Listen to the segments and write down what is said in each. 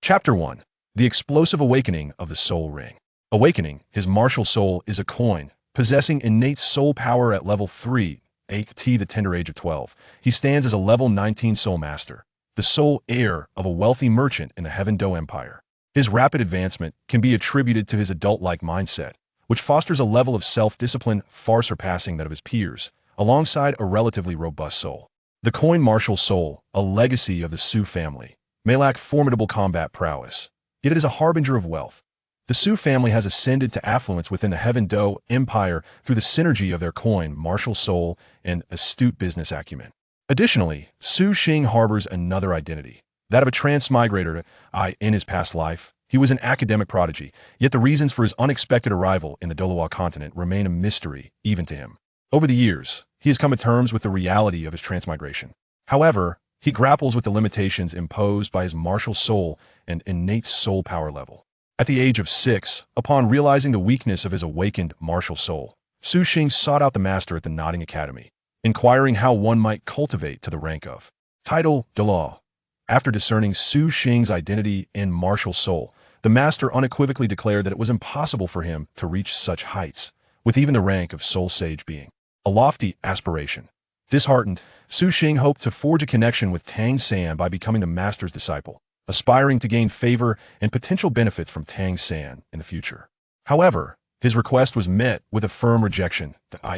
Chapter 1. The Explosive Awakening of the Soul Ring. Awakening, his martial soul is a coin, possessing innate soul power at level 3, the tender age of 12. He stands as a level 19 soul master, the sole heir of a wealthy merchant in the Heaven Do Empire. His rapid advancement can be attributed to his adult-like mindset, which fosters a level of self-discipline far surpassing that of his peers, alongside a relatively robust soul. The coin martial soul, a legacy of the Su family, may lack formidable combat prowess, yet it is a harbinger of wealth. The Su family has ascended to affluence within the Heaven Do Empire through the synergy of their coin martial soul and astute business acumen. Additionally, Su Xing harbors another identity, that of a transmigrator. In his past life, he was an academic prodigy, yet the reasons for his unexpected arrival in the Douluo continent remain a mystery even to him. Over the years, he has come to terms with the reality of his transmigration. However, he grapples with the limitations imposed by his martial soul and innate soul power level. At the age of 6, upon realizing the weakness of his awakened martial soul, Su Xing sought out the master at the Nodding Academy, inquiring how one might cultivate to the rank of title Douluo. After discerning Su Xing's identity in martial soul, the master unequivocally declared that it was impossible for him to reach such heights, with even the rank of soul sage being a lofty aspiration. Disheartened, Su Xing hoped to forge a connection with Tang San by becoming the master's disciple, aspiring to gain favor and potential benefits from Tang San in the future. However, his request was met with a firm rejection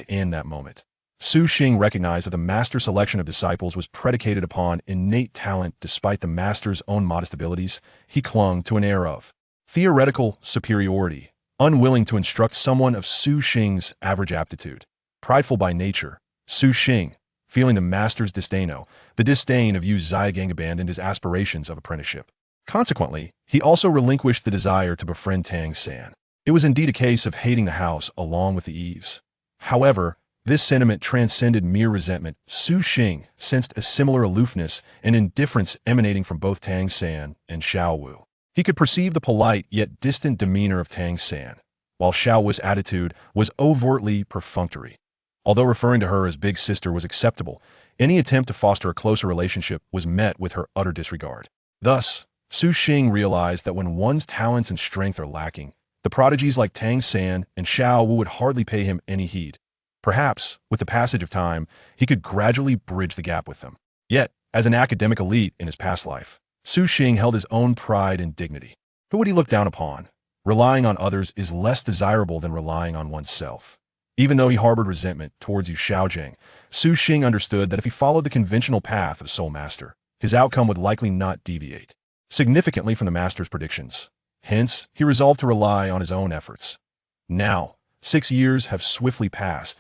in that moment. Su Xing recognized that the master's selection of disciples was predicated upon innate talent. Despite the master's own modest abilities, he clung to an air of theoretical superiority, unwilling to instruct someone of Su Xing's average aptitude. Prideful by nature, Su Xing, feeling the master's the disdain of Yu Zhigang, abandoned his aspirations of apprenticeship. Consequently, he also relinquished the desire to befriend Tang San. It was indeed a case of hating the house along with the eaves. However, this sentiment transcended mere resentment. Su Xing sensed a similar aloofness and indifference emanating from both Tang San and Xiao Wu. He could perceive the polite yet distant demeanor of Tang San, while Xiao Wu's attitude was overtly perfunctory. Although referring to her as big sister was acceptable, any attempt to foster a closer relationship was met with her utter disregard. Thus, Su Xing realized that when one's talents and strength are lacking, the prodigies like Tang San and Xiao Wu would hardly pay him any heed. Perhaps, with the passage of time, he could gradually bridge the gap with them. Yet, as an academic elite in his past life, Su Xing held his own pride and dignity. Who would he look down upon? Relying on others is less desirable than relying on oneself. Even though he harbored resentment towards Yu Xiaojing, Su Xing understood that if he followed the conventional path of Soul Master, his outcome would likely not deviate significantly from the Master's predictions. Hence, he resolved to rely on his own efforts. Now, 6 years have swiftly passed.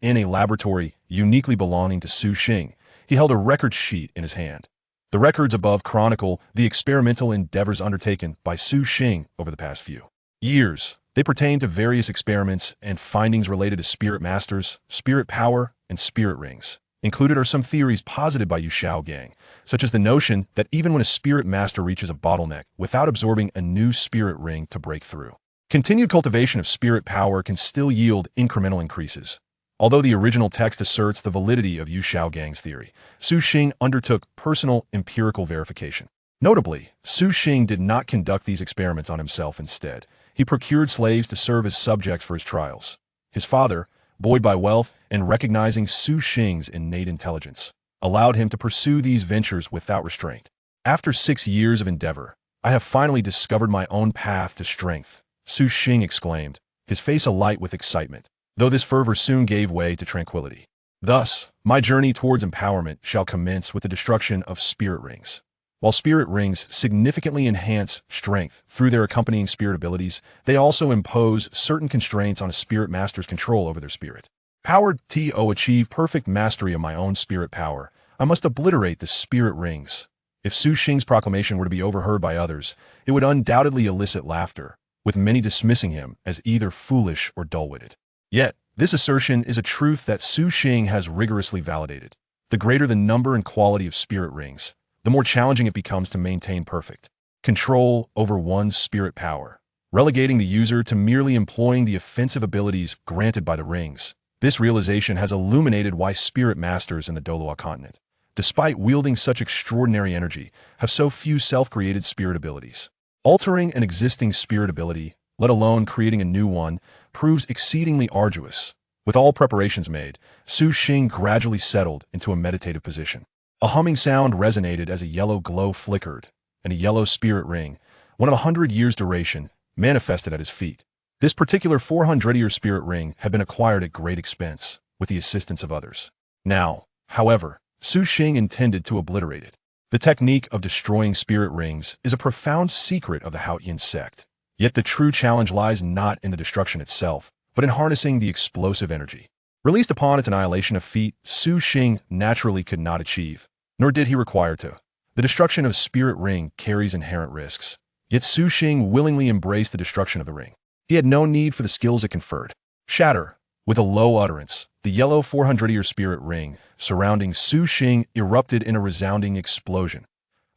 In a laboratory uniquely belonging to Su Xing, he held a record sheet in his hand. The records above chronicle the experimental endeavors undertaken by Su Xing over the past few years. They pertain to various experiments and findings related to spirit masters, spirit power, and spirit rings. Included are some theories posited by Yu Xiaogang, such as the notion that even when a spirit master reaches a bottleneck without absorbing a new spirit ring to break through, continued cultivation of spirit power can still yield incremental increases. Although the original text asserts the validity of Yu Xiaogang's theory, Su Xing undertook personal empirical verification. Notably, Su Xing did not conduct these experiments on himself. Instead, he procured slaves to serve as subjects for his trials. His father, buoyed by wealth and recognizing Su Xing's innate intelligence, allowed him to pursue these ventures without restraint. After 6 years of endeavor, I have finally discovered my own path to strength, Su Xing exclaimed, his face alight with excitement, though this fervor soon gave way to tranquility. Thus, my journey towards empowerment shall commence with the destruction of spirit rings. While spirit rings significantly enhance strength through their accompanying spirit abilities, they also impose certain constraints on a spirit master's control over their spirit. Powered to achieve perfect mastery of my own spirit power, I must obliterate the spirit rings. If Su Xing's proclamation were to be overheard by others, it would undoubtedly elicit laughter, with many dismissing him as either foolish or dull-witted. Yet, this assertion is a truth that Su Xing has rigorously validated. The greater the number and quality of spirit rings, the more challenging it becomes to maintain perfect control over one's spirit power, relegating the user to merely employing the offensive abilities granted by the rings. This realization has illuminated why spirit masters in the Douluo continent, despite wielding such extraordinary energy, have so few self-created spirit abilities. Altering an existing spirit ability, let alone creating a new one, proves exceedingly arduous. With all preparations made, Su Xing gradually settled into a meditative position. A humming sound resonated as a yellow glow flickered, and a yellow spirit ring, one of 100 years' duration, manifested at his feet. This particular 400-year spirit ring had been acquired at great expense, with the assistance of others. Now, however, Su Xing intended to obliterate it. The technique of destroying spirit rings is a profound secret of the Haotian sect. Yet the true challenge lies not in the destruction itself, but in harnessing the explosive energy. Released upon its annihilation, a feat Su Xing naturally could not achieve, nor did he require to. The destruction of spirit ring carries inherent risks. Yet Su Xing willingly embraced the destruction of the ring. He had no need for the skills it conferred. Shatter. With a low utterance, the yellow 400-year spirit ring surrounding Su Xing erupted in a resounding explosion.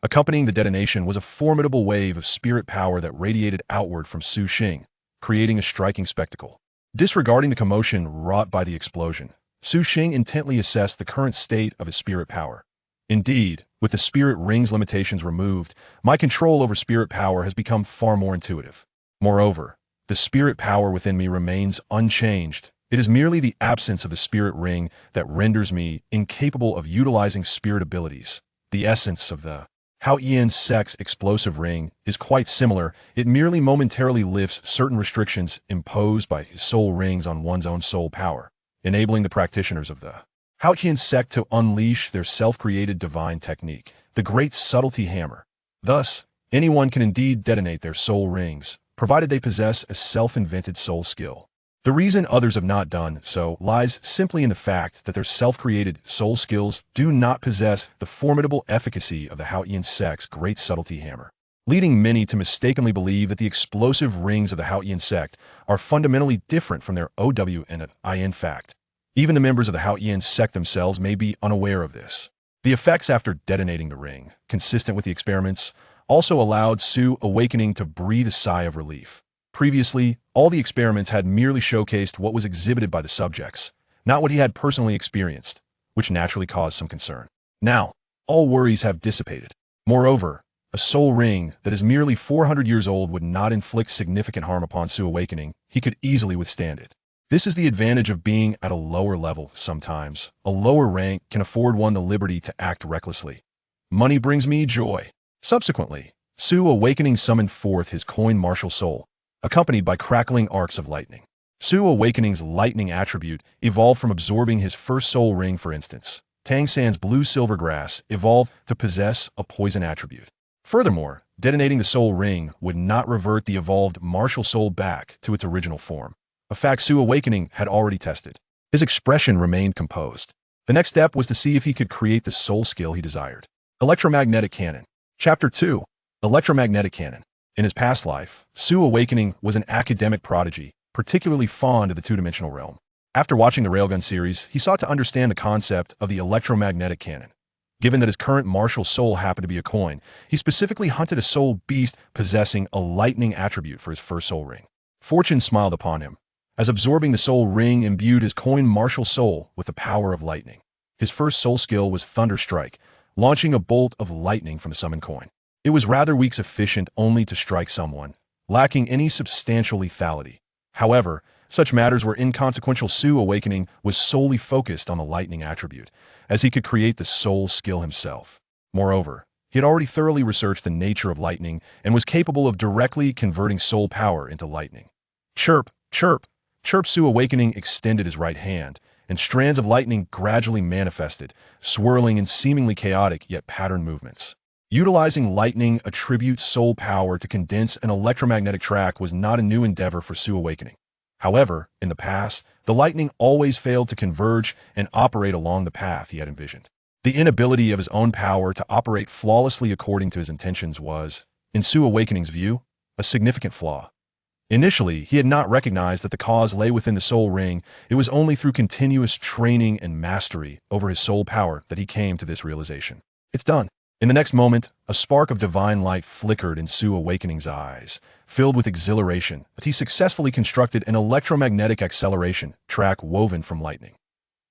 Accompanying the detonation was a formidable wave of spirit power that radiated outward from Su Xing, creating a striking spectacle. Disregarding the commotion wrought by the explosion, Su Xing intently assessed the current state of his spirit power. Indeed, with the spirit ring's limitations removed, my control over spirit power has become far more intuitive. Moreover, the spirit power within me remains unchanged. It is merely the absence of the spirit ring that renders me incapable of utilizing spirit abilities. The essence of the Haotian sect's explosive ring is quite similar. It merely momentarily lifts certain restrictions imposed by soul rings on one's own soul power, enabling the practitioners of the Haotian sect to unleash their self-created divine technique, the Great Subtlety Hammer. Thus, anyone can indeed detonate their soul rings, provided they possess a self-invented soul skill. The reason others have not done so lies simply in the fact that their self-created soul skills do not possess the formidable efficacy of the Haotian sect's Great Subtlety Hammer, leading many to mistakenly believe that the explosive rings of the Haotian sect are fundamentally different from their OW and IN fact. Even the members of the Haotian sect themselves may be unaware of this. The effects after detonating the ring, consistent with the experiments, also allowed Su Awakening to breathe a sigh of relief. Previously, all the experiments had merely showcased what was exhibited by the subjects, not what he had personally experienced, which naturally caused some concern. Now, all worries have dissipated. Moreover, a soul ring that is merely 400 years old would not inflict significant harm upon Su Awakening. He could easily withstand it. This is the advantage of being at a lower level sometimes. A lower rank can afford one the liberty to act recklessly. Money brings me joy. Subsequently, Su Awakening summoned forth his coin martial soul, accompanied by crackling arcs of lightning. Su Awakening's lightning attribute evolved from absorbing his first soul ring, for instance. Tang San's blue silver grass evolved to possess a poison attribute. Furthermore, detonating the soul ring would not revert the evolved martial soul back to its original form, a fact Su Awakening had already tested. His expression remained composed. The next step was to see if he could create the soul skill he desired. Electromagnetic Cannon. Chapter 2. Electromagnetic Cannon. In his past life, Su Awakening was an academic prodigy, particularly fond of the two-dimensional realm. After watching the Railgun series, he sought to understand the concept of the electromagnetic cannon. Given that his current martial soul happened to be a coin, he specifically hunted a soul beast possessing a lightning attribute for his first soul ring. Fortune smiled upon him, as absorbing the soul ring imbued his coin martial soul with the power of lightning. His first soul skill was Thunder Strike, launching a bolt of lightning from the summoned coin. It was rather weak, sufficient only to strike someone, lacking any substantial lethality. However, such matters were inconsequential. Su Awakening was solely focused on the lightning attribute, as he could create the soul skill himself. Moreover, he had already thoroughly researched the nature of lightning and was capable of directly converting soul power into lightning. Chirp, chirp, chirp. Su Awakening extended his right hand, and strands of lightning gradually manifested, swirling in seemingly chaotic yet patterned movements. Utilizing lightning attribute soul power to condense an electromagnetic track was not a new endeavor for Su Awakening. However, in the past, the lightning always failed to converge and operate along the path he had envisioned. The inability of his own power to operate flawlessly according to his intentions was, in Su Awakening's view, a significant flaw. Initially, he had not recognized that the cause lay within the soul ring. It was only through continuous training and mastery over his soul power that he came to this realization. It's done. In the next moment, a spark of divine light flickered in Su Awakening's eyes, filled with exhilaration that he successfully constructed an electromagnetic acceleration track woven from lightning.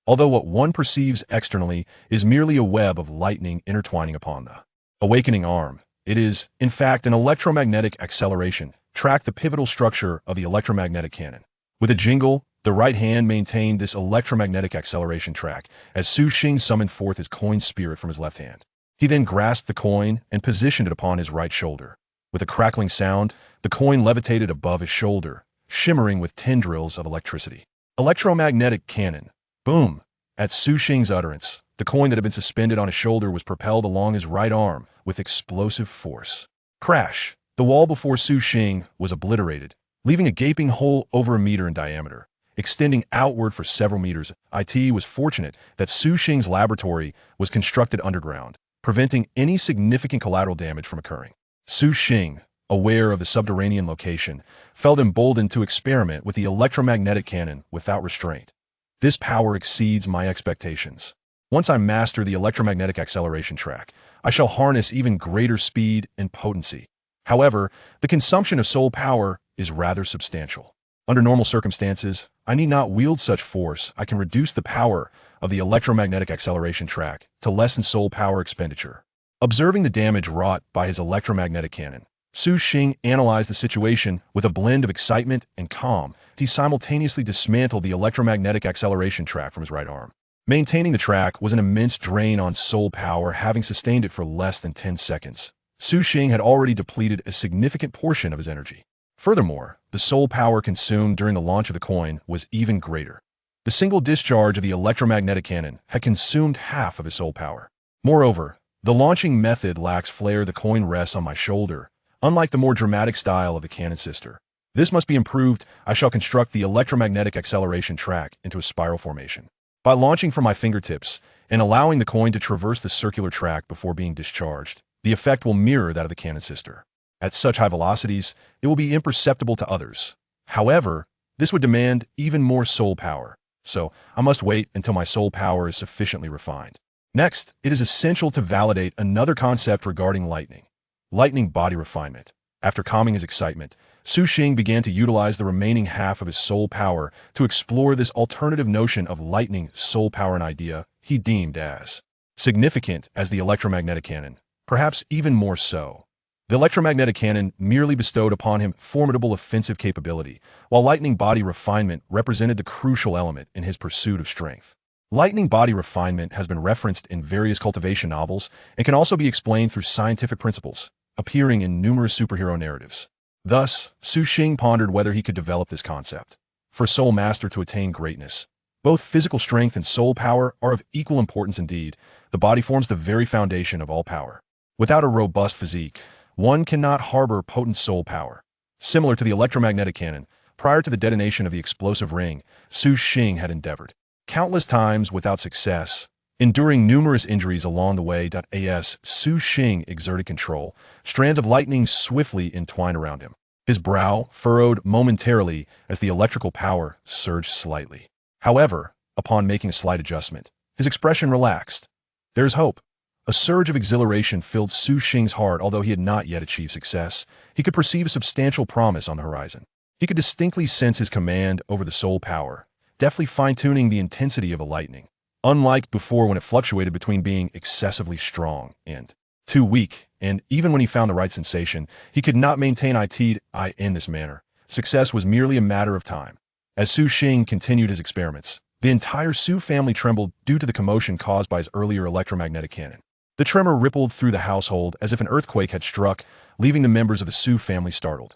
although what one perceives externally is merely a web of lightning intertwining upon the awakening arm. It is, in fact, an electromagnetic acceleration. Track the pivotal structure of the electromagnetic cannon. With a jingle, the right hand maintained this electromagnetic acceleration track as Su Xing summoned forth his coin spirit from his left hand. He then grasped the coin and positioned it upon his right shoulder. With a crackling sound, the coin levitated above his shoulder, shimmering with tendrils of electricity. Electromagnetic cannon. Boom! At Su Xing's utterance, the coin that had been suspended on his shoulder was propelled along his right arm with explosive force. Crash! The wall before Su Xing was obliterated, leaving a gaping hole over a meter in diameter, extending outward for several meters. It was fortunate that Su Xing's laboratory was constructed underground, preventing any significant collateral damage from occurring. Su Xing, aware of the subterranean location, felt emboldened to experiment with the electromagnetic cannon without restraint. This power exceeds my expectations. Once I master the electromagnetic acceleration track, I shall harness even greater speed and potency. However, the consumption of soul power is rather substantial. Under normal circumstances, I need not wield such force. I can reduce the power of the electromagnetic acceleration track to lessen soul power expenditure. Observing the damage wrought by his electromagnetic cannon, Su Xing analyzed the situation with a blend of excitement and calm. He simultaneously dismantled the electromagnetic acceleration track from his right arm. Maintaining the track was an immense drain on soul power, having sustained it for less than 10 seconds. Su Xing had already depleted a significant portion of his energy. Furthermore, the soul power consumed during the launch of the coin was even greater. The single discharge of the electromagnetic cannon had consumed half of his soul power. Moreover, the launching method lacks flair. The coin rests on my shoulder, unlike the more dramatic style of the cannon sister. This must be improved. I shall construct the electromagnetic acceleration track into a spiral formation. By launching from my fingertips and allowing the coin to traverse the circular track before being discharged, the effect will mirror that of the cannon sister. At such high velocities, it will be imperceptible to others. However, this would demand even more soul power, so I must wait until my soul power is sufficiently refined. Next, it is essential to validate another concept regarding lightning body refinement. After calming his excitement, Su Xing began to utilize the remaining half of his soul power to explore this alternative notion of lightning soul power, an idea he deemed as significant as the electromagnetic cannon, perhaps even more so. The electromagnetic cannon merely bestowed upon him formidable offensive capability, while lightning body refinement represented the crucial element in his pursuit of strength. Lightning body refinement has been referenced in various cultivation novels and can also be explained through scientific principles, appearing in numerous superhero narratives. Thus, Su Xing pondered whether he could develop this concept. For a soul master to attain greatness, both physical strength and soul power are of equal importance indeed. The body forms the very foundation of all power. Without a robust physique, one cannot harbor potent soul power. Similar to the electromagnetic cannon, prior to the detonation of the explosive ring, Su Xing had endeavored countless times without success, enduring numerous injuries along the way. As Su Xing exerted control, strands of lightning swiftly entwined around him. His brow furrowed momentarily as the electrical power surged slightly. However, upon making a slight adjustment, his expression relaxed. There is hope. A surge of exhilaration filled Su Xing's heart. Although he had not yet achieved success, he could perceive a substantial promise on the horizon. He could distinctly sense his command over the soul power, deftly fine-tuning the intensity of a lightning. Unlike before when it fluctuated between being excessively strong and too weak, and even when he found the right sensation, he could not maintain it in this manner. Success was merely a matter of time. As Su Xing continued his experiments, the entire Su family trembled due to the commotion caused by his earlier electromagnetic cannon. The tremor rippled through the household as if an earthquake had struck, leaving the members of the Su family startled.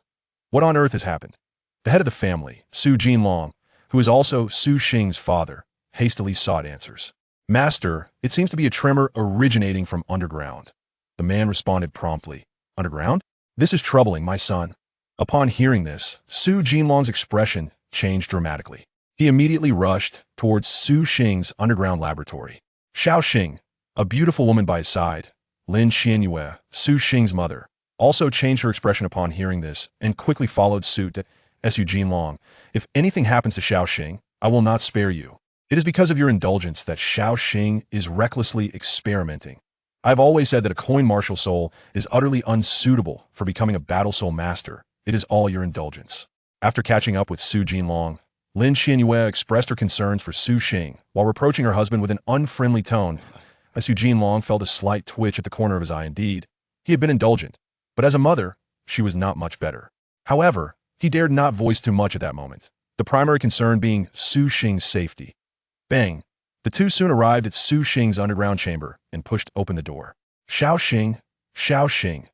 What on earth has happened? The head of the family, Su Jinlong, who is also Su Xing's father, hastily sought answers. Master, it seems to be a tremor originating from underground. The man responded promptly. Underground? This is troubling, my son. Upon hearing this, Su Jinlong's expression changed dramatically. He immediately rushed towards Su Xing's underground laboratory. Xiao Xing, a beautiful woman by his side, Lin Xianyue, Su Xing's mother, also changed her expression upon hearing this and quickly followed suit. Su Jinlong, if anything happens to Xiao Xing, I will not spare you. It is because of your indulgence that Xiao Xing is recklessly experimenting. I've always said that a coin martial soul is utterly unsuitable for becoming a battle soul master. It is all your indulgence. After catching up with Su Jinlong, Lin Xianyue expressed her concerns for Su Xing while reproaching her husband with an unfriendly tone. Su Jinlong felt a slight twitch at the corner of his eye. Indeed, he had been indulgent, but as a mother, she was not much better. However, he dared not voice too much at that moment, the primary concern being Su Xing's safety. Bang! The two soon arrived at Su Xing's underground chamber and pushed open the door. Xiao Xing.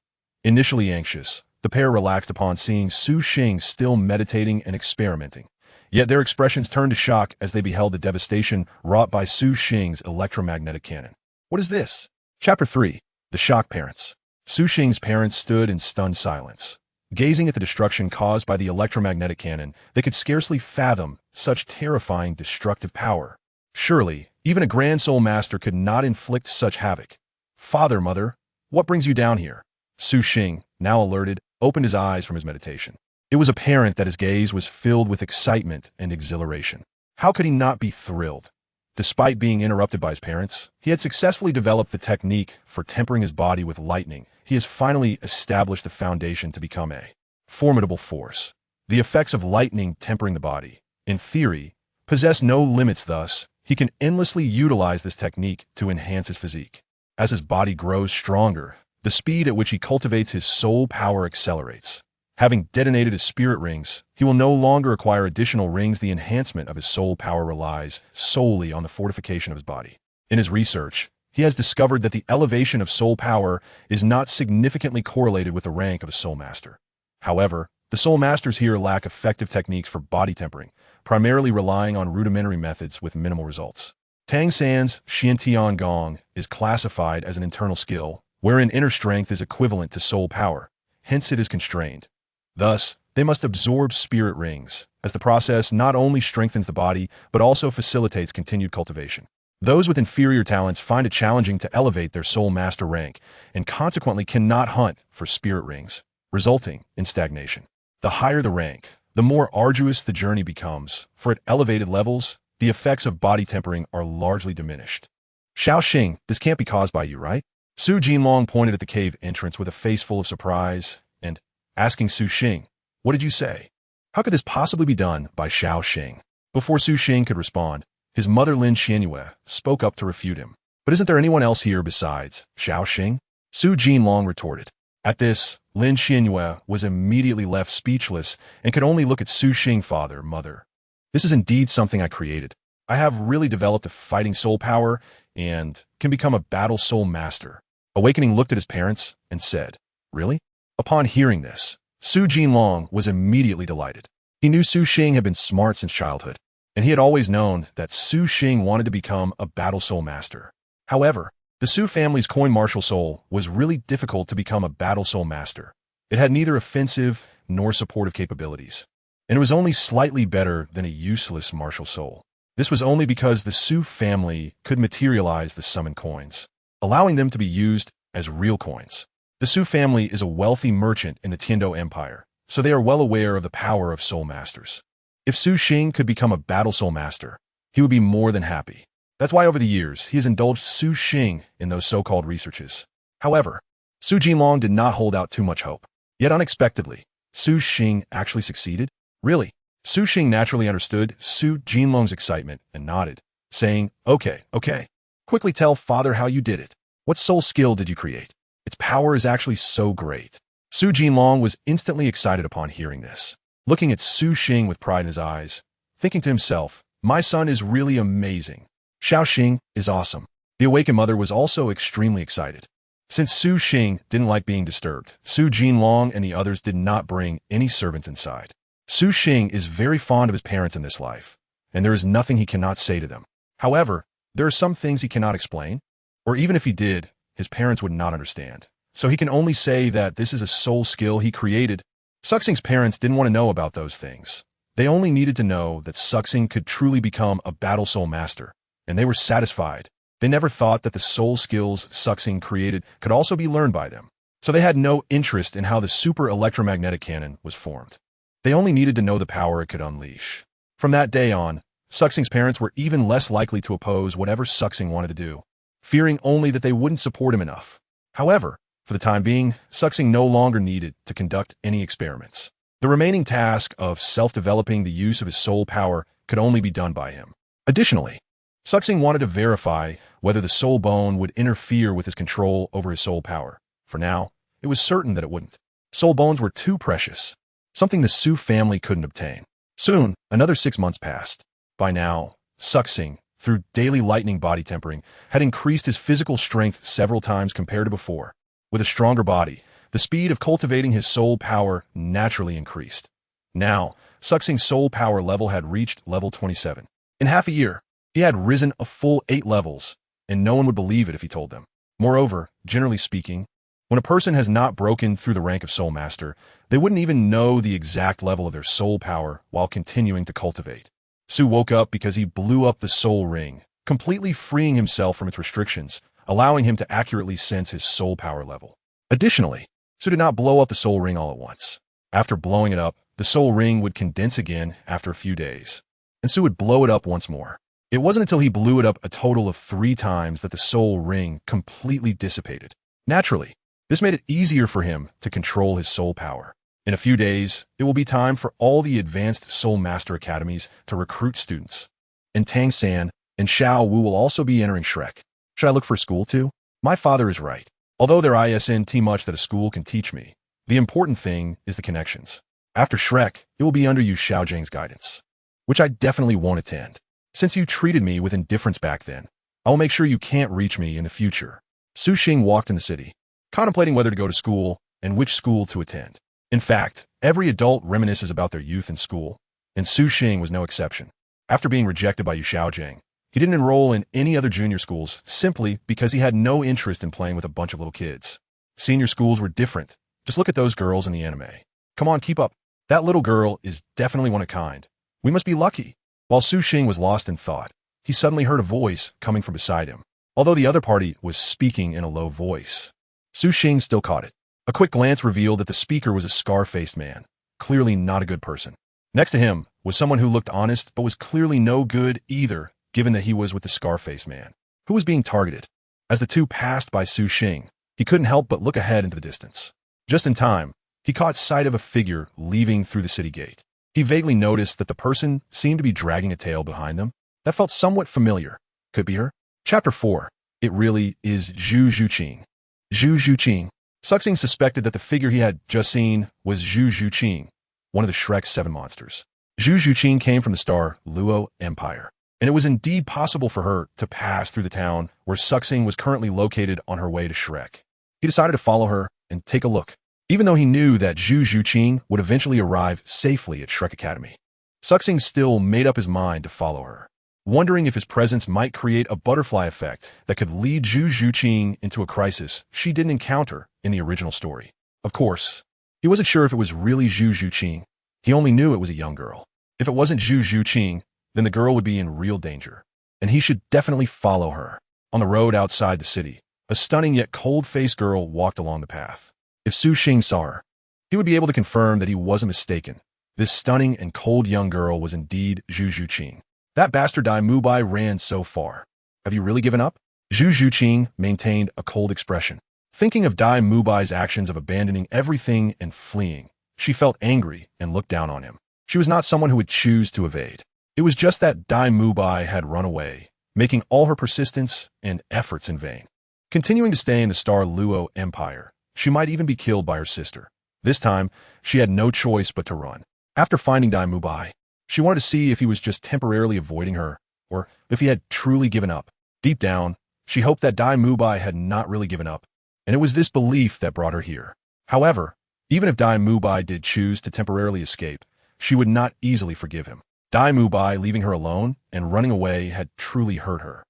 Initially anxious, the pair relaxed upon seeing Su Xing still meditating and experimenting. Yet their expressions turned to shock as they beheld the devastation wrought by Su Xing's electromagnetic cannon. What is this? Chapter 3. The Shock Parents. Su Xing's parents stood in stunned silence. Gazing at the destruction caused by the electromagnetic cannon, they could scarcely fathom such terrifying destructive power. Surely, even a Grand Soul Master could not inflict such havoc. Father, mother, what brings you down here? Su Xing, now alerted, opened his eyes from his meditation. It was apparent that his gaze was filled with excitement and exhilaration. How could he not be thrilled? Despite being interrupted by his parents, he had successfully developed the technique for tempering his body with lightning. He has finally established the foundation to become a formidable force. The effects of lightning tempering the body, in theory, possess no limits. Thus, he can endlessly utilize this technique to enhance his physique. As his body grows stronger, the speed at which he cultivates his soul power accelerates. Having detonated his spirit rings, he will no longer acquire additional rings. The enhancement of his soul power relies solely on the fortification of his body. In his research, he has discovered that the elevation of soul power is not significantly correlated with the rank of a soul master. However, the soul masters here lack effective techniques for body tempering, primarily relying on rudimentary methods with minimal results. Tang San's Xiantian Gong is classified as an internal skill, wherein inner strength is equivalent to soul power, hence it is constrained. Thus, they must absorb spirit rings, as the process not only strengthens the body, but also facilitates continued cultivation. Those with inferior talents find it challenging to elevate their soul master rank, and consequently cannot hunt for spirit rings, resulting in stagnation. The higher the rank, the more arduous the journey becomes, for at elevated levels, the effects of body tempering are largely diminished. Xiao Xing, this can't be caused by you, right? Su Jinlong pointed at the cave entrance with a face full of surprise, and, asking Su Xing, what did you say? How could this possibly be done by Xiao Xing? Before Su Xing could respond, his mother Lin Xianyue spoke up to refute him. But isn't there anyone else here besides Xiao Xing? Su Jinlong retorted. At this, Lin Xianyue was immediately left speechless and could only look at Su Xing. Father, mother. This is indeed something I created. I have really developed a fighting soul power and can become a battle soul master. Awakening looked at his parents and said, really? Upon hearing this, Su Jinlong was immediately delighted. He knew Su Xing had been smart since childhood, and he had always known that Su Xing wanted to become a battle soul master. However, the Su family's coin martial soul was really difficult to become a battle soul master. It had neither offensive nor supportive capabilities, and it was only slightly better than a useless martial soul. This was only because the Su family could materialize the summoned coins, allowing them to be used as real coins. The Su family is a wealthy merchant in the Tiando Empire, so they are well aware of the power of soul masters. If Su Xing could become a battle soul master, he would be more than happy. That's why over the years, he has indulged Su Xing in those so-called researches. However, Su Jinlong did not hold out too much hope. Yet unexpectedly, Su Xing actually succeeded? Really? Su Xing naturally understood Su Jinlong's excitement and nodded, saying, okay. Quickly tell father how you did it. What soul skill did you create? Its power is actually so great. Su Jinlong was instantly excited upon hearing this, looking at Su Xing with pride in his eyes, thinking to himself, my son is really amazing. Xiao Xing is awesome. The awakened mother was also extremely excited. Since Su Xing didn't like being disturbed, Su Jinlong and the others did not bring any servants inside. Su Xing is very fond of his parents in this life, and there is nothing he cannot say to them. However, there are some things he cannot explain, or even if he did, his parents would not understand. So he can only say that this is a soul skill he created. Suxing's parents didn't want to know about those things. They only needed to know that Suxing could truly become a battle soul master, and they were satisfied. They never thought that the soul skills Suxing created could also be learned by them. So they had no interest in how the super electromagnetic cannon was formed. They only needed to know the power it could unleash. From that day on, Suxing's parents were even less likely to oppose whatever Suxing wanted to do, fearing only that they wouldn't support him enough. However, for the time being, Suxing no longer needed to conduct any experiments. The remaining task of self-developing the use of his soul power could only be done by him. Additionally, Suxing wanted to verify whether the soul bone would interfere with his control over his soul power. For now, it was certain that it wouldn't. Soul bones were too precious, something the Su family couldn't obtain. Soon, another 6 months passed. By now, Suxing, through daily lightning body tempering, had increased his physical strength several times compared to before. With a stronger body, the speed of cultivating his soul power naturally increased. Now, Suxing's soul power level had reached level 27. In half a year, he had risen a full 8 levels, and no one would believe it if he told them. Moreover, generally speaking, when a person has not broken through the rank of Soul Master, they wouldn't even know the exact level of their soul power while continuing to cultivate. Su woke up because he blew up the soul ring, completely freeing himself from its restrictions, allowing him to accurately sense his soul power level. Additionally, Su did not blow up the soul ring all at once. After blowing it up, the soul ring would condense again after a few days, and Su would blow it up once more. It wasn't until he blew it up a total of 3 times that the soul ring completely dissipated. Naturally, this made it easier for him to control his soul power. In a few days, it will be time for all the advanced Soul Master Academies to recruit students. And Tang San and Xiao Wu will also be entering Shrek. Should I look for a school too? My father is right. Although there isn't much that a school can teach me, the important thing is the connections. After Shrek, it will be under Yu Xiaojiang's guidance, which I definitely won't attend. Since you treated me with indifference back then, I will make sure you can't reach me in the future. Su Xing walked in the city, contemplating whether to go to school and which school to attend. In fact, every adult reminisces about their youth in school, and Su Xing was no exception. After being rejected by Yu Xiaojiang, he didn't enroll in any other junior schools simply because he had no interest in playing with a bunch of little kids. Senior schools were different. Just look at those girls in the anime. Come on, keep up. That little girl is definitely one of a kind. We must be lucky. While Su Xing was lost in thought, he suddenly heard a voice coming from beside him. Although the other party was speaking in a low voice, Su Xing still caught it. A quick glance revealed that the speaker was a scar-faced man, clearly not a good person. Next to him was someone who looked honest but was clearly no good either, given that he was with the scar-faced man, who was being targeted. As the two passed by Su Xing, he couldn't help but look ahead into the distance. Just in time, he caught sight of a figure leaving through the city gate. He vaguely noticed that the person seemed to be dragging a tail behind them. That felt somewhat familiar. Could be her. Chapter 4. It really is Zhu Zhuqing. Zhu Zhuqing. Suxing suspected that the figure he had just seen was Zhu Zhuqing, one of the Shrek's 7 monsters. Zhu Zhuqing came from the star Luo Empire, and it was indeed possible for her to pass through the town where Suxing was currently located on her way to Shrek. He decided to follow her and take a look, even though he knew that Zhu Zhuqing would eventually arrive safely at Shrek Academy. Suxing still made up his mind to follow her, wondering if his presence might create a butterfly effect that could lead Zhu Zhuqing into a crisis she didn't encounter in the original story. Of course, he wasn't sure if it was really Zhu Zhuqing. He only knew it was a young girl. If it wasn't Zhu Zhuqing, then the girl would be in real danger, and he should definitely follow her. On the road outside the city, a stunning yet cold-faced girl walked along the path. If Su Xing saw her, he would be able to confirm that he wasn't mistaken. This stunning and cold young girl was indeed Zhu Zhuqing. That bastard Dai Mubai ran so far. Have you really given up? Zhu Zhuqing maintained a cold expression. Thinking of Dai Mubai's actions of abandoning everything and fleeing, she felt angry and looked down on him. She was not someone who would choose to evade. It was just that Dai Mubai had run away, making all her persistence and efforts in vain. Continuing to stay in the star Luo Empire, she might even be killed by her sister. This time, she had no choice but to run. After finding Dai Mubai, she wanted to see if he was just temporarily avoiding her, or if he had truly given up. Deep down, she hoped that Dai Mubai had not really given up, and it was this belief that brought her here. However, even if Dai Mubai did choose to temporarily escape, she would not easily forgive him. Dai Mubai leaving her alone and running away had truly hurt her.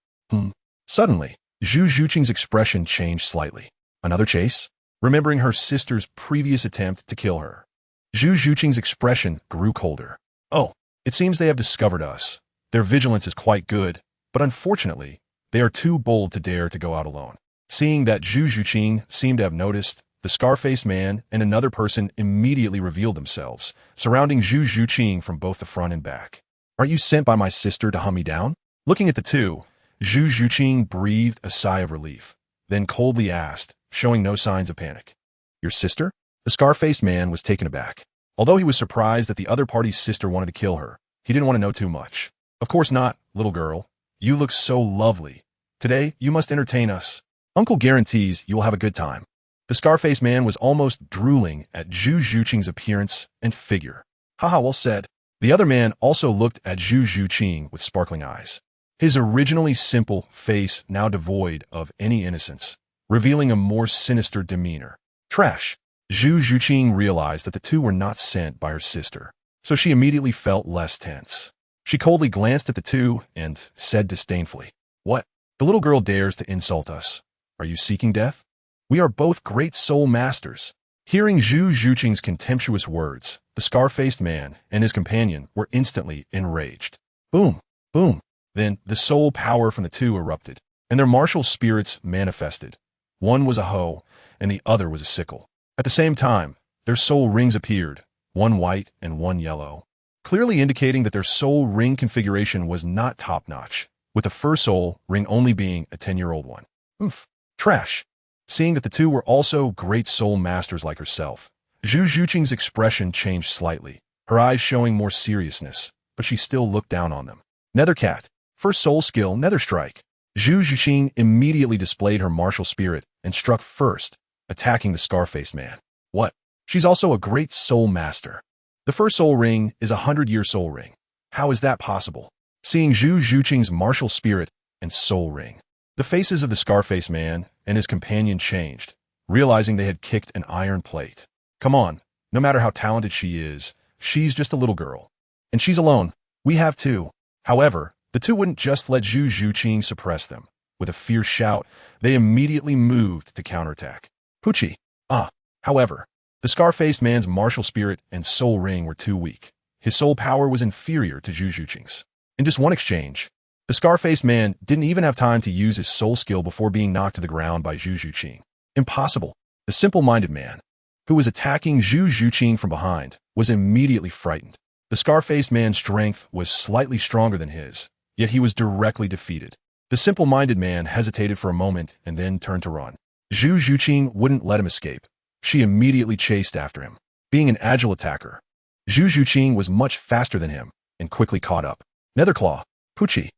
Suddenly, Zhu Zhuqing's expression changed slightly. Another chase? Remembering her sister's previous attempt to kill her, Zhu Zhuqing's expression grew colder. Oh, it seems they have discovered us. Their vigilance is quite good, but unfortunately, they are too bold to dare to go out alone. Seeing that Zhu Zhuqing seemed to have noticed, the scar-faced man and another person immediately revealed themselves, surrounding Zhu Zhuqing from both the front and back. Are you sent by my sister to hunt me down? Looking at the two, Zhu Zhuqing breathed a sigh of relief, then coldly asked, showing no signs of panic. Your sister? The scar-faced man was taken aback. Although he was surprised that the other party's sister wanted to kill her, He didn't want to know too much. Of course not, little girl. You look so lovely. Today, you must entertain us. Uncle guarantees you will have a good time. The scar-faced man was almost drooling at Zhu Zhuqing's appearance and figure. Haha, well said. The other man also looked at Zhu Zhuqing with sparkling eyes. His originally simple face now devoid of any innocence, revealing a more sinister demeanor. Trash. Zhu Zhuqing realized that the two were not sent by her sister, so she immediately felt less tense. She coldly glanced at the two and said disdainfully, "What? The little girl dares to insult us. Are you seeking death? We are both great soul masters." Hearing Zhu Zhuqing's contemptuous words, the scar-faced man and his companion were instantly enraged. Boom, boom. Then the soul power from the two erupted, and their martial spirits manifested. One was a hoe, and the other was a sickle. At the same time, their soul rings appeared, one white and one yellow, clearly indicating that their soul ring configuration was not top-notch, with the first soul ring only being a 10-year-old one. Oof. Trash. Seeing that the two were also great soul masters like herself, Zhu Zhuqing's expression changed slightly, her eyes showing more seriousness, but she still looked down on them. Nethercat. First soul skill, Nether Strike. Zhu Zhuqing immediately displayed her martial spirit and struck first, attacking the scar-faced man. What? She's also a great soul master. The first soul ring is a 100-year soul ring. How is that possible? Seeing Zhu Zhuqing's martial spirit and soul ring, the faces of the scar-faced man and his companion changed, realizing they had kicked an iron plate. Come on, no matter how talented she is, she's just a little girl. And she's alone. We have two. However, the two wouldn't just let Zhu Zhuqing suppress them. With a fierce shout, they immediately moved to counterattack. Poochie. However, the scar-faced man's martial spirit and soul ring were too weak. His soul power was inferior to Zhu Zhuqing's. In just one exchange, the scar-faced man didn't even have time to use his soul skill before being knocked to the ground by Zhu Zhuqing. Impossible. The simple-minded man, who was attacking Zhu Zhuqing from behind, was immediately frightened. The scar-faced man's strength was slightly stronger than his, yet he was directly defeated. The simple-minded man hesitated for a moment and then turned to run. Zhu Zhuqing wouldn't let him escape. She immediately chased after him. Being an agile attacker, Zhu Zhuqing was much faster than him and quickly caught up. Netherclaw. Poochie.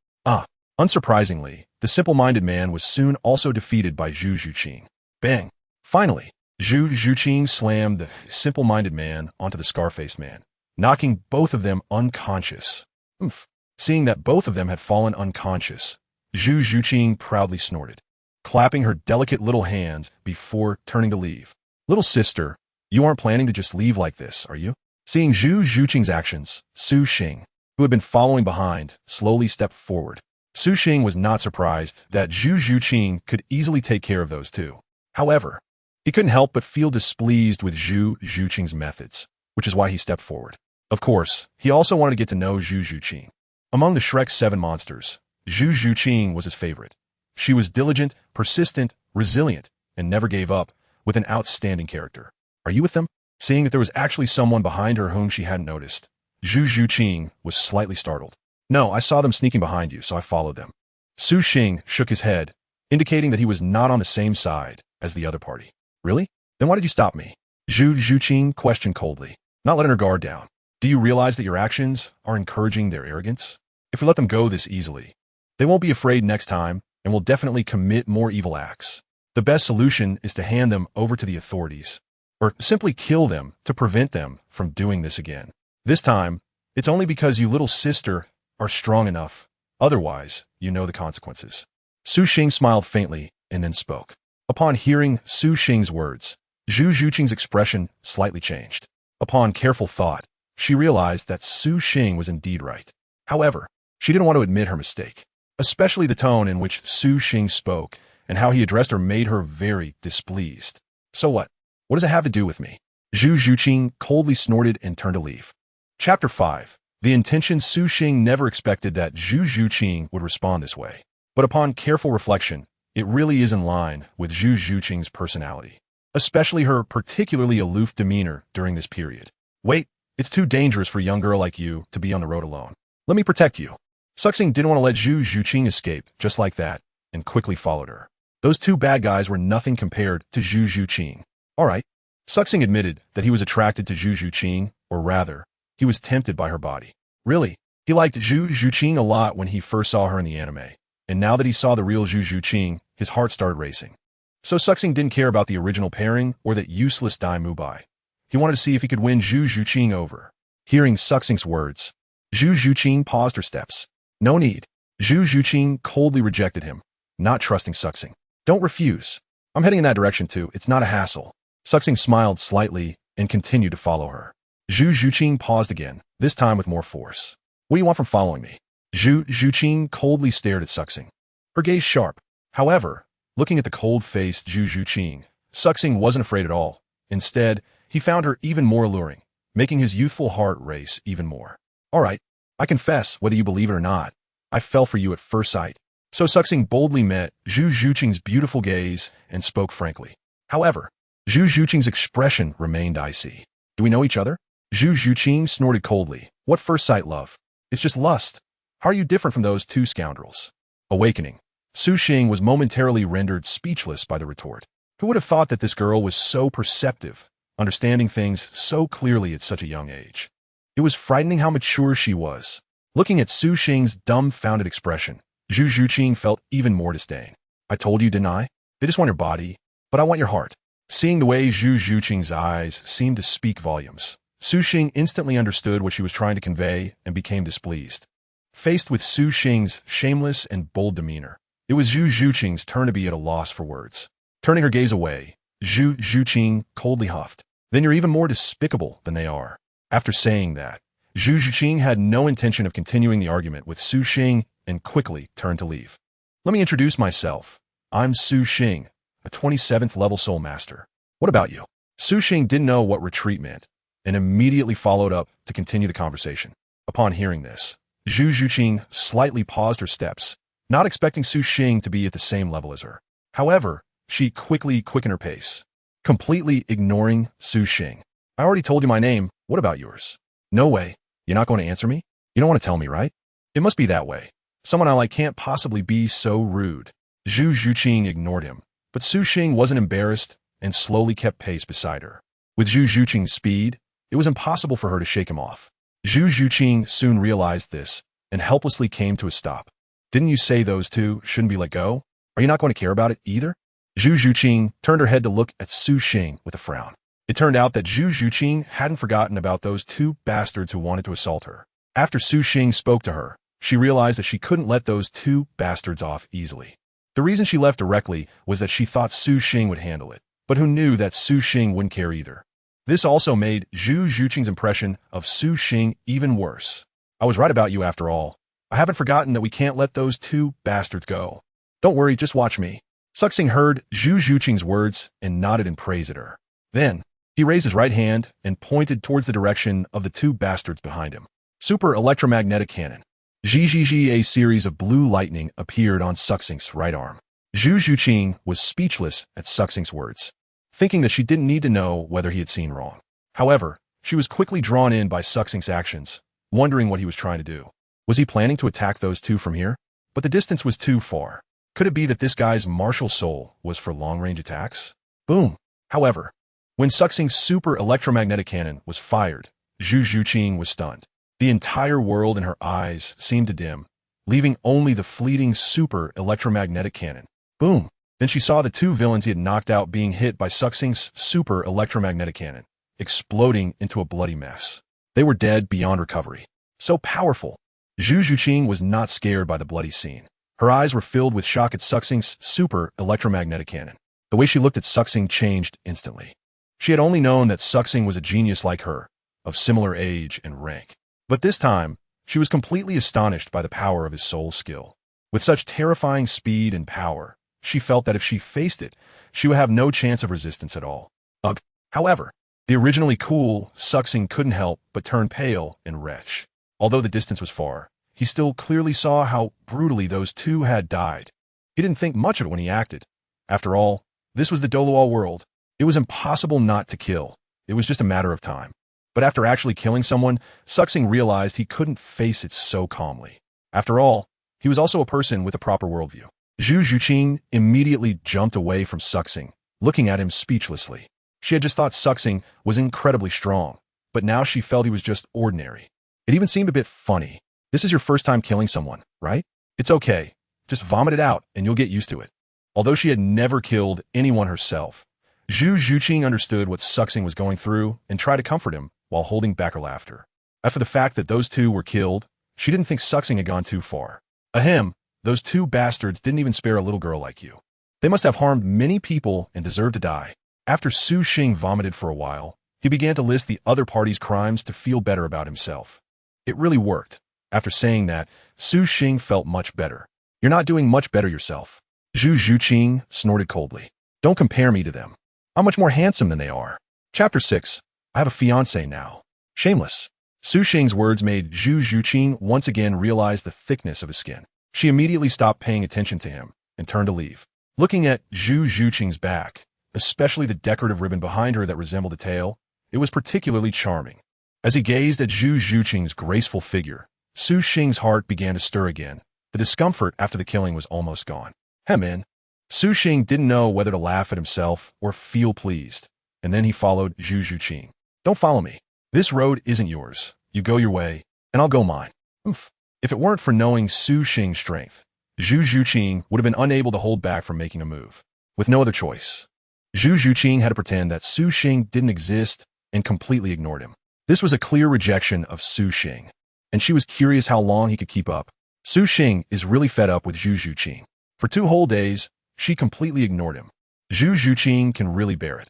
Unsurprisingly, the simple-minded man was soon also defeated by Zhu Zhuqing. Bang! Finally, Zhu Zhuqing slammed the simple-minded man onto the scar-faced man, knocking both of them unconscious. Oomph! Seeing that both of them had fallen unconscious, Zhu Zhuqing proudly snorted, clapping her delicate little hands before turning to leave. Little sister, you aren't planning to just leave like this, are you? Seeing Zhu Zhuqing's actions, Su Xing, who had been following behind, slowly stepped forward. Su Xing was not surprised that Zhu Zhuqing could easily take care of those two. However, he couldn't help but feel displeased with Zhu Zhuqing's methods, which is why he stepped forward. Of course, he also wanted to get to know Zhu Zhuqing. Among the Shrek's 7 monsters, Zhu Zhuqing was his favorite. She was diligent, persistent, resilient, and never gave up, with an outstanding character. Are you with them? Seeing that there was actually someone behind her whom she hadn't noticed, Zhu Zhuqing was slightly startled. No, I saw them sneaking behind you, so I followed them. Su Xing shook his head, indicating that he was not on the same side as the other party. Really? Then why did you stop me? Zhu Zhuqing questioned coldly, not letting her guard down. Do you realize that your actions are encouraging their arrogance? If we let them go this easily, they won't be afraid next time and will definitely commit more evil acts. The best solution is to hand them over to the authorities, or simply kill them to prevent them from doing this again. This time, it's only because you little sister are strong enough. Otherwise, you know the consequences. Su Xing smiled faintly and then spoke. Upon hearing Su Xing's words, Zhu Zhuqing's expression slightly changed. Upon careful thought, she realized that Su Xing was indeed right. However, she didn't want to admit her mistake. Especially the tone in which Su Xing spoke and how he addressed her made her very displeased. So what? What does it have to do with me? Zhu Zhuqing coldly snorted and turned to leave. Chapter 5. The intention. Su Xing never expected that Zhu Zhuqing would respond this way. But upon careful reflection, it really is in line with Zhu Zhuqing's personality, especially her particularly aloof demeanor during this period. Wait, it's too dangerous for a young girl like you to be on the road alone. Let me protect you. Suxing didn't want to let Zhu Zhuqing escape just like that and quickly followed her. Those two bad guys were nothing compared to Zhu Zhuqing. All right. Suxing admitted that he was attracted to Zhu Zhuqing, or rather, he was tempted by her body. Really? He liked Zhu Zhuqing a lot when he first saw her in the anime, and now that he saw the real Zhu Zhuqing, his heart started racing. So Suxing didn't care about the original pairing or that useless Dai Mubai. He wanted to see if he could win Zhu Zhuqing over. Hearing Suxing's words, Zhu Zhuqing paused her steps. No need. Zhu Zhuqing coldly rejected him, not trusting Suxing. Don't refuse. I'm heading in that direction too. It's not a hassle. Suxing smiled slightly and continued to follow her. Zhu Zhuqing paused again, this time with more force. What do you want from following me? Zhu Zhuqing coldly stared at Suxing, her gaze sharp. However, looking at the cold-faced Zhu Zhuqing, Suxing wasn't afraid at all. Instead, he found her even more alluring, making his youthful heart race even more. All right, I confess, whether you believe it or not, I fell for you at first sight. So Suxing boldly met Zhu Zhuqing's beautiful gaze and spoke frankly. However, Zhu Zhuqing's expression remained icy. Do we know each other? Zhu Zhuqing snorted coldly. What first sight love? It's just lust. How are you different from those two scoundrels? Awakening. Su Xing was momentarily rendered speechless by the retort. Who would have thought that this girl was so perceptive, understanding things so clearly at such a young age? It was frightening how mature she was. Looking at Su Xing's dumbfounded expression, Zhu Zhuqing felt even more disdain. I told you, didn't I? They just want your body, but I want your heart. Seeing the way Zhu Zhuqing's eyes seemed to speak volumes, Su Xing instantly understood what she was trying to convey and became displeased. Faced with Su Xing's shameless and bold demeanor, it was Zhu Zhuqing's turn to be at a loss for words. Turning her gaze away, Zhu Zhuqing coldly huffed. Then you're even more despicable than they are. After saying that, Zhu Zhuqing had no intention of continuing the argument with Su Xing and quickly turned to leave. Let me introduce myself. I'm Su Xing, a 27th level soul master. What about you? Su Xing didn't know what retreat meant and immediately followed up to continue the conversation. Upon hearing this, Zhu Zhuqing slightly paused her steps, not expecting Su Xing to be at the same level as her. However, she quickly quickened her pace, completely ignoring Su Xing. I already told you my name. What about yours? No way. You're not going to answer me? You don't want to tell me, right? It must be that way. Someone I like can't possibly be so rude. Zhu Zhuqing ignored him, but Su Xing wasn't embarrassed and slowly kept pace beside her. With Zhu Zhuqing's speed, it was impossible for her to shake him off. Zhu Zhuqing soon realized this and helplessly came to a stop. Didn't you say those two shouldn't be let go? Are you not going to care about it either? Zhu Zhuqing turned her head to look at Su Xing with a frown. It turned out that Zhu Zhuqing hadn't forgotten about those two bastards who wanted to assault her. After Su Xing spoke to her, she realized that she couldn't let those two bastards off easily. The reason she left directly was that she thought Su Xing would handle it, but who knew that Su Xing wouldn't care either. This also made Zhu Zhuqing's impression of Su Xing even worse. I was right about you after all. I haven't forgotten that we can't let those two bastards go. Don't worry, just watch me. Suxing heard Zhu Zhuqing's words and nodded in praise at her. Then, he raised his right hand and pointed towards the direction of the two bastards behind him. Super electromagnetic cannon. Zhizhizhi, a series of blue lightning appeared on Suxing's right arm. Zhu Zhuqing was speechless at Suxing's words, thinking that she didn't need to know whether he had seen wrong. However, she was quickly drawn in by Suxing's actions, wondering what he was trying to do. Was he planning to attack those two from here? But the distance was too far. Could it be that this guy's martial soul was for long-range attacks? Boom! However, when Suxing's super electromagnetic cannon was fired, Zhu Zhuqing was stunned. The entire world in her eyes seemed to dim, leaving only the fleeting super electromagnetic cannon. Boom! Then she saw the two villains he had knocked out being hit by Suxing's super electromagnetic cannon, exploding into a bloody mess. They were dead beyond recovery. So powerful! Zhu Zhuqing was not scared by the bloody scene. Her eyes were filled with shock at Suxing's super electromagnetic cannon. The way she looked at Suxing changed instantly. She had only known that Suxing was a genius like her, of similar age and rank. But this time, she was completely astonished by the power of his soul skill. With such terrifying speed and power, she felt that if she faced it, she would have no chance of resistance at all. Ugh. However, the originally cool Suxing couldn't help but turn pale and retch. Although the distance was far, he still clearly saw how brutally those two had died. He didn't think much of it when he acted. After all, this was the Douluo world. It was impossible not to kill. It was just a matter of time. But after actually killing someone, Suxing realized he couldn't face it so calmly. After all, he was also a person with a proper worldview. Zhu Zhuqing immediately jumped away from Suxing, looking at him speechlessly. She had just thought Suxing was incredibly strong, but now she felt he was just ordinary. It even seemed a bit funny. This is your first time killing someone, right? It's okay. Just vomit it out and you'll get used to it. Although she had never killed anyone herself, Zhu Zhuqing understood what Suxing was going through and tried to comfort him while holding back her laughter. After the fact that those two were killed, she didn't think Suxing had gone too far. Ahem, those two bastards didn't even spare a little girl like you. They must have harmed many people and deserve to die. After Su Xing vomited for a while, he began to list the other party's crimes to feel better about himself. It really worked. After saying that, Su Xing felt much better. You're not doing much better yourself. Zhu Zhuqing snorted coldly. Don't compare me to them. I'm much more handsome than they are. Chapter 6. I have a fiancé now. Shameless. Su Xing's words made Zhu Zhuqing once again realize the thickness of his skin. She immediately stopped paying attention to him and turned to leave. Looking at Zhu Zhuqing's back, especially the decorative ribbon behind her that resembled a tail, it was particularly charming. As he gazed at Zhu Zhuqing's graceful figure, Su Xing's heart began to stir again. The discomfort after the killing was almost gone. Man. Su Xing didn't know whether to laugh at himself or feel pleased, and then he followed Zhu Zhuqing. Don't follow me. This road isn't yours. You go your way, and I'll go mine. Oof. If it weren't for knowing Su Xing's strength, Zhu Zhuqing would have been unable to hold back from making a move. With no other choice, Zhu Zhuqing had to pretend that Su Xing didn't exist and completely ignored him. This was a clear rejection of Su Xing, and she was curious how long he could keep up. Su Xing is really fed up with Zhu Zhuqing. For 2 whole days, she completely ignored him. Zhu Zhuqing can really bear it.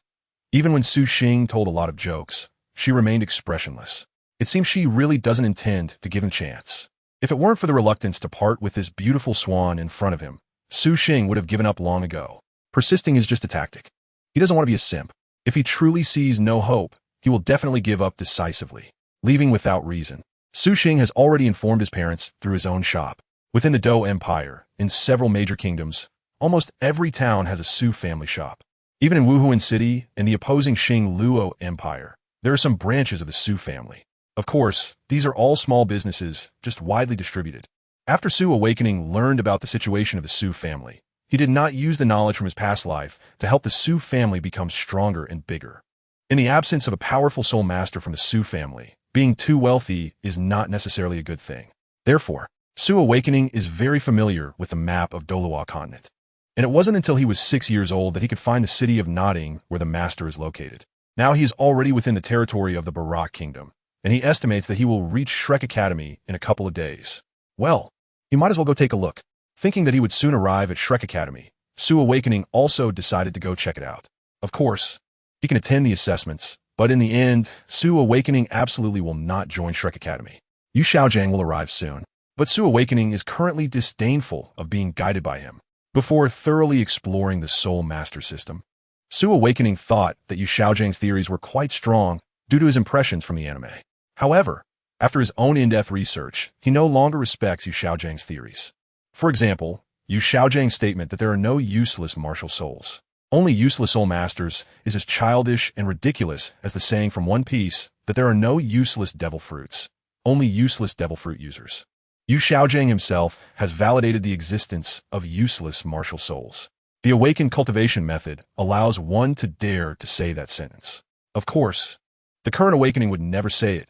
Even when Su Xing told a lot of jokes, she remained expressionless. It seems she really doesn't intend to give him a chance. If it weren't for the reluctance to part with this beautiful swan in front of him, Su Xing would have given up long ago. Persisting is just a tactic. He doesn't want to be a simp. If he truly sees no hope, he will definitely give up decisively, leaving without reason. Su Xing has already informed his parents through his own shop. Within the Dou Empire, in several major kingdoms, almost every town has a Su family shop. Even in Wuhuan City and the opposing Luo Empire, there are some branches of the Su family. Of course, these are all small businesses, just widely distributed. After Su Awakening learned about the situation of the Su family, he did not use the knowledge from his past life to help the Su family become stronger and bigger. In the absence of a powerful soul master from the Su family, being too wealthy is not necessarily a good thing. Therefore, Su Awakening is very familiar with the map of Douluo continent. And it wasn't until he was 6 years old that he could find the city of Notting where the master is located. Now he is already within the territory of the Barak kingdom, and he estimates that he will reach Shrek Academy in a couple of days. Well, he might as well go take a look. Thinking that he would soon arrive at Shrek Academy, Su Awakening also decided to go check it out. Of course, he can attend the assessments, but in the end, Su Awakening absolutely will not join Shrek Academy. Yu Xiaojiang will arrive soon, but Su Awakening is currently disdainful of being guided by him. Before thoroughly exploring the Soul Master system, Su Awakening thought that Yu Xiaojiang's theories were quite strong due to his impressions from the anime. However, after his own in-depth research, he no longer respects Yu Xiaojiang's theories. For example, Yu Xiaojiang's statement that there are no useless martial souls, only useless soul masters, is as childish and ridiculous as the saying from One Piece that there are no useless devil fruits, only useless devil fruit users. Yu Xiaojiang himself has validated the existence of useless martial souls. The awakened cultivation method allows one to dare to say that sentence. Of course, the current awakening would never say it.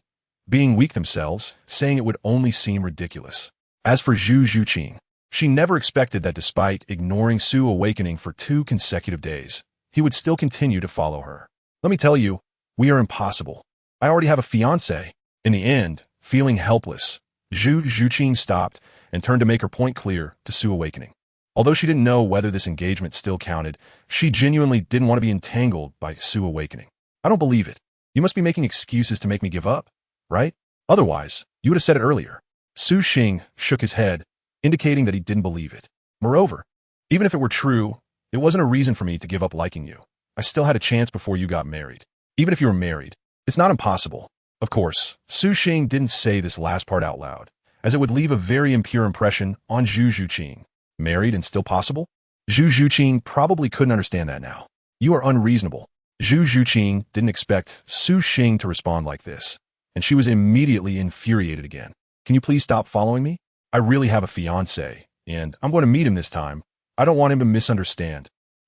Being weak themselves, saying it would only seem ridiculous. As for Zhu Zhuqing, she never expected that despite ignoring Su Awakening for 2 consecutive days, he would still continue to follow her. Let me tell you, we are impossible. I already have a fiancé. In the end, feeling helpless, Zhu Zhuqing stopped and turned to make her point clear to Su Awakening. Although she didn't know whether this engagement still counted, she genuinely didn't want to be entangled by Su Awakening. I don't believe it. You must be making excuses to make me give up, right? Otherwise, you would have said it earlier. Su Xing shook his head, indicating that he didn't believe it. Moreover, even if it were true, it wasn't a reason for me to give up liking you. I still had a chance before you got married. Even if you were married, it's not impossible. Of course, Su Xing didn't say this last part out loud, as it would leave a very impure impression on Zhu Zhuqing. Married and still possible? Zhu Zhuqing probably couldn't understand that now. You are unreasonable. Zhu Zhuqing didn't expect Su Xing to respond like this, and she was immediately infuriated again. Can you please stop following me? I really have a fiancé, and I'm going to meet him this time. I don't want him to misunderstand.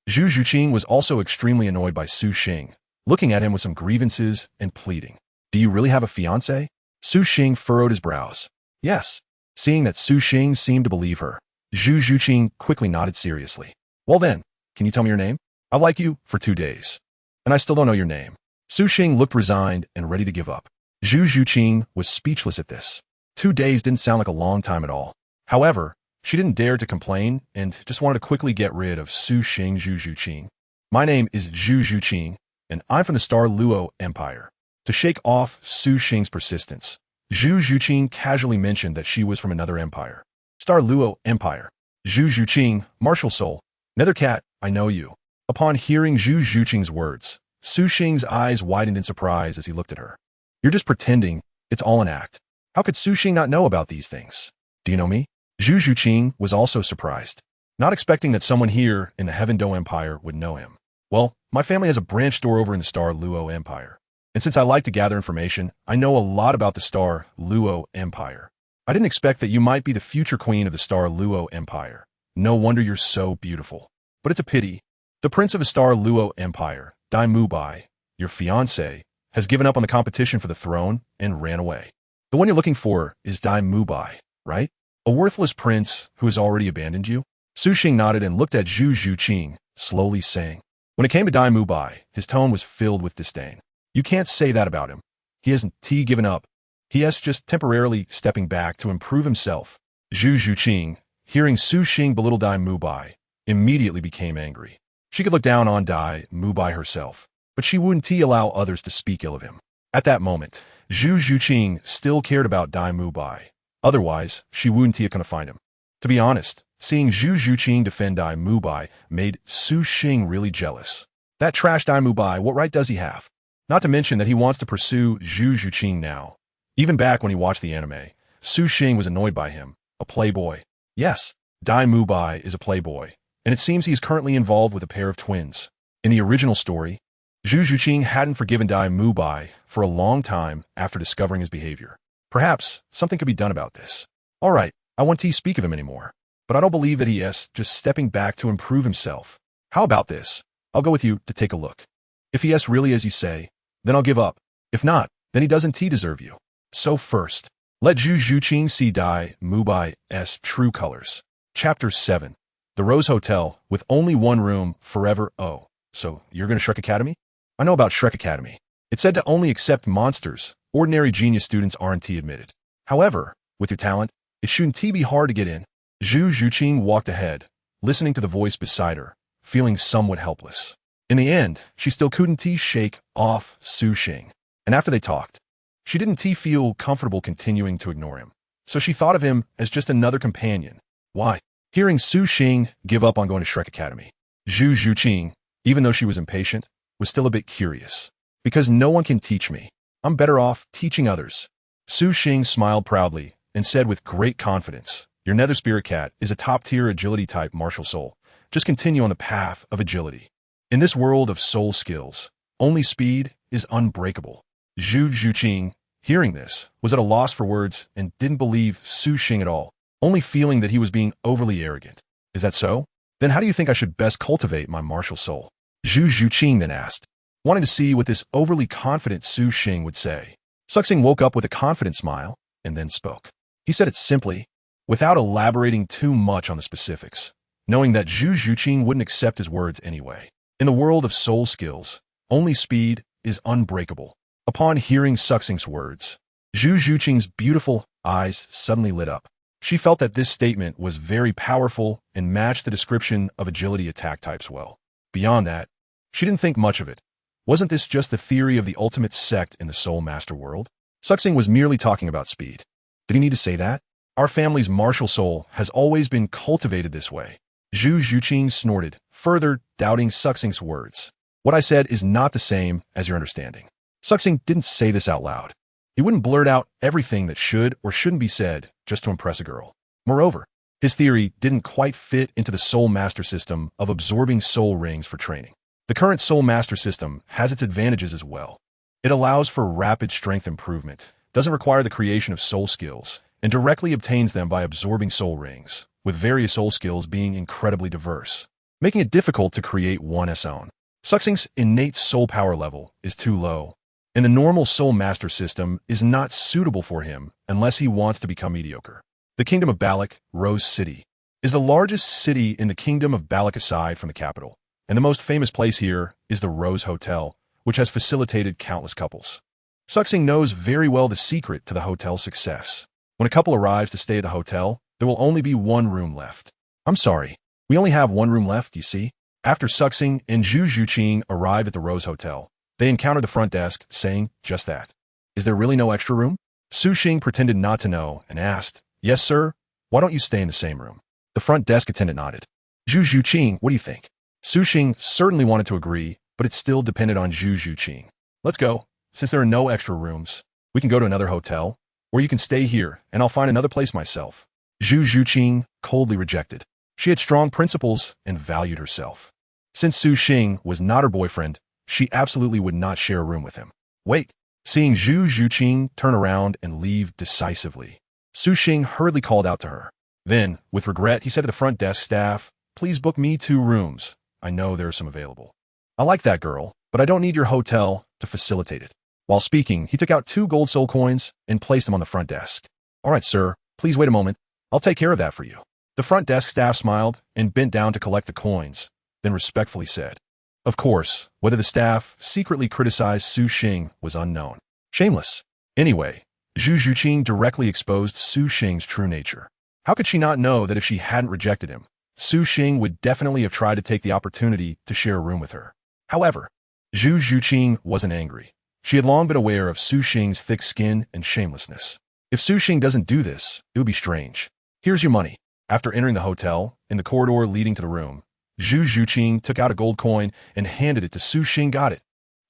Zhu Zhuqing was also extremely annoyed by Su Xing, looking at him with some grievances and pleading. Do you really have a fiancé? Su Xing furrowed his brows. Yes. Seeing that Su Xing seemed to believe her, Zhu Zhuqing quickly nodded seriously. Well then, can you tell me your name? I've liked you for 2 days. And I still don't know your name. Su Xing looked resigned and ready to give up. Zhu Zhuqing was speechless at this. 2 days didn't sound like a long time at all. However, she didn't dare to complain and just wanted to quickly get rid of Su Xing Zhu Zhuqing. My name is Zhu Zhuqing, and I'm from the Star Luo Empire. To shake off Su Xing's persistence, Zhu Zhuqing casually mentioned that she was from another empire. Star Luo Empire. Zhu Zhuqing, martial soul. Nethercat, I know you. Upon hearing Zhu Zhuqing's words, Su Xing's eyes widened in surprise as he looked at her. You're just pretending. It's all an act. How could Su Xing not know about these things? Do you know me? Zhu Zhuqing was also surprised, not expecting that someone here in the Heaven Do Empire would know him. Well, my family has a branch store over in the Star Luo Empire. And since I like to gather information, I know a lot about the Star Luo Empire. I didn't expect that you might be the future queen of the Star Luo Empire. No wonder you're so beautiful. But it's a pity. The prince of the Star Luo Empire, Dai Mubai, your fiancé, has given up on the competition for the throne and ran away. The one you're looking for is Dai Mubai, right? A worthless prince who has already abandoned you? Su Xing nodded and looked at Zhu Zhuqing, slowly saying. When it came to Dai Mubai, his tone was filled with disdain. You can't say that about him. He hasn't given up. He has just temporarily stepping back to improve himself. Zhu Zhuqing, hearing Su Xing belittle Dai Mubai, immediately became angry. She could look down on Dai Mubai herself, but she wouldn't allow others to speak ill of him. At that moment, Zhu Zhuqing still cared about Dai Mubai. Otherwise, she wouldn't gonna find him. To be honest, seeing Zhu Zhuqing defend Dai Mubai made Su Xing really jealous. That trash Dai Mubai, what right does he have? Not to mention that he wants to pursue Zhu Zhuqing now. Even back when he watched the anime, Su Xing was annoyed by him, a playboy. Yes, Dai Mubai is a playboy, and it seems he is currently involved with a pair of twins. In the original story, Zhu Zhuqing hadn't forgiven Dai Mubai for a long time after discovering his behavior. Perhaps something could be done about this. All right, I won't speak of him anymore, but I don't believe that he is just stepping back to improve himself. How about this? I'll go with you to take a look. If he is really as you say, then I'll give up. If not, then he doesn't deserve you. So first, let Zhu Zhuqing see Dai Mubai's true colors. Chapter 7. The Rose Hotel, with only one room, forever. Oh, so you're going to Shrek Academy? I know about Shrek Academy. It said to only accept monsters. Ordinary genius students aren't admitted. However, with your talent, it shouldn't be hard to get in. Zhu Zhuqing walked ahead, listening to the voice beside her, feeling somewhat helpless. In the end, she still couldn't shake off Su Xing. And after they talked, she didn't feel comfortable continuing to ignore him. So she thought of him as just another companion. Why? Hearing Su Xing give up on going to Shrek Academy, Zhu Zhuqing, even though she was impatient, was still a bit curious. Because no one can teach me. I'm better off teaching others. Su Xing smiled proudly and said with great confidence, your Nether Spirit Cat is a top-tier agility-type martial soul. Just continue on the path of agility. In this world of soul skills, only speed is unbreakable. Zhu Zhuqing, hearing this, was at a loss for words and didn't believe Su Xing at all, only feeling that he was being overly arrogant. Is that so? Then how do you think I should best cultivate my martial soul? Zhu Zhuqing then asked, wanting to see what this overly confident Su Xing would say. Suxing woke up with a confident smile and then spoke. He said it simply, without elaborating too much on the specifics, knowing that Zhu Zhuqing wouldn't accept his words anyway. In the world of soul skills, only speed is unbreakable. Upon hearing Suxing's words, Zhu Zhuqing's beautiful eyes suddenly lit up. She felt that this statement was very powerful and matched the description of agility attack types well. Beyond that, she didn't think much of it. Wasn't this just the theory of the ultimate sect in the Soul Master world? Suxing was merely talking about speed. Did he need to say that? Our family's martial soul has always been cultivated this way. Zhu Zhuqing snorted, further doubting Suxing's words. What I said is not the same as your understanding. Suxing didn't say this out loud. He wouldn't blurt out everything that should or shouldn't be said just to impress a girl. Moreover, his theory didn't quite fit into the Soul Master system of absorbing soul rings for training. The current Soul Master system has its advantages as well. It allows for rapid strength improvement, doesn't require the creation of soul skills, and directly obtains them by absorbing soul rings, with various soul skills being incredibly diverse, making it difficult to create one's own. Suxing's innate soul power level is too low, and the normal Soul Master system is not suitable for him unless he wants to become mediocre. The Kingdom of Balak, Rose City, is the largest city in the Kingdom of Balak aside from the capital, and the most famous place here is the Rose Hotel, which has facilitated countless couples. Suxing knows very well the secret to the hotel's success. When a couple arrives to stay at the hotel, there will only be one room left. I'm sorry, we only have one room left, you see? After Suxing and Zhu Zhuqing arrive at the Rose Hotel, they encounter the front desk saying just that. Is there really no extra room? Su Xing pretended not to know and asked, Yes, sir. Why don't you stay in the same room? The front desk attendant nodded. Zhu Zhuqing, what do you think? Su Xing certainly wanted to agree, but it still depended on Zhu Zhuqing. Let's go. Since there are no extra rooms, we can go to another hotel, or you can stay here, and I'll find another place myself. Zhu Zhuqing coldly rejected. She had strong principles and valued herself. Since Su Xing was not her boyfriend, she absolutely would not share a room with him. Wait. Seeing Zhu Zhuqing turn around and leave decisively, Su Xing hurriedly called out to her. Then, with regret, he said to the front desk staff, Please book me 2 rooms. I know there are some available. I like that girl, but I don't need your hotel to facilitate it. While speaking, he took out 2 gold soul coins and placed them on the front desk. All right, sir, please wait a moment. I'll take care of that for you. The front desk staff smiled and bent down to collect the coins, then respectfully said, Of course, whether the staff secretly criticized Su Xing was unknown. Shameless. Anyway, Zhu Zhuqing directly exposed Su Xing's true nature. How could she not know that if she hadn't rejected him, Su Xing would definitely have tried to take the opportunity to share a room with her? However, Zhu Zhuqing wasn't angry. She had long been aware of Su Xing's thick skin and shamelessness. If Su Xing doesn't do this, it would be strange. Here's your money. After entering the hotel, in the corridor leading to the room, Zhu Zhuqing took out a gold coin and handed it to Su Xing. Got it.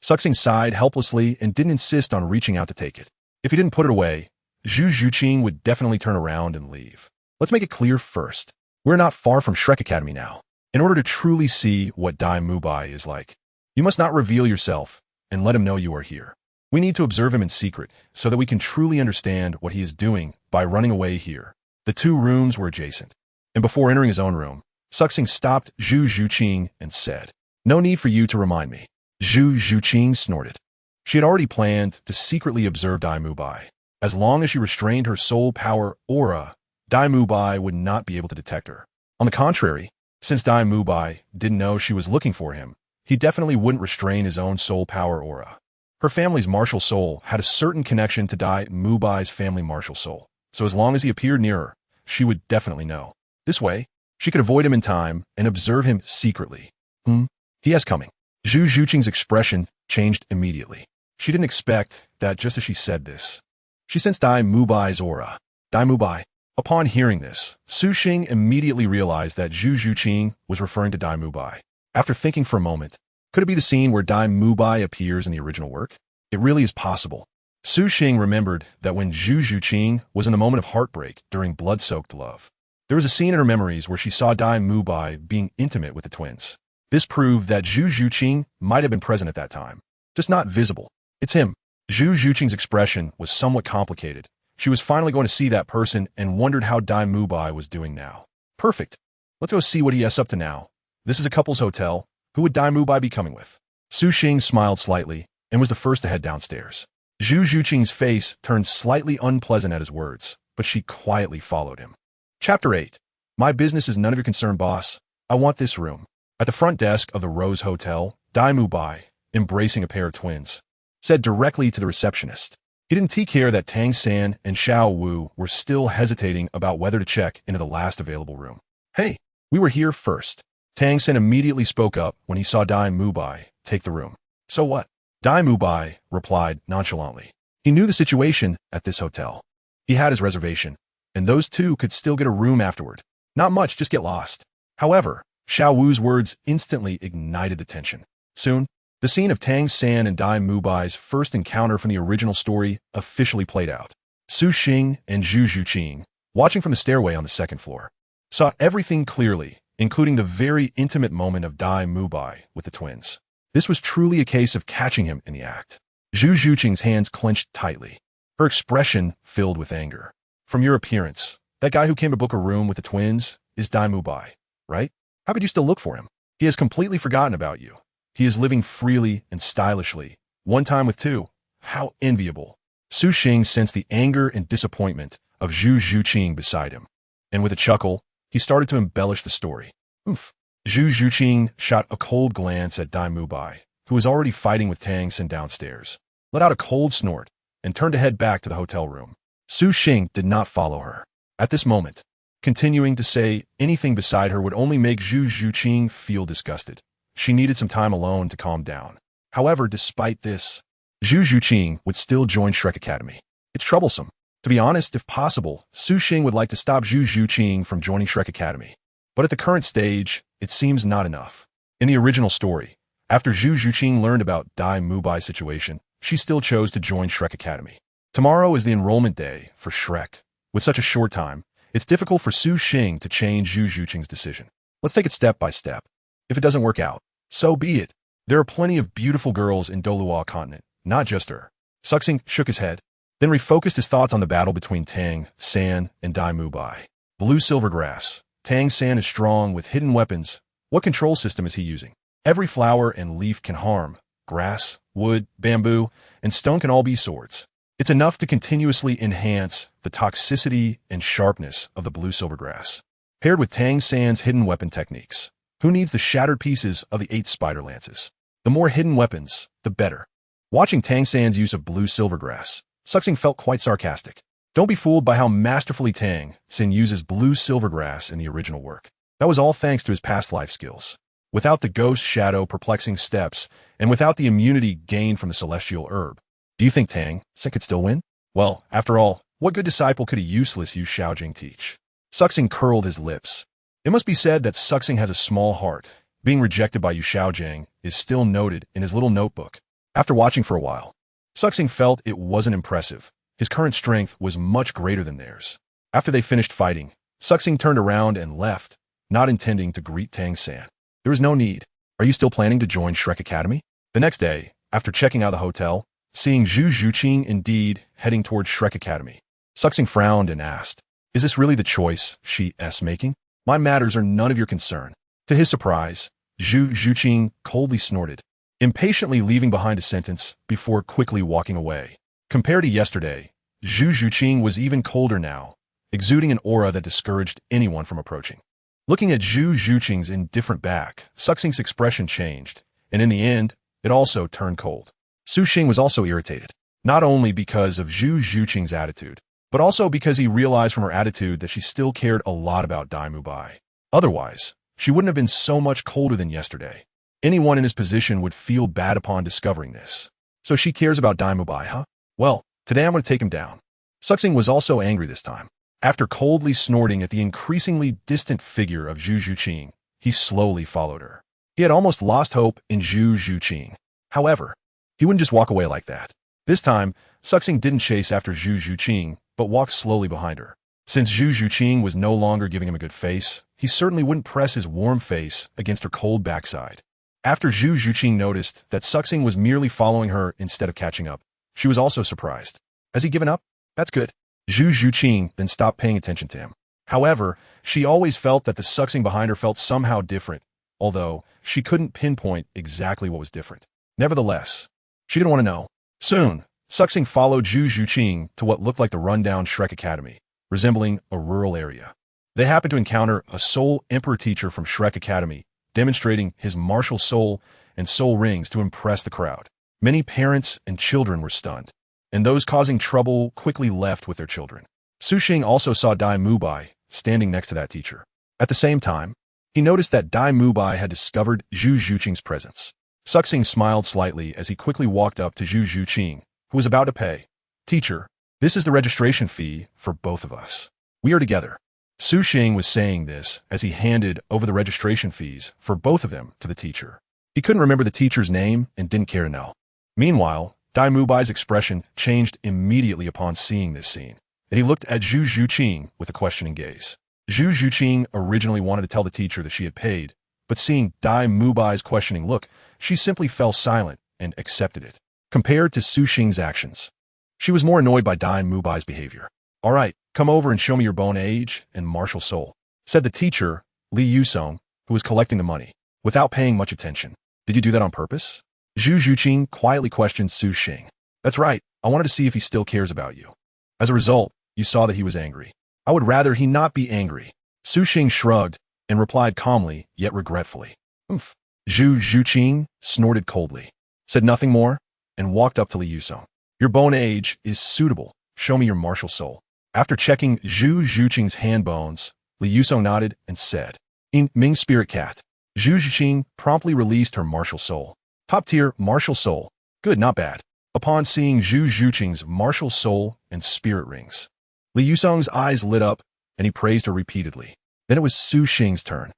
Suxing sighed helplessly and didn't insist on reaching out to take it. If he didn't put it away, Zhu Zhuqing would definitely turn around and leave. Let's make it clear first. We're not far from Shrek Academy now. In order to truly see what Dai Mubai is like, you must not reveal yourself and let him know you are here. We need to observe him in secret so that we can truly understand what he is doing by running away here. The 2 rooms were adjacent, and before entering his own room, Suxing stopped Zhu Zhuqing and said, No need for you to remind me. Zhu Zhuqing snorted. She had already planned to secretly observe Dai Mubai. As long as she restrained her soul power aura, Dai Mubai would not be able to detect her. On the contrary, since Dai Mubai didn't know she was looking for him, he definitely wouldn't restrain his own soul power aura. Her family's martial soul had a certain connection to Dai Mubai's family martial soul, so as long as he appeared near her, she would definitely know. This way, she could avoid him in time and observe him secretly. He has coming. Zhu Zhuqing's expression changed immediately. She didn't expect that just as she said this. She sensed Dai Mubai's aura. Dai Mubai. Upon hearing this, Su Xing immediately realized that Zhu Zhuqing was referring to Dai Mubai. After thinking for a moment, could it be the scene where Dai Mubai appears in the original work? It really is possible. Su Xing remembered that when Zhu Zhuqing was in the moment of heartbreak during blood-soaked love, there was a scene in her memories where she saw Dai Mubai being intimate with the twins. This proved that Zhu Zhuqing might have been present at that time, just not visible. It's him. Zhu Zhuqing's expression was somewhat complicated. She was finally going to see that person and wondered how Dai Mubai was doing now. Perfect. Let's go see what he is up to now. This is a couple's hotel. Who would Dai Mubai be coming with? Su Xing smiled slightly and was the first to head downstairs. Zhu Zhuqing's face turned slightly unpleasant at his words, but she quietly followed him. Chapter 8. My business is none of your concern, boss. I want this room. At the front desk of the Rose Hotel, Dai Mubai, embracing a pair of twins, said directly to the receptionist. He didn't take care that Tang San and Xiao Wu were still hesitating about whether to check into the last available room. Hey, we were here first. Tang San immediately spoke up when he saw Dai Mubai take the room. So what? Dai Mubai replied nonchalantly. He knew the situation at this hotel. He had his reservation, and those 2 could still get a room afterward. Not much, just get lost. However, Xiao Wu's words instantly ignited the tension. Soon, the scene of Tang San and Dai Mubai's first encounter from the original story officially played out. Su Xing and Zhu Zhuqing, watching from the stairway on the 2nd floor, saw everything clearly, including the very intimate moment of Dai Mubai with the twins. This was truly a case of catching him in the act. Zhu Zhuqing's hands clenched tightly, her expression filled with anger. From your appearance, that guy who came to book a room with the twins is Dai Mubai, right? How could you still look for him? He has completely forgotten about you. He is living freely and stylishly. One time with 2. How enviable. Su Xing sensed the anger and disappointment of Zhu Zhuqing beside him. And with a chuckle, he started to embellish the story. Oof. Zhu Zhuqing shot a cold glance at Dai Mubai, who was already fighting with Tang Xin downstairs, let out a cold snort, and turned to head back to the hotel room. Su Xing did not follow her. At this moment, continuing to say anything beside her would only make Zhu Zhuqing feel disgusted. She needed some time alone to calm down. However, despite this, Zhu Zhuqing would still join Shrek Academy. It's troublesome. To be honest, if possible, Su Xing would like to stop Zhu Zhuqing from joining Shrek Academy. But at the current stage, it seems not enough. In the original story, after Zhu Zhuqing learned about Dai Mubai's situation, she still chose to join Shrek Academy. Tomorrow is the enrollment day for Shrek. With such a short time, it's difficult for Su Xing to change Zhu Zhuqing's decision. Let's take it step by step. If it doesn't work out, so be it. There are plenty of beautiful girls in Douluo continent, not just her. Suxing shook his head, then refocused his thoughts on the battle between Tang San and Dai Mubai. Blue Silvergrass. Tang San is strong with hidden weapons. What control system is he using? Every flower and leaf can harm. Grass, wood, bamboo, and stone can all be swords. It's enough to continuously enhance the toxicity and sharpness of the blue silvergrass. Paired with Tang San's hidden weapon techniques, who needs the shattered pieces of the 8 spider lances? The more hidden weapons, the better. Watching Tang San's use of blue silvergrass, Suxing felt quite sarcastic. Don't be fooled by how masterfully Tang San uses blue silvergrass in the original work. That was all thanks to his past life skills. Without the ghost shadow perplexing steps, and without the immunity gained from the celestial herb. Do you think Tang San could still win? Well, after all, what good disciple could a useless Yu Shaojing teach? Suxing curled his lips. It must be said that Suxing has a small heart. Being rejected by Yu Shaojing is still noted in his little notebook. After watching for a while, Suxing felt it wasn't impressive. His current strength was much greater than theirs. After they finished fighting, Suxing turned around and left, not intending to greet Tang San. There was no need. Are you still planning to join Shrek Academy? The next day, after checking out the hotel, seeing Zhu Zhuqing indeed heading towards Shrek Academy, Suxing frowned and asked, "Is this really the choice she's making? My matters are none of your concern." To his surprise, Zhu Zhuqing coldly snorted, impatiently leaving behind a sentence before quickly walking away. Compared to yesterday, Zhu Zhuqing was even colder now, exuding an aura that discouraged anyone from approaching. Looking at Zhu Zhuqing's indifferent back, Suxing's expression changed, and in the end, it also turned cold. Su Xing was also irritated, not only because of Zhu Zhuqing's attitude, but also because he realized from her attitude that she still cared a lot about Dai Mubai. Otherwise, she wouldn't have been so much colder than yesterday. Anyone in his position would feel bad upon discovering this. So she cares about Dai Mubai, huh? Well, today I'm going to take him down. Suxing was also angry this time. After coldly snorting at the increasingly distant figure of Zhu Zhuqing, he slowly followed her. He had almost lost hope in Zhu Zhuqing. However, he wouldn't just walk away like that. This time, Suxing didn't chase after Zhu Zhuqing, but walked slowly behind her. Since Zhu Zhuqing was no longer giving him a good face, he certainly wouldn't press his warm face against her cold backside. After Zhu Zhuqing noticed that Suxing was merely following her instead of catching up, she was also surprised. Has he given up? That's good. Zhu Zhuqing then stopped paying attention to him. However, she always felt that the Suxing behind her felt somehow different, although she couldn't pinpoint exactly what was different. Nevertheless, she didn't want to know. Soon, Suxing followed Zhu Zhuqing to what looked like the rundown Shrek Academy, resembling a rural area. They happened to encounter a soul emperor teacher from Shrek Academy, demonstrating his martial soul and soul rings to impress the crowd. Many parents and children were stunned, and those causing trouble quickly left with their children. Su Xing also saw Dai Mubai standing next to that teacher. At the same time, he noticed that Dai Mubai had discovered Zhu Zhuqing's presence. Suxing smiled slightly as he quickly walked up to Zhu Zhuqing, who was about to pay. "Teacher, this is the registration fee for both of us. We are together." Su Xing was saying this as he handed over the registration fees for both of them to the teacher. He couldn't remember the teacher's name and didn't care to know. Meanwhile, Dai Mubai's expression changed immediately upon seeing this scene, and he looked at Zhu Zhuqing with a questioning gaze. Zhu Zhuqing originally wanted to tell the teacher that she had paid, but seeing Dai Mubai's questioning look, she simply fell silent and accepted it. Compared to Su Xing's actions, she was more annoyed by Dai Mubai's behavior. "All right, come over and show me your bone age and martial soul," said the teacher, Li Yusong, who was collecting the money, without paying much attention. "Did you do that on purpose?" Zhu Zhuqing quietly questioned Su Xing. "That's right, I wanted to see if he still cares about you." As a result, You saw that he was angry. I would rather he not be angry. Su Xing shrugged and replied calmly, yet regretfully. Oomph. Zhu Zhuqing snorted coldly, said nothing more, and walked up to Li Yusong. Your bone age is suitable. Show me your martial soul. After checking Zhu Zhuqing's hand bones, Li Yusong nodded and said, In Ming Spirit Cat. Zhu Zhuqing promptly released her martial soul. Top-tier martial soul. Good, not bad. Upon seeing Zhu Zhuqing's martial soul and spirit rings, Li Yusong's eyes lit up, and he praised her repeatedly. Then it was Su Xing's turn.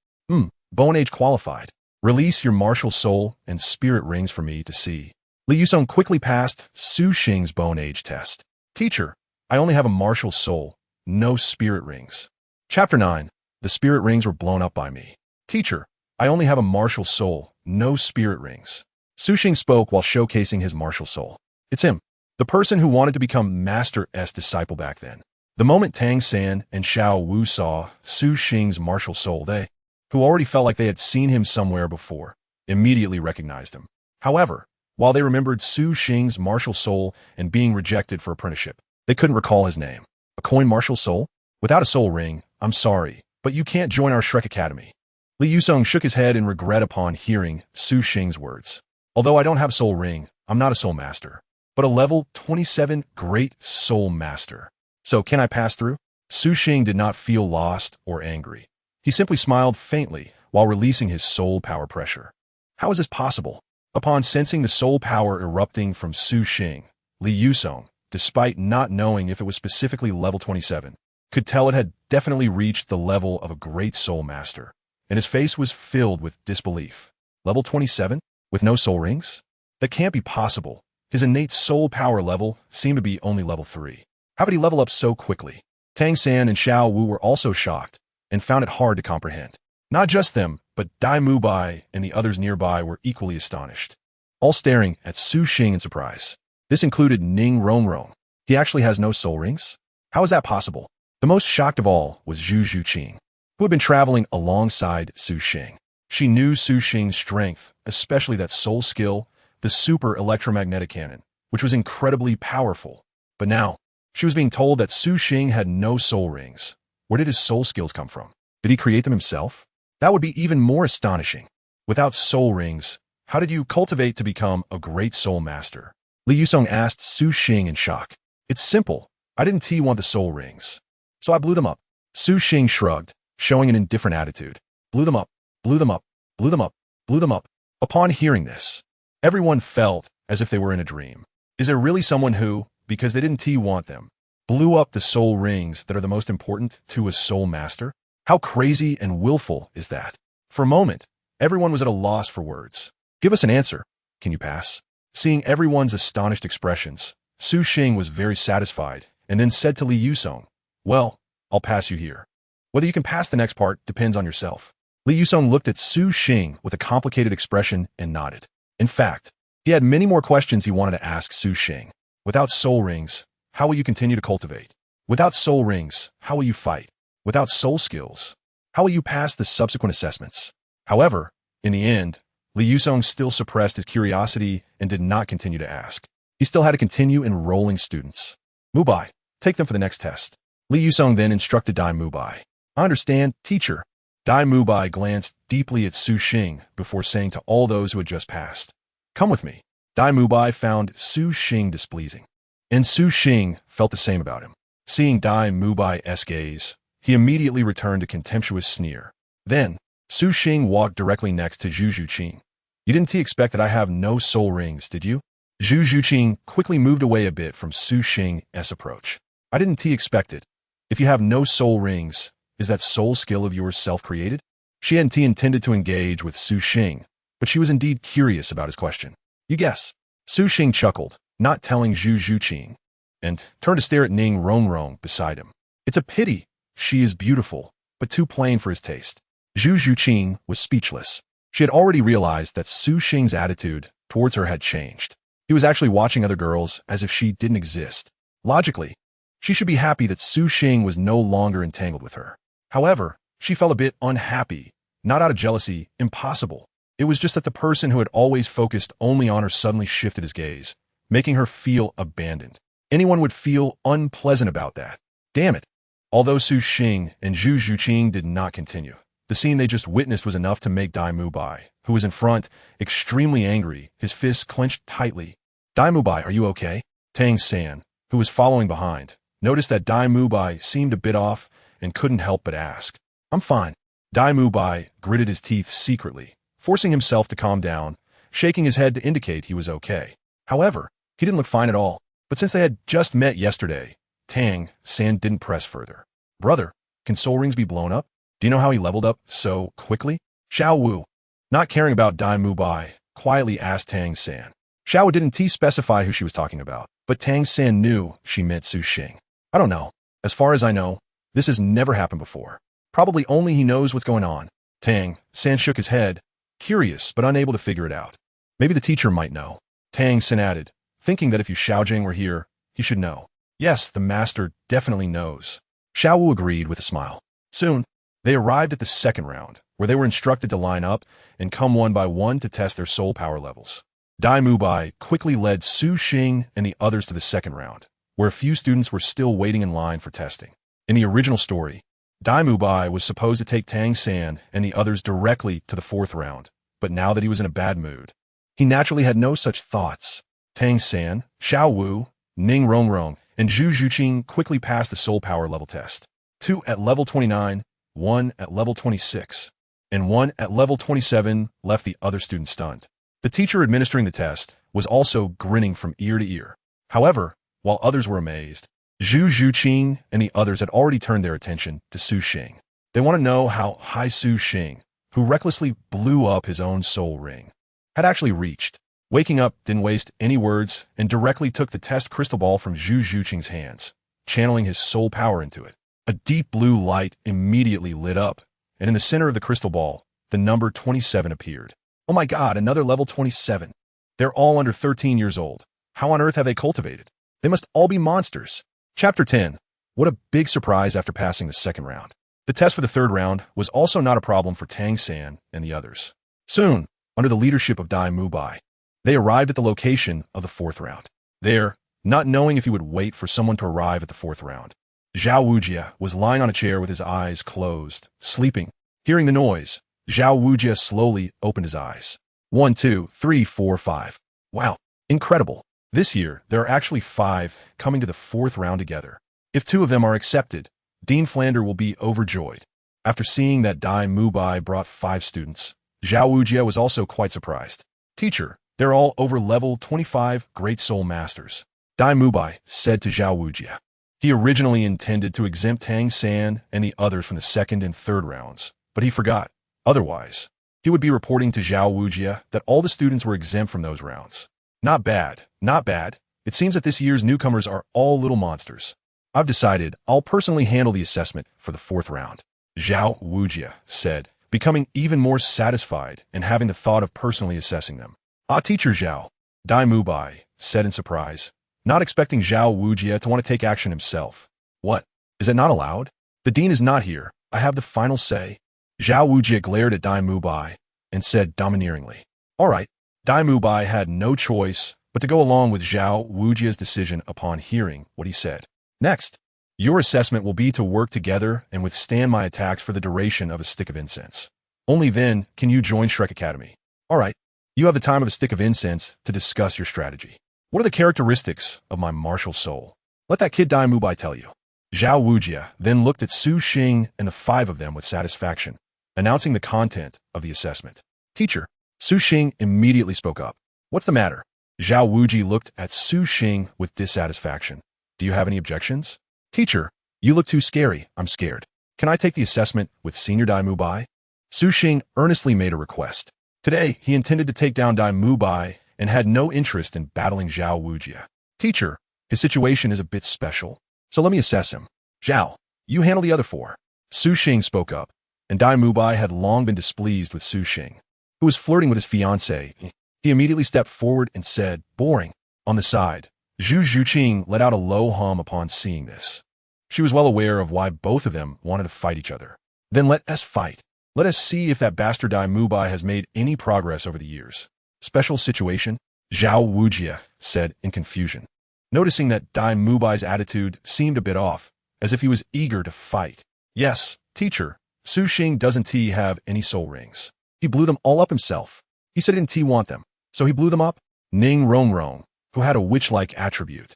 Bone age qualified. Release your martial soul and spirit rings for me to see. Li Yusong quickly passed Su Xing's bone age test. Teacher, I only have a martial soul, no spirit rings. Chapter 9. The spirit rings were blown up by me. Teacher, I only have a martial soul, no spirit rings. Su Xing spoke while showcasing his martial soul. It's him, the person who wanted to become Master S disciple back then. The moment Tang San and Xiao Wu saw Su Xing's martial soul, they, who already felt like they had seen him somewhere before, immediately recognized him. However, while they remembered Su Xing's martial soul and being rejected for apprenticeship, they couldn't recall his name. A coin martial soul? Without a soul ring, I'm sorry, but you can't join our Shrek Academy. Li Yusong shook his head in regret upon hearing Su Xing's words. Although I don't have a soul ring, I'm not a soul master, but a level 27 great soul master. So can I pass through? Su Xing did not feel lost or angry. He simply smiled faintly while releasing his soul power pressure. How is this possible? Upon sensing the soul power erupting from Su Xing, Li Yusong, despite not knowing if it was specifically level 27, could tell it had definitely reached the level of a great soul master, and his face was filled with disbelief. Level 27? With no soul rings? That can't be possible. His innate soul power level seemed to be only level 3. How could he level up so quickly? Tang San and Xiao Wu were also shocked and found it hard to comprehend. Not just them, but Dai Mubai and the others nearby were equally astonished, all staring at Su Xing in surprise. This included Ning Rongrong. He actually has no soul rings? How is that possible? The most shocked of all was Zhu Zhuqing, who had been traveling alongside Su Xing. She knew Su Xing's strength, especially that soul skill, the super electromagnetic cannon, which was incredibly powerful. But now, she was being told that Su Xing had no soul rings. Where did his soul skills come from? Did he create them himself? That would be even more astonishing. Without soul rings, how did you cultivate to become a great soul master? Li Yusong asked Su Xing in shock. It's simple. I didn't want the soul rings, so I blew them up. Su Xing shrugged, showing an indifferent attitude. Blew them up, blew them up, blew them up, blew them up. Upon hearing this, everyone felt as if they were in a dream. Is there really someone who, because they didn't want them, blew up the soul rings that are the most important to a soul master? How crazy and willful is that? For a moment, everyone was at a loss for words. Give us an answer. Can you pass? Seeing everyone's astonished expressions, Su Xing was very satisfied and then said to Li Yusong, Well, I'll pass you here. Whether you can pass the next part depends on yourself. Li Yusong looked at Su Xing with a complicated expression and nodded. In fact, he had many more questions he wanted to ask Su Xing. Without soul rings, how will you continue to cultivate? Without soul rings, how will you fight? Without soul skills, how will you pass the subsequent assessments? However, in the end, Li Yusong still suppressed his curiosity and did not continue to ask. He still had to continue enrolling students. Mubai, take them for the next test. Li Yusong then instructed Dai Mubai. I understand, teacher. Dai Mubai glanced deeply at Su Xing before saying to all those who had just passed, Come with me. Dai Mubai found Su Xing displeasing, and Su Xing felt the same about him. Seeing Dai Mubai's gaze, he immediately returned a contemptuous sneer. Then, Su Xing walked directly next to Zhu Zhuqing. You didn't expect that I have no soul rings, did you? Zhu Zhuqing quickly moved away a bit from Su Xing's approach. I didn't expect it. If you have no soul rings, is that soul skill of yours self-created? She hadn't intended to engage with Su Xing, but she was indeed curious about his question. You guess. Su Xing chuckled, not telling Zhu Zhuqing, and turned to stare at Ning Rongrong beside him. It's a pity. She is beautiful, but too plain for his taste. Zhu Zhuqing was speechless. She had already realized that Su Xing's attitude towards her had changed. He was actually watching other girls as if she didn't exist. Logically, she should be happy that Su Xing was no longer entangled with her. However, she felt a bit unhappy, not out of jealousy, impossible. It was just that the person who had always focused only on her suddenly shifted his gaze, making her feel abandoned. Anyone would feel unpleasant about that. Damn it. Although Su Xing and Zhu Zhuqing did not continue, the scene they just witnessed was enough to make Dai Mubai, who was in front, extremely angry, his fists clenched tightly. Dai Mubai, are you okay? Tang San, who was following behind, noticed that Dai Mubai seemed a bit off and couldn't help but ask. I'm fine. Dai Mubai gritted his teeth secretly, forcing himself to calm down, shaking his head to indicate he was okay. However, he didn't look fine at all, but since they had just met yesterday, Tang San didn't press further. Brother, can soul rings be blown up? Do you know how he leveled up so quickly? Xiao Wu, not caring about Dai Mubai, quietly asked Tang San. Xiao Wu didn't specify who she was talking about, but Tang San knew she meant Su Xing. I don't know. As far as I know, this has never happened before. Probably only he knows what's going on. Tang San shook his head, curious but unable to figure it out. Maybe the teacher might know. Tang San added, thinking that if you Xiaojing were here, he should know. Yes, the master definitely knows. Xiao Wu agreed with a smile. Soon, they arrived at the second round, where they were instructed to line up and come one by one to test their soul power levels. Dai Mubai quickly led Su Xing and the others to the second round, where a few students were still waiting in line for testing. In the original story, Dai Mubai was supposed to take Tang San and the others directly to the fourth round, but now that he was in a bad mood, he naturally had no such thoughts. Tang San, Xiao Wu, Ning Rongrong, and Zhu Zhuqing quickly passed the soul power level test. 2 at level 29, 1 at level 26, and 1 at level 27 left the other students stunned. The teacher administering the test was also grinning from ear to ear. However, while others were amazed, Zhu Zhuqing and the others had already turned their attention to Su Xing. They want to know how high Su Xing, who recklessly blew up his own soul ring, had actually reached. Waking up didn't waste any words and directly took the test crystal ball from Zhu Zhuqing's hands, channeling his soul power into it. A deep blue light immediately lit up, and in the center of the crystal ball, the number 27 appeared. Oh my god, another level 27. They're all under 13 years old. How on earth have they cultivated? They must all be monsters. Chapter 10. What a big surprise after passing the second round. The test for the third round was also not a problem for Tang San and the others. Soon, under the leadership of Dai Mubai, they arrived at the location of the fourth round. There, not knowing if he would wait for someone to arrive at the fourth round, Zhao Wujia was lying on a chair with his eyes closed, sleeping. Hearing the noise, Zhao Wujia slowly opened his eyes. 1, 2, 3, 4, 5. Wow, incredible. This year, there are actually 5 coming to the fourth round together. If 2 of them are accepted, Dean Flander will be overjoyed. After seeing that Dai Mubai brought 5 students, Zhao Wujia was also quite surprised. Teacher, they're all over level 25 Great Soul Masters. Dai Mubai said to Zhao Wujia. He originally intended to exempt Tang San and the others from the second and third rounds, but he forgot. Otherwise, he would be reporting to Zhao Wujia that all the students were exempt from those rounds. Not bad, not bad. It seems that this year's newcomers are all little monsters. I've decided I'll personally handle the assessment for the fourth round, Zhao Wujia said, becoming even more satisfied and having the thought of personally assessing them. Ah, Teacher Zhao, Dai Mubai said in surprise, not expecting Zhao Wujia to want to take action himself. What? Is it not allowed? The dean is not here. I have the final say. Zhao Wujia glared at Dai Mubai and said domineeringly. All right. Dai Mubai had no choice but to go along with Zhao Wujia's decision upon hearing what he said. Next, your assessment will be to work together and withstand my attacks for the duration of a stick of incense. Only then can you join Shrek Academy. All right. You have the time of a stick of incense to discuss your strategy. What are the characteristics of my martial soul? Let that kid Dai Mubai tell you. Zhao Wujia then looked at Su Xing and the 5 of them with satisfaction, announcing the content of the assessment. Teacher, Su Xing immediately spoke up. What's the matter? Zhao Wuji looked at Su Xing with dissatisfaction. Do you have any objections? Teacher, you look too scary. I'm scared. Can I take the assessment with Senior Dai Mubai? Su Xing earnestly made a request. Today, he intended to take down Dai Mubai and had no interest in battling Zhao Wujia. Teacher, his situation is a bit special, so let me assess him. Zhao, you handle the other 4. Su Xing spoke up, and Dai Mubai had long been displeased with Su Xing, who was flirting with his fiancée. He immediately stepped forward and said, boring. On the side, Zhu Zhuqing let out a low hum upon seeing this. She was well aware of why both of them wanted to fight each other. Then let us fight. Let us see if that bastard Dai Mubai has made any progress over the years. Special situation? Zhao Wujia said in confusion. Noticing that Dai Mubai's attitude seemed a bit off, as if he was eager to fight. Yes, teacher, Su Xing doesn't have any soul rings. He blew them all up himself. He said he didn't want them, so he blew them up. Ning Rongrong, who had a witch-like attribute,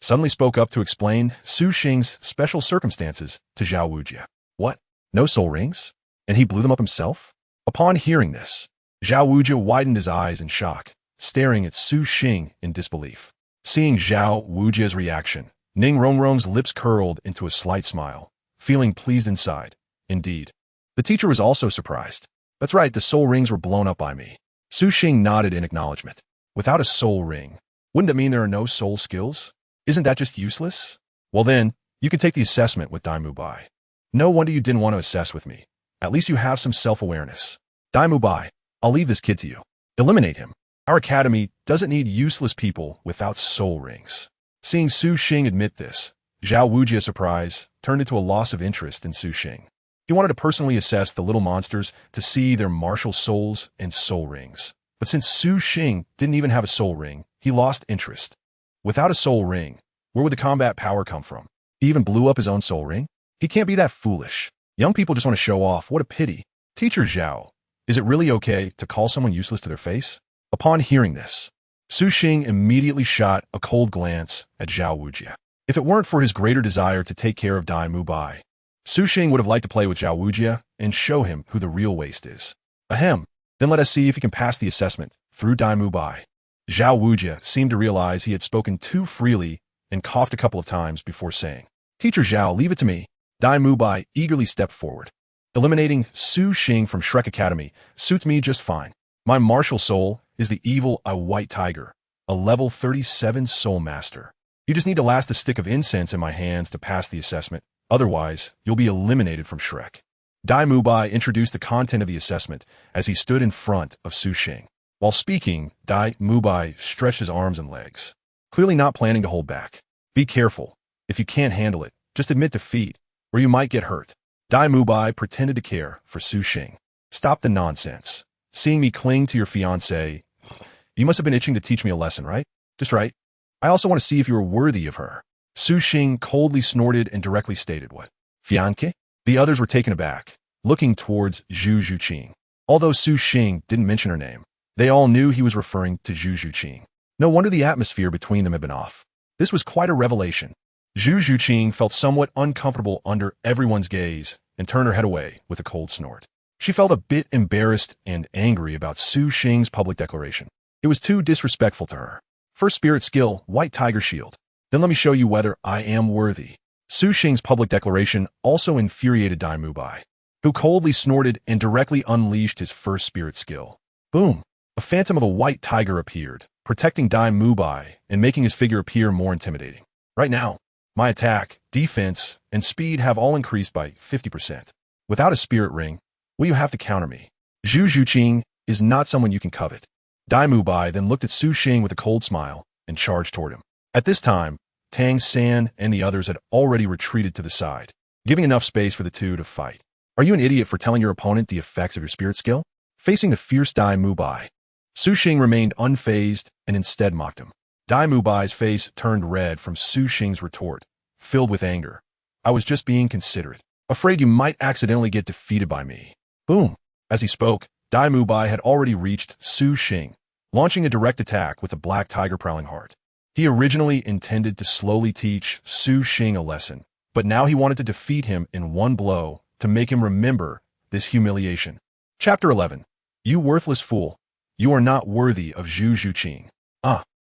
suddenly spoke up to explain Su Xing's special circumstances to Zhao Wujia. What? No soul rings? And he blew them up himself? Upon hearing this, Zhao Wujia widened his eyes in shock, staring at Su Xing in disbelief. Seeing Zhao Wujia's reaction, Ning Rongrong's lips curled into a slight smile, feeling pleased inside. Indeed. The teacher was also surprised. That's right, the soul rings were blown up by me. Su Xing nodded in acknowledgement. Without a soul ring, wouldn't that mean there are no soul skills? Isn't that just useless? Well then, you can take the assessment with Daimu Bai. No wonder you didn't want to assess with me. At least you have some self-awareness. Daimu Bai, I'll leave this kid to you. Eliminate him. Our academy doesn't need useless people without soul rings. Seeing Su Xing admit this, Zhao Wujia's surprise turned into a loss of interest in Su Xing. He wanted to personally assess the little monsters to see their martial souls and soul rings. But since Su Xing didn't even have a soul ring, he lost interest. Without a soul ring, where would the combat power come from? He even blew up his own soul ring? He can't be that foolish. Young people just want to show off. What a pity. Teacher Zhao, is it really okay to call someone useless to their face? Upon hearing this, Su Xing immediately shot a cold glance at Zhao Wujia. If it weren't for his greater desire to take care of Daimu Bai, Su Xing would have liked to play with Zhao Wujia and show him who the real waste is. Ahem. Then let us see if he can pass the assessment through Daimu Bai. Zhao Wujia seemed to realize he had spoken too freely and coughed a couple of times before saying, Teacher Zhao, leave it to me. Daimu Bai eagerly stepped forward. Eliminating Su Xing from Shrek Academy suits me just fine. My martial soul is the evil white tiger, a level 37 soul master. You just need to last a stick of incense in my hands to pass the assessment. Otherwise, you'll be eliminated from Shrek. Daimu Bai introduced the content of the assessment as he stood in front of Su Xing. While speaking, Daimu Bai stretched his arms and legs, clearly not planning to hold back. Be careful. If you can't handle it, just admit defeat, or you might get hurt. Daimu Bai pretended to care for Su Xing. Stop the nonsense. Seeing me cling to your fiancée, you must have been itching to teach me a lesson, right? Just right. I also want to see if you are worthy of her. Su Xing coldly snorted and directly stated what? Fiancé? The others were taken aback, looking towards Zhu Zhuqing. Although Su Xing didn't mention her name, they all knew he was referring to Zhu Zhuqing. No wonder the atmosphere between them had been off. This was quite a revelation. Zhu Zhuqing felt somewhat uncomfortable under everyone's gaze and turned her head away with a cold snort. She felt a bit embarrassed and angry about Su Xing's public declaration. It was too disrespectful to her. First spirit skill, White Tiger Shield. Then let me show you whether I am worthy. Su Xing's public declaration also infuriated Daimu Bai, who coldly snorted and directly unleashed his first spirit skill. Boom! A phantom of a white tiger appeared, protecting Daimu Bai and making his figure appear more intimidating. Right now, my attack, defense, and speed have all increased by 50%. Without a spirit ring, will you have to counter me? Zhu Zhuqing is not someone you can covet. Daimu Bai then looked at Su Xing with a cold smile and charged toward him. At this time, Tang San and the others had already retreated to the side, giving enough space for the two to fight. Are you an idiot for telling your opponent the effects of your spirit skill? Facing the fierce Daimu Bai, Su Xing remained unfazed and instead mocked him. Daimu Bai's face turned red from Su Xing's retort, filled with anger. I was just being considerate, afraid you might accidentally get defeated by me. Boom! As he spoke, Daimu Bai had already reached Su Xing, launching a direct attack with a black tiger prowling heart. He originally intended to slowly teach Su Xing a lesson, but now he wanted to defeat him in one blow to make him remember this humiliation. Chapter 11. You worthless fool. You are not worthy of Zhu Zhuqing.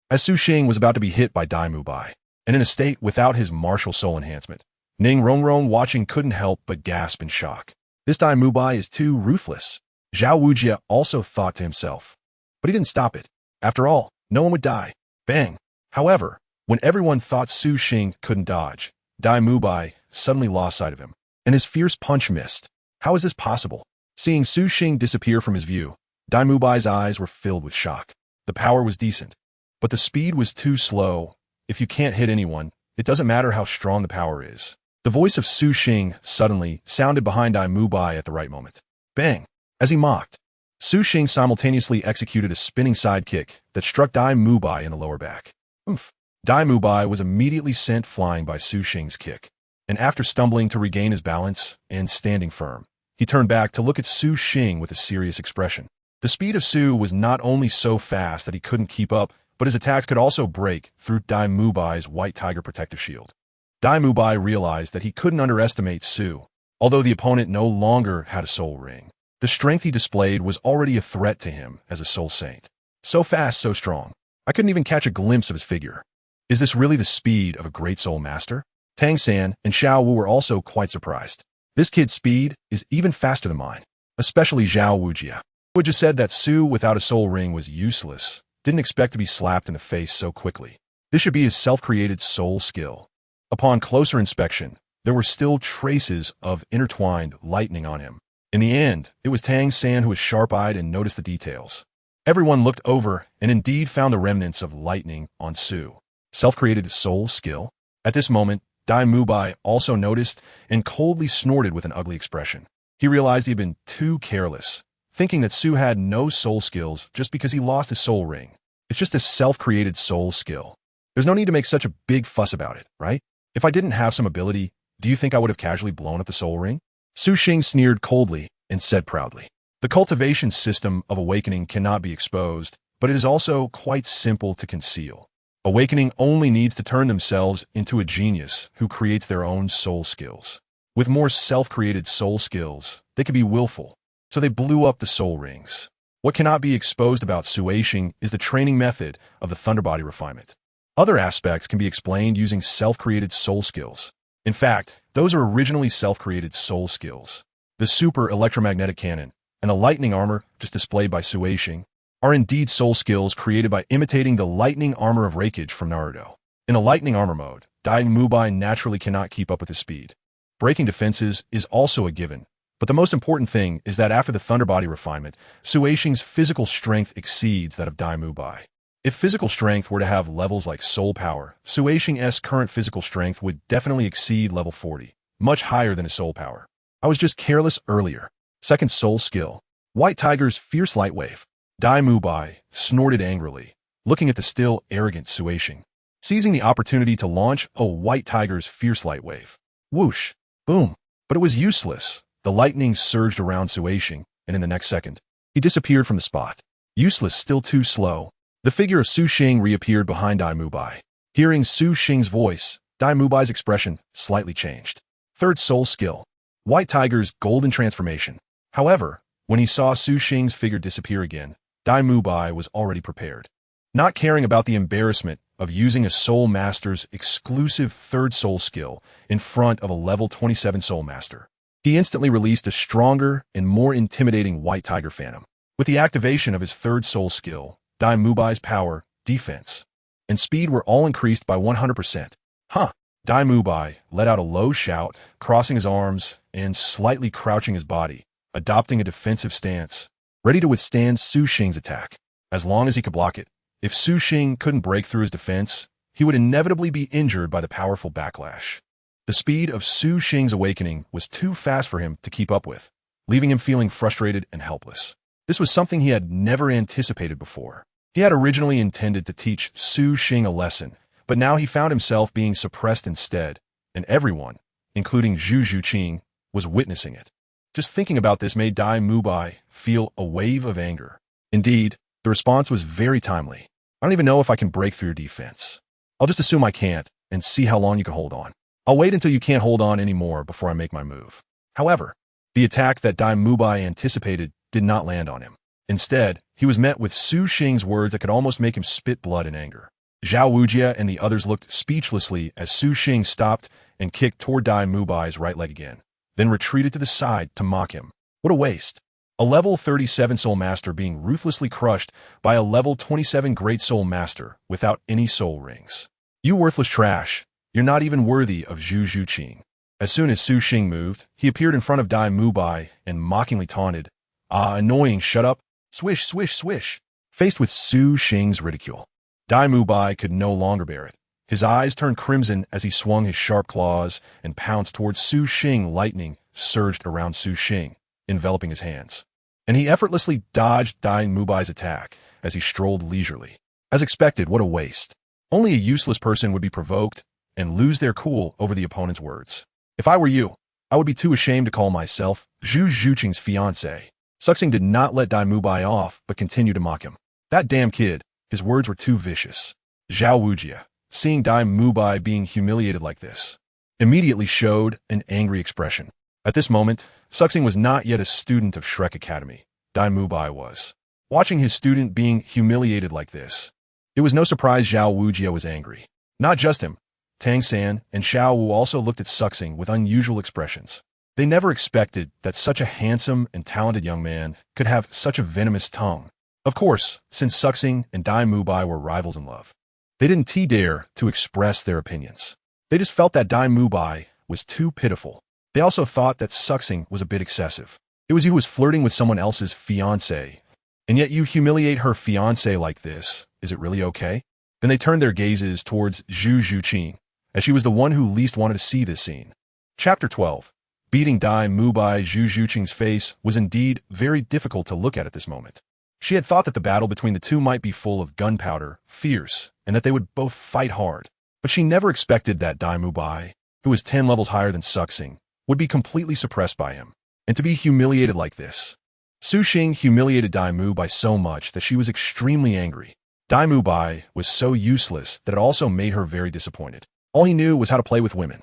As Su Xing was about to be hit by Daimu Bai, and in a state without his martial soul enhancement, Ning Rongrong watching couldn't help but gasp in shock. This Daimu Bai is too ruthless. Zhao Wujia also thought to himself. But he didn't stop it. After all, no one would die. Bang! However, when everyone thought Su Xing couldn't dodge, Daimu Bai suddenly lost sight of him, and his fierce punch missed. How is this possible? Seeing Su Xing disappear from his view, Daimu Bai's eyes were filled with shock. The power was decent, but the speed was too slow. If you can't hit anyone, it doesn't matter how strong the power is. The voice of Su Xing suddenly sounded behind Daimu Bai at the right moment. Bang! As he mocked, Su Xing simultaneously executed a spinning side kick that struck Daimu Bai in the lower back. Oomph! Daimu Bai was immediately sent flying by Su Xing's kick. and after stumbling to regain his balance and standing firm, he turned back to look at Su Xing with a serious expression. The speed of Su was not only so fast that he couldn't keep up, but his attacks could also break through Dai Mubai's White Tiger protective shield. Dai Mubai realized that he couldn't underestimate Su. Although the opponent no longer had a soul ring, the strength he displayed was already a threat to him as a soul saint. So fast, so strong. I couldn't even catch a glimpse of his figure. Is this really the speed of a great soul master? Tang San and Xiao Wu were also quite surprised. This kid's speed is even faster than mine, especially Zhao Wujia, who had just said that Su without a soul ring was useless, didn't expect to be slapped in the face so quickly. This should be his self-created soul skill. Upon closer inspection, there were still traces of intertwined lightning on him. In the end, it was Tang San who was sharp-eyed and noticed the details. Everyone looked over and indeed found the remnants of lightning on Su. Self-created soul skill? At this moment, Dai Mubai also noticed and coldly snorted with an ugly expression. He realized he had been too careless, thinking that Su had no soul skills just because he lost his soul ring. It's just a self-created soul skill. There's no need to make such a big fuss about it, right? If I didn't have some ability, do you think I would have casually blown up the soul ring? Su Xing sneered coldly and said proudly, "The cultivation system of awakening cannot be exposed, but it is also quite simple to conceal. Awakening only needs to turn themselves into a genius who creates their own soul skills. With more self-created soul skills, they could be willful, so they blew up the soul rings. What cannot be exposed about Su Xing is the training method of the Thunder Body refinement. Other aspects can be explained using self-created soul skills. In fact, those are originally self-created soul skills. The super electromagnetic cannon and the lightning armor, just displayed by Su Xing, are indeed soul skills created by imitating the lightning armor of Raikage from Naruto. In a lightning armor mode, Dai Mubai naturally cannot keep up with his speed. Breaking defenses is also a given, but the most important thing is that after the Thunder Body refinement, Su Xing's physical strength exceeds that of Dai Mubai. If physical strength were to have levels like soul power, Su Xing's current physical strength would definitely exceed level 40, much higher than his soul power. I was just careless earlier. Second soul skill. White Tiger's fierce light wave. Dai Mubai snorted angrily, looking at the still arrogant Su Xing, seizing the opportunity to launch a White Tiger's fierce light wave. Whoosh! Boom! But it was useless. The lightning surged around Su Xing, and in the next second, he disappeared from the spot. Useless, still too slow. The figure of Su Xing reappeared behind Dai Mubai. Hearing Su Xing's voice, Dai Mubai's expression slightly changed. Third soul skill. White Tiger's golden transformation. However, when he saw Su Xing's figure disappear again, Dai Mubai was already prepared. Not caring about the embarrassment of using a soul master's exclusive third soul skill in front of a level 27 soul master, he instantly released a stronger and more intimidating White Tiger Phantom. With the activation of his third soul skill, Dai Mubai's power, defense, and speed were all increased by 100%. Huh! Dai Mubai let out a low shout, crossing his arms and slightly crouching his body, adopting a defensive stance, ready to withstand Su Xing's attack, as long as he could block it. If Su Xing couldn't break through his defense, he would inevitably be injured by the powerful backlash. The speed of Su Xing's awakening was too fast for him to keep up with, leaving him feeling frustrated and helpless. This was something he had never anticipated before. He had originally intended to teach Su Xing a lesson, but now he found himself being suppressed instead, and everyone, including Zhu Zhuqing, was witnessing it. Just thinking about this made Dai Mubai feel a wave of anger. Indeed, the response was very timely. I don't even know if I can break through your defense. I'll just assume I can't, and see how long you can hold on. I'll wait until you can't hold on anymore before I make my move. However, the attack that Dai Mubai anticipated did not land on him. Instead, he was met with Su Xing's words that could almost make him spit blood in anger. Zhao Wujia and the others looked speechlessly as Su Xing stopped and kicked toward Dai Mubai's right leg again, then retreated to the side to mock him. What a waste. A level 37 Soul Master being ruthlessly crushed by a level 27 Great Soul Master without any soul rings. You worthless trash. You're not even worthy of Zhu Zhuqing. As soon as Su Xing moved, he appeared in front of Dai Mubai and mockingly taunted, "Ah, annoying, shut up. Swish, swish, swish." Faced with Su Xing's ridicule, Dai Mubai could no longer bear it. His eyes turned crimson as he swung his sharp claws and pounced towards Su Xing. Lightning surged around Su Xing, enveloping his hands, and he effortlessly dodged Dai Mubai's attack as he strolled leisurely. As expected, what a waste. Only a useless person would be provoked and lose their cool over the opponent's words. If I were you, I would be too ashamed to call myself Zhu Zhuqing's fiancé. Suxing did not let Dai Mubai off, but continued to mock him. That damn kid, his words were too vicious. Zhao Wujia, seeing Dai Mubai being humiliated like this, immediately showed an angry expression. At this moment, Suxing was not yet a student of Shrek Academy. Dai Mubai was. Watching his student being humiliated like this, it was no surprise Zhao Wujia was angry. Not just him. Tang San and Xiao Wu also looked at Suxing with unusual expressions. They never expected that such a handsome and talented young man could have such a venomous tongue. Of course, since Suxing and Dai Mubai were rivals in love, they didn't dare to express their opinions. They just felt that Dai Mubai was too pitiful. They also thought that Suxing was a bit excessive. It was you who was flirting with someone else's fiancé, and yet you humiliate her fiancé like this. Is it really okay? Then they turned their gazes towards Zhu Zhuqing, as she was the one who least wanted to see this scene. Chapter 12. Beating Dai Mubai. Zhu Zhuqing's face was indeed very difficult to look at this moment. She had thought that the battle between the two might be full of gunpowder, fierce, and that they would both fight hard. But she never expected that Dai Mubai, who was 10 levels higher than Suxing, would be completely suppressed by him, and to be humiliated like this. Su Xing humiliated Dai Mubai so much that she was extremely angry. Dai Mubai was so useless that it also made her very disappointed. All he knew was how to play with women.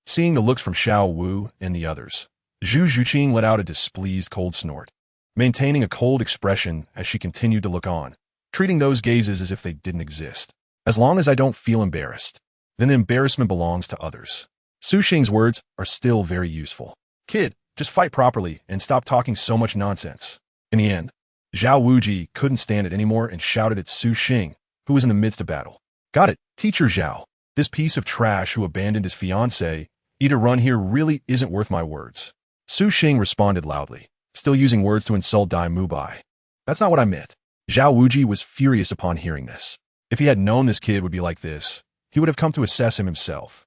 Seeing the looks from Xiao Wu and the others, Zhu Zhuqing let out a displeased cold snort, maintaining a cold expression as she continued to look on, treating those gazes as if they didn't exist. As long as I don't feel embarrassed, then the embarrassment belongs to others. Su Xing's words are still very useful. Kid, just fight properly and stop talking so much nonsense. In the end, Zhao Wuji couldn't stand it anymore and shouted at Su Xing, who was in the midst of battle. Got it, Teacher Zhao. This piece of trash who abandoned his fiancée, eat a run here really isn't worth my words. Su Xing responded loudly, still using words to insult Dai Mubai. That's not what I meant. Zhao Wuji was furious upon hearing this. If he had known this kid would be like this, he would have come to assess him himself.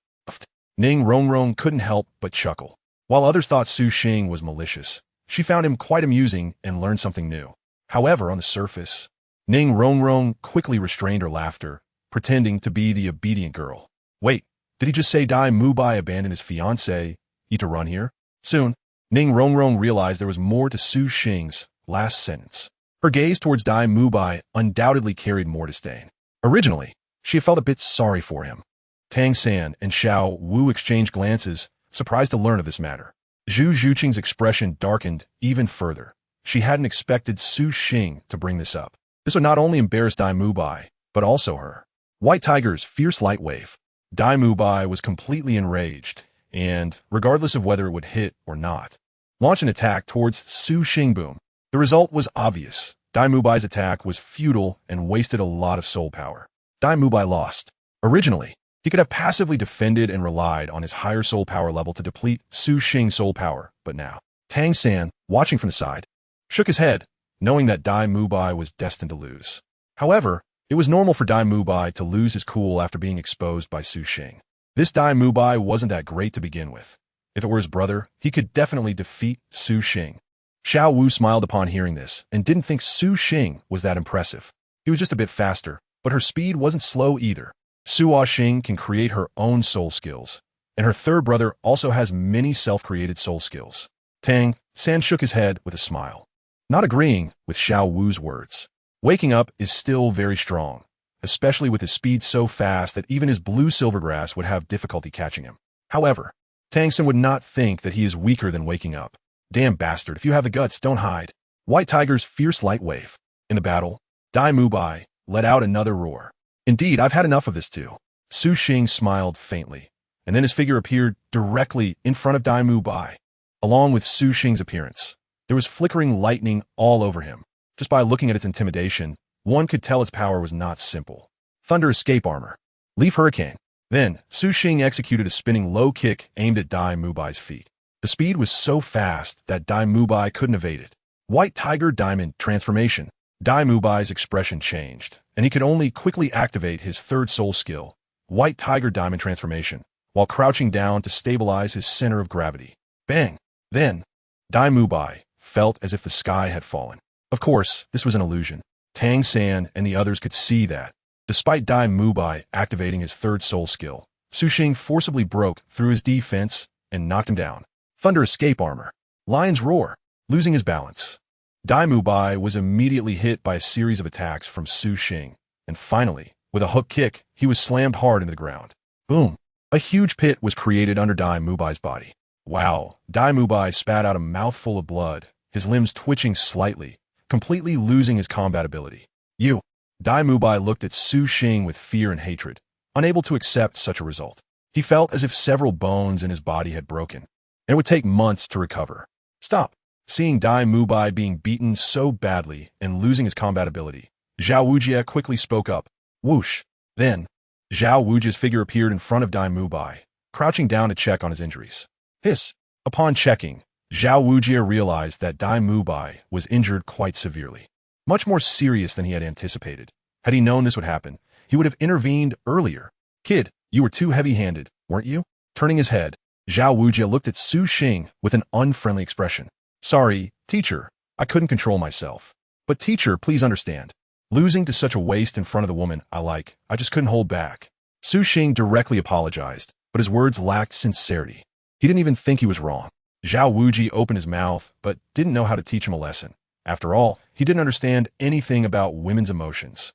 Ning Rongrong couldn't help but chuckle. While others thought Su Xing was malicious, she found him quite amusing and learned something new. However, on the surface, Ning Rongrong quickly restrained her laughter, pretending to be the obedient girl. Wait, did he just say Dai Mubai abandoned his fiancée, to run here? Soon, Ning Rongrong realized there was more to Su Xing's last sentence. Her gaze towards Dai Mubai undoubtedly carried more disdain. Originally, she felt a bit sorry for him. Tang San and Xiao Wu exchanged glances, surprised to learn of this matter. Zhu Zhuqing's expression darkened even further. She hadn't expected Su Xing to bring this up. This would not only embarrass Dai Mubai, but also her. White Tiger's fierce light wave. Dai Mubai was completely enraged, and, regardless of whether it would hit or not, launched an attack towards Su Xing. Boom. The result was obvious. Dai Mubai's attack was futile and wasted a lot of soul power. Dai Mubai lost. Originally, he could have passively defended and relied on his higher soul power level to deplete Su Xing's soul power, but now, Tang San, watching from the side, shook his head, knowing that Dai Mubai was destined to lose. However, it was normal for Dai Mubai to lose his cool after being exposed by Su Xing. This Dai Mubai wasn't that great to begin with. If it were his brother, he could definitely defeat Su Xing. Xiao Wu smiled upon hearing this and didn't think Su Xing was that impressive. He was just a bit faster, but her speed wasn't slow either. Su Xing can create her own soul skills, and her third brother also has many self-created soul skills. Tang San shook his head with a smile, not agreeing with Xiao Wu's words. Waking up is still very strong, especially with his speed so fast that even his blue silvergrass would have difficulty catching him. However, Tang San would not think that he is weaker than waking up. Damn bastard, if you have the guts, don't hide. White Tiger's fierce light wave. In the battle, Dai Mubai let out another roar. Indeed, I've had enough of this too. Su Xing smiled faintly, and then his figure appeared directly in front of Dai Mubai. Along with Su Xing's appearance, there was flickering lightning all over him. Just by looking at its intimidation, one could tell its power was not simple. Thunder escape armor. Leaf hurricane. Then, Su Xing executed a spinning low kick aimed at Dai Mubai's feet. The speed was so fast that Dai Mubai couldn't evade it. White Tiger Diamond transformation. Dai Mubai's expression changed, and he could only quickly activate his third soul skill, White Tiger Diamond transformation, while crouching down to stabilize his center of gravity. Bang! Then, Dai Mubai felt as if the sky had fallen. Of course, this was an illusion. Tang San and the others could see that. Despite Dai Mubai activating his third soul skill, Su Xing forcibly broke through his defense and knocked him down. Thunder escape armor. Lion's roar. Losing his balance. Dai Mubai was immediately hit by a series of attacks from Su Xing, and finally, with a hook kick, he was slammed hard into the ground. Boom. A huge pit was created under Dai Mubai's body. Wow. Dai Mubai spat out a mouthful of blood, his limbs twitching slightly, completely losing his combat ability. You. Dai Mubai looked at Su Xing with fear and hatred, unable to accept such a result. He felt as if several bones in his body had broken, and it would take months to recover. Stop. Seeing Dai Mubai being beaten so badly and losing his combat ability, Zhao Wujie quickly spoke up. Whoosh. Then, Zhao Wujie's figure appeared in front of Dai Mubai, crouching down to check on his injuries. Hiss. Upon checking, Zhao Wujie realized that Dai Mubai was injured quite severely, much more serious than he had anticipated. Had he known this would happen, he would have intervened earlier. Kid, you were too heavy-handed, weren't you? Turning his head, Zhao Wujie looked at Su Xing with an unfriendly expression. Sorry, teacher, I couldn't control myself. But teacher, please understand. Losing to such a waste in front of the woman I just couldn't hold back. Su Xing directly apologized, but his words lacked sincerity. He didn't even think he was wrong. Zhao Wujie opened his mouth, but didn't know how to teach him a lesson. After all, he didn't understand anything about women's emotions.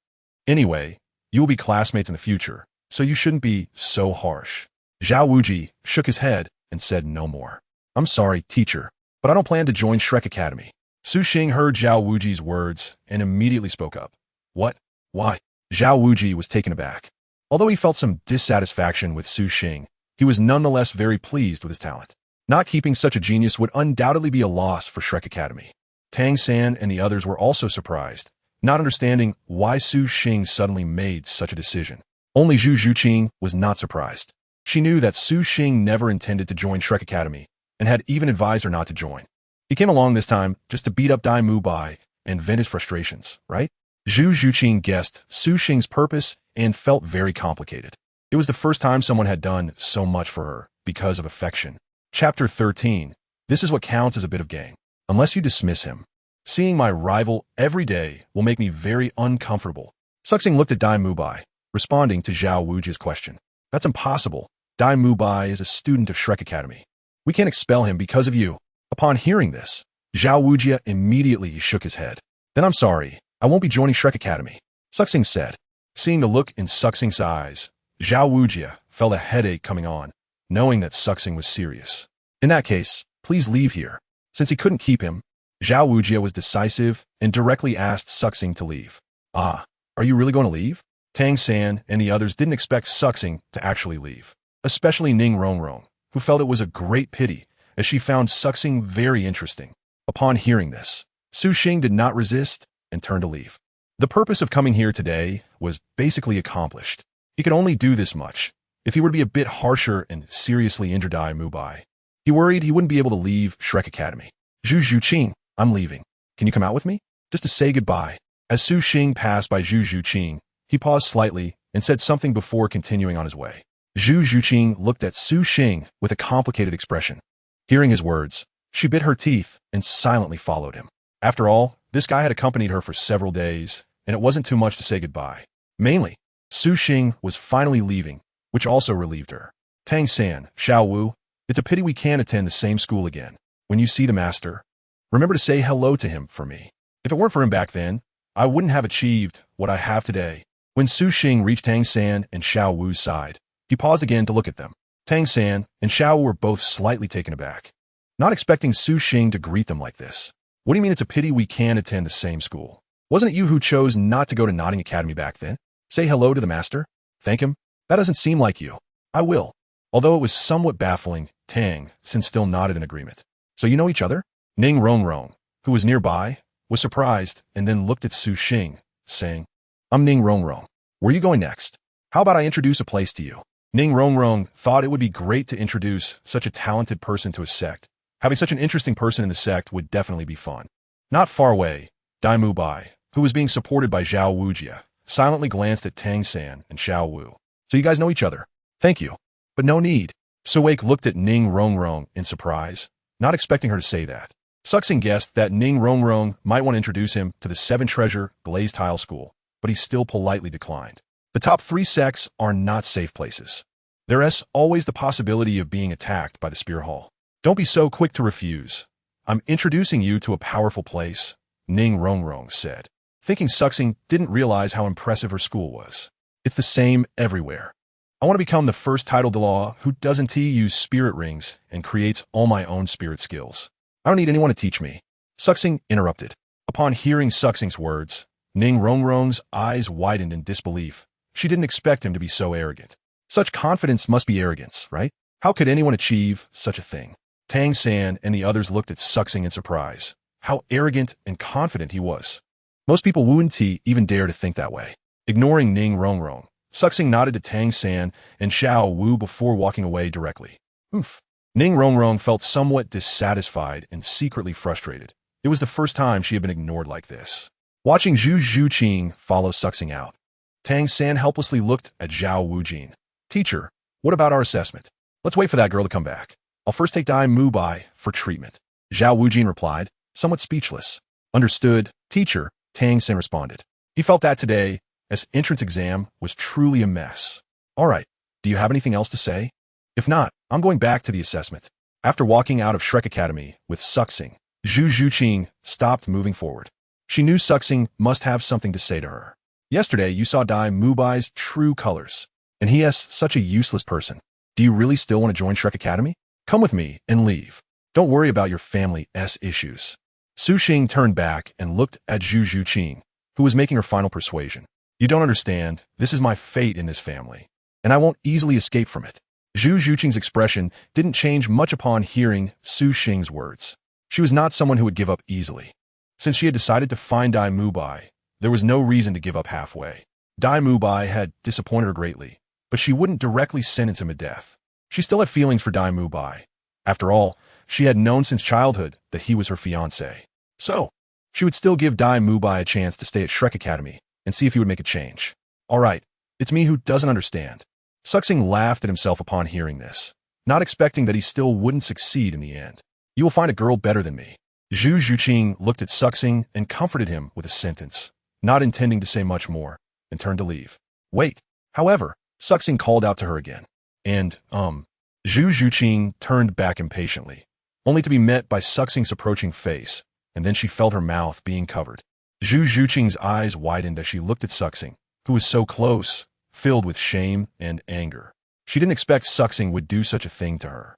Anyway, you will be classmates in the future, so you shouldn't be so harsh. Zhao Wujie shook his head and said no more. I'm sorry, teacher, but I don't plan to join Shrek Academy. Su Xing heard Zhao Wujie's words and immediately spoke up. What? Why? Zhao Wujie was taken aback. Although he felt some dissatisfaction with Su Xing, he was nonetheless very pleased with his talent. Not keeping such a genius would undoubtedly be a loss for Shrek Academy. Tang San and the others were also surprised, not understanding why Su Xing suddenly made such a decision. Only Zhu Zhuqing was not surprised. She knew that Su Xing never intended to join Shrek Academy, and had even advised her not to join. He came along this time just to beat up Dai Mubai and vent his frustrations, right? Zhu Zhuqing guessed Su Xing's purpose and felt very complicated. It was the first time someone had done so much for her because of affection. Chapter 13. This is what counts as a bit of gang. Unless you dismiss him. Seeing my rival every day will make me very uncomfortable. Suxing looked at Dai Mubai, responding to Zhao Wujie's question. That's impossible. Dai Mubai is a student of Shrek Academy. We can't expel him because of you. Upon hearing this, Zhao Wujie immediately shook his head. Then I'm sorry, I won't be joining Shrek Academy, Suxing said. Seeing the look in Suxing's eyes, Zhao Wujie felt a headache coming on, knowing that Suxing was serious. In that case, please leave here. Since he couldn't keep him, Zhao Wujie was decisive and directly asked Suxing to leave. Ah, are you really going to leave? Tang San and the others didn't expect Suxing to actually leave, especially Ning Rongrong, who felt it was a great pity as she found Suxing very interesting. Upon hearing this, Su Xing did not resist and turned to leave. The purpose of coming here today was basically accomplished. He could only do this much if he were to be a bit harsher and seriously injure Dai Mubai. He worried he wouldn't be able to leave Shrek Academy. Zhu Zhuqing, I'm leaving. Can you come out with me? Just to say goodbye. As Su Xing passed by Zhu Zhuqing, he paused slightly and said something before continuing on his way. Zhu Zhuqing looked at Su Xing with a complicated expression. Hearing his words, she bit her teeth and silently followed him. After all, this guy had accompanied her for several days, and it wasn't too much to say goodbye. Mainly, Su Xing was finally leaving, which also relieved her. Tang San, Xiao Wu, it's a pity we can't attend the same school again. When you see the master, remember to say hello to him for me. If it weren't for him back then, I wouldn't have achieved what I have today. When Su Xing reached Tang San and Xiao Wu's side, he paused again to look at them. Tang San and Xiao Wu were both slightly taken aback, not expecting Su Xing to greet them like this. What do you mean it's a pity we can't attend the same school? Wasn't it you who chose not to go to Nodding Academy back then? Say hello to the master? Thank him? That doesn't seem like you. I will. Although it was somewhat baffling, Tang San still nodded in agreement. So you know each other? Ning Rongrong, who was nearby, was surprised and then looked at Su Xing, saying, I'm Ning Rongrong. Where are you going next? How about I introduce a place to you? Ning Rongrong thought it would be great to introduce such a talented person to a sect. Having such an interesting person in the sect would definitely be fun. Not far away, Dai Mubai, who was being supported by Zhao Wujie, silently glanced at Tang San and Xiao Wu. So you guys know each other? Thank you. But no need. Suwake looked at Ning Rongrong in surprise, not expecting her to say that. Suxing guessed that Ning Rongrong might want to introduce him to the Seven Treasure Blaze Tile School, but he still politely declined. The top 3 sects are not safe places. There's always the possibility of being attacked by the spear hall. Don't be so quick to refuse. I'm introducing you to a powerful place, Ning Rongrong said, thinking Suxing didn't realize how impressive her school was. It's the same everywhere. I want to become the first title Douluo who doesn't use spirit rings and creates all my own spirit skills. I don't need anyone to teach me. Suxing interrupted. Upon hearing Suxing's words, Ning Rongrong's eyes widened in disbelief. She didn't expect him to be so arrogant. Such confidence must be arrogance, right? How could anyone achieve such a thing? Tang San and the others looked at Suxing in surprise. How arrogant and confident he was. Most people wouldn't even dare to think that way. Ignoring Ning Rongrong, Suxing nodded to Tang San and Xiao Wu before walking away directly. Oof. Ning Rongrong felt somewhat dissatisfied and secretly frustrated. It was the first time she had been ignored like this. Watching Zhu Zhuqing follow Suxing out, Tang San helplessly looked at Zhao Wujin. Teacher, what about our assessment? Let's wait for that girl to come back. I'll first take Dai Mubai for treatment. Zhao Wujin replied, somewhat speechless. Understood, teacher, Tang San responded. He felt that today, as entrance exam was truly a mess. All right, do you have anything else to say? If not, I'm going back to the assessment. After walking out of Shrek Academy with Suxing, Zhu Zhuqing stopped moving forward. She knew Suxing must have something to say to her. Yesterday, you saw Dai Mubai's true colors, and he is such a useless person. Do you really still want to join Shrek Academy? Come with me and leave. Don't worry about your family's issues. Su Xing turned back and looked at Zhu Zhuqing, who was making her final persuasion. You don't understand, this is my fate in this family, and I won't easily escape from it. Zhu Zhuqing's expression didn't change much upon hearing Su Xing's words. She was not someone who would give up easily. Since she had decided to find Dai Mubai, there was no reason to give up halfway. Dai Mubai had disappointed her greatly, but she wouldn't directly sentence him to death. She still had feelings for Dai Mubai. After all, she had known since childhood that he was her fiancé. So, she would still give Dai Mubai a chance to stay at Shrek Academy and see if he would make a change. All right, it's me who doesn't understand. Suxing laughed at himself upon hearing this, not expecting that he still wouldn't succeed in the end. You will find a girl better than me. Zhu Zhuqing looked at Suxing and comforted him with a sentence, not intending to say much more, and turned to leave. Wait. However, Suxing called out to her again. And, Zhu Zhuqing turned back impatiently, only to be met by Suxing's approaching face, and then she felt her mouth being covered. Zhu Zhuqing's eyes widened as she looked at Suxing, who was so close, filled with shame and anger. She didn't expect Suxing would do such a thing to her.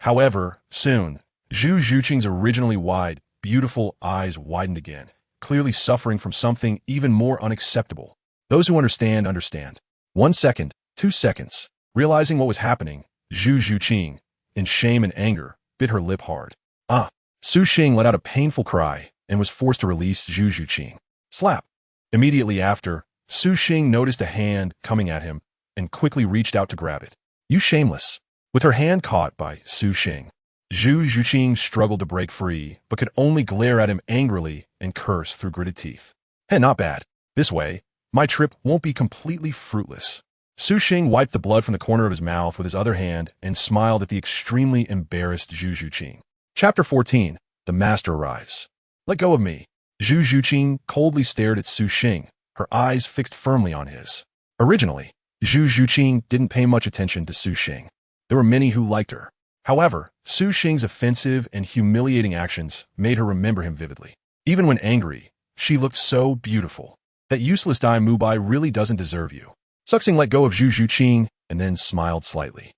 However, soon, Zhu Zhuqing's originally wide, beautiful eyes widened again, clearly suffering from something even more unacceptable. Those who understand, understand. 1 second, 2 seconds. Realizing what was happening, Zhu Zhuqing, in shame and anger, bit her lip hard. Su Xing let out a painful cry and was forced to release Zhu Zhuqing. Slap. Immediately after, Su Xing noticed a hand coming at him and quickly reached out to grab it. You shameless. With her hand caught by Su Xing, Zhu Zhuqing struggled to break free, but could only glare at him angrily and curse through gritted teeth. Hey, not bad. This way, my trip won't be completely fruitless. Su Xing wiped the blood from the corner of his mouth with his other hand and smiled at the extremely embarrassed Zhu Zhuqing. Chapter 14. The Master Arrives. Let go of me. Zhu Zhuqing coldly stared at Su Xing, her eyes fixed firmly on his. Originally, Zhu Zhuqing didn't pay much attention to Su Xing. There were many who liked her. However, Su Xing's offensive and humiliating actions made her remember him vividly. Even when angry, she looked so beautiful. That useless Dai Mubai really doesn't deserve you. Suxing let go of Zhu Zhuqing and then smiled slightly.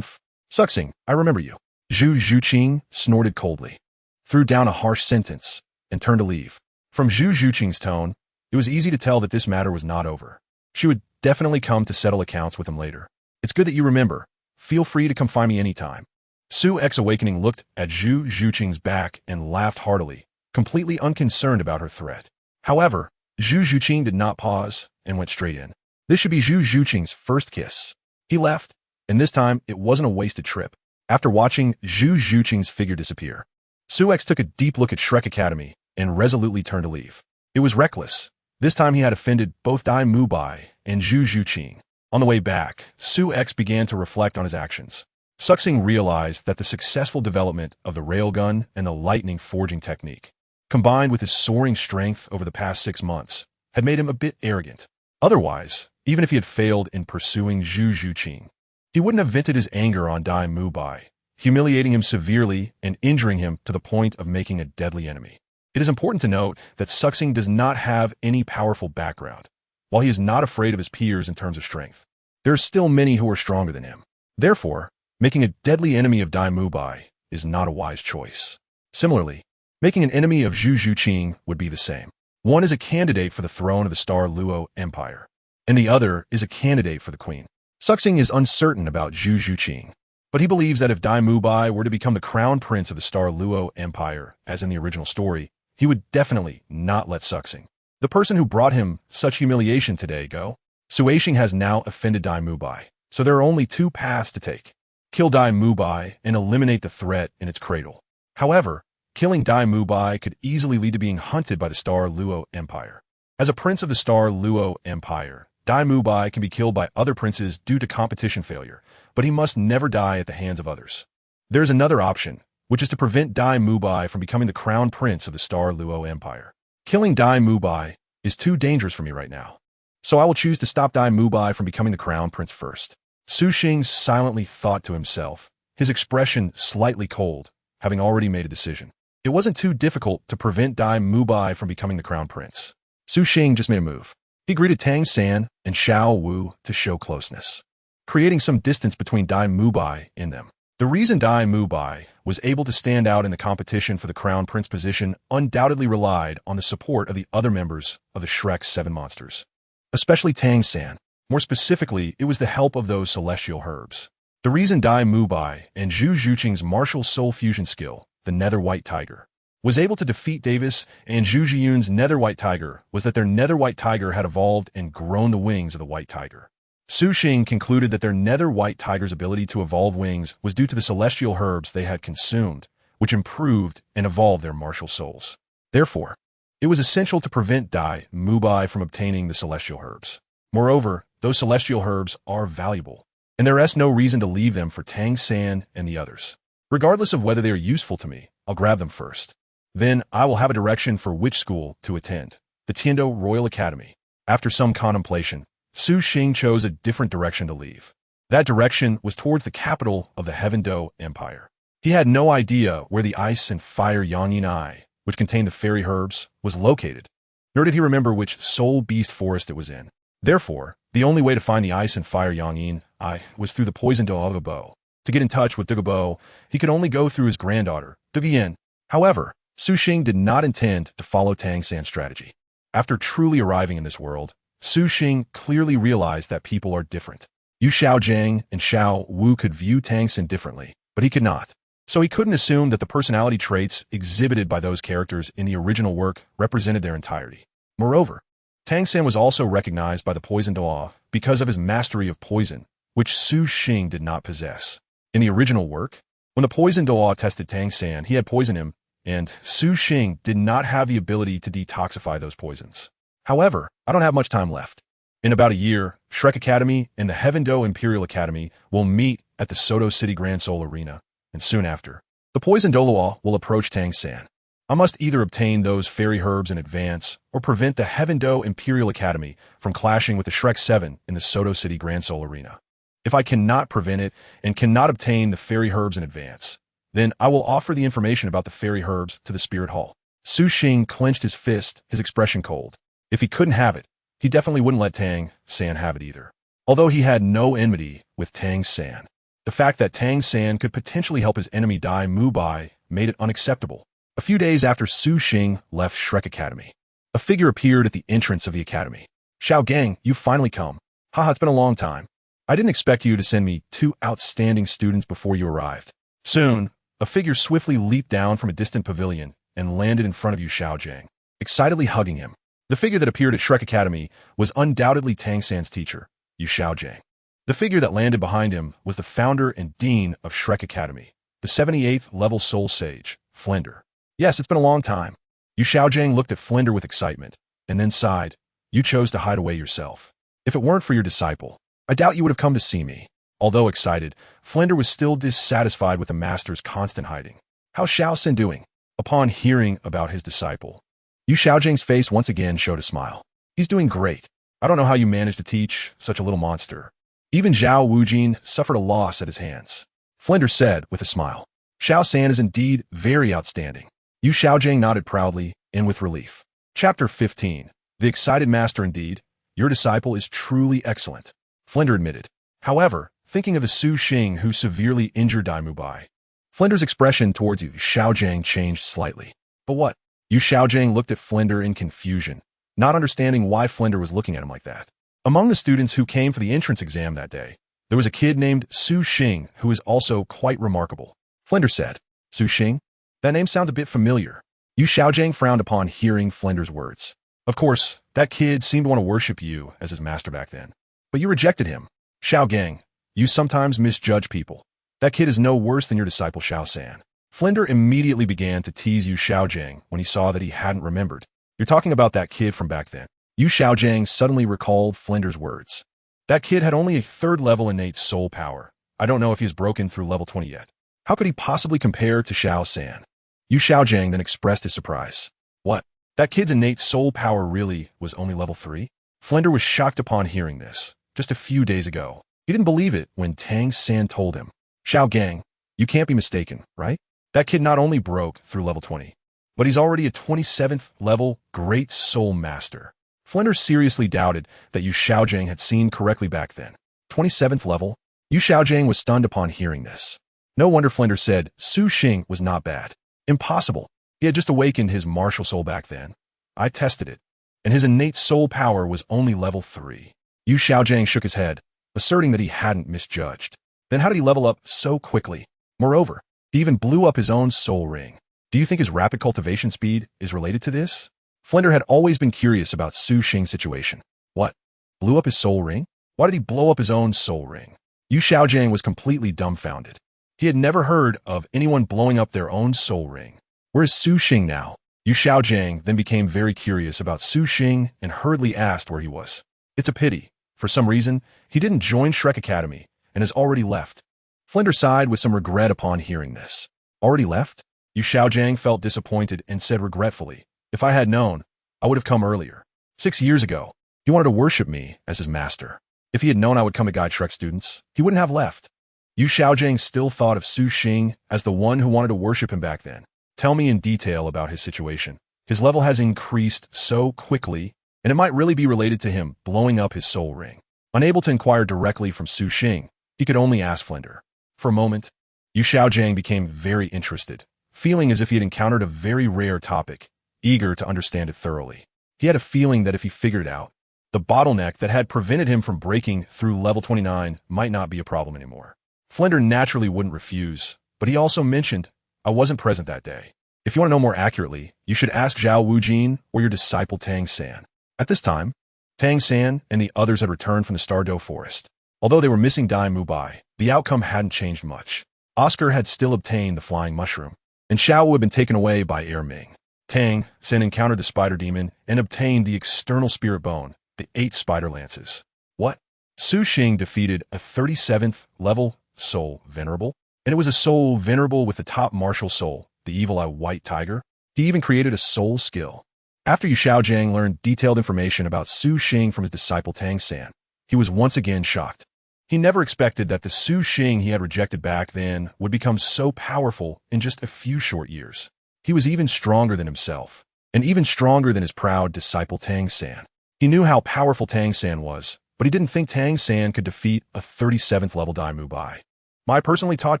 Suxing, I remember you. Zhu Zhuqing snorted coldly, threw down a harsh sentence, and turned to leave. From Zhu Zhuqing's tone, it was easy to tell that this matter was not over. She would definitely come to settle accounts with him later. It's good that you remember. Feel free to come find me anytime. Su X Awakening looked at Zhu Zhuqing's back and laughed heartily, completely unconcerned about her threat. However, Zhu Zhuqing did not pause and went straight in. This should be Zhu Zhuqing's first kiss. He left, and this time it wasn't a wasted trip. After watching Zhu Zhuqing's figure disappear, Su X took a deep look at Shrek Academy and resolutely turned to leave. It was reckless. This time he had offended both Dai Mubai and Zhu Zhuqing. On the way back, Su X began to reflect on his actions. Suxing realized that the successful development of the railgun and the lightning forging technique, combined with his soaring strength over the past 6 months, had made him a bit arrogant. Otherwise, even if he had failed in pursuing Zhu Zhuqing. He wouldn't have vented his anger on Dai Mubai, humiliating him severely and injuring him to the point of making a deadly enemy. It is important to note that Suxing does not have any powerful background. While he is not afraid of his peers in terms of strength, there are still many who are stronger than him. Therefore, making a deadly enemy of Dai Mubai is not a wise choice. Similarly, making an enemy of Zhu Zhuqing would be the same. One is a candidate for the throne of the Star Luo Empire, and the other is a candidate for the queen. Suxing is uncertain about Zhu Zhuqing, but he believes that if Dai Mubai were to become the crown prince of the Star Luo Empire, as in the original story, he would definitely not let Suxing, the person who brought him such humiliation today, go. Suixing has now offended Dai Mubai, so there are only two paths to take. Kill Dai Mubai and eliminate the threat in its cradle. However, killing Dai Mubai could easily lead to being hunted by the Star Luo Empire. As a prince of the Star Luo Empire, Dai Mubai can be killed by other princes due to competition failure, but he must never die at the hands of others. There is another option, which is to prevent Dai Mubai from becoming the crown prince of the Star Luo Empire. Killing Dai Mubai is too dangerous for me right now, so I will choose to stop Dai Mubai from becoming the crown prince first. Suixing silently thought to himself, his expression slightly cold, having already made a decision. It wasn't too difficult to prevent Dai Mubai from becoming the crown prince. Suixing just made a move. He greeted Tang San and Xiao Wu to show closeness, creating some distance between Dai Mubai and them. The reason Dai Mubai was able to stand out in the competition for the crown prince position undoubtedly relied on the support of the other members of the Shrek 7 monsters, especially Tang San. More specifically, it was the help of those celestial herbs. The reason Dai Mubai and Zhu Zhuqing's martial soul fusion skill, the Nether White Tiger, was able to defeat Davis and Zhu Zhiyun's Nether White Tiger was that their Nether White Tiger had evolved and grown the wings of the White Tiger. Suixing concluded that their Nether White Tiger's ability to evolve wings was due to the celestial herbs they had consumed, which improved and evolved their martial souls. Therefore, it was essential to prevent Dai Mubai from obtaining the celestial herbs. Moreover, those celestial herbs are valuable, and there is no reason to leave them for Tang San and the others. Regardless of whether they are useful to me, I'll grab them first. Then I will have a direction for which school to attend, the Tiando Royal Academy. After some contemplation, Suixing chose a different direction to leave. That direction was towards the capital of the Heaven-Do Empire. He had no idea where the ice and fire Yangyin Eye, which contained the fairy herbs, was located, nor did he remember which soul beast forest it was in. Therefore, the only way to find the ice and fire Yangyin Eye was through the poison Douluo. To get in touch with Douluo, he could only go through his granddaughter, Douluo. However, Suixing did not intend to follow Tang San's strategy. After truly arriving in this world, Suixing clearly realized that people are different. Yu Xiaojiang and Xiao Wu could view Tang San differently, but he could not. So he couldn't assume that the personality traits exhibited by those characters in the original work represented their entirety. Moreover, Tang San was also recognized by the Poison Douluo because of his mastery of poison, which Suixing did not possess. In the original work, when the Poison Douluo tested Tang San, he had poisoned him, and Suixing did not have the ability to detoxify those poisons. However, I don't have much time left. In about a year, Shrek Academy and the Heaven-Do Imperial Academy will meet at the Soto City Grand Soul Arena, and soon after, the Poison Douluo will approach Tang San. I must either obtain those fairy herbs in advance or prevent the Heaven-Do Imperial Academy from clashing with the Shrek 7 in the Soto City Grand Soul Arena. If I cannot prevent it and cannot obtain the fairy herbs in advance, then I will offer the information about the fairy herbs to the Spirit Hall. Suixing clenched his fist, his expression cold. If he couldn't have it, he definitely wouldn't let Tang San have it either. Although he had no enmity with Tang San, the fact that Tang San could potentially help his enemy Dai Mubai made it unacceptable. A few days after Suixing left Shrek Academy, a figure appeared at the entrance of the academy. Xiao Gang, you've finally come. Haha, it's been a long time. I didn't expect you to send me 2 outstanding students before you arrived. Soon, a figure swiftly leaped down from a distant pavilion and landed in front of Yu Xiaojiang, excitedly hugging him. The figure that appeared at Shrek Academy was undoubtedly Tang San's teacher, Yu Xiaojiang. The figure that landed behind him was the founder and dean of Shrek Academy, the 78th level soul sage, Flender. Yes, it's been a long time. Yu Xiaojiang looked at Flender with excitement, and then sighed. You chose to hide away yourself. If it weren't for your disciple, I doubt you would have come to see me. Although excited, Flender was still dissatisfied with the master's constant hiding. How's Xiao Sin doing? Upon hearing about his disciple, Yu Xiaojiang's face once again showed a smile. He's doing great. I don't know how you managed to teach such a little monster. Even Zhao Wujin suffered a loss at his hands. Flinders said with a smile. Xiao San is indeed very outstanding. Yu Xiaojing nodded proudly and with relief. Chapter 15. The excited master indeed. Your disciple is truly excellent. Flinder admitted. However, thinking of the Su Xing who severely injured Dai Mubai. Flinder's expression towards Yu Xiaojing changed slightly. But what? Yu Xiaojing looked at Flinder in confusion, not understanding why Flinder was looking at him like that. Among the students who came for the entrance exam that day, there was a kid named Su Xing who was also quite remarkable. Flinder said, Su Xing? That name sounds a bit familiar. Yu Xiaojing frowned upon hearing Flinder's words. Of course, that kid seemed to want to worship you as his master back then. But you rejected him. Xiao Gang, you sometimes misjudge people. That kid is no worse than your disciple Xiao San. Flinder immediately began to tease Yu Xiaojing when he saw that he hadn't remembered. You're talking about that kid from back then. Yu Xiaojing suddenly recalled Flinder's words. That kid had only a 3rd level innate soul power. I don't know if he has broken through level 20 yet. How could he possibly compare to Xiao San? Yu Xiaojing then expressed his surprise. What? That kid's innate soul power really was only level 3? Flinder was shocked upon hearing this, just a few days ago. He didn't believe it when Tang San told him. Xiao Gang, you can't be mistaken, right? That kid not only broke through level 20, but he's already a 27th level Great Soul Master. Flinder seriously doubted that Yu Xiaojing had seen correctly back then. 27th level? Yu Xiaojing was stunned upon hearing this. No wonder Flinder said Su Xing was not bad. Impossible. He had just awakened his martial soul back then. I tested it, and his innate soul power was only level 3. Yu Xiaojing shook his head, asserting that he hadn't misjudged. Then how did he level up so quickly? Moreover, he even blew up his own soul ring. Do you think his rapid cultivation speed is related to this? Flinder had always been curious about Su Xing's situation. What? Blew up his soul ring? Why did he blow up his own soul ring? Yu Xiaojing was completely dumbfounded. He had never heard of anyone blowing up their own soul ring. Where is Su Xing now? Yu Xiaojing then became very curious about Su Xing and hurriedly asked where he was. It's a pity. For some reason, he didn't join Shrek Academy and has already left. Flinder sighed with some regret upon hearing this. Already left? Yu Xiaojing felt disappointed and said regretfully, if I had known, I would have come earlier. 6 years ago, he wanted to worship me as his master. If he had known I would come to guide Shrek students, he wouldn't have left. Yu Xiaojing still thought of Su Xing as the one who wanted to worship him back then. Tell me in detail about his situation. His level has increased so quickly, and it might really be related to him blowing up his soul ring. Unable to inquire directly from Su Xing, he could only ask Flinder. For a moment, Yu Xiaojing became very interested, feeling as if he had encountered a very rare topic, eager to understand it thoroughly. He had a feeling that if he figured it out, the bottleneck that had prevented him from breaking through level 29 might not be a problem anymore. Flinder naturally wouldn't refuse, but he also mentioned, I wasn't present that day. If you want to know more accurately, you should ask Zhao Wujin or your disciple Tang San. At this time, Tang San and the others had returned from the Stardow Forest. Although they were missing Dai Mubai, the outcome hadn't changed much. Oscar had still obtained the flying mushroom, and Xiao had been taken away by Air Ming. Tang San encountered the spider demon and obtained the external spirit bone, the 8 spider lances. What? Su Xing defeated a 37th level soul venerable, and it was a soul venerable with the top martial soul, the evil eye white tiger. He even created a soul skill. After Yu Xiaojing learned detailed information about Su Xing from his disciple Tang San, he was once again shocked. He never expected that the Su Xing he had rejected back then would become so powerful in just a few short years. He was even stronger than himself, and even stronger than his proud disciple Tang San. He knew how powerful Tang San was, but he didn't think Tang San could defeat a 37th level Dai Mubai. My personally taught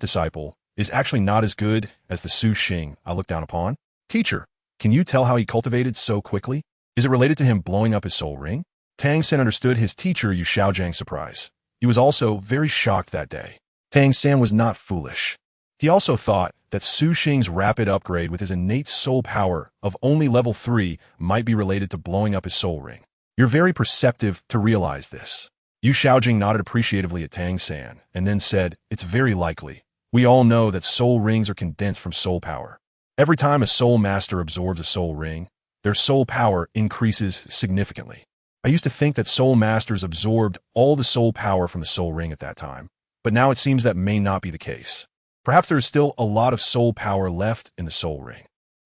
disciple is actually not as good as the Su Xing I look down upon. Teacher, can you tell how he cultivated so quickly? Is it related to him blowing up his soul ring? Tang San understood his teacher Yu Xiaojing's surprise. He was also very shocked that day. Tang San was not foolish. He also thought that Su Xing's rapid upgrade with his innate soul power of only level 3 might be related to blowing up his soul ring. You're very perceptive to realize this. Yu Xiaojing nodded appreciatively at Tang San and then said, it's very likely. We all know that soul rings are condensed from soul power. Every time a soul master absorbs a soul ring, their soul power increases significantly. I used to think that soul masters absorbed all the soul power from the soul ring at that time, but now it seems that may not be the case. Perhaps there is still a lot of soul power left in the soul ring.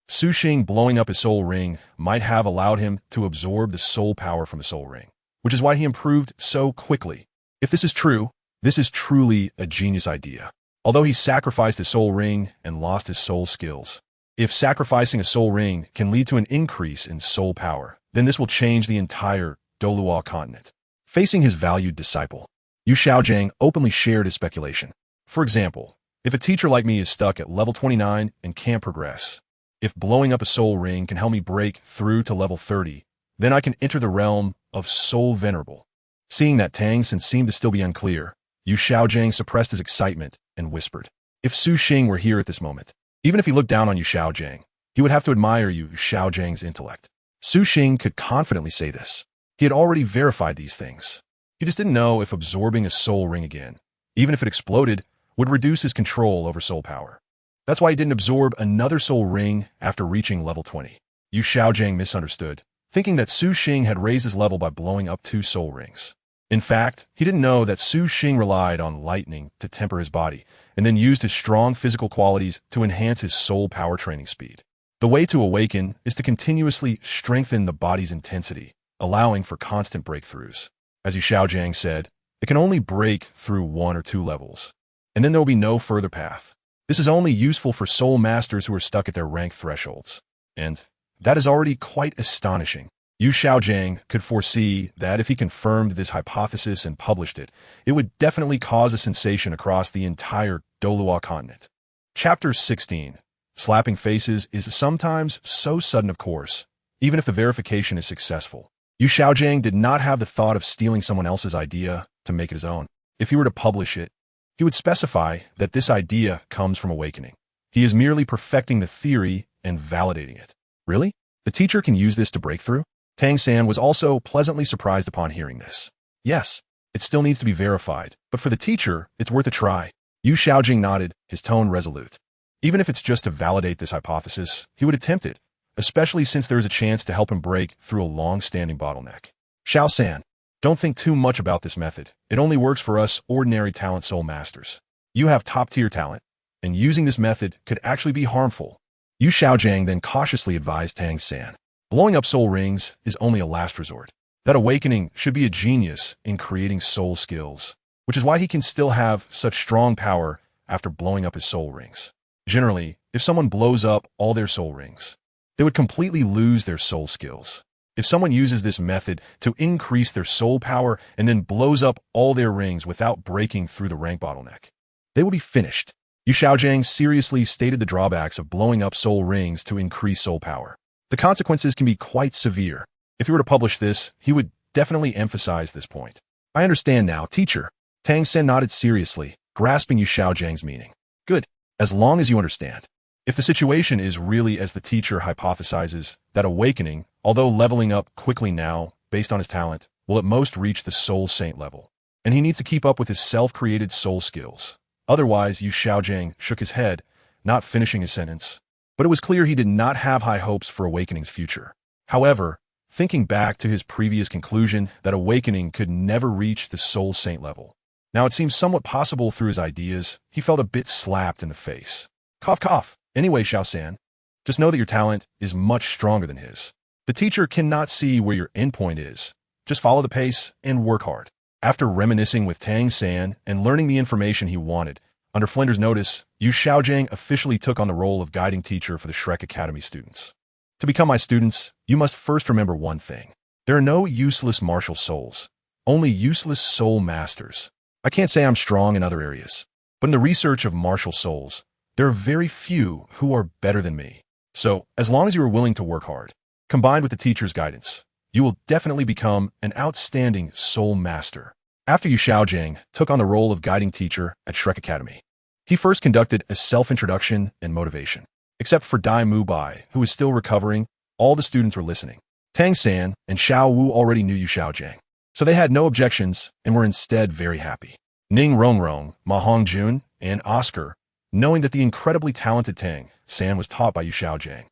Su Xing blowing up his soul ring might have allowed him to absorb the soul power from the soul ring. which is why he improved so quickly. If this is true, this is truly a genius idea. Although he sacrificed his soul ring and lost his soul skills. If sacrificing a soul ring can lead to an increase in soul power, then this will change the entire Douluo continent. Facing his valued disciple, Yu Xiaojiang openly shared his speculation. For example, if a teacher like me is stuck at level 29 and can't progress, if blowing up a soul ring can help me break through to level 30, then I can enter the realm of Soul Venerable. Seeing that Tang Sen seemed to still be unclear, Yu Xiaojiang suppressed his excitement and whispered, if Su Xing were here at this moment, even if he looked down on Yu Xiaojiang, he would have to admire Yu Xiaojiang's intellect. Su Xing could confidently say this. He had already verified these things. He just didn't know if absorbing a soul ring again, even if it exploded, would reduce his control over soul power. That's why he didn't absorb another soul ring after reaching level 20. Yu Xiaojiang misunderstood, thinking that Su Xing had raised his level by blowing up 2 soul rings. In fact, he didn't know that Su Xing relied on lightning to temper his body, and then used his strong physical qualities to enhance his soul power training speed. The way to awaken is to continuously strengthen the body's intensity, allowing for constant breakthroughs. As Yu Xiaojiang said, it can only break through 1 or 2 levels, and then there will be no further path. This is only useful for soul masters who are stuck at their rank thresholds. And that is already quite astonishing. Yu Xiaojiang could foresee that if he confirmed this hypothesis and published it, it would definitely cause a sensation across the entire Douluo continent. Chapter 16. Slapping faces is sometimes so sudden, of course, even if the verification is successful. Yu Xiaojiang did not have the thought of stealing someone else's idea to make it his own. If he were to publish it, he would specify that this idea comes from awakening. He is merely perfecting the theory and validating it. Really? The teacher can use this to break through? Tang San was also pleasantly surprised upon hearing this. Yes, it still needs to be verified, but for the teacher, it's worth a try. Yu Xiaojing nodded, his tone resolute. Even if it's just to validate this hypothesis, he would attempt it, especially since there is a chance to help him break through a long-standing bottleneck. Xiao San, don't think too much about this method. It only works for us ordinary talent soul masters. You have top-tier talent, and using this method could actually be harmful. Yu Xiaojiang then cautiously advised Tang San. Blowing up soul rings is only a last resort. That awakening should be a genius in creating soul skills, which is why he can still have such strong power after blowing up his soul rings. Generally, if someone blows up all their soul rings, they would completely lose their soul skills. If someone uses this method to increase their soul power and then blows up all their rings without breaking through the rank bottleneck, they will be finished. Yu Xiaojiang seriously stated the drawbacks of blowing up soul rings to increase soul power. The consequences can be quite severe. If he were to publish this, he would definitely emphasize this point. I understand now, teacher. Tang Sen nodded seriously, grasping Yu Xiaojiang's meaning. Good, as long as you understand. If the situation is really as the teacher hypothesizes, that awakening, although leveling up quickly now, based on his talent, will at most reach the soul saint level. And he needs to keep up with his self-created soul skills. Otherwise, Yu Xiaojiang shook his head, not finishing his sentence. But it was clear he did not have high hopes for awakening's future. However, thinking back to his previous conclusion that awakening could never reach the soul saint level, now it seems somewhat possible through his ideas, he felt a bit slapped in the face. Cough, cough. Anyway, Xiao San, just know that your talent is much stronger than his. The teacher cannot see where your endpoint is. Just follow the pace and work hard. After reminiscing with Tang San and learning the information he wanted, under Flinder's notice, Yu Xiaojiang officially took on the role of guiding teacher for the Shrek Academy students. To become my students, you must first remember one thing. There are no useless martial souls, only useless soul masters. I can't say I'm strong in other areas, but in the research of martial souls, there are very few who are better than me. So, as long as you are willing to work hard, combined with the teacher's guidance, you will definitely become an outstanding soul master. After Yu Xiaojiang took on the role of guiding teacher at Shrek Academy, he first conducted a self-introduction and motivation. Except for Dai Mubai, who was still recovering, all the students were listening. Tang San and Xiao Wu already knew Yu Xiaojiang, so they had no objections and were instead very happy. Ning Rongrong, Ma Hongjun, and Oscar, knowing that the incredibly talented Tang San was taught by Yu Xiaojiang,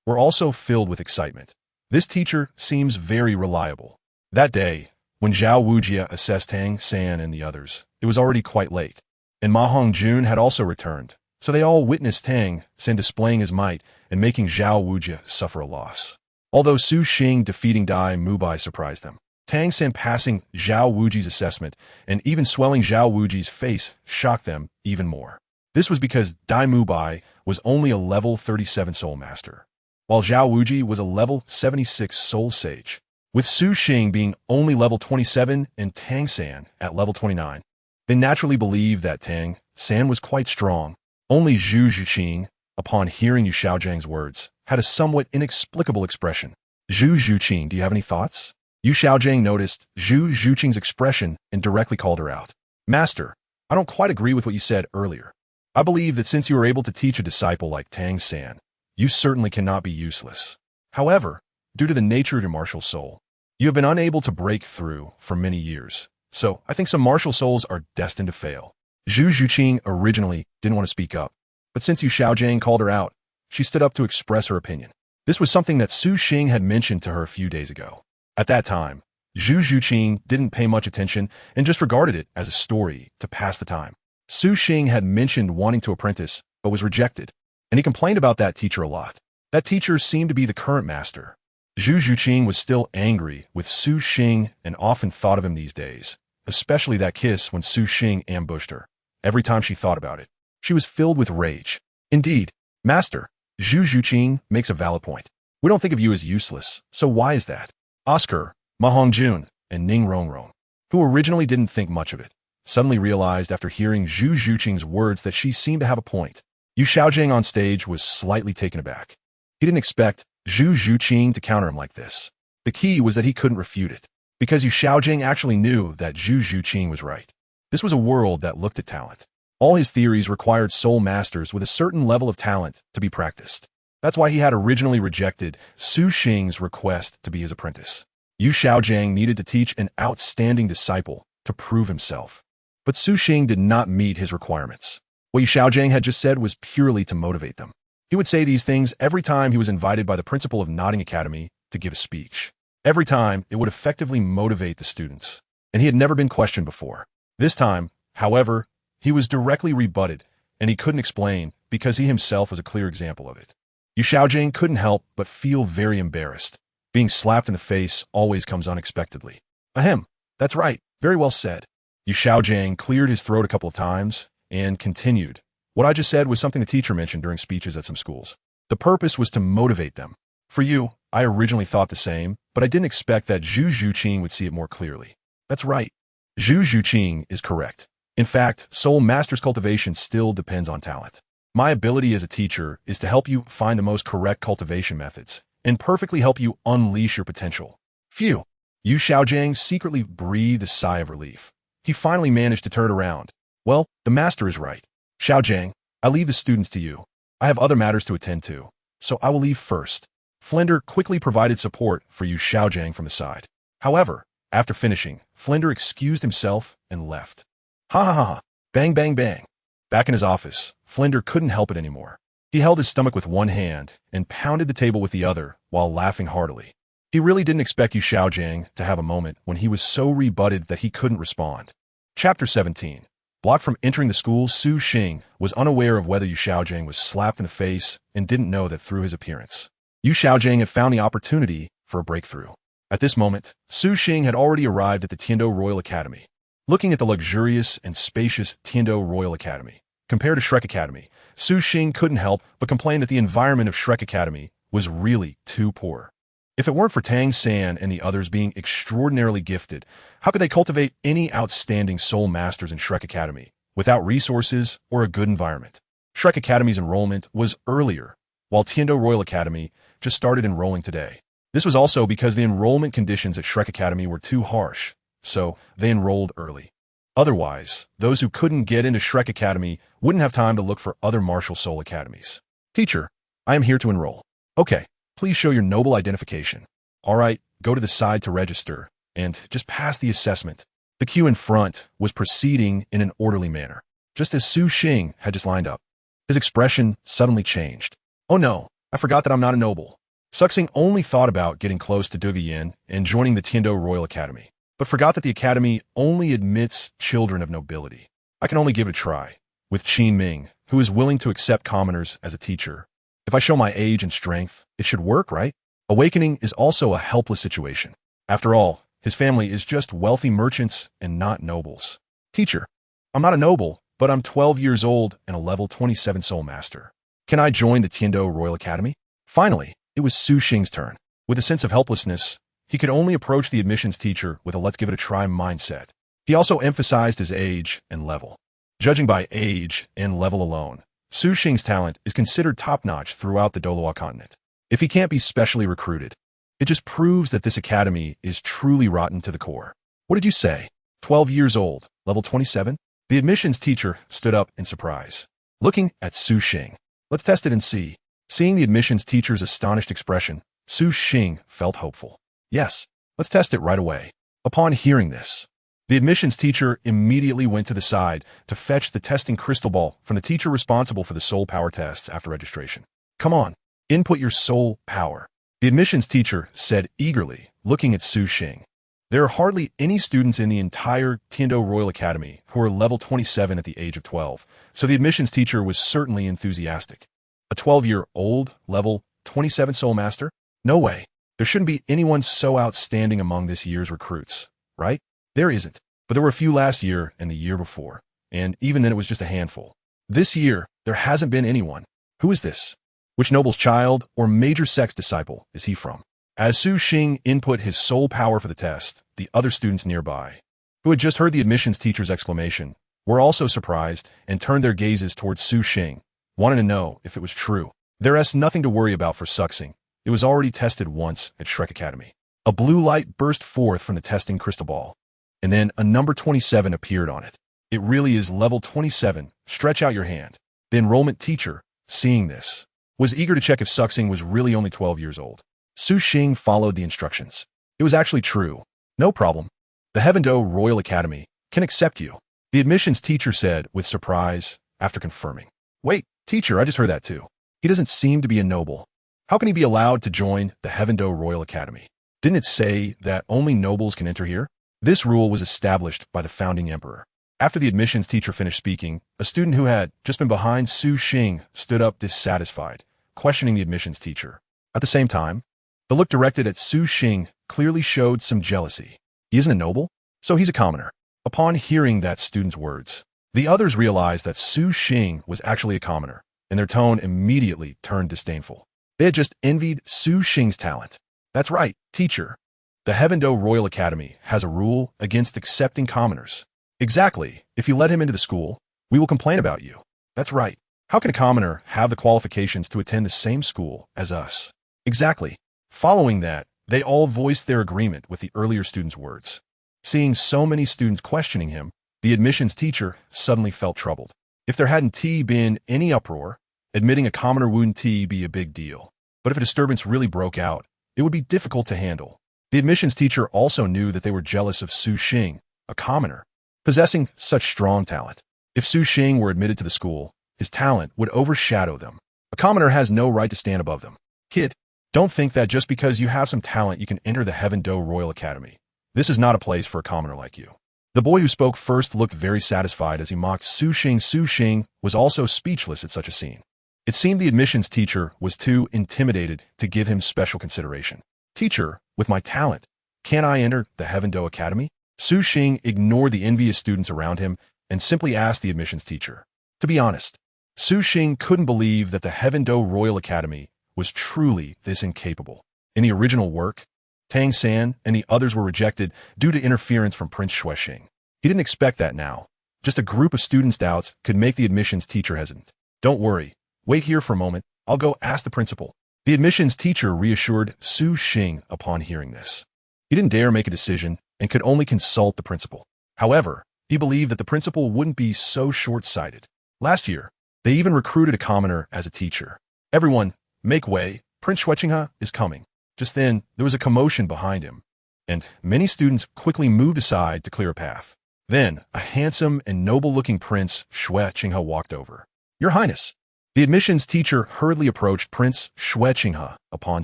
were also filled with excitement. This teacher seems very reliable. That day, when Zhao Wujia assessed Tang San and the others, it was already quite late, and Ma Hongjun had also returned, so they all witnessed Tang San displaying his might and making Zhao Wujia suffer a loss. Although Su Xing defeating Dai Mubai surprised them, Tang San passing Zhao Wuji's assessment and even swelling Zhao Wuji's face shocked them even more. This was because Dai Mubai was only a level 37 soul master, while Zhao Wuji was a level 76 soul sage, with Su Xing being only level 27 and Tang San at level 29. They naturally believed that Tang San was quite strong. Only Zhu Zhuqing, upon hearing Yu Xiaojiang's words, had a somewhat inexplicable expression. Zhu Zhuqing, do you have any thoughts? Yu Xiaojiang noticed Zhu Zhuqing's expression and directly called her out. Master, I don't quite agree with what you said earlier. I believe that since you are able to teach a disciple like Tang San, you certainly cannot be useless. However, due to the nature of your martial soul, you have been unable to break through for many years. So I think some martial souls are destined to fail. Zhu Zhuqing originally didn't want to speak up, but since Yu Xiaojiang called her out, she stood up to express her opinion. This was something that Su Xing had mentioned to her a few days ago. At that time, Zhu Zhuqing didn't pay much attention and just regarded it as a story to pass the time. Su Xing had mentioned wanting to apprentice, but was rejected, and he complained about that teacher a lot. That teacher seemed to be the current master. Zhu Zhuqing was still angry with Su Xing and often thought of him these days, especially that kiss when Su Xing ambushed her. Every time she thought about it, she was filled with rage. Indeed, Master, Zhu Zhuqing makes a valid point. We don't think of you as useless, so why is that? Oscar, Ma Hongjun, and Ning Rongrong, who originally didn't think much of it, suddenly realized after hearing Zhu Zhuqing's words that she seemed to have a point. Yu Xiaojiang on stage was slightly taken aback. He didn't expect Zhu Zhuqing to counter him like this. The key was that he couldn't refute it, because Yu Xiaojiang actually knew that Zhu Zhuqing was right. This was a world that looked at talent. All his theories required soul masters with a certain level of talent to be practiced. That's why he had originally rejected Su Xing's request to be his apprentice. Yu Xiaojiang needed to teach an outstanding disciple to prove himself. But Su Xing did not meet his requirements. What Yu Xiaojiang had just said was purely to motivate them. He would say these things every time he was invited by the principal of Nodding Academy to give a speech. Every time, it would effectively motivate the students. And he had never been questioned before. This time, however, he was directly rebutted, and he couldn't explain because he himself was a clear example of it. Yu Xiaojiang couldn't help but feel very embarrassed. Being slapped in the face always comes unexpectedly. Ahem, that's right, very well said. Yu Xiaojiang cleared his throat a couple of times and continued. What I just said was something the teacher mentioned during speeches at some schools. The purpose was to motivate them. For you, I originally thought the same, but I didn't expect that Zhu Zhuqing would see it more clearly. That's right. Zhu Zhuqing is correct. In fact, soul master's cultivation still depends on talent. My ability as a teacher is to help you find the most correct cultivation methods and perfectly help you unleash your potential. Phew! Yu Xiaojiang secretly breathed a sigh of relief. He finally managed to turn it around. Well, the master is right. Xiaojiang, I leave the students to you. I have other matters to attend to, so I will leave first. Flender quickly provided support for Yu Xiaojiang from the side. However, after finishing, Flender excused himself and left. Ha ha ha ha. Bang bang bang. Back in his office, Flender couldn't help it anymore. He held his stomach with one hand and pounded the table with the other while laughing heartily. He really didn't expect Yu Xiaojiang to have a moment when he was so rebutted that he couldn't respond. Chapter 17. Blocked from entering the school, Su Xing was unaware of whether Yu Xiaojiang was slapped in the face and didn't know that through his appearance. Yu Xiaojiang had found the opportunity for a breakthrough. At this moment, Su Xing had already arrived at the Tiando Royal Academy. Looking at the luxurious and spacious Tiando Royal Academy, compared to Shrek Academy, Su Xing couldn't help but complain that the environment of Shrek Academy was really too poor. If it weren't for Tang San and the others being extraordinarily gifted, how could they cultivate any outstanding soul masters in Shrek Academy without resources or a good environment? Shrek Academy's enrollment was earlier, while Tiando Royal Academy just started enrolling today. This was also because the enrollment conditions at Shrek Academy were too harsh, so they enrolled early. Otherwise, those who couldn't get into Shrek Academy wouldn't have time to look for other martial soul academies. Teacher, I am here to enroll. Okay, please show your noble identification. All right, go to the side to register, and just pass the assessment. The queue in front was proceeding in an orderly manner, just as Su Xing had just lined up. His expression suddenly changed. Oh no, I forgot that I'm not a noble. Suxing only thought about getting close to Dugayin and joining the Tiando Royal Academy, but forgot that the academy only admits children of nobility. I can only give it a try, with Qin Ming, who is willing to accept commoners as a teacher. If I show my age and strength, it should work, right? Awakening is also a helpless situation. After all, His family is just wealthy merchants and not nobles. Teacher, I'm not a noble, but I'm 12 years old and a level 27 soul master. Can I join the Tiando Royal Academy? Finally, it was Su Xing's turn. With a sense of helplessness, he could only approach the admissions teacher with a let's give it a try mindset. He also emphasized his age and level. Judging by age and level alone, Su Xing's talent is considered top-notch throughout the Douluo continent. If he can't be specially recruited, it just proves that this academy is truly rotten to the core. What did you say? 12 years old, level 27? The admissions teacher stood up in surprise, looking at Su Xing. Let's test it and see. Seeing the admissions teacher's astonished expression, Su Xing felt hopeful. Yes, let's test it right away. Upon hearing this, the admissions teacher immediately went to the side to fetch the testing crystal ball from the teacher responsible for the soul power tests after registration. Come on, input your soul power. The admissions teacher said eagerly, looking at Su Xing. There are hardly any students in the entire Tiando Royal Academy who are level 27 at the age of 12, so the admissions teacher was certainly enthusiastic. A 12-year-old level 27 soul master? No way. There shouldn't be anyone so outstanding among this year's recruits, right? There isn't, but there were a few last year and the year before, and even then it was just a handful. This year, there hasn't been anyone. Who is this? Which noble's child or major sex disciple is he from? As Su Xing input his soul power for the test, the other students nearby, who had just heard the admissions teacher's exclamation, were also surprised and turned their gazes towards Su Xing, wanting to know if it was true. There is nothing to worry about for Su Xing. It was already tested once at Shrek Academy. A blue light burst forth from the testing crystal ball, and then a number 27 appeared on it. It really is level 27. Stretch out your hand. The enrollment teacher, seeing this, was eager to check if Su Xing was really only 12 years old. Su Xing followed the instructions. It was actually true. No problem. The Tiando Royal Academy can accept you, the admissions teacher said with surprise after confirming. Wait, teacher, I just heard that too. He doesn't seem to be a noble. How can he be allowed to join the Tiando Royal Academy? Didn't it say that only nobles can enter here? This rule was established by the founding emperor. After the admissions teacher finished speaking, a student who had just been behind Su Xing stood up dissatisfied, questioning the admissions teacher. At the same time, the look directed at Su Xing clearly showed some jealousy. He isn't a noble, so he's a commoner. Upon hearing that student's words, the others realized that Su Xing was actually a commoner, and their tone immediately turned disdainful. They had just envied Su Xing's talent. That's right, teacher. The Tiando Royal Academy has a rule against accepting commoners. Exactly. If you let him into the school, we will complain about you. That's right. How can a commoner have the qualifications to attend the same school as us? Exactly. Following that, they all voiced their agreement with the earlier student's words. Seeing so many students questioning him, the admissions teacher suddenly felt troubled. If there hadn't been any uproar, admitting a commoner wouldn't be a big deal. But if a disturbance really broke out, it would be difficult to handle. The admissions teacher also knew that they were jealous of Su Xing, a commoner, possessing such strong talent. If Su Xing were admitted to the school, his talent would overshadow them. A commoner has no right to stand above them. Kid, don't think that just because you have some talent you can enter the Tiando Royal Academy. This is not a place for a commoner like you. The boy who spoke first looked very satisfied as he mocked Su Xing. Su Xing was also speechless at such a scene. It seemed the admissions teacher was too intimidated to give him special consideration. Teacher, with my talent, can I enter the Tiando Academy? Su Xing ignored the envious students around him and simply asked the admissions teacher. To be honest, Su Xing couldn't believe that the Tiando Royal Academy was truly this incapable. In the original work, Tang San and the others were rejected due to interference from Prince Xuexing. He didn't expect that now. Just a group of students' doubts could make the admissions teacher hesitant. Don't worry. Wait here for a moment. I'll go ask the principal. The admissions teacher reassured Su Xing upon hearing this. He didn't dare make a decision and could only consult the principal. However, he believed that the principal wouldn't be so short-sighted. Last year, they even recruited a commoner as a teacher. Everyone, make way. Prince Xuexing is coming. Just then, there was a commotion behind him, and many students quickly moved aside to clear a path. Then, a handsome and noble-looking Prince Xuexing walked over. Your Highness. The admissions teacher hurriedly approached Prince Xuexing upon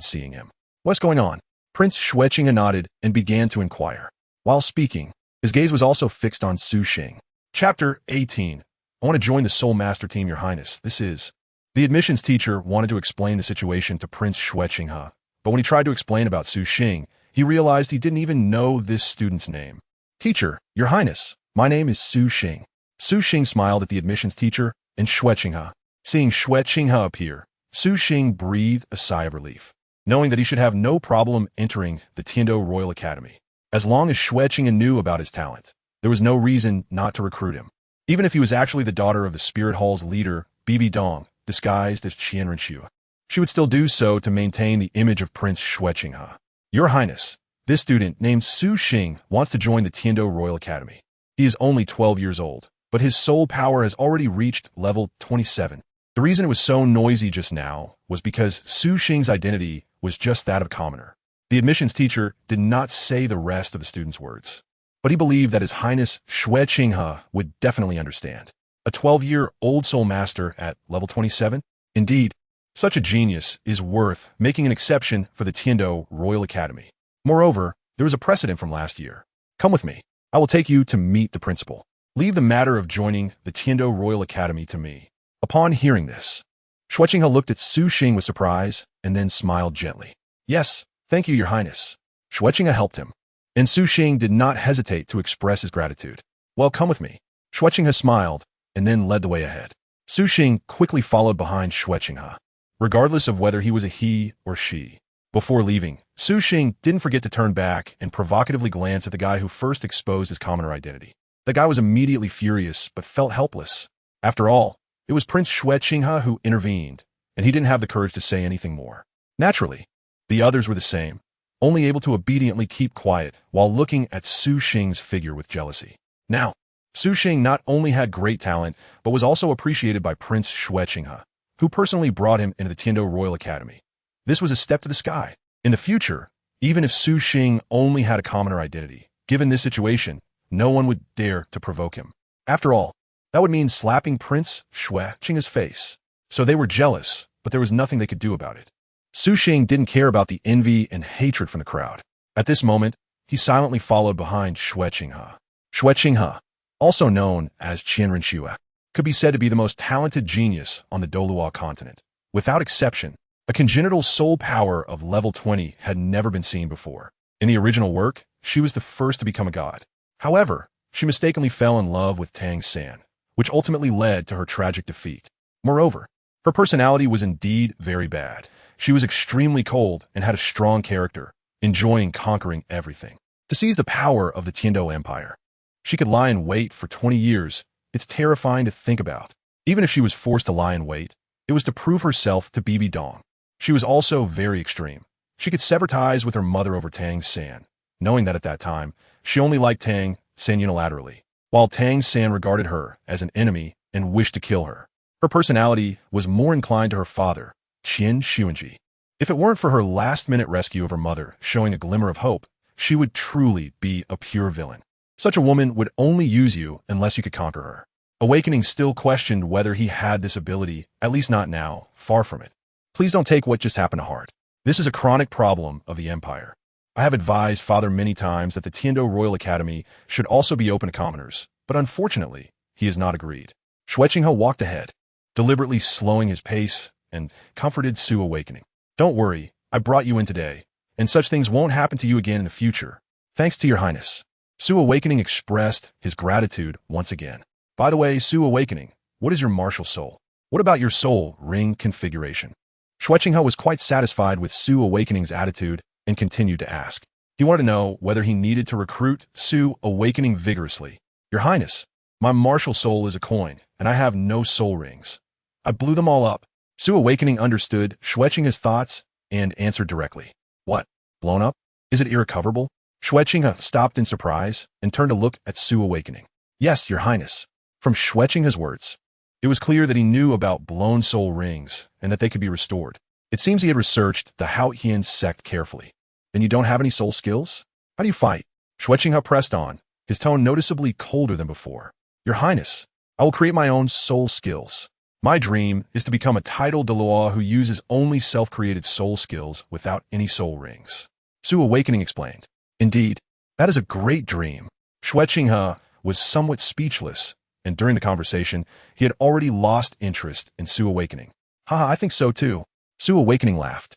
seeing him. What's going on? Prince Xuexing nodded and began to inquire. While speaking, his gaze was also fixed on Su Xing. Chapter 18. I want to join the Soul Master team, Your Highness. This is... The admissions teacher wanted to explain the situation to Prince Xuexing, but when he tried to explain about Su Xing, he realized he didn't even know this student's name. "Teacher, Your Highness, my name is Su Xing." Su Xing smiled at the admissions teacher and Xue Qinghe. Seeing Xue Qinghe appear, Su Xing breathed a sigh of relief, knowing that he should have no problem entering the Tiando Royal Academy. As long as Xue Qinghe knew about his talent, there was no reason not to recruit him. Even if he was actually the daughter of the Spirit Hall's leader, Bibi Dong, disguised as Qian Renxue, she would still do so to maintain the image of Prince Xue Qinghe. "Your Highness, this student named Su Xing wants to join the Tiando Royal Academy. He is only 12 years old, but his soul power has already reached level 27. The reason it was so noisy just now was because Su Xing's identity was just that of a commoner. The admissions teacher did not say the rest of the student's words, but he believed that His Highness Xue Qinghe would definitely understand. A 12-year-old soul master at level 27? Indeed, such a genius is worth making an exception for the Tiando Royal Academy. Moreover, there is a precedent from last year. Come with me. I will take you to meet the principal. Leave the matter of joining the Tiando Royal Academy to me." Upon hearing this, Xue Qinghe looked at Su Xing with surprise and then smiled gently. "Yes, thank you, Your Highness." Xue Qinghe helped him, and Su Xing did not hesitate to express his gratitude. "Well, come with me." Xue Qinghe smiled and then led the way ahead. Su Xing quickly followed behind Xue Qinghe, regardless of whether he was a he or she. Before leaving, Su Xing didn't forget to turn back and provocatively glance at the guy who first exposed his commoner identity. The guy was immediately furious but felt helpless. After all, it was Prince Xue Qinghe who intervened, and he didn't have the courage to say anything more. Naturally, the others were the same, only able to obediently keep quiet while looking at Su Xing's figure with jealousy. Now, Su Xing not only had great talent, but was also appreciated by Prince Xue Qinghe, who personally brought him into the Tiando Royal Academy. This was a step to the sky. In the future, even if Su Xing only had a commoner identity, given this situation, no one would dare to provoke him. After all, that would mean slapping Prince Xue Qinghe's face. So they were jealous, but there was nothing they could do about it. Su Xing didn't care about the envy and hatred from the crowd. At this moment, he silently followed behind Xue Qinghe. Xue Qinghe, also known as Qian Renxue, could be said to be the most talented genius on the Douluo continent. Without exception, a congenital soul power of level 20 had never been seen before. In the original work, she was the first to become a god. However, she mistakenly fell in love with Tang San, which ultimately led to her tragic defeat. Moreover, her personality was indeed very bad. She was extremely cold and had a strong character, enjoying conquering everything. To seize the power of the Tiando Empire, she could lie in wait for 20 years. It's terrifying to think about. Even if she was forced to lie in wait, it was to prove herself to Bibi Dong. She was also very extreme. She could sever ties with her mother over Tang San, knowing that at that time, she only liked Tang San unilaterally, while Tang San regarded her as an enemy and wished to kill her. Her personality was more inclined to her father, Qian Xuanji. If it weren't for her last-minute rescue of her mother showing a glimmer of hope, she would truly be a pure villain. Such a woman would only use you unless you could conquer her. Awakening still questioned whether he had this ability, at least not now, far from it. Please don't take what just happened to heart. This is a chronic problem of the Empire. I have advised Father many times that the Tiando Royal Academy should also be open to commoners, but unfortunately, he has not agreed. Xue Qinghe walked ahead, deliberately slowing his pace, and comforted Su Awakening. "Don't worry, I brought you in today, and such things won't happen to you again in the future. Thanks to Your Highness." Su Awakening expressed his gratitude once again. "By the way, Su Awakening, what is your martial soul? What about your soul ring configuration?" Xue Qinghe was quite satisfied with Su Awakening's attitude and continued to ask. He wanted to know whether he needed to recruit Su Awakening vigorously. "Your Highness, my martial soul is a coin, and I have no soul rings. I blew them all up." Su Awakening understood Xue Qinghe's thoughts and answered directly. "What? Blown up? Is it irrecoverable?" Xue Qinghe stopped in surprise and turned to look at Su Awakening. "Yes, Your Highness." From Xue Qinghe's words, it was clear that he knew about blown soul rings and that they could be restored. It seems he had researched the Hao Hian sect carefully. "Then you don't have any soul skills? How do you fight?" Xue Qinghe pressed on, his tone noticeably colder than before. "Your Highness, I will create my own soul skills. My dream is to become a titled Douluo who uses only self-created soul skills without any soul rings." Su Awakening explained. "Indeed, that is a great dream." Xue Qinghe was somewhat speechless, and during the conversation, he had already lost interest in Su Awakening. "Haha, I think so too." Su Awakening laughed.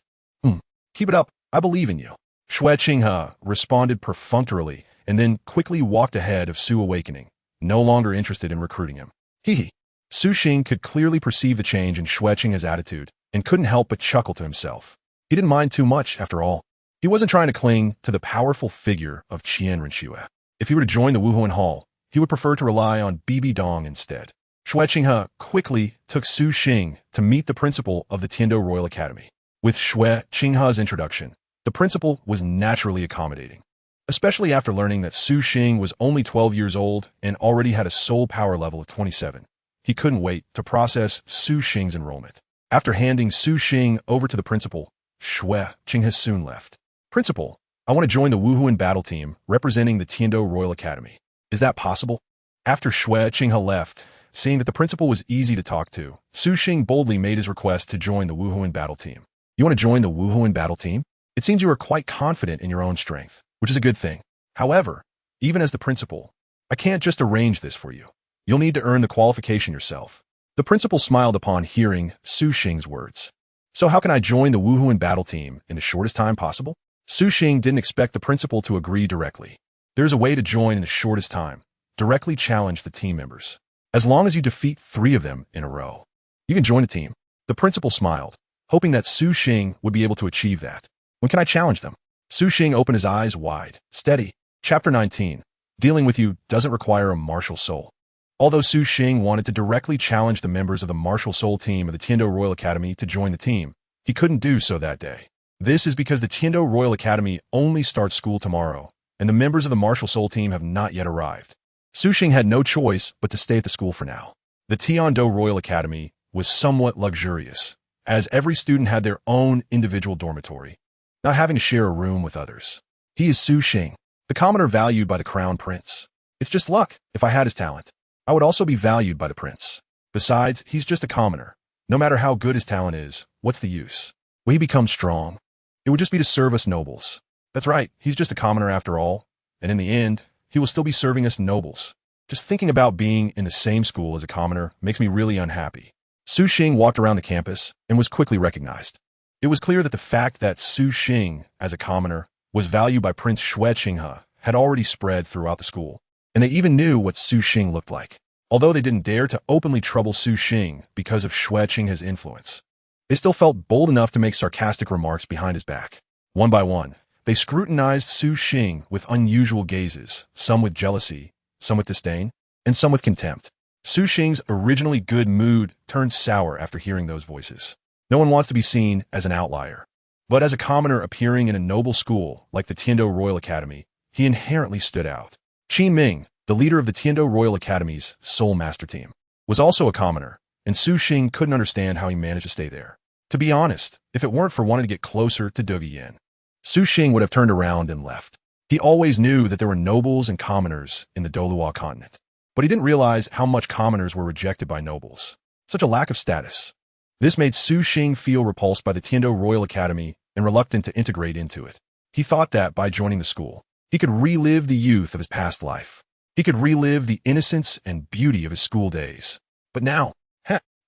Keep it up, I believe in you." Xue Qinghe responded perfunctorily and then quickly walked ahead of Su Awakening, no longer interested in recruiting him. Hee. Su Xing could clearly perceive the change in Xue Qinghe's attitude and couldn't help but chuckle to himself. He didn't mind too much, after all. He wasn't trying to cling to the powerful figure of Qian Renxue. If he were to join the Wuhuan Hall, he would prefer to rely on Bibi Dong instead. Xue Qinghe quickly took Su Xing to meet the principal of the Tiando Royal Academy. With Xue Qinghe's introduction, the principal was naturally accommodating, especially after learning that Su Xing was only 12 years old and already had a soul power level of 27. He couldn't wait to process Su Xing's enrollment. After handing Su Xing over to the principal, Xue Qinghe soon left. Principal, I want to join the Wuhuan battle team representing the Tiando Royal Academy. Is that possible? After Xue Qinghe left, seeing that the principal was easy to talk to, Su Xing boldly made his request to join the Wuhuan battle team. You want to join the Wuhuan battle team? It seems you are quite confident in your own strength, which is a good thing. However, even as the principal, I can't just arrange this for you. You'll need to earn the qualification yourself. The principal smiled upon hearing Su Xing's words. So how can I join the Wuhuan battle team in the shortest time possible? Su Xing didn't expect the principal to agree directly. There's a way to join in the shortest time. Directly challenge the team members. As long as you defeat 3 of them in a row, you can join the team. The principal smiled, hoping that Su Xing would be able to achieve that. When can I challenge them? Su Xing opened his eyes wide. Steady. Chapter 19. Dealing with you doesn't require a martial soul. Although Su Xing wanted to directly challenge the members of the martial soul team of the Tiando Royal Academy to join the team, he couldn't do so that day. This is because the Tiando Royal Academy only starts school tomorrow, and the members of the martial soul team have not yet arrived. Su Xing had no choice but to stay at the school for now. The Tiando Royal Academy was somewhat luxurious, as every student had their own individual dormitory, not having to share a room with others. He is Su Xing, the commoner valued by the crown prince. It's just luck. If I had his talent, I would also be valued by the prince. Besides, he's just a commoner. No matter how good his talent is, what's the use? Will he become strong? It would just be to serve us nobles. That's right, he's just a commoner after all, and in the end, he will still be serving us nobles. Just thinking about being in the same school as a commoner makes me really unhappy. Su Xing walked around the campus and was quickly recognized. It was clear that the fact that Su Xing, as a commoner, was valued by Prince Xue Qinghe had already spread throughout the school, and they even knew what Su Xing looked like. Although they didn't dare to openly trouble Su Xing because of Xue Qinghe's influence, they still felt bold enough to make sarcastic remarks behind his back. One by one, they scrutinized Su Xing with unusual gazes, some with jealousy, some with disdain, and some with contempt. Su Xing's originally good mood turned sour after hearing those voices. No one wants to be seen as an outlier. But as a commoner appearing in a noble school like the Tiando Royal Academy, he inherently stood out. Qin Ming, the leader of the Tiando Royal Academy's Soul Master Team, was also a commoner, and Su Xing couldn't understand how he managed to stay there. To be honest, if it weren't for wanting to get closer to Douluo Yin, Su Xing would have turned around and left. He always knew that there were nobles and commoners in the Douluo continent, but he didn't realize how much commoners were rejected by nobles. Such a lack of status. This made Su Xing feel repulsed by the Tiando Royal Academy and reluctant to integrate into it. He thought that by joining the school, he could relive the youth of his past life. He could relive the innocence and beauty of his school days. But now,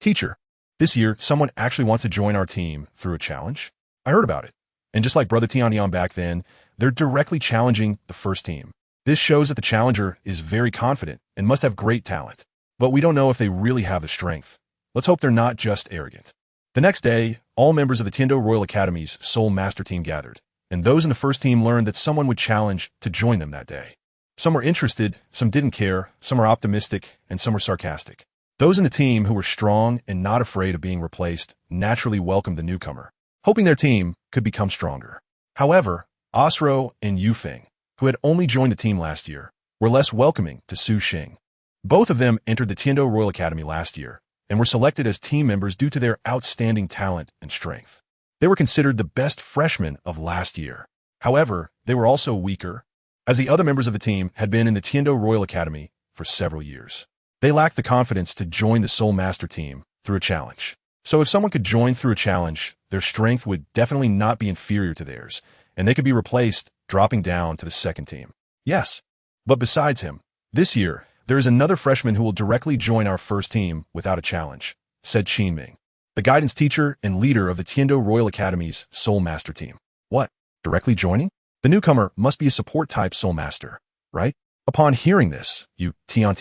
teacher, this year someone actually wants to join our team through a challenge? I heard about it. And just like Brother Tianyang back then, they're directly challenging the first team. This shows that the challenger is very confident and must have great talent. But we don't know if they really have the strength. Let's hope they're not just arrogant. The next day, all members of the Tiando Royal Academy's Soul Master Team gathered, and those in the first team learned that someone would challenge to join them that day. Some were interested, some didn't care, some were optimistic, and some were sarcastic. Those in the team who were strong and not afraid of being replaced naturally welcomed the newcomer, hoping their team could become stronger. However, Osro and Yufeng, who had only joined the team last year, were less welcoming to Su Xing. Both of them entered the Tiando Royal Academy last year and were selected as team members due to their outstanding talent and strength. They were considered the best freshmen of last year. However, they were also weaker, as the other members of the team had been in the Tiando Royal Academy for several years. They lacked the confidence to join the Soul Master Team through a challenge. So if someone could join through a challenge, their strength would definitely not be inferior to theirs, and they could be replaced, dropping down to the second team. Yes, but besides him, this year, there is another freshman who will directly join our first team without a challenge, said Qin Ming, the guidance teacher and leader of the Tiando Royal Academy's Soul Master Team. What? Directly joining? The newcomer must be a support-type soul master, right? Upon hearing this, Tian,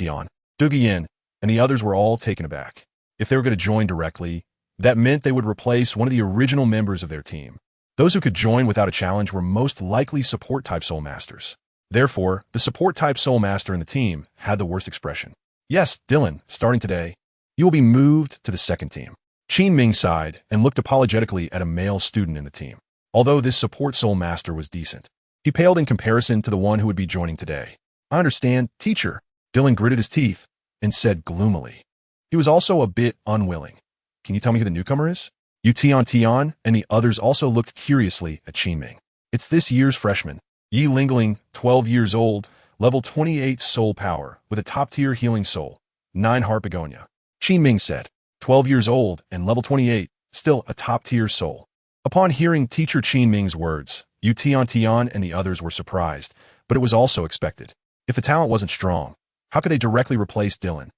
Douluo, and the others were all taken aback. If they were going to join directly, that meant they would replace one of the original members of their team. Those who could join without a challenge were most likely support-type soul masters. Therefore, the support-type soul master in the team had the worst expression. Yes, Dylan, starting today, you will be moved to the second team. Qin Ming sighed and looked apologetically at a male student in the team. Although this support soul master was decent, he paled in comparison to the one who would be joining today. I understand, teacher. Dylan gritted his teeth and said gloomily. He was also a bit unwilling. Can you tell me who the newcomer is? Tian and the others also looked curiously at Qin Ming. It's this year's freshman, Yi Lingling, 12 years old, level 28 soul power, with a top-tier healing soul, 9 heart begonia. Qin Ming said, 12 years old and level 28, still a top-tier soul. Upon hearing teacher Qin Ming's words, Tian and the others were surprised, but it was also expected. If the talent wasn't strong, how could they directly replace Dylan?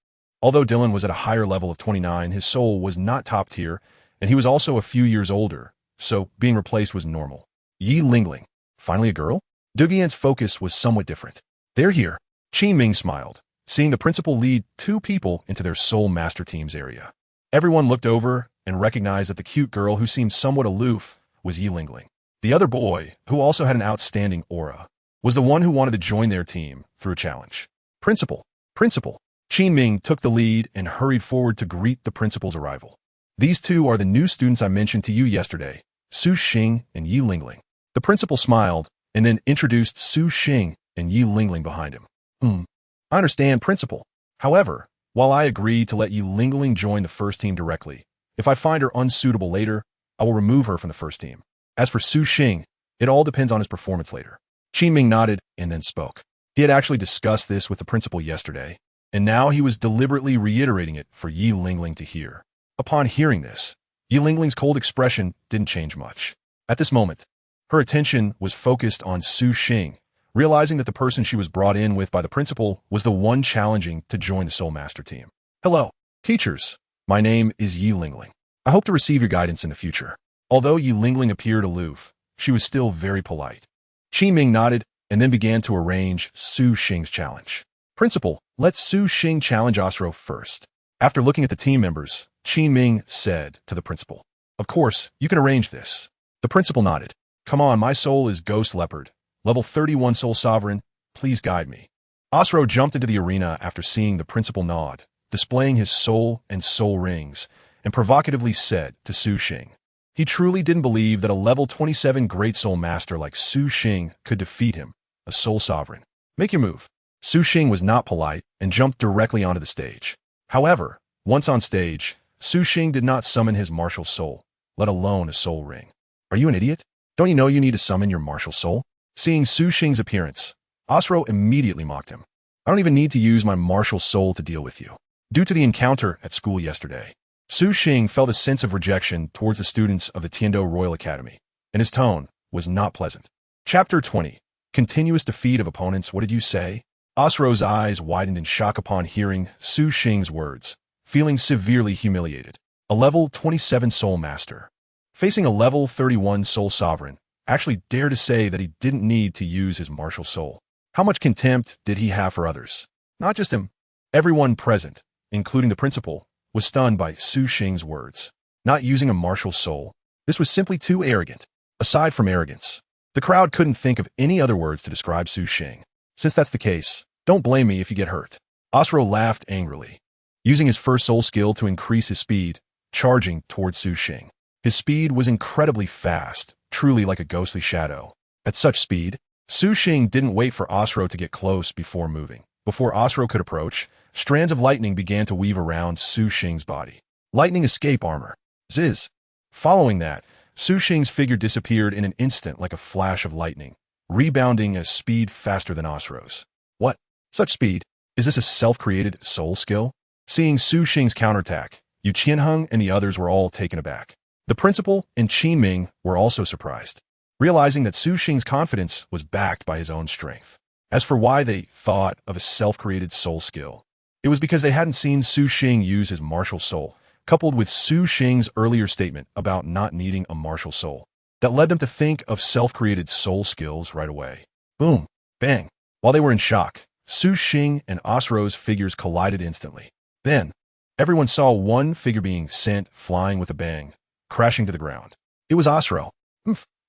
Although Dylan was at a higher level of 29, his soul was not top-tier, and he was also a few years older, so being replaced was normal. Yi Lingling, finally a girl? Douluo's focus was somewhat different. They're here. Qin Ming smiled, seeing the principal lead 2 people into their soul master team's area. Everyone looked over and recognized that the cute girl who seemed somewhat aloof was Yi Lingling. The other boy, who also had an outstanding aura, was the one who wanted to join their team through a challenge. Principal. Qin Ming took the lead and hurried forward to greet the principal's arrival. These 2 are the new students I mentioned to you yesterday, Su Xing and Yi Lingling. The principal smiled and then introduced Su Xing and Yi Lingling behind him. I understand, principal. However, while I agree to let Yi Lingling join the first team directly, if I find her unsuitable later, I will remove her from the first team. As for Su Xing, it all depends on his performance later. Qin Ming nodded and then spoke. He had actually discussed this with the principal yesterday, and now he was deliberately reiterating it for Yi Lingling to hear. Upon hearing this, Yi Lingling's cold expression didn't change much. At this moment, her attention was focused on Su Xing, realizing that the person she was brought in with by the principal was the one challenging to join the Soul Master team. Hello, teachers. My name is Yi Lingling. I hope to receive your guidance in the future. Although Yi Lingling appeared aloof, she was still very polite. Qin Ming nodded and then began to arrange Su Xing's challenge. Principal, let Su Xing challenge Ostro first. After looking at the team members, Qin Ming said to the principal, Of course, you can arrange this. The principal nodded. Come on, my soul is Ghost Leopard. Level 31 Soul Sovereign, please guide me. Ostro jumped into the arena after seeing the principal nod, displaying his soul and soul rings, and provocatively said to Su Xing. He truly didn't believe that a level 27 Great Soul Master like Su Xing could defeat him, a Soul Sovereign. Make your move. Su Xing was not polite and jumped directly onto the stage. However, once on stage, Su Xing did not summon his martial soul, let alone a soul ring. Are you an idiot? Don't you know you need to summon your martial soul? Seeing Su Xing's appearance, Ostro immediately mocked him. I don't even need to use my martial soul to deal with you. Due to the encounter at school yesterday, Su Xing felt a sense of rejection towards the students of the Tiando Royal Academy, and his tone was not pleasant. Chapter 20. Continuous defeat of opponents. What did you say? Ostro's eyes widened in shock upon hearing Su Xing's words, feeling severely humiliated. A level 27 Soul Master, facing a level 31 Soul Sovereign, actually dared to say that he didn't need to use his martial soul. How much contempt did he have for others? Not just him. Everyone present, including the principal, was stunned by Su Xing's words. Not using a martial soul, this was simply too arrogant. Aside from arrogance, the crowd couldn't think of any other words to describe Su Xing. Since that's the case, don't blame me if you get hurt. Ostro laughed angrily, using his first soul skill to increase his speed, charging towards Su Xing. His speed was incredibly fast, truly like a ghostly shadow. At such speed, Su Xing didn't wait for Ostro to get close before moving. Before Ostro could approach, strands of lightning began to weave around Su Xing's body. Lightning escape armor. Ziz. Following that, Su Xing's figure disappeared in an instant like a flash of lightning, rebounding at speed faster than Ostro's. What? Such speed? Is this a self-created soul skill? Seeing Su Xing's counterattack, Yu Qianheng and the others were all taken aback. The principal and Qin Ming were also surprised, realizing that Su Xing's confidence was backed by his own strength. As for why they thought of a self-created soul skill, it was because they hadn't seen Su Xing use his martial soul, coupled with Su Xing's earlier statement about not needing a martial soul. that led them to think of self-created soul skills right away. Boom. Bang. While they were in shock, Su Xing and Asro's figures collided instantly. Then, everyone saw one figure being sent flying with a bang, crashing to the ground. It was Asro.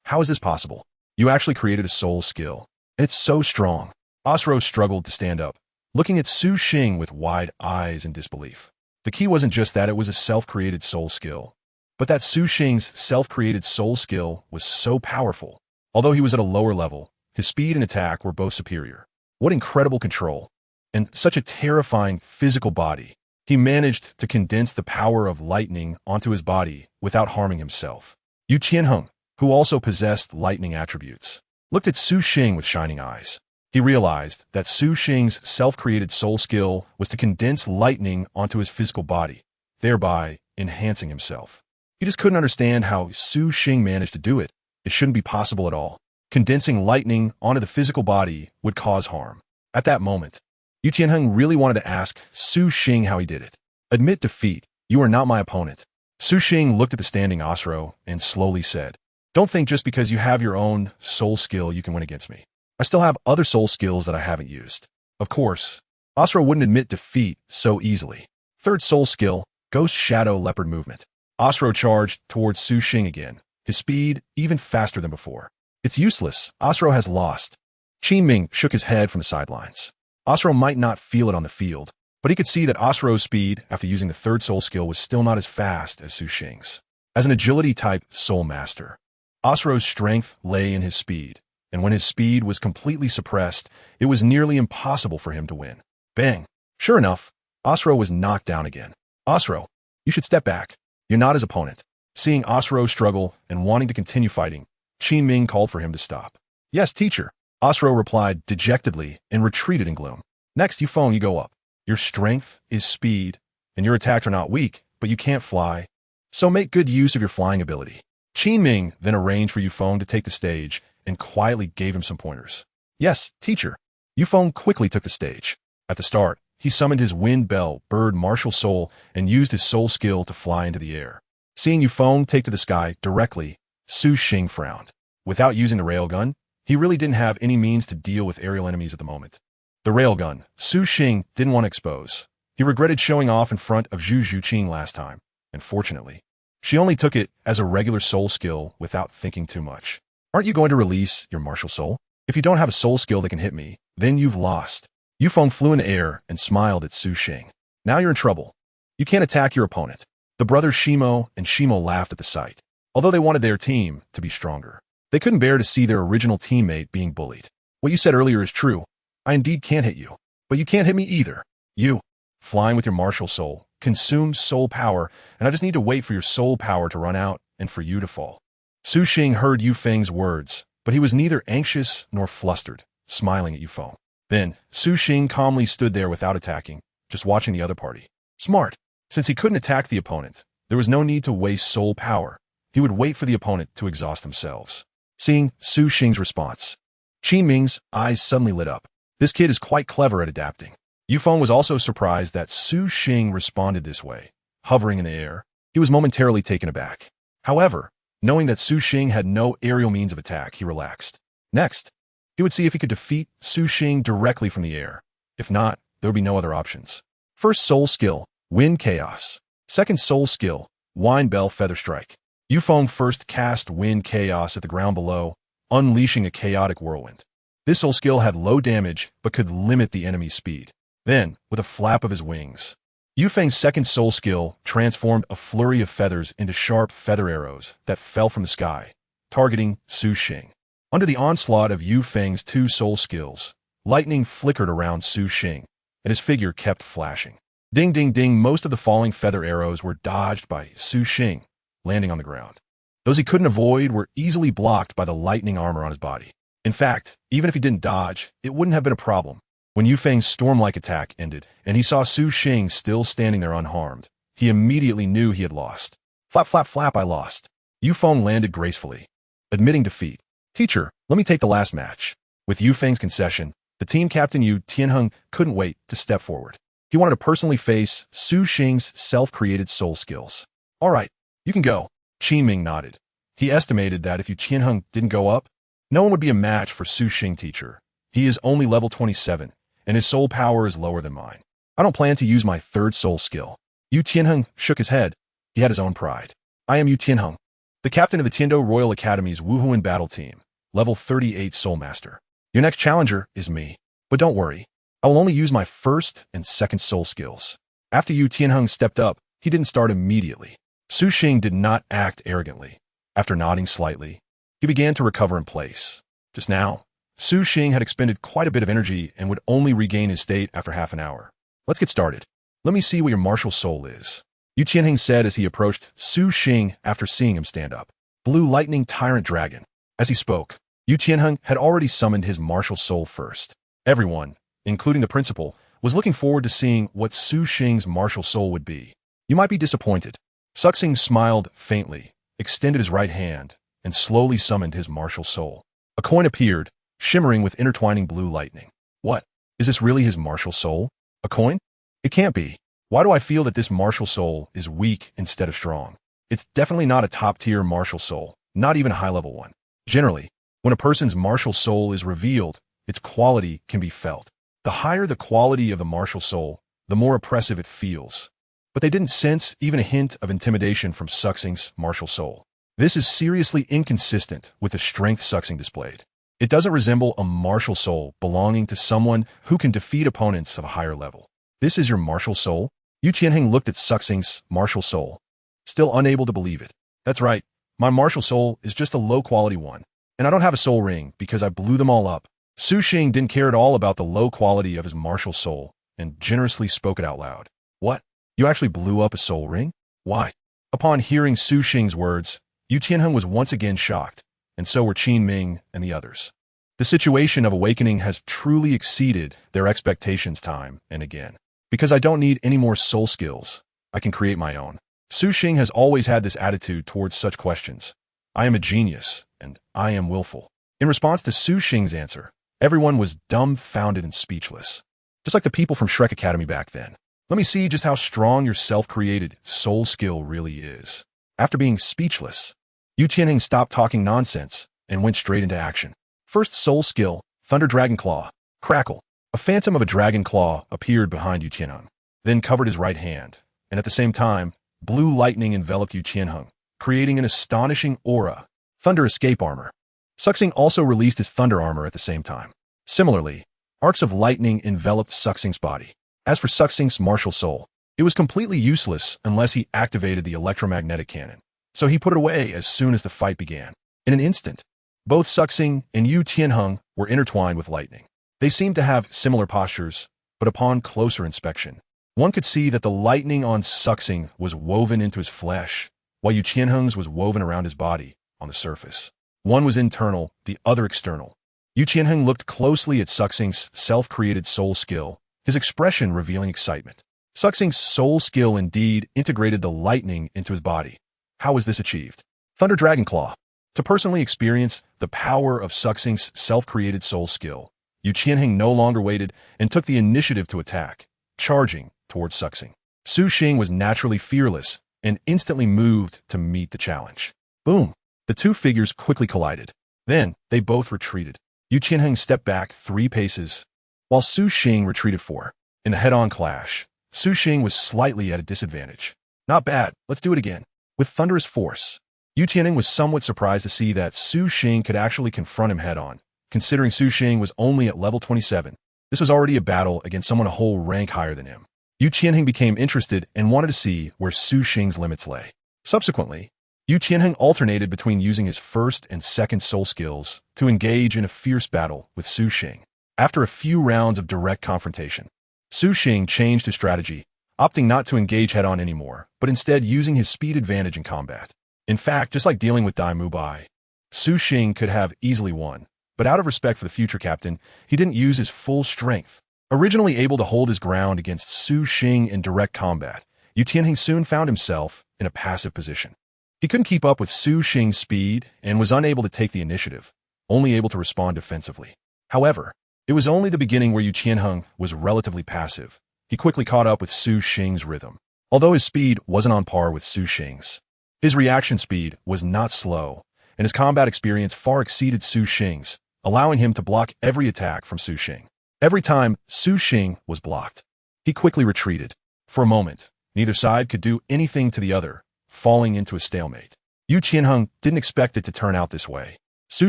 How is this possible? You actually created a soul skill, and it's so strong. Asro struggled to stand up, looking at Su Xing with wide eyes in disbelief. The key wasn't just that it was a self-created soul skill, but that Su Xing's self-created soul skill was so powerful. Although he was at a lower level, his speed and attack were both superior. What incredible control! And such a terrifying physical body. He managed to condense the power of lightning onto his body without harming himself. Yu Qianheng, who also possessed lightning attributes, looked at Su Xing with shining eyes. He realized that Su Xing's self-created soul skill was to condense lightning onto his physical body, thereby enhancing himself. He just couldn't understand how Su Xing managed to do it. It shouldn't be possible at all. Condensing lightning onto the physical body would cause harm. At that moment, Yu Tianheng really wanted to ask Su Xing how he did it. Admit defeat. You are not my opponent. Su Xing looked at the standing Asro and slowly said, "Don't think just because you have your own soul skill you can win against me. I still have other soul skills that I haven't used." Of course, Asro wouldn't admit defeat so easily. Third soul skill, Ghost Shadow Leopard Movement. Asro charged towards Su Xing again, his speed even faster than before. It's useless. Asro has lost. Qin Ming shook his head from the sidelines. Asro might not feel it on the field, but he could see that Asro's speed after using the third soul skill was still not as fast as Su Xing's. As an agility-type soul master, Asro's strength lay in his speed, and when his speed was completely suppressed, it was nearly impossible for him to win. Bang! Sure enough, Asro was knocked down again. "Asro, you should step back. You're not his opponent." Seeing Asro struggle and wanting to continue fighting, Qin Ming called for him to stop. "Yes, teacher." Asro replied dejectedly and retreated in gloom. "Next, Yufeng, you go up. Your strength is speed, and your attacks are not weak, but you can't fly. So make good use of your flying ability." Qin Ming then arranged for Yufeng to take the stage and quietly gave him some pointers. "Yes, teacher." Yufeng quickly took the stage. At the start, he summoned his Wind Bell Bird Martial Soul and used his soul skill to fly into the air. Seeing Yufeng take to the sky directly, Su Xing frowned. Without using the railgun, he really didn't have any means to deal with aerial enemies at the moment. The railgun, Su Xing didn't want to expose. He regretted showing off in front of Zhu Zhuqing last time, and fortunately, she only took it as a regular soul skill without thinking too much. "Aren't you going to release your martial soul? If you don't have a soul skill that can hit me, then you've lost." Yufeng flew in the air and smiled at Su Xing. "Now you're in trouble. You can't attack your opponent." The brothers Shimo and Shimo laughed at the sight. Although they wanted their team to be stronger, they couldn't bear to see their original teammate being bullied. "What you said earlier is true. I indeed can't hit you. But you can't hit me either. You, flying with your martial soul, consumes soul power, and I just need to wait for your soul power to run out and for you to fall." Su Xing heard Yufeng's words, but he was neither anxious nor flustered, smiling at Yufeng. Then, Su Xing calmly stood there without attacking, just watching the other party. Smart. Since he couldn't attack the opponent, there was no need to waste soul power. He would wait for the opponent to exhaust themselves. Seeing Su Xing's response, Qin Ming's eyes suddenly lit up. This kid is quite clever at adapting. Yufeng was also surprised that Su Xing responded this way. Hovering in the air, he was momentarily taken aback. However, knowing that Su Xing had no aerial means of attack, he relaxed. Next, he would see if he could defeat Su Xing directly from the air. If not, there would be no other options. First soul skill, Wind Chaos. Second soul skill, Wind Bell Feather Strike. Yufeng first cast Wind Chaos at the ground below, unleashing a chaotic whirlwind. This soul skill had low damage, but could limit the enemy's speed. Then, with a flap of his wings, Yufeng's second soul skill transformed a flurry of feathers into sharp feather arrows that fell from the sky, targeting Su Xing. Under the onslaught of Yufeng's two soul skills, lightning flickered around Su Xing, and his figure kept flashing. Ding ding ding, most of the falling feather arrows were dodged by Su Xing, landing on the ground. Those he couldn't avoid were easily blocked by the lightning armor on his body. In fact, even if he didn't dodge, it wouldn't have been a problem. When Yufeng's storm-like attack ended, and he saw Su Xing still standing there unharmed, he immediately knew he had lost. Flap, flap, flap, I lost. Yufeng landed gracefully, admitting defeat. "Teacher, let me take the last match." With Yufeng's concession, the team captain Yu Tianheng couldn't wait to step forward. He wanted to personally face Su Xing's self-created soul skills. "All right, you can go." Qin Ming nodded. He estimated that if Yu Qianheng didn't go up, no one would be a match for Su Xing teacher. He is only level 27, and his soul power is lower than mine. I don't plan to use my third soul skill. Yu Qianheng shook his head. He had his own pride. I am Yu Qianheng, the captain of the Tiando Royal Academy's Wuhuan battle team, level 38 soul master. Your next challenger is me. But don't worry, I will only use my first and second soul skills. After Yu Qianheng stepped up, he didn't start immediately. Su Xing did not act arrogantly. After nodding slightly, he began to recover in place. Just now, Su Xing had expended quite a bit of energy and would only regain his state after half an hour. Let's get started. Let me see what your martial soul is. Yu Qianheng said as he approached Su Xing after seeing him stand up. Blue Lightning Tyrant Dragon. As he spoke, Yu Qianheng had already summoned his martial soul first. Everyone, including the principal, was looking forward to seeing what Su Xing's martial soul would be. You might be disappointed. Su Xing smiled faintly, extended his right hand, and slowly summoned his martial soul. A coin appeared, shimmering with intertwining blue lightning. What? Is this really his martial soul? A coin? It can't be. Why do I feel that this martial soul is weak instead of strong? It's definitely not a top-tier martial soul, not even a high-level one. Generally, when a person's martial soul is revealed, its quality can be felt. The higher the quality of the martial soul, the more oppressive it feels. But they didn't sense even a hint of intimidation from Su Xing's martial soul. This is seriously inconsistent with the strength Su Xing displayed. It doesn't resemble a martial soul belonging to someone who can defeat opponents of a higher level. This is your martial soul? Yu Qianheng looked at Su Xing's martial soul, still unable to believe it. That's right, my martial soul is just a low-quality one, and I don't have a soul ring because I blew them all up. Su Xing didn't care at all about the low quality of his martial soul and generously spoke it out loud. What? You actually blew up a soul ring? Why? Upon hearing Su Xing's words, Yu Qianheng was once again shocked, and so were Qin Ming and the others. The situation of awakening has truly exceeded their expectations time and again. Because I don't need any more soul skills, I can create my own. Su Xing has always had this attitude towards such questions. I am a genius, and I am willful. In response to Su Xing's answer, everyone was dumbfounded and speechless. Just like the people from Shrek Academy back then. Let me see just how strong your self-created soul skill really is. After being speechless, Yu Qianheng stopped talking nonsense and went straight into action. First soul skill, Thunder Dragon Claw. Crackle. A phantom of a dragon claw appeared behind Yu Qianheng, then covered his right hand, and at the same time, blue lightning enveloped Yu Qianheng, creating an astonishing aura. Thunder Escape Armor. Su Xing also released his thunder armor at the same time. Similarly, arcs of lightning enveloped Su Xing's body. As for Su Xing's martial soul, it was completely useless unless he activated the electromagnetic cannon, so he put it away as soon as the fight began. In an instant, both Su Xing and Yu Qianheng were intertwined with lightning. They seemed to have similar postures, but upon closer inspection, one could see that the lightning on Su Xing was woven into his flesh, while Yu Qianheng's was woven around his body on the surface. One was internal, the other external. Yu Qianheng looked closely at Su Xing's self-created soul skill, his expression revealing excitement. Su Xing's soul skill indeed integrated the lightning into his body. How was this achieved? Thunder Dragon Claw. To personally experience the power of Su Xing's self-created soul skill, Yu Qianheng no longer waited and took the initiative to attack, charging towards Su Xing. Su Xing was naturally fearless and instantly moved to meet the challenge. Boom! The two figures quickly collided. Then, they both retreated. Yu Qianheng stepped back 3 paces, while Su Xing retreated 4. In the head-on clash, Su Xing was slightly at a disadvantage. Not bad, let's do it again. With thunderous force, Yu Qianheng was somewhat surprised to see that Su Xing could actually confront him head-on. Considering Su Xing was only at level 27, this was already a battle against someone a whole rank higher than him. Yu Qianheng became interested and wanted to see where Su Xing's limits lay. Subsequently, Yu Qianheng alternated between using his first and second soul skills to engage in a fierce battle with Su Xing. After a few rounds of direct confrontation, Su Xing changed his strategy, opting not to engage head-on anymore, but instead using his speed advantage in combat. In fact, just like dealing with Dai Mubai, Su Xing could have easily won. But out of respect for the future captain, he didn't use his full strength. Originally able to hold his ground against Su Xing in direct combat, Yu Tianheng soon found himself in a passive position. He couldn't keep up with Su Xing's speed and was unable to take the initiative, only able to respond defensively. However, it was only the beginning where Yu Tianheng was relatively passive. He quickly caught up with Su Xing's rhythm. Although his speed wasn't on par with Su Xing's, his reaction speed was not slow, and his combat experience far exceeded Su Xing's, allowing him to block every attack from Su Xing. Every time Su Xing was blocked, he quickly retreated. For a moment, neither side could do anything to the other, falling into a stalemate. Yu Qianheng didn't expect it to turn out this way. Su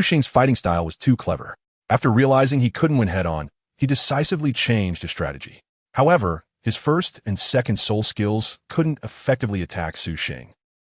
Xing's fighting style was too clever. After realizing he couldn't win head-on, he decisively changed his strategy. However, his first and second soul skills couldn't effectively attack Su Xing,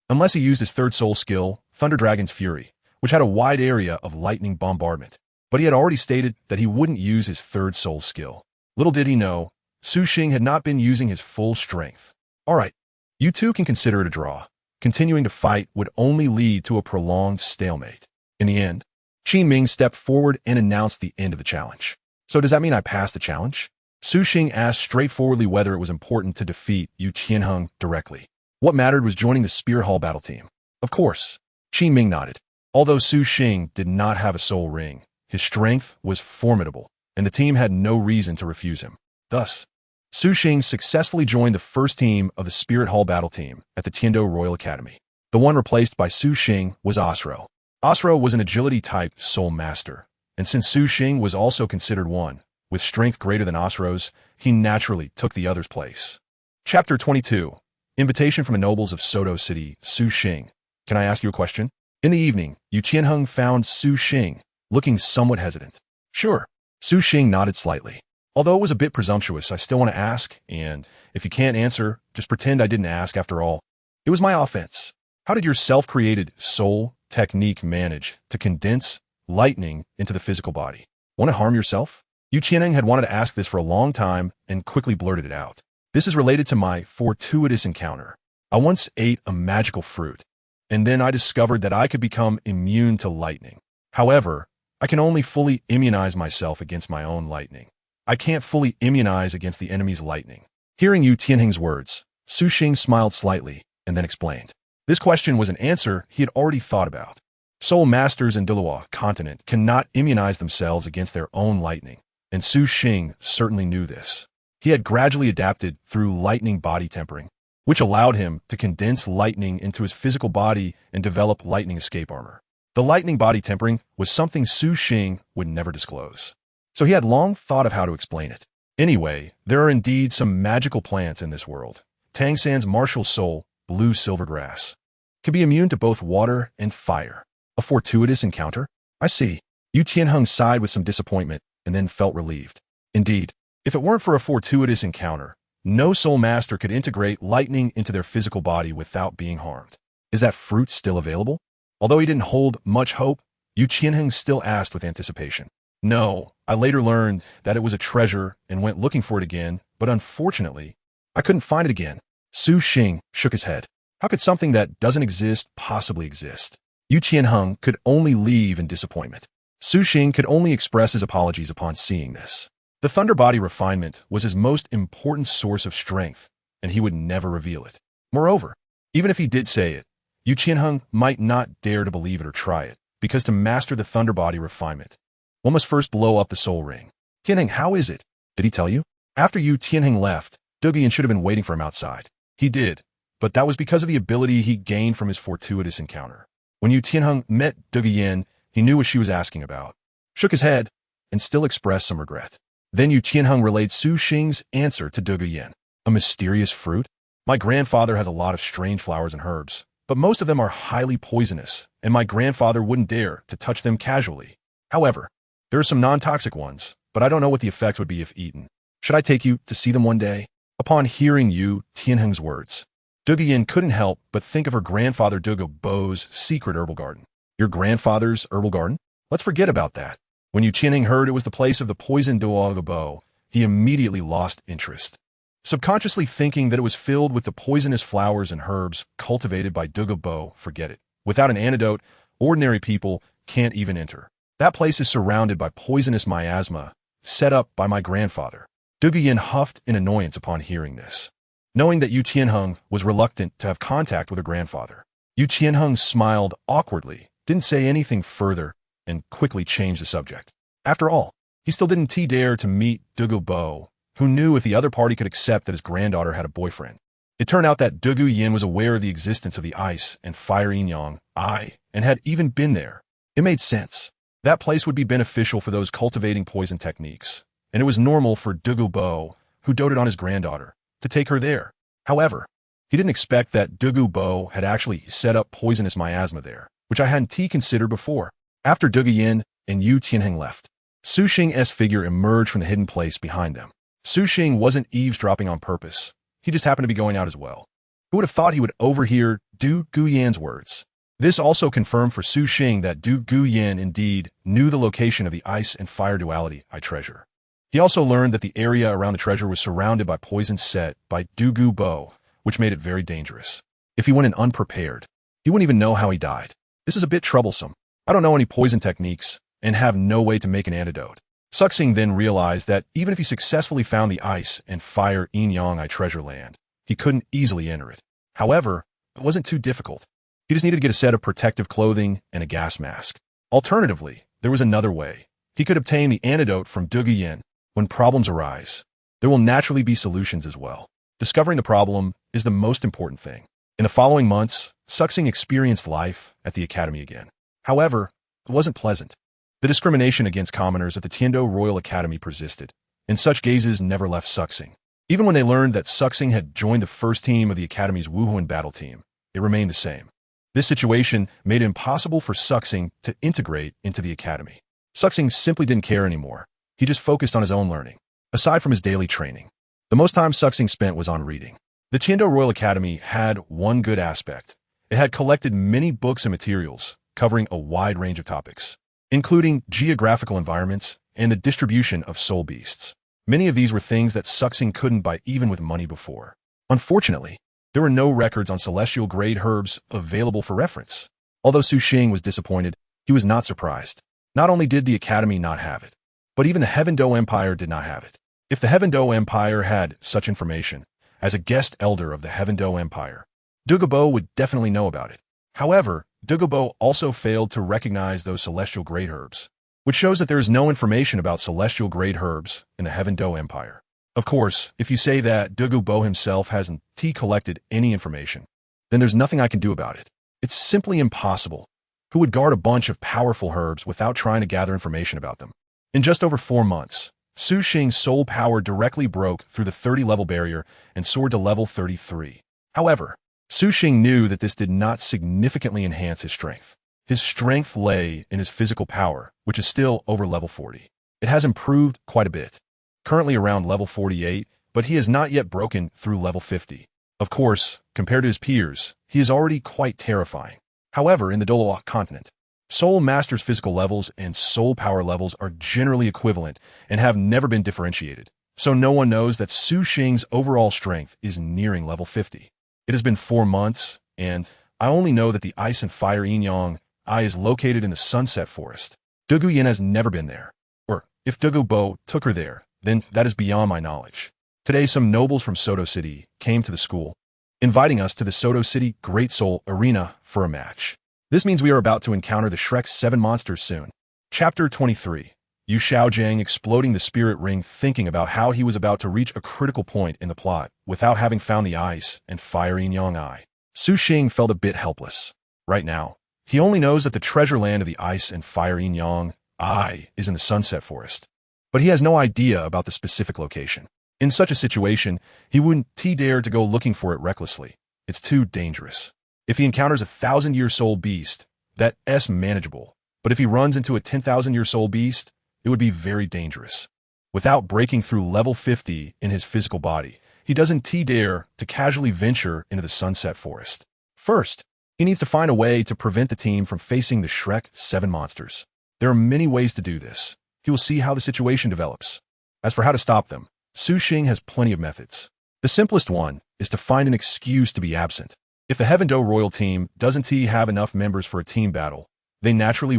unless he used his third soul skill, Thunder Dragon's Fury, which had a wide area of lightning bombardment. But he had already stated that he wouldn't use his third soul skill. Little did he know, Su Xing had not been using his full strength. Alright, you two can consider it a draw. Continuing to fight would only lead to a prolonged stalemate. In the end, Qin Ming stepped forward and announced the end of the challenge. So does that mean I passed the challenge? Su Xing asked straightforwardly whether it was important to defeat Yu Qianheng directly. What mattered was joining the Spear Hall battle team. Of course, Qin Ming nodded. Although Su Xing did not have a soul ring, his strength was formidable, and the team had no reason to refuse him. Thus, Su Xing successfully joined the first team of the Spirit Hall battle team at the Tiando Royal Academy. The one replaced by Su Xing was Asro. Asro was an agility-type soul master, and since Su Xing was also considered one, with strength greater than Asro's, he naturally took the other's place. Chapter 22. Invitation from the nobles of Soto City, Su Xing. Can I ask you a question? In the evening, Yu Qianheng found Su Xing, looking somewhat hesitant. Sure. Su Xing nodded slightly. Although it was a bit presumptuous, I still want to ask, and if you can't answer, just pretend I didn't ask after all. It was my offense. How did your self-created soul technique manage to condense lightning into the physical body? Want to harm yourself? Yu Qianheng had wanted to ask this for a long time and quickly blurted it out. This is related to my fortuitous encounter. I once ate a magical fruit, and then I discovered that I could become immune to lightning. However, I can only fully immunize myself against my own lightning. I can't fully immunize against the enemy's lightning. Hearing Yu Qianheng's words, Su Xing smiled slightly and then explained. This question was an answer he had already thought about. Soul masters in Douluo continent cannot immunize themselves against their own lightning, and Su Xing certainly knew this. He had gradually adapted through lightning body tempering, which allowed him to condense lightning into his physical body and develop lightning escape armor. The lightning body tempering was something Su Xing would never disclose, so he had long thought of how to explain it. Anyway, there are indeed some magical plants in this world. Tang San's martial soul, blue silvergrass, can be immune to both water and fire. A fortuitous encounter? I see. Yu Qianheng sighed with some disappointment and then felt relieved. Indeed, if it weren't for a fortuitous encounter, no soul master could integrate lightning into their physical body without being harmed. Is that fruit still available? Although he didn't hold much hope, Yu Qianheng still asked with anticipation. No, I later learned that it was a treasure and went looking for it again, but unfortunately, I couldn't find it again. Su Xing shook his head. How could something that doesn't exist possibly exist? Yu Qianheng could only leave in disappointment. Su Xing could only express his apologies upon seeing this. The Thunder Body refinement was his most important source of strength, and he would never reveal it. Moreover, even if he did say it, Yu Qianheng might not dare to believe it or try it, because to master the Thunder Body refinement, one must first blow up the soul ring. Qianheng, how is it? Did he tell you? After Yu Qianheng left, Duguyan should have been waiting for him outside. He did, but that was because of the ability he gained from his fortuitous encounter. When Yu Qianheng met Duguyan, he knew what she was asking about, shook his head, and still expressed some regret. Then Yu Qianheng relayed Su Xing's answer to Duguyan. A mysterious fruit? My grandfather has a lot of strange flowers and herbs, but most of them are highly poisonous, and my grandfather wouldn't dare to touch them casually. However, there are some non-toxic ones, but I don't know what the effects would be if eaten. Should I take you to see them one day? Upon hearing Yu Qianheng's words, Duguyan couldn't help but think of her grandfather Douluo's secret herbal garden. Your grandfather's herbal garden? Let's forget about that. When Yu Qianheng heard it was the place of the poisoned Douluo, he immediately lost interest, subconsciously thinking that it was filled with the poisonous flowers and herbs cultivated by Douluo. Forget it. Without an antidote, ordinary people can't even enter. That place is surrounded by poisonous miasma, set up by my grandfather. Duguyan huffed in annoyance upon hearing this, knowing that Yu Qianheng was reluctant to have contact with her grandfather. Yu Qianheng smiled awkwardly, didn't say anything further, and quickly changed the subject. After all, he still didn't dare to meet Douluo, who knew if the other party could accept that his granddaughter had a boyfriend. It turned out that Douluo Yin was aware of the existence of the ice and fire yin-yang eye and had even been there. It made sense. That place would be beneficial for those cultivating poison techniques, and it was normal for Douluo, who doted on his granddaughter, to take her there. However, he didn't expect that Douluo had actually set up poisonous miasma there, which I hadn't considered before. After Douluo Yin and Yu Tianheng left, Su Xing's figure emerged from the hidden place behind them. Su Xing wasn't eavesdropping on purpose. He just happened to be going out as well. Who would have thought he would overhear Douluo Yin's words? This also confirmed for Su Xing that Douluo Yin indeed knew the location of the ice and fire duality I treasure. He also learned that the area around the treasure was surrounded by poison set by Douluo, which made it very dangerous. If he went in unprepared, he wouldn't even know how he died. This is a bit troublesome. I don't know any poison techniques and have no way to make an antidote. Su Xing then realized that even if he successfully found the ice and fire yin-yang I treasure land, he couldn't easily enter it. However, it wasn't too difficult. He just needed to get a set of protective clothing and a gas mask. Alternatively, there was another way. He could obtain the antidote from Douluo Yin. When problems arise, there will naturally be solutions as well. Discovering the problem is the most important thing. In the following months, Su Xing experienced life at the academy again. However, it wasn't pleasant. The discrimination against commoners at the Tiando Royal Academy persisted, and such gazes never left Su Xing. Even when they learned that Su Xing had joined the first team of the academy's Wuhuan battle team, it remained the same. This situation made it impossible for Su Xing to integrate into the academy. Su Xing simply didn't care anymore. He just focused on his own learning. Aside from his daily training, the most time Su Xing spent was on reading. The Tiando Royal Academy had one good aspect. It had collected many books and materials covering a wide range of topics, including geographical environments and the distribution of soul beasts. Many of these were things that Su Xing couldn't buy even with money before. Unfortunately, there were no records on celestial grade herbs available for reference. Although Su Xing was disappointed, he was not surprised. Not only did the academy not have it, but even the Heaven Do Empire did not have it. If the Heaven Do Empire had such information, as a guest elder of the Heaven Do Empire, Douluo would definitely know about it. However, Douluo also failed to recognize those celestial grade herbs, which shows that there is no information about celestial grade herbs in the Heaven Do Empire. Of course, if you say that Douluo himself hasn't collected any information, then there's nothing I can do about it. It's simply impossible. Who would guard a bunch of powerful herbs without trying to gather information about them? In just over 4 months, Su Xing's soul power directly broke through the 30-level barrier and soared to level 33. However, Su Xing knew that this did not significantly enhance his strength. His strength lay in his physical power, which is still over level 40. It has improved quite a bit, currently around level 48, but he has not yet broken through level 50. Of course, compared to his peers, he is already quite terrifying. However, in the Douluo continent, Soul Master's physical levels and soul power levels are generally equivalent and have never been differentiated, so no one knows that Su Xing's overall strength is nearing level 50. It has been 4 months, and I only know that the ice and fire yin-yang eye is located in the Sunset Forest. Douluo Yin has never been there, or if Douluo took her there, then that is beyond my knowledge. Today, some nobles from Soto City came to the school, inviting us to the Soto City Great Soul Arena for a match. This means we are about to encounter the Shrek's 7 monsters soon. Chapter 23. Yu Xiaojiang exploding the spirit ring, thinking about how he was about to reach a critical point in the plot without having found the ice and fire yin-yang eye. Su Xing felt a bit helpless. Right now, he only knows that the treasure land of the ice and fire yin-yang eye is in the Sunset Forest, but he has no idea about the specific location. In such a situation, he wouldn't dare to go looking for it recklessly. It's too dangerous. If he encounters a 1,000-year soul beast, that's manageable. But if he runs into a 10,000-year soul beast, it would be very dangerous. Without breaking through level 50 in his physical body, he doesn't dare to casually venture into the Sunset Forest. First, he needs to find a way to prevent the team from facing the Shrek 7 monsters. There are many ways to do this. He will see how the situation develops. As for how to stop them, Su Xing has plenty of methods. The simplest one is to find an excuse to be absent. If the Heaven Do Royal team doesn't have enough members for a team battle, they naturally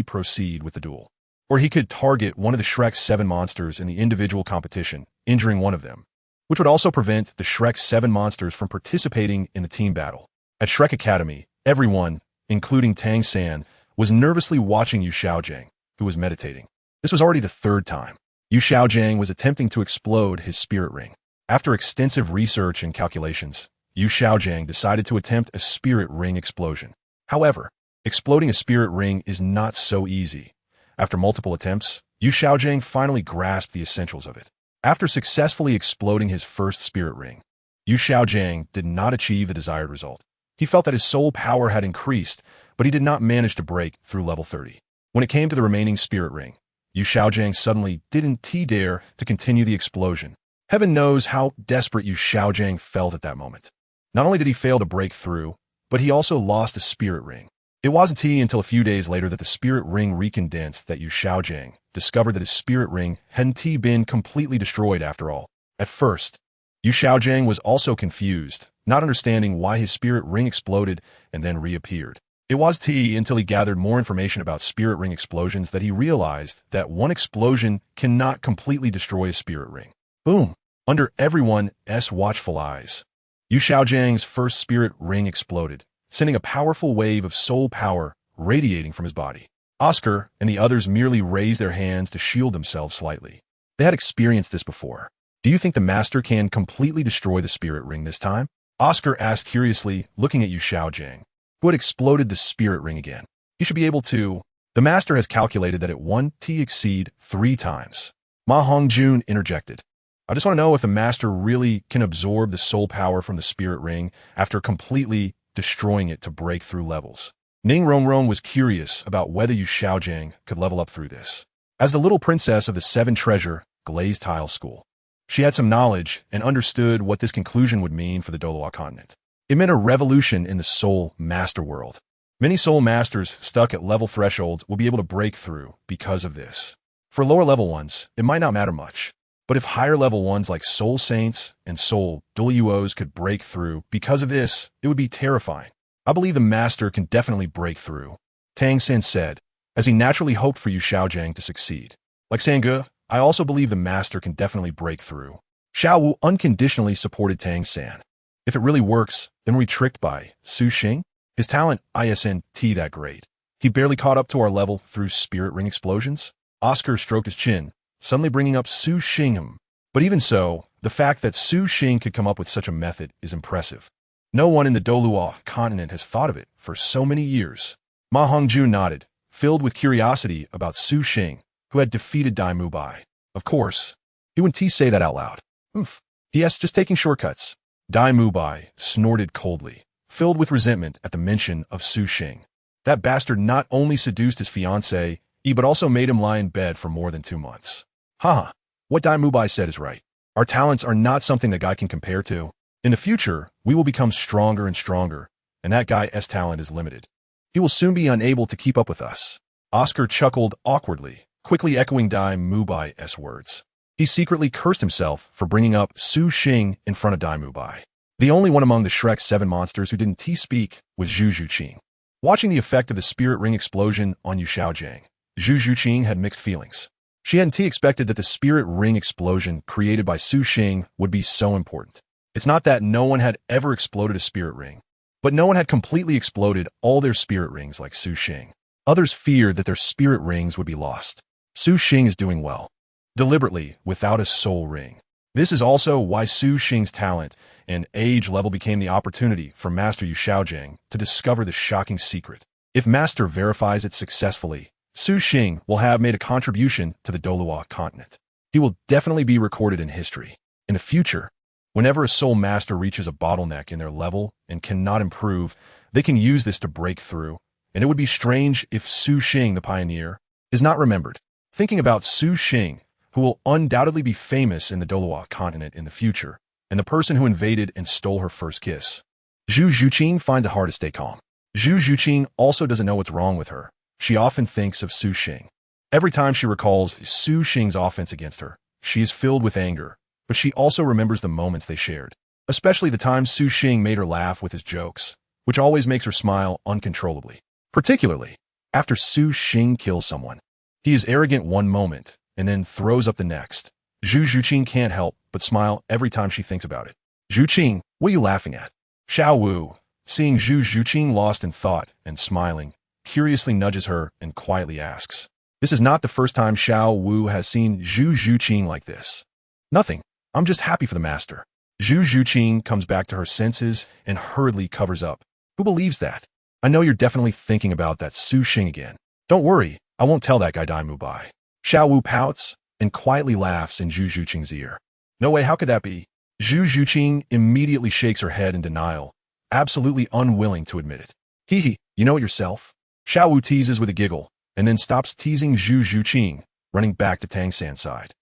proceed with the duel. Or he could target one of the Shrek's 7 monsters in the individual competition, injuring one of them, which would also prevent the Shrek's 7 monsters from participating in the team battle. At Shrek Academy, everyone, including Tang San, was nervously watching Yu Xiaojiang, who was meditating. This was already the 3rd time. Yu Xiaojiang was attempting to explode his spirit ring. After extensive research and calculations, Yu Xiaojiang decided to attempt a spirit ring explosion. However, exploding a spirit ring is not so easy. After multiple attempts, Yu Xiaojiang finally grasped the essentials of it. After successfully exploding his first spirit ring, Yu Xiaojiang did not achieve the desired result. He felt that his soul power had increased, but he did not manage to break through level 30. When it came to the remaining spirit ring, Yu Xiaojiang suddenly didn't dare to continue the explosion. Heaven knows how desperate Yu Xiaojiang felt at that moment. Not only did he fail to break through, but he also lost the spirit ring. It wasn't until a few days later that the spirit ring recondensed that Yu Xiaojiang discovered that his spirit ring hadn't been completely destroyed after all. At first, Yu Xiaojiang was also confused, not understanding why his spirit ring exploded and then reappeared. It was until he gathered more information about spirit ring explosions that he realized that one explosion cannot completely destroy a spirit ring. Boom! Under everyone's watchful eyes, Yu Xiaojiang's first spirit ring exploded, sending a powerful wave of soul power radiating from his body. Oscar and the others merely raised their hands to shield themselves slightly. They had experienced this before. Do you think the master can completely destroy the spirit ring this time? Oscar asked curiously, looking at Yu Xiaojiang, who had exploded the spirit ring again. He should be able to. The master has calculated that it won't exceed 3 times. Ma Hongjun interjected. I just want to know if the master really can absorb the soul power from the spirit ring after completely destroying it to break through levels. Ning Rongrong was curious about whether Yu Xiaojiang could level up through this. As the little princess of the 7 treasure glazed tile school, she had some knowledge and understood what this conclusion would mean for the Douluo continent. It meant a revolution in the soul master world. Many soul masters stuck at level thresholds will be able to break through because of this. For lower level ones, it might not matter much. But if higher level ones like Soul Saints and Soul Douluos could break through because of this, it would be terrifying. I believe the master can definitely break through, Tang San said, as he naturally hoped for Yu Xiaojiang to succeed. Like Sange, I also believe the master can definitely break through. Xiao Wu unconditionally supported Tang San. If it really works, then were we tricked by Su Xing? His talent isn't that great. He barely caught up to our level through spirit ring explosions. Oscar stroked his chin, suddenly bringing up Su Xing. But even so, the fact that Su Xing could come up with such a method is impressive. No one in the Douluo continent has thought of it for so many years. Ma Hongjun nodded, filled with curiosity about Su Xing, who had defeated Dai Mubai. Of course, he wouldn't say that out loud. Oof. Yes, just taking shortcuts. Dai Mubai snorted coldly, filled with resentment at the mention of Su Xing. That bastard not only seduced his fiancée, but also made him lie in bed for more than 2 months. Haha, what Dai Mubai said is right. Our talents are not something that guy can compare to. In the future, we will become stronger and stronger, and that guy's talent is limited. He will soon be unable to keep up with us. Oscar chuckled awkwardly, quickly echoing Dai Mubai's words. He secretly cursed himself for bringing up Su Xing in front of Dai Mubai. The only one among the Shrek's 7 monsters who didn't speak was Zhu Zhuqing. Watching the effect of the spirit ring explosion on Yu Xiaojiang, Zhu Zhuqing had mixed feelings. She hadn't expected that the spirit ring explosion created by Su Xing would be so important. It's not that no one had ever exploded a spirit ring, but no one had completely exploded all their spirit rings like Su Xing. Others feared that their spirit rings would be lost. Su Xing is doing well, deliberately, without a soul ring. This is also why Su Xing's talent and age level became the opportunity for Master Yu Xiaojiang to discover the shocking secret. If Master verifies it successfully, Su Xing will have made a contribution to the Douluo continent. He will definitely be recorded in history. In the future, whenever a soul master reaches a bottleneck in their level and cannot improve, they can use this to break through, and it would be strange if Su Xing, the pioneer, is not remembered. Thinking about Su Xing, who will undoubtedly be famous in the Douluo continent in the future, and the person who invaded and stole her first kiss, Zhu Zhuqing finds it hard to stay calm. Zhu Zhuqing also doesn't know what's wrong with her. She often thinks of Su Xing. Every time she recalls Su Xing's offense against her, she is filled with anger, but she also remembers the moments they shared, especially the time Su Xing made her laugh with his jokes, which always makes her smile uncontrollably. Particularly, after Su Xing kills someone. He is arrogant one moment, and then throws up the next. Zhu Zhuqing can't help but smile every time she thinks about it. Zhuqing, what are you laughing at? Xiao Wu, seeing Zhu Zhuqing lost in thought and smiling, curiously nudges her and quietly asks. This is not the first time Xiao Wu has seen Zhu Zhuqing like this. Nothing. I'm just happy for the master. Zhu Zhuqing comes back to her senses and hurriedly covers up. Who believes that? I know you're definitely thinking about that Su Xing again. Don't worry, I won't tell that guy Dai Mubai. Xiao Wu pouts and quietly laughs in Zhu Zhuqing's ear. No way, how could that be? Zhu Zhuqing immediately shakes her head in denial, absolutely unwilling to admit it. Hee hee, you know it yourself? Xiao Wu teases with a giggle, and then stops teasing Zhu Zhuqing, running back to Tang San's side.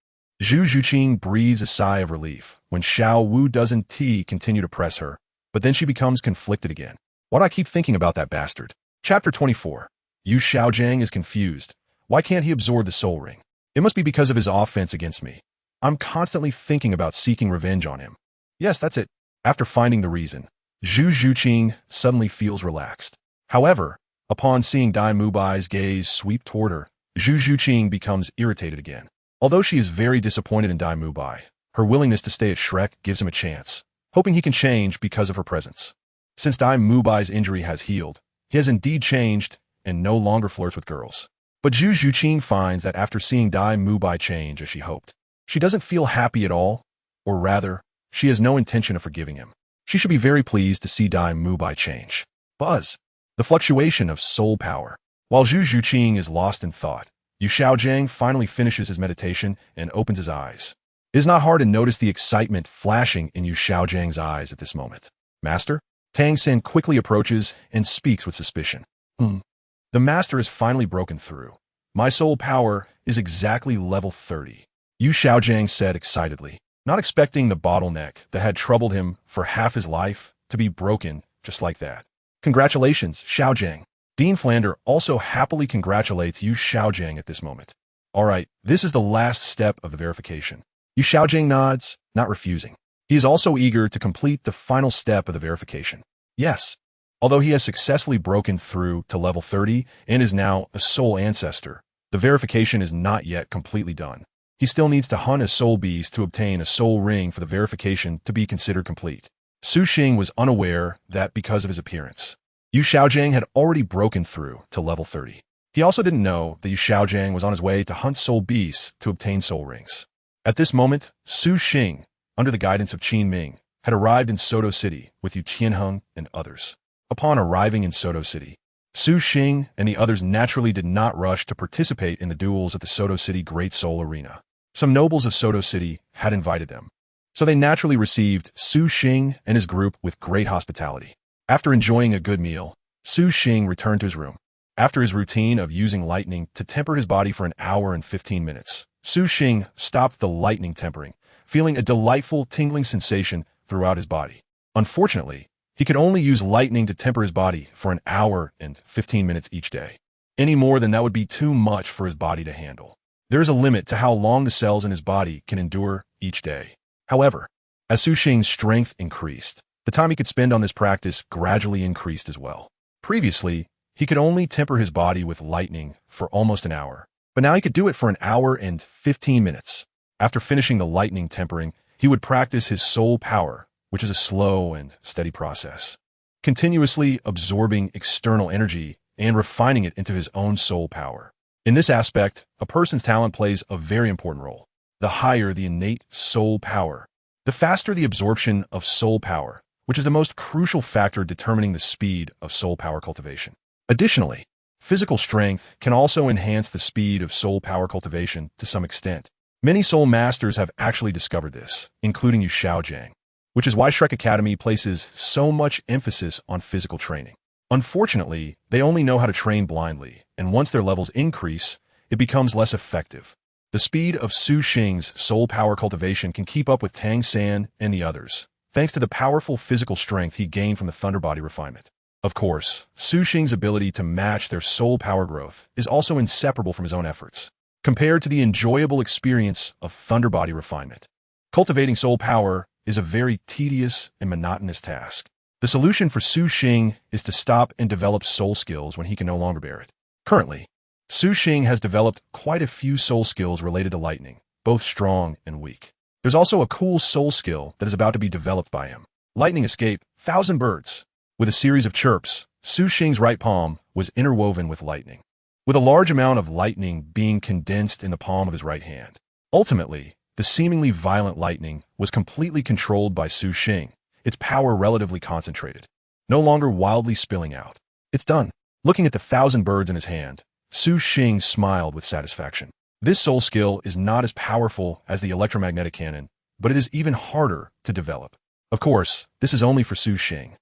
Zhu Zhuqing breathes a sigh of relief when Xiao Wu doesn't continue to press her, but then she becomes conflicted again. Why do I keep thinking about that bastard? Chapter 24. Yu Xiaojiang is confused. Why can't he absorb the soul ring? It must be because of his offense against me. I'm constantly thinking about seeking revenge on him. Yes, that's it. After finding the reason, Zhu Zhuqing suddenly feels relaxed. However, upon seeing Dai Mubai's gaze sweep toward her, Zhu Zhuqing becomes irritated again. Although she is very disappointed in Dai Mubai, her willingness to stay at Shrek gives him a chance, hoping he can change because of her presence. Since Dai Mubai's injury has healed, he has indeed changed and no longer flirts with girls. But Zhu Zhuqing finds that after seeing Dai Mubai change as she hoped, she doesn't feel happy at all, or rather, she has no intention of forgiving him. She should be very pleased to see Dai Mubai change. Buzz. The fluctuation of soul power. While Zhu Zhuqing is lost in thought, Yu Xiaojiang finally finishes his meditation and opens his eyes. It is not hard to notice the excitement flashing in Yu Xiaojiang's eyes at this moment. Master? Tang San quickly approaches and speaks with suspicion. The master has finally broken through. My soul power is exactly level 30. Yu Xiaojiang said excitedly, not expecting the bottleneck that had troubled him for half his life to be broken just like that. Congratulations, Xiaojiang. Dean Flander also happily congratulates Yu Xiaojiang at this moment. All right, this is the last step of the verification. Yu Xiaojiang nods, not refusing. He is also eager to complete the final step of the verification. Yes, although he has successfully broken through to level 30 and is now a soul ancestor, the verification is not yet completely done. He still needs to hunt a soul beast to obtain a soul ring for the verification to be considered complete. Su Xing was unaware that because of his appearance, Yu Xiaojiang had already broken through to level 30. He also didn't know that Yu Xiaojiang was on his way to hunt soul beasts to obtain soul rings. At this moment, Su Xing, under the guidance of Qin Ming, had arrived in Soto City with Yu Qianheng and others. Upon arriving in Soto City, Su Xing and the others naturally did not rush to participate in the duels at the Soto City Great Soul Arena. Some nobles of Soto City had invited them, so they naturally received Su Xing and his group with great hospitality. After enjoying a good meal, Su Xing returned to his room. After his routine of using lightning to temper his body for an hour and 15 minutes, Su Xing stopped the lightning tempering, feeling a delightful tingling sensation throughout his body. Unfortunately, he could only use lightning to temper his body for an hour and 15 minutes each day. Any more than that would be too much for his body to handle. There is a limit to how long the cells in his body can endure each day. However, as Su Xing's strength increased, the time he could spend on this practice gradually increased as well. Previously, he could only temper his body with lightning for almost an hour, but now he could do it for an hour and 15 minutes. After finishing the lightning tempering, he would practice his soul power, which is a slow and steady process, continuously absorbing external energy and refining it into his own soul power. In this aspect, a person's talent plays a very important role. The higher the innate soul power, the faster the absorption of soul power, which is the most crucial factor determining the speed of soul power cultivation. Additionally, physical strength can also enhance the speed of soul power cultivation to some extent. Many soul masters have actually discovered this, including Yu Xiaojiang, which is why Shrek Academy places so much emphasis on physical training. Unfortunately, they only know how to train blindly, and once their levels increase, it becomes less effective. The speed of Su Xing's soul power cultivation can keep up with Tang San and the others, thanks to the powerful physical strength he gained from the Thunder Body refinement. Of course, Su Xing's ability to match their soul power growth is also inseparable from his own efforts, compared to the enjoyable experience of Thunder Body refinement. Cultivating soul power is a very tedious and monotonous task. The solution for Su Xing is to stop and develop soul skills when he can no longer bear it. Currently, Su Xing has developed quite a few soul skills related to lightning, both strong and weak. There's also a cool soul skill that is about to be developed by him. Lightning Escape, 1,000 Birds. With a series of chirps, Su Xing's right palm was interwoven with lightning, with a large amount of lightning being condensed in the palm of his right hand. Ultimately, the seemingly violent lightning was completely controlled by Su Xing, its power relatively concentrated, no longer wildly spilling out. It's done. Looking at the 1,000 birds in his hand, Su Xing smiled with satisfaction. This soul skill is not as powerful as the electromagnetic cannon, but it is even harder to develop. Of course, this is only for Su Xing.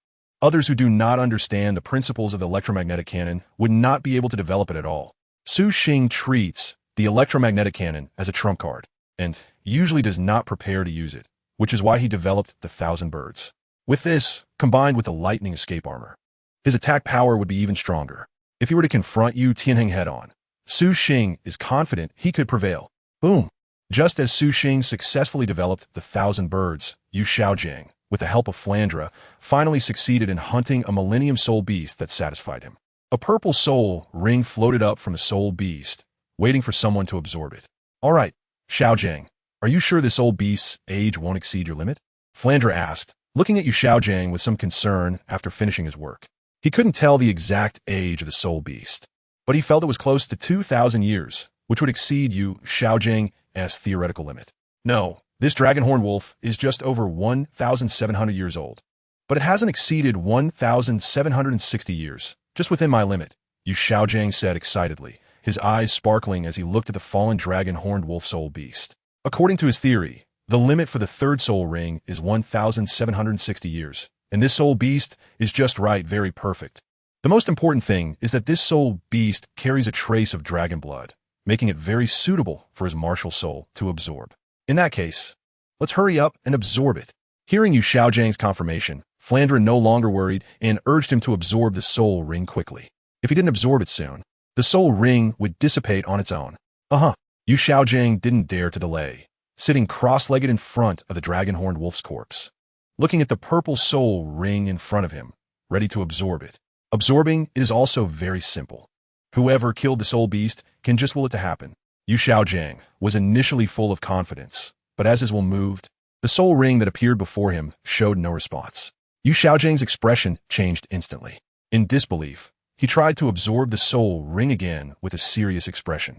Others who do not understand the principles of the electromagnetic cannon would not be able to develop it at all. Su Xing treats the electromagnetic cannon as a trump card, and usually does not prepare to use it, which is why he developed the 1,000 birds. With this, combined with the lightning escape armor, his attack power would be even stronger. If he were to confront Yu Tianheng head-on, Su Xing is confident he could prevail. Boom! Just as Su Xing successfully developed the 1,000 birds, Yu Xiaojiang, with the help of Flandre, finally succeeded in hunting a Millennium Soul Beast that satisfied him. A purple soul ring floated up from the Soul Beast, waiting for someone to absorb it. All right, Xiaojiang, are you sure this old beast's age won't exceed your limit? Flandre asked, looking at Yu Xiaojiang with some concern after finishing his work. He couldn't tell the exact age of the Soul Beast, but he felt it was close to 2,000 years, which would exceed Yu Xiaojiang's theoretical limit. No, this dragonhorn wolf is just over 1,700 years old, but it hasn't exceeded 1,760 years, just within my limit, Yu Xiaojiang said excitedly, his eyes sparkling as he looked at the fallen dragon-horned wolf soul beast. According to his theory, the limit for the third soul ring is 1,760 years, and this soul beast is just right, very perfect. The most important thing is that this soul beast carries a trace of dragon blood, making it very suitable for his martial soul to absorb. In that case, let's hurry up and absorb it. Hearing Yu Xiaojiang's confirmation, Flandre no longer worried and urged him to absorb the soul ring quickly. If he didn't absorb it soon, the soul ring would dissipate on its own. Yu Xiaojiang didn't dare to delay, sitting cross-legged in front of the dragon-horned wolf's corpse, looking at the purple soul ring in front of him, ready to absorb it. Absorbing it is also very simple. Whoever killed the soul beast can just will it to happen. Yu Xiaojiang was initially full of confidence, but as his will moved, the soul ring that appeared before him showed no response. Yu Xiaojiang's expression changed instantly. In disbelief, he tried to absorb the soul ring again with a serious expression.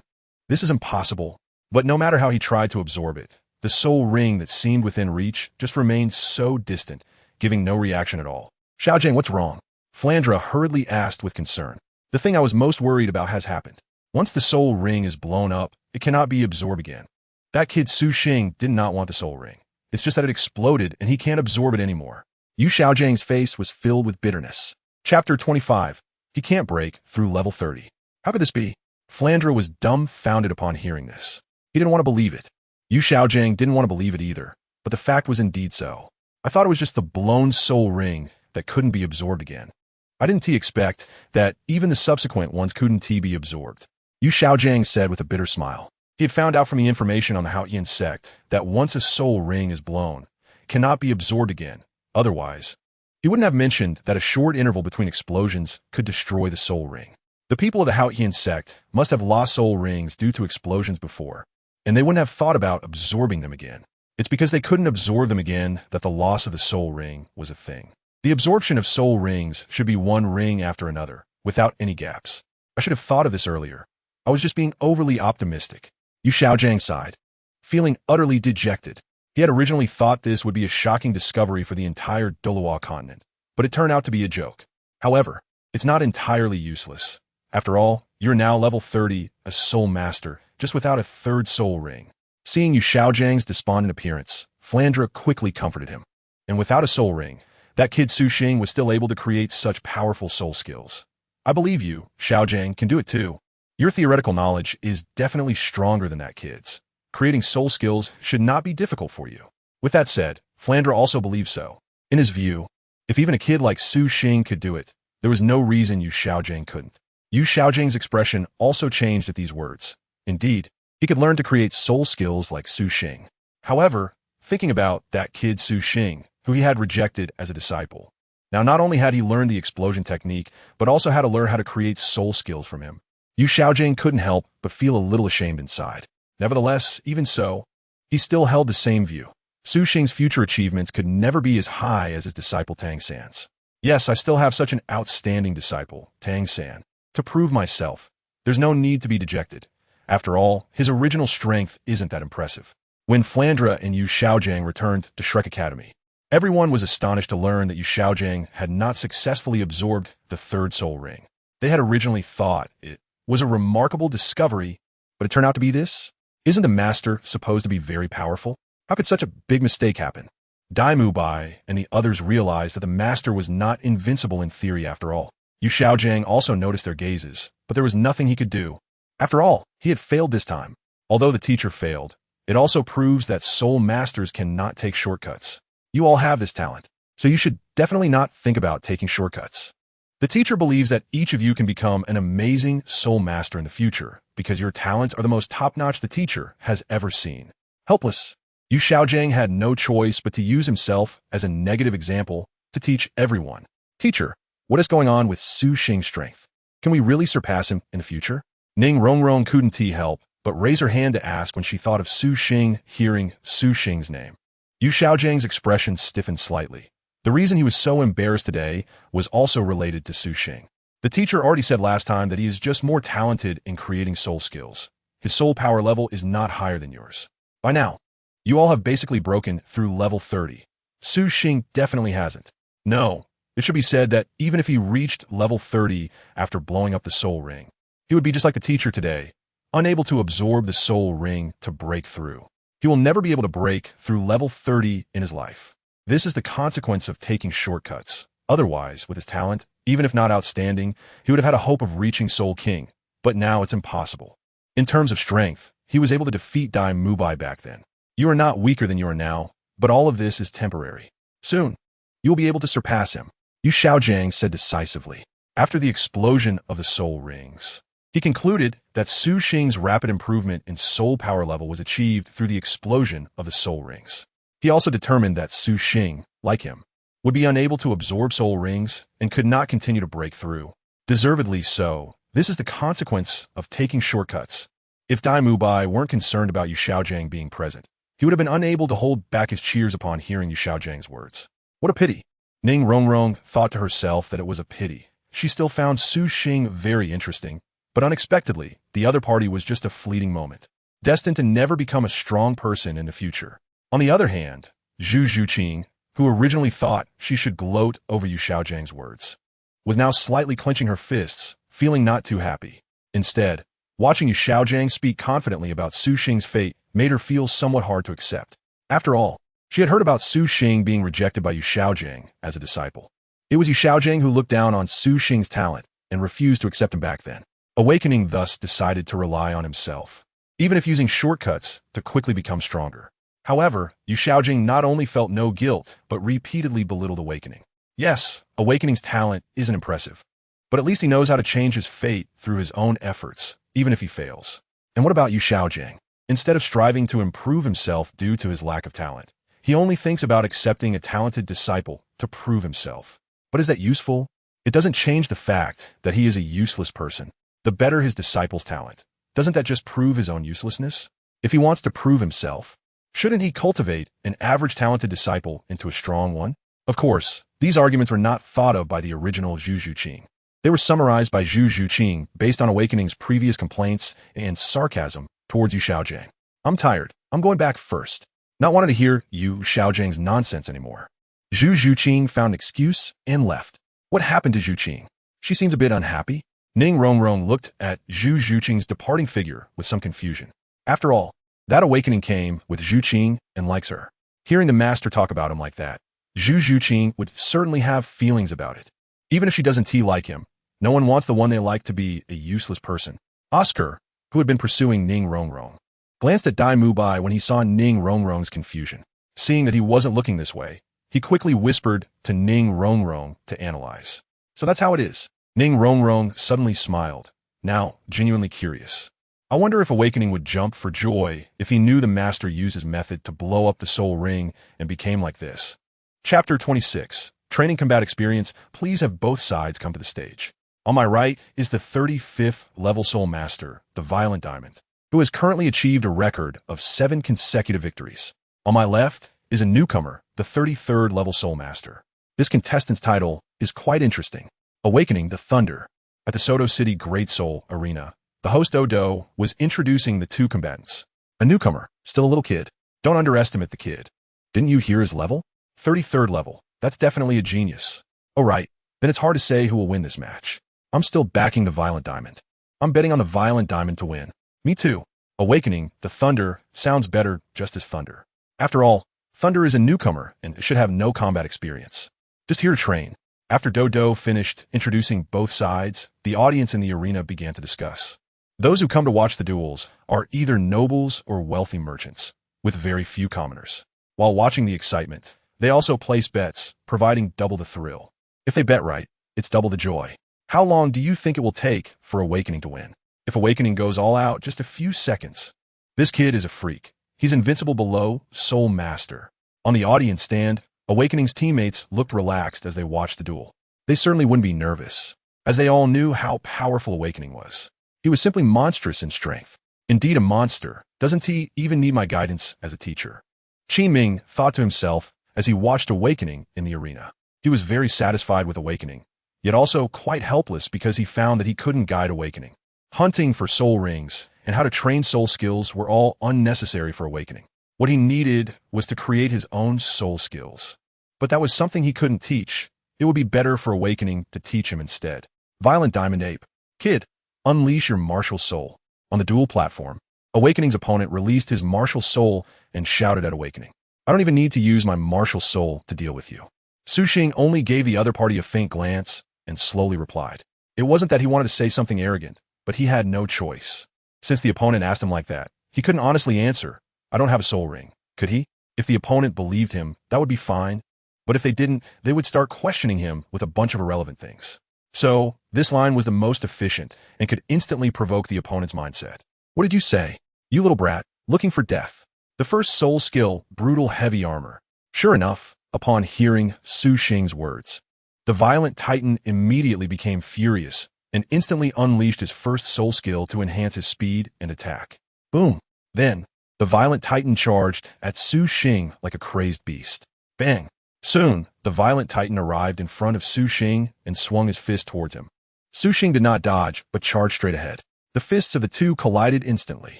This is impossible, but no matter how he tried to absorb it, the soul ring that seemed within reach just remained so distant, giving no reaction at all. Xiaojiang, what's wrong? Flandre hurriedly asked with concern. The thing I was most worried about has happened. Once the soul ring is blown up, it cannot be absorbed again. That kid Su Xing did not want the soul ring. It's just that it exploded and he can't absorb it anymore. Yu Xiaojiang's face was filled with bitterness. Chapter 25. He can't break through level 30. How could this be? Flandre was dumbfounded upon hearing this. He didn't want to believe it. Yu Xiaojiang didn't want to believe it either, but the fact was indeed so. I thought it was just the blown soul ring that couldn't be absorbed again. I didn't expect that even the subsequent ones couldn't be absorbed. Yu Xiaojiang said with a bitter smile. He had found out from the information on the Haotian sect that once a soul ring is blown, it cannot be absorbed again. Otherwise, he wouldn't have mentioned that a short interval between explosions could destroy the soul ring. The people of the Haotian sect must have lost soul rings due to explosions before, and they wouldn't have thought about absorbing them again. It's because they couldn't absorb them again that the loss of the soul ring was a thing. The absorption of soul rings should be one ring after another, without any gaps. I should have thought of this earlier. I was just being overly optimistic. Yu Xiaojiang sighed, feeling utterly dejected. He had originally thought this would be a shocking discovery for the entire Douluo continent, but it turned out to be a joke. However, it's not entirely useless. After all, you're now level 30, a soul master, just without a third soul ring. Seeing Yu Xiaojiang's despondent appearance, Flandre quickly comforted him. And without a soul ring, that kid Su Xing was still able to create such powerful soul skills. I believe you, Xiaojiang, can do it too. Your theoretical knowledge is definitely stronger than that kid's. Creating soul skills should not be difficult for you. With that said, Flandre also believes so. In his view, if even a kid like Su Xing could do it, there was no reason Yu Xiaojiang couldn't. Yu Xiaojiang's expression also changed at these words. Indeed, he could learn to create soul skills like Su Xing. However, thinking about that kid Su Xing, who he had rejected as a disciple. Now, not only had he learned the explosion technique, but also had to learn how to create soul skills from him. Yu Xiaojiang couldn't help but feel a little ashamed inside. Nevertheless, even so, he still held the same view. Su Xing's future achievements could never be as high as his disciple Tang San's. Yes, I still have such an outstanding disciple, Tang San. To prove myself, there's no need to be dejected. After all, his original strength isn't that impressive. when Flandra and Yu Xiaojiang returned to Shrek Academy. Everyone was astonished to learn that Yu Xiaojiang had not successfully absorbed the third soul ring. They had originally thought it was a remarkable discovery, but it turned out to be this? Isn't the master supposed to be very powerful? How could such a big mistake happen? Dai Mubai and the others realized that the master was not invincible in theory after all. Yu Xiaojiang also noticed their gazes, but there was nothing he could do. After all, he had failed this time. Although the teacher failed, it also proves that soul masters cannot take shortcuts. You all have this talent, so you should definitely not think about taking shortcuts. The teacher believes that each of you can become an amazing soul master in the future because your talents are the most top-notch the teacher has ever seen. Helpless, Yu Xiaojiang had no choice but to use himself as a negative example to teach everyone. Teacher, what is going on with Su Xing's strength? Can we really surpass him in the future? Ning Rongrong couldn't help but raise her hand to ask when she thought of Su Xing hearing Su Xing's name. Yu Xiaojiang's expression stiffened slightly. The reason he was so embarrassed today was also related to Su Xing. The teacher already said last time that he is just more talented in creating soul skills. His soul power level is not higher than yours. By now, you all have basically broken through level 30. Su Xing definitely hasn't. No, it should be said that even if he reached level 30 after blowing up the soul ring, he would be just like the teacher today, unable to absorb the soul ring to break through. He will never be able to break through level 30 in his life. This is the consequence of taking shortcuts. Otherwise, with his talent, even if not outstanding, he would have had a hope of reaching Soul King, but now it's impossible. In terms of strength, he was able to defeat Dai Mubai back then. You are not weaker than you are now, but all of this is temporary. Soon, you will be able to surpass him, Yu Xiaojiang said decisively. After the explosion of the soul rings, he concluded that Su Xing's rapid improvement in soul power level was achieved through the explosion of the soul rings. He also determined that Su Xing, like him, would be unable to absorb soul rings and could not continue to break through. Deservedly so. This is the consequence of taking shortcuts. If Dai Mubai weren't concerned about Yu Xiaojiang being present, he would have been unable to hold back his cheers upon hearing Yu Xiaojiang's words. What a pity. Ning Rongrong thought to herself that it was a pity. She still found Su Xing very interesting, but unexpectedly, the other party was just a fleeting moment, destined to never become a strong person in the future. On the other hand, Zhu Zhuqing, who originally thought she should gloat over Yu Xiaojiang's words, was now slightly clenching her fists, feeling not too happy. Instead, watching Yu Xiaojiang speak confidently about Su Xing's fate made her feel somewhat hard to accept. After all, she had heard about Su Xing being rejected by Yu Xiaojiang as a disciple. It was Yu Xiaojiang who looked down on Su Xing's talent and refused to accept him back then. Awakening thus decided to rely on himself, even if using shortcuts to quickly become stronger. However, Yu Xiaojiang not only felt no guilt, but repeatedly belittled Awakening. Yes, Awakening's talent isn't impressive, but at least he knows how to change his fate through his own efforts, even if he fails. And what about Yu Xiaojiang? Instead of striving to improve himself due to his lack of talent, he only thinks about accepting a talented disciple to prove himself. But is that useful? It doesn't change the fact that he is a useless person. The better his disciple's talent, doesn't that just prove his own uselessness? If he wants to prove himself, shouldn't he cultivate an average talented disciple into a strong one? Of course, these arguments were not thought of by the original Zhu Zhuqing. They were summarized by Zhu Zhuqing based on Awakening's previous complaints and sarcasm towards Yu Xiaojiang. I'm tired. I'm going back first. Not wanting to hear Yu Xiaojiang's nonsense anymore. Zhu Zhuqing found an excuse and left. What happened to Zhuqing? She seems a bit unhappy. Ning Rongrong looked at Zhu Zhuqing's departing figure with some confusion. After all, that awakening came with Zhuqing and likes her. Hearing the master talk about him like that, Zhu Zhuqing would certainly have feelings about it. Even if she doesn't like him, no one wants the one they like to be a useless person. Oscar, who had been pursuing Ning Rongrong, glanced at Dai Mubai when he saw Ning Rongrong's confusion. Seeing that he wasn't looking this way, he quickly whispered to Ning Rongrong to analyze. So that's how it is. Ning Rongrong suddenly smiled, now genuinely curious. I wonder if Awakening would jump for joy if he knew the master used his method to blow up the soul ring and became like this. Chapter 26. Training Combat Experience. Please have both sides come to the stage. On my right is the 35th level soul master, the Violent Diamond, who has currently achieved a record of 7 consecutive victories. On my left is a newcomer, the 33rd level soul master. This contestant's title is quite interesting. Awakening the Thunder. At the Soto City Great Soul Arena, the host Odo was introducing the two combatants. A newcomer, still a little kid, Don't underestimate the kid. Didn't you hear his level? 33rd level. That's definitely a genius. Oh right, then it's hard to say who will win this match. I'm still backing the Violent Diamond. I'm betting on the Violent Diamond to win. Me too. Awakening, the Thunder, sounds better just as Thunder. After all, Thunder is a newcomer and should have no combat experience. Just here to train. After Douluo finished introducing both sides, the audience in the arena began to discuss. Those who come to watch the duels are either nobles or wealthy merchants, with very few commoners. While watching the excitement, they also place bets, providing double the thrill. If they bet right, it's double the joy. How long do you think it will take for Awakening to win? If Awakening goes all out, just a few seconds. This kid is a freak. He's invincible below Soul Master. On the audience stand, Awakening's teammates looked relaxed as they watched the duel. They certainly wouldn't be nervous, as they all knew how powerful Awakening was. He was simply monstrous in strength. Indeed a monster. Doesn't he even need my guidance as a teacher? Qi Ming thought to himself as he watched Awakening in the arena. He was very satisfied with Awakening, yet also quite helpless because he found that he couldn't guide Awakening. Hunting for soul rings and how to train soul skills were all unnecessary for Awakening. What he needed was to create his own soul skills. But that was something he couldn't teach. It would be better for Awakening to teach him instead. Violent Diamond Ape. Kid, unleash your martial soul. On the duel platform, Awakening's opponent released his martial soul and shouted at Awakening. I don't even need to use my martial soul to deal with you. Su Xing only gave the other party a faint glance and slowly replied. It wasn't that he wanted to say something arrogant, but he had no choice. Since the opponent asked him like that, he couldn't honestly answer, I don't have a soul ring. Could he? If the opponent believed him, that would be fine. But if they didn't, they would start questioning him with a bunch of irrelevant things. So, this line was the most efficient and could instantly provoke the opponent's mindset. What did you say? You little brat, looking for death. The first soul skill, brutal heavy armor. Sure enough, upon hearing Su Xing's words, the Violent Titan immediately became furious and instantly unleashed his first soul skill to enhance his speed and attack. Boom. Then, the Violent Titan charged at Su Xing like a crazed beast. Bang. Soon, the Violent Titan arrived in front of Su Xing and swung his fist towards him. Su Xing did not dodge, but charged straight ahead. The fists of the two collided instantly.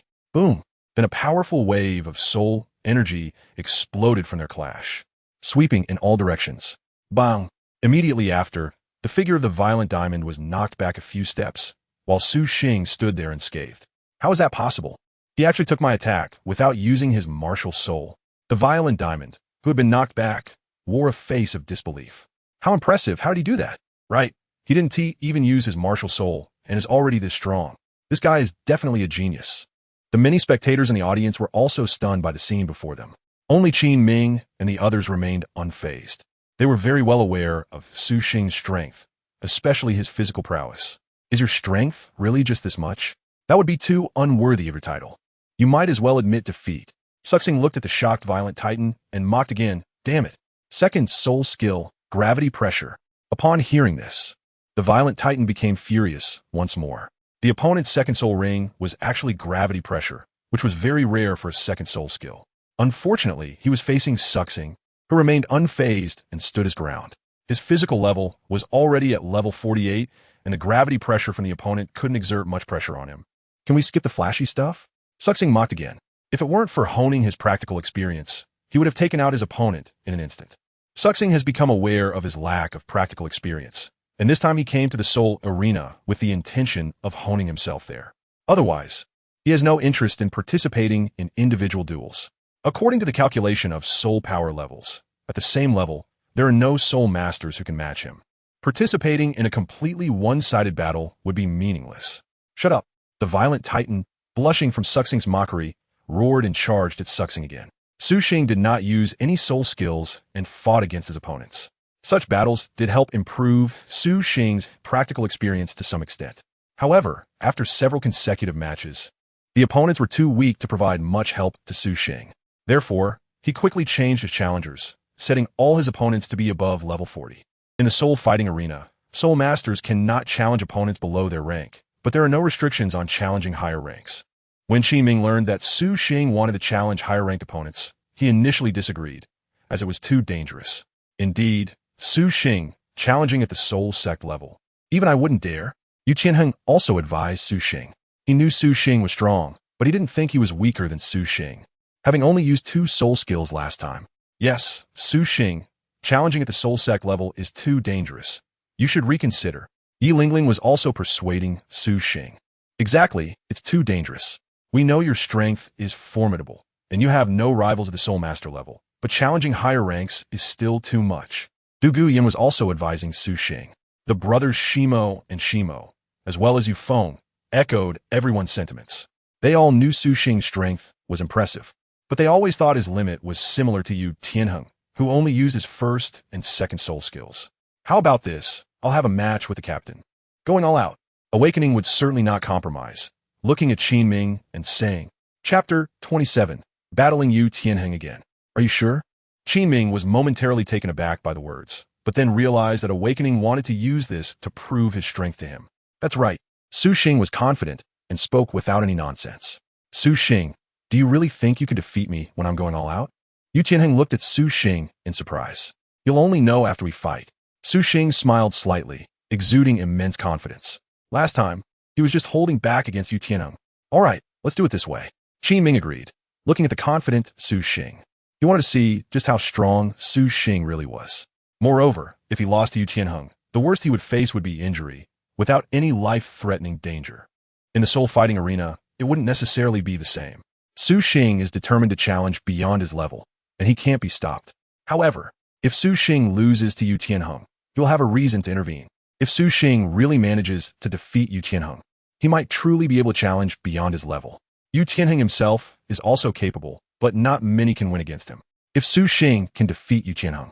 Boom. Then a powerful wave of soul energy exploded from their clash, sweeping in all directions. Bang. Immediately after, the figure of the Violent Diamond was knocked back a few steps, while Su Xing stood there unscathed. How is that possible? He actually took my attack without using his martial soul. The Violent Diamond, who had been knocked back, wore a face of disbelief. How impressive, how did he do that? Right, he didn't even use his martial soul, and is already this strong. This guy is definitely a genius. The many spectators in the audience were also stunned by the scene before them. Only Qi Ming and the others remained unfazed. They were very well aware of Su Xing's strength, especially his physical prowess. Is your strength really just this much? That would be too unworthy of your title. You might as well admit defeat. Su Xing looked at the shocked Violent Titan and mocked again. Damn it. Second soul skill, gravity pressure. Upon hearing this, the Violent Titan became furious once more. The opponent's second soul ring was actually gravity pressure, which was very rare for a second soul skill. Unfortunately, he was facing Su Xing, who remained unfazed and stood his ground. His physical level was already at level 48, and the gravity pressure from the opponent couldn't exert much pressure on him. Can we skip the flashy stuff? Su Xing mocked again. If it weren't for honing his practical experience, he would have taken out his opponent in an instant. Su Xing has become aware of his lack of practical experience, and this time he came to the Soul Arena with the intention of honing himself there. Otherwise, he has no interest in participating in individual duels. According to the calculation of soul power levels, at the same level, there are no soul masters who can match him. Participating in a completely one-sided battle would be meaningless. Shut up. The Violent Titan, blushing from Su Xing's mockery, roared and charged at Su Xing again. Su Xing did not use any soul skills and fought against his opponents. Such battles did help improve Su Xing's practical experience to some extent. However, after several consecutive matches, the opponents were too weak to provide much help to Su Xing. Therefore, he quickly changed his challengers, setting all his opponents to be above level 40. In the soul fighting arena, soul masters cannot challenge opponents below their rank, but there are no restrictions on challenging higher ranks. When Qi Ming learned that Su Xing wanted to challenge higher-ranked opponents, he initially disagreed, as it was too dangerous. Indeed, Su Xing, challenging at the soul sect level. Even I wouldn't dare. Yu Qianheng also advised Su Xing. He knew Su Xing was strong, but he didn't think he was weaker than Su Xing. having only used 2 soul skills last time. Yes, Su Xing, challenging at the soul sec level is too dangerous. You should reconsider. Yi Lingling was also persuading Su Xing. Exactly, it's too dangerous. We know your strength is formidable, and you have no rivals at the soul master level, but challenging higher ranks is still too much. Du Guyan was also advising Su Xing. The brothers Shimo and Shimo, as well as Yufeng, echoed everyone's sentiments. They all knew Su Xing's strength was impressive, but they always thought his limit was similar to Yu Tianheng, who only used his first and second soul skills. How about this? I'll have a match with the captain. Going all out. Awakening would certainly not compromise, looking at Qin Ming and saying, Chapter 27, Battling Yu Tianheng again. Are you sure? Qin Ming was momentarily taken aback by the words, but then realized that Awakening wanted to use this to prove his strength to him. That's right. Su Xing was confident and spoke without any nonsense. Su Xing, do you really think you can defeat me when I'm going all out? Yu Tianheng looked at Su Xing in surprise. You'll only know after we fight. Su Xing smiled slightly, exuding immense confidence. Last time, he was just holding back against Yu Tianheng. All right, let's do it this way. Qin Ming agreed, looking at the confident Su Xing. He wanted to see just how strong Su Xing really was. Moreover, if he lost to Yu Tianheng, the worst he would face would be injury, without any life-threatening danger. In the soul fighting arena, it wouldn't necessarily be the same. Su Xing is determined to challenge beyond his level, and he can't be stopped. However, if Su Xing loses to Yu Tianheng, he'll have a reason to intervene. If Su Xing really manages to defeat Yu Tianheng, he might truly be able to challenge beyond his level. Yu Tianheng himself is also capable, but not many can win against him. If Su Xing can defeat Yu Tianheng,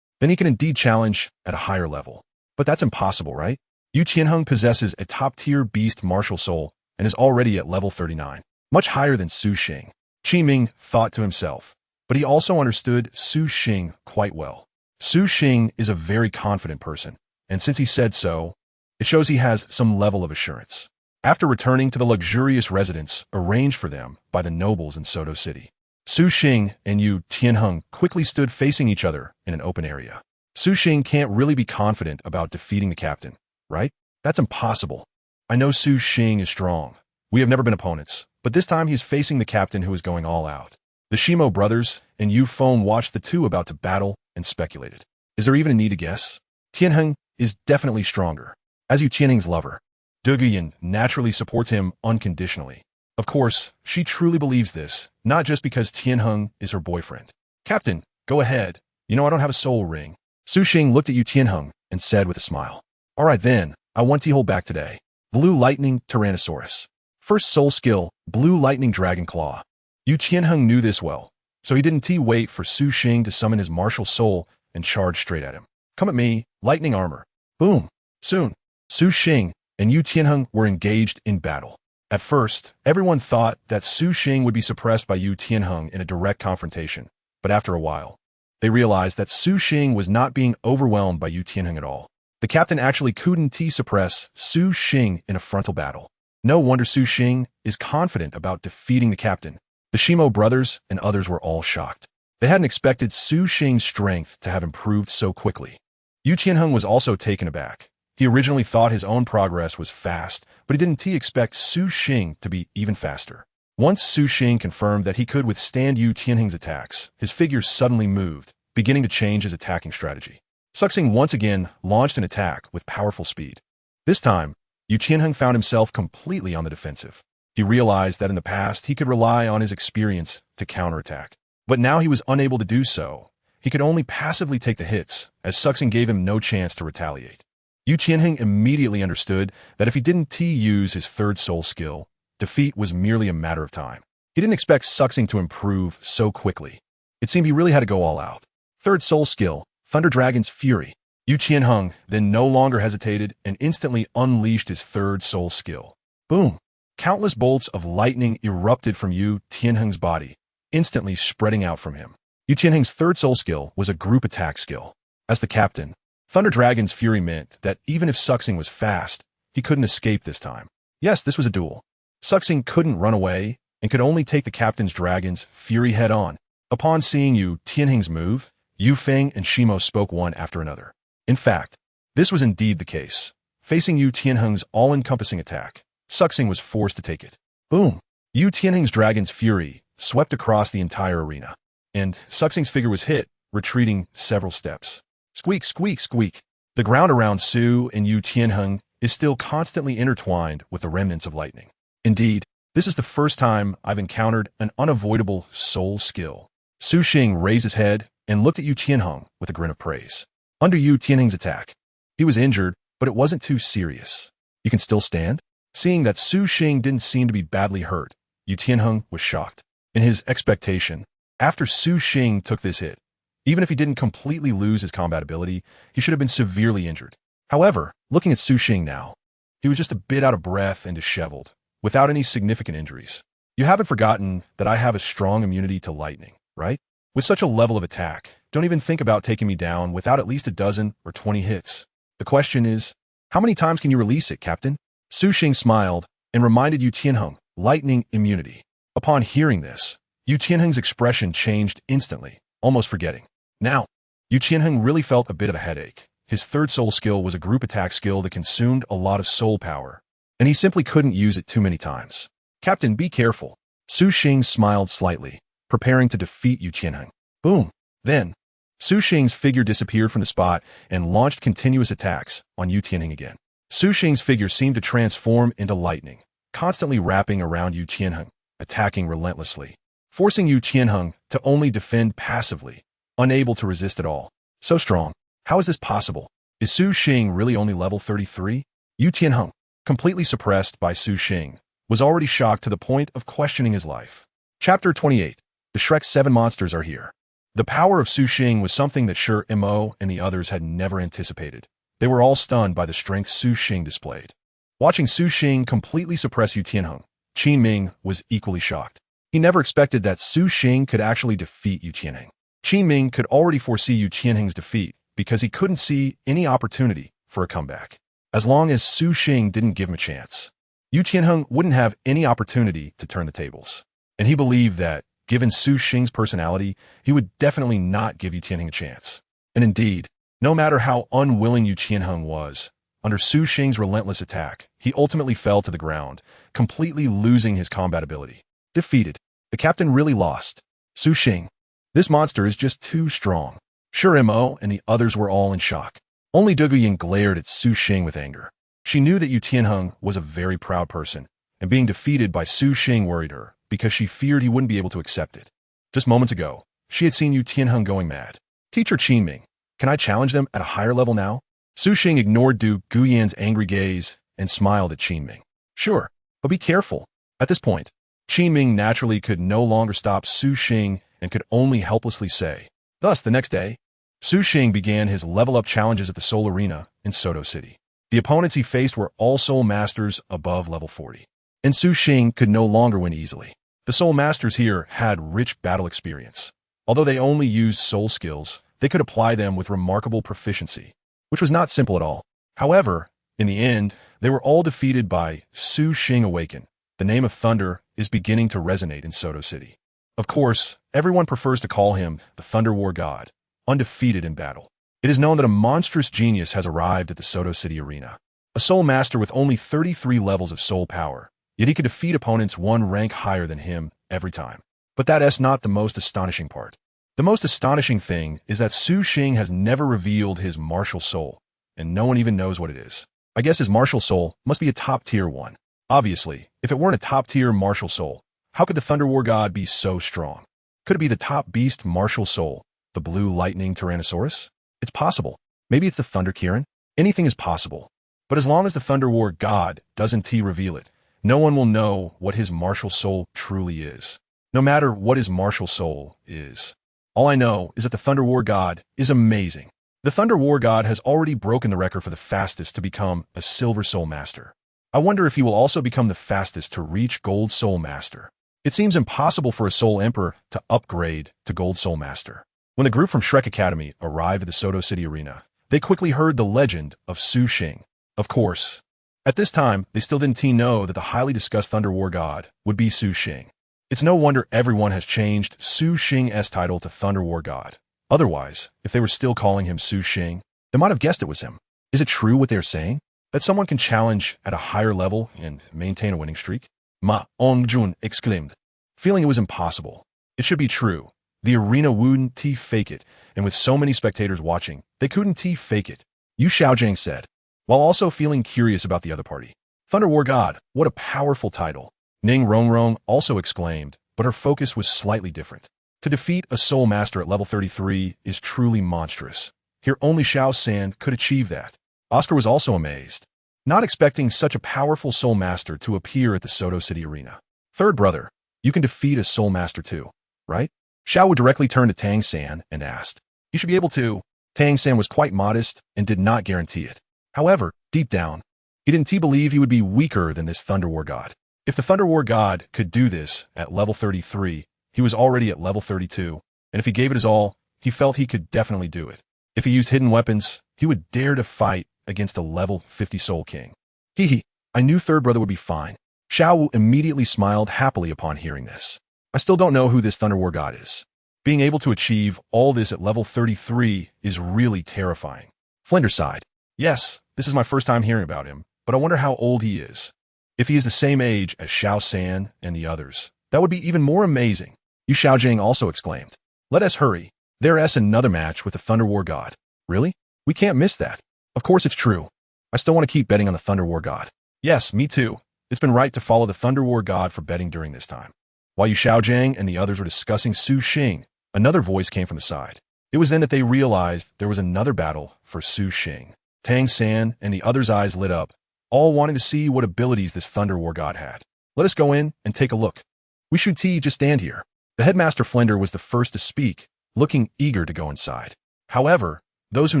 then he can indeed challenge at a higher level. But that's impossible, right? Yu Tianheng possesses a top-tier beast martial soul and is already at level 39, much higher than Su Xing. Qin Ming thought to himself, but he also understood Su Xing quite well. Su Xing is a very confident person, and since he said so, it shows he has some level of assurance. After returning to the luxurious residence arranged for them by the nobles in Soto City, Su Xing and Yu Tianheng quickly stood facing each other in an open area. Su Xing can't really be confident about defeating the captain, right? That's impossible. I know Su Xing is strong. We have never been opponents, but this time he's facing the captain who is going all out. The Shimo brothers and Yufeng watched the two about to battle and speculated. Is there even a need to guess? Tianheng is definitely stronger. As Yu Tianheng's lover, Du Guyan naturally supports him unconditionally. Of course, she truly believes this, not just because Tianheng is her boyfriend. Captain, go ahead. You know I don't have a soul ring. Su Xing looked at Yu Tianheng and said with a smile. All right then, I want to hold back today. Blue Lightning Tyrannosaurus. First soul skill, Blue Lightning Dragon Claw. Yu Tianheng knew this well, so he didn't wait for Su Xing to summon his martial soul and charge straight at him. Come at me, lightning armor. Boom. Soon, Su Xing and Yu Tianheng were engaged in battle. At first, everyone thought that Su Xing would be suppressed by Yu Tianheng in a direct confrontation, but after a while, they realized that Su Xing was not being overwhelmed by Yu Tianheng at all. The captain actually couldn't suppress Su Xing in a frontal battle. No wonder Su Xing is confident about defeating the captain. The Shimo brothers and others were all shocked. They hadn't expected Su Xing's strength to have improved so quickly. Yu Tianheng was also taken aback. He originally thought his own progress was fast, but he didn't expect Su Xing to be even faster. Once Su Xing confirmed that he could withstand Yu Tianheng's attacks, his figure suddenly moved, beginning to change his attacking strategy. Su Xing once again launched an attack with powerful speed. This time, Yu Tianheng found himself completely on the defensive. He realized that in the past he could rely on his experience to counterattack. But now he was unable to do so. He could only passively take the hits, as Su Xing gave him no chance to retaliate. Yu Tianheng immediately understood that if he didn't use his third soul skill, defeat was merely a matter of time. He didn't expect Su Xing to improve so quickly. It seemed he really had to go all out. Third soul skill, Thunder Dragon's Fury. Yu Tianheng then no longer hesitated and instantly unleashed his third soul skill. Boom! Countless bolts of lightning erupted from Yu Tianheng's body, instantly spreading out from him. Yu Tianheng's third soul skill was a group attack skill. As the captain, Thunder Dragon's Fury meant that even if Su Xing was fast, he couldn't escape this time. Yes, this was a duel. Su Xing couldn't run away and could only take the captain's dragon's fury head-on. Upon seeing Yu Tianheng's move, Yufeng and Shimo spoke one after another. In fact, this was indeed the case. Facing Yu Tianheng's all-encompassing attack, Su Xing was forced to take it. Boom! Yu Tianheng's dragon's fury swept across the entire arena. And Suxing's figure was hit, retreating several steps. Squeak, squeak, squeak. The ground around Su and Yu Tianheng is still constantly intertwined with the remnants of lightning. Indeed, this is the first time I've encountered an unavoidable soul skill. Su Xing raised his head and looked at Yu Tianheng with a grin of praise. Under Yu Tianheng's attack, he was injured, but it wasn't too serious. You can still stand? Seeing that Su Xing didn't seem to be badly hurt, Yu Tianheng was shocked. In his expectation, after Su Xing took this hit, even if he didn't completely lose his combat ability, he should have been severely injured. However, looking at Su Xing now, he was just a bit out of breath and disheveled, without any significant injuries. You haven't forgotten that I have a strong immunity to lightning, right? With such a level of attack, don't even think about taking me down without at least a dozen or 20 hits. The question is, how many times can you release it, Captain? Su Xing smiled and reminded Yu Tianheng, lightning immunity. Upon hearing this, Yu Tianheng's expression changed instantly, almost forgetting. Now, Yu Tianheng really felt a bit of a headache. His third soul skill was a group attack skill that consumed a lot of soul power, and he simply couldn't use it too many times. Captain, be careful. Su Xing smiled slightly, preparing to defeat Yu Tianheng. Boom. Then, Su Xing's figure disappeared from the spot and launched continuous attacks on Yu Tianheng again. Su Xing's figure seemed to transform into lightning, constantly wrapping around Yu Tianheng, attacking relentlessly, forcing Yu Tianheng to only defend passively, unable to resist at all. So strong. How is this possible? Is Su Xing really only level 33? Yu Tianheng, completely suppressed by Su Xing, was already shocked to the point of questioning his life. Chapter 28. The Shrek 7 monsters are here. The power of Su Xing was something that Sure Mo and the others had never anticipated. They were all stunned by the strength Su Xing displayed. Watching Su Xing completely suppress Yu Tianheng, Qin Ming was equally shocked. He never expected that Su Xing could actually defeat Yu Tianheng. Qin Ming could already foresee Yu Tianheng's defeat because he couldn't see any opportunity for a comeback. As long as Su Xing didn't give him a chance, Yu Tianheng wouldn't have any opportunity to turn the tables. And he believed that, given Su Xing's personality, he would definitely not give Yu Tianheng a chance. And indeed, no matter how unwilling Yu Tianheng was, under Su Xing's relentless attack, he ultimately fell to the ground, completely losing his combat ability. Defeated. The captain really lost. Su Xing. This monster is just too strong. Sure Mo and the others were all in shock. Only Du Guiying glared at Su Xing with anger. She knew that Yu Tianheng was a very proud person, and being defeated by Su Xing worried her, because she feared he wouldn't be able to accept it. Just moments ago, she had seen Yu Tianheng going mad. Teacher Qin Ming, can I challenge them at a higher level now? Su Xing ignored Du Guiyin's angry gaze and smiled at Qin Ming. Sure, but be careful. At this point, Qin Ming naturally could no longer stop Su Xing and could only helplessly say. Thus, the next day, Su Xing began his level-up challenges at the Soul Arena in Soto City. The opponents he faced were all Soul Masters above level 40, and Su Xing could no longer win easily. The Soul Masters here had rich battle experience. Although they only used Soul skills, they could apply them with remarkable proficiency, which was not simple at all. However, in the end, they were all defeated by Su Xing Awaken. The name of Thunder is beginning to resonate in Soto City. Of course, everyone prefers to call him the Thunder War God, undefeated in battle. It is known that a monstrous genius has arrived at the Soto City Arena. A Soul Master with only 33 levels of soul power, yet he could defeat opponents one rank higher than him every time. But that's not the most astonishing part. The most astonishing thing is that Su Xing has never revealed his martial soul, and no one even knows what it is. I guess his martial soul must be a top-tier one. Obviously, if it weren't a top-tier martial soul, how could the Thunder War God be so strong? Could it be the top beast martial soul, the blue lightning Tyrannosaurus? It's possible. Maybe it's the Thunder Kirin? Anything is possible. But as long as the Thunder War God doesn't reveal it, no one will know what his martial soul truly is. No matter what his martial soul is. All I know is that the Thunder War God is amazing. The Thunder War God has already broken the record for the fastest to become a Silver Soul Master. I wonder if he will also become the fastest to reach Gold Soul Master. It seems impossible for a Soul Emperor to upgrade to Gold Soul Master. When the group from Shrek Academy arrived at the Soto City Arena, they quickly heard the legend of Su Xing. Of course, at this time, they still didn't know that the highly discussed Thunder War God would be Su Xing. It's no wonder everyone has changed Su Xing's title to Thunder War God. Otherwise, if they were still calling him Su Xing, they might have guessed it was him. Is it true what they're saying? That someone can challenge at a higher level and maintain a winning streak? Ma Ongjun exclaimed. feeling it was impossible. It should be true. The arena wouldn't fake it, and with so many spectators watching, they couldn't fake it. Yu Xiaojiang said, while also feeling curious about the other party. Thunder War God, what a powerful title. Ning Rongrong also exclaimed, but her focus was slightly different. To defeat a Soul Master at level 33 is truly monstrous. Here only Xiao San could achieve that. Oscar was also amazed, not expecting such a powerful Soul Master to appear at the Soto City Arena. Third brother, you can defeat a Soul Master too, right? Xiao would directly turn to Tang San and asked. You should be able to. Tang San was quite modest and did not guarantee it. However, deep down, he didn't believe he would be weaker than this Thunder War God. If the Thunder War God could do this at level 33, he was already at level 32, and if he gave it his all, he felt he could definitely do it. If he used hidden weapons, he would dare to fight against a level 50 Soul King. I knew third brother would be fine. Xiao Wu immediately smiled happily upon hearing this. I still don't know who this Thunder War God is. Being able to achieve all this at level 33 is really terrifying. Flender sighed. Yes, this is my first time hearing about him, but I wonder how old he is. If he is the same age as Xiao San and the others, that would be even more amazing. Yu Xiaojiang also exclaimed. Let us hurry. There's another match with the Thunder War God. Really? We can't miss that. Of course it's true. I still want to keep betting on the Thunder War God. Yes, me too. It's been right to follow the Thunder War God for betting during this time. While Yu Xiaojiang and the others were discussing Su Xing, another voice came from the side. It was then that they realized there was another battle for Su Xing. Tang San and the others' eyes lit up, all wanting to see what abilities this Thunder War God had. Let us go in and take a look. We should just stand here. The headmaster Flender was the first to speak, looking eager to go inside. However, those who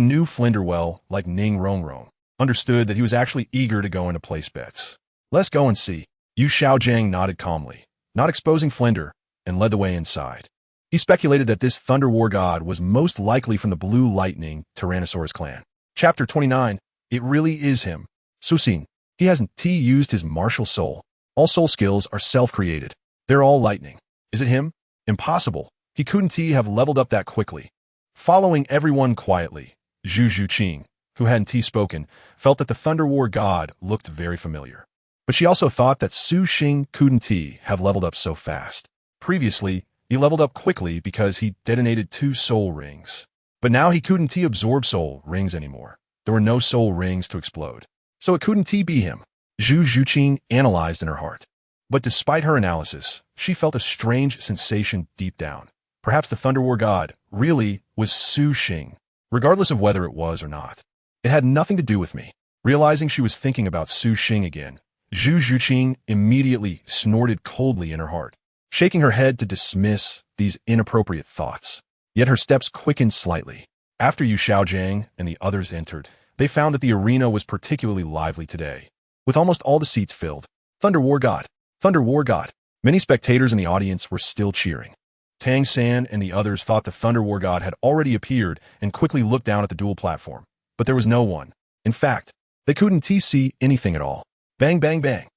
knew Flender well, like Ning Rongrong, understood that he was actually eager to go in to place bets. Let's go and see. Yu Xiaojiang nodded calmly, not exposing Flender, and led the way inside. He speculated that this Thunder War God was most likely from the Blue Lightning Tyrannosaurus clan. Chapter 29. It really is him. Su Xing. He hasn't used his martial soul. All soul skills are self-created. They're all lightning. Is it him? Impossible. He couldn't have leveled up that quickly. Following everyone quietly, Zhu Zhuqing, who hadn't spoken, felt that the Thunder War God looked very familiar. But she also thought that Su Xing couldn't have leveled up so fast. Previously, he leveled up quickly because he detonated 2 soul rings. But now he couldn't absorb soul rings anymore. There were no soul rings to explode. So it couldn't be him. Zhu Zhuqing analyzed in her heart. But despite her analysis, she felt a strange sensation deep down. Perhaps the Thunder War God really was Su Xing, regardless of whether it was or not. It had nothing to do with me. Realizing she was thinking about Su Xing again, Zhu Zhuqing immediately snorted coldly in her heart, shaking her head to dismiss these inappropriate thoughts. Yet her steps quickened slightly. After Yu Xiaojiang and the others entered, they found that the arena was particularly lively today, with almost all the seats filled. Thunder War God! Thunder War God! Many spectators in the audience were still cheering. Tang San and the others thought the Thunder War God had already appeared and quickly looked down at the duel platform. But there was no one. In fact, they couldn't see anything at all. Bang, bang, bang.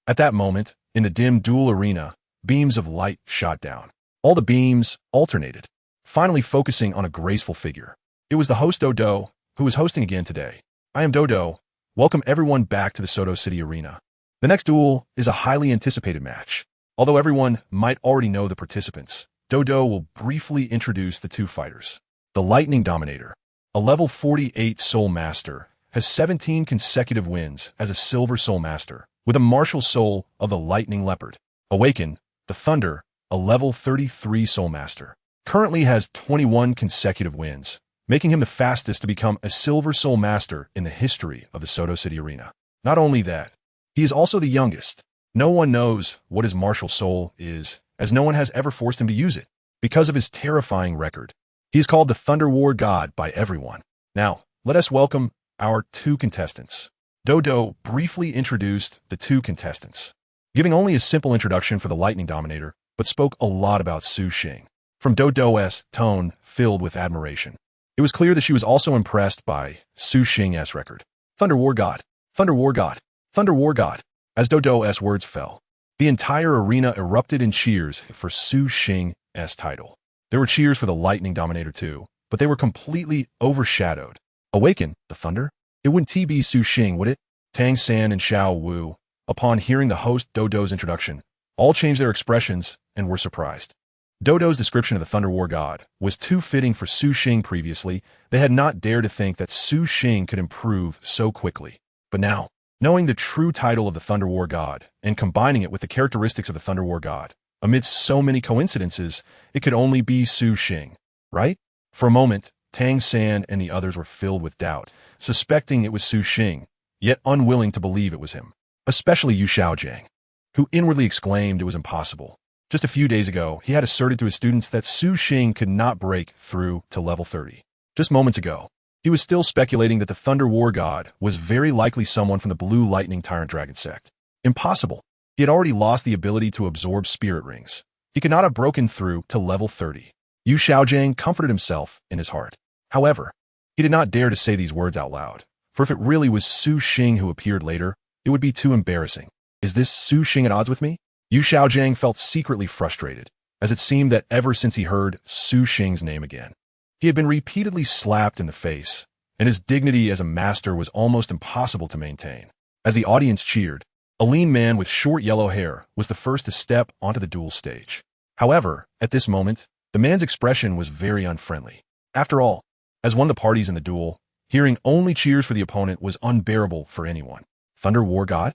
At that moment, in the dim duel arena, beams of light shot down. All the beams alternated, finally focusing on a graceful figure. It was the host Douluo, who was hosting again today. I am Douluo. Welcome everyone back to the Soto City Arena. The next duel is a highly anticipated match. Although everyone might already know the participants, Douluo will briefly introduce the 2 fighters. The Lightning Dominator, a level 48 Soul Master, has 17 consecutive wins as a Silver Soul Master, with a martial soul of the Lightning Leopard. Awaken, the Thunder, a level 33 Soul Master, currently has 21 consecutive wins, making him the fastest to become a Silver Soul Master in the history of the Soto City Arena. Not only that, he is also the youngest. No one knows what his martial soul is, as no one has ever forced him to use it, because of his terrifying record. He is called the Thunder War God by everyone. Now, let us welcome our 2 contestants. Douluo briefly introduced the 2 contestants, giving only a simple introduction for the Lightning Dominator, but spoke a lot about Su Xing. From Douluo's tone filled with admiration, it was clear that she was also impressed by Su Xing's record. Thunder War God! Thunder War God! Thunder War God! As Douluo's words fell, the entire arena erupted in cheers for Su Xing's title. There were cheers for the Lightning Dominator too, but they were completely overshadowed. Awaken, the Thunder? It wouldn't be Su Xing, would it? Tang San and Xiao Wu, upon hearing the host Douluo's introduction, all changed their expressions and were surprised. Dodo's description of the Thunder War God was too fitting for Su Xing previously. They had not dared to think that Su Xing could improve so quickly. But now, knowing the true title of the Thunder War God and combining it with the characteristics of the Thunder War God, amidst so many coincidences, it could only be Su Xing, right? For a moment, Tang San and the others were filled with doubt, suspecting it was Su Xing, yet unwilling to believe it was him. Especially Yu Xiaojiang, who inwardly exclaimed it was impossible. Just a few days ago, he had asserted to his students that Su Xing could not break through to level 30. Just moments ago, he was still speculating that the Thunder War God was very likely someone from the Blue Lightning Tyrant Dragon sect. Impossible. He had already lost the ability to absorb spirit rings. He could not have broken through to level 30. Yu Xiaojiang comforted himself in his heart. However, he did not dare to say these words out loud, for if it really was Su Xing who appeared later, it would be too embarrassing. Is this Su Xing at odds with me? Yu Xiaojiang felt secretly frustrated, as it seemed that ever since he heard Su Xing's name again, he had been repeatedly slapped in the face, and his dignity as a master was almost impossible to maintain. As the audience cheered, a lean man with short yellow hair was the first to step onto the duel stage. However, at this moment, the man's expression was very unfriendly. After all, as one of the parties in the duel, hearing only cheers for the opponent was unbearable for anyone. Thunder War God?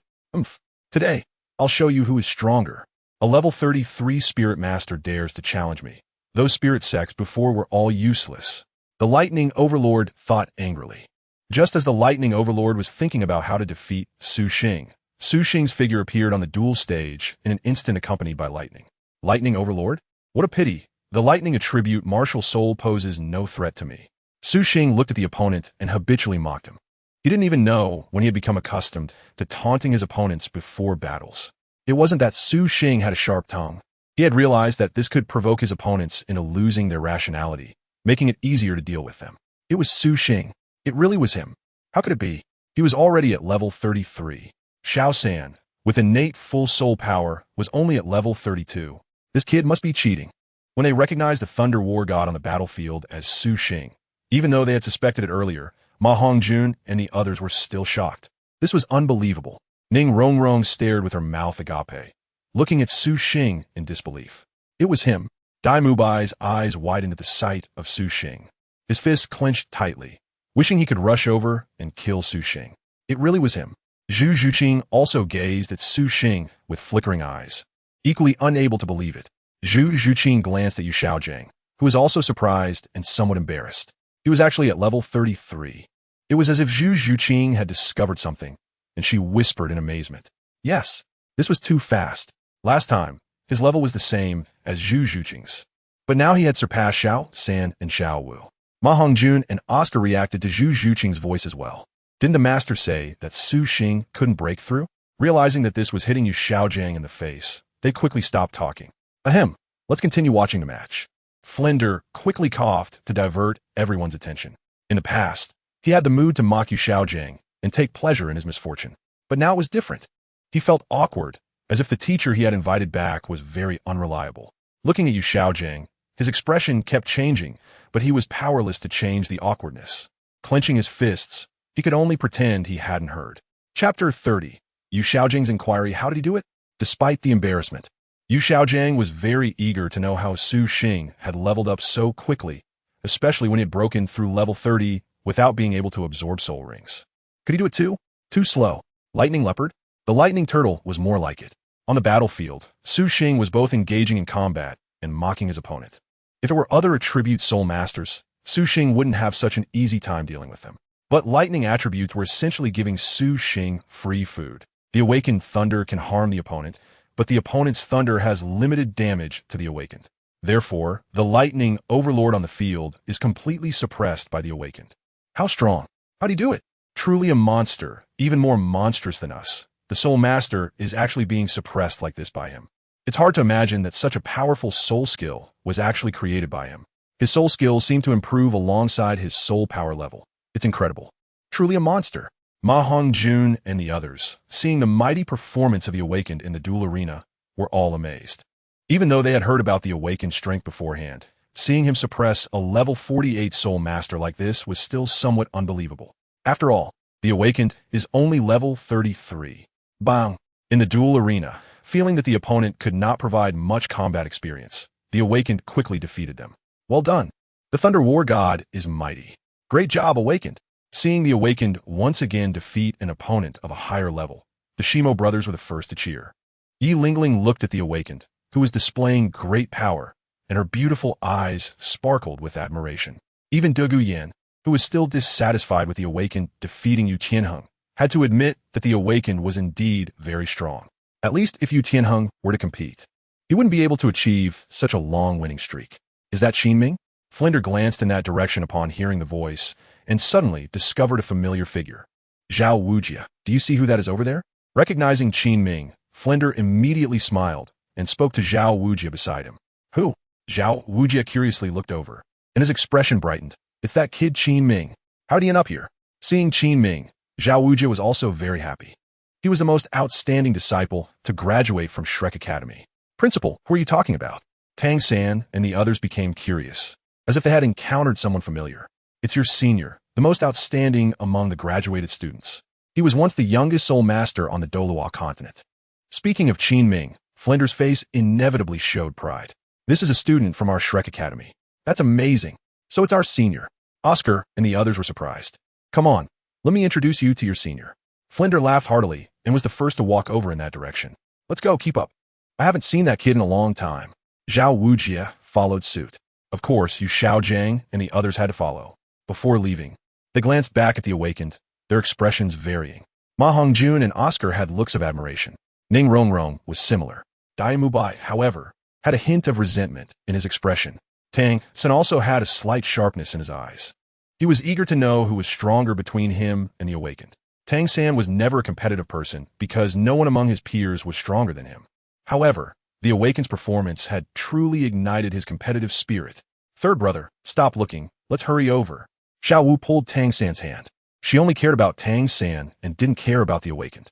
Today, I'll show you who is stronger. A level 33 spirit master dares to challenge me. Those spirit sects before were all useless. The Lightning Overlord thought angrily. Just as the Lightning Overlord was thinking about how to defeat Su Xing, Su Xing's figure appeared on the duel stage in an instant accompanied by lightning. Lightning Overlord? What a pity. The lightning attribute martial soul poses no threat to me. Su Xing looked at the opponent and habitually mocked him. He didn't even know when he had become accustomed to taunting his opponents before battles. It wasn't that Su Xing had a sharp tongue. He had realized that this could provoke his opponents into losing their rationality, making it easier to deal with them. It was Su Xing. It really was him. How could it be? He was already at level 33. Xiao San, with innate full soul power, was only at level 32. This kid must be cheating. When they recognized the Thunder War God on the battlefield as Su Xing, even though they had suspected it earlier, Ma Hongjun and the others were still shocked. This was unbelievable. Ning Rongrong stared with her mouth agape, looking at Su Xing in disbelief. It was him. Dai Mubai's eyes widened at the sight of Su Xing. His fists clenched tightly, wishing he could rush over and kill Su Xing. It really was him. Zhu Zhuqing also gazed at Su Xing with flickering eyes, equally unable to believe it. Zhu Zhuqing glanced at Yu Xiaojiang, who was also surprised and somewhat embarrassed. He was actually at level 33. It was as if Zhu Zhuqing had discovered something, and she whispered in amazement. Yes, this was too fast. Last time, his level was the same as Zhu Zhuqing's. But now he had surpassed Xiao San and Xiao Wu. Ma Hongjun and Oscar reacted to Zhu Zhuqing's voice as well. Didn't the master say that Su Xing couldn't break through? Realizing that this was hitting Yu Xiaojiang in the face, they quickly stopped talking. Ahem, let's continue watching the match. Flinder quickly coughed to divert everyone's attention. In the past, he had the mood to mock Yu Xiaojiang and take pleasure in his misfortune. But now it was different. He felt awkward, as if the teacher he had invited back was very unreliable. Looking at Yu Xiaojiang, his expression kept changing, but he was powerless to change the awkwardness. Clenching his fists, he could only pretend he hadn't heard. Chapter 30. Yu Xiaojiang's inquiry. How did he do it? Despite the embarrassment, Yu Xiaojiang was very eager to know how Su Xing had leveled up so quickly, especially when he had broken through level 30 without being able to absorb soul rings. Could he do it too? Too slow. Lightning Leopard? The Lightning Turtle was more like it. On the battlefield, Su Xing was both engaging in combat and mocking his opponent. If it were other attribute soul masters, Su Xing wouldn't have such an easy time dealing with them. But lightning attributes were essentially giving Su Xing free food. The awakened thunder can harm the opponent, but the opponent's thunder has limited damage to the awakened. Therefore, the lightning overlord on the field is completely suppressed by the awakened. How strong? How'd he do it? Truly a monster, even more monstrous than us. The soul master is actually being suppressed like this by him. It's hard to imagine that such a powerful soul skill was actually created by him. His soul skills seem to improve alongside his soul power level. It's incredible. Truly a monster. Ma Hongjun and the others, seeing the mighty performance of the awakened in the duel arena, were all amazed. Even though they had heard about the awakened strength beforehand, seeing him suppress a level 48 soul master like this was still somewhat unbelievable. After all, the awakened is only level 33. Bang! In the duel arena, Feeling that the opponent could not provide much combat experience, the Awakened quickly defeated them. Well done. The Thunder War God is mighty. Great job, Awakened. Seeing the Awakened once again defeat an opponent of a higher level, the Shimo brothers were the first to cheer. Yi Lingling looked at the Awakened, who was displaying great power, and her beautiful eyes sparkled with admiration. Even De Guyan, who was still dissatisfied with the Awakened defeating Yu Tianheng, had to admit that the Awakened was indeed very strong. At least if Yu Tianheng were to compete, he wouldn't be able to achieve such a long winning streak. Is that Qin Ming? Flinder glanced in that direction upon hearing the voice, and suddenly discovered a familiar figure. Zhao Wujia, do you see who that is over there? Recognizing Qin Ming, Flinder immediately smiled and spoke to Zhao Wujia beside him. Who? Zhao Wujia curiously looked over, and his expression brightened. It's that kid Qin Ming. How'd he end up here? Seeing Qin Ming, Zhao Wujia was also very happy. He was the most outstanding disciple to graduate from Shrek Academy. Principal, who are you talking about? Tang San and the others became curious, as if they had encountered someone familiar. It's your senior, the most outstanding among the graduated students. He was once the youngest soul master on the Douluo continent. Speaking of Qin Ming, Flinder's face inevitably showed pride. This is a student from our Shrek Academy. That's amazing. So it's our senior. Oscar and the others were surprised. Come on, let me introduce you to your senior. Flinder laughed heartily and was the first to walk over in that direction. Let's go, keep up. I haven't seen that kid in a long time. Zhao Wujia followed suit. Of course, Yu Xiaojiang and the others had to follow. Before leaving, they glanced back at the Awakened, their expressions varying. Ma Hongjun and Oscar had looks of admiration. Ning Rongrong was similar. Dai Mubai, however, had a hint of resentment in his expression. Tang San also had a slight sharpness in his eyes. He was eager to know who was stronger between him and the Awakened. Tang San was never a competitive person because no one among his peers was stronger than him. However, the Awakened's performance had truly ignited his competitive spirit. Third brother, stop looking, let's hurry over. Xiao Wu pulled Tang San's hand. She only cared about Tang San and didn't care about the Awakened.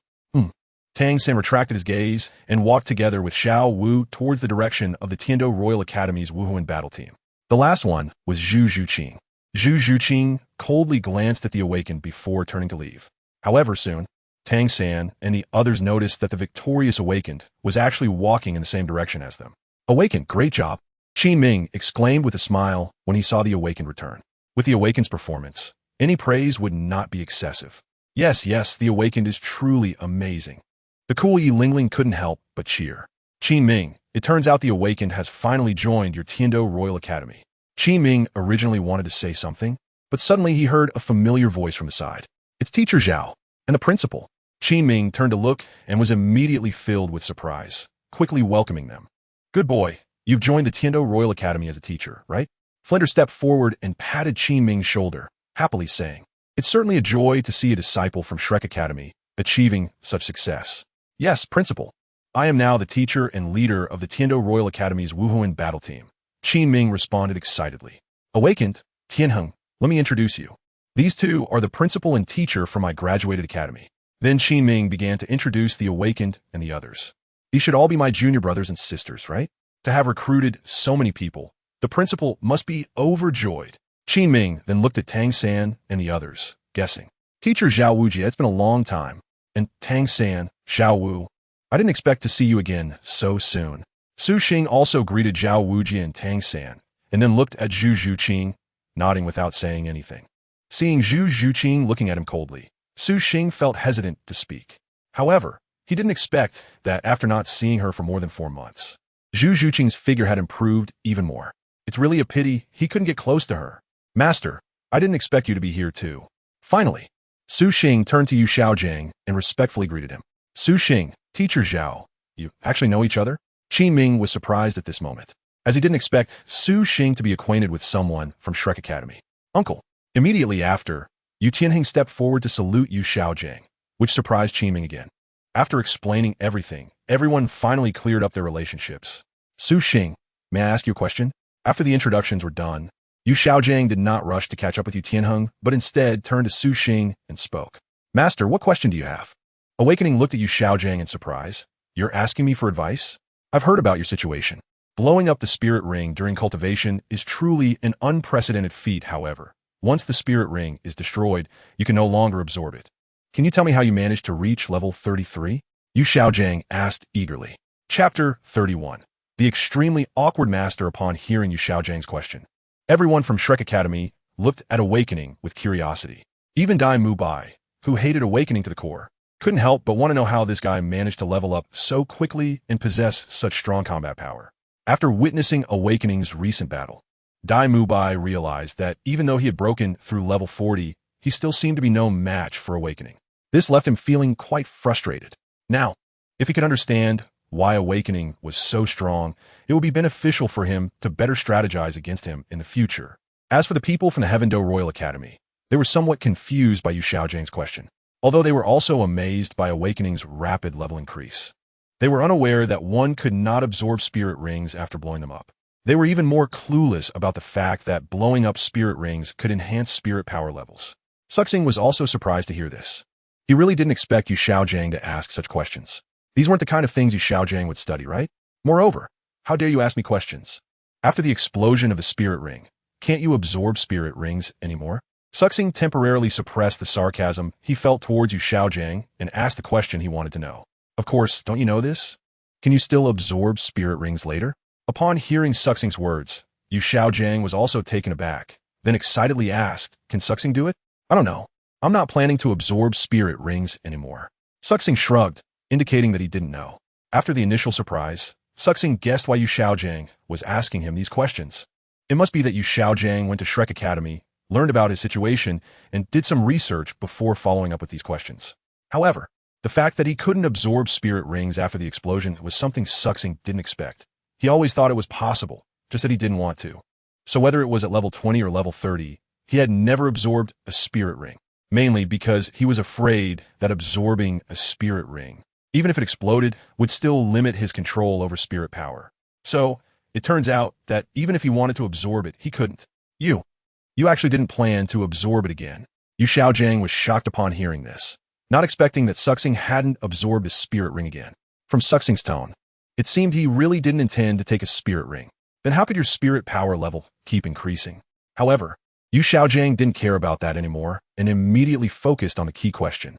Tang San retracted his gaze and walked together with Xiao Wu towards the direction of the Tiando Royal Academy's Wuhuan battle team. The last one was Zhu Zhuqing. Zhu Zhuqing coldly glanced at the Awakened before turning to leave. However, soon, Tang San and the others noticed that the victorious Awakened was actually walking in the same direction as them. Awakened, great job! Qin Ming exclaimed with a smile when he saw the Awakened return. With the Awakened's performance, any praise would not be excessive. Yes, the Awakened is truly amazing. The cool Yi Lingling couldn't help but cheer. Qin Ming, it turns out the Awakened has finally joined your Tiando Royal Academy. Qin Ming originally wanted to say something, but suddenly he heard a familiar voice from the side. It's Teacher Zhao, and the principal. Qin Ming turned to look and was immediately filled with surprise, quickly welcoming them. Good boy, you've joined the Tiando Royal Academy as a teacher, right? Flinder stepped forward and patted Qin Ming's shoulder, happily saying, it's certainly a joy to see a disciple from Shrek Academy achieving such success. Yes, Principal. I am now the teacher and leader of the Tiando Royal Academy's Wuhuan battle team. Qin Ming responded excitedly. Awakened, Tianheng, let me introduce you. These two are the principal and teacher for my graduated academy. Then Qin Ming began to introduce the Awakened and the others. These should all be my junior brothers and sisters, right? To have recruited so many people, the principal must be overjoyed. Qin Ming then looked at Tang San and the others, guessing. Teacher Zhao Wujia, it's been a long time. And Tang San, Xiao Wu, I didn't expect to see you again so soon. Su Xing also greeted Zhao Wujia and Tang San, and then looked at Zhu Zhuqing, nodding without saying anything. Seeing Zhu Zhuqing looking at him coldly, Su Xing felt hesitant to speak. However, he didn't expect that after not seeing her for more than 4 months. Zhu Zhuqing's figure had improved even more. It's really a pity he couldn't get close to her. Master, I didn't expect you to be here too. Finally, Su Xing turned to Yu Xiaojiang and respectfully greeted him. Su Xing, Teacher Zhao, you actually know each other? Qin Ming was surprised at this moment, as he didn't expect Su Xing to be acquainted with someone from Shrek Academy. Uncle. Immediately after, Yu Tianheng stepped forward to salute Yu Xiaojiang, which surprised Qin Ming again. After explaining everything, everyone finally cleared up their relationships. Su Xing, may I ask you a question? After the introductions were done, Yu Xiaojiang did not rush to catch up with Yu Tianheng, but instead turned to Su Xing and spoke. Master, what question do you have? Awakening looked at Yu Xiaojiang in surprise. You're asking me for advice? I've heard about your situation. Blowing up the spirit ring during cultivation is truly an unprecedented feat, however. Once the spirit ring is destroyed, you can no longer absorb it. Can you tell me how you managed to reach level 33? Yu Xiaojiang asked eagerly. Chapter 31. The extremely awkward master upon hearing Yu Xiaojiang's question. Everyone from Shrek Academy looked at Awakening with curiosity. Even Dai Mubai, who hated Awakening to the core, couldn't help but want to know how this guy managed to level up so quickly and possess such strong combat power. After witnessing Awakening's recent battle, Dai Mubai realized that even though he had broken through level 40, he still seemed to be no match for Awakening. This left him feeling quite frustrated. Now, if he could understand why Awakening was so strong, it would be beneficial for him to better strategize against him in the future. As for the people from the Heavendo Royal Academy, they were somewhat confused by Yu Xiaojiang's question, although they were also amazed by Awakening's rapid level increase. They were unaware that one could not absorb spirit rings after blowing them up. They were even more clueless about the fact that blowing up spirit rings could enhance spirit power levels. Suxing was also surprised to hear this. He really didn't expect Yu Xiaojiang to ask such questions. These weren't the kind of things Yu Xiaojiang would study, right? Moreover, how dare you ask me questions? After the explosion of the spirit ring, can't you absorb spirit rings anymore? Suxing temporarily suppressed the sarcasm he felt towards Yu Xiaojiang and asked the question he wanted to know. Of course, don't you know this? Can you still absorb spirit rings later? Upon hearing Suxing's words, Yu Xiaojiang was also taken aback, then excitedly asked, can Suxing do it? I don't know. I'm not planning to absorb spirit rings anymore. Suxing shrugged, indicating that he didn't know. After the initial surprise, Suxing guessed why Yu Xiaojiang was asking him these questions. It must be that Yu Xiaojiang went to Shrek Academy, learned about his situation, and did some research before following up with these questions. However, the fact that he couldn't absorb spirit rings after the explosion was something Suxing didn't expect. He always thought it was possible, just that he didn't want to. So whether it was at level 20 or level 30, he had never absorbed a spirit ring, mainly because he was afraid that absorbing a spirit ring, even if it exploded, would still limit his control over spirit power. So, it turns out that even if he wanted to absorb it, he couldn't. You actually didn't plan to absorb it again. Yu Xiaojiang was shocked upon hearing this, not expecting that Suxing hadn't absorbed his spirit ring again. From Suxing's tone, it seemed he really didn't intend to take a spirit ring. Then how could your spirit power level keep increasing? However, Yu Xiaojiang didn't care about that anymore and immediately focused on the key question.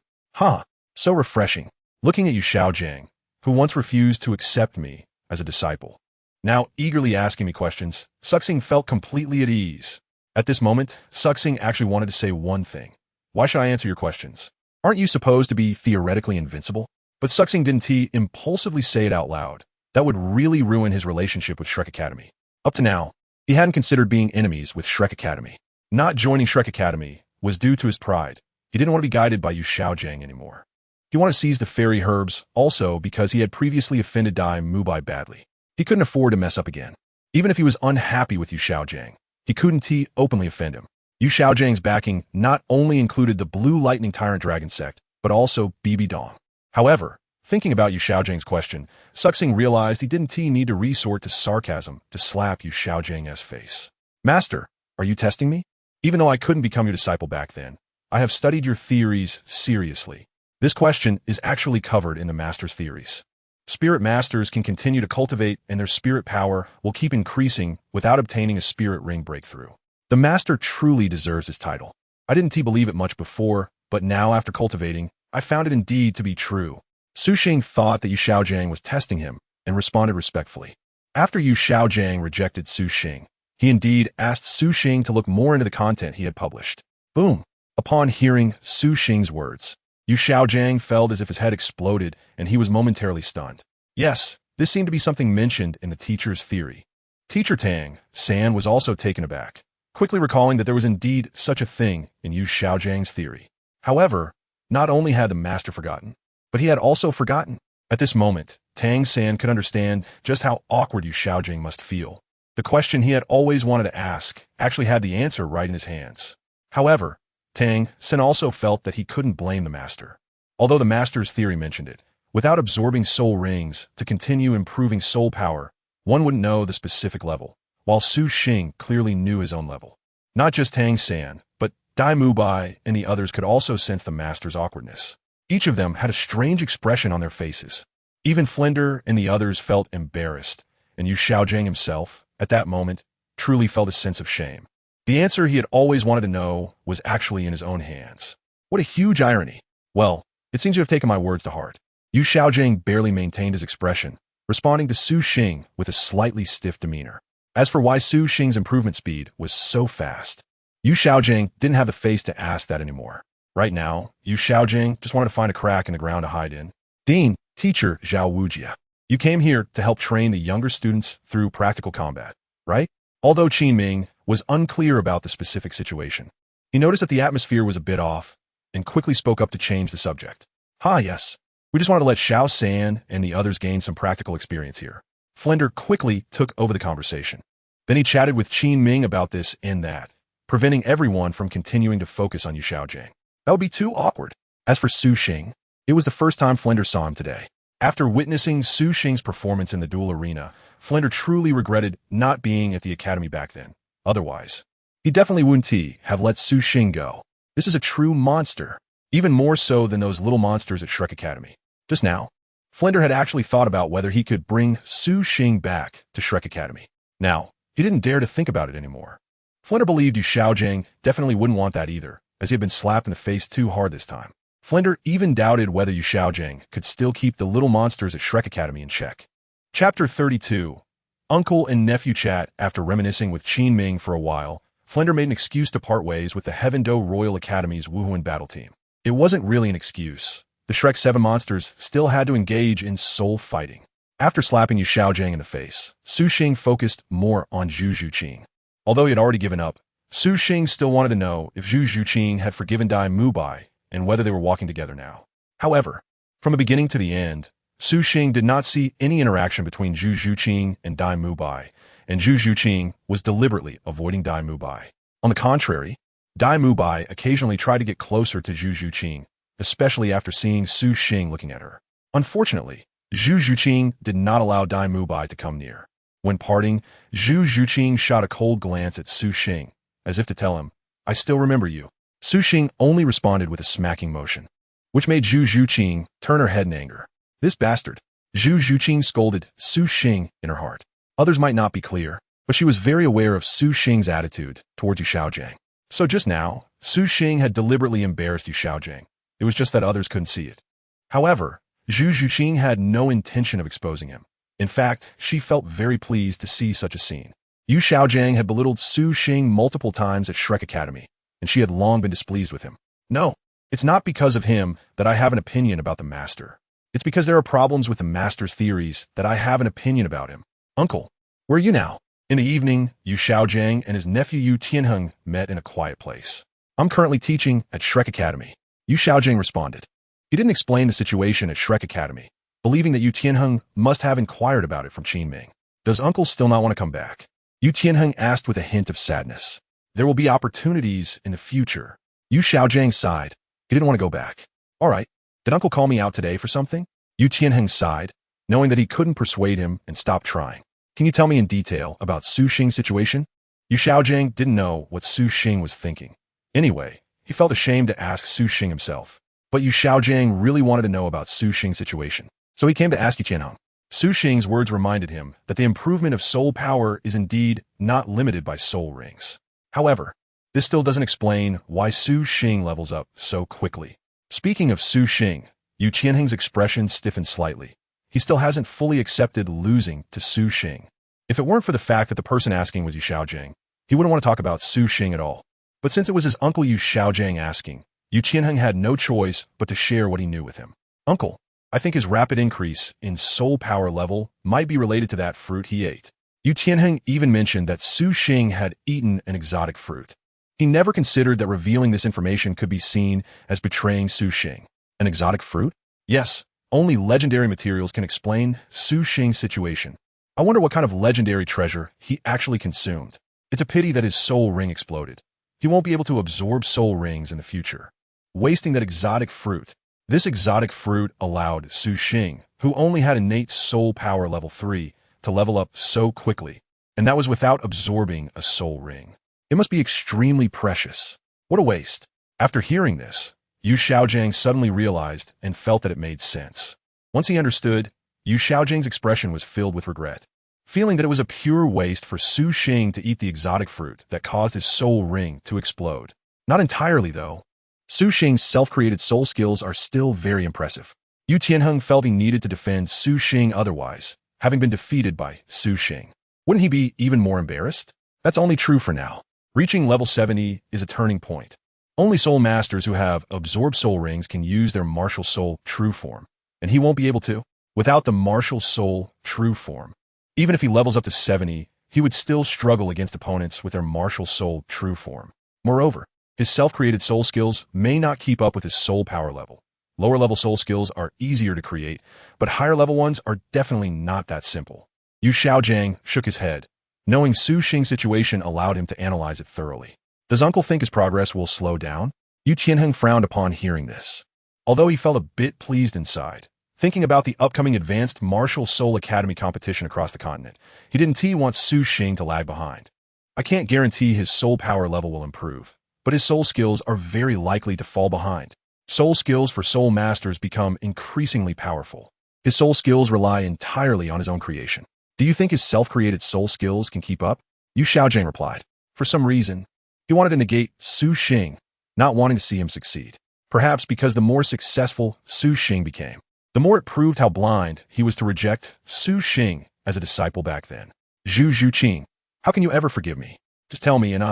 So refreshing. Looking at Yu Xiaojiang, who once refused to accept me as a disciple, now eagerly asking me questions, Suxing felt completely at ease. At this moment, Suxing actually wanted to say one thing. Why should I answer your questions? Aren't you supposed to be theoretically invincible? But Suxing didn't impulsively say it out loud. That would really ruin his relationship with Shrek Academy. Up to now, he hadn't considered being enemies with Shrek Academy. Not joining Shrek Academy was due to his pride. He didn't want to be guided by Yu Xiaojiang anymore. He wanted to seize the fairy herbs also because he had previously offended Dai Mubai badly. He couldn't afford to mess up again. Even if he was unhappy with Yu Xiaojiang, he couldn't openly offend him. Yu Xiaojiang's backing not only included the Blue Lightning Tyrant Dragon sect, but also Bibi Dong. However, thinking about Yu Xiaojiang's question, Suxing realized he didn't need to resort to sarcasm to slap Yu Xiaojiang's face. Master, are you testing me? Even though I couldn't become your disciple back then, I have studied your theories seriously. This question is actually covered in the Master's theories. Spirit Masters can continue to cultivate and their spirit power will keep increasing without obtaining a spirit ring breakthrough. The Master truly deserves his title. I didn't believe it much before, but now after cultivating, I found it indeed to be true. Su Xing thought that Yu Xiaojiang was testing him and responded respectfully. After Yu Xiaojiang rejected Su Xing, he indeed asked Su Xing to look more into the content he had published. Boom! Upon hearing Su Xing's words, Yu Xiaojiang felt as if his head exploded and he was momentarily stunned. Yes, this seemed to be something mentioned in the teacher's theory. Teacher Tang San was also taken aback, quickly recalling that there was indeed such a thing in Yu Xiaojiang's theory. However, not only had the master forgotten, but he had also forgotten. At this moment, Tang San could understand just how awkward Yu Xiaojiang must feel. The question he had always wanted to ask actually had the answer right in his hands. However, Tang San also felt that he couldn't blame the master. Although the master's theory mentioned it, without absorbing soul rings to continue improving soul power, one wouldn't know the specific level, while Su Xing clearly knew his own level. Not just Tang San, but Dai Mubai and the others could also sense the master's awkwardness. Each of them had a strange expression on their faces. Even Flender and the others felt embarrassed, and Yu Xiaojiang himself, at that moment, truly felt a sense of shame. The answer he had always wanted to know was actually in his own hands. What a huge irony. Well, it seems you have taken my words to heart. Yu Xiaojiang barely maintained his expression, responding to Su Xing with a slightly stiff demeanor. As for why Su Xing's improvement speed was so fast, Yu Xiaojing didn't have the face to ask that anymore. Right now, Yu Xiaojing just wanted to find a crack in the ground to hide in. Dean, teacher Zhao Wujia, you came here to help train the younger students through practical combat, right? Although Qin Ming was unclear about the specific situation, he noticed that the atmosphere was a bit off and quickly spoke up to change the subject. Yes. We just wanted to let Xiao San and the others gain some practical experience here. Flender quickly took over the conversation. Then he chatted with Qin Ming about this and that, preventing everyone from continuing to focus on Yu Xiaojing. That would be too awkward. As for Su Xing, it was the first time Flender saw him today. After witnessing Su Xing's performance in the duel arena, Flender truly regretted not being at the academy back then. Otherwise, he definitely wouldn't have let Su Xing go. This is a true monster, even more so than those little monsters at Shrek Academy. Just now, Flender had actually thought about whether he could bring Su Xing back to Shrek Academy. Now, he didn't dare to think about it anymore. Flender believed Yu Xiaojing definitely wouldn't want that either, as he had been slapped in the face too hard this time. Flender even doubted whether Yu Xiaojing could still keep the little monsters at Shrek Academy in check. Chapter 32. Uncle and nephew chat. After reminiscing with Qin Ming for a while, Flender made an excuse to part ways with the Heaven Do Royal Academy's Wuhuan battle team. It wasn't really an excuse. The Shrek 7 monsters still had to engage in soul fighting. After slapping Yu Xiaojing in the face, Su Xing focused more on Zhu Zhuqing. Although he had already given up, Su Xing still wanted to know if Zhu Zhuqing had forgiven Dai Mubai and whether they were walking together now. However, from the beginning to the end, Su Xing did not see any interaction between Zhu Zhuqing and Dai Mubai, and Zhu Zhuqing was deliberately avoiding Dai Mubai. On the contrary, Dai Mubai occasionally tried to get closer to Zhu Zhuqing, especially after seeing Su Xing looking at her. Unfortunately, Zhu Zhuqing did not allow Dai Mubai to come near. When parting, Zhu Zhuqing shot a cold glance at Su Xing, as if to tell him, "I still remember you." Su Xing only responded with a smacking motion, which made Zhu Zhuqing turn her head in anger. This bastard. Zhu Zhuqing scolded Su Xing in her heart. Others might not be clear, but she was very aware of Su Xing's attitude towards Yu Xiaojing. So just now, Su Xing had deliberately embarrassed Yu Xiaojing. It was just that others couldn't see it. However, Zhu Zhuqing had no intention of exposing him. In fact, she felt very pleased to see such a scene. Yu Xiaojing had belittled Su Xing multiple times at Shrek Academy, and she had long been displeased with him. No, it's not because of him that I have an opinion about the master. It's because there are problems with the master's theories that I have an opinion about him. Uncle, where are you now? In the evening, Yu Xiaojing and his nephew Yu Tianheng met in a quiet place. I'm currently teaching at Shrek Academy. Yu Xiaojing responded. He didn't explain the situation at Shrek Academy, believing that Yu Tianheng must have inquired about it from Qin Ming. Does uncle still not want to come back? Yu Tianheng asked with a hint of sadness. There will be opportunities in the future. Yu Xiaojing sighed. He didn't want to go back. All right. Did uncle call me out today for something? Yu Tianheng sighed, knowing that he couldn't persuade him and stopped trying. Can you tell me in detail about Su Xing's situation? Yu Xiaojing didn't know what Su Xing was thinking. Anyway, he felt ashamed to ask Su Xing himself. But Yu Xiaojing really wanted to know about Su Xing's situation. So he came to ask Yu Tianheng. Su Xing's words reminded him that the improvement of soul power is indeed not limited by soul rings. However, this still doesn't explain why Su Xing levels up so quickly. Speaking of Su Xing, Yu Tianheng's expression stiffened slightly. He still hasn't fully accepted losing to Su Xing. If it weren't for the fact that the person asking was Yu Xiaojing, he wouldn't want to talk about Su Xing at all. But since it was his uncle Yu Xiaojing asking, Yu Tianheng had no choice but to share what he knew with him. Uncle, I think his rapid increase in soul power level might be related to that fruit he ate. Yu Tianheng even mentioned that Su Xing had eaten an exotic fruit. He never considered that revealing this information could be seen as betraying Su Xing. An exotic fruit? Yes, only legendary materials can explain Su Xing's situation. I wonder what kind of legendary treasure he actually consumed. It's a pity that his soul ring exploded. He won't be able to absorb soul rings in the future. Wasting that exotic fruit. This exotic fruit allowed Su Xing, who only had innate soul power level 3, to level up so quickly, and that was without absorbing a soul ring. It must be extremely precious. What a waste. After hearing this, Yu Xiaojing suddenly realized and felt that it made sense. Once he understood, Yu Xiaojing's expression was filled with regret, feeling that it was a pure waste for Su Xing to eat the exotic fruit that caused his soul ring to explode. Not entirely, though. Su Xing's self-created soul skills are still very impressive. Yu Tianheng felt he needed to defend Su Xing otherwise. having been defeated by Su Xing. Wouldn't he be even more embarrassed? That's only true for now. Reaching level 70 is a turning point. Only soul masters who have absorbed soul rings can use their martial soul true form, and he won't be able to. Without the martial soul true form, even if he levels up to 70, he would still struggle against opponents with their martial soul true form. Moreover, his self-created soul skills may not keep up with his soul power level. Lower level soul skills are easier to create, but higher level ones are definitely not that simple. Yu Xiaojiang shook his head. Knowing Su Xing's situation allowed him to analyze it thoroughly. Does Uncle think his progress will slow down? Yu Qianheng frowned upon hearing this. Although he felt a bit pleased inside, thinking about the upcoming Advanced Martial Soul Academy competition across the continent, he didn't want Su Xing to lag behind. I can't guarantee his soul power level will improve, but his soul skills are very likely to fall behind. Soul skills for soul masters become increasingly powerful. His soul skills rely entirely on his own creation. Do you think his self-created soul skills can keep up? Yu Xiaojiang replied. For some reason, he wanted to negate Su Xing, not wanting to see him succeed. Perhaps because the more successful Su Xing became, the more it proved how blind he was to reject Su Xing as a disciple back then. Zhu Zhuqing, how can you ever forgive me? Just tell me and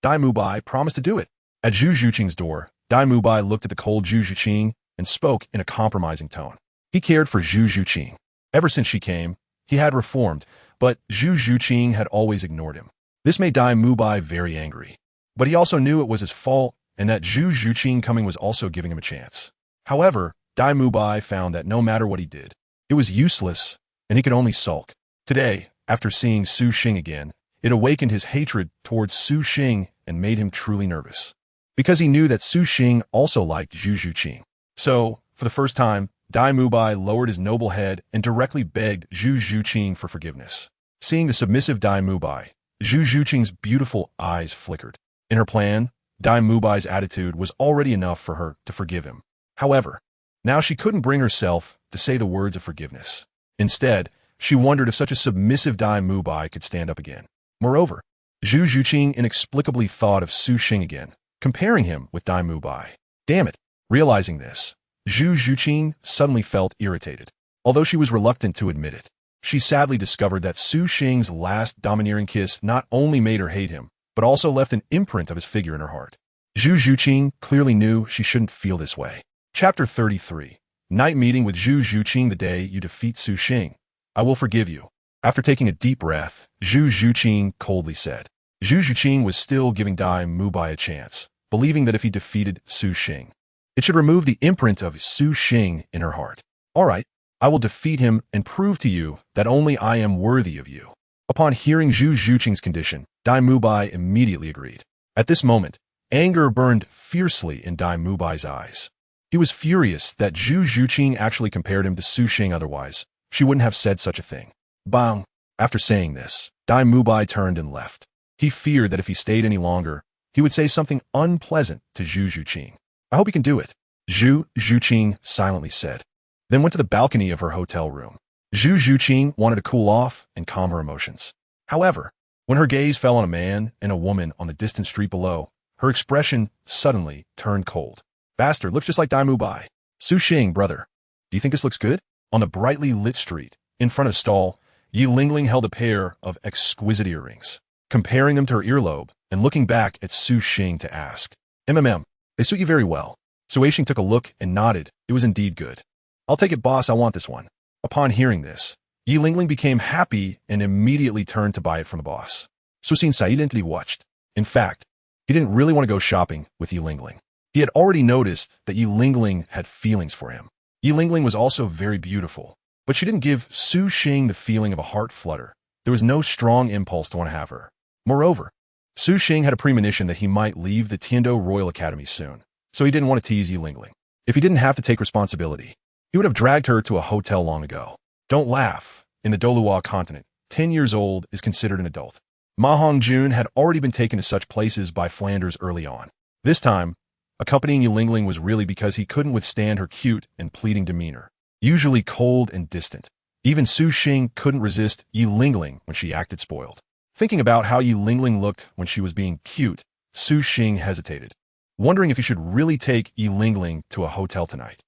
Dai Mubai promised to do it. At Zhu Zhuqing's door, Dai Mubai looked at the cold Zhu Zhuqing and spoke in a compromising tone. He cared for Zhu Zhuqing. Ever since she came, he had reformed, but Zhu Zhuqing had always ignored him. This made Dai Mubai very angry. But he also knew it was his fault and that Zhu Zhuqing coming was also giving him a chance. However, Dai Mubai found that no matter what he did, it was useless and he could only sulk. Today, after seeing Su Xing again, it awakened his hatred towards Su Xing and made him truly nervous. Because he knew that Su Xing also liked Zhu Zhuqing. So, for the first time, Dai Mubai lowered his noble head and directly begged Zhu Zhuqing for forgiveness. Seeing the submissive Dai Mubai, Zhu Zhuqing's beautiful eyes flickered. In her plan, Dai Mubai's attitude was already enough for her to forgive him. However, now she couldn't bring herself to say the words of forgiveness. Instead, she wondered if such a submissive Dai Mubai could stand up again. Moreover, Zhu Zhuqing inexplicably thought of Su Xing again, comparing him with Dai Mubai. Damn it! Realizing this, Zhu Zhuqing suddenly felt irritated. Although she was reluctant to admit it, she sadly discovered that Su Xing's last domineering kiss not only made her hate him, but also left an imprint of his figure in her heart. Zhu Zhuqing clearly knew she shouldn't feel this way. Chapter 33. Night meeting with Zhu Zhuqing. The day you defeat Su Xing, I will forgive you. After taking a deep breath, Zhu Zhuqing coldly said. Zhu Zhuqing was still giving Dai Mubai a chance, believing that if he defeated Su Xing, it should remove the imprint of Su Xing in her heart. All right, I will defeat him and prove to you that only I am worthy of you. Upon hearing Zhu Zhuqing's condition, Dai Mubai immediately agreed. At this moment, anger burned fiercely in Dai Mubai's eyes. He was furious that Zhu Zhuqing actually compared him to Su Xing, otherwise she wouldn't have said such a thing. Bang! After saying this, Dai Mubai turned and left. He feared that if he stayed any longer, he would say something unpleasant to Zhu Zhuqing. I hope he can do it, Zhu Zhuqing silently said, then went to the balcony of her hotel room. Zhu Zhuqing wanted to cool off and calm her emotions. However, when her gaze fell on a man and a woman on the distant street below, her expression suddenly turned cold. Bastard looks just like Dai Mubai. Su Xing, brother. Do you think this looks good? On the brightly lit street, in front of a stall, Yi Lingling held a pair of exquisite earrings, comparing them to her earlobe and looking back at Su Xing to ask, they suit you very well. Su Xing took a look and nodded. It was indeed good. I'll take it, boss, I want this one. Upon hearing this, Yi Lingling became happy and immediately turned to buy it from the boss. Su Xing silently watched. In fact, he didn't really want to go shopping with Yi Lingling. He had already noticed that Yi Lingling had feelings for him. Yi Lingling was also very beautiful, but she didn't give Su Xing the feeling of a heart flutter. There was no strong impulse to want to have her. Moreover, Su Xing had a premonition that he might leave the Tiando Royal Academy soon, so he didn't want to tease Yi Lingling. If he didn't have to take responsibility, he would have dragged her to a hotel long ago. Don't laugh. In the Douluo continent, 10 years old is considered an adult. Ma Hongjun had already been taken to such places by Flanders early on. This time, accompanying Yi Lingling was really because he couldn't withstand her cute and pleading demeanor, usually cold and distant. Even Su Xing couldn't resist Yi Lingling when she acted spoiled. Thinking about how Yi Lingling looked when she was being cute, Su Xing hesitated, wondering if he should really take Yi Lingling to a hotel tonight.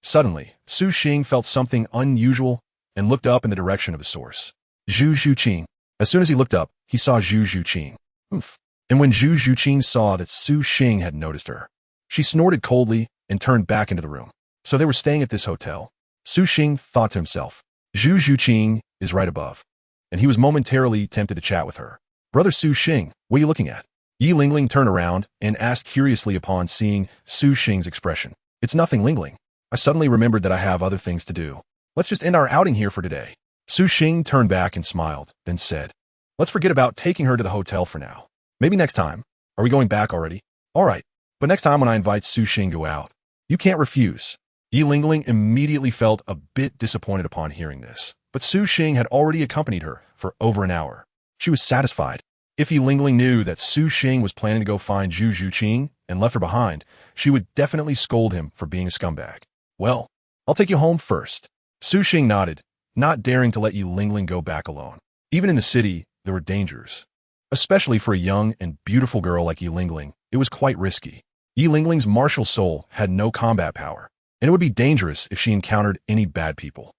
Suddenly, Su Xing felt something unusual and looked up in the direction of the source. Zhu Zhuqing. As soon as he looked up, he saw Zhu Zhuqing. Oof. And when Zhu Zhuqing saw that Su Xing had noticed her, she snorted coldly and turned back into the room. So they were staying at this hotel. Su Xing thought to himself, Zhu Zhuqing is right above. And he was momentarily tempted to chat with her. Brother Su Xing, what are you looking at? Yi Lingling turned around and asked curiously upon seeing Su Xing's expression. It's nothing, Lingling. I suddenly remembered that I have other things to do. Let's just end our outing here for today. Su Xing turned back and smiled, then said, let's forget about taking her to the hotel for now. Maybe next time. Are we going back already? All right. But next time when I invite Su Xing to go out, you can't refuse. Yi Lingling immediately felt a bit disappointed upon hearing this, but Su Xing had already accompanied her for over an hour. She was satisfied. If Yi Lingling knew that Su Xing was planning to go find Zhu Zhuqing and left her behind, she would definitely scold him for being a scumbag. Well, I'll take you home first. Su Xing nodded, not daring to let Yi Lingling go back alone. Even in the city, there were dangers. Especially for a young and beautiful girl like Yi Lingling, it was quite risky. Yi Lingling's martial soul had no combat power, and it would be dangerous if she encountered any bad people.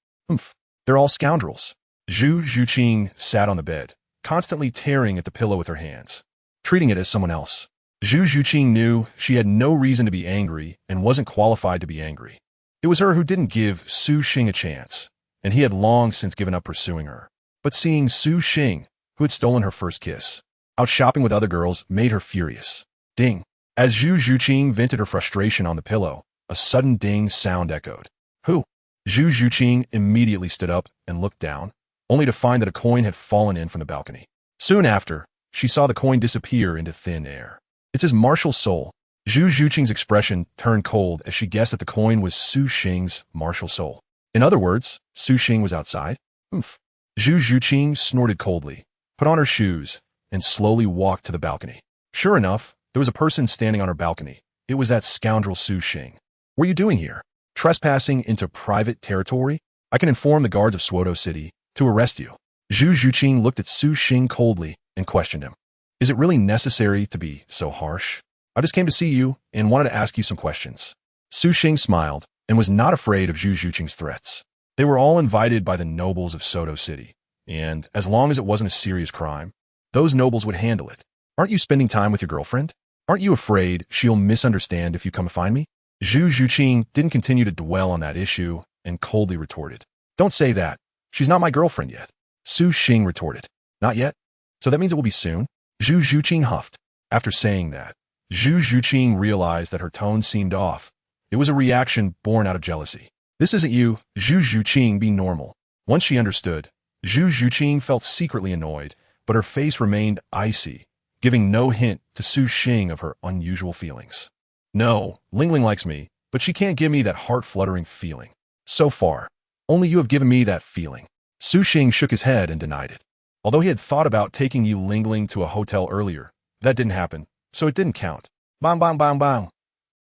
They're all scoundrels. Zhu Zhuqing sat on the bed, constantly tearing at the pillow with her hands, treating it as someone else. Zhu Zhuqing knew she had no reason to be angry and wasn't qualified to be angry. It was her who didn't give Su Xing a chance, and he had long since given up pursuing her. But seeing Su Xing, who had stolen her first kiss, out shopping with other girls, made her furious. Ding. As Zhu Zhuqing vented her frustration on the pillow, a sudden ding sound echoed. Who? Zhu Zhuqing immediately stood up and looked down, only to find that a coin had fallen in from the balcony. Soon after, she saw the coin disappear into thin air. It's his martial soul. Zhu Zhuqing's expression turned cold as she guessed that the coin was Su Xing's martial soul. In other words, Su Xing was outside? Zhu Zhuqing snorted coldly, put on her shoes, and slowly walked to the balcony. Sure enough, there was a person standing on her balcony. It was that scoundrel Su Xing. What are you doing here? Trespassing into private territory? I can inform the guards of Suodo City to arrest you. Zhu Zhuqing looked at Su Xing coldly and questioned him. Is it really necessary to be so harsh? I just came to see you and wanted to ask you some questions. Su Xing smiled and was not afraid of Zhu Zhuqing's threats. They were all invited by the nobles of Suodo City, and as long as it wasn't a serious crime, those nobles would handle it. Aren't you spending time with your girlfriend? Aren't you afraid she'll misunderstand if you come find me? Zhu Zhuqing didn't continue to dwell on that issue and coldly retorted. Don't say that. She's not my girlfriend yet. Su Xing retorted. Not yet? So that means it will be soon? Zhu Zhuqing huffed. After saying that, Zhu Zhuqing realized that her tone seemed off. It was a reaction born out of jealousy. This isn't you, Zhu Zhuqing, be normal. Once she understood, Zhu Zhuqing felt secretly annoyed, but her face remained icy, giving no hint to Su Xing of her unusual feelings. No, Lingling likes me, but she can't give me that heart-fluttering feeling. So far, only you have given me that feeling. Su Xing shook his head and denied it. Although he had thought about taking Yi Lingling to a hotel earlier, that didn't happen, so it didn't count. Bang, bang, bang, bang.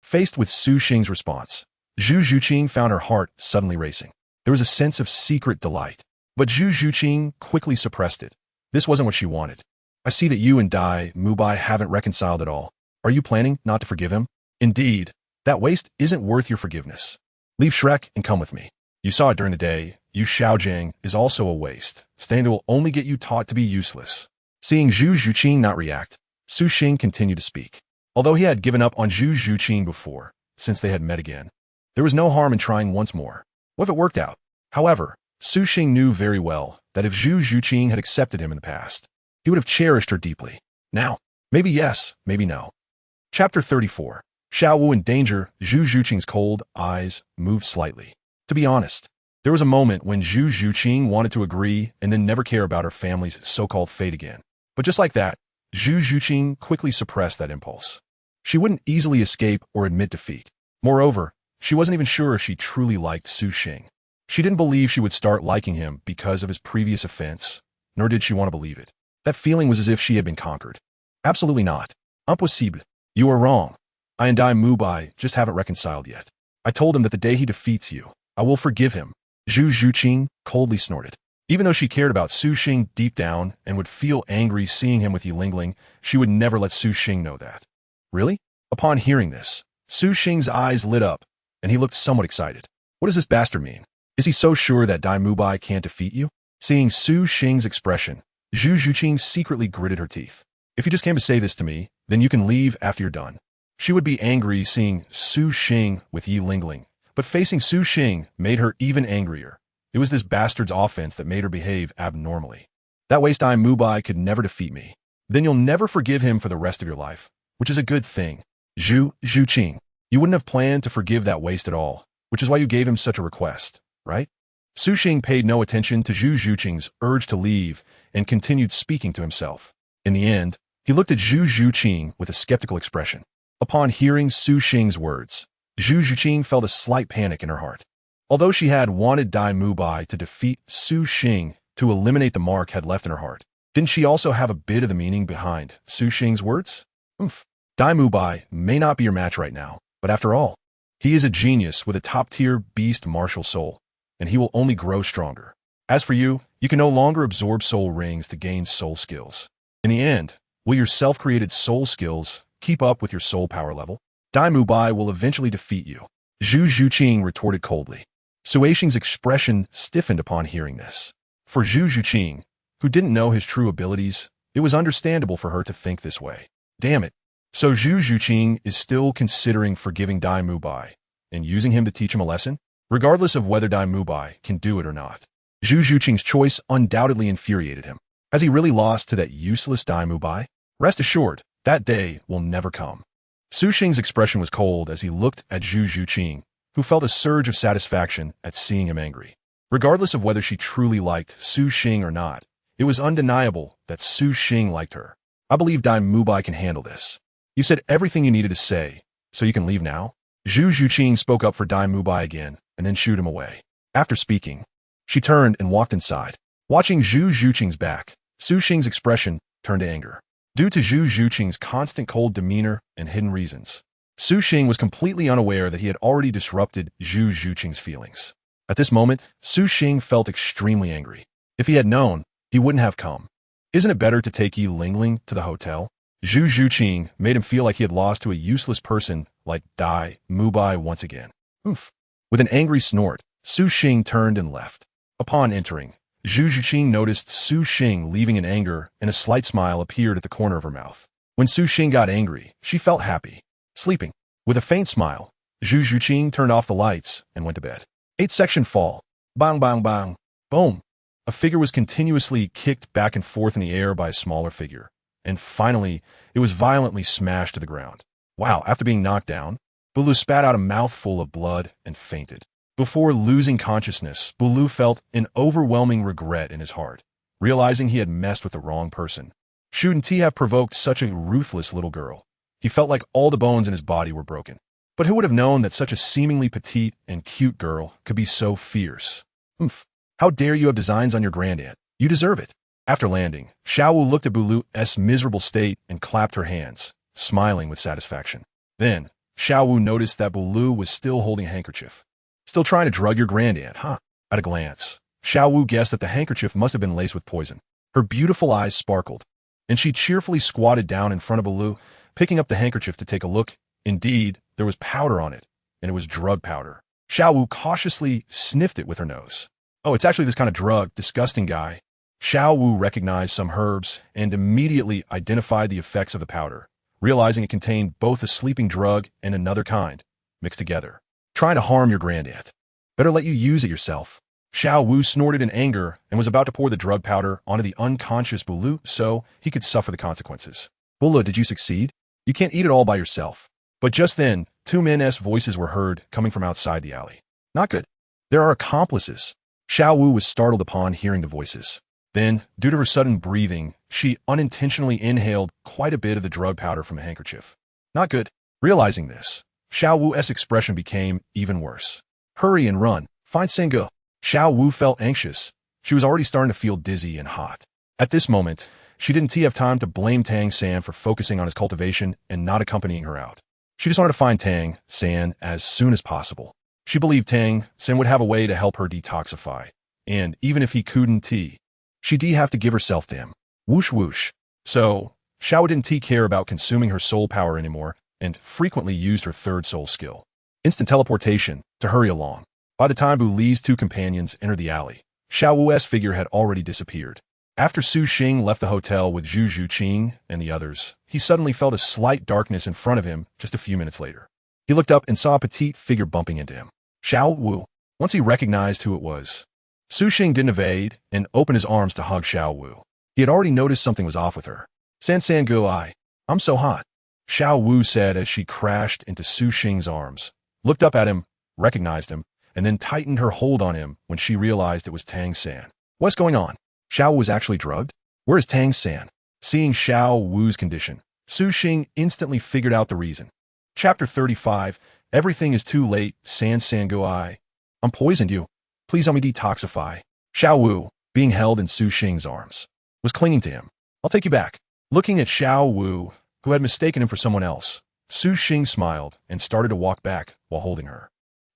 Faced with Su Xing's response, Zhu Zhuqing found her heart suddenly racing. There was a sense of secret delight, but Zhu Zhuqing quickly suppressed it. This wasn't what she wanted. I see that you and Dai Mubai haven't reconciled at all. Are you planning not to forgive him? Indeed, that waste isn't worth your forgiveness. Leave Shrek and come with me. You saw it during the day. Yu Xiaojiang is also a waste. Staying will only get you taught to be useless. Seeing Zhu Zhuqing not react, Su Xing continued to speak. Although he had given up on Zhu Zhuqing before, since they had met again, there was no harm in trying once more. What if it worked out? However, Su Xing knew very well that if Zhu Zhuqing had accepted him in the past, he would have cherished her deeply. Now, maybe yes, maybe no. Chapter 34. Xiao Wu in danger. Zhu Zhuqing's cold eyes moved slightly. To be honest, there was a moment when Zhu Zhuqing wanted to agree and then never care about her family's so-called fate again. But just like that, Zhu Zhuqing quickly suppressed that impulse. She wouldn't easily escape or admit defeat. Moreover, she wasn't even sure if she truly liked Su Xing. She didn't believe she would start liking him because of his previous offense, nor did she want to believe it. That feeling was as if she had been conquered. Absolutely not. Impossible. You are wrong. I and Dai Mubai just haven't reconciled yet. I told him that the day he defeats you, I will forgive him. Zhu Zhuqing coldly snorted. Even though she cared about Su Xing deep down and would feel angry seeing him with Yi Lingling, she would never let Su Xing know that. Really? Upon hearing this, Su Xing's eyes lit up, and he looked somewhat excited. What does this bastard mean? Is he so sure that Dai Mubai can't defeat you? Seeing Su Xing's expression, Zhu Zhuqing secretly gritted her teeth. If you just came to say this to me, then you can leave after you're done. She would be angry seeing Su Xing with Yi Lingling, but facing Su Xing made her even angrier. It was this bastard's offense that made her behave abnormally. That waste Dai Mubai could never defeat me. Then you'll never forgive him for the rest of your life, which is a good thing. Zhu Zhuqing, you wouldn't have planned to forgive that waste at all, which is why you gave him such a request, right? Su Xing paid no attention to Zhu Zhuqing's urge to leave and continued speaking to himself. In the end, he looked at Zhu Zhuqing with a skeptical expression. Upon hearing Su Xing's words, Zhu Zhuqing felt a slight panic in her heart. Although she had wanted Dai Mubai to defeat Su Xing to eliminate the mark had left in her heart, didn't she also have a bit of the meaning behind Su Xing's words? Dai Mubai may not be your match right now, but after all, he is a genius with a top-tier beast martial soul, and he will only grow stronger. As for you, you can no longer absorb soul rings to gain soul skills. In the end, will your self-created soul skills keep up with your soul power level? Dai Mubai will eventually defeat you. Zhu Zhuqing retorted coldly. Su Xing's expression stiffened upon hearing this. For Zhu Zhuqing, who didn't know his true abilities, it was understandable for her to think this way. Damn it. So Zhu Zhuqing is still considering forgiving Dai Mubai and using him to teach him a lesson? Regardless of whether Dai Mubai can do it or not. Zhu Zhuqing's choice undoubtedly infuriated him. Has he really lost to that useless Dai Mubai? Rest assured, that day will never come. Su Xing's expression was cold as he looked at Zhu Zhuqing, who felt a surge of satisfaction at seeing him angry. Regardless of whether she truly liked Su Xing or not, it was undeniable that Su Xing liked her. I believe Dai Mubai can handle this. You said everything you needed to say, so you can leave now? Zhu Zhuqing spoke up for Dai Mubai again and then shooed him away. After speaking, she turned and walked inside. Watching Zhu Zhuqing's back, Su Xing's expression turned to anger. Due to Zhu Zhuqing's constant cold demeanor and hidden reasons, Su Xing was completely unaware that he had already disrupted Zhu Zhuqing's feelings. At this moment, Su Xing felt extremely angry. If he had known, he wouldn't have come. Isn't it better to take Yi Lingling to the hotel? Zhu Zhuqing made him feel like he had lost to a useless person like Dai Mubai once again. With an angry snort, Su Xing turned and left. Upon entering, Zhu Zhuqing noticed Su Xing leaving in anger, and a slight smile appeared at the corner of her mouth. When Su Xing got angry, she felt happy. Sleeping. With a faint smile, Zhu Zhuqing turned off the lights and went to bed. 8th section fall. Bang bang bang. Boom. A figure was continuously kicked back and forth in the air by a smaller figure. And finally, it was violently smashed to the ground. Wow, after being knocked down, Bulu spat out a mouthful of blood and fainted. Before losing consciousness, Bulu felt an overwhelming regret in his heart, realizing he had messed with the wrong person. Shouldn't he have provoked such a ruthless little girl? He felt like all the bones in his body were broken. But who would have known that such a seemingly petite and cute girl could be so fierce? How dare you have designs on your grandaunt? You deserve it. After landing, Xiaowu looked at Bulu's miserable state and clapped her hands, smiling with satisfaction. Then, Xiaowu noticed that Bulu was still holding a handkerchief. Still trying to drug your grandaunt, huh? At a glance, Xiaowu guessed that the handkerchief must have been laced with poison. Her beautiful eyes sparkled, and she cheerfully squatted down in front of Bulu, picking up the handkerchief to take a look. Indeed, there was powder on it, and it was drug powder. Xiaowu cautiously sniffed it with her nose. Oh, it's actually this kind of drug, disgusting guy. Xiaowu recognized some herbs and immediately identified the effects of the powder, realizing it contained both a sleeping drug and another kind, mixed together. Trying to harm your grandaunt. Better let you use it yourself. Xiaowu snorted in anger and was about to pour the drug powder onto the unconscious Bulu so he could suffer the consequences. Bulu, did you succeed? You can't eat it all by yourself. But just then, 2 men's voices were heard coming from outside the alley. Not good. There are accomplices. Xiaowu was startled upon hearing the voices. Then, due to her sudden breathing, she unintentionally inhaled quite a bit of the drug powder from a handkerchief. Not good. Realizing this, Xiaowu's expression became even worse. Hurry and run. Find Sengu. Xiaowu felt anxious. She was already starting to feel dizzy and hot. At this moment, she didn't have time to blame Tang San for focusing on his cultivation and not accompanying her out. She just wanted to find Tang San as soon as possible. She believed Tang San would have a way to help her detoxify. And even if he couldn't, she'd have to give herself to him. Whoosh whoosh. So, Xiao didn't care about consuming her soul power anymore and frequently used her third soul skill, instant teleportation, to hurry along. By the time Bu Li's two companions entered the alley, Xiao Wu's figure had already disappeared. After Su Xing left the hotel with Zhu Zhuqing and the others, he suddenly felt a slight darkness in front of him just a few minutes later. He looked up and saw a petite figure bumping into him. Xiao Wu. Once he recognized who it was, Su Xing didn't evade and opened his arms to hug Xiao Wu. He had already noticed something was off with her. San Gu, I'm so hot, Xiao Wu said as she crashed into Su Xing's arms, looked up at him, recognized him, and then tightened her hold on him when she realized it was Tang San. What's going on? Xiao Wu was actually drugged? Where is Tang San? Seeing Xiao Wu's condition, Su Xing instantly figured out the reason. Chapter 35, Everything is too late, San Gu. I'm poisoned you. Please help me detoxify. Xiao Wu, being held in Su Xing's arms, was clinging to him. I'll take you back. Looking at Xiao Wu, who had mistaken him for someone else, Su Xing smiled and started to walk back while holding her.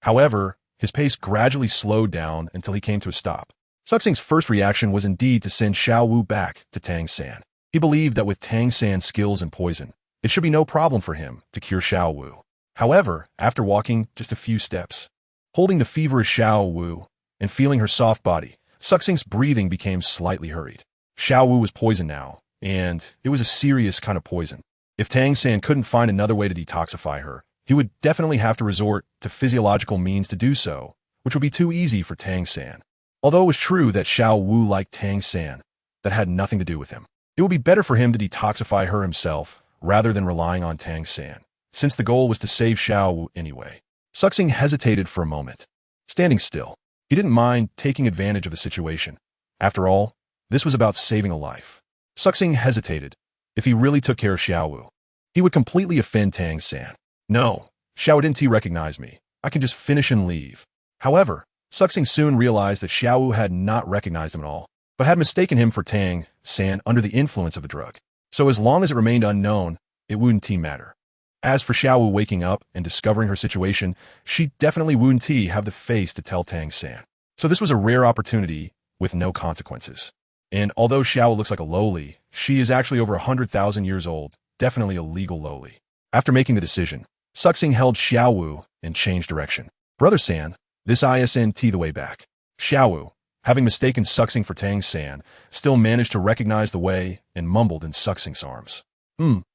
However, his pace gradually slowed down until he came to a stop. Suxing's first reaction was indeed to send Xiao Wu back to Tang San. He believed that with Tang San's skills in poison, it should be no problem for him to cure Xiao Wu. However, after walking just a few steps, holding the feverish Xiao Wu, and feeling her soft body, Suxing's breathing became slightly hurried. Xiao Wu was poisoned now, and it was a serious kind of poison. If Tang San couldn't find another way to detoxify her, he would definitely have to resort to physiological means to do so, which would be too easy for Tang San. Although it was true that Xiao Wu liked Tang San, that had nothing to do with him. It would be better for him to detoxify her himself rather than relying on Tang San, since the goal was to save Xiao Wu anyway. Suxing hesitated for a moment, standing still. He didn't mind taking advantage of the situation. After all, this was about saving a life. Suxing hesitated. If he really took care of Xiao Wu, he would completely offend Tang San. No, Xiao didn't recognize me. I can just finish and leave. However, Suxing soon realized that Xiao Wu had not recognized him at all, but had mistaken him for Tang San under the influence of the drug. So as long as it remained unknown, it wouldn't matter. As for Xiao Wu waking up and discovering her situation, she definitely wouldn't have the face to tell Tang San. So this was a rare opportunity with no consequences. And although Xiao Wu looks like a lowly, she is actually over 100,000 years old, definitely a legal lowly. After making the decision, Suxing held Xiao Wu and changed direction. Brother San, this isn't the way back. Xiao Wu, having mistaken Suxing for Tang San, still managed to recognize the way and mumbled in Suxing's arms.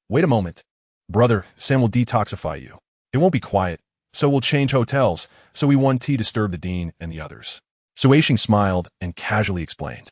Wait a moment. Brother, San will detoxify you. It won't be quiet, so we'll change hotels, so we want to disturb the dean and the others. Su Xing smiled and casually explained.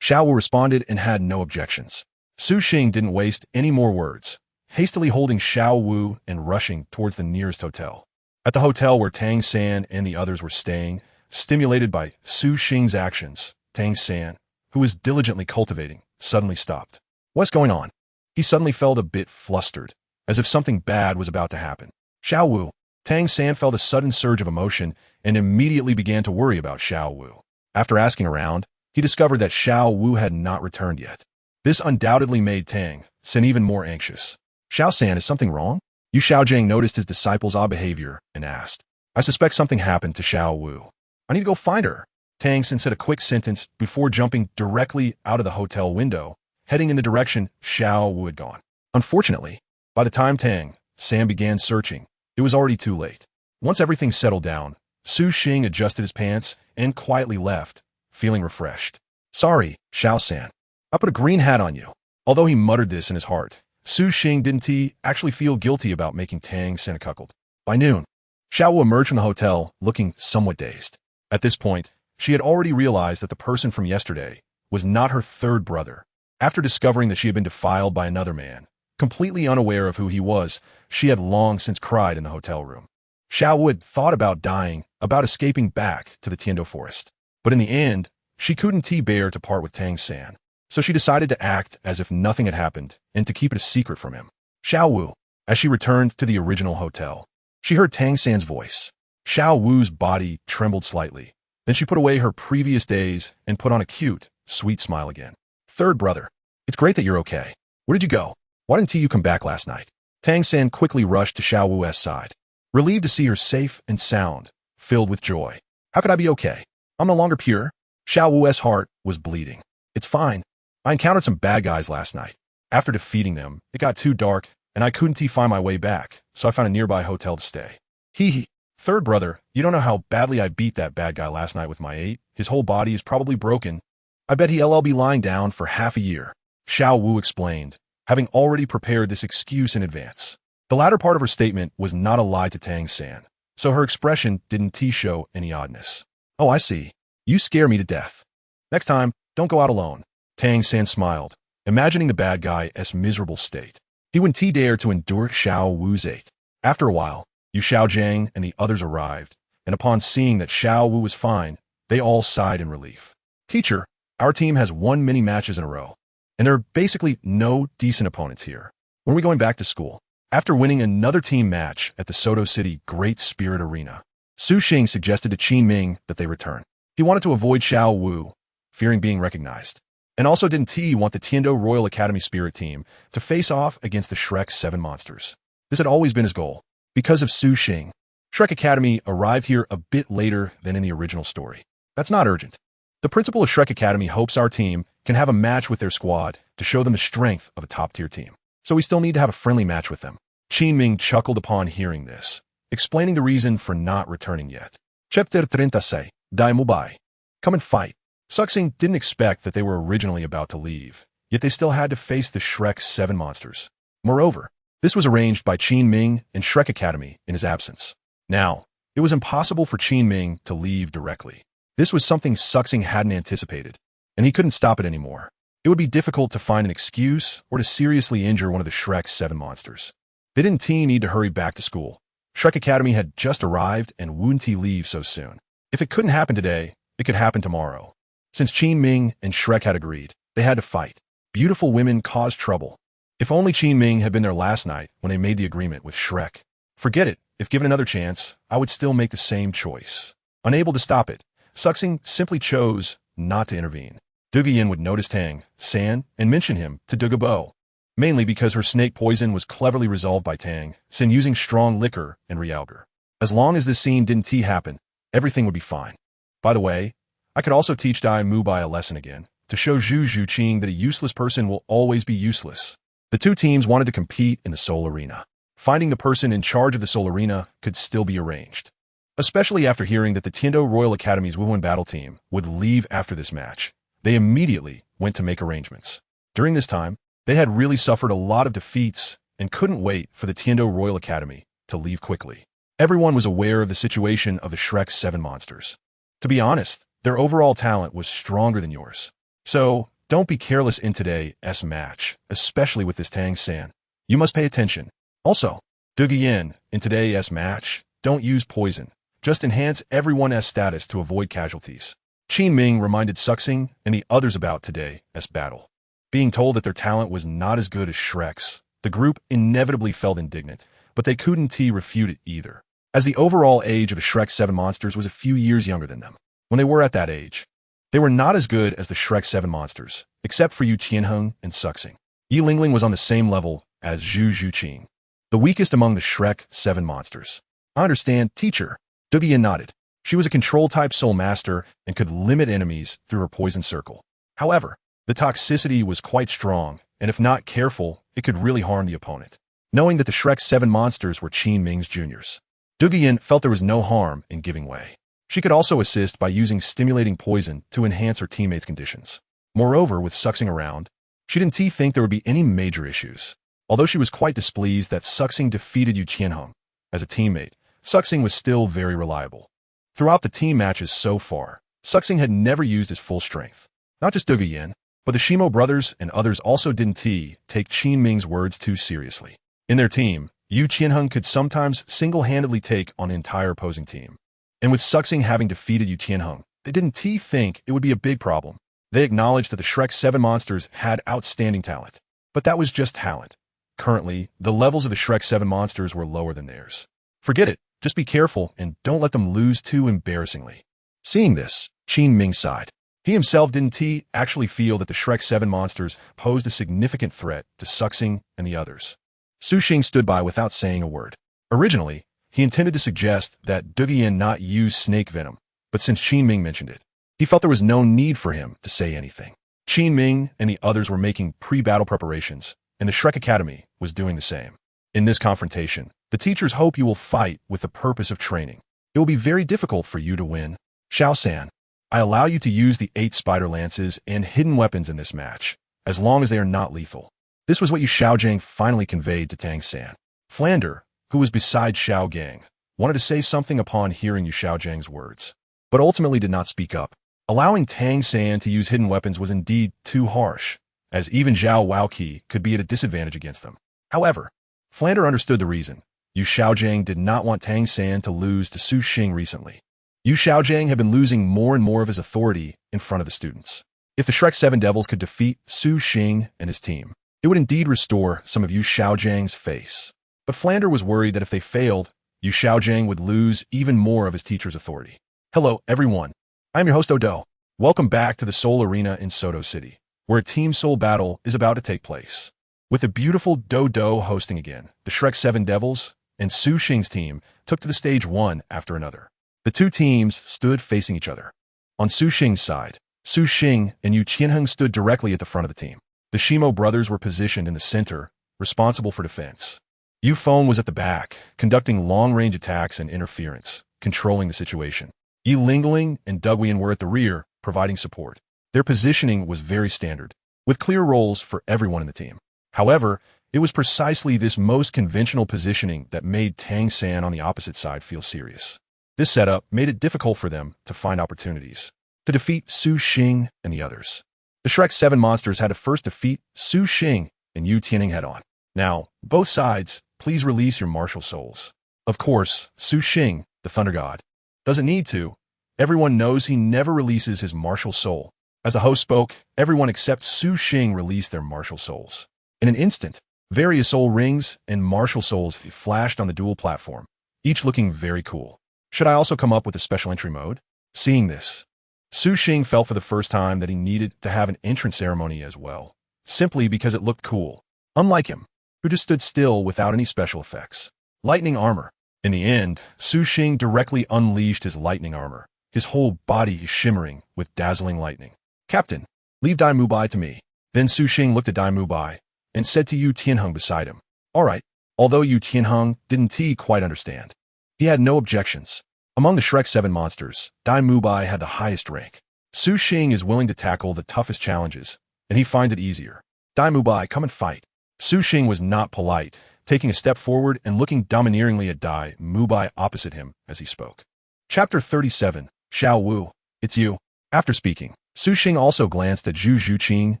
Xiao Wu responded and had no objections. Su Xing didn't waste any more words, hastily holding Xiao Wu and rushing towards the nearest hotel. At the hotel where Tang San and the others were staying, stimulated by Su Xing's actions, Tang San, who was diligently cultivating, suddenly stopped. What's going on? He suddenly felt a bit flustered, as if something bad was about to happen. Xiao Wu. Tang San felt a sudden surge of emotion and immediately began to worry about Xiao Wu. After asking around, he discovered that Xiao Wu had not returned yet. This undoubtedly made Tang San even more anxious. Xiao San, is something wrong? Yu Xiaojing noticed his disciple's odd behavior and asked. I suspect something happened to Xiao Wu. I need to go find her. Tang San said a quick sentence before jumping directly out of the hotel window, heading in the direction Xiao Wu had gone. Unfortunately, by the time Tang San began searching, it was already too late. Once everything settled down, Su Xing adjusted his pants and quietly left, feeling refreshed. Sorry, Xiao San. I put a green hat on you. Although he muttered this in his heart, Su Xing didn't actually feel guilty about making Tang San a cuckold. By noon, Xiao Wu emerged from the hotel looking somewhat dazed. At this point, she had already realized that the person from yesterday was not her third brother. After discovering that she had been defiled by another man, completely unaware of who he was, she had long since cried in the hotel room. Xiao Wu had thought about dying, about escaping back to the Tiando forest. But in the end, she couldn't bear to part with Tang San, so she decided to act as if nothing had happened and to keep it a secret from him. Xiao Wu, as she returned to the original hotel, she heard Tang San's voice. Xiao Wu's body trembled slightly. Then she put away her previous days and put on a cute, sweet smile again. Third brother, it's great that you're okay. Where did you go? Why didn't you come back last night? Tang San quickly rushed to Xiao Wu's side, relieved to see her safe and sound, filled with joy. How could I be okay? I'm no longer pure. Xiao Wu's heart was bleeding. It's fine. I encountered some bad guys last night. After defeating them, it got too dark, and I couldn't find my way back, so I found a nearby hotel to stay. Hee hee. Third brother, you don't know how badly I beat that bad guy last night with my 8. His whole body is probably broken. I bet he'll be lying down for half a year. Xiao Wu explained, having already prepared this excuse in advance. The latter part of her statement was not a lie to Tang San, so her expression didn't show any oddness. Oh, I see. You scare me to death. Next time, don't go out alone. Tang San smiled, imagining the bad guy's miserable state. He wouldn't dare to endure Xiao Wu's 8. After a while, Yu Xiaojiang and the others arrived, and upon seeing that Xiao Wu was fine, they all sighed in relief. Teacher, our team has won many matches in a row, and there are basically no decent opponents here. When are we going back to school? After winning another team match at the Soto City Great Spirit Arena, Su Xing suggested to Qin Ming that they return. He wanted to avoid Xiao Wu, fearing being recognized, and also didn't want the Tiando Royal Academy Spirit team to face off against the Shrek 7 monsters. This had always been his goal. Because of Su Xing, Shrek Academy arrived here a bit later than in the original story. That's not urgent. The principal of Shrek Academy hopes our team can have a match with their squad to show them the strength of a top-tier team. So we still need to have a friendly match with them. Qin Ming chuckled upon hearing this, explaining the reason for not returning yet. Chapter 36, Dai Mubai. Come and fight. Suxing didn't expect that they were originally about to leave, yet they still had to face the Shrek 7 monsters. Moreover, this was arranged by Qin Ming and Shrek Academy in his absence. Now, it was impossible for Qin Ming to leave directly. This was something Suxing hadn't anticipated, and he couldn't stop it anymore. It would be difficult to find an excuse or to seriously injure one of the Shrek 7 monsters. They didn't need to hurry back to school. Shrek Academy had just arrived and wouldn't leave so soon. If it couldn't happen today, it could happen tomorrow. Since Qin Ming and Shrek had agreed, they had to fight. Beautiful women caused trouble. If only Qin Ming had been there last night when they made the agreement with Shrek. Forget it. If given another chance, I would still make the same choice. Unable to stop it, Suxing simply chose not to intervene. Dugian would notice Tang San and mention him to Dugabo, mainly because her snake poison was cleverly resolved by Tang San using strong liquor and realgar. As long as this scene didn't happen, everything would be fine. By the way, I could also teach Dai Mubai a lesson again, to show Zhu Zhuqing that a useless person will always be useless. The two teams wanted to compete in the Soul Arena. Finding the person in charge of the Soul Arena could still be arranged. Especially after hearing that the Tiando Royal Academy's Wuhan Battle team would leave after this match, they immediately went to make arrangements. During this time, they had really suffered a lot of defeats and couldn't wait for the Tiando Royal Academy to leave quickly. Everyone was aware of the situation of the Shrek 7 monsters. To be honest, their overall talent was stronger than yours. So, don't be careless in today's match, especially with this Tang San. You must pay attention. Also, Dugian, in today's match, don't use poison. Just enhance everyone's status to avoid casualties. Qin Ming reminded Suxing and the others about today's battle. Being told that their talent was not as good as Shrek's, the group inevitably felt indignant, but they couldn't refute it either, as the overall age of the Shrek 7 monsters was a few years younger than them. When they were at that age, they were not as good as the Shrek 7 monsters, except for Yu Tianheng and Suxing. Yi Lingling was on the same level as Zhu Zhuqing, the weakest among the Shrek 7 monsters. I understand, teacher. Dugian nodded. She was a control-type soul master and could limit enemies through her poison circle. However, the toxicity was quite strong, and if not careful, it could really harm the opponent. Knowing that the Shrek 7 monsters were Qin Ming's juniors, Dugian felt there was no harm in giving way. She could also assist by using stimulating poison to enhance her teammates' conditions. Moreover, with Suxing around, she didn't think there would be any major issues. Although she was quite displeased that Suxing defeated Yu Tianheng as a teammate, Suxing was still very reliable. Throughout the team matches so far, Suxing had never used his full strength. Not just Dugian, but the Shimo brothers and others also didn't take Qin Ming's words too seriously. In their team, Yu Tianheng could sometimes single-handedly take on the entire opposing team. And with Suxing having defeated Yu Tianheng, they didn't think it would be a big problem. They acknowledged that the Shrek 7 monsters had outstanding talent. But that was just talent. Currently, the levels of the Shrek 7 monsters were lower than theirs. Forget it, just be careful and don't let them lose too embarrassingly. Seeing this, Qin Ming sighed. He himself didn't actually feel that the Shrek 7 monsters posed a significant threat to Suxing and the others. Su Xing stood by without saying a word. Originally, he intended to suggest that Dugian not use snake venom, but since Qin Ming mentioned it, he felt there was no need for him to say anything. Qin Ming and the others were making pre-battle preparations, and the Shrek Academy was doing the same. In this confrontation, the teachers hope you will fight with the purpose of training. It will be very difficult for you to win. Xiao-san, I allow you to use the 8 spider lances and hidden weapons in this match, as long as they are not lethal. This was what Yu Xiaojing finally conveyed to Tang San. Flander, who was beside Xiao Gang, wanted to say something upon hearing Yu Xiaojing's words, but ultimately did not speak up. Allowing Tang San to use hidden weapons was indeed too harsh, as even Zhao Waoqi could be at a disadvantage against them. However, Flander understood the reason. Yu Xiaojing did not want Tang San to lose to Su Xing recently. Yu Xiaojing had been losing more and more of his authority in front of the students. If the Shrek 7 Devils could defeat Su Xing and his team, it would indeed restore some of Yu Xiaojing's face. But Flander was worried that if they failed, Yu Xiaojing would lose even more of his teacher's authority. Hello, everyone. I am your host, Odo. Welcome back to the Seoul Arena in Soto City, where a Team Seoul battle is about to take place. With a beautiful Douluo hosting again, the Shrek 7 Devils and Su Xing's team took to the stage one after another. The two teams stood facing each other. On Su Xing's side, Su Xing and Yu Qianheng stood directly at the front of the team. The Shimo brothers were positioned in the center, responsible for defense. Yu Feng was at the back, conducting long-range attacks and interference, controlling the situation. Yi Lingling and Dugwian were at the rear, providing support. Their positioning was very standard, with clear roles for everyone in the team. However, it was precisely this most conventional positioning that made Tang San on the opposite side feel serious. This setup made it difficult for them to find opportunities to defeat Su Xing and the others. The Shrek 7 monsters had to first defeat Su Xing and Yu Tianning head-on. Now, both sides, please release your martial souls. Of course, Su Xing, the Thunder God, doesn't need to. Everyone knows he never releases his martial soul. As the host spoke, everyone except Su Xing released their martial souls. In an instant, various soul rings and martial souls flashed on the dual platform, each looking very cool. Should I also come up with a special entry mode? Seeing this, Su Xing felt for the first time that he needed to have an entrance ceremony as well, simply because it looked cool. Unlike him, who just stood still without any special effects. Lightning armor. In the end, Su Xing directly unleashed his lightning armor, his whole body shimmering with dazzling lightning. Captain, leave Dai Mubai to me. Then Su Xing looked at Dai Mubai and said to Yu Tianheng beside him, all right, although Yu Tianheng didn't quite understand. He had no objections. Among the Shrek 7 monsters, Dai Mubai had the highest rank. Su Xing is willing to tackle the toughest challenges, and he finds it easier. Dai Mubai, come and fight. Su Xing was not polite, taking a step forward and looking domineeringly at Dai Mubai opposite him as he spoke. Chapter 37, Xiao Wu, it's you. After speaking, Su Xing also glanced at Zhu Zhuqing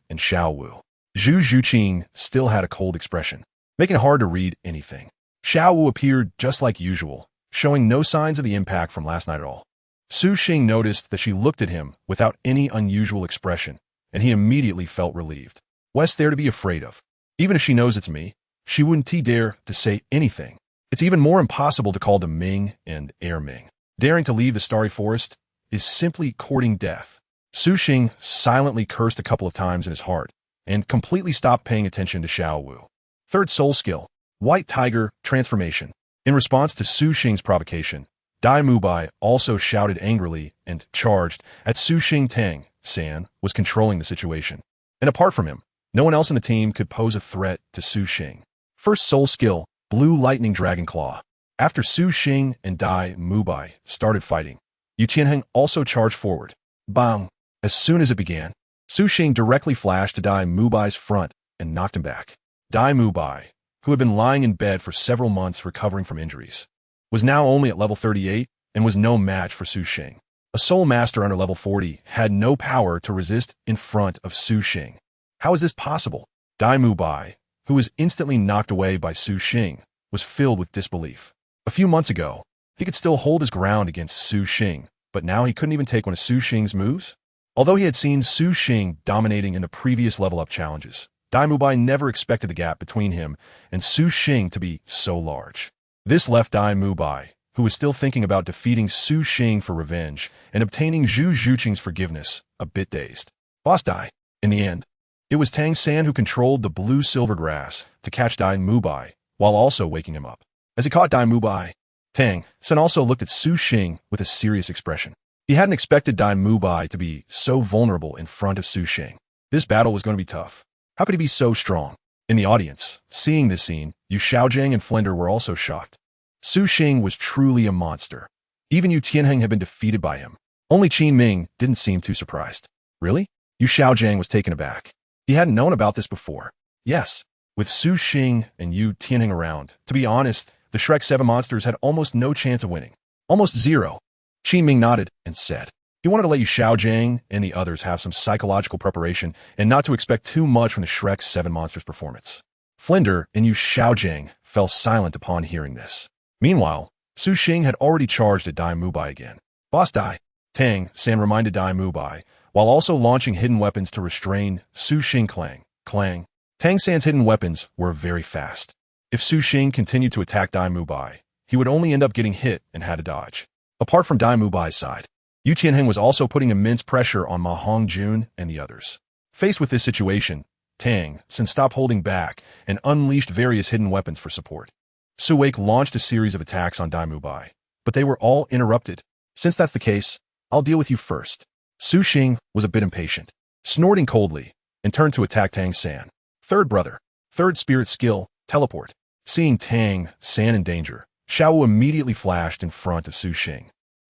and Xiao Wu. Zhu Zhuqing still had a cold expression, making it hard to read anything. Xiao Wu appeared just like usual, showing no signs of the impact from last night at all. Su Xing noticed that she looked at him without any unusual expression, and he immediately felt relieved. What's there to be afraid of? Even if she knows it's me, she wouldn't dare to say anything. It's even more impossible to call them Ming and Air Ming. Daring to leave the starry forest is simply courting death. Su Xing silently cursed a couple of times in his heart, and completely stopped paying attention to Xiao Wu. Third soul skill, White Tiger Transformation. In response to Su Xing's provocation, Dai Mubai also shouted angrily and charged at Su Xing. Tang San was controlling the situation, and apart from him, no one else in the team could pose a threat to Su Xing. First soul skill, Blue Lightning Dragon Claw. After Su Xing and Dai Mubai started fighting, Yu Tianheng also charged forward. Bang! As soon as it began, Su Xing directly flashed to Dai Mubai's front and knocked him back. Dai Mubai, who had been lying in bed for several months recovering from injuries, was now only at level 38 and was no match for Su Xing. A soul master under level 40 had no power to resist in front of Su Xing. How is this possible? Dai Mubai, who was instantly knocked away by Su Xing, was filled with disbelief. A few months ago, he could still hold his ground against Su Xing, but now he couldn't even take one of Su Xing's moves? Although he had seen Su Xing dominating in the previous level-up challenges, Dai Mubai never expected the gap between him and Su Xing to be so large. This left Dai Mubai, who was still thinking about defeating Su Xing for revenge and obtaining Zhu Zhuqing's forgiveness, a bit dazed. Boss Dai. In the end, it was Tang San who controlled the blue silver grass to catch Dai Mubai, while also waking him up. As he caught Dai Mubai, Tang San also looked at Su Xing with a serious expression. He hadn't expected Dai Mubai to be so vulnerable in front of Su Xing. This battle was going to be tough. How could he be so strong? In the audience, seeing this scene, Yu Xiaojing and Flinder were also shocked. Su Xing was truly a monster. Even Yu Tianheng had been defeated by him. Only Qin Ming didn't seem too surprised. Really? Yu Xiaojiang was taken aback. He hadn't known about this before. Yes, with Su Xing and Yu Tianheng around, to be honest, the Shrek 7 monsters had almost no chance of winning. Almost zero. Qin Ming nodded and said, he wanted to let Yu Xiaojiang and the others have some psychological preparation and not to expect too much from the Shrek 7 monsters performance. Flinder and Yu Xiaojiang fell silent upon hearing this. Meanwhile, Su Xing had already charged at Dai Mubai again. Boss Dai, Tang San reminded Dai Mubai, while also launching hidden weapons to restrain Su Xing Clang. Tang San's hidden weapons were very fast. If Su Xing continued to attack Dai Mubai, he would only end up getting hit and had to dodge. Apart from Dai Mubai's side, Yu Tianheng was also putting immense pressure on Ma Hongjun and the others. Faced with this situation, Tang San stopped holding back and unleashed various hidden weapons for support. Su Wake launched a series of attacks on Dai Mubai, but they were all interrupted. Since that's the case, I'll deal with you first. Su Xing was a bit impatient, snorting coldly, and turned to attack Tang San. Third brother, third spirit skill, teleport. Seeing Tang San in danger, Xiao Wu immediately flashed in front of Su Xing.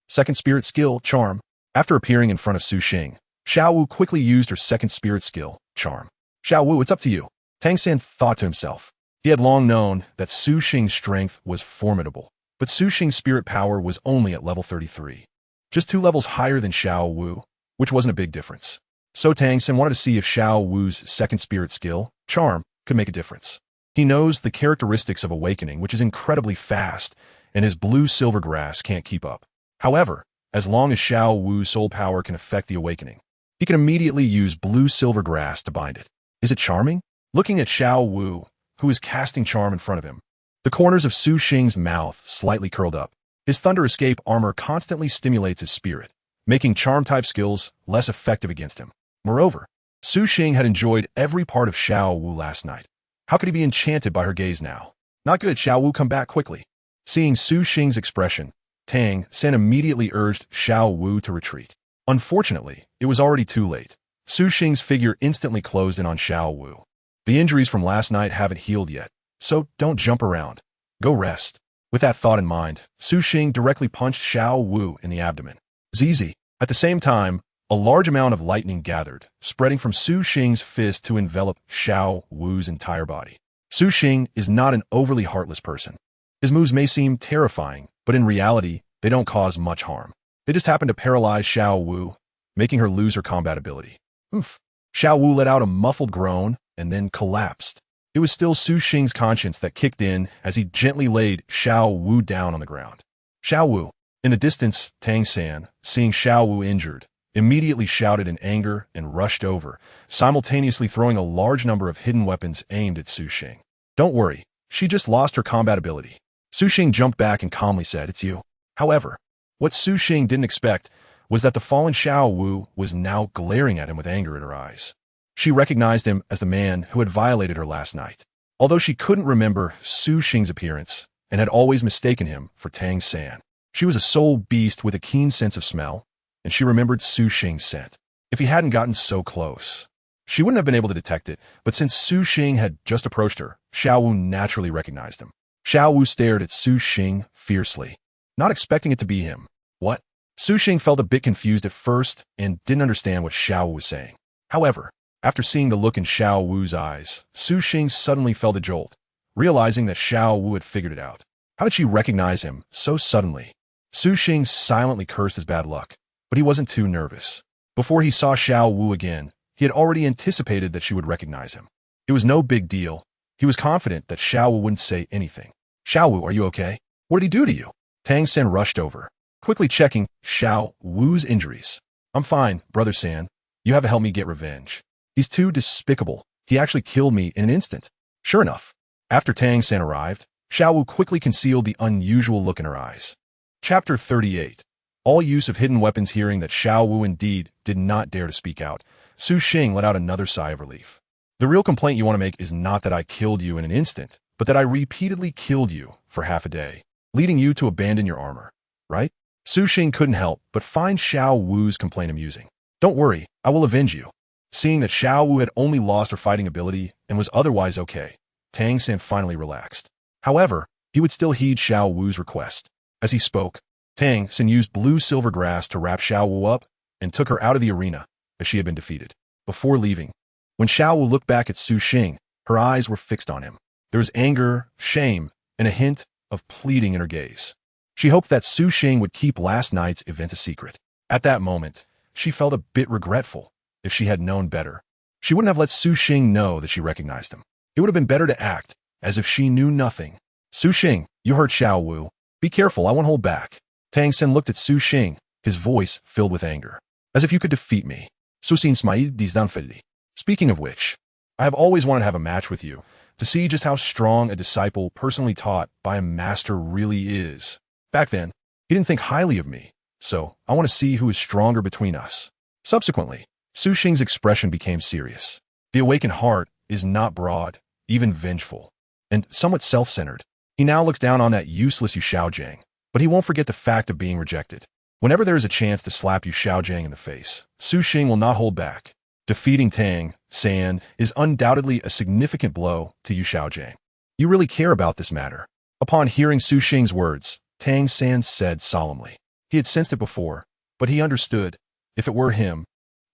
Second spirit skill, charm. After appearing in front of Su Xing, Xiao Wu quickly used her second spirit skill, charm. Xiao Wu, it's up to you. Tang San thought to himself. He had long known that Su Xing's strength was formidable, but Su Xing's spirit power was only at level 33. Just 2 levels higher than Xiao Wu, which wasn't a big difference. So Tang San wanted to see if Xiao Wu's second spirit skill, charm, could make a difference. He knows the characteristics of awakening, which is incredibly fast, and his blue-silver grass can't keep up. However, as long as Xiao Wu's soul power can affect the awakening, he can immediately use blue-silver grass to bind it. Is it charming? Looking at Xiao Wu, who is casting charm in front of him, the corners of Su Xing's mouth slightly curled up. His Thunder Escape armor constantly stimulates his spirit, making charm-type skills less effective against him. Moreover, Su Xing had enjoyed every part of Xiao Wu last night. How could he be enchanted by her gaze now? Not good, Xiao Wu, come back quickly. Seeing Su Xing's expression, Tang San immediately urged Xiao Wu to retreat. Unfortunately, it was already too late. Su Xing's figure instantly closed in on Xiao Wu. The injuries from last night haven't healed yet, so don't jump around. Go rest. With that thought in mind, Su Xing directly punched Xiao Wu in the abdomen. ZZ. At the same time, a large amount of lightning gathered, spreading from Su Xing's fist to envelop Xiao Wu's entire body. Su Xing is not an overly heartless person. His moves may seem terrifying, but in reality, they don't cause much harm. They just happen to paralyze Xiao Wu, making her lose her combat ability. Oof. Xiao Wu let out a muffled groan and then collapsed. It was still Su Xing's conscience that kicked in as he gently laid Xiao Wu down on the ground. Xiao Wu. In the distance, Tang San, seeing Xiao Wu injured, immediately shouted in anger and rushed over, simultaneously throwing a large number of hidden weapons aimed at Su Xing. Don't worry, she just lost her combat ability. Su Xing jumped back and calmly said, it's you. However, what Su Xing didn't expect was that the fallen Xiao Wu was now glaring at him with anger in her eyes. She recognized him as the man who had violated her last night. Although she couldn't remember Su Xing's appearance and had always mistaken him for Tang San, she was a soul beast with a keen sense of smell, and she remembered Su Xing's scent. If he hadn't gotten so close, she wouldn't have been able to detect it, but since Su Xing had just approached her, Xiao Wu naturally recognized him. Xiao Wu stared at Su Xing fiercely, not expecting it to be him. What? Su Xing felt a bit confused at first and didn't understand what Xiao Wu was saying. However, after seeing the look in Xiao Wu's eyes, Su Xing suddenly felt a jolt, realizing that Xiao Wu had figured it out. How did she recognize him so suddenly? Su Xing silently cursed his bad luck, but he wasn't too nervous. Before he saw Xiao Wu again, he had already anticipated that she would recognize him. It was no big deal. He was confident that Xiao Wu wouldn't say anything. Xiao Wu, are you okay? What did he do to you? Tang San rushed over, quickly checking Xiao Wu's injuries. I'm fine, Brother San. You have to help me get revenge. He's too despicable. He actually killed me in an instant. Sure enough, after Tang San arrived, Xiao Wu quickly concealed the unusual look in her eyes. Chapter 38. All use of hidden weapons. Hearing that Xiao Wu indeed did not dare to speak out, Su Xing let out another sigh of relief. The real complaint you want to make is not that I killed you in an instant, but that I repeatedly killed you for half a day, leading you to abandon your armor, right? Su Xing couldn't help but find Xiao Wu's complaint amusing. Don't worry, I will avenge you. Seeing that Xiao Wu had only lost her fighting ability and was otherwise okay, Tang San finally relaxed. However, he would still heed Xiao Wu's request. As he spoke, Tang Xin used blue silver grass to wrap Xiao Wu up and took her out of the arena as she had been defeated. Before leaving, when Xiao Wu looked back at Su Xing, her eyes were fixed on him. There was anger, shame, and a hint of pleading in her gaze. She hoped that Su Xing would keep last night's event a secret. At that moment, she felt a bit regretful. If she had known better, she wouldn't have let Su Xing know that she recognized him. It would have been better to act as if she knew nothing. Su Xing, you hurt Xiao Wu. Be careful, I won't hold back. Tang Xin looked at Su Xing, his voice filled with anger. As if you could defeat me. Su Xin smiled disdainfully. Speaking of which, I have always wanted to have a match with you, to see just how strong a disciple personally taught by a master really is. Back then, he didn't think highly of me, so I want to see who is stronger between us. Subsequently, Su Xing's expression became serious. The awakened heart is not broad, even vengeful, and somewhat self-centered. He now looks down on that useless Yu Xiaojiang, but he won't forget the fact of being rejected. Whenever there is a chance to slap Yu Xiaojiang in the face, Su Xing will not hold back. Defeating Tang San is undoubtedly a significant blow to Yu Xiaojiang. You really care about this matter. Upon hearing Su Xing's words, Tang San said solemnly. He had sensed it before, but he understood. If it were him,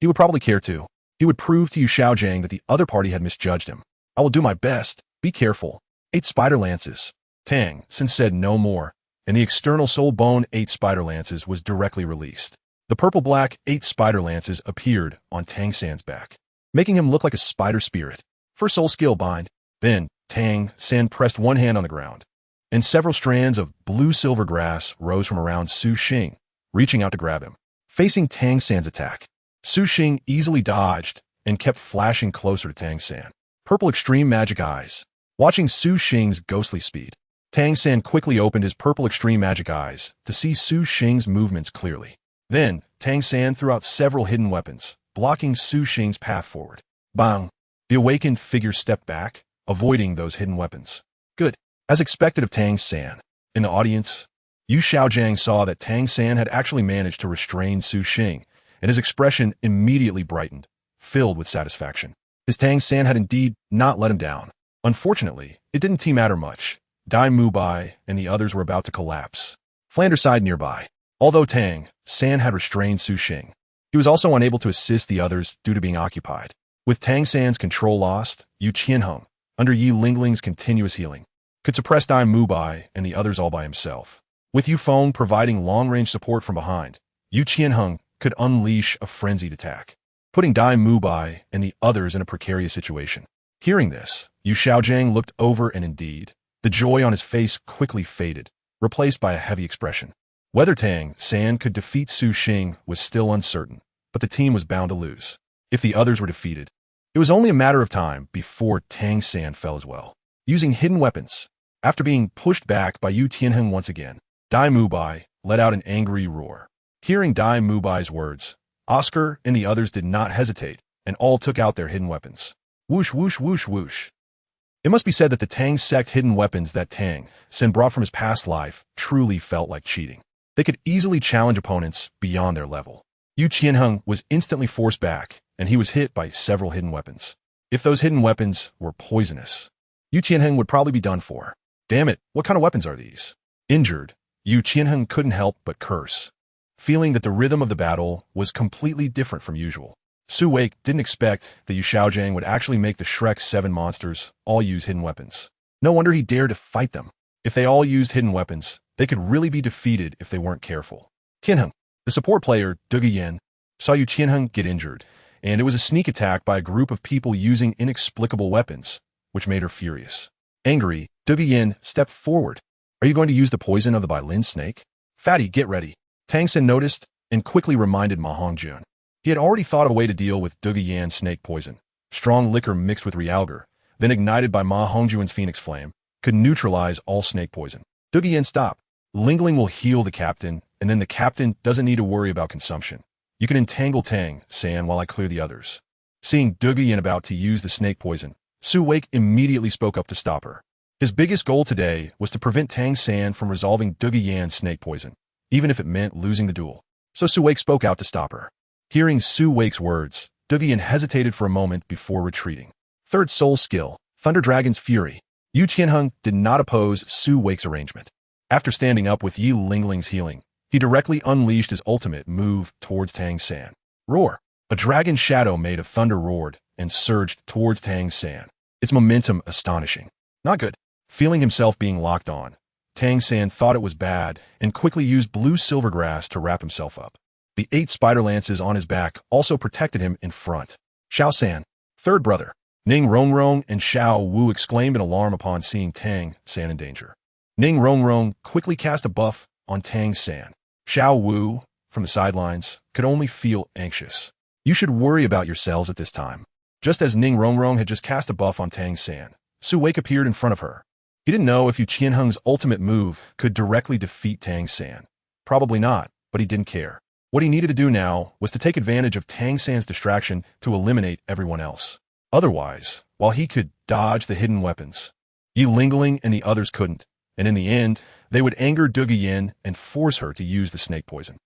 he would probably care too. He would prove to Yu Xiaojiang that the other party had misjudged him. I will do my best. Be careful. 8 spider lances. Tang San said no more, and the external soul bone 8 spider lances was directly released. The purple-black 8 spider lances appeared on Tang San's back, making him look like a spider spirit. First soul skill bind. Then, Tang San pressed one hand on the ground, and several strands of blue-silver grass rose from around Su Xing, reaching out to grab him. Facing Tang San's attack, Su Xing easily dodged and kept flashing closer to Tang San. Purple extreme magic eyes. Watching Su Xing's ghostly speed, Tang San quickly opened his purple extreme magic eyes to see Su Xing's movements clearly. Then, Tang San threw out several hidden weapons, blocking Su Xing's path forward. Bang! The awakened figure stepped back, avoiding those hidden weapons. Good. As expected of Tang San. In the audience, Yu Xiaojiang saw that Tang San had actually managed to restrain Su Xing, and his expression immediately brightened, filled with satisfaction. His Tang San had indeed not let him down. Unfortunately, it didn't matter much. Dai Mubai and the others were about to collapse. Flanders side nearby. Although Tang San had restrained Su Xing, he was also unable to assist the others due to being occupied. With Tang San's control lost, Yu Qianheng, under Yi Lingling's continuous healing, could suppress Dai Mubai and the others all by himself. With Yu Feng providing long-range support from behind, Yu Qianheng could unleash a frenzied attack, putting Dai Mubai and the others in a precarious situation. Hearing this, Yu Xiaojiang looked over and indeed, the joy on his face quickly faded, replaced by a heavy expression. Whether Tang San could defeat Su Xing was still uncertain, but the team was bound to lose. If the others were defeated, it was only a matter of time before Tang San fell as well. Using hidden weapons, after being pushed back by Yu Tianheng once again, Dai Mubai let out an angry roar. Hearing Dai Mubai's words, Oscar and the others did not hesitate, and all took out their hidden weapons. Whoosh, whoosh, whoosh, whoosh. It must be said that the Tang sect hidden weapons that Tang San brought from his past life truly felt like cheating. They could easily challenge opponents beyond their level. Yu Qianheng was instantly forced back, and he was hit by several hidden weapons. If those hidden weapons were poisonous, Yu Qianheng would probably be done for. Damn it, what kind of weapons are these? Injured, Yu Qianheng couldn't help but curse, feeling that the rhythm of the battle was completely different from usual. Su Wake didn't expect that Yu Xiaojiang would actually make the Shrek 7 monsters all use hidden weapons. No wonder he dared to fight them. If they all used hidden weapons, they could really be defeated if they weren't careful. Tianheng, the support player, Duge Yin, saw Yu Qianheng get injured, and it was a sneak attack by a group of people using inexplicable weapons, which made her furious. Angry, Duge Yin stepped forward. Are you going to use the poison of the Bailin snake? Fatty, get ready. Tang San noticed and quickly reminded Ma Hongjun. He had already thought of a way to deal with Duge Yan's snake poison. Strong liquor mixed with realgar, then ignited by Ma Hongjun's phoenix flame, could neutralize all snake poison. Duge Yan, stop. Lingling will heal the captain, and then the captain doesn't need to worry about consumption. You can entangle Tang San while I clear the others. Seeing Duge Yan about to use the snake poison, Su Wake immediately spoke up to stop her. His biggest goal today was to prevent Tang San from resolving Duge Yan's snake poison, even if it meant losing the duel. So Su Wake spoke out to stop her. Hearing Su Wake's words, Duge Yan hesitated for a moment before retreating. Third soul skill, Thunder Dragon's Fury. Yu Qianheng did not oppose Su Wake's arrangement. After standing up with Yi Lingling's healing, He directly unleashed his ultimate move towards Tang San. Roar! A dragon shadow made of thunder roared and surged towards Tang San, its momentum astonishing. Not good. Feeling himself being locked on, Tang San thought it was bad and quickly used blue silvergrass to wrap himself up. The 8 spider lances on his back also protected him in front. Xiao San, third brother. Ning Rongrong and Xiao Wu exclaimed in alarm upon seeing Tang San in danger. Ning Rongrong quickly cast a buff on Tang San. Xiao Wu, from the sidelines, could only feel anxious. You should worry about yourselves at this time. Just as Ning Rongrong had just cast a buff on Tang San, Su Wake appeared in front of her. He didn't know if Yu Qianheng's ultimate move could directly defeat Tang San. Probably not, but he didn't care. What he needed to do now was to take advantage of Tang San's distraction to eliminate everyone else. Otherwise, while he could dodge the hidden weapons, Yi Lingling and the others couldn't, and in the end, they would anger Duge Yin and force her to use the snake poison.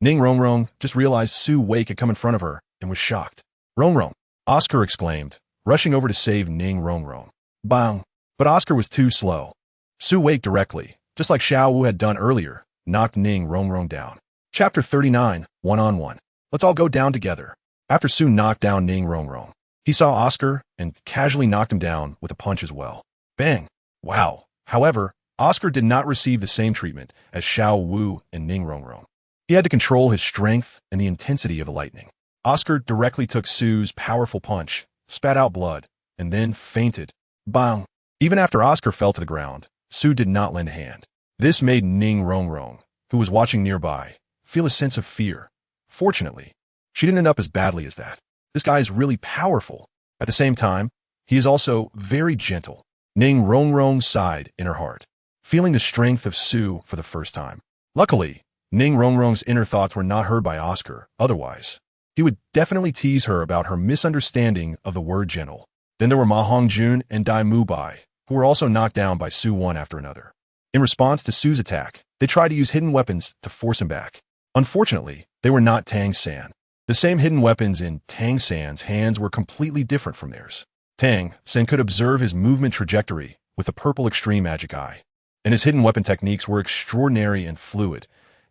Ning Rongrong just realized Su Wake had come in front of her and was shocked. Rongrong! Oscar exclaimed, rushing over to save Ning Rongrong. Bang! But Oscar was too slow. Su Wake directly, just like Xiao Wu had done earlier, knocked Ning Rongrong down. Chapter 39, One-on-One. Let's all go down together. After Su knocked down Ning Rongrong, he saw Oscar and casually knocked him down with a punch as well. Bang! Wow! However, Oscar did not receive the same treatment as Xiao Wu and Ning Rongrong. He had to control his strength and the intensity of the lightning. Oscar directly took Su's powerful punch, spat out blood, and then fainted. Bang! Even after Oscar fell to the ground, Su did not lend a hand. This made Ning Rongrong, who was watching nearby, feel a sense of fear. Fortunately, she didn't end up as badly as that. This guy is really powerful. At the same time, he is also very gentle. Ning Rongrong sighed in her heart, feeling the strength of Su for the first time. Luckily, Ning Rongrong's inner thoughts were not heard by Oscar. Otherwise, he would definitely tease her about her misunderstanding of the word gentle. Then there were Ma Hongjun and Dai Mubai, who were also knocked down by Su one after another. In response to Su's attack, they tried to use hidden weapons to force him back. Unfortunately, they were not Tang San. The same hidden weapons in Tang San's hands were completely different from theirs. Tang San could observe his movement trajectory with a purple extreme magic eye, and his hidden weapon techniques were extraordinary and fluid,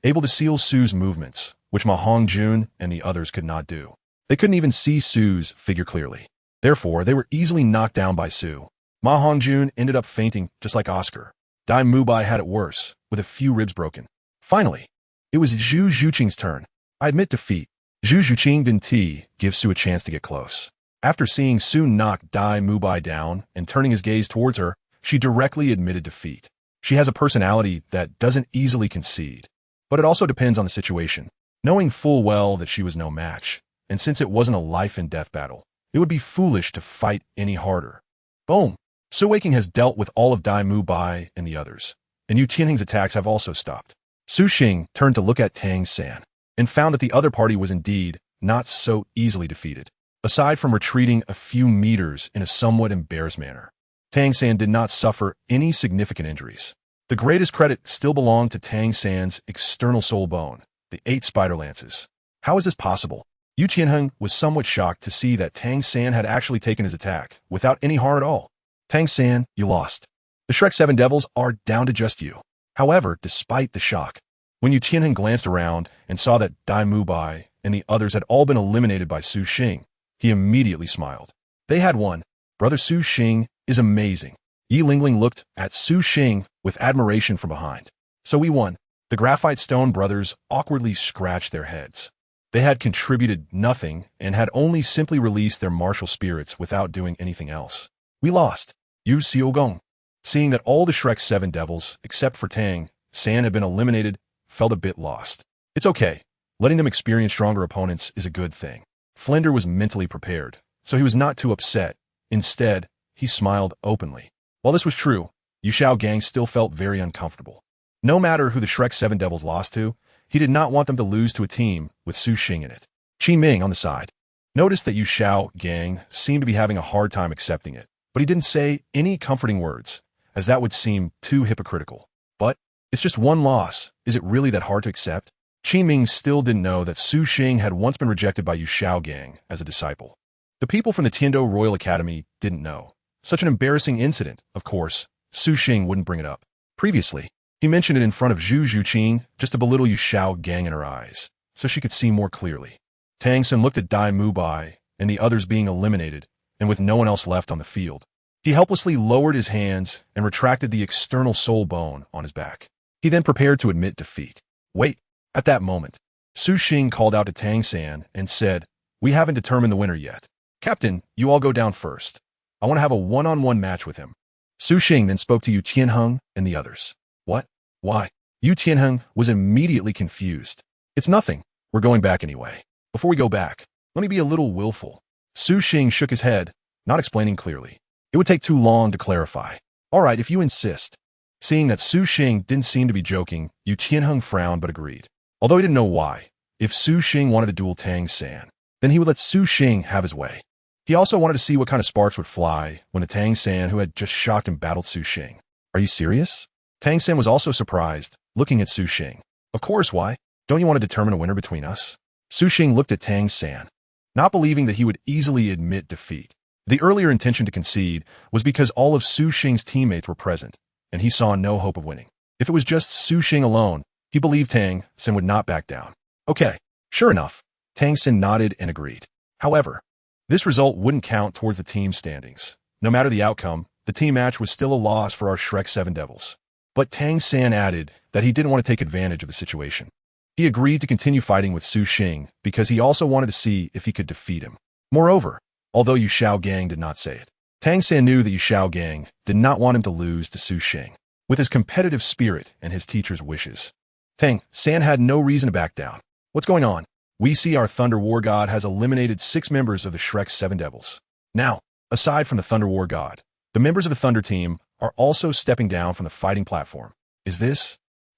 able to seal Su's movements, which Ma Hongjun and the others could not do. They couldn't even see Su's figure clearly. Therefore, they were easily knocked down by Su. Ma Hongjun ended up fainting just like Oscar. Dai Mubai had it worse, with a few ribs broken. Finally, it was Zhu Zhuqing's turn. I admit defeat. Zhu Zhuqing didn't give Su a chance to get close. After seeing Su knock Dai Mubai down and turning his gaze towards her, she directly admitted defeat. She has a personality that doesn't easily concede. But it also depends on the situation. Knowing full well that she was no match, and since it wasn't a life-and-death battle, it would be foolish to fight any harder. Boom! Su Waking has dealt with all of Dai Mubai and the others, and Yu Tianheng's attacks have also stopped. Su Xing turned to look at Tang San, and found that the other party was indeed not so easily defeated. Aside from retreating a few meters in a somewhat embarrassed manner, Tang San did not suffer any significant injuries. The greatest credit still belonged to Tang San's external soul bone, the 8 spider lances. How is this possible? Yu Qianheng was somewhat shocked to see that Tang San had actually taken his attack without any harm at all. Tang San, you lost. The Shrek 7 Devils are down to just you. However, despite the shock, when Yu Qianheng glanced around and saw that Dai Mubai and the others had all been eliminated by Su Xing, he immediately smiled. They had won. Brother Su Xing is amazing. Yi Lingling looked at Su Xing with admiration from behind. So we won. The Graphite Stone brothers awkwardly scratched their heads. They had contributed nothing and had only simply released their martial spirits without doing anything else. We lost. Yu Xiaogong, seeing that all the Shrek 7 devils, except for Tang San, had been eliminated, felt a bit lost. It's okay. Letting them experience stronger opponents is a good thing. Flender was mentally prepared, so he was not too upset. Instead, he smiled openly. While this was true, Yu Xiaogang still felt very uncomfortable. No matter who the Shrek 7 devils lost to, he did not want them to lose to a team with Su Xing in it. Qi Ming on the side noticed that Yu Xiaogang seemed to be having a hard time accepting it, but he didn't say any comforting words, as that would seem too hypocritical. But it's just one loss. Is it really that hard to accept? Qi Ming still didn't know that Su Xing had once been rejected by Yu Xiaogang as a disciple. The people from the Tiando Royal Academy didn't know. Such an embarrassing incident, of course, Su Xing wouldn't bring it up. Previously, He mentioned it in front of Zhu Zhuqing just to belittle Yu Xiao Gang in her eyes, so she could see more clearly. Tang Xin looked at Dai Mubai and the others being eliminated, and with no one else left on the field. He helplessly lowered his hands and retracted the external soul bone on his back. He then prepared to admit defeat. Wait. At that moment, Su Xing called out to Tang San and said, "We haven't determined the winner yet. Captain, you all go down first. I want to have a one-on-one match with him." Su Xing then spoke to Yu Tianheng and the others. What? Why? Yu Tianheng was immediately confused. It's nothing. We're going back anyway. Before we go back, let me be a little willful. Su Xing shook his head, not explaining clearly. It would take too long to clarify. All right, if you insist. Seeing that Su Xing didn't seem to be joking, Yu Tianheng frowned but agreed. Although he didn't know why. If Su Xing wanted to duel Tang San, then he would let Su Xing have his way. He also wanted to see what kind of sparks would fly when the Tang San who had just shocked him battled Su Xing. Are you serious? Tang San was also surprised, looking at Su Xing. Of course, why? Don't you want to determine a winner between us? Su Xing looked at Tang San, not believing that he would easily admit defeat. The earlier intention to concede was because all of Su Xing's teammates were present, and he saw no hope of winning. If it was just Su Xing alone, he believed Tang San would not back down. Okay, sure enough, Tang San nodded and agreed. However, this result wouldn't count towards the team standings. No matter the outcome, the team match was still a loss for our Shrek 7 Devils. But Tang San added that he didn't want to take advantage of the situation. He agreed to continue fighting with Su Xing because he also wanted to see if he could defeat him. Moreover, although Yu Xiao Gang did not say it, Tang San knew that Yu Xiao Gang did not want him to lose to Su Xing. With his competitive spirit and his teacher's wishes, Tang San had no reason to back down. What's going on? We see our Thunder War God has eliminated 6 members of the Shrek 7 Devils. Now, aside from the Thunder War God, the members of the Thunder team are also stepping down from the fighting platform.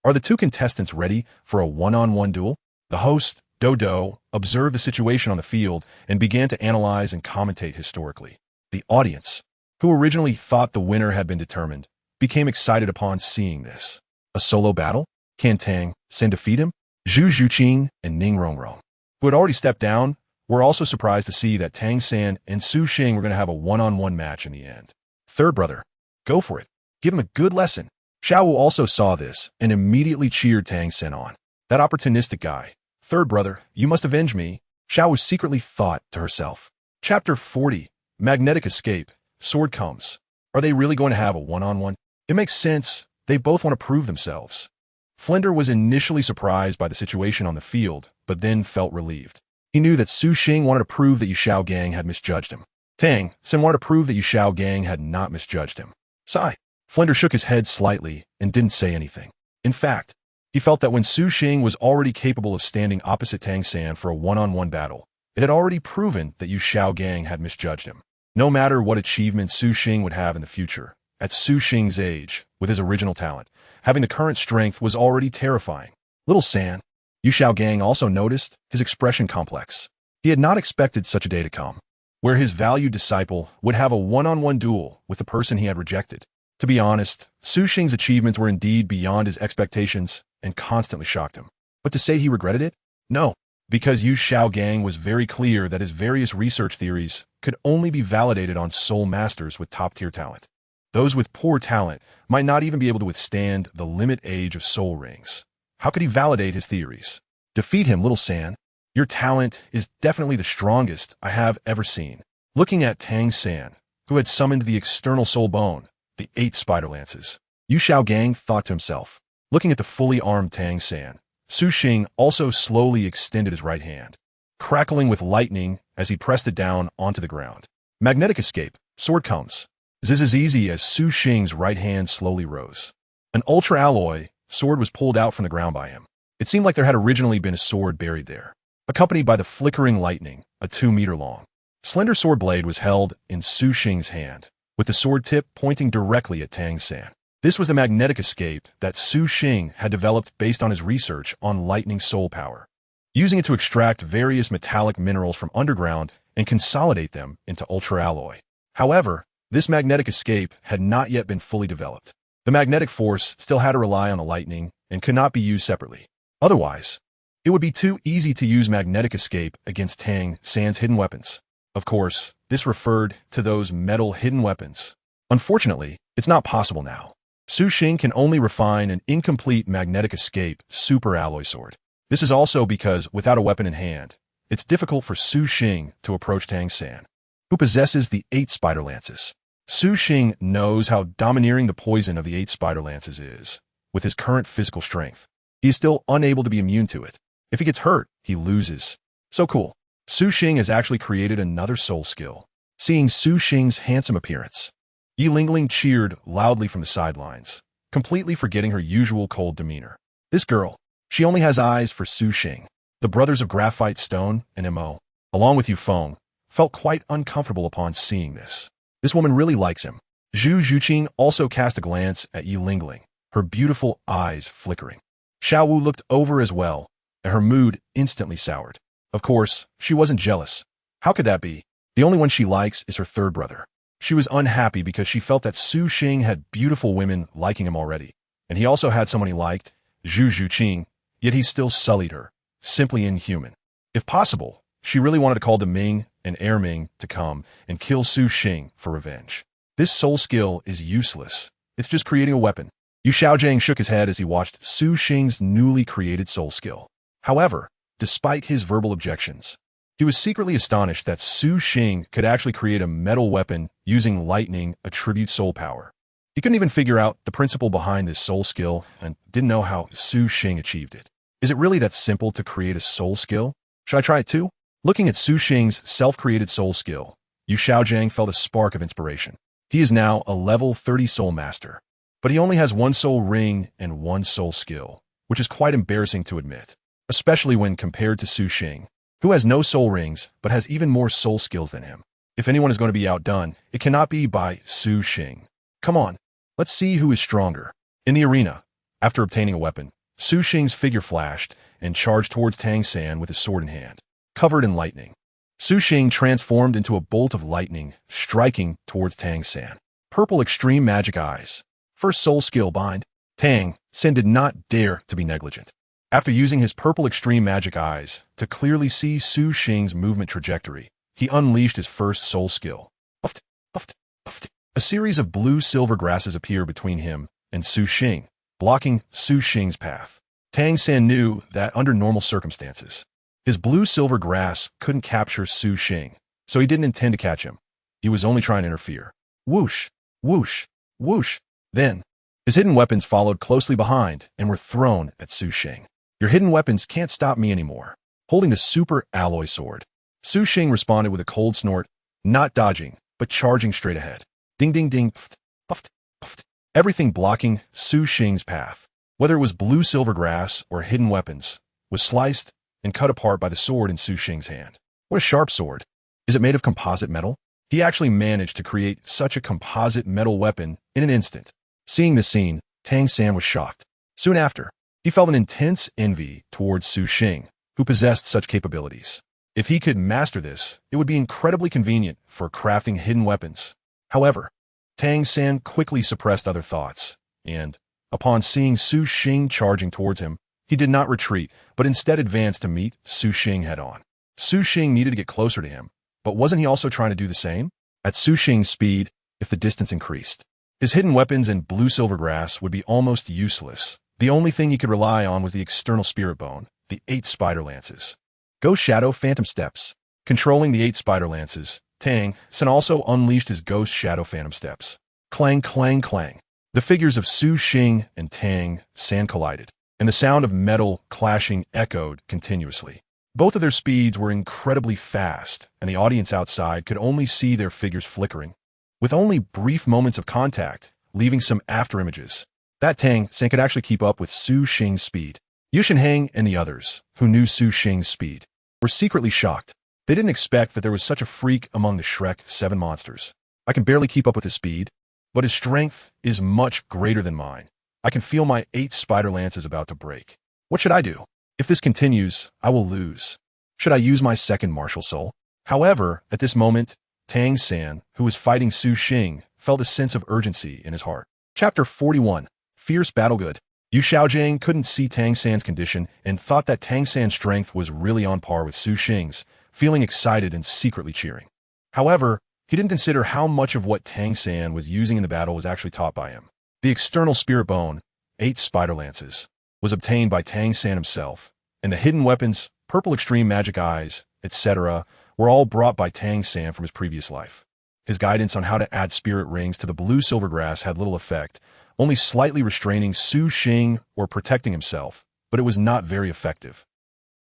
Are the 2 contestants ready for a one-on-one duel? The host, Douluo, observed the situation on the field and began to analyze and commentate historically. The audience, who originally thought the winner had been determined, became excited upon seeing this. A solo battle? Can Tang San defeat him? Zhu Zhuqing and Ning Rongrong, who had already stepped down, were also surprised to see that Tang San and Su Xing were going to have a one-on-one match in the end. Third brother, go for it. Give him a good lesson. Xiao Wu also saw this and immediately cheered Tang San on. That opportunistic guy. Third brother, you must avenge me, Xiao Wu secretly thought to herself. Chapter 40. Magnetic Escape. Sword comes. Are they really going to have a one-on-one? It makes sense. They both want to prove themselves. Flinder was initially surprised by the situation on the field, but then felt relieved. He knew that Su Xing wanted to prove that Yu Xiao Gang had misjudged him. Tang San wanted to prove that Yu Xiao Gang had not misjudged him. Sigh. Flinder shook his head slightly and didn't say anything. In fact, he felt that when Su Xing was already capable of standing opposite Tang San for a one-on-one battle, it had already proven that Yu Xiao Gang had misjudged him. No matter what achievements Su Xing would have in the future, at Su Xing's age, with his original talent, having the current strength was already terrifying. Little San, Yu Xiao Gang also noticed his expression complex. He had not expected such a day to come, where his valued disciple would have a one-on-one duel with the person he had rejected. To be honest, Su Xing's achievements were indeed beyond his expectations and constantly shocked him. But to say he regretted it? No, because Yu Xiao Gang was very clear that his various research theories could only be validated on soul masters with top-tier talent. Those with poor talent might not even be able to withstand the limit age of soul rings. How could he validate his theories? Defeat him, little San. Your talent is definitely the strongest I have ever seen. Looking at Tang San, who had summoned the external soul bone, the 8 spider lances, Yu Xiao Gang thought to himself. Looking at the fully armed Tang San, Su Xing also slowly extended his right hand, crackling with lightning as he pressed it down onto the ground. Magnetic escape. Sword comes. This is easy as Su Xing's right hand slowly rose. An ultra-alloy sword was pulled out from the ground by him. It seemed like there had originally been a sword buried there, accompanied by the flickering lightning, a 2-meter-long, slender sword blade was held in Su Xing's hand, with the sword tip pointing directly at Tang San. This was the magnetic escape that Su Xing had developed based on his research on lightning soul power, using it to extract various metallic minerals from underground and consolidate them into ultra-alloy. However, this magnetic escape had not yet been fully developed. The magnetic force still had to rely on the lightning and could not be used separately. Otherwise, it would be too easy to use magnetic escape against Tang San's hidden weapons. Of course, this referred to those metal hidden weapons. Unfortunately, it's not possible now. Su Xing can only refine an incomplete magnetic escape super alloy sword. This is also because, without a weapon in hand, it's difficult for Su Xing to approach Tang San, who possesses the 8 spider lances. Su Xing knows how domineering the poison of the 8 spider lances is. With his current physical strength, he is still unable to be immune to it. If he gets hurt, he loses. So cool. Su Xing has actually created another soul skill. Seeing Su Xing's handsome appearance, Yi Lingling cheered loudly from the sidelines, completely forgetting her usual cold demeanor. This girl, she only has eyes for Su Xing. The brothers of Graphite Stone and Mo, along with Yu Feng, felt quite uncomfortable upon seeing this. This woman really likes him. Zhu Zhuqin also cast a glance at Yi Lingling, her beautiful eyes flickering. Xiao Wu looked over as well, and her mood instantly soured. Of course, she wasn't jealous. How could that be? The only one she likes is her third brother. She was unhappy because she felt that Su Xing had beautiful women liking him already, and he also had someone he liked, Zhu Zhuqin, yet he still sullied her. Simply inhuman. If possible, she really wanted to call the Ming and Air Ming to come and kill Su Xing for revenge. This soul skill is useless. It's just creating a weapon. Yu Xiaojiang shook his head as he watched Su Xing's newly created soul skill. However, despite his verbal objections, he was secretly astonished that Su Xing could actually create a metal weapon using lightning attribute soul power. He couldn't even figure out the principle behind this soul skill and didn't know how Su Xing achieved it. Is it really that simple to create a soul skill? Should I try it too? Looking at Su Xing's self-created soul skill, Yu Xiaojiang felt a spark of inspiration. He is now a level 30 soul master, but he only has 1 soul ring and 1 soul skill, which is quite embarrassing to admit, especially when compared to Su Xing, who has no soul rings but has even more soul skills than him. If anyone is going to be outdone, it cannot be by Su Xing. Come on, let's see who is stronger. In the arena, after obtaining a weapon, Su Xing's figure flashed and charged towards Tang San with his sword in hand, covered in lightning. Su Xing transformed into a bolt of lightning, striking towards Tang San. Purple extreme magic eyes. First soul skill bind. Tang San did not dare to be negligent. After using his purple extreme magic eyes to clearly see Su Xing's movement trajectory, he unleashed his first soul skill. Uft, uft, uft. A series of blue-silver grasses appear between him and Su Xing, blocking Su Xing's path. Tang San knew that under normal circumstances, his blue-silver grass couldn't capture Su Xing, so he didn't intend to catch him. He was only trying to interfere. Whoosh, whoosh, whoosh. Then, his hidden weapons followed closely behind and were thrown at Su Xing. Your hidden weapons can't stop me anymore. Holding the super alloy sword, Su Xing responded with a cold snort, not dodging, but charging straight ahead. Ding ding ding, pft, pft, pft. Everything blocking Su Xing's path, whether it was blue-silver grass or hidden weapons, was sliced and cut apart by the sword in Su Xing's hand. What a sharp sword. Is it made of composite metal? He actually managed to create such a composite metal weapon in an instant. Seeing this scene, Tang San was shocked. Soon after, he felt an intense envy towards Su Xing, who possessed such capabilities. If he could master this, it would be incredibly convenient for crafting hidden weapons. However, Tang San quickly suppressed other thoughts, and, upon seeing Su Xing charging towards him, he did not retreat, but instead advanced to meet Su Xing head-on. Su Xing needed to get closer to him, but wasn't he also trying to do the same? At Su Xing's speed, if the distance increased, his hidden weapons and blue-silver grass would be almost useless. The only thing he could rely on was the external spirit bone, the 8 spider lances. Ghost Shadow Phantom Steps. Controlling the 8 spider lances, Tang San also unleashed his Ghost Shadow Phantom Steps. Clang, clang, clang. The figures of Su Xing and Tang San collided, and the sound of metal clashing echoed continuously. Both of their speeds were incredibly fast, and the audience outside could only see their figures flickering, with only brief moments of contact, leaving some afterimages. That Tang San could actually keep up with Su Xing's speed. Yu Shenheng and the others, who knew Su Xing's speed, were secretly shocked. They didn't expect that there was such a freak among the Shrek 7 monsters. I can barely keep up with his speed, but his strength is much greater than mine. I can feel my 8 spider lances about to break. What should I do? If this continues, I will lose. Should I use my second martial soul? However, at this moment, Tang San, who was fighting Su Xing, felt a sense of urgency in his heart. Chapter 41. Fierce Battle Good. Yu Xiaojiang couldn't see Tang San's condition and thought that Tang San's strength was really on par with Su Xing's, feeling excited and secretly cheering. However, he didn't consider how much of what Tang San was using in the battle was actually taught by him. The external spirit bone, 8 spider lances, was obtained by Tang San himself, and the hidden weapons, purple extreme magic eyes, etc., were all brought by Tang San from his previous life. His guidance on how to add spirit rings to the blue silvergrass had little effect, only slightly restraining Su Xing or protecting himself, but it was not very effective.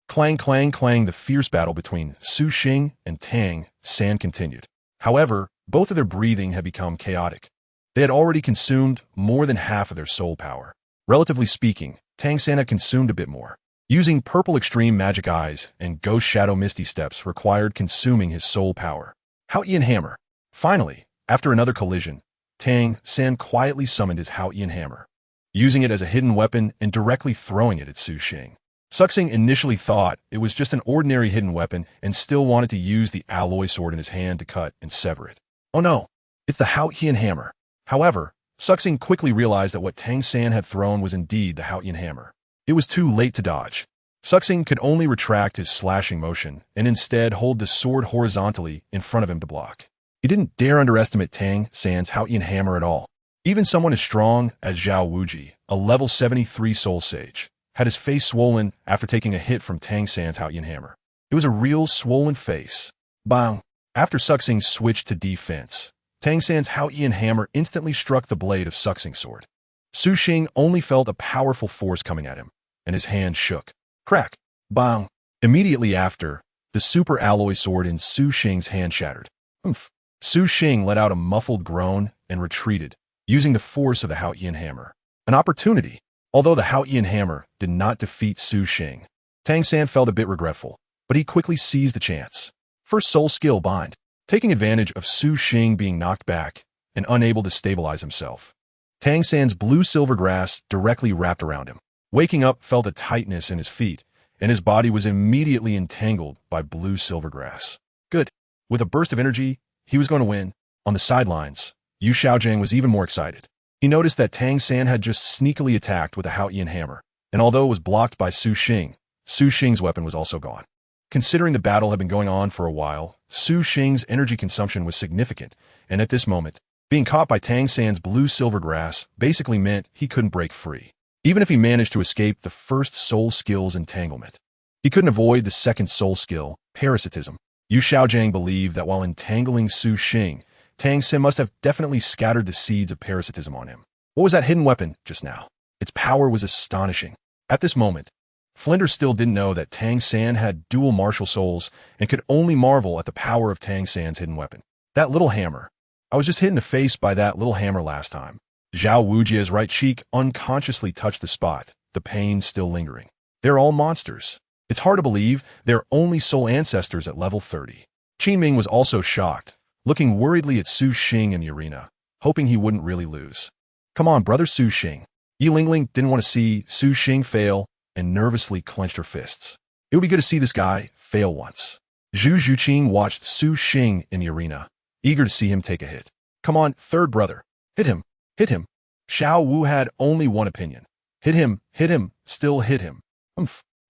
Clang, clang, clang, the fierce battle between Su Xing and Tang San continued. However, both of their breathing had become chaotic. They had already consumed more than half of their soul power. Relatively speaking, Tang San had consumed a bit more. Using purple extreme magic eyes and ghost shadow misty steps required consuming his soul power. Haotian hammer. Finally, after another collision, Tang San quietly summoned his Haotian hammer, using it as a hidden weapon and directly throwing it at Su Xing. Suxing initially thought it was just an ordinary hidden weapon and still wanted to use the alloy sword in his hand to cut and sever it. Oh no, it's the Haotian hammer. However, Suxing quickly realized that what Tang San had thrown was indeed the Haotian hammer. It was too late to dodge. Suxing could only retract his slashing motion and instead hold the sword horizontally in front of him to block. He didn't dare underestimate Tang San's Haotian hammer at all. Even someone as strong as Zhao Wuji, a level 73 soul sage, had his face swollen after taking a hit from Tang San's Haotian hammer. It was a real swollen face. Bang! After Suxing switched to defense, Tang San's Haotian hammer instantly struck the blade of Suxing's sword. Su Xing only felt a powerful force coming at him, and his hand shook. Crack! Bang! Immediately after, the super alloy sword in Su Xing's hand shattered. Oomph! Su Xing let out a muffled groan and retreated, using the force of the Haotian hammer. An opportunity. Although the Haotian hammer did not defeat Su Xing, Tang San felt a bit regretful, but he quickly seized the chance. First soul skill bind. Taking advantage of Su Xing being knocked back and unable to stabilize himself, Tang San's blue silvergrass directly wrapped around him. Waking up felt a tightness in his feet, and his body was immediately entangled by blue silvergrass. Good. With a burst of energy, he was going to win. On the sidelines, Yu Xiaojing was even more excited. He noticed that Tang San had just sneakily attacked with a Haotian hammer, and although it was blocked by Su Xing, Su Xing's weapon was also gone. Considering the battle had been going on for a while, Su Xing's energy consumption was significant, and at this moment, being caught by Tang San's blue silvergrass basically meant he couldn't break free, even if he managed to escape the first soul skill's entanglement. He couldn't avoid the second soul skill, parasitism. Yu Xiaojing believed that while entangling Su Xing, Tang San must have definitely scattered the seeds of parasitism on him. What was that hidden weapon just now? Its power was astonishing. At this moment, Flinders still didn't know that Tang San had dual martial souls and could only marvel at the power of Tang San's hidden weapon. That little hammer. I was just hit in the face by that little hammer last time. Zhao Wujia's right cheek unconsciously touched the spot, the pain still lingering. They're all monsters. It's hard to believe they're only soul ancestors at level 30. Qingming was also shocked, looking worriedly at Su Xing in the arena, hoping he wouldn't really lose. Come on, brother Su Xing. Yi Lingling didn't want to see Su Xing fail and nervously clenched her fists. It would be good to see this guy fail once. Zhu Zhuqing watched Su Xing in the arena, eager to see him take a hit. Come on, third brother. Hit him. Hit him. Xiao Wu had only one opinion. Hit him, still hit him.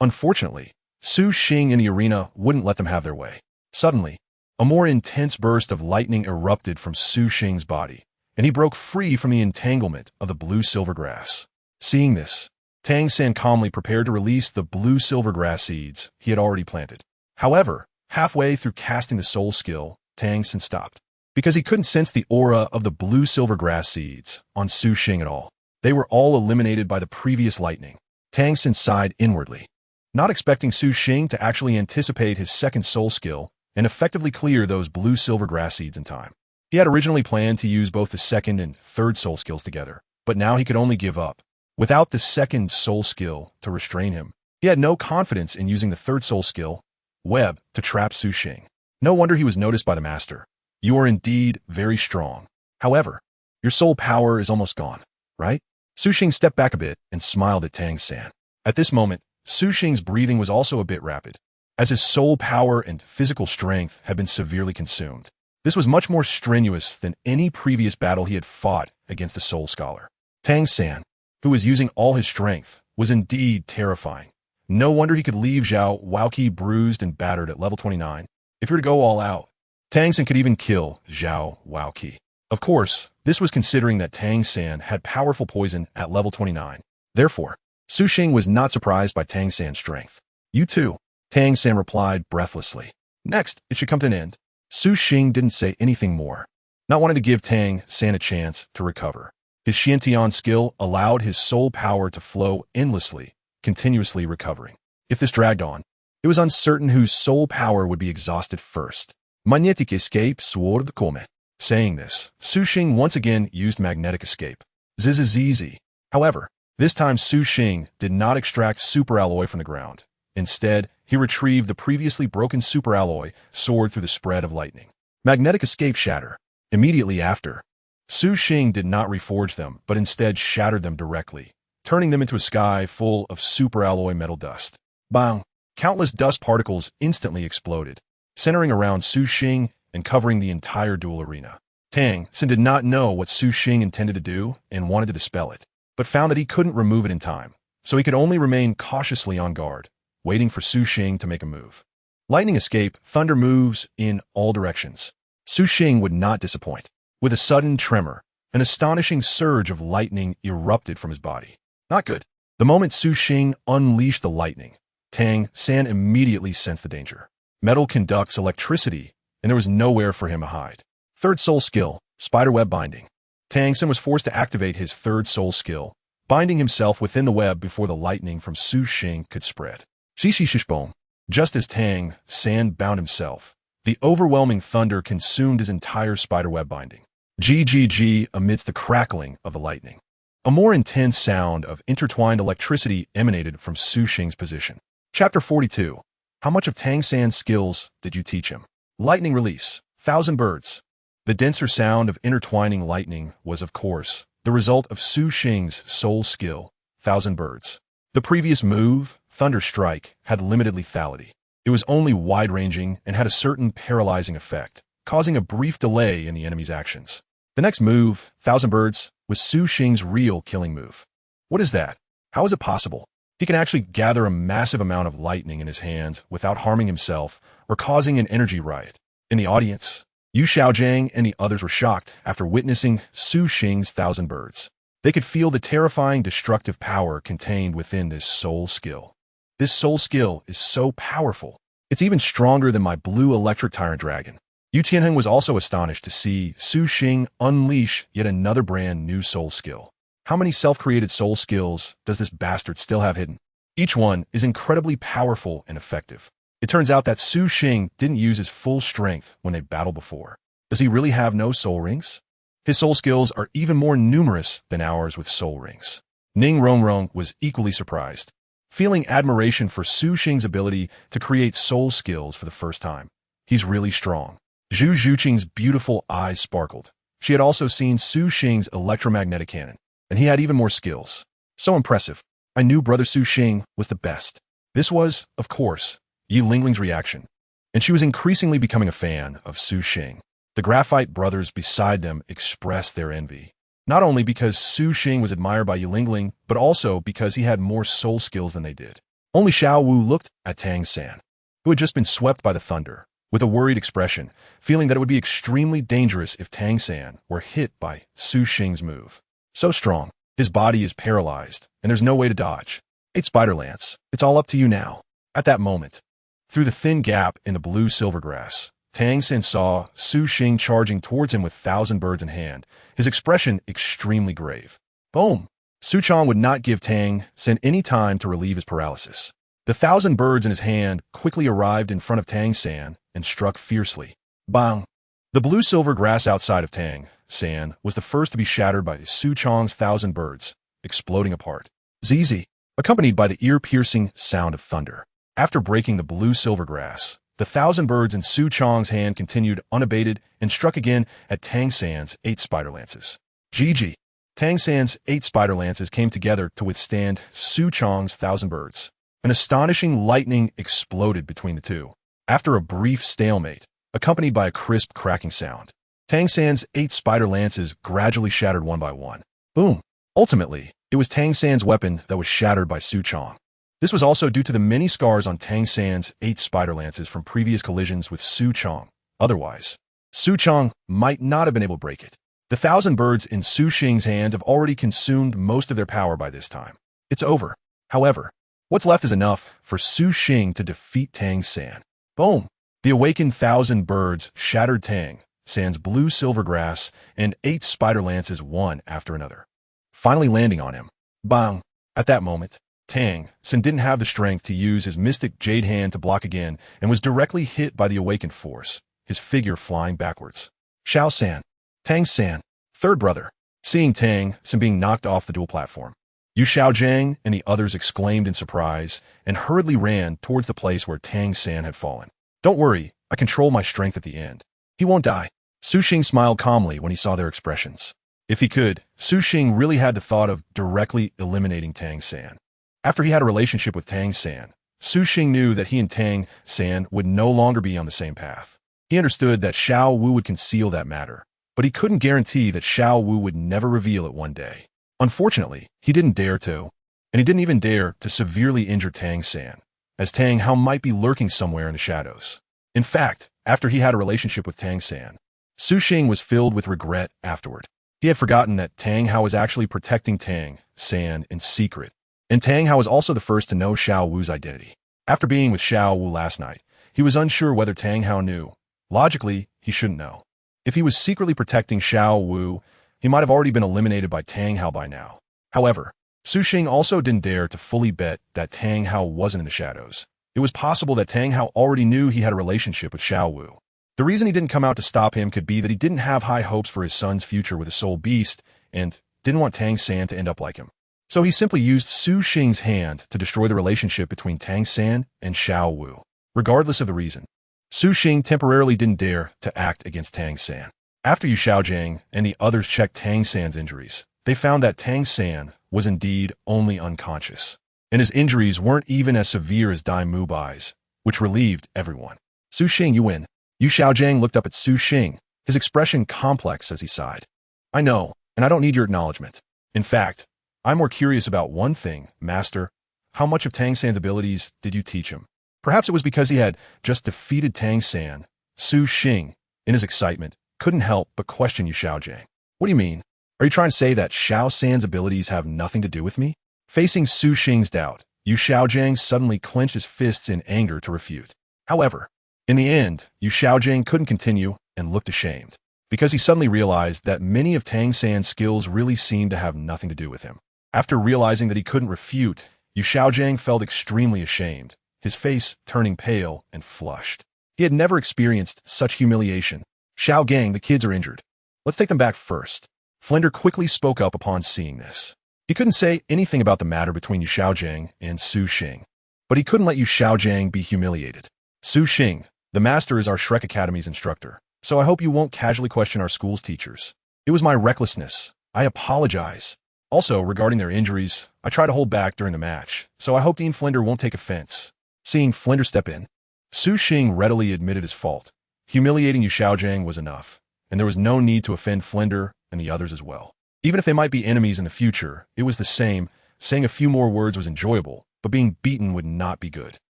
Unfortunately, Su Xing in the arena wouldn't let them have their way. Suddenly, a more intense burst of lightning erupted from Su Xing's body, and he broke free from the entanglement of the blue silvergrass. Seeing this, Tang San calmly prepared to release the blue silvergrass seeds he had already planted. However, halfway through casting the soul skill, Tang San stopped, because he couldn't sense the aura of the blue silvergrass seeds on Su Xing at all. They were all eliminated by the previous lightning. Tang San sighed inwardly, not expecting Su Xing to actually anticipate his second soul skill and effectively clear those blue silvergrass seeds in time. He had originally planned to use both the second and third soul skills together, but now he could only give up. Without the second soul skill to restrain him, he had no confidence in using the third soul skill, web, to trap Su Xing. No wonder he was noticed by the master. You are indeed very strong. However, your soul power is almost gone, right? Su Xing stepped back a bit and smiled at Tang San. At this moment, Su Xing's breathing was also a bit rapid, as his soul power and physical strength had been severely consumed. This was much more strenuous than any previous battle he had fought against the Soul Scholar. Tang San, who was using all his strength, was indeed terrifying. No wonder he could leave Zhao Wuqi bruised and battered at level 29. If he were to go all out, Tang San could even kill Zhao Wuqi. Of course, this was considering that Tang San had powerful poison at level 29. Therefore, Su Xing was not surprised by Tang San's strength. You too, Tang San replied breathlessly. Next, it should come to an end. Su Xing didn't say anything more, not wanting to give Tang San a chance to recover. His Xiantian skill allowed his soul power to flow endlessly, continuously recovering. If this dragged on, it was uncertain whose soul power would be exhausted first. Magnetic escape sword come. Saying this, Su Xing once again used magnetic escape. Zzz. However, this time Su Xing did not extract superalloy from the ground. Instead, he retrieved the previously broken superalloy sword through the spread of lightning. Magnetic escape shatter. Immediately after, Su Xing did not reforge them, but instead shattered them directly, turning them into a sky full of superalloy metal dust. Bang! Countless dust particles instantly exploded, centering around Su Xing and covering the entire duel arena. Tang San did not know what Su Xing intended to do and wanted to dispel it, but found that he couldn't remove it in time, so he could only remain cautiously on guard, waiting for Su Xing to make a move. Lightning escape, thunder moves in all directions. Su Xing would not disappoint. With a sudden tremor, an astonishing surge of lightning erupted from his body. Not good. The moment Su Xing unleashed the lightning, Tang San immediately sensed the danger. Metal conducts electricity, and there was nowhere for him to hide. Third soul skill, spiderweb binding. Tang San was forced to activate his third soul skill, binding himself within the web before the lightning from Su Xing could spread. Shishishishboom. Just as Tang San bound himself, the overwhelming thunder consumed his entire spiderweb binding. GGG amidst the crackling of the lightning. A more intense sound of intertwined electricity emanated from Su Xing's position. Chapter 42. How much of Tang San's skills did you teach him? Lightning release. 1,000 birds. The denser sound of intertwining lightning was, of course, the result of Su Xing's soul skill, 1,000 birds. The previous move, Thunder Strike, had limited lethality. It was only wide-ranging and had a certain paralyzing effect, causing a brief delay in the enemy's actions. The next move, 1,000 birds, was Su Xing's real killing move. What is that? How is it possible? He can actually gather a massive amount of lightning in his hands without harming himself or causing an energy riot. In the audience, Yu Xiaojiang and the others were shocked after witnessing Su Xing's 1,000 birds. They could feel the terrifying destructive power contained within this soul skill. This soul skill is so powerful. It's even stronger than my blue electric tyrant dragon. Yu Tianheng was also astonished to see Su Xing unleash yet another brand new soul skill. How many self-created soul skills does this bastard still have hidden? Each one is incredibly powerful and effective. It turns out that Su Xing didn't use his full strength when they battled before. Does he really have no soul rings? His soul skills are even more numerous than ours with soul rings. Ning Rongrong was equally surprised, feeling admiration for Su Xing's ability to create soul skills for the first time. He's really strong. Zhu Zhuqing's beautiful eyes sparkled. She had also seen Su Xing's electromagnetic cannon, and he had even more skills. So impressive. I knew Brother Su Xing was the best. This was, of course, Yi Lingling's reaction, and she was increasingly becoming a fan of Su Xing. The graphite brothers beside them expressed their envy, not only because Su Xing was admired by Yi Lingling, but also because he had more soul skills than they did. Only Xiao Wu looked at Tang San, who had just been swept by the thunder, with a worried expression, feeling that it would be extremely dangerous if Tang San were hit by Su Xing's move. So strong, his body is paralyzed, and there's no way to dodge. 8 Spider Lance, it's all up to you now. At that moment, through the thin gap in the blue silver grass, Tang San saw Su Xing charging towards him with 1,000 birds in hand, his expression extremely grave. Boom! Su Chong would not give Tang San any time to relieve his paralysis. The 1,000 birds in his hand quickly arrived in front of Tang San and struck fiercely. Bang! The blue-silver grass outside of Tang San was the first to be shattered by Su Chong's 1,000 birds, exploding apart. ZZ, accompanied by the ear-piercing sound of thunder. After breaking the blue-silver grass, the 1,000 birds in Su Chong's hand continued unabated and struck again at Tang San's 8 spider lances. GG. Tang San's 8 spider lances came together to withstand Su Chong's 1,000 birds. An astonishing lightning exploded between the two. After a brief stalemate, accompanied by a crisp cracking sound, Tang San's 8 spider lances gradually shattered one by one. Boom! Ultimately, it was Tang San's weapon that was shattered by Su Chong. This was also due to the many scars on Tang San's 8 spider lances from previous collisions with Su Chong. Otherwise, Su Chong might not have been able to break it. The 1,000 birds in Su Xing's hands have already consumed most of their power by this time. It's over. However, what's left is enough for Su Xing to defeat Tang San. Boom! The awakened 1,000 birds shattered Tang San's blue silver grass and 8 spider lances one after another, finally landing on him. Bang! At that moment, Tang San didn't have the strength to use his mystic jade hand to block again and was directly hit by the awakened force, his figure flying backwards. Xiao San, Tang San, third brother, seeing Tang San being knocked off the dual platform. Yu Xiaojiang and the others exclaimed in surprise and hurriedly ran towards the place where Tang San had fallen. Don't worry, I control my strength at the end. He won't die. Su Xing smiled calmly when he saw their expressions. If he could, Su Xing really had the thought of directly eliminating Tang San. After he had a relationship with Tang San, Su Xing knew that he and Tang San would no longer be on the same path. He understood that Xiao Wu would conceal that matter, but he couldn't guarantee that Xiao Wu would never reveal it one day. Unfortunately, he didn't dare to, and he didn't even dare to severely injure Tang San, as Tang Hao might be lurking somewhere in the shadows. In fact, after he had a relationship with Tang San, Su Xing was filled with regret afterward. He had forgotten that Tang Hao was actually protecting Tang San in secret, and Tang Hao was also the first to know Xiao Wu's identity. After being with Xiao Wu last night, he was unsure whether Tang Hao knew. Logically, he shouldn't know. If he was secretly protecting Xiao Wu, he might have already been eliminated by Tang Hao by now. However, Su Xing also didn't dare to fully bet that Tang Hao wasn't in the shadows. It was possible that Tang Hao already knew he had a relationship with Xiao Wu. The reason he didn't come out to stop him could be that he didn't have high hopes for his son's future with a soul beast and didn't want Tang San to end up like him. So he simply used Su Xing's hand to destroy the relationship between Tang San and Xiao Wu. Regardless of the reason, Su Xing temporarily didn't dare to act against Tang San. After Yu Xiaojiang and the others checked Tang San's injuries, they found that Tang San was indeed only unconscious, and his injuries weren't even as severe as Dai Mubai's, which relieved everyone. Su Xing, you win. Yu Xiaojiang looked up at Su Xing, his expression complex as he sighed. I know, and I don't need your acknowledgement. In fact, I'm more curious about one thing, Master. How much of Tang San's abilities did you teach him? Perhaps it was because he had just defeated Tang San. Su Xing, in his excitement, couldn't help but question Yu Xiaojiang. What do you mean? Are you trying to say that Xiao San's abilities have nothing to do with me? Facing Su Xing's doubt, Yu Xiaojiang suddenly clenched his fists in anger to refute. However, in the end, Yu Xiaojiang couldn't continue and looked ashamed, because he suddenly realized that many of Tang San's skills really seemed to have nothing to do with him. After realizing that he couldn't refute, Yu Xiaojiang felt extremely ashamed, his face turning pale and flushed. He had never experienced such humiliation. Xiao Gang, the kids are injured. Let's take them back first. Flinder quickly spoke up upon seeing this. He couldn't say anything about the matter between Yu Xiaojiang and Su Xing, but he couldn't let Yu Xiaojiang be humiliated. Su Xing, the master is our Shrek Academy's instructor, so I hope you won't casually question our school's teachers. It was my recklessness. I apologize. Also, regarding their injuries, I tried to hold back during the match, so I hope Dean Flinder won't take offense. Seeing Flinder step in, Su Xing readily admitted his fault. Humiliating Yu Xiaojiang was enough, and there was no need to offend Flinder and the others as well. Even if they might be enemies in the future, it was the same. Saying a few more words was enjoyable, but being beaten would not be good.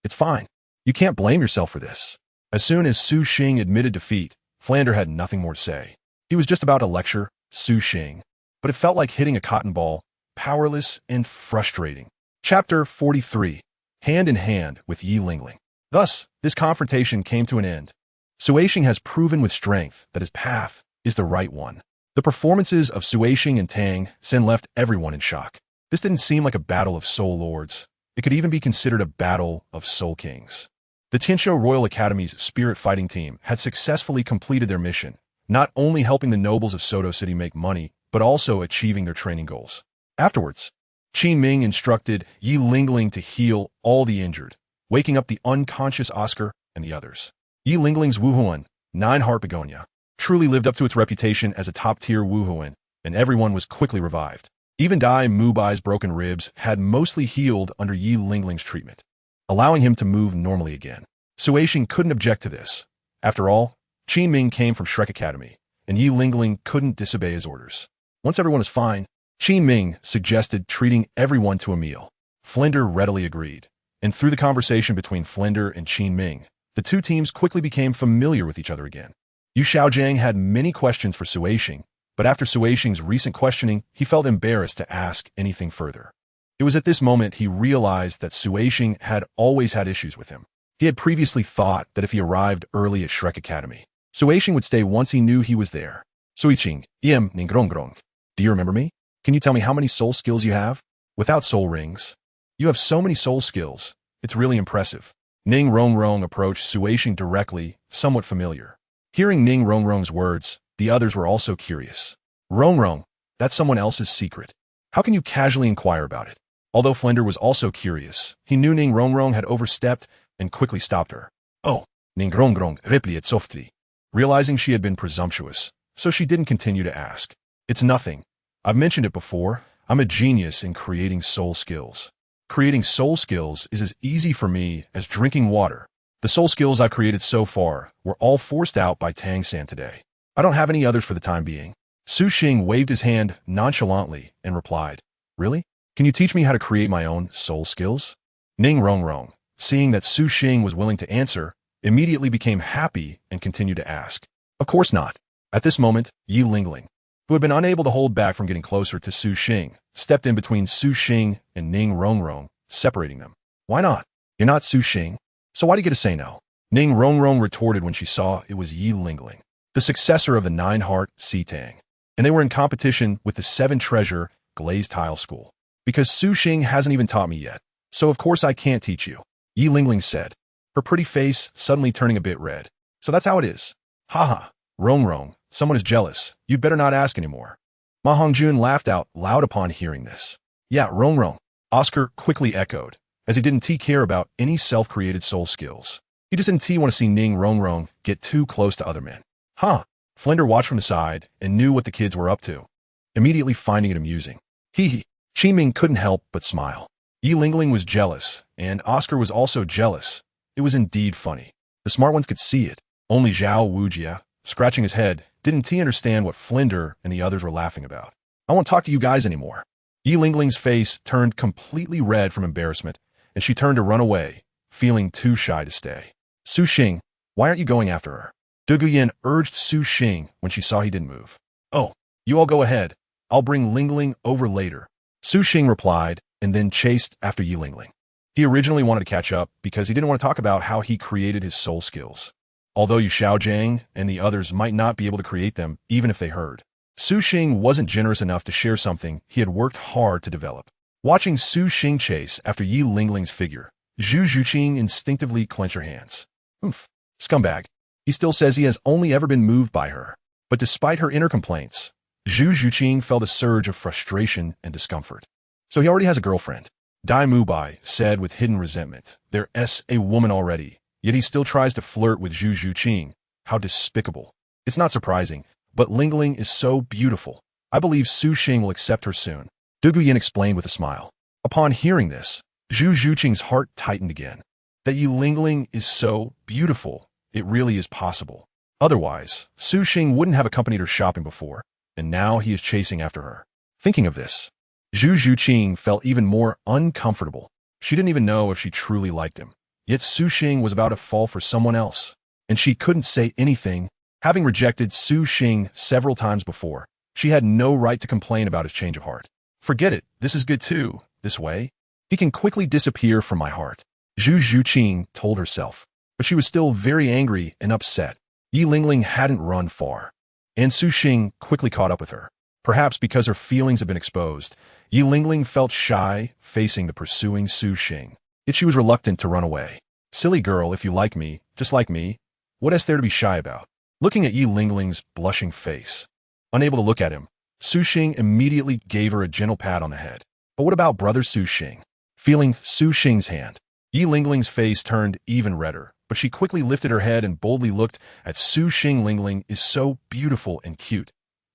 It's fine. You can't blame yourself for this. As soon as Su Xing admitted defeat, Flander had nothing more to say. He was just about to lecture Su Xing, but it felt like hitting a cotton ball, powerless and frustrating. Chapter 43. Hand in hand with Yi Lingling. Thus, this confrontation came to an end. Su Xing has proven with strength that his path is the right one. The performances of Su Xing and Tang San left everyone in shock. This didn't seem like a battle of soul lords. It could even be considered a battle of soul kings. The Tianshou Royal Academy's spirit fighting team had successfully completed their mission, not only helping the nobles of Soto City make money, but also achieving their training goals. Afterwards, Qin Ming instructed Yi Lingling to heal all the injured, waking up the unconscious Oscar and the others. Yi Lingling's Wuhuan, 9-heart begonia, truly lived up to its reputation as a top-tier Wuhuan, and everyone was quickly revived. Even Dai Mubai's broken ribs had mostly healed under Yi Lingling's treatment, allowing him to move normally again. Su Xing couldn't object to this. After all, Qin Ming came from Shrek Academy, and Yi Lingling couldn't disobey his orders. Once everyone was fine, Qin Ming suggested treating everyone to a meal. Flinder readily agreed, and through the conversation between Flinder and Qin Ming, the two teams quickly became familiar with each other again. Yu Xiaojiang had many questions for Su Xing, but after Su Xing's recent questioning, he felt embarrassed to ask anything further. It was at this moment he realized that Su Xing had always had issues with him. He had previously thought that if he arrived early at Shrek Academy, Su Xing would stay once he knew he was there. Su Xing, Ningrong. Do you remember me? Can you tell me how many soul skills you have? Without soul rings. You have so many soul skills. It's really impressive. Ning Rongrong approached Su Xing directly, somewhat familiar. Hearing Ning Rongrong's words, the others were also curious. Rongrong, that's someone else's secret. How can you casually inquire about it? Although Flinder was also curious, he knew Ning Rongrong had overstepped and quickly stopped her. Oh, Ning Rongrong replied softly, realizing she had been presumptuous, so she didn't continue to ask. It's nothing. I've mentioned it before. I'm a genius in creating soul skills. Creating soul skills is as easy for me as drinking water. The soul skills I've created so far were all forced out by Tang-san today. I don't have any others for the time being. Su Xing waved his hand nonchalantly and replied, Really? Can you teach me how to create my own soul skills? Ning Rongrong, seeing that Su Xing was willing to answer, immediately became happy and continued to ask. Of course not. At this moment, Yi Lingling, who had been unable to hold back from getting closer to Su Xing, stepped in between Su Xing and Ning Rongrong, separating them. Why not? You're not Su Xing, so why do you get to say no? Ning Rongrong retorted when she saw it was Yi Lingling, the successor of the Nine-Heart Sitang, and they were in competition with the Seven Treasure Glazed Tile School. Because Su Xing hasn't even taught me yet, so of course I can't teach you, Yi Lingling said, her pretty face suddenly turning a bit red. So that's how it is. Haha, Rongrong, someone is jealous. You'd better not ask anymore. Ma Hongjun laughed out loud upon hearing this. Yeah, Rongrong, Oscar quickly echoed, as he didn't care about any self-created soul skills. He just didn't want to see Ning Rongrong get too close to other men. Huh. Flinder watched from the side and knew what the kids were up to, immediately finding it amusing. Hee. Qiming couldn't help but smile. Yi Lingling was jealous, and Oscar was also jealous. It was indeed funny. The smart ones could see it. Only Zhao Wujia, scratching his head, didn't understand what Flinder and the others were laughing about. I won't talk to you guys anymore. Yi Lingling's face turned completely red from embarrassment, and she turned to run away, feeling too shy to stay. Su Xing, why aren't you going after her? Du Guyan urged Su Xing when she saw he didn't move. Oh, you all go ahead. I'll bring Lingling over later. Su Xing replied, and then chased after Yi Lingling. He originally wanted to catch up because he didn't want to talk about how he created his soul skills. Although Yu Xiaojiang and the others might not be able to create them even if they heard. Su Xing wasn't generous enough to share something he had worked hard to develop. Watching Su Xing chase after Yi Lingling's figure, Zhu Zhuqing instinctively clenched her hands. Oof, scumbag. He still says he has only ever been moved by her. But despite her inner complaints, Zhu Zhuqing felt a surge of frustration and discomfort. So he already has a girlfriend. Dai Mubai said with hidden resentment. There's a woman already, yet he still tries to flirt with Zhu Zhuqing. How despicable. It's not surprising, but Lingling is so beautiful. I believe Su Xing will accept her soon. Du Guyan explained with a smile. Upon hearing this, Zhu Zhuqing's heart tightened again. That Yi Lingling is so beautiful, it really is possible. Otherwise, Su Xing wouldn't have accompanied her shopping before, and now he is chasing after her. Thinking of this, Zhu Zhuqing felt even more uncomfortable. She didn't even know if she truly liked him. Yet Su Xing was about to fall for someone else, and she couldn't say anything. Having rejected Su Xing several times before, she had no right to complain about his change of heart. Forget it, this is good too, this way. He can quickly disappear from my heart, Zhu Zhuqing told herself. But she was still very angry and upset. Yi Lingling hadn't run far, and Su Xing quickly caught up with her. Perhaps because her feelings had been exposed, Yi Lingling felt shy facing the pursuing Su Xing. Yet she was reluctant to run away. Silly girl, if you like me, just like me, what is there to be shy about? Looking at Yi Lingling's blushing face, unable to look at him, Su Xing immediately gave her a gentle pat on the head. But what about brother Su Xing? Feeling Su Xing's hand, Yi Lingling's face turned even redder, but she quickly lifted her head and boldly looked at Su Xing. Lingling is so beautiful and cute.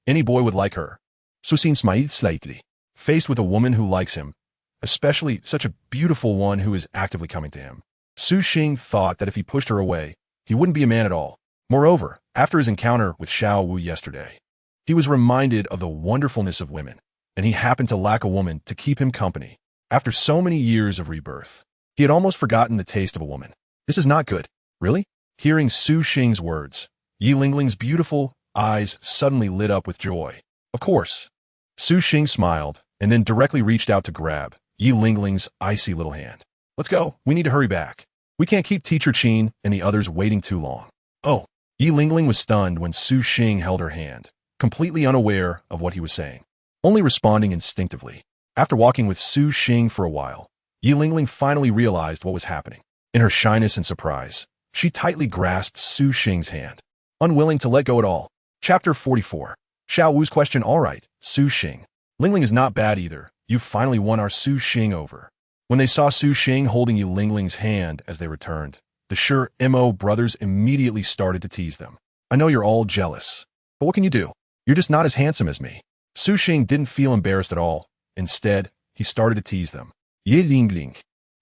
Any boy would like her. Su Xing smiled slightly, faced with a woman who likes him, especially such a beautiful one who is actively coming to him. Su Xing thought that if he pushed her away, he wouldn't be a man at all. Moreover, after his encounter with Xiao Wu yesterday, he was reminded of the wonderfulness of women, and he happened to lack a woman to keep him company. After so many years of rebirth, he had almost forgotten the taste of a woman. This is not good. Really? Hearing Su Xing's words, Yi Lingling's beautiful eyes suddenly lit up with joy. Of course. Su Xing smiled, and then directly reached out to grab Yi Lingling's icy little hand. Let's go. We need to hurry back. We can't keep Teacher Qin and the others waiting too long. Oh. Yi Lingling was stunned when Su Xing held her hand, completely unaware of what he was saying, only responding instinctively. After walking with Su Xing for a while, Yi Lingling finally realized what was happening. In her shyness and surprise, she tightly grasped Su Xing's hand, unwilling to let go at all. Chapter 44. Xiao Wu's question. All right, Su Xing. Lingling is not bad either. You finally won our Su Xing over. When they saw Su Xing holding Yi Lingling's hand as they returned, the Sure Mo brothers immediately started to tease them. I know you're all jealous, but what can you do? You're just not as handsome as me. Su Xing didn't feel embarrassed at all. Instead, he started to tease them. Yi Lingling,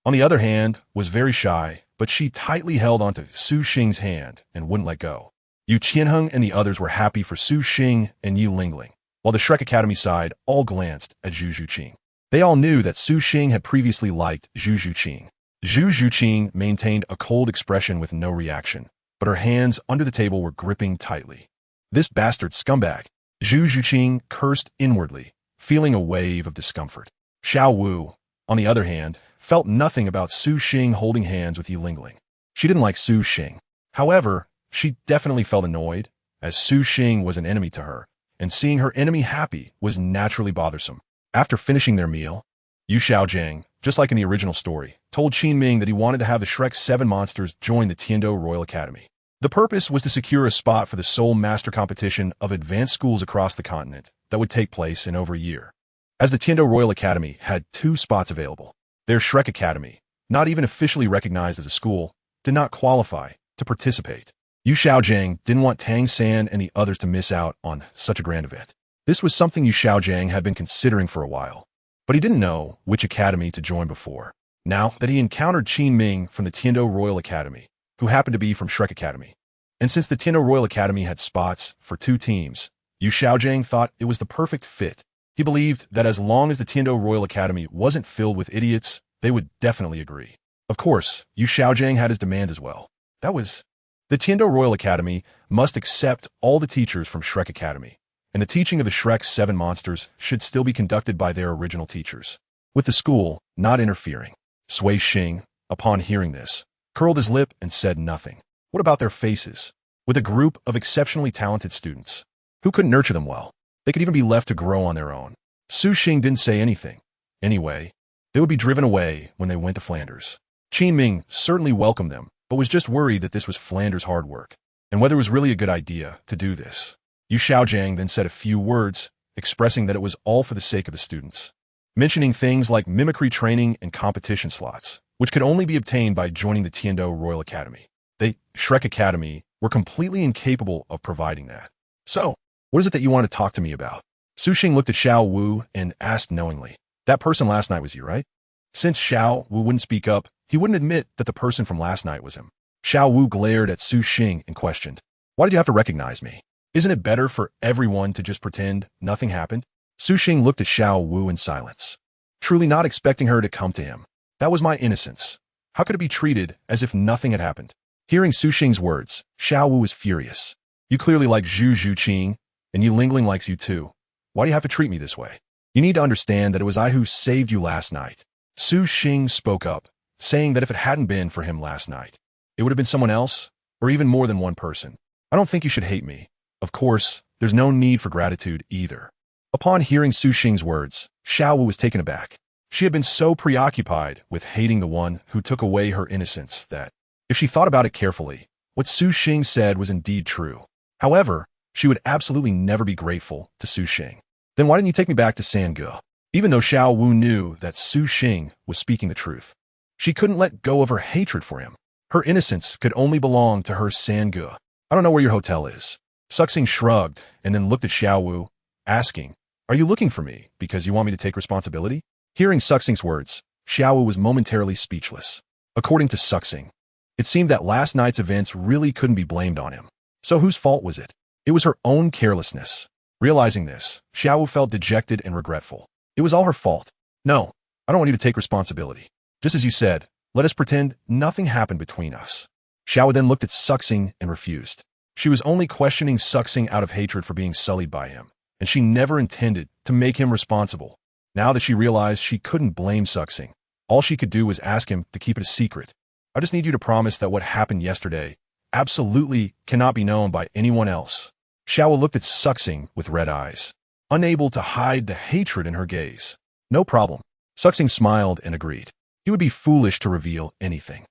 on the other hand, was very shy, but she tightly held onto Su Xing's hand and wouldn't let go. Yu Qianheng and the others were happy for Su Xing and Yi Lingling, while the Shrek Academy side all glanced at Zhu Zhuqing. They all knew that Su Xing had previously liked Zhu Zhuqing. Zhu Zhuqing maintained a cold expression with no reaction, but her hands under the table were gripping tightly. This bastard scumbag. Zhu Zhuqing cursed inwardly, feeling a wave of discomfort. Xiao Wu, on the other hand, felt nothing about Su Xing holding hands with Yi Lingling. She didn't like Su Xing. However, she definitely felt annoyed, as Su Xing was an enemy to her, and seeing her enemy happy was naturally bothersome. After finishing their meal, Yu Xiaojiang, just like in the original story, told Qin Ming that he wanted to have the Shrek 7 monsters join the Tiando Royal Academy. The purpose was to secure a spot for the Soul Master competition of advanced schools across the continent that would take place in over a year. As the Tiando Royal Academy had 2 spots available, their Shrek Academy, not even officially recognized as a school, did not qualify to participate. Yu Xiaojiang didn't want Tang San and the others to miss out on such a grand event. This was something Yu Xiaojiang had been considering for a while, but he didn't know which academy to join before. Now that he encountered Qin Ming from the Tiando Royal Academy, who happened to be from Shrek Academy, and since the Tiando Royal Academy had spots for 2 teams, Yu Xiaojiang thought it was the perfect fit. He believed that as long as the Tiando Royal Academy wasn't filled with idiots, they would definitely agree. Of course, Yu Xiaojiang had his demand as well. That was, the Tiando Royal Academy must accept all the teachers from Shrek Academy, and the teaching of the Shrek 7 monsters should still be conducted by their original teachers, with the school not interfering. Sui Xing, upon hearing this, curled his lip and said nothing. What about their faces? With a group of exceptionally talented students, who couldn't nurture them well, they could even be left to grow on their own. Su Xing didn't say anything. Anyway, they would be driven away when they went to Flanders. Qin Ming certainly welcomed them, but was just worried that this was Flanders' hard work, and whether it was really a good idea to do this. Yu Xiaojiang then said a few words, expressing that it was all for the sake of the students, mentioning things like mimicry training and competition slots, which could only be obtained by joining the Tiando Royal Academy. They, Shrek Academy, were completely incapable of providing that. So, what is it that you want to talk to me about? Su Xing looked at Xiao Wu and asked knowingly, that person last night was you, right? Since Xiao Wu wouldn't speak up, he wouldn't admit that the person from last night was him. Xiao Wu glared at Su Xing and questioned, why did you have to recognize me? Isn't it better for everyone to just pretend nothing happened? Su Xing looked at Xiao Wu in silence, truly not expecting her to come to him. That was my innocence. How could it be treated as if nothing had happened? Hearing Su Xing's words, Xiao Wu was furious. You clearly like Zhu Zhuqing, and Yi Lingling likes you too. Why do you have to treat me this way? You need to understand that it was I who saved you last night. Su Xing spoke up, saying that if it hadn't been for him last night, it would have been someone else, or even more than one person. I don't think you should hate me. Of course, there's no need for gratitude either. Upon hearing Su Xing's words, Xiao Wu was taken aback. She had been so preoccupied with hating the one who took away her innocence that, if she thought about it carefully, what Su Xing said was indeed true. However, she would absolutely never be grateful to Su Xing. Then why didn't you take me back to Sangge? Even though Xiao Wu knew that Su Xing was speaking the truth, she couldn't let go of her hatred for him. Her innocence could only belong to her Sangge. I don't know where your hotel is. Suxing shrugged and then looked at Xiao Wu, asking, are you looking for me because you want me to take responsibility? Hearing Suxing's words, Xiao Wu was momentarily speechless. According to Suxing, it seemed that last night's events really couldn't be blamed on him. So whose fault was it? It was her own carelessness. Realizing this, Xiao Wu felt dejected and regretful. It was all her fault. No, I don't want you to take responsibility. Just as you said, let us pretend nothing happened between us. Xiao Wu then looked at Suxing and refused. She was only questioning Suxing out of hatred for being sullied by him, and she never intended to make him responsible. Now that she realized she couldn't blame Suxing, all she could do was ask him to keep it a secret. I just need you to promise that what happened yesterday absolutely cannot be known by anyone else. Xiao looked at Suxing with red eyes, unable to hide the hatred in her gaze. No problem. Suxing smiled and agreed. He would be foolish to reveal anything.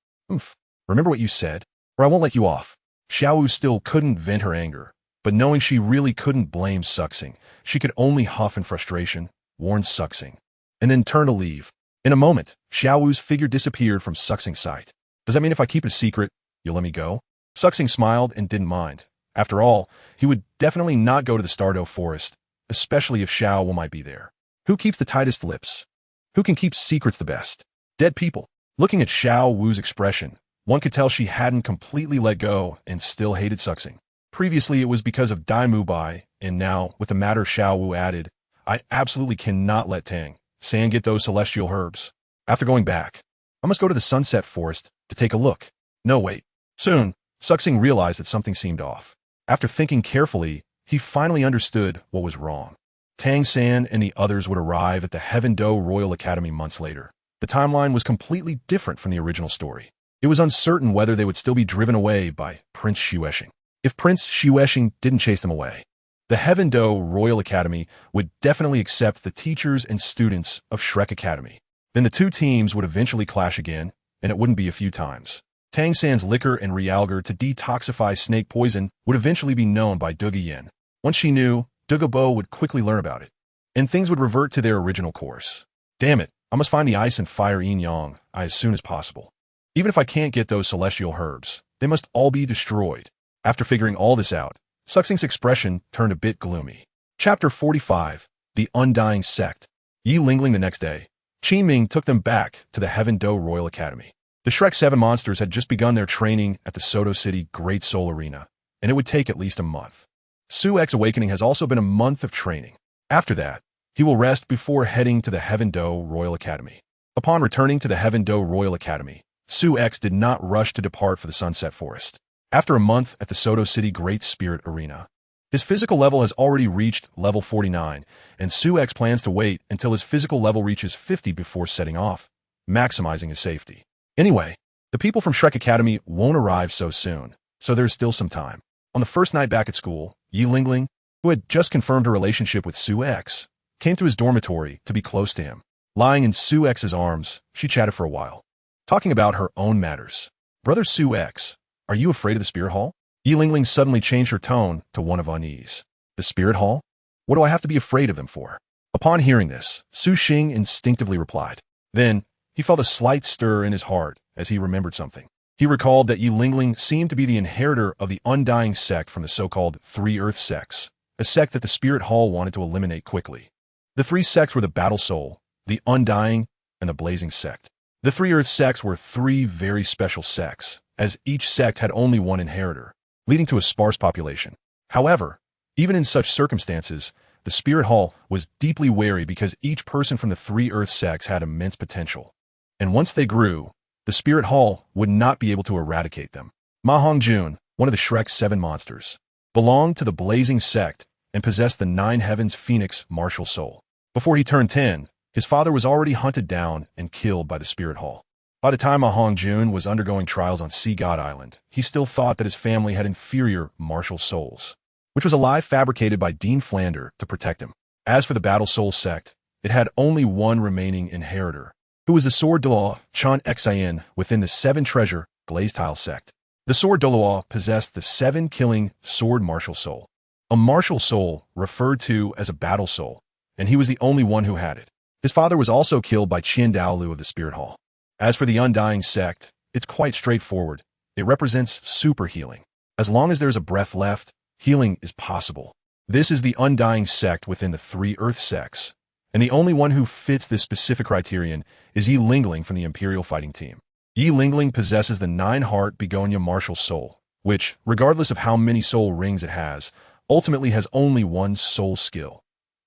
Remember what you said, or I won't let you off. Xiao still couldn't vent her anger, but knowing she really couldn't blame Suxing, she could only huff in frustration, warn Suxing, and then turn to leave. In a moment, Xiao's figure disappeared from Suxing's sight. Does that mean if I keep it a secret, you'll let me go? Suxing smiled and didn't mind. After all, he would definitely not go to the Stardow Forest, especially if Xiao might be there. Who keeps the tightest lips? Who can keep secrets the best? Dead people. Looking at Xiao Wu's expression, one could tell she hadn't completely let go and still hated Suxing. Previously, it was because of Dai Mu Bai, and now, with the matter, Xiao Wu added, I absolutely cannot let Tang San get those celestial herbs. After going back, I must go to the Sunset Forest to take a look. No, wait. Soon, Suxing realized that something seemed off. After thinking carefully, he finally understood what was wrong. Tang San and the others would arrive at the Heaven Do Royal Academy months later. The timeline was completely different from the original story. It was uncertain whether they would still be driven away by Prince Xuexing. If Prince Xuexing didn't chase them away, the Heaven Do Royal Academy would definitely accept the teachers and students of Shrek Academy. Then the two teams would eventually clash again, and it wouldn't be a few times. Tang San's liquor and realgar to detoxify snake poison would eventually be known by Duga Yin. Once she knew, Duga Bo would quickly learn about it, and things would revert to their original course. Damn it, I must find the ice and fire yin yang as soon as possible. Even if I can't get those celestial herbs, they must all be destroyed. After figuring all this out, Suxing's expression turned a bit gloomy. Chapter 45, The Undying Sect. Yi Lingling the next day, Qin Ming took them back to the Heaven Do Royal Academy. The Shrek 7 monsters had just begun their training at the Soto City Great Soul Arena, and it would take at least a month. Su-X's awakening has also been a month of training. After that, he will rest before heading to the Heaven Do Royal Academy. Upon returning to the Heaven Do Royal Academy, Su-X did not rush to depart for the Sunset Forest. After a month at the Soto City Great Spirit Arena, his physical level has already reached level 49, and Su-X plans to wait until his physical level reaches 50 before setting off, maximizing his safety. Anyway, the people from Shrek Academy won't arrive so soon, so there's still some time. On the first night back at school, Yi Lingling, who had just confirmed her relationship with Su-X, came to his dormitory to be close to him. Lying in Su-X's arms, she chatted for a while, talking about her own matters. Brother Su-X, are you afraid of the Spirit Hall? Yi Lingling suddenly changed her tone to one of unease. The Spirit Hall? What do I have to be afraid of them for? Upon hearing this, Su Xing instinctively replied. Then, he felt a slight stir in his heart as he remembered something. He recalled that Yi Lingling seemed to be the inheritor of the Undying Sect from the so-called Three Earth Sects, a sect that the Spirit Hall wanted to eliminate quickly. The three sects were the Battle Soul, the Undying, and the Blazing Sect. The Three Earth Sects were three very special sects, as each sect had only one inheritor, leading to a sparse population. However, even in such circumstances, the Spirit Hall was deeply wary because each person from the Three Earth Sects had immense potential. And once they grew, the Spirit Hall would not be able to eradicate them. Ma Hongjun, one of the Shrek 7 monsters, belonged to the Blazing Sect and possessed the Nine Heavens Phoenix martial soul. Before he turned 10, his father was already hunted down and killed by the Spirit Hall. By the time Ma Hongjun was undergoing trials on Sea God Island, he still thought that his family had inferior martial souls, which was a lie fabricated by Dean Flander to protect him. As for the Battle Soul Sect, it had only one remaining inheritor, who was the Sword Douluo Chan Xian within the 7 Treasure Glazed Tile Sect. The Sword Douluo possessed the 7-killing Sword Martial Soul, a martial soul referred to as a battle soul, and he was the only one who had it. His father was also killed by Qian Daolu of the Spirit Hall. As for the Undying Sect, it's quite straightforward. It represents super healing. As long as there's a breath left, healing is possible. This is the Undying Sect within the Three Earth Sects, and the only one who fits this specific criterion is Yi Lingling from the Imperial Fighting Team. Yi Lingling possesses the 9-heart Begonia martial soul, which, regardless of how many soul rings it has, ultimately has only one soul skill,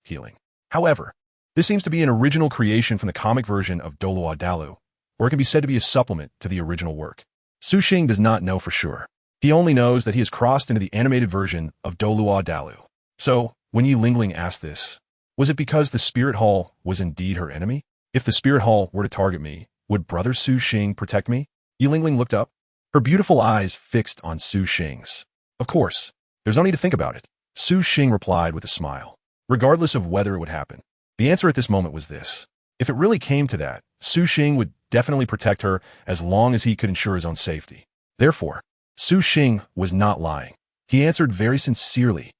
healing. However, this seems to be an original creation from the comic version of Douluo Dalu, or it can be said to be a supplement to the original work. Su Xing does not know for sure. He only knows that he has crossed into the animated version of Douluo Dalu. So, When Yi Lingling asked this, was it because the spirit hall was indeed her enemy? If the spirit hall were to target me, would Brother Su Xing protect me? Yi Lingling looked up, her beautiful eyes fixed on Su Xing's. Of course, there's no need to think about it. Su Xing replied with a smile. Regardless of whether it would happen, the answer at this moment was this. If it really came to that, Su Xing would definitely protect her as long as he could ensure his own safety. Therefore, Su Xing was not lying. He answered very sincerely.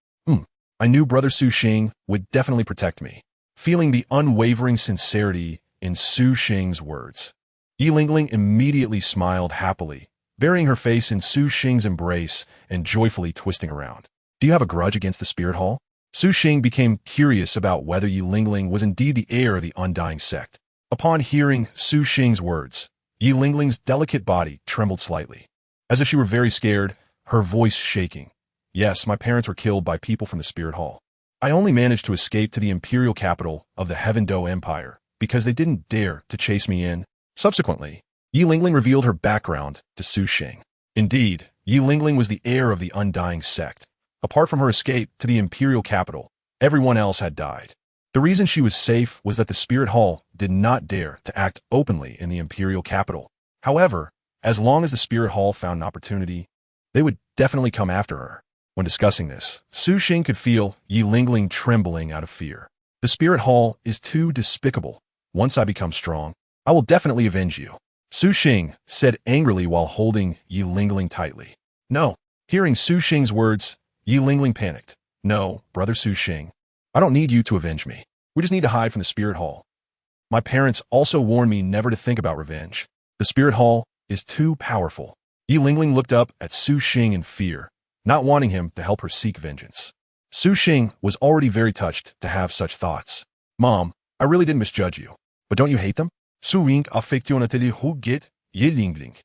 I knew Brother Su Xing would definitely protect me. Feeling the unwavering sincerity in Su Xing's words, Yi Lingling immediately smiled happily, burying her face in Su Xing's embrace and joyfully twisting around. Do you have a grudge against the spirit hall? Su Xing became curious about whether Yi Lingling was indeed the heir of the undying sect. Upon hearing Su Xing's words, Yi Lingling's delicate body trembled slightly, as if she were very scared, her voice shaking. Yes, my parents were killed by people from the spirit hall. I only managed to escape to the imperial capital of the Heaven Do Empire because they didn't dare to chase me in. Subsequently, Yi Lingling revealed her background to Su Xing. Indeed, Yi Lingling was the heir of the undying sect. Apart from her escape to the imperial capital, everyone else had died. The reason she was safe was that the spirit hall did not dare to act openly in the imperial capital. However, as long as the spirit hall found an opportunity, they would definitely come after her. When discussing this, Su Xing could feel Yi Lingling trembling out of fear. The spirit hall is too despicable. Once I become strong, I will definitely avenge you. Su Xing said angrily while holding Yi Lingling tightly. No. Hearing Su Xing's words, Yi Lingling panicked. No, Brother Su Xing. I don't need you to avenge me. We just need to hide from the spirit hall. My parents also warned me never to think about revenge. The spirit hall is too powerful. Yi Lingling looked up at Su Xing in fear, not wanting him to help her seek vengeance. Su Xing was already very touched to have such thoughts. Mom, I really didn't misjudge you. But don't you hate them? Su Ring affectionately huget Yi Lingling.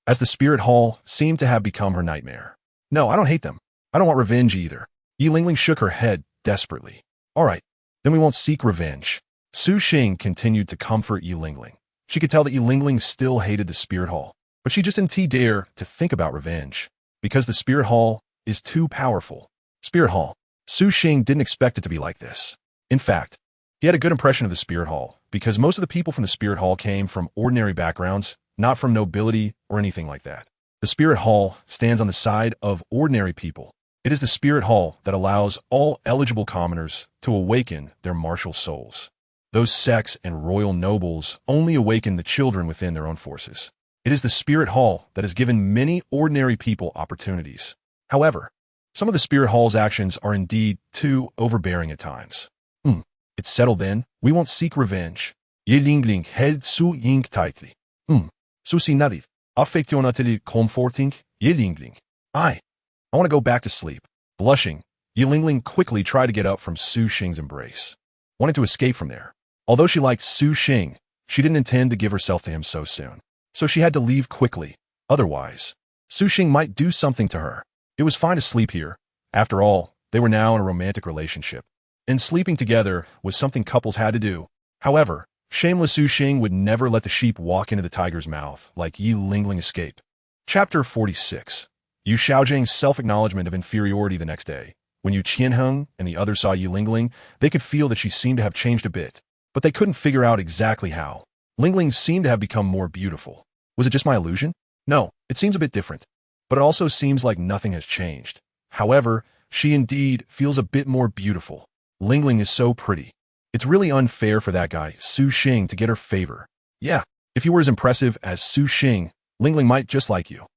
As the spirit hall seemed to have become her nightmare. No, I don't hate them. I don't want revenge either. Yi Lingling shook her head desperately. All right, then we won't seek revenge. Su Xing continued to comfort Yi Lingling. She could tell that Yi Lingling still hated the spirit hall, but she just didn't dare to think about revenge. Because the spirit hall is too powerful. Spirit hall. Su Xing didn't expect it to be like this. In fact, he had a good impression of the spirit hall because most of the people from the spirit hall came from ordinary backgrounds, not from nobility or anything like that. The spirit hall stands on the side of ordinary people. It is the spirit hall that allows all eligible commoners to awaken their martial souls. Those sects and royal nobles only awaken the children within their own forces. It is the spirit hall that has given many ordinary people opportunities. However, some of the spirit hall's actions are indeed too overbearing at times. It's settled then. We won't seek revenge. Yi Lingling held Su Ying tightly. Su si nadif. Affectionately comforting Yi Lingling. I want to go back to sleep. Blushing, Yi Lingling quickly tried to get up from Su Xing's embrace, wanting to escape from there. Although she liked Su Xing, she didn't intend to give herself to him so soon. So she had to leave quickly. Otherwise, Su Xing might do something to her. It was fine to sleep here. After all, they were now in a romantic relationship. And sleeping together was something couples had to do. However, shameless Su Xing would never let the sheep walk into the tiger's mouth like Yi Lingling escaped. Chapter 46. Yu Xiaojing's self-acknowledgement of inferiority the next day. When Yu Qianheng and the others saw Yi Lingling, they could feel that she seemed to have changed a bit, but they couldn't figure out exactly how. Lingling seemed to have become more beautiful. Was it just my illusion? No, it seems a bit different. But it also seems like nothing has changed. However, she indeed feels a bit more beautiful. Lingling is so pretty. It's really unfair for that guy, Su Xing, to get her favor. Yeah, if you were as impressive as Su Xing, Lingling might just like you.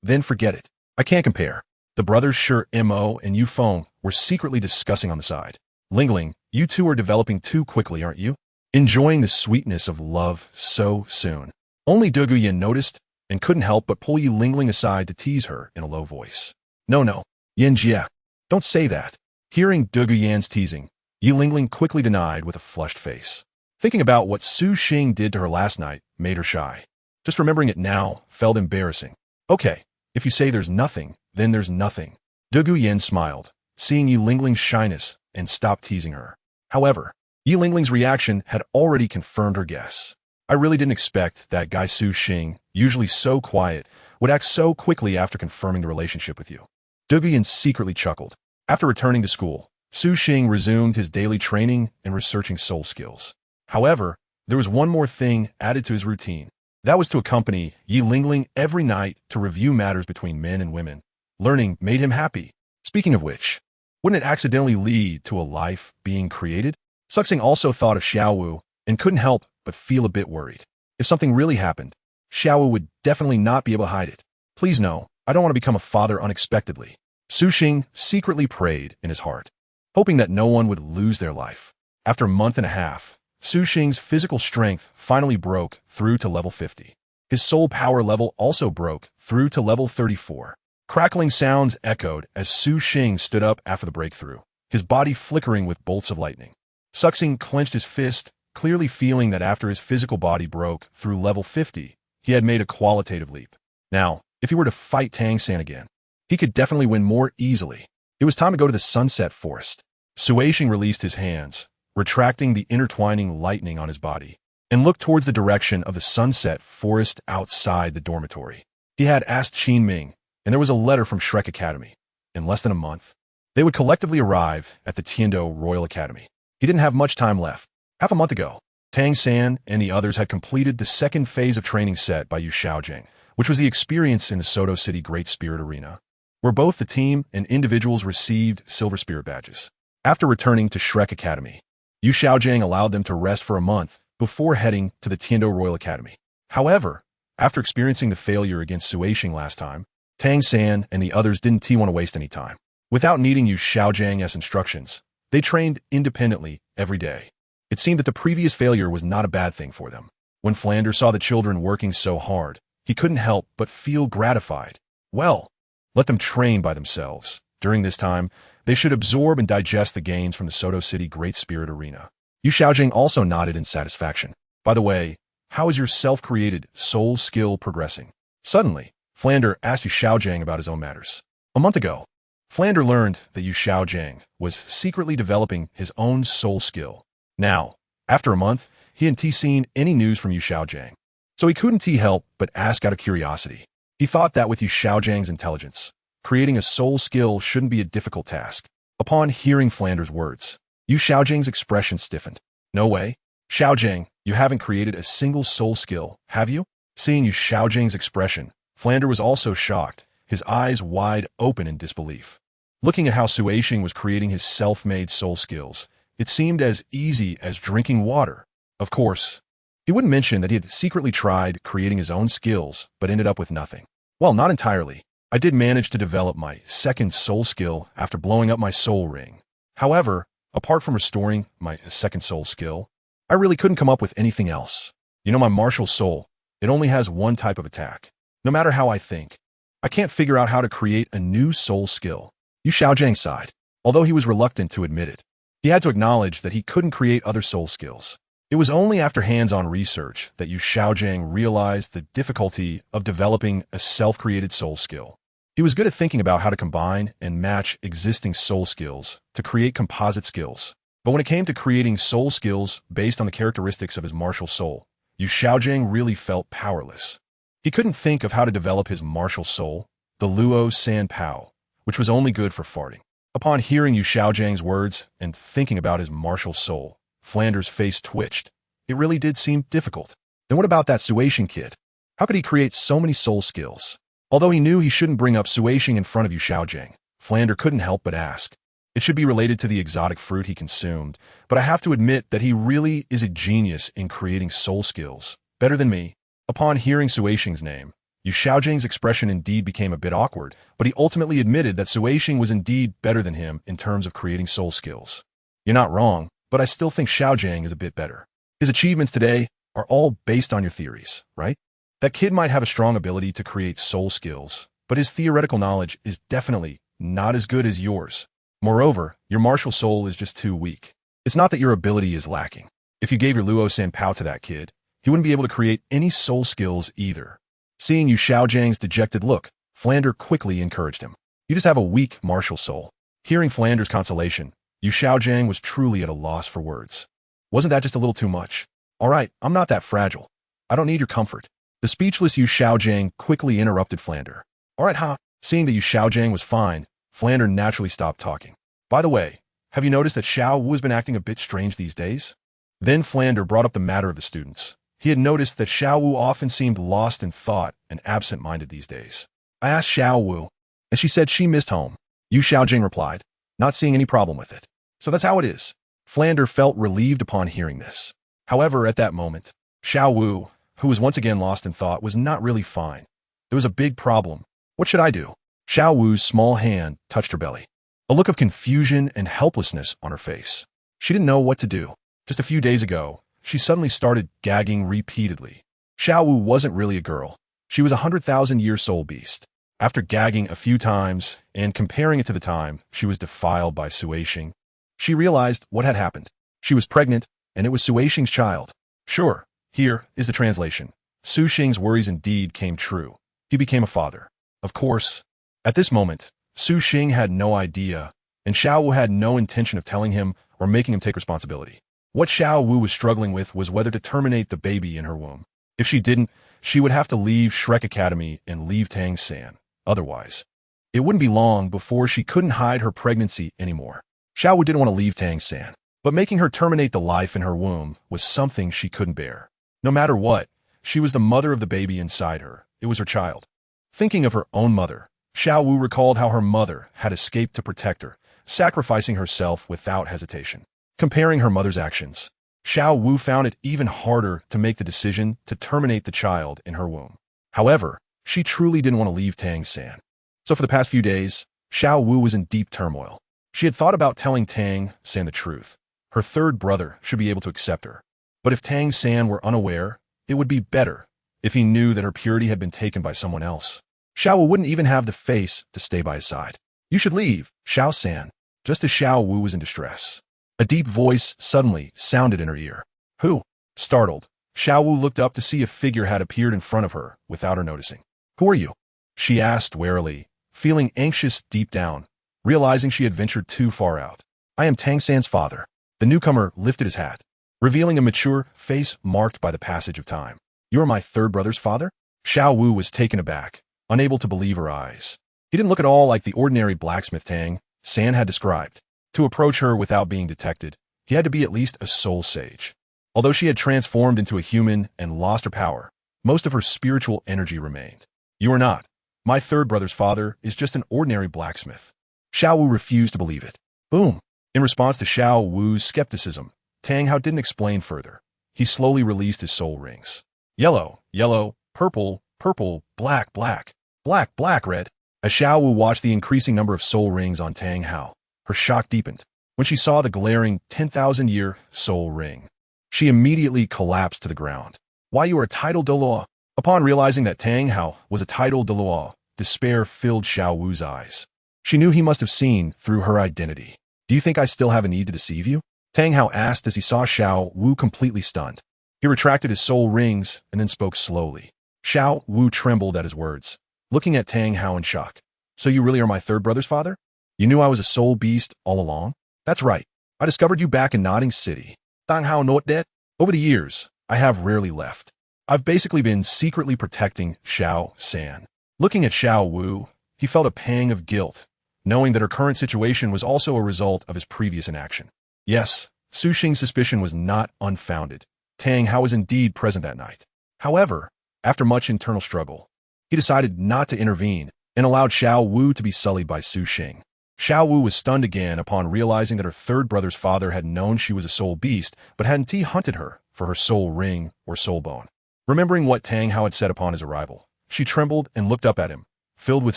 Then forget it. I can't compare. The brothers Shi Mo and Yu Feng were secretly discussing on the side. Lingling, you two are developing too quickly, aren't you? Enjoying the sweetness of love so soon. Only De Guyan noticed and couldn't help but pull Yi Lingling aside to tease her in a low voice. No, Yan Jia, don't say that. Hearing De Guyan's teasing, Yi Lingling quickly denied with a flushed face. Thinking about what Su Xing did to her last night made her shy. Just remembering it now felt embarrassing. Okay, if you say there's nothing, then there's nothing. De Guyan smiled, seeing Yi Lingling's shyness, and stopped teasing her. However, Yi Lingling's reaction had already confirmed her guess. I really didn't expect that guy Su Xing, usually so quiet, would act so quickly after confirming the relationship with you. De Guyan secretly chuckled. After returning to school, Su Xing resumed his daily training and researching soul skills. However, there was one more thing added to his routine. That was to accompany Yi Lingling every night to review matters between men and women. Learning made him happy. Speaking of which, wouldn't it accidentally lead to a life being created? Su Xing also thought of Xiaowu and couldn't help but feel a bit worried. If something really happened, Xiaowu would definitely not be able to hide it. Please no, I don't want to become a father unexpectedly. Su Xing secretly prayed in his heart, hoping that no one would lose their life. After a month and a half, Su Xing's physical strength finally broke through to level 50. His soul power level also broke through to level 34. Crackling sounds echoed as Su Xing stood up after the breakthrough, his body flickering with bolts of lightning. Su Xing clenched his fist, clearly feeling that after his physical body broke through level 50, he had made a qualitative leap. Now, if he were to fight Tang San again, he could definitely win more easily. It was time to go to the sunset forest. Su Xing released his hands, retracting the intertwining lightning on his body, and looked towards the direction of the sunset forest outside the dormitory. He had asked Qin Ming, and there was a letter from Shrek Academy. In less than a month, they would collectively arrive at the Tiando Royal Academy. He didn't have much time left. Half a month ago, Tang San and the others had completed the second phase of training set by Yu Xiaojing, which was the experience in the Soto City Great Spirit Arena, where both the team and individuals received Silver Spirit badges. After returning to Shrek Academy, Yu Xiaojing allowed them to rest for a month before heading to the Tiando Royal Academy. However, after experiencing the failure against Su Xing last time, Tang San and the others didn't want to waste any time. Without needing Yu Xiaojing's instructions, they trained independently every day. It seemed that the previous failure was not a bad thing for them. When Flanders saw the children working so hard, he couldn't help but feel gratified. Well, let them train by themselves. During this time, they should absorb and digest the gains from the Soto City Great Spirit Arena. Yu Xiaojing also nodded in satisfaction. By the way, how is your self-created soul skill progressing? Suddenly, Flander asked Yu Xiaojing about his own matters. A month ago, Flander learned that Yu Xiaojing was secretly developing his own soul skill. Now, after a month, he hadn't seen any news from Yu Xiaojing, so he couldn't help but ask out of curiosity. He thought that with Yu Xiaojing's intelligence, creating a soul skill shouldn't be a difficult task. Upon hearing Flander's words, Yu Xiaojing's expression stiffened. No way. Xiaojing, you haven't created a single soul skill, have you? Seeing Yu Xiaojing's expression, Flander was also shocked, his eyes wide open in disbelief. Looking at how Su Xing was creating his self-made soul skills, it seemed as easy as drinking water. Of course, he wouldn't mention that he had secretly tried creating his own skills, but ended up with nothing. Well, not entirely. I did manage to develop my second soul skill after blowing up my soul ring. However, apart from restoring my second soul skill, I really couldn't come up with anything else. You know, my martial soul, it only has one type of attack. No matter how I think, I can't figure out how to create a new soul skill. Yu Xiaojing sighed, although he was reluctant to admit it. He had to acknowledge that he couldn't create other soul skills. It was only after hands-on research that Yu Xiaojing realized the difficulty of developing a self-created soul skill. He was good at thinking about how to combine and match existing soul skills to create composite skills. But when it came to creating soul skills based on the characteristics of his martial soul, Yu Xiaojing really felt powerless. He couldn't think of how to develop his martial soul, the Luo San Pao, which was only good for farting. Upon hearing Yu Xiaojing's words and thinking about his martial soul, Flanders' face twitched. It really did seem difficult. Then what about that Su Xing kid? How could he create so many soul skills? Although he knew he shouldn't bring up Su Xing in front of Yu Xiaojing, Flander couldn't help but ask. It should be related to the exotic fruit he consumed, but I have to admit that he really is a genius in creating soul skills. Better than me. Upon hearing Su Xing's name, Yu Xiaojing's expression indeed became a bit awkward, but he ultimately admitted that Su Xing was indeed better than him in terms of creating soul skills. You're not wrong, but I still think Xiaojing is a bit better. His achievements today are all based on your theories, right? That kid might have a strong ability to create soul skills, but his theoretical knowledge is definitely not as good as yours. Moreover, your martial soul is just too weak. It's not that your ability is lacking. If you gave your Luo San Pao to that kid, he wouldn't be able to create any soul skills either. Seeing Yu Xiaojing's dejected look, Flander quickly encouraged him. You just have a weak martial soul. Hearing Flander's consolation, Yu Xiaojing was truly at a loss for words. Wasn't that just a little too much? All right, I'm not that fragile. I don't need your comfort. The speechless Yu Xiaojing quickly interrupted Flander. All right, huh? Seeing that Yu Xiaojing was fine, Flander naturally stopped talking. By the way, Have you noticed that Xiao Wu has been acting a bit strange these days? Then Flander brought up the matter of the students. He had noticed that Xiao Wu often seemed lost in thought and absent-minded these days. I asked Xiao Wu, and she said she missed home. Yu Xiaojing replied, not seeing any problem with it. So that's how it is. Flander felt relieved upon hearing this. However, at that moment, Xiao Wu, who was once again lost in thought, was not really fine. There was a big problem. What should I do? Xiao Wu's small hand touched her belly. A look of confusion and helplessness on her face. She didn't know what to do. Just a few days ago, she suddenly started gagging repeatedly. Xiao Wu wasn't really a girl. She was a 100,000-year soul beast. After gagging a few times and comparing it to the time she was defiled by Suishing, she realized what had happened. She was pregnant, and it was Suishing's child. Sure, here is the translation. Suishing's worries indeed came true. He became a father. Of course, at this moment, Suishing had no idea, and Xiao Wu had no intention of telling him or making him take responsibility. What Xiao Wu was struggling with was whether to terminate the baby in her womb. If she didn't, she would have to leave Shrek Academy and leave Tang San. Otherwise, it wouldn't be long before she couldn't hide her pregnancy anymore. Xiao Wu didn't want to leave Tang San, but making her terminate the life in her womb was something she couldn't bear. No matter what, she was the mother of the baby inside her. It was her child. Thinking of her own mother, Xiao Wu recalled how her mother had escaped to protect her, sacrificing herself without hesitation. Comparing her mother's actions, Xiao Wu found it even harder to make the decision to terminate the child in her womb. However, she truly didn't want to leave Tang San. So for the past few days, Xiao Wu was in deep turmoil. She had thought about telling Tang San the truth. Her third brother should be able to accept her. But if Tang San were unaware, it would be better if he knew that her purity had been taken by someone else. Xiao Wu wouldn't even have the face to stay by his side. You should leave, Xiao San. Just as Xiao Wu was in distress, a deep voice suddenly sounded in her ear. Who? Startled, Xiao Wu looked up to see a figure had appeared in front of her without her noticing. Who are you? She asked warily, feeling anxious deep down, realizing she had ventured too far out. I am Tang San's father. The newcomer lifted his hat, revealing a mature face marked by the passage of time. You are my third brother's father? Xiao Wu was taken aback, unable to believe her eyes. He didn't look at all like the ordinary blacksmith Tang San had described. To approach her without being detected, he had to be at least a soul sage. Although she had transformed into a human and lost her power, most of her spiritual energy remained. You are not. My third brother's father is just an ordinary blacksmith. Xiao Wu refused to believe it. Boom. In response to Xiao Wu's skepticism, Tang Hao didn't explain further. He slowly released his soul rings. Yellow, yellow, purple, purple, black, black, black, black, red. As Xiao Wu watched the increasing number of soul rings on Tang Hao, her shock deepened. When she saw the glaring 10,000-year soul ring, she immediately collapsed to the ground. Why, you are a title Douluo? Upon realizing that Tang Hao was a title Douluo, despair filled Xiao Wu's eyes. She knew he must have seen through her identity. Do you think I still have a need to deceive you? Tang Hao asked as he saw Xiao Wu completely stunned. He retracted his soul rings and then spoke slowly. Xiao Wu trembled at his words, looking at Tang Hao in shock. So you really are my third brother's father? You knew I was a soul beast all along? That's right. I discovered you back in Nodding City. Tang Hao know that? Over the years, I have rarely left. I've basically been secretly protecting Xiao San. Looking at Xiao Wu, he felt a pang of guilt, knowing that her current situation was also a result of his previous inaction. Yes, Su Xing's suspicion was not unfounded. Tang Hao was indeed present that night. However, after much internal struggle, he decided not to intervene and allowed Xiao Wu to be sullied by Su Xing. Xiao Wu was stunned again upon realizing that her third brother's father had known she was a soul beast, but hadn't he hunted her for her soul ring or soul bone. Remembering what Tang Hao had said upon his arrival, she trembled and looked up at him, filled with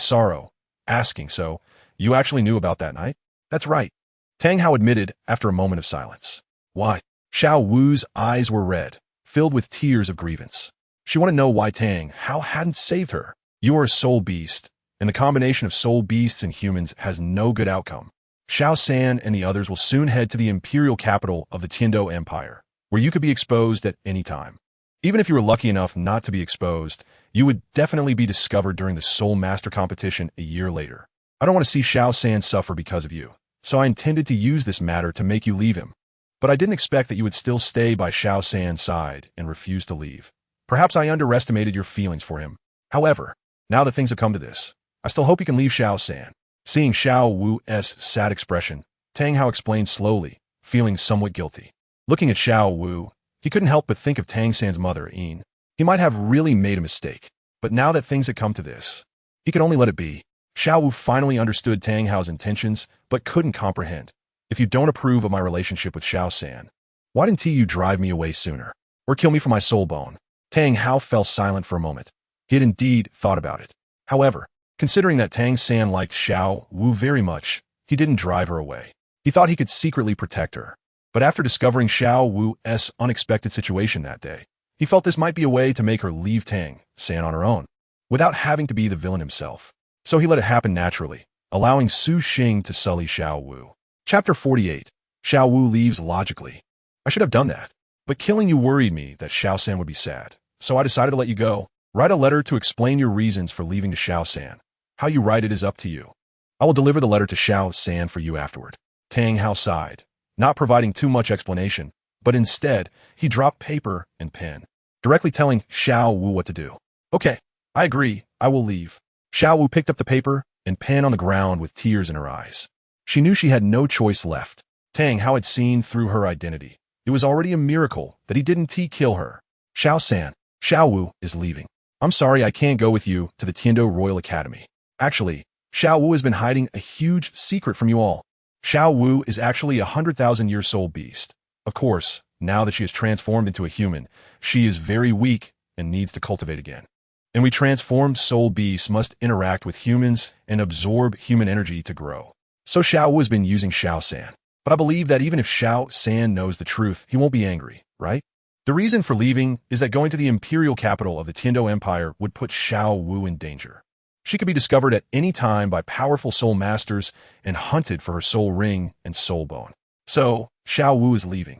sorrow, asking, So, you actually knew about that night? That's right. Tang Hao admitted after a moment of silence. Why? Xiao Wu's eyes were red, filled with tears of grievance. She wanted to know why Tang Hao hadn't saved her. You are a soul beast, and the combination of soul beasts and humans has no good outcome. Xiao San and the others will soon head to the imperial capital of the Tiando Empire, where you could be exposed at any time. Even if you were lucky enough not to be exposed, you would definitely be discovered during the Soul Master competition a year later. I don't want to see Xiao San suffer because of you, so I intended to use this matter to make you leave him. But I didn't expect that you would still stay by Xiao San's side and refuse to leave. Perhaps I underestimated your feelings for him. However, now that things have come to this, I still hope you can leave Xiao San. Seeing Xiao Wu's sad expression, Tang Hao explained slowly, feeling somewhat guilty. Looking at Xiao Wu, he couldn't help but think of Tang San's mother, Yin. He might have really made a mistake, but now that things had come to this, he could only let it be. Xiao Wu finally understood Tang Hao's intentions, but couldn't comprehend. If you don't approve of my relationship with Xiao San, why didn't you drive me away sooner? Or kill me for my soul bone? Tang Hao fell silent for a moment. He had indeed thought about it. However, considering that Tang San liked Xiao Wu very much, he didn't drive her away. He thought he could secretly protect her. But after discovering Xiao Wu's unexpected situation that day, he felt this might be a way to make her leave Tang San on her own, without having to be the villain himself. So he let it happen naturally, allowing Su Xing to sully Xiao Wu. Chapter 48. Xiao Wu leaves logically. I should have done that, but killing you worried me that Xiao San would be sad, so I decided to let you go. Write a letter to explain your reasons for leaving to Xiao San. How you write it is up to you. I will deliver the letter to Xiao San for you afterward. Tang Hao sighed, not providing too much explanation, but instead, he dropped paper and pen, directly telling Xiao Wu what to do. Okay, I agree, I will leave. Xiao Wu picked up the paper and pen on the ground with tears in her eyes. She knew she had no choice left. Tang Hao had seen through her identity. It was already a miracle that he didn't kill her. Xiao San, Xiao Wu is leaving. I'm sorry I can't go with you to the Tiando Royal Academy. Actually, Xiao Wu has been hiding a huge secret from you all. Xiao Wu is actually a 100,000-year soul beast. Of course, now that she is transformed into a human, she is very weak and needs to cultivate again. And we transformed soul beasts must interact with humans and absorb human energy to grow. So Xiao Wu has been using Xiao San. But I believe that even if Xiao San knows the truth, he won't be angry, right? The reason for leaving is that going to the imperial capital of the Tiando Empire would put Xiao Wu in danger. She could be discovered at any time by powerful soul masters and hunted for her soul ring and soul bone. So, Xiao Wu is leaving,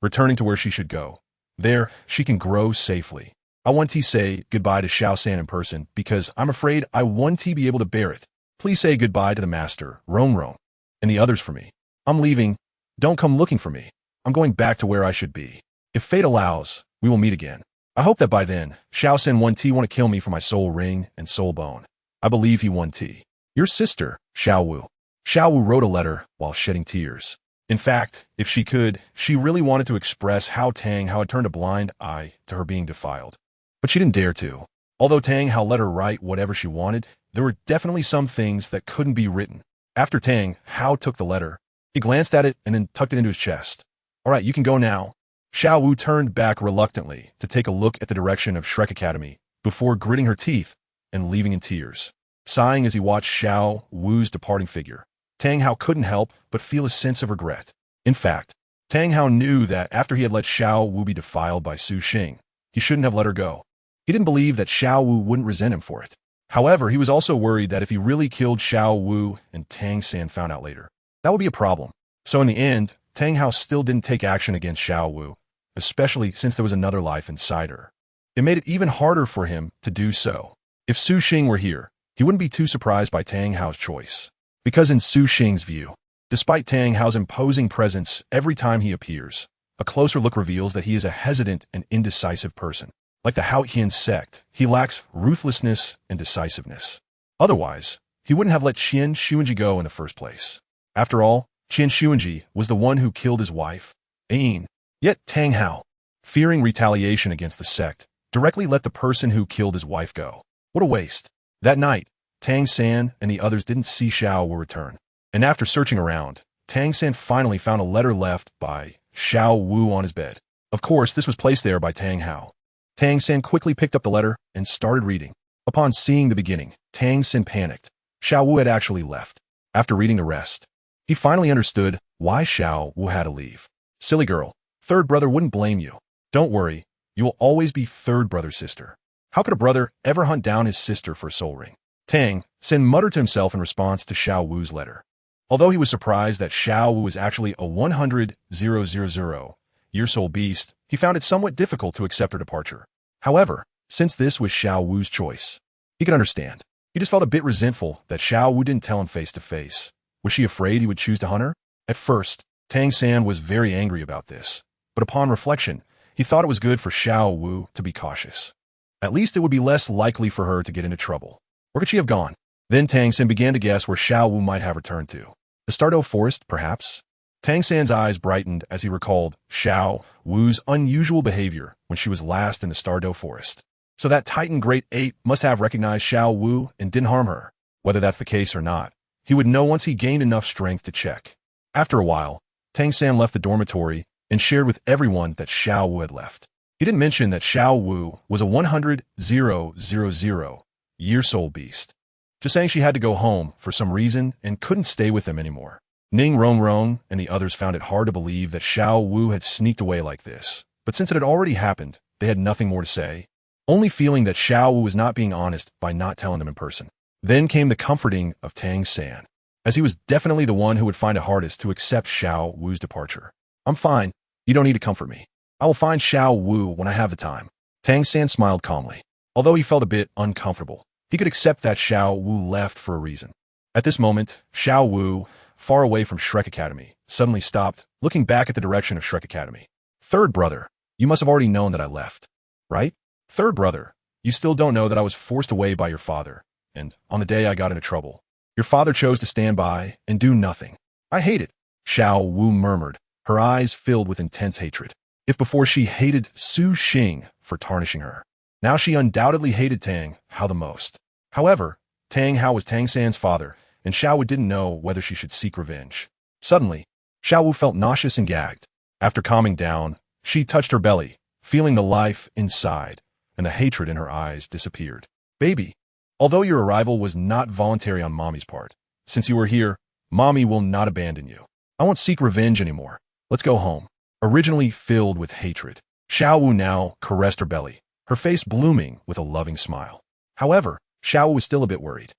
returning to where she should go. There, she can grow safely. I want to say goodbye to Xiao San in person because I'm afraid I want to be able to bear it. Please say goodbye to the master, Rong Rong, and the others for me. I'm leaving. Don't come looking for me. I'm going back to where I should be. If fate allows, we will meet again. I hope that by then, Xiao San want to kill me for my soul ring and soul bone. I believe he want to. Your sister, Xiao Wu. Xiao Wu wrote a letter while shedding tears. In fact, if she could, she really wanted to express how Tang Hao had turned a blind eye to her being defiled. But she didn't dare to. Although Tang Hao let her write whatever she wanted, there were definitely some things that couldn't be written. After Tang Hao took the letter, he glanced at it and then tucked it into his chest. All right, you can go now. Xiao Wu turned back reluctantly to take a look at the direction of Shrek Academy before gritting her teeth and leaving in tears. Sighing as he watched Xiao Wu's departing figure, Tang Hao couldn't help but feel a sense of regret. In fact, Tang Hao knew that after he had let Xiao Wu be defiled by Su Xing, he shouldn't have let her go. He didn't believe that Xiao Wu wouldn't resent him for it. However, he was also worried that if he really killed Xiao Wu and Tang San found out later, that would be a problem. So in the end, Tang Hao still didn't take action against Xiao Wu, especially since there was another life inside her. It made it even harder for him to do so. If Su Xing were here, he wouldn't be too surprised by Tang Hao's choice. Because in Su Xing's view, despite Tang Hao's imposing presence every time he appears, a closer look reveals that he is a hesitant and indecisive person. Like the Haotian sect, he lacks ruthlessness and decisiveness. Otherwise, he wouldn't have let Qian Xuanji go in the first place. After all, Qian Xuanji was the one who killed his wife, Ain. Yet Tang Hao, fearing retaliation against the sect, directly let the person who killed his wife go. What a waste. That night, Tang San and the others didn't see Xiao Wu return. And after searching around, Tang San finally found a letter left by Xiao Wu on his bed. Of course, this was placed there by Tang Hao. Tang San quickly picked up the letter and started reading. Upon seeing the beginning, Tang San panicked. Xiao Wu had actually left. After reading the rest, he finally understood why Xiao Wu had to leave. Silly girl, third brother wouldn't blame you. Don't worry, you will always be third brother's sister. How could a brother ever hunt down his sister for a soul ring? Tang San muttered to himself in response to Xiao Wu's letter. Although he was surprised that Xiao Wu was actually a 100,000-year soul beast, he found it somewhat difficult to accept her departure. However, since this was Xiao Wu's choice, he could understand. He just felt a bit resentful that Xiao Wu didn't tell him face to face. Was she afraid he would choose to hunt her? At first, Tang San was very angry about this, but upon reflection, he thought it was good for Xiao Wu to be cautious. At least it would be less likely for her to get into trouble. Where could she have gone? Then Tang San began to guess where Xiao Wu might have returned to. The Stardew Forest, perhaps? Tang San's eyes brightened as he recalled Xiao Wu's unusual behavior when she was last in the Stardew Forest. So that Titan Great Ape must have recognized Xiao Wu and didn't harm her. Whether that's the case or not, he would know once he gained enough strength to check. After a while, Tang San left the dormitory and shared with everyone that Xiao Wu had left. He didn't mention that Xiao Wu was a 100,000-year-old beast. Just saying she had to go home for some reason and couldn't stay with them anymore. Ning Rongrong and the others found it hard to believe that Xiao Wu had sneaked away like this, but since it had already happened, they had nothing more to say, only feeling that Xiao Wu was not being honest by not telling them in person. Then came the comforting of Tang San, as he was definitely the one who would find it hardest to accept Xiao Wu's departure. I'm fine. You don't need to comfort me. I will find Xiao Wu when I have the time. Tang San smiled calmly. Although he felt a bit uncomfortable, he could accept that Xiao Wu left for a reason. At this moment, Xiao Wu, far away from Shrek Academy, suddenly stopped, looking back at the direction of Shrek Academy. Third brother, you must have already known that I left, right? Third brother, you still don't know that I was forced away by your father, and on the day I got into trouble, your father chose to stand by and do nothing. I hate it, Xiao Wu murmured, her eyes filled with intense hatred. If before she hated Su Xing for tarnishing her, now she undoubtedly hated Tang Hao the most. However, Tang Hao was Tang San's father, and Xiao Wu didn't know whether she should seek revenge. Suddenly, Xiao Wu felt nauseous and gagged. After calming down, she touched her belly, feeling the life inside, and the hatred in her eyes disappeared. Baby, although your arrival was not voluntary on Mommy's part, since you were here, Mommy will not abandon you. I won't seek revenge anymore. Let's go home. Originally filled with hatred, Xiao Wu now caressed her belly, her face blooming with a loving smile. However, Xiao Wu was still a bit worried.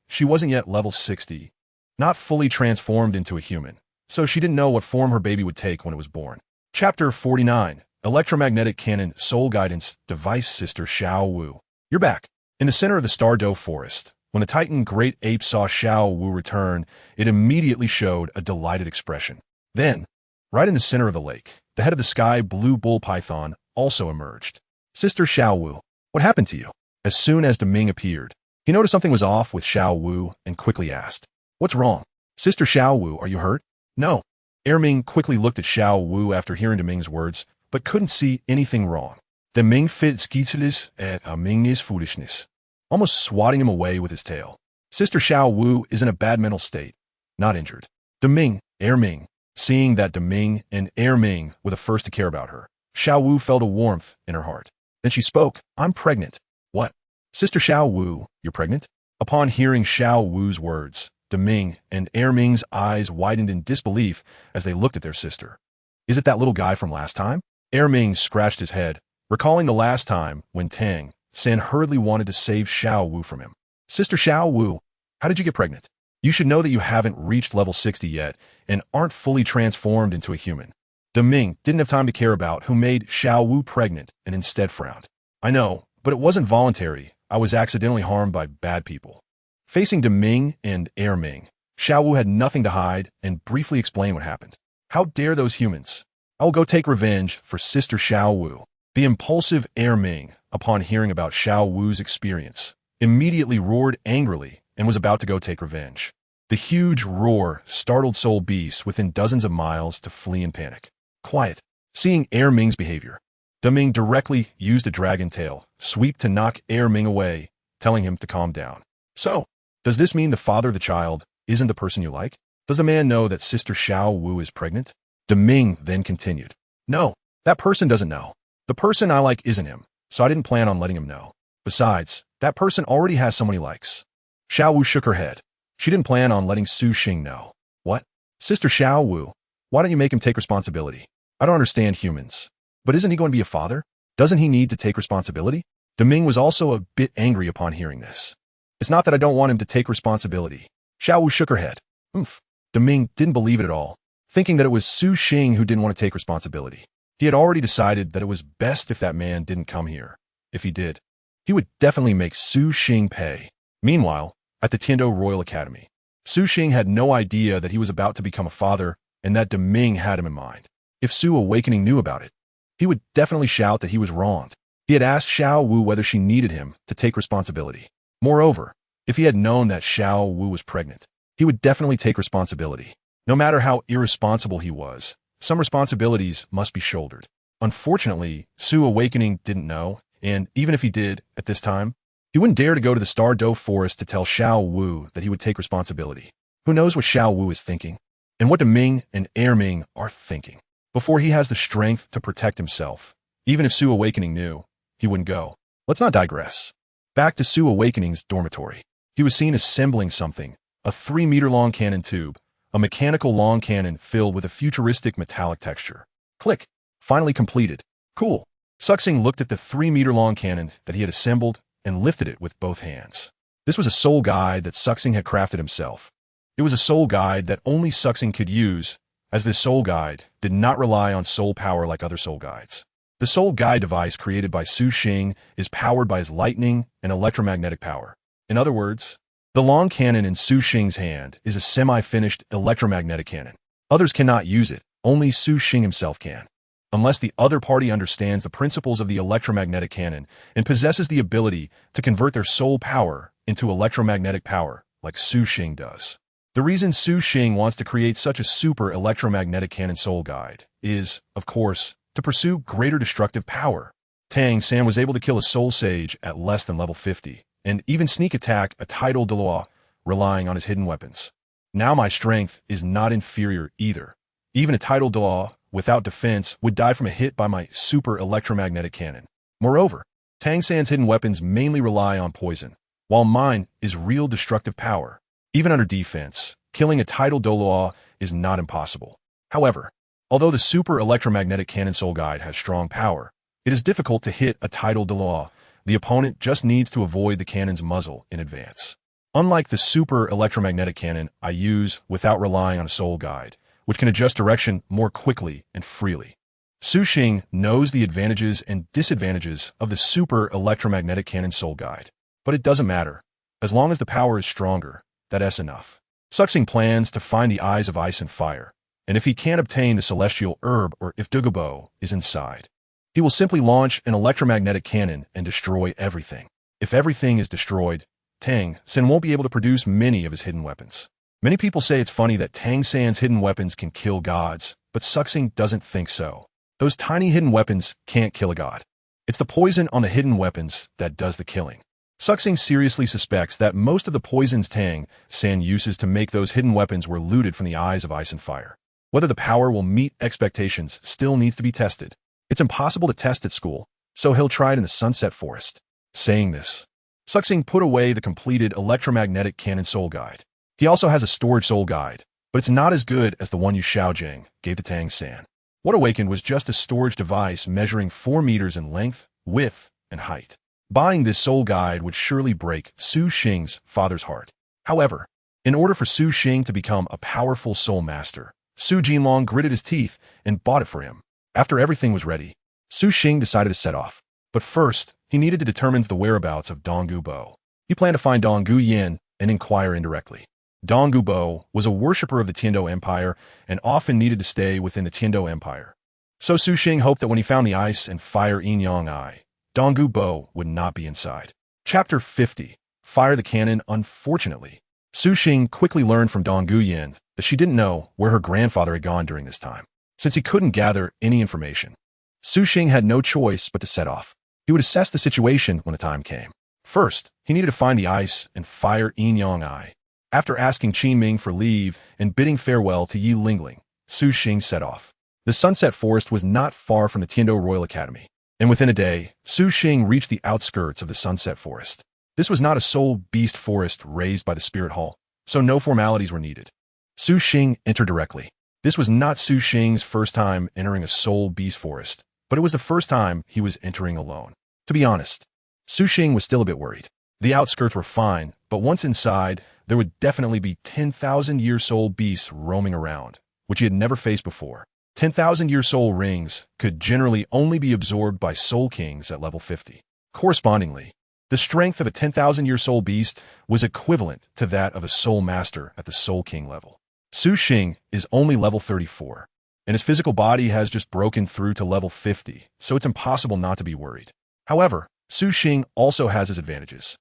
She wasn't yet level 60, not fully transformed into a human, so she didn't know what form her baby would take when it was born. Chapter 49, Electromagnetic Cannon Soul Guidance Device. Sister Xiao Wu. You're back. In the center of the Stardew Forest, when the Titan Great Ape saw Xiao Wu return, it immediately showed a delighted expression. Then, right in the center of the lake, the head of the sky blue bull python also emerged. Sister Xiao Wu, what happened to you? As soon as Deming appeared, he noticed something was off with Xiao Wu and quickly asked, What's wrong? Sister Xiao Wu, are you hurt? No. Erming quickly looked at Xiao Wu after hearing Deming's words, but couldn't see anything wrong. Deming fit skitzelis at Ming's foolishness, almost swatting him away with his tail. Sister Xiao Wu is in a bad mental state, not injured. Deming, Erming, seeing that Deming and Erming were the first to care about her, Xiao Wu felt a warmth in her heart. Then she spoke, I'm pregnant. What? Sister Xiao Wu, you're pregnant? Upon hearing Xiao Wu's words, Deming and Erming's eyes widened in disbelief as they looked at their sister. Is it that little guy from last time? Erming scratched his head, recalling the last time when Tang San hurriedly wanted to save Xiao Wu from him. Sister Xiao Wu, how did you get pregnant? You should know that you haven't reached level 60 yet and aren't fully transformed into a human. Deming didn't have time to care about who made Xiao Wu pregnant and instead frowned. I know, but it wasn't voluntary. I was accidentally harmed by bad people. Facing Deming and Erming, Xiao Wu had nothing to hide and briefly explained what happened. How dare those humans? I will go take revenge for Sister Xiao Wu. The impulsive Erming, upon hearing about Xiao Wu's experience, immediately roared angrily and was about to go take revenge. The huge roar startled soul beasts within dozens of miles to flee in panic. Quiet. Seeing Erming's behavior, Deming directly used a dragon tail sweep to knock Erming away, telling him to calm down. So, does this mean the father of the child isn't the person you like? Does the man know that Sister Xiao Wu is pregnant? Deming then continued. No, that person doesn't know. The person I like isn't him, so I didn't plan on letting him know. Besides, that person already has someone he likes. Xiao Wu shook her head. She didn't plan on letting Su Xing know. What? Sister Xiao Wu, why don't you make him take responsibility? I don't understand humans. But isn't he going to be a father? Doesn't he need to take responsibility? Deming was also a bit angry upon hearing this. It's not that I don't want him to take responsibility. Xiao Wu shook her head. Oomph. Deming didn't believe it at all, thinking that it was Su Xing who didn't want to take responsibility. He had already decided that it was best if that man didn't come here. If he did, he would definitely make Su Xing pay. Meanwhile, at the Tiando Royal Academy, Su Xing had no idea that he was about to become a father and that Deming had him in mind. If Su Awakening knew about it, he would definitely shout that he was wronged. He had asked Xiao Wu whether she needed him to take responsibility. Moreover, if he had known that Xiao Wu was pregnant, he would definitely take responsibility. No matter how irresponsible he was, some responsibilities must be shouldered. Unfortunately, Su Awakening didn't know, and even if he did, at this time, he wouldn't dare to go to the Star Dough Forest to tell Xiao Wu that he would take responsibility. Who knows what Xiao Wu is thinking, and what Ming and Ming are thinking. Before he has the strength to protect himself, even if Su Awakening knew, he wouldn't go. Let's not digress. Back to Su Awakening's dormitory. He was seen assembling something, a 3-meter-long cannon tube, a mechanical long cannon filled with a futuristic metallic texture. Click. Finally completed. Cool. Suxing looked at the 3-meter-long cannon that he had assembled and lifted it with both hands. This was a soul guide that Suxing had crafted himself. It was a soul guide that only Suxing could use, as this soul guide did not rely on soul power like other soul guides. The soul guide device created by Su Xing is powered by his lightning and electromagnetic power. In other words, the long cannon in Su Xing's hand is a semi-finished electromagnetic cannon. Others cannot use it, only Su Xing himself can. Unless the other party understands the principles of the electromagnetic cannon and possesses the ability to convert their soul power into electromagnetic power, like Su Xing does. The reason Su Xing wants to create such a super electromagnetic cannon soul guide is, of course, to pursue greater destructive power. Tang San was able to kill a soul sage at less than level 50, and even sneak attack a title Douluo, relying on his hidden weapons. Now my strength is not inferior either. Even a title Douluo, without defense, would die from a hit by my super electromagnetic cannon. Moreover, Tang San's hidden weapons mainly rely on poison, while mine is real destructive power. Even under defense, killing a title Douluo is not impossible. However, although the super electromagnetic cannon soul guide has strong power, it is difficult to hit a title Douluo. The opponent just needs to avoid the cannon's muzzle in advance. Unlike the super electromagnetic cannon I use without relying on a soul guide, which can adjust direction more quickly and freely. Su Xing knows the advantages and disadvantages of the super electromagnetic cannon soul guide, but it doesn't matter. As long as the power is stronger, that's enough. Suxing plans to find the eyes of ice and fire, and if he can't obtain the celestial herb or if Douluo is inside, he will simply launch an electromagnetic cannon and destroy everything. If everything is destroyed, Tang San won't be able to produce many of his hidden weapons. Many people say it's funny that Tang San's hidden weapons can kill gods, but Suxing doesn't think so. Those tiny hidden weapons can't kill a god. It's the poison on the hidden weapons that does the killing. Suxing seriously suspects that most of the poisons Tang San uses to make those hidden weapons were looted from the eyes of ice and fire. Whether the power will meet expectations still needs to be tested. It's impossible to test at school, so he'll try it in the Sunset Forest. Saying this, Suxing put away the completed electromagnetic cannon soul guide. He also has a storage soul guide, but it's not as good as the one Yu Xiaojing gave to Tang San. What awakened was just a storage device measuring 4 meters in length, width, and height. Buying this soul guide would surely break Su Xing's father's heart. However, in order for Su Xing to become a powerful soul master, Su Jinlong gritted his teeth and bought it for him. After everything was ready, Su Xing decided to set off. But first, he needed to determine the whereabouts of Donggu Bo. He planned to find Donggu Yin and inquire indirectly. Donggu Bo was a worshipper of the Tiando Empire and often needed to stay within the Tiando Empire. So Su Xing hoped that when he found the ice and fire Yin Yang Eye, Donggu Bo would not be inside. Chapter 50. Fire the Cannon. Unfortunately, Su Xing quickly learned from Donggu Yin that she didn't know where her grandfather had gone during this time. Since he couldn't gather any information, Su Xing had no choice but to set off. He would assess the situation when the time came. First, he needed to find the ice and fire Yin Yang Eye. After asking Qin Ming for leave and bidding farewell to Yi Lingling, Su Xing set off. The Sunset Forest was not far from the Tiando Royal Academy, and within a day, Su Xing reached the outskirts of the Sunset Forest. This was not a soul beast forest raised by the Spirit Hall, so no formalities were needed. Su Xing entered directly. This was not Su Xing's first time entering a soul beast forest, but it was the first time he was entering alone. To be honest, Su Xing was still a bit worried. The outskirts were fine, but once inside, there would definitely be 10,000-year soul beasts roaming around, which he had never faced before. 10,000-year soul rings could generally only be absorbed by soul kings at level 50. Correspondingly, the strength of a 10,000-year soul beast was equivalent to that of a soul master at the soul king level. Su Xing is only level 34, and his physical body has just broken through to level 50, so it's impossible not to be worried. However, Su Xing also has his advantages.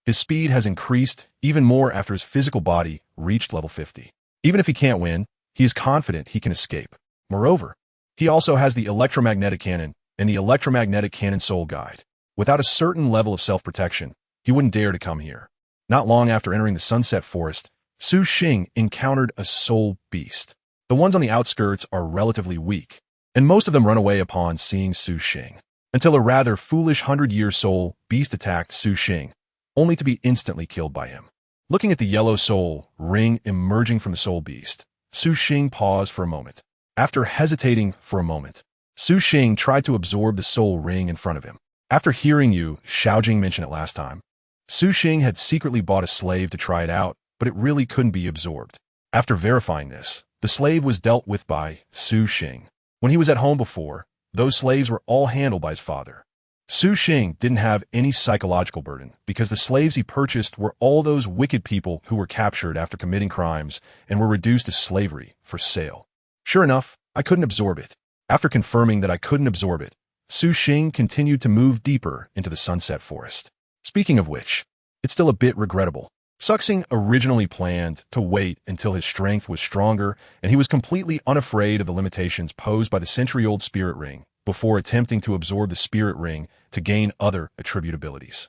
His speed has increased even more after his physical body reached level 50. Even if he can't win, he is confident he can escape. Moreover, he also has the electromagnetic cannon and the electromagnetic cannon soul guide. Without a certain level of self-protection, he wouldn't dare to come here. Not long after entering the Sunset Forest, Su Xing encountered a soul beast. The ones on the outskirts are relatively weak, and most of them run away upon seeing Su Xing, until a rather foolish 100-year soul beast attacked Su Xing, only to be instantly killed by him. Looking at the yellow soul ring emerging from the soul beast, Su Xing paused for a moment. After hesitating for a moment, Su Xing tried to absorb the soul ring in front of him. After hearing Xiaojing mention it last time, Su Xing had secretly bought a slave to try it out, but it really couldn't be absorbed. After verifying this, the slave was dealt with by Su Xing. When he was at home before, those slaves were all handled by his father. Su Xing didn't have any psychological burden because the slaves he purchased were all those wicked people who were captured after committing crimes and were reduced to slavery for sale. Sure enough, I couldn't absorb it. After confirming that I couldn't absorb it, Su Xing continued to move deeper into the Sunset Forest. Speaking of which, it's still a bit regrettable. Su Xing originally planned to wait until his strength was stronger and he was completely unafraid of the limitations posed by the century-old spirit ring before attempting to absorb the spirit ring to gain other attribute abilities.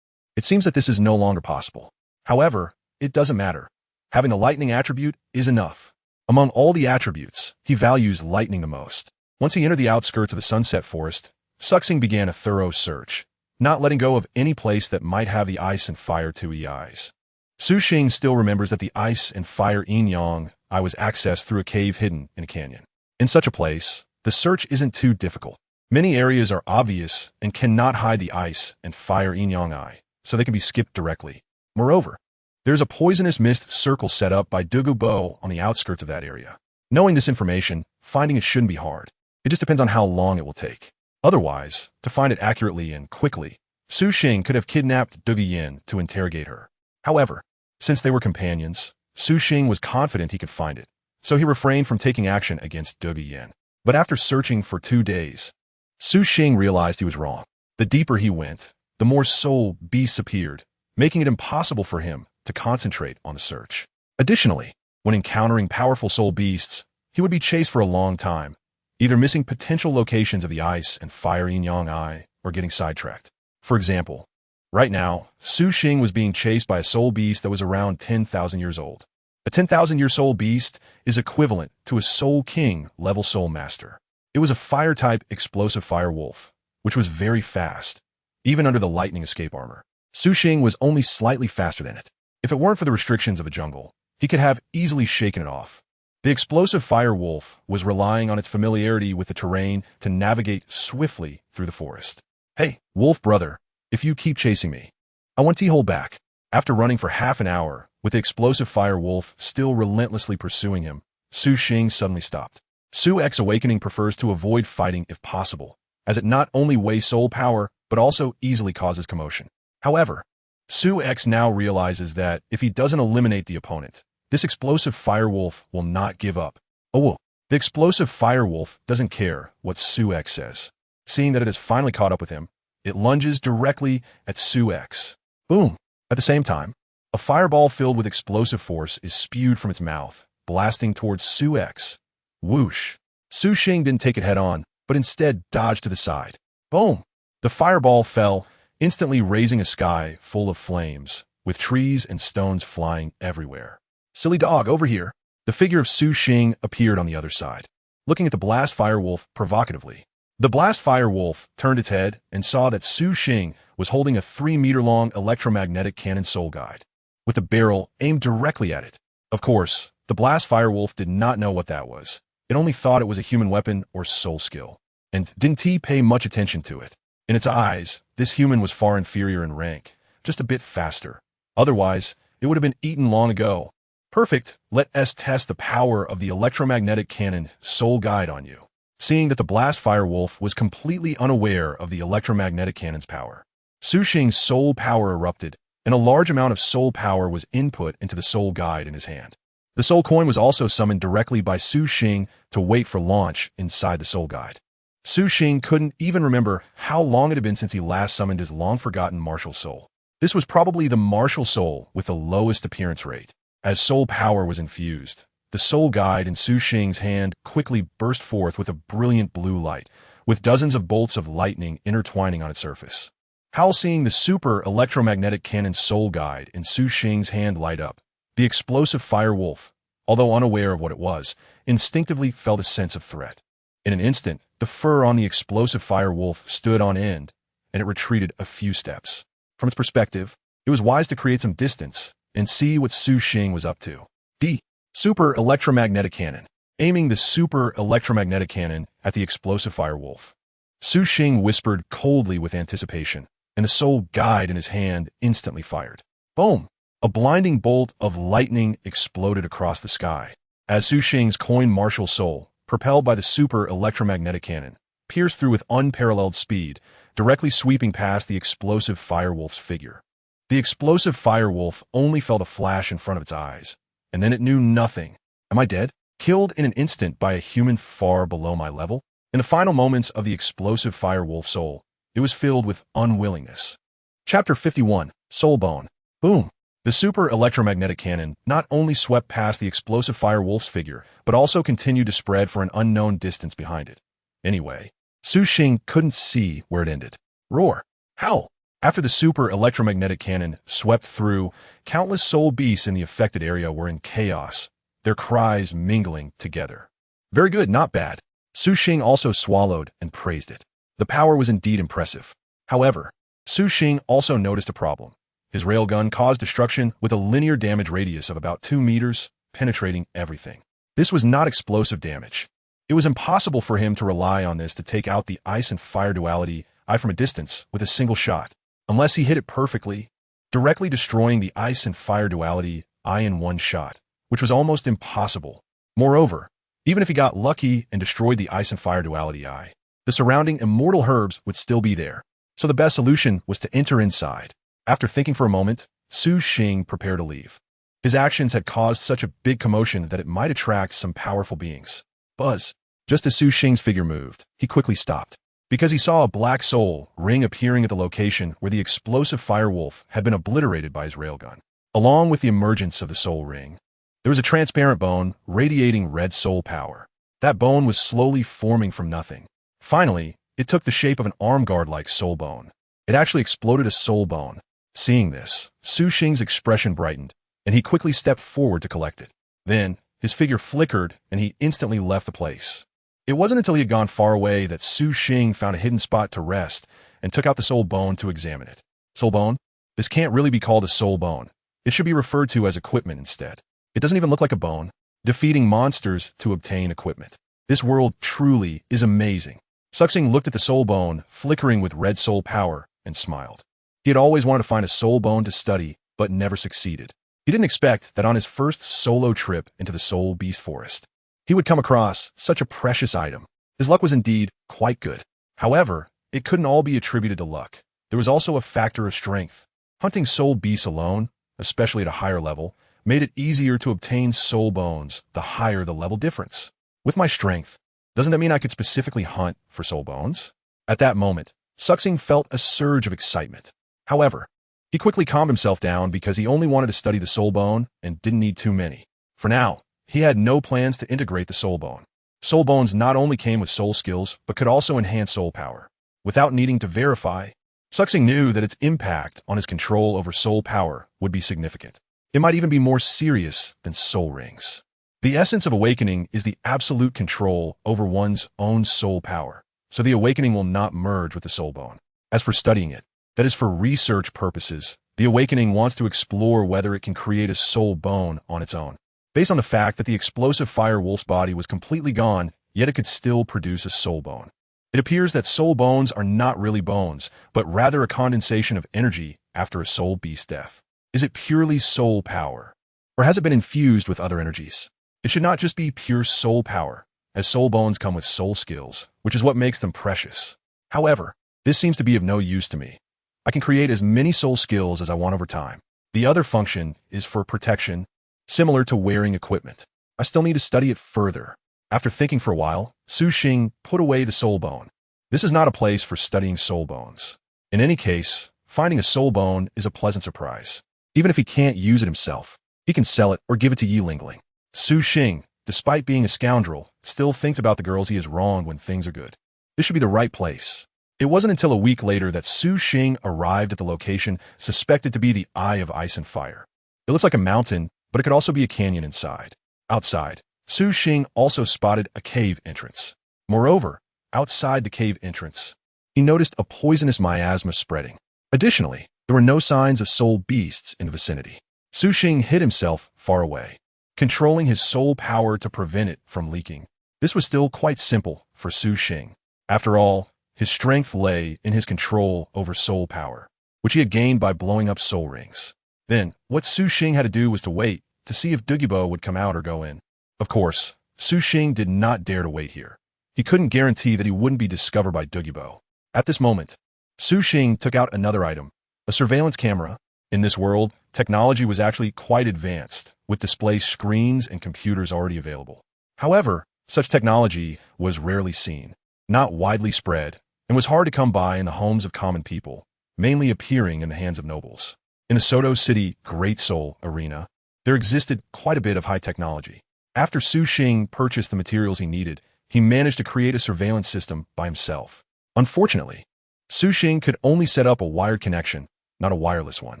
It seems that this is no longer possible. However, it doesn't matter. Having the lightning attribute is enough. Among all the attributes, he values lightning the most. Once he entered the outskirts of the Sunset Forest, Su Xing began a thorough search, not letting go of any place that might have the ice and fire 2E eyes. Su Xing still remembers that the ice and fire yin-yang eye was accessed through a cave hidden in a canyon. In such a place, the search isn't too difficult. Many areas are obvious and cannot hide the ice and fire yin-yang eye, so they can be skipped directly. Moreover, there's a poisonous mist circle set up by Douluo on the outskirts of that area. Knowing this information, finding it shouldn't be hard. It just depends on how long it will take. Otherwise, to find it accurately and quickly, Su Xing could have kidnapped Yin to interrogate her. However, since they were companions, Su Xing was confident he could find it, so he refrained from taking action against Yin. But after searching for 2 days, Su Xing realized he was wrong. The deeper he went, the more soul beasts appeared, making it impossible for him to concentrate on the search. Additionally, when encountering powerful soul beasts, he would be chased for a long time, either missing potential locations of the ice and fire yin-yang eye or getting sidetracked. For example, right now, Su Xing was being chased by a soul beast that was around 10,000 years old. A 10,000-year soul beast is equivalent to a Soul King level soul master. It was a fire-type explosive fire wolf, which was very fast, even under the lightning escape armor. Su Xing was only slightly faster than it. If it weren't for the restrictions of a jungle, he could have easily shaken it off. The explosive fire wolf was relying on its familiarity with the terrain to navigate swiftly through the forest. Hey, wolf brother, if you keep chasing me, I want to hold back. After running for half an hour, with the explosive fire wolf still relentlessly pursuing him, Su Xing suddenly stopped. Su X Awakening prefers to avoid fighting if possible, as it not only wastes soul power, but also easily causes commotion. However, Su X now realizes that if he doesn't eliminate the opponent, this explosive firewolf will not give up. Oh well, the explosive firewolf doesn't care what Su X says. Seeing that it has finally caught up with him, it lunges directly at Su X. Boom! At the same time, a fireball filled with explosive force is spewed from its mouth, blasting towards Su X. Whoosh! Su Xing didn't take it head on, but instead dodged to the side. Boom! The fireball fell, instantly raising a sky full of flames, with trees and stones flying everywhere. Silly dog, over here. The figure of Su Xing appeared on the other side, looking at the blast firewolf provocatively. The blast firewolf turned its head and saw that Su Xing was holding a 3-meter-long electromagnetic cannon soul guide, with the barrel aimed directly at it. Of course, the blast firewolf did not know what that was. It only thought it was a human weapon or soul skill, and didn't pay much attention to it. In its eyes, this human was far inferior in rank, just a bit faster. Otherwise, it would have been eaten long ago. Perfect, let us test the power of the electromagnetic cannon soul guide on you. Seeing that the blast firewolf was completely unaware of the electromagnetic cannon's power, Su Xing's soul power erupted, and a large amount of soul power was input into the soul guide in his hand. The soul coin was also summoned directly by Su Xing to wait for launch inside the soul guide. Su Xing couldn't even remember how long it had been since he last summoned his long-forgotten martial soul. This was probably the martial soul with the lowest appearance rate. As soul power was infused, the soul guide in Su Xing's hand quickly burst forth with a brilliant blue light, with dozens of bolts of lightning intertwining on its surface. Hal, seeing the super electromagnetic cannon soul guide in Su Xing's hand light up, the explosive fire wolf, although unaware of what it was, instinctively felt a sense of threat. In an instant, the fur on the explosive fire wolf stood on end, and it retreated a few steps. From its perspective, it was wise to create some distance and see what Su Xing was up to. The super electromagnetic cannon. Aiming the super electromagnetic cannon at the explosive fire wolf, Su Xing whispered coldly with anticipation, and the soul guide in his hand instantly fired. Boom! A blinding bolt of lightning exploded across the sky, as Su Xing's coin martial soul, propelled by the super electromagnetic cannon, pierced through with unparalleled speed, directly sweeping past the explosive firewolf's figure. The explosive firewolf only felt a flash in front of its eyes, and then it knew nothing. Am I dead? Killed in an instant by a human far below my level? In the final moments of the explosive firewolf soul, it was filled with unwillingness. Chapter 51, Soul Bone. Boom! The super electromagnetic cannon not only swept past the explosive firewolf's figure, but also continued to spread for an unknown distance behind it. Anyway, Su Xing couldn't see where it ended. Roar! Howl! After the super electromagnetic cannon swept through, countless soul beasts in the affected area were in chaos, their cries mingling together. Very good, not bad. Su Xing also swallowed and praised it. The power was indeed impressive. However, Su Xing also noticed a problem. His railgun caused destruction with a linear damage radius of about 2 meters, penetrating everything. This was not explosive damage. It was impossible for him to rely on this to take out the ice and fire duality eye from a distance with a single shot, unless he hit it perfectly, directly destroying the ice and fire duality eye in one shot, which was almost impossible. Moreover, even if he got lucky and destroyed the ice and fire duality eye, the surrounding immortal herbs would still be there. So the best solution was to enter inside. After thinking for a moment, Su Xing prepared to leave. His actions had caused such a big commotion that it might attract some powerful beings. Buzz! Just as Su Xing's figure moved, he quickly stopped, because he saw a black soul ring appearing at the location where the explosive firewolf had been obliterated by his railgun. Along with the emergence of the soul ring, there was a transparent bone radiating red soul power. That bone was slowly forming from nothing. Finally, it took the shape of an arm guard-like soul bone. It actually exploded a soul bone. Seeing this, Su Xing's expression brightened, and he quickly stepped forward to collect it. Then, his figure flickered, and he instantly left the place. It wasn't until he had gone far away that Su Xing found a hidden spot to rest and took out the soul bone to examine it. Soul bone? This can't really be called a soul bone. It should be referred to as equipment instead. It doesn't even look like a bone. Defeating monsters to obtain equipment. This world truly is amazing. Su Xing looked at the soul bone, flickering with red soul power, and smiled. He had always wanted to find a soul bone to study, but never succeeded. He didn't expect that on his first solo trip into the soul beast forest, he would come across such a precious item. His luck was indeed quite good. However, it couldn't all be attributed to luck. There was also a factor of strength. Hunting soul beasts alone, especially at a higher level, made it easier to obtain soul bones the higher the level difference. With my strength, doesn't that mean I could specifically hunt for soul bones? At that moment, Su Xing felt a surge of excitement. However, he quickly calmed himself down because he only wanted to study the soul bone and didn't need too many. For now, he had no plans to integrate the soul bone. Soul bones not only came with soul skills, but could also enhance soul power. Without needing to verify, Su Xing knew that its impact on his control over soul power would be significant. It might even be more serious than soul rings. The essence of awakening is the absolute control over one's own soul power, so the awakening will not merge with the soul bone. As for studying it, that is for research purposes, the awakening wants to explore whether it can create a soul bone on its own. Based on the fact that the explosive fire wolf's body was completely gone, yet it could still produce a soul bone. It appears that soul bones are not really bones, but rather a condensation of energy after a soul beast's death. Is it purely soul power? Or has it been infused with other energies? It should not just be pure soul power, as soul bones come with soul skills, which is what makes them precious. However, this seems to be of no use to me. I can create as many soul skills as I want over time. The other function is for protection, similar to wearing equipment. I still need to study it further. After thinking for a while, Su Xing put away the soul bone. This is not a place for studying soul bones. In any case, finding a soul bone is a pleasant surprise. Even if he can't use it himself, he can sell it or give it to Yi Lingling. Su Xing, despite being a scoundrel, still thinks about the girls he has wronged when things are good. This should be the right place. It wasn't until a week later that Su Xing arrived at the location suspected to be the Eye of Ice and Fire. It looks like a mountain, but it could also be a canyon inside. Outside, Su Xing also spotted a cave entrance. Moreover, outside the cave entrance, he noticed a poisonous miasma spreading. Additionally, there were no signs of soul beasts in the vicinity. Su Xing hid himself far away, controlling his soul power to prevent it from leaking. This was still quite simple for Su Xing. After all, his strength lay in his control over soul power, which he had gained by blowing up soul rings. Then, what Su Xing had to do was to wait to see if Douluo would come out or go in. Of course, Su Xing did not dare to wait here. He couldn't guarantee that he wouldn't be discovered by Douluo. At this moment, Su Xing took out another item, a surveillance camera. In this world, technology was actually quite advanced, with display screens and computers already available. However, such technology was rarely seen, not widely spread, and was hard to come by in the homes of common people, mainly appearing in the hands of nobles. In the Soto City Great Soul Arena, there existed quite a bit of high technology. After Su Xing purchased the materials he needed, he managed to create a surveillance system by himself. Unfortunately, Su Xing could only set up a wired connection, not a wireless one.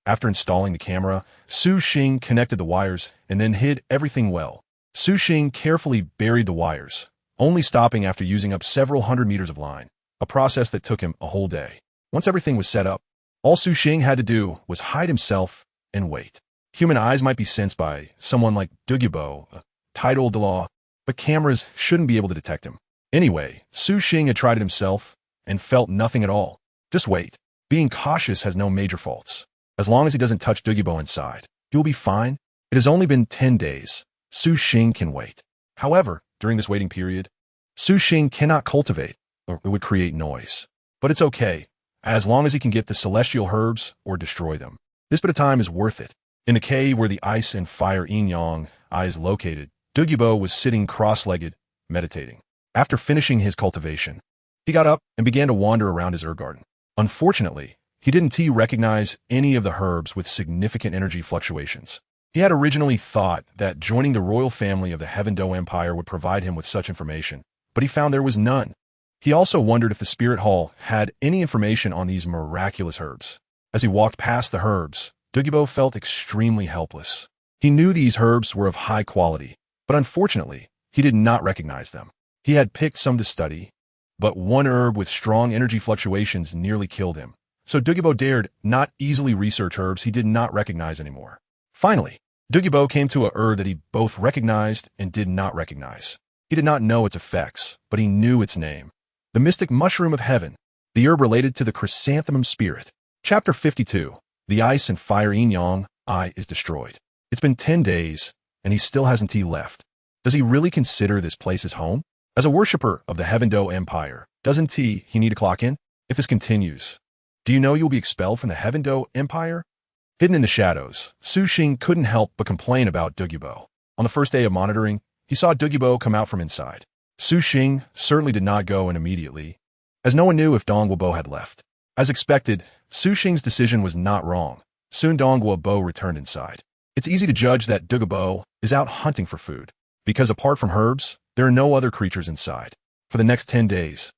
After installing the camera, Su Xing connected the wires and then hid everything well. Su Xing carefully buried the wires, only stopping after using up several hundred meters of line, a process that took him a whole day. Once everything was set up, all Su Xing had to do was hide himself and wait. Human eyes might be sensed by someone like Douluo, a titled Douluo, but cameras shouldn't be able to detect him. Anyway, Su Xing had tried it himself and felt nothing at all. Just wait. Being cautious has no major faults. As long as he doesn't touch Douluo inside, he will be fine. It has only been 10 days. Su Xing can wait. However, during this waiting period, Su Xing cannot cultivate, or it would create noise. But it's okay, as long as he can get the celestial herbs or destroy them. This bit of time is worth it. In the cave where the Ice and Fire Yin-Yang Eye is located, Douluo was sitting cross-legged, meditating. After finishing his cultivation, he got up and began to wander around his herb garden. Unfortunately, he didn't recognize any of the herbs with significant energy fluctuations. He had originally thought that joining the royal family of the Heaven Do Empire would provide him with such information, but he found there was none. He also wondered if the Spirit Hall had any information on these miraculous herbs. As he walked past the herbs, Douluo felt extremely helpless. He knew these herbs were of high quality, but unfortunately, he did not recognize them. He had picked some to study, but one herb with strong energy fluctuations nearly killed him. So Douluo dared not easily research herbs he did not recognize anymore. Finally, Douluo came to a herb that he both recognized and did not recognize. He did not know its effects, but he knew its name. The mystic mushroom of heaven, the herb related to the chrysanthemum spirit. Chapter 52. The Ice and Fire Yin-Yang Eye is destroyed. It's been 10 days, and he still hasn't left. Does he really consider this place his home? As a worshipper of the Heaven Do Empire, doesn't he need to clock in? If this continues, do you know you'll be expelled from the Heaven Do Empire? Hidden in the shadows, Su Xing couldn't help but complain about Douluo. On the first day of monitoring, he saw Douluo come out from inside. Su Xing certainly did not go in immediately, as no one knew if Douluo had left. As expected, Su Xing's decision was not wrong. Soon Douluo returned inside. It's easy to judge that Douluo is out hunting for food, because apart from herbs, there are no other creatures inside. For the next 10 days,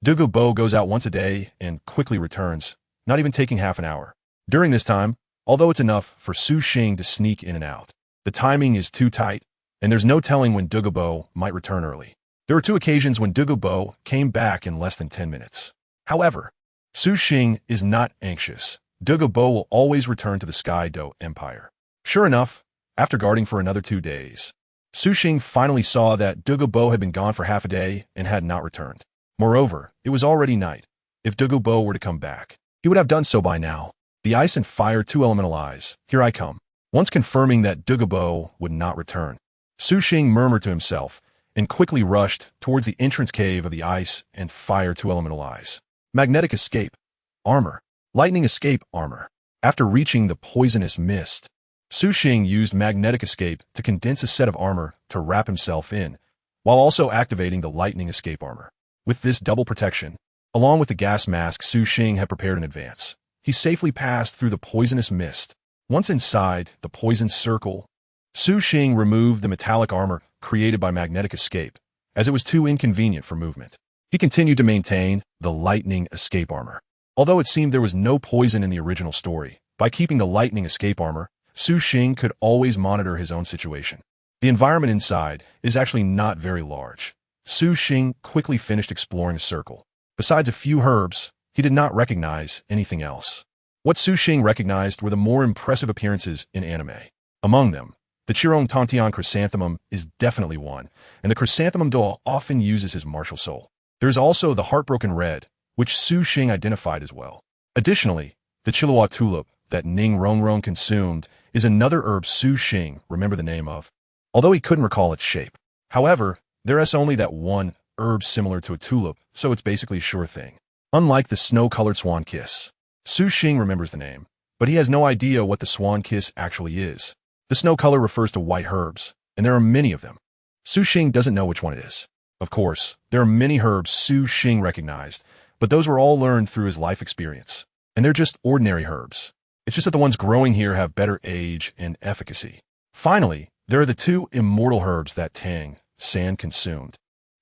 Douluo goes out once a day and quickly returns, not even taking half an hour. During this time, although it's enough for Su Xing to sneak in and out, the timing is too tight, and there's no telling when Douluo might return early. There were 2 occasions when Douluo came back in less than 10 minutes. However, Su Xing is not anxious. Douluo will always return to the Sky Do Empire. Sure enough, after guarding for another 2 days, Su Xing finally saw that Douluo had been gone for half a day and had not returned. Moreover, it was already night. If Douluo were to come back, he would have done so by now. The Ice and Fire 2 elemental eyes, here I come. Once confirming that Douluo would not return, Su Xing murmured to himself and quickly rushed towards the entrance cave of the Ice and Fire 2 elemental eyes. Magnetic escape, armor, lightning escape armor. After reaching the poisonous mist, Su Xing used magnetic escape to condense a set of armor to wrap himself in, while also activating the lightning escape armor. With this double protection, along with the gas mask Su Xing had prepared in advance, he safely passed through the poisonous mist. Once inside the poisoned circle, Su Xing removed the metallic armor created by magnetic escape, as it was too inconvenient for movement. He continued to maintain the lightning escape armor. Although it seemed there was no poison in the original story, by keeping the lightning escape armor, Su Xing could always monitor his own situation. The environment inside is actually not very large. Su Xing quickly finished exploring the circle. Besides a few herbs, he did not recognize anything else. What Su Xing recognized were the more impressive appearances in anime. Among them, the Chirong Tantian chrysanthemum is definitely one, and the chrysanthemum doll often uses his martial soul. There is also the heartbroken red, which Su Xing identified as well. Additionally, the Chilua tulip that Ning Rongrong consumed is another herb Su Xing remembered the name of, although he couldn't recall its shape. However, there is only that one herb similar to a tulip, so it's basically a sure thing. Unlike the snow-colored swan kiss, Su Xing remembers the name, but he has no idea what the swan kiss actually is. The snow color refers to white herbs, and there are many of them. Su Xing doesn't know which one it is. Of course, there are many herbs Su Xing recognized, but those were all learned through his life experience, and they're just ordinary herbs. It's just that the ones growing here have better age and efficacy. Finally, there are the two immortal herbs that Tang San consumed,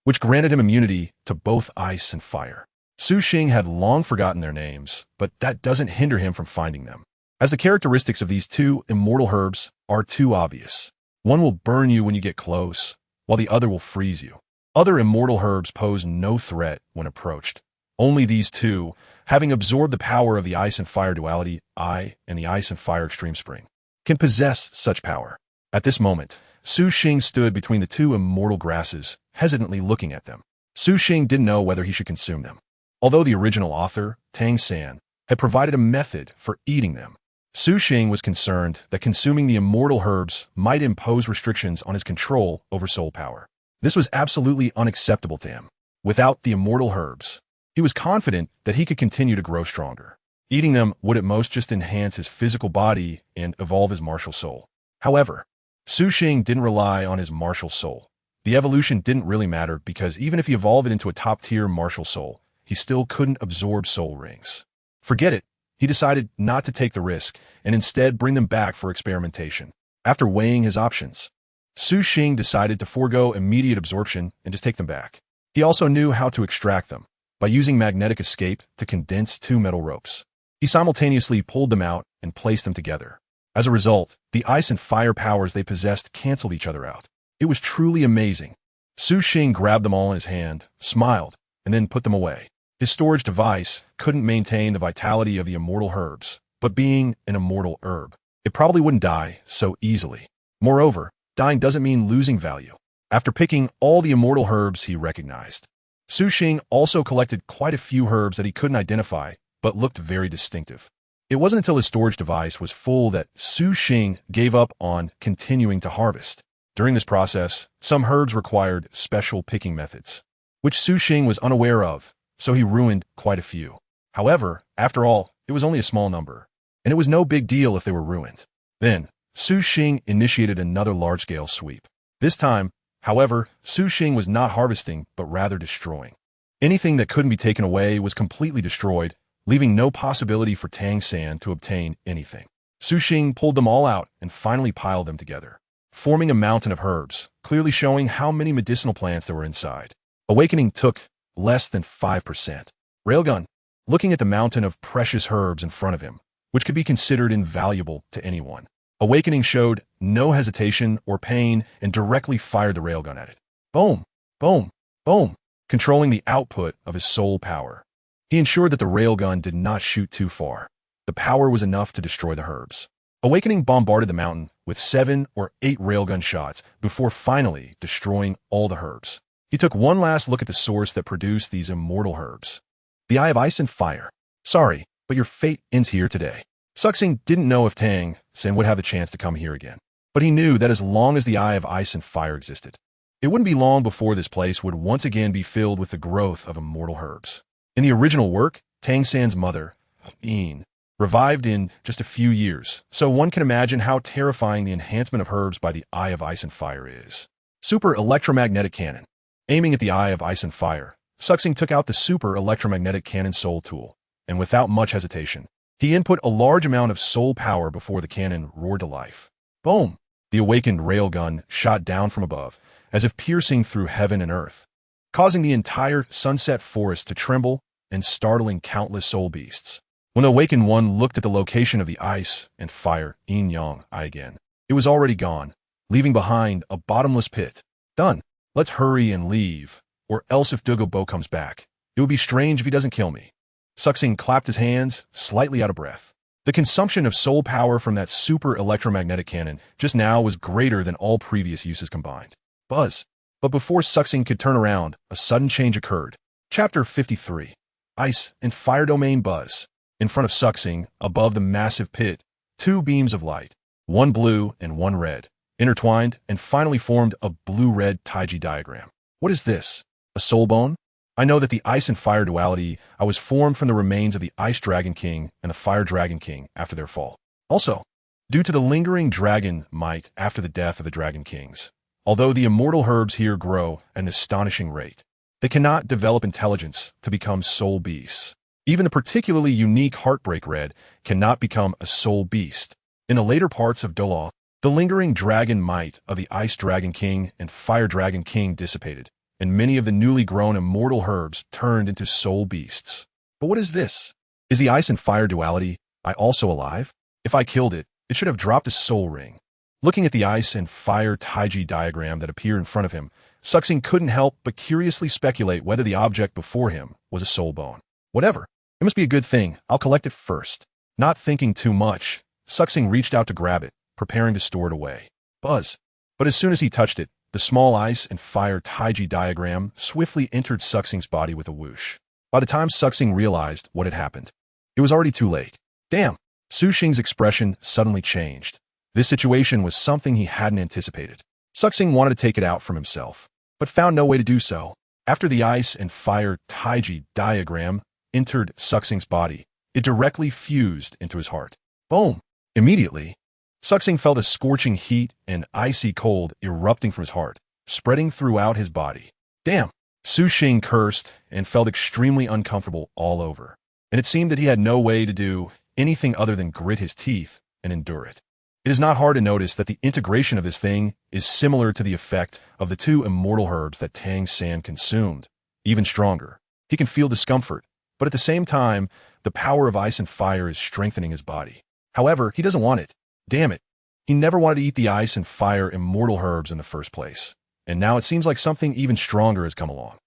which granted him immunity to both ice and fire. Su Xing had long forgotten their names, but that doesn't hinder him from finding them, as the characteristics of these two immortal herbs are too obvious. One will burn you when you get close, while the other will freeze you. Other immortal herbs pose no threat when approached. Only these two, having absorbed the power of the ice and fire duality, I and the ice and fire extreme spring, can possess such power. At this moment, Su Xing stood between the two immortal grasses, hesitantly looking at them. Su Xing didn't know whether he should consume them. Although the original author, Tang San, had provided a method for eating them, Su Xing was concerned that consuming the immortal herbs might impose restrictions on his control over soul power. This was absolutely unacceptable to him. Without the immortal herbs, he was confident that he could continue to grow stronger. Eating them would at most just enhance his physical body and evolve his martial soul. However, Su Xing didn't rely on his martial soul. The evolution didn't really matter because even if he evolved it into a top-tier martial soul, he still couldn't absorb soul rings. Forget it. He decided not to take the risk and instead bring them back for experimentation. After weighing his options, Su Xing decided to forego immediate absorption and just take them back. He also knew how to extract them by using magnetic escape to condense two metal ropes. He simultaneously pulled them out and placed them together. As a result, the ice and fire powers they possessed canceled each other out. It was truly amazing. Su Xing grabbed them all in his hand, smiled, and then put them away. His storage device couldn't maintain the vitality of the immortal herbs, but being an immortal herb, it probably wouldn't die so easily. Moreover, dying doesn't mean losing value. After picking all the immortal herbs he recognized, Su Xing also collected quite a few herbs that he couldn't identify, but looked very distinctive. It wasn't until his storage device was full that Su Xing gave up on continuing to harvest. During this process, some herbs required special picking methods, which Su Xing was unaware of, so he ruined quite a few. However, after all, it was only a small number, and it was no big deal if they were ruined. Then, Su Xing initiated another large-scale sweep. This time, however, Su Xing was not harvesting, but rather destroying. Anything that couldn't be taken away was completely destroyed, leaving no possibility for Tang San to obtain anything. Su Xing pulled them all out and finally piled them together, forming a mountain of herbs, clearly showing how many medicinal plants there were inside. Awakening took less than 5%. Railgun, looking at the mountain of precious herbs in front of him, which could be considered invaluable to anyone. Awakening showed no hesitation or pain and directly fired the railgun at it. Boom, boom, boom, controlling the output of his soul power. He ensured that the railgun did not shoot too far. The power was enough to destroy the herbs. Awakening bombarded the mountain with 7 or 8 railgun shots before finally destroying all the herbs. He took one last look at the source that produced these immortal herbs. The Eye of Ice and Fire. Sorry, but your fate ends here today. Suxing didn't know if Tang San would have the chance to come here again, but he knew that as long as the Eye of Ice and Fire existed, it wouldn't be long before this place would once again be filled with the growth of immortal herbs. In the original work, Tang San's mother, Yin, revived in just a few years, so one can imagine how terrifying the enhancement of herbs by the Eye of Ice and Fire is. Super Electromagnetic Cannon. Aiming at the Eye of Ice and Fire, Suxing took out the Super Electromagnetic Cannon Soul Tool, and without much hesitation, He input a large amount of soul power before the cannon roared to life. Boom! The awakened railgun shot down from above, as if piercing through heaven and earth, causing the entire sunset forest to tremble and startling countless soul beasts. When the awakened one looked at the location of the ice and fire, yin-yang, again, it was already gone, leaving behind a bottomless pit. Done. Let's hurry and leave, or else if Douluo comes back, it would be strange if he doesn't kill me. Suxing clapped his hands, slightly out of breath. The consumption of soul power from that super electromagnetic cannon just now was greater than all previous uses combined. Buzz. But before Suxing could turn around, a sudden change occurred. Chapter 53. Ice and Fire Domain Buzz. In front of Suxing, above the massive pit, two beams of light, one blue and one red, intertwined and finally formed a blue-red Taiji diagram. What is this? A soul bone? I know that the ice and fire duality I was formed from the remains of the Ice Dragon King and the Fire Dragon King after their fall. Also, due to the lingering dragon might after the death of the Dragon Kings. Although the immortal herbs here grow at an astonishing rate, they cannot develop intelligence to become soul beasts. Even the particularly unique Heartbreak Red cannot become a soul beast. In the later parts of Douluo, the lingering dragon might of the Ice Dragon King and Fire Dragon King dissipated, and many of the newly grown immortal herbs turned into soul beasts. But what is this? Is the ice and fire duality I also alive? If I killed it, it should have dropped a soul ring. Looking at the ice and fire Taiji diagram that appeared in front of him, Suxing couldn't help but curiously speculate whether the object before him was a soul bone. Whatever. It must be a good thing. I'll collect it first. Not thinking too much, Suxing reached out to grab it, preparing to store it away. Buzz. But as soon as he touched it, the small ice and fire Taiji diagram swiftly entered Suxing's body with a whoosh. By the time Suxing realized what had happened, it was already too late. Damn! Su Xing's expression suddenly changed. This situation was something he hadn't anticipated. Suxing wanted to take it out from himself, but found no way to do so. After the ice and fire Taiji diagram entered Suxing's body, it directly fused into his heart. Boom! Immediately, Suxing felt a scorching heat and icy cold erupting from his heart, spreading throughout his body. Damn! Su Xing cursed and felt extremely uncomfortable all over, and it seemed that he had no way to do anything other than grit his teeth and endure it. It is not hard to notice that the integration of this thing is similar to the effect of the two immortal herbs that Tang San consumed, even stronger. He can feel discomfort, but at the same time, the power of ice and fire is strengthening his body. However, he doesn't want it. Damn it. He never wanted to eat the ice and fire immortal herbs in the first place. And now it seems like something even stronger has come along.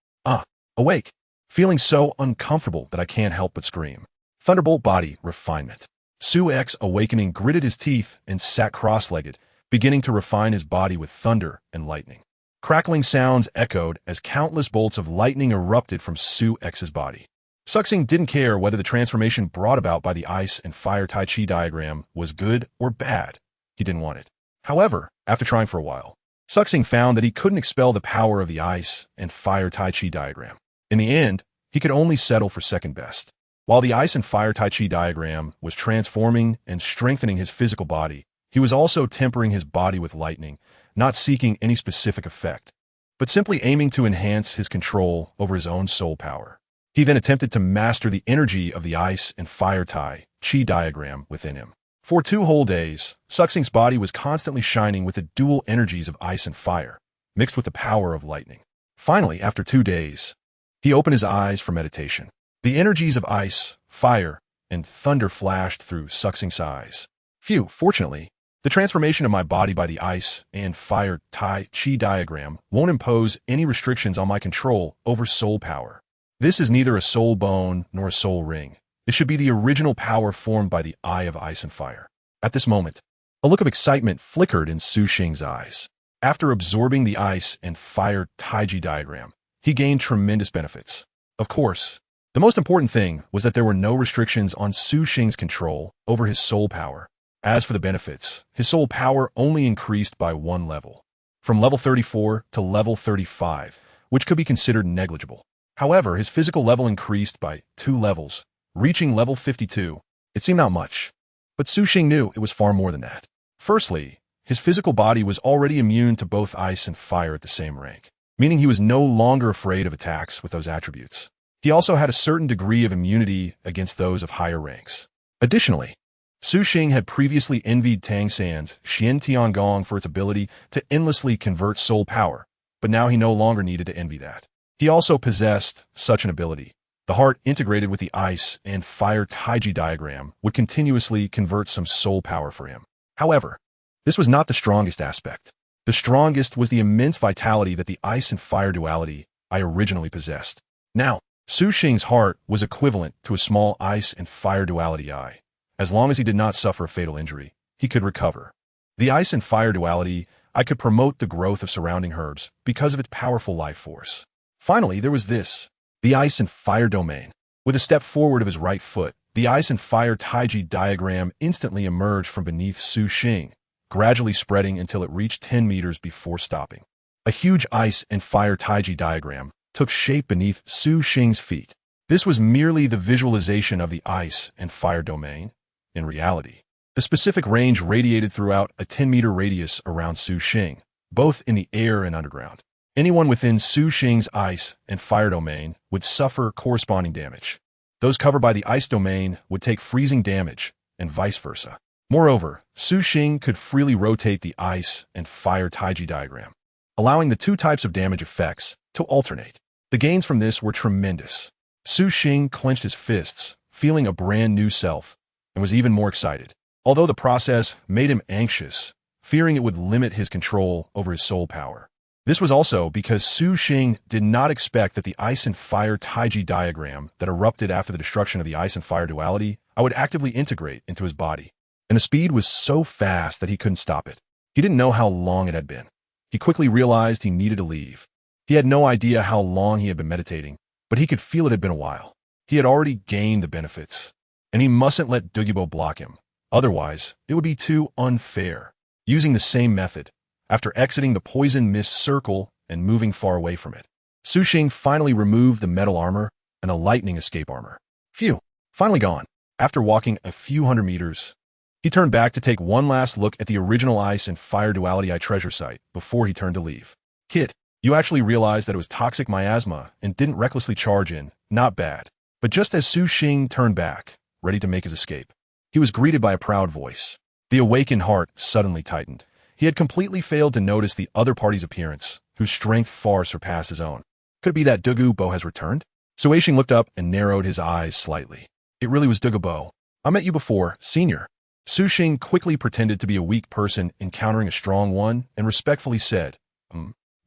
Awake. Feeling so uncomfortable that I can't help but scream. Thunderbolt body refinement. Su X awakening gritted his teeth and sat cross-legged, beginning to refine his body with thunder and lightning. Crackling sounds echoed as countless bolts of lightning erupted from Su X's body. Suxing didn't care whether the transformation brought about by the ice and fire Tai Chi diagram was good or bad. He didn't want it. However, after trying for a while, Suxing found that he couldn't expel the power of the ice and fire Tai Chi diagram. In the end, he could only settle for second best. While the ice and fire Tai Chi diagram was transforming and strengthening his physical body, he was also tempering his body with lightning, not seeking any specific effect, but simply aiming to enhance his control over his own soul power. He then attempted to master the energy of the ice and fire Tai Chi diagram within him. For 2 whole days, Suxing's body was constantly shining with the dual energies of ice and fire, mixed with the power of lightning. Finally, after 2 days, he opened his eyes for meditation. The energies of ice, fire, and thunder flashed through Suxing's eyes. Phew, fortunately, the transformation of my body by the ice and fire Tai Chi diagram won't impose any restrictions on my control over soul power. This is neither a soul bone nor a soul ring. It should be the original power formed by the eye of ice and fire. At this moment, a look of excitement flickered in Su Xing's eyes. After absorbing the ice and fire Taiji diagram, he gained tremendous benefits. Of course, the most important thing was that there were no restrictions on Su Xing's control over his soul power. As for the benefits, his soul power only increased by 1 level, from level 34 to level 35, which could be considered negligible. However, his physical level increased by 2 levels, reaching level 52. It seemed not much, but Su Xing knew it was far more than that. Firstly, his physical body was already immune to both ice and fire at the same rank, meaning he was no longer afraid of attacks with those attributes. He also had a certain degree of immunity against those of higher ranks. Additionally, Su Xing had previously envied Tang San's Xian Tiangong for its ability to endlessly convert soul power, but now he no longer needed to envy that. He also possessed such an ability. The heart integrated with the ice and fire Taiji diagram would continuously convert some soul power for him. However, this was not the strongest aspect. The strongest was the immense vitality that the ice and fire duality I originally possessed. Now, Su Xing's heart was equivalent to a small ice and fire duality eye. As long as he did not suffer a fatal injury, he could recover. The ice and fire duality I could promote the growth of surrounding herbs because of its powerful life force. Finally, there was this, the ice and fire domain. With a step forward of his right foot, the ice and fire Taiji diagram instantly emerged from beneath Su Xing, gradually spreading until it reached 10 meters before stopping. A huge ice and fire Taiji diagram took shape beneath Su Xing's feet. This was merely the visualization of the ice and fire domain. In reality, the specific range radiated throughout a 10-meter radius around Su Xing, both in the air and underground. Anyone within Su Xing's ice and fire domain would suffer corresponding damage. Those covered by the ice domain would take freezing damage, and vice versa. Moreover, Su Xing could freely rotate the ice and fire Taiji diagram, allowing the two types of damage effects to alternate. The gains from this were tremendous. Su Xing clenched his fists, feeling a brand new self, and was even more excited. Although the process made him anxious, fearing it would limit his control over his soul power. This was also because Su Xing did not expect that the ice and fire Taiji diagram that erupted after the destruction of the ice and fire duality would actively integrate into his body. And the speed was so fast that he couldn't stop it. He didn't know how long it had been. He quickly realized he needed to leave. He had no idea how long he had been meditating, but he could feel it had been a while. He had already gained the benefits, and he mustn't let Douluo block him. Otherwise, it would be too unfair. Using the same method, after exiting the poison mist circle and moving far away from it, Su Xing finally removed the metal armor and a lightning escape armor. Phew, finally gone. After walking a few hundred meters, he turned back to take one last look at the original ice and fire duality treasure site before he turned to leave. Kid, you actually realized that it was toxic miasma and didn't recklessly charge in. Not bad. But just as Su Xing turned back, ready to make his escape, he was greeted by a proud voice. The awakened heart suddenly tightened. He had completely failed to notice the other party's appearance, whose strength far surpassed his own. Could it be that Douluo has returned? Su Xing looked up and narrowed his eyes slightly. It really was Douluo. I met you before, senior. Su Xing quickly pretended to be a weak person encountering a strong one and respectfully said,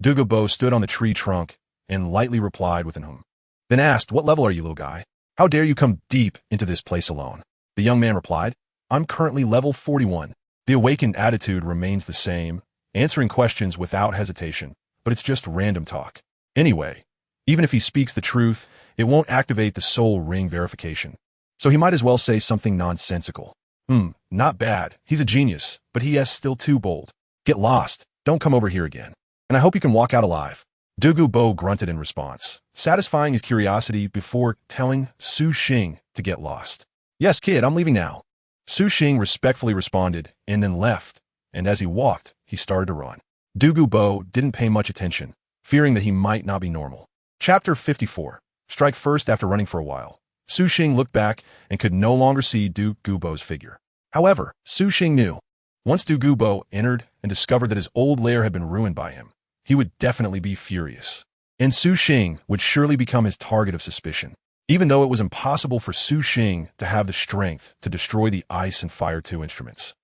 Douluo stood on the tree trunk and lightly replied with an then asked, what level are you, little guy? How dare you come deep into this place alone? The young man replied, I'm currently level 41. The awakened attitude remains the same, answering questions without hesitation, but it's just random talk. Anyway, even if he speaks the truth, it won't activate the soul ring verification. So he might as well say something nonsensical. Not bad. He's a genius, but he is still too bold. Get lost. Don't come over here again. And I hope you can walk out alive. Douluo grunted in response, satisfying his curiosity before telling Su Xing to get lost. Yes, kid, I'm leaving now. Su Xing respectfully responded and then left, and as he walked, he started to run. Douluo didn't pay much attention, fearing that he might not be normal. Chapter 54. Strike first. After running for a while, Su Xing looked back and could no longer see Douluo's figure. However, Su Xing knew, once Douluo entered and discovered that his old lair had been ruined by him, he would definitely be furious. And Su Xing would surely become his target of suspicion. Even though it was impossible for Su Xing to have the strength to destroy the Ice and Fire 2 instruments,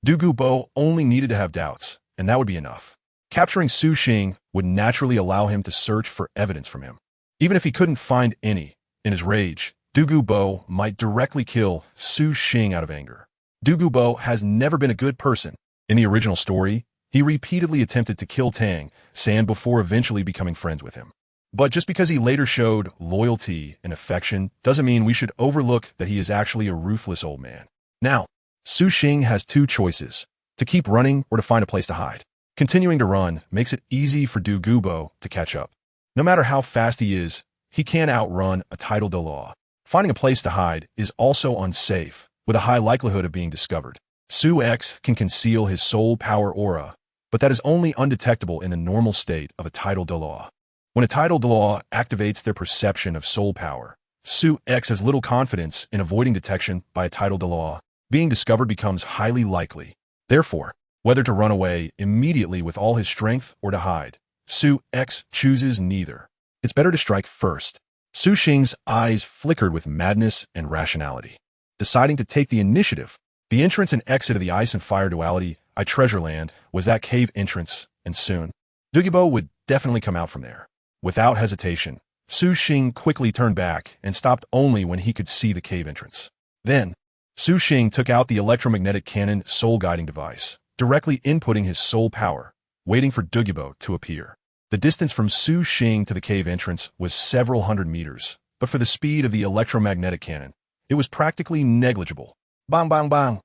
Douluo only needed to have doubts, and that would be enough. Capturing Su Xing would naturally allow him to search for evidence from him. Even if he couldn't find any, in his rage, Douluo might directly kill Su Xing out of anger. Douluo has never been a good person. In the original story, he repeatedly attempted to kill Tang San before eventually becoming friends with him. But just because he later showed loyalty and affection doesn't mean we should overlook that he is actually a ruthless old man. Now, Su Xing has two choices, to keep running or to find a place to hide. Continuing to run makes it easy for Douluo to catch up. No matter how fast he is, he can't outrun a title Douluo. Finding a place to hide is also unsafe, with a high likelihood of being discovered. Su X can conceal his soul power aura, but that is only undetectable in the normal state of a title Douluo. When a title Douluo activates their perception of soul power, Su X has little confidence in avoiding detection by a title Douluo. Being discovered becomes highly likely. Therefore, whether to run away immediately with all his strength or to hide, Su X chooses neither. It's better to strike first. Su Xing's eyes flickered with madness and rationality. Deciding to take the initiative, the entrance and exit of the ice and fire duality, I treasure land, was that cave entrance, and soon, Douluo would definitely come out from there. Without hesitation, Su Xing quickly turned back and stopped only when he could see the cave entrance. Then, Su Xing took out the electromagnetic cannon soul guiding device, directly inputting his soul power, waiting for Douluo to appear. The distance from Su Xing to the cave entrance was several hundred meters, but for the speed of the electromagnetic cannon, it was practically negligible. Bang, bang, bang.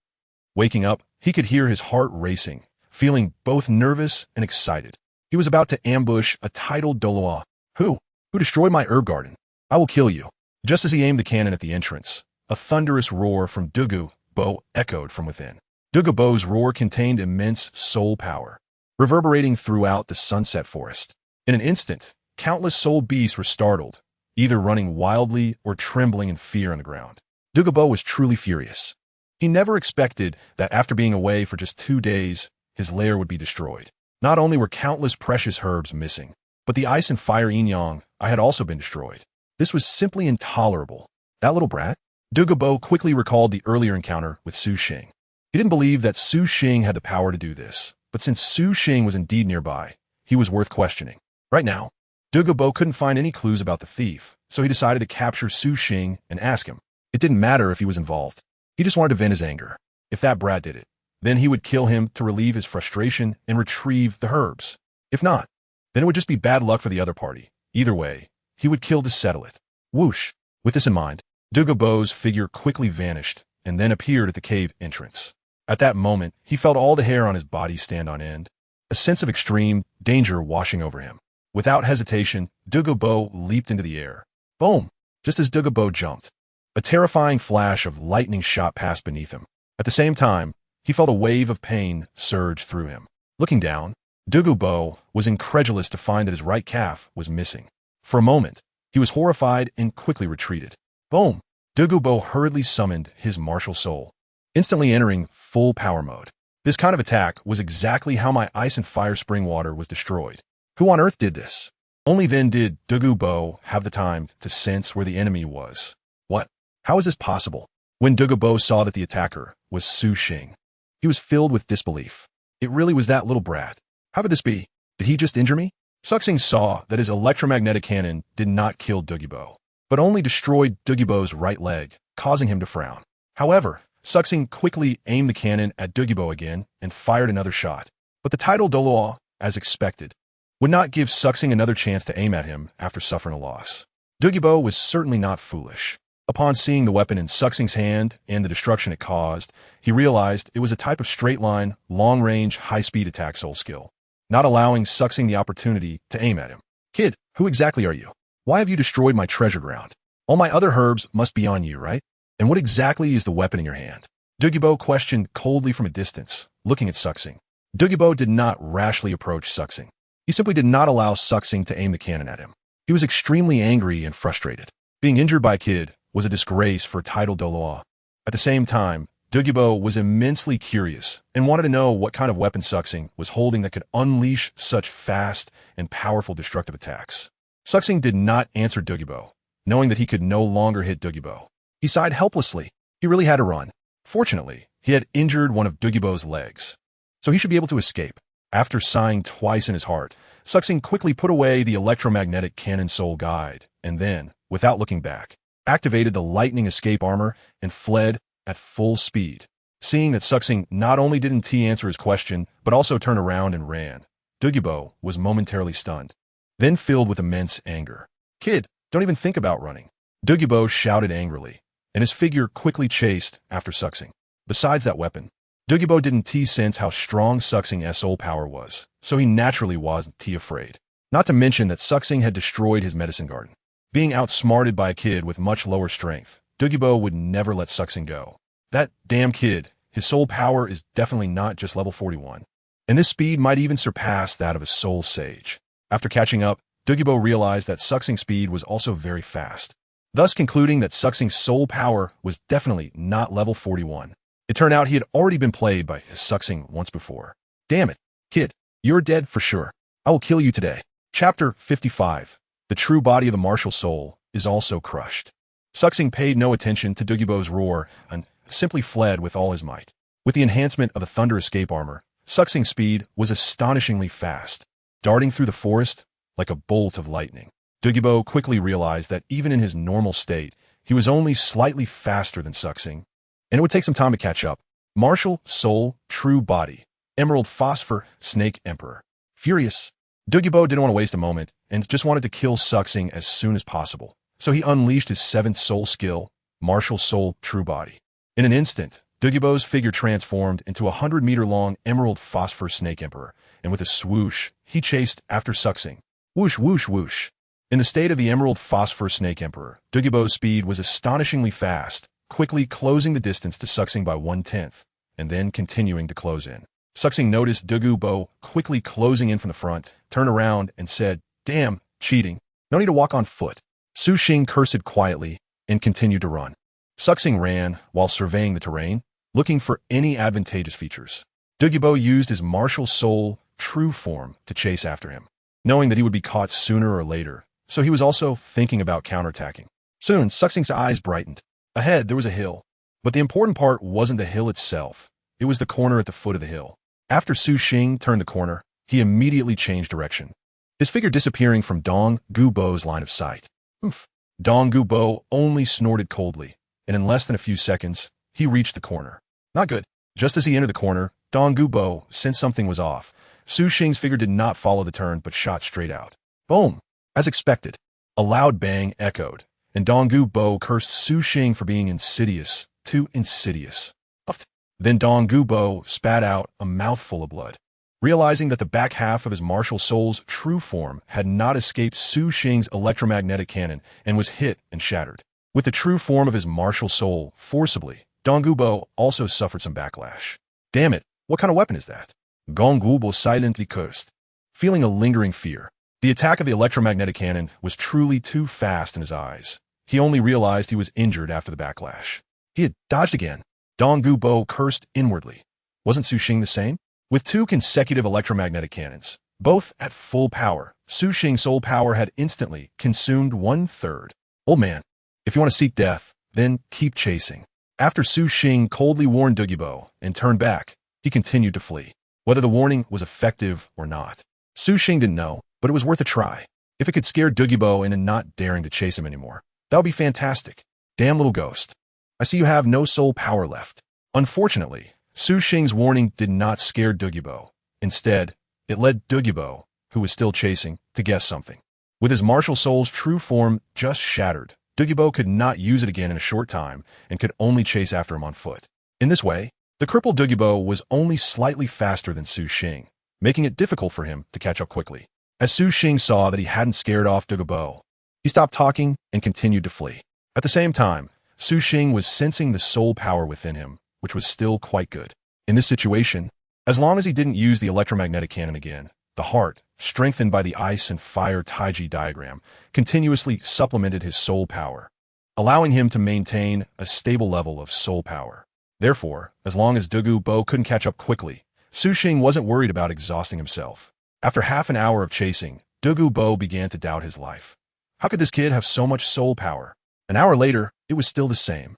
Waking up, he could hear his heart racing, feeling both nervous and excited. He was about to ambush a titled Douluo. Who destroyed my herb garden? I will kill you. Just as he aimed the cannon at the entrance, a thunderous roar from Douluo echoed from within. Douluo's roar contained immense soul power, reverberating throughout the sunset forest. In an instant, countless soul beasts were startled, either running wildly or trembling in fear on the ground. Douluo was truly furious. He never expected that after being away for just 2 days, his lair would be destroyed. Not only were countless precious herbs missing, but the ice and fire yin-yang had also been destroyed. This was simply intolerable. That little brat? Douluo quickly recalled the earlier encounter with Su Xing. He didn't believe that Su Xing had the power to do this, but since Su Xing was indeed nearby, he was worth questioning. Right now, Douluo couldn't find any clues about the thief, so he decided to capture Su Xing and ask him. It didn't matter if he was involved. He just wanted to vent his anger. If that brat did it, then he would kill him to relieve his frustration and retrieve the herbs. If not, then it would just be bad luck for the other party. Either way, he would kill to settle it. Whoosh! With this in mind, Douluo's figure quickly vanished and then appeared at the cave entrance. At that moment, he felt all the hair on his body stand on end, a sense of extreme danger washing over him. Without hesitation, Douluo leaped into the air. Boom! Just as Douluo jumped, a terrifying flash of lightning shot past beneath him. At the same time, he felt a wave of pain surge through him. Looking down, Douluo was incredulous to find that his right calf was missing. For a moment, he was horrified and quickly retreated. Boom! Douluo hurriedly summoned his martial soul, instantly entering full power mode. This kind of attack was exactly how my ice and fire spring water was destroyed. Who on earth did this? Only then did Douluo have the time to sense where the enemy was. What? How is this possible? When Douluo saw that the attacker was Su Xing, he was filled with disbelief. It really was that little brat. How could this be? Did he just injure me? Su Xing saw that his electromagnetic cannon did not kill Douluo, but only destroyed Douluo's right leg, causing him to frown. However, Su Xing quickly aimed the cannon at Douluo again and fired another shot. But the title Douluo, as expected, would not give Su Xing another chance to aim at him after suffering a loss. Douluo was certainly not foolish. Upon seeing the weapon in Su Xing's hand and the destruction it caused, he realized it was a type of straight-line, long-range, high-speed attack soul skill, not allowing Su Xing the opportunity to aim at him. Kid, who exactly are you? Why have you destroyed my treasure ground? All my other herbs must be on you, right? And what exactly is the weapon in your hand? Douluo questioned coldly from a distance, looking at Su Xing. Douluo did not rashly approach Su Xing. He simply did not allow Su Xing to aim the cannon at him. He was extremely angry and frustrated. Being injured by a kid was a disgrace for title Douluo. At the same time, Douluo was immensely curious and wanted to know what kind of weapon Su Xing was holding that could unleash such fast and powerful destructive attacks. Su Xing did not answer Douluo, knowing that he could no longer hit Douluo. He sighed helplessly. He really had to run. Fortunately, he had injured one of Douluo's legs, so he should be able to escape. After sighing twice in his heart, Su Xing quickly put away the electromagnetic cannon soul guide, and then, without looking back, activated the lightning escape armor and fled at full speed. Seeing that Su Xing not only didn't answer his question, but also turned around and ran, Douluo was momentarily stunned, then filled with immense anger. Kid, don't even think about running. Douluo shouted angrily, and his figure quickly chased after Su Xing. Besides that weapon, Douluo didn't sense how strong Su Xing's soul power was, so he naturally wasn't afraid. Not to mention that Su Xing had destroyed his medicine garden. Being outsmarted by a kid with much lower strength, Douluo would never let Su Xing go. That damn kid, his soul power is definitely not just level 41, and this speed might even surpass that of a soul sage. After catching up, Douluo realized that Su Xing's speed was also very fast. thus concluding that Suxing's soul power was definitely not level 41. It turned out he had already been played by Suxing once before. Damn it, kid, you're dead for sure. I will kill you today. Chapter 55. The true body of the martial soul is also crushed. Suxing paid no attention to Douluo's roar and simply fled with all his might. With the enhancement of the thunder escape armor, Suxing's speed was astonishingly fast, darting through the forest like a bolt of lightning. Douluo quickly realized that even in his normal state, he was only slightly faster than Suxing, and it would take some time to catch up. Martial Soul True Body, Emerald Phosphor Snake Emperor. Furious, Douluo didn't want to waste a moment and just wanted to kill Suxing as soon as possible. So he unleashed his 7th soul skill, Martial Soul True Body. In an instant, Douluo's figure transformed into a 100-meter-long Emerald Phosphor Snake Emperor, and with a swoosh, he chased after Suxing. Whoosh, whoosh, whoosh. In the state of the Emerald Phosphor Snake Emperor, Douluo's speed was astonishingly fast, quickly closing the distance to Suxing by 1/10, and then continuing to close in. Suxing noticed Douluo quickly closing in from the front, turned around, and said, "Damn, cheating. No need to walk on foot." Su Xing cursed quietly and continued to run. Suxing ran while surveying the terrain, looking for any advantageous features. Douluo used his martial soul true form to chase after him, knowing that he would be caught sooner or later, so he was also thinking about counterattacking. Soon, Suxing's eyes brightened. Ahead, there was a hill, but the important part wasn't the hill itself. It was the corner at the foot of the hill. After Su Xing turned the corner, he immediately changed direction, his figure disappearing from Dong Gubo's line of sight. Oof. Dong Gubo only snorted coldly, and in less than a few seconds, he reached the corner. Not good. Just as he entered the corner, Dong Gubo sensed something was off. Su Xing's figure did not follow the turn, but shot straight out. Boom! As expected, a loud bang echoed, and Dong Gubo cursed Su Xing for being insidious, too insidious. Then Dong Gubo spat out a mouthful of blood. Realizing that the back half of his martial soul's true form had not escaped Su Xing's electromagnetic cannon and was hit and shattered. With the true form of his martial soul forcibly, Dong Gubo also suffered some backlash. Damn it, what kind of weapon is that? Dong Gubo silently cursed, feeling a lingering fear. The attack of the electromagnetic cannon was truly too fast in his eyes. He only realized he was injured after the backlash. He had dodged again. Dong Gubo cursed inwardly. Wasn't Su Xing the same? With 2 consecutive electromagnetic cannons, both at full power, Su Xing's soul power had instantly consumed 1/3. Old man, if you want to seek death, then keep chasing. After Su Xing coldly warned Douluo and turned back, he continued to flee. Whether the warning was effective or not, Su Xing didn't know, but it was worth a try. If it could scare Douluo into not daring to chase him anymore, that would be fantastic. Damn little ghost. I see you have no soul power left. Unfortunately, Su Xing's warning did not scare Douluo. Instead, it led Douluo, who was still chasing, to guess something. With his martial soul's true form just shattered, Douluo could not use it again in a short time and could only chase after him on foot. In this way, the crippled Douluo was only slightly faster than Su Xing, making it difficult for him to catch up quickly. As Su Xing saw that he hadn't scared off Douluo, he stopped talking and continued to flee. At the same time, Su Xing was sensing the soul power within him, which was still quite good. In this situation, as long as he didn't use the electromagnetic cannon again, the heart, strengthened by the ice and fire Taiji diagram, continuously supplemented his soul power, allowing him to maintain a stable level of soul power. Therefore, as long as Douluo couldn't catch up quickly, Su Xing wasn't worried about exhausting himself. After half an hour of chasing, Douluo began to doubt his life. How could this kid have so much soul power? An hour later, it was still the same.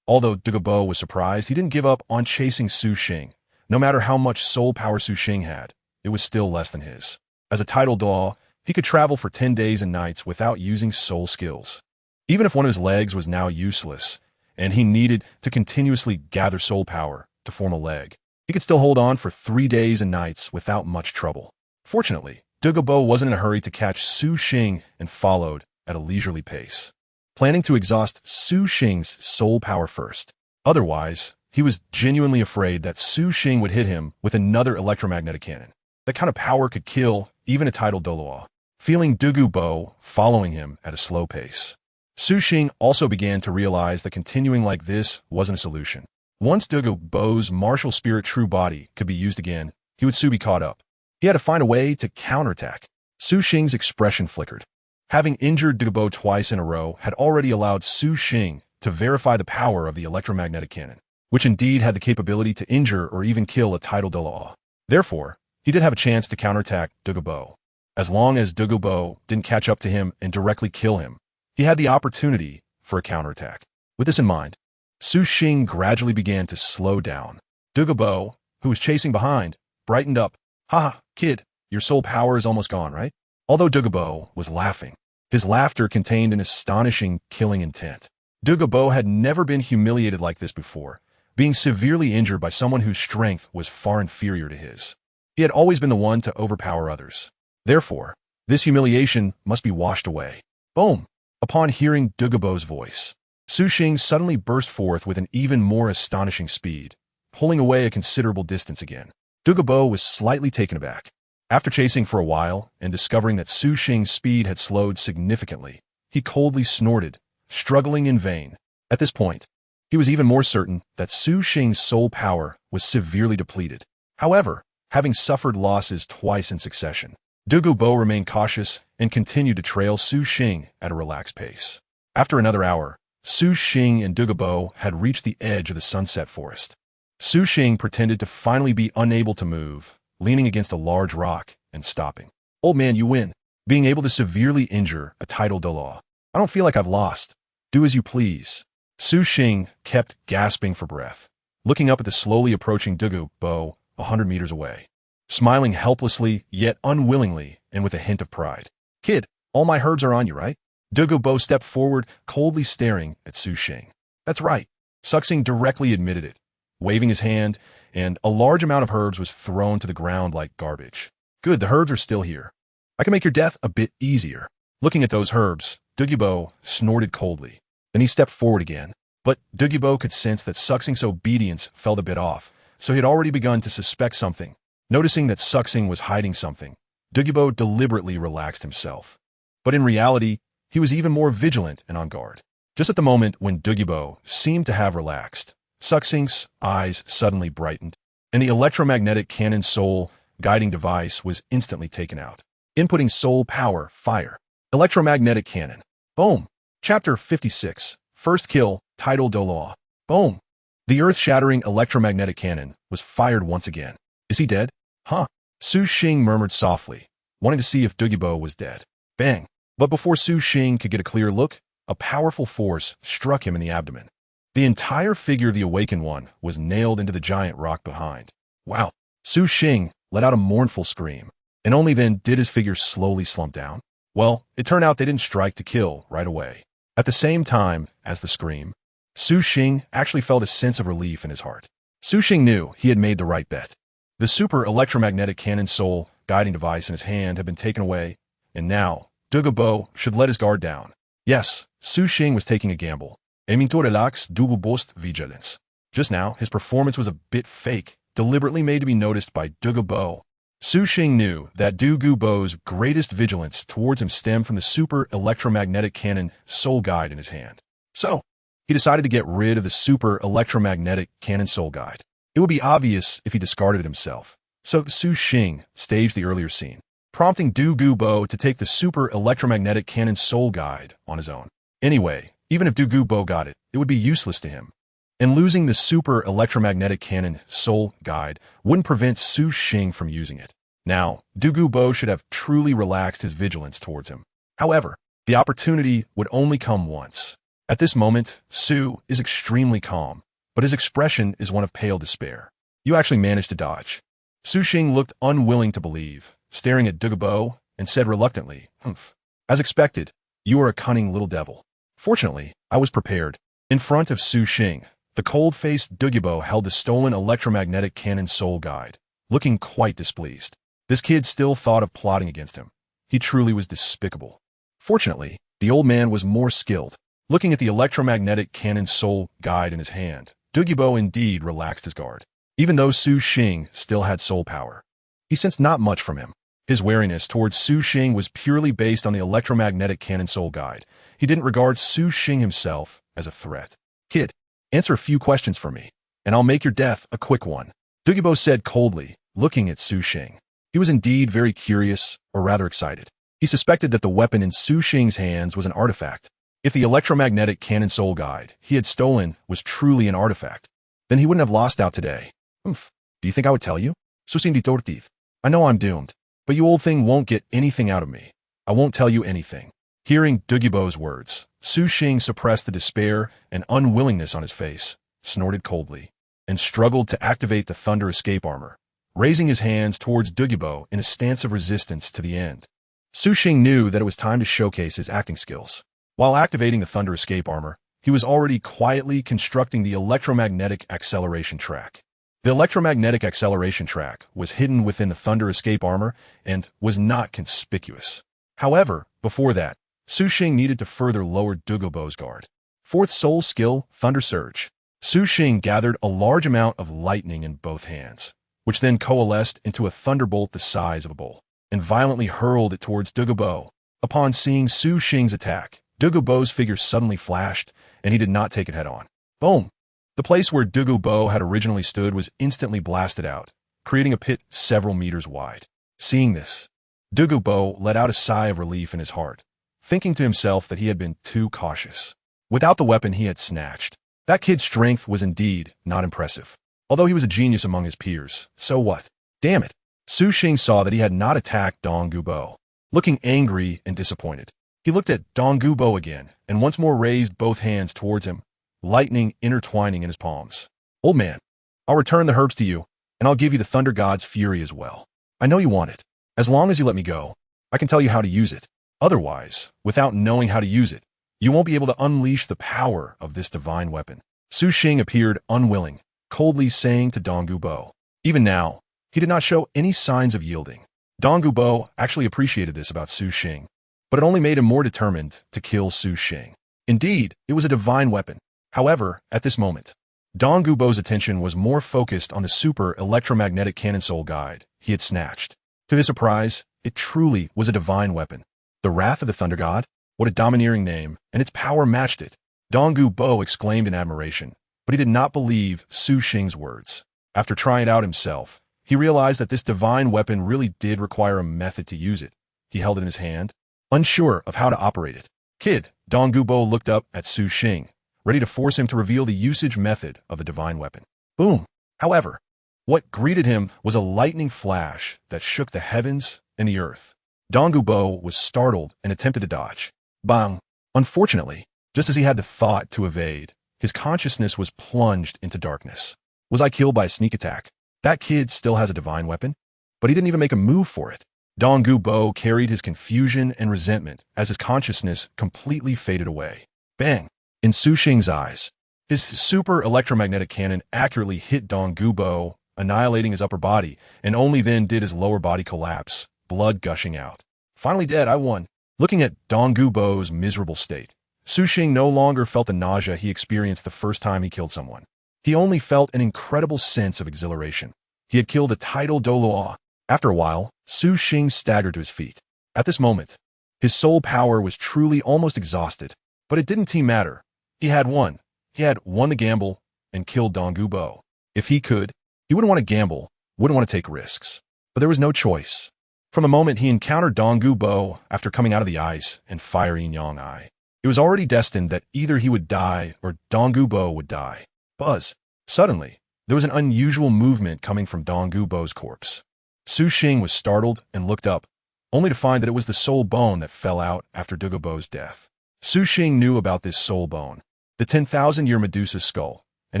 Although Douluo was surprised, he didn't give up on chasing Su Xing. No matter how much soul power Su Xing had, it was still less than his. As a title Douluo, he could travel for 10 days and nights without using soul skills. Even if one of his legs was now useless, and he needed to continuously gather soul power to form a leg, he could still hold on for 3 days and nights without much trouble. Fortunately, Douluo wasn't in a hurry to catch Su Xing and followed at a leisurely pace, planning to exhaust Su Xing's soul power first. Otherwise, he was genuinely afraid that Su Xing would hit him with another electromagnetic cannon. That kind of power could kill even a titled Douluo. Feeling Douluo following him at a slow pace, Su Xing also began to realize that continuing like this wasn't a solution. Once Douluo's martial spirit true body could be used again, he would soon be caught up. He had to find a way to counterattack. Su Xing's expression flickered. Having injured Douluo twice in a row had already allowed Su Xing to verify the power of the electromagnetic cannon, which indeed had the capability to injure or even kill a title Douluo. Therefore, he did have a chance to counterattack Douluo. As long as Douluo didn't catch up to him and directly kill him, he had the opportunity for a counterattack. With this in mind, Su Xing gradually began to slow down. Douluo, who was chasing behind, brightened up. "Haha, kid, your soul power is almost gone, right?" Although Douluo was laughing, his laughter contained an astonishing killing intent. Douluo had never been humiliated like this before, being severely injured by someone whose strength was far inferior to his. He had always been the one to overpower others. Therefore, this humiliation must be washed away. Boom! Upon hearing Douluo's voice, Su Xing suddenly burst forth with an even more astonishing speed, pulling away a considerable distance again. Douluo was slightly taken aback. After chasing for a while and discovering that Su Xing's speed had slowed significantly, he coldly snorted, struggling in vain. At this point, he was even more certain that Su Xing's soul power was severely depleted. However, having suffered losses twice in succession, Douluo remained cautious and continued to trail Su Xing at a relaxed pace. After another hour, Su Xing and Douluo had reached the edge of the sunset forest. Su Xing pretended to finally be unable to move, leaning against a large rock and stopping. "Old man, you win. Being able to severely injure a title Douluo. I don't feel like I've lost. Do as you please." Su Xing kept gasping for breath, looking up at the slowly approaching Douluo 100 meters away, smiling helplessly yet unwillingly and with a hint of pride. "Kid, all my herbs are on you, right?" Douluo stepped forward, coldly staring at Su Xing. "That's right." Su Xing directly admitted it, waving his hand, and a large amount of herbs was thrown to the ground like garbage. "Good, the herbs are still here. I can make your death a bit easier." Looking at those herbs, Douluo snorted coldly. Then he stepped forward again. But Douluo could sense that Su Xing's obedience felt a bit off, so he had already begun to suspect something. Noticing that Su Xing was hiding something, Douluo deliberately relaxed himself. But in reality, he was even more vigilant and on guard. Just at the moment when Douluo seemed to have relaxed, Su Xing's eyes suddenly brightened, and the electromagnetic cannon soul guiding device was instantly taken out. Inputting soul power, fire. Electromagnetic cannon. Boom. Chapter 56. First kill, title Douluo. Boom. The earth-shattering electromagnetic cannon was fired once again. "Is he dead?" "Huh?" Su Xing murmured softly, wanting to see if Douluo was dead. Bang. But before Su Xing could get a clear look, a powerful force struck him in the abdomen. The entire figure of the awakened one was nailed into the giant rock behind. Wow. Su Xing let out a mournful scream, and only then did his figure slowly slump down. Well, it turned out they didn't strike to kill right away. At the same time as the scream, Su Xing actually felt a sense of relief in his heart. Su Xing knew he had made the right bet. The super electromagnetic cannon soul guiding device in his hand had been taken away, and now Douluo should let his guard down. Yes, Su Xing was taking a gamble, aiming to relax Douluo's vigilance. Just now, his performance was a bit fake, deliberately made to be noticed by Douluo. Su Xing knew that Douluo's greatest vigilance towards him stemmed from the super electromagnetic cannon soul guide in his hand. So, he decided to get rid of the super electromagnetic cannon soul guide. It would be obvious if he discarded it himself. So Su Xing staged the earlier scene, prompting Douluo to take the super electromagnetic cannon soul guide on his own. Anyway, even if Douluo got it, it would be useless to him. And losing the super electromagnetic cannon soul guide wouldn't prevent Su Xing from using it. Now, Douluo should have truly relaxed his vigilance towards him. However, the opportunity would only come once. At this moment, Su is extremely calm, but his expression is one of pale despair. "You actually managed to dodge." Su Xing looked unwilling to believe, staring at Douluo, and said reluctantly, "Humph. As expected, you are a cunning little devil." Fortunately, I was prepared. In front of Su Xing, the cold-faced Douluo held the stolen electromagnetic cannon soul guide, looking quite displeased. This kid still thought of plotting against him. He truly was despicable. Fortunately, the old man was more skilled. Looking at the electromagnetic cannon soul guide in his hand, Douluo indeed relaxed his guard. Even though Su Xing still had soul power, he sensed not much from him. His wariness towards Su Xing was purely based on the electromagnetic cannon soul guide. He didn't regard Su Xing himself as a threat. "Kid, answer a few questions for me, and I'll make your death a quick one," Douluo said coldly, looking at Su Xing. He was indeed very curious, or rather excited. He suspected that the weapon in Su Xing's hands was an artifact. If the electromagnetic cannon soul guide he had stolen was truly an artifact, then he wouldn't have lost out today. Oomph. Do you think I would tell you? Susin di tortif. I know I'm doomed, but you old thing won't get anything out of me. I won't tell you anything. Hearing Douluo's words, Su Xing suppressed the despair and unwillingness on his face, snorted coldly, and struggled to activate the thunder escape armor, raising his hands towards Douluo in a stance of resistance to the end. Su Xing knew that it was time to showcase his acting skills. While activating the thunder escape armor, he was already quietly constructing the electromagnetic acceleration track. The electromagnetic acceleration track was hidden within the thunder escape armor and was not conspicuous. However, before that, Su Xing needed to further lower Douluo's guard. Fourth soul skill, Thunder Surge. Su Xing gathered a large amount of lightning in both hands, which then coalesced into a thunderbolt the size of a bull, and violently hurled it towards Douluo. Upon seeing Su Xing's attack, Douluo's figure suddenly flashed, and he did not take it head-on. Boom! The place where Douluo had originally stood was instantly blasted out, creating a pit several meters wide. Seeing this, Douluo let out a sigh of relief in his heart, thinking to himself that he had been too cautious. Without the weapon he had snatched, that kid's strength was indeed not impressive. Although he was a genius among his peers, so what? Damn it! Su Xing saw that he had not attacked Douluo. Looking angry and disappointed, he looked at Douluo again and once more raised both hands towards him, lightning intertwining in his palms. Old man, I'll return the herbs to you, and I'll give you the Thunder God's fury as well. I know you want it. As long as you let me go, I can tell you how to use it. Otherwise, without knowing how to use it, you won't be able to unleash the power of this divine weapon. Su Xing appeared unwilling, coldly saying to Douluo. Even now, he did not show any signs of yielding. Douluo actually appreciated this about Su Xing, but it only made him more determined to kill Su Xing. Indeed, it was a divine weapon. However, at this moment, Douluo's attention was more focused on the super electromagnetic cannon soul guide he had snatched. To his surprise, it truly was a divine weapon. The Wrath of the Thunder God? What a domineering name, and its power matched it. Douluo exclaimed in admiration, but he did not believe Su Xing's words. After trying it out himself, he realized that this divine weapon really did require a method to use it. He held it in his hand, unsure of how to operate it. Kid, Douluo looked up at Su Xing, ready to force him to reveal the usage method of the divine weapon. Boom! However, what greeted him was a lightning flash that shook the heavens and the earth. Douluo was startled and attempted to dodge. Bang! Unfortunately, just as he had the thought to evade, his consciousness was plunged into darkness. Was I killed by a sneak attack? That kid still has a divine weapon, but he didn't even make a move for it. Douluo carried his confusion and resentment as his consciousness completely faded away. Bang! In Su Xing's eyes, his super electromagnetic cannon accurately hit Douluo, annihilating his upper body, and only then did his lower body collapse, blood gushing out. Finally dead, I won. Looking at Douluo's miserable state, Su Xing no longer felt the nausea he experienced the first time he killed someone. He only felt an incredible sense of exhilaration. He had killed a title Douluo. After a while, Su Xing staggered to his feet. At this moment, his soul power was truly almost exhausted, but it didn't matter. He had won. He had won the gamble and killed Douluo. If he could, he wouldn't want to gamble, wouldn't want to take risks. But there was no choice. From the moment he encountered Douluo after coming out of the ice and fiery Yang Eye, it was already destined that either he would die or Douluo would die. Buzz. Suddenly, there was an unusual movement coming from Douluo's corpse. Su Xing was startled and looked up, only to find that it was the soul bone that fell out after Douluo's death. Su Xing knew about this soul bone, the 10,000-year Medusa's skull, and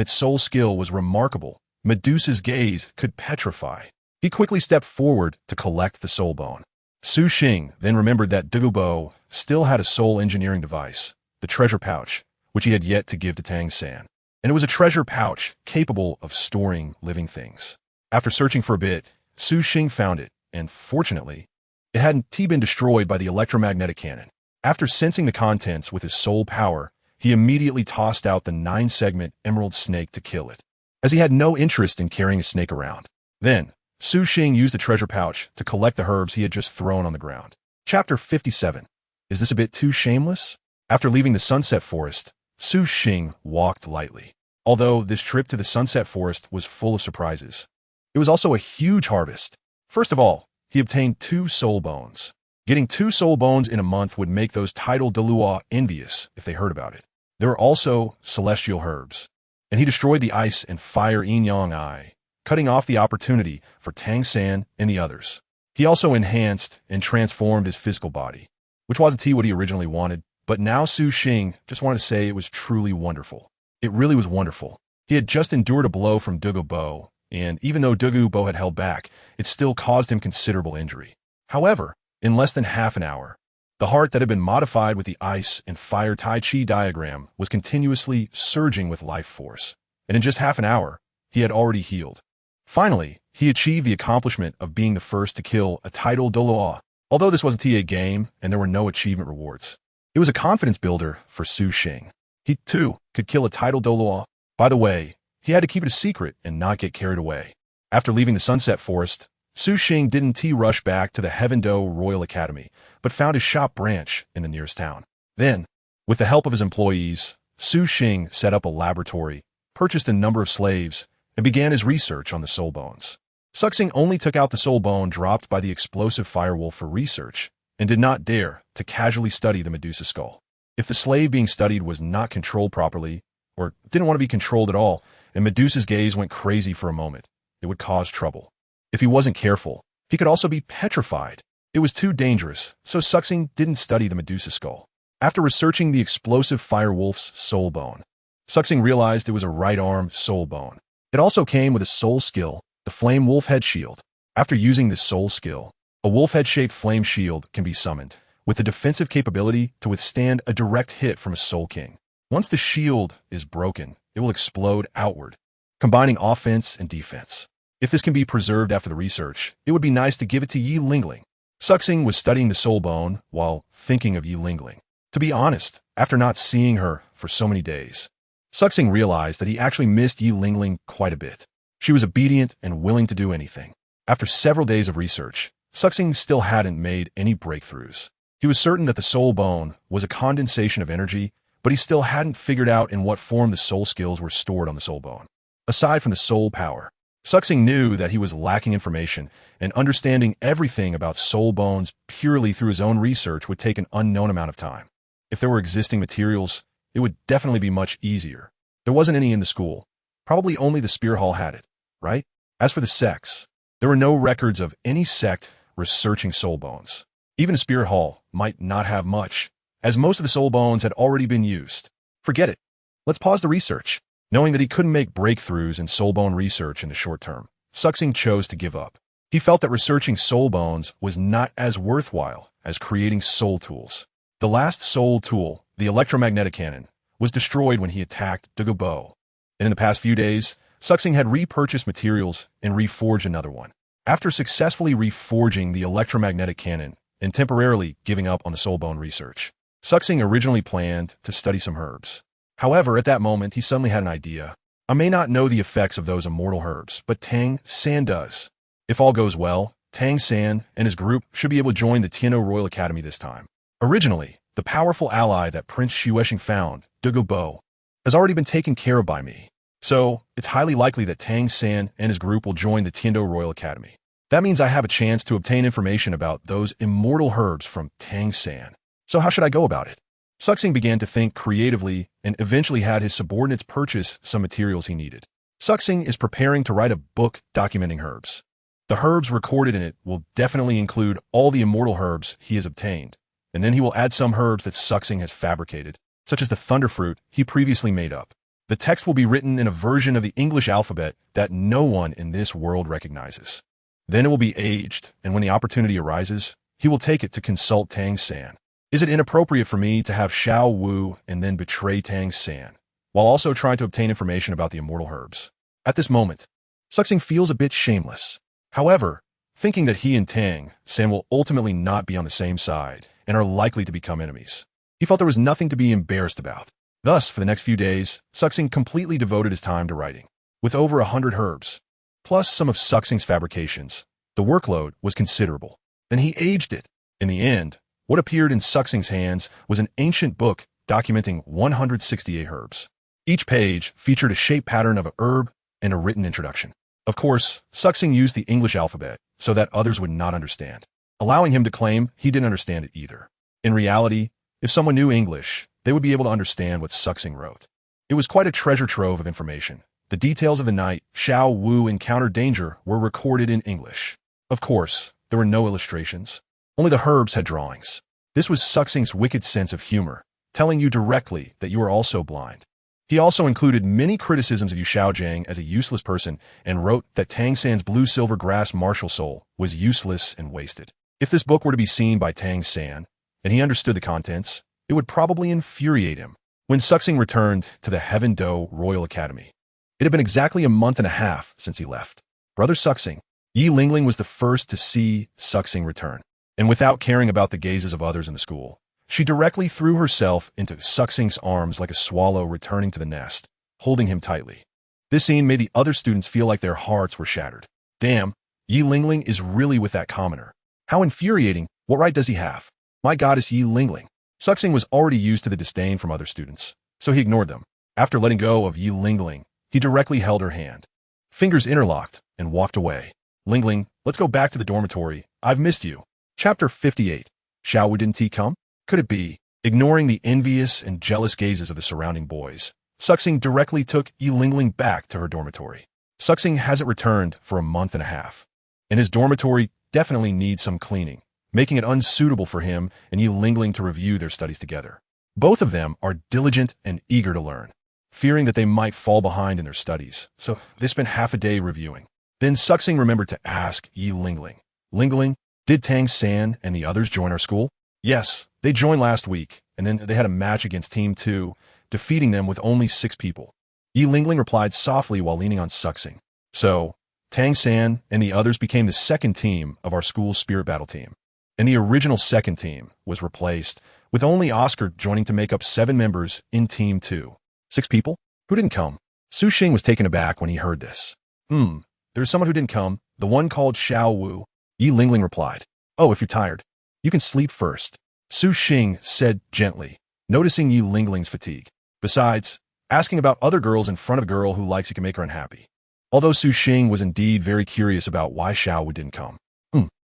its soul skill was remarkable. Medusa's gaze could petrify. He quickly stepped forward to collect the soul bone. Su Xing then remembered that Douluo still had a soul engineering device, the treasure pouch, which he had yet to give to Tang San. And it was a treasure pouch capable of storing living things. After searching for a bit, Su Xing found it, and fortunately, it hadn't been destroyed by the electromagnetic cannon. After sensing the contents with his soul power, he immediately tossed out the 9-segment emerald snake to kill it, as he had no interest in carrying a snake around. Then, Su Xing used the treasure pouch to collect the herbs he had just thrown on the ground. Chapter 57. Is this a bit too shameless? After leaving the Sunset Forest, Su Xing walked lightly. Although this trip to the Sunset Forest was full of surprises, it was also a huge harvest. First of all, he obtained 2 soul bones. Getting 2 soul bones in a month would make those titled Douluo envious if they heard about it. There were also celestial herbs, and he destroyed the ice and fire yin-yang eye, cutting off the opportunity for Tang San and the others. He also enhanced and transformed his physical body, which wasn't what he originally wanted, but now Su Xing just wanted to say it was truly wonderful. It really was wonderful. He had just endured a blow from Douluo, and even though Douluo had held back, it still caused him considerable injury. However, in less than half an hour, the heart that had been modified with the ice and fire Tai Chi diagram was continuously surging with life force, and in just half an hour, he had already healed. Finally, he achieved the accomplishment of being the first to kill a titled Douluo. Although this wasn't a game and there were no achievement rewards, it was a confidence builder for Su Xing. He, too, could kill a titled Douluo. By the way, he had to keep it a secret and not get carried away. After leaving the Sunset Forest, Su Xing didn't rush back to the Heaven-Do Royal Academy, but found his shop branch in the nearest town. Then, with the help of his employees, Su Xing set up a laboratory, purchased a number of slaves, and began his research on the soul bones. Suxing only took out the soul bone dropped by the explosive firewolf for research, and did not dare to casually study the Medusa skull. If the slave being studied was not controlled properly, or didn't want to be controlled at all, and Medusa's gaze went crazy for a moment, it would cause trouble. If he wasn't careful, he could also be petrified. It was too dangerous, so Suxing didn't study the Medusa skull. After researching the explosive firewolf's soul bone, Suxing realized it was a right-arm soul bone. It also came with a soul skill, the Flame Wolf Head Shield. After using this soul skill, a wolf head-shaped flame shield can be summoned, with the defensive capability to withstand a direct hit from a Soul King. Once the shield is broken, it will explode outward, combining offense and defense. If this can be preserved after the research, it would be nice to give it to Yi Lingling. Suxing was studying the soul bone while thinking of Yi Lingling. To be honest, after not seeing her for so many days, Suxing realized that he actually missed Yi Lingling quite a bit. She was obedient and willing to do anything. After several days of research, Suxing still hadn't made any breakthroughs. He was certain that the soul bone was a condensation of energy, but he still hadn't figured out in what form the soul skills were stored on the soul bone. Aside from the soul power, Suxing knew that he was lacking information, and understanding everything about soul bones purely through his own research would take an unknown amount of time. If there were existing materials, it would definitely be much easier. There wasn't any in the school. Probably only the Spear Hall had it, right? As for the sects, there were no records of any sect researching soul bones. Even a Spear Hall might not have much, as most of the soul bones had already been used. Forget it. Let's pause the research. Knowing that he couldn't make breakthroughs in soul bone research in the short term, Suxing chose to give up. He felt that researching soul bones was not as worthwhile as creating soul tools. The last soul tool, the electromagnetic cannon, was destroyed when he attacked Douluo. And in the past few days, Suxing had repurchased materials and reforged another one. After successfully reforging the electromagnetic cannon and temporarily giving up on the soul bone research, Suxing originally planned to study some herbs. However, at that moment, he suddenly had an idea. I may not know the effects of those immortal herbs, but Tang San does. If all goes well, Tang San and his group should be able to join the Tianzhou Royal Academy this time. Originally, the powerful ally that Prince Xuexing found, Douluo, has already been taken care of by me. So, it's highly likely that Tang San and his group will join the Tianzhou Royal Academy. That means I have a chance to obtain information about those immortal herbs from Tang San. So how should I go about it? Suxing began to think creatively and eventually had his subordinates purchase some materials he needed. Suxing is preparing to write a book documenting herbs. The herbs recorded in it will definitely include all the immortal herbs he has obtained, and then he will add some herbs that Suxing has fabricated, such as the thunderfruit he previously made up. The text will be written in a version of the English alphabet that no one in this world recognizes. Then it will be aged, and when the opportunity arises, he will take it to consult Tang San. Is it inappropriate for me to have Xiao Wu and then betray Tang San, while also trying to obtain information about the immortal herbs? At this moment, Suxing feels a bit shameless. However, thinking that he and Tang San will ultimately not be on the same side and are likely to become enemies, he felt there was nothing to be embarrassed about. Thus, for the next few days, Suxing completely devoted his time to writing. With over 100 herbs, plus some of Suxing's fabrications, the workload was considerable. Then he aged it. In the end, what appeared in Suxing's hands was an ancient book documenting 168 herbs. Each page featured a shape pattern of a herb and a written introduction. Of course, Suxing used the English alphabet so that others would not understand. allowing him to claim he didn't understand it either. In reality, if someone knew English, they would be able to understand what Suxing wrote. It was quite a treasure trove of information. The details of the night Xiao Wu encountered danger were recorded in English. Of course, there were no illustrations. Only the herbs had drawings. This was Suxing's wicked sense of humor, telling you directly that you are also blind. He also included many criticisms of Yu Xiaojiang as a useless person and wrote that Tang San's blue-silver grass martial soul was useless and wasted. If this book were to be seen by Tang San, and he understood the contents, it would probably infuriate him. When Suxing returned to the Heaven Do Royal Academy, it had been exactly a month and a half since he left. Brother Suxing, Yi Lingling was the first to see Suxing return, and without caring about the gazes of others in the school, she directly threw herself into Suxing's arms like a swallow returning to the nest, holding him tightly. This scene made the other students feel like their hearts were shattered. Damn, Yi Lingling is really with that commoner. How infuriating. What right does he have? My goddess Yi Lingling. Suxing was already used to the disdain from other students, so he ignored them. After letting go of Yi Lingling, he directly held her hand. Fingers interlocked, and walked away. Lingling, let's go back to the dormitory. I've missed you. Chapter 58. Xiao Wu didn't he come? Could it be? Ignoring the envious and jealous gazes of the surrounding boys, Suxing directly took Yi Lingling back to her dormitory. Suxing hasn't returned for a month and a half, and his dormitory definitely needs some cleaning, making it unsuitable for him and Yi Lingling to review their studies together. Both of them are diligent and eager to learn, fearing that they might fall behind in their studies, so they spent half a day reviewing. Then Suxing remembered to ask Yi Lingling, Lingling, did Tang San and the others join our school? Yes, they joined last week, and then they had a match against Team 2, defeating them with only 6 people. Yi Lingling replied softly while leaning on Suxing. So, Tang San and the others became the second team of our school's spirit battle team, and the original second team was replaced, with only Oscar joining to make up 7 members in Team 2. 6 people? Who didn't come? Su Xing was taken aback when he heard this. There's someone who didn't come, the one called Xiao Wu. Yi Lingling replied. Oh, if you're tired, you can sleep first, Su Xing said gently, noticing Yi Lingling's fatigue. Besides, asking about other girls in front of a girl who likes it can make her unhappy. Although Su Xing was indeed very curious about why Xiao Wu didn't come.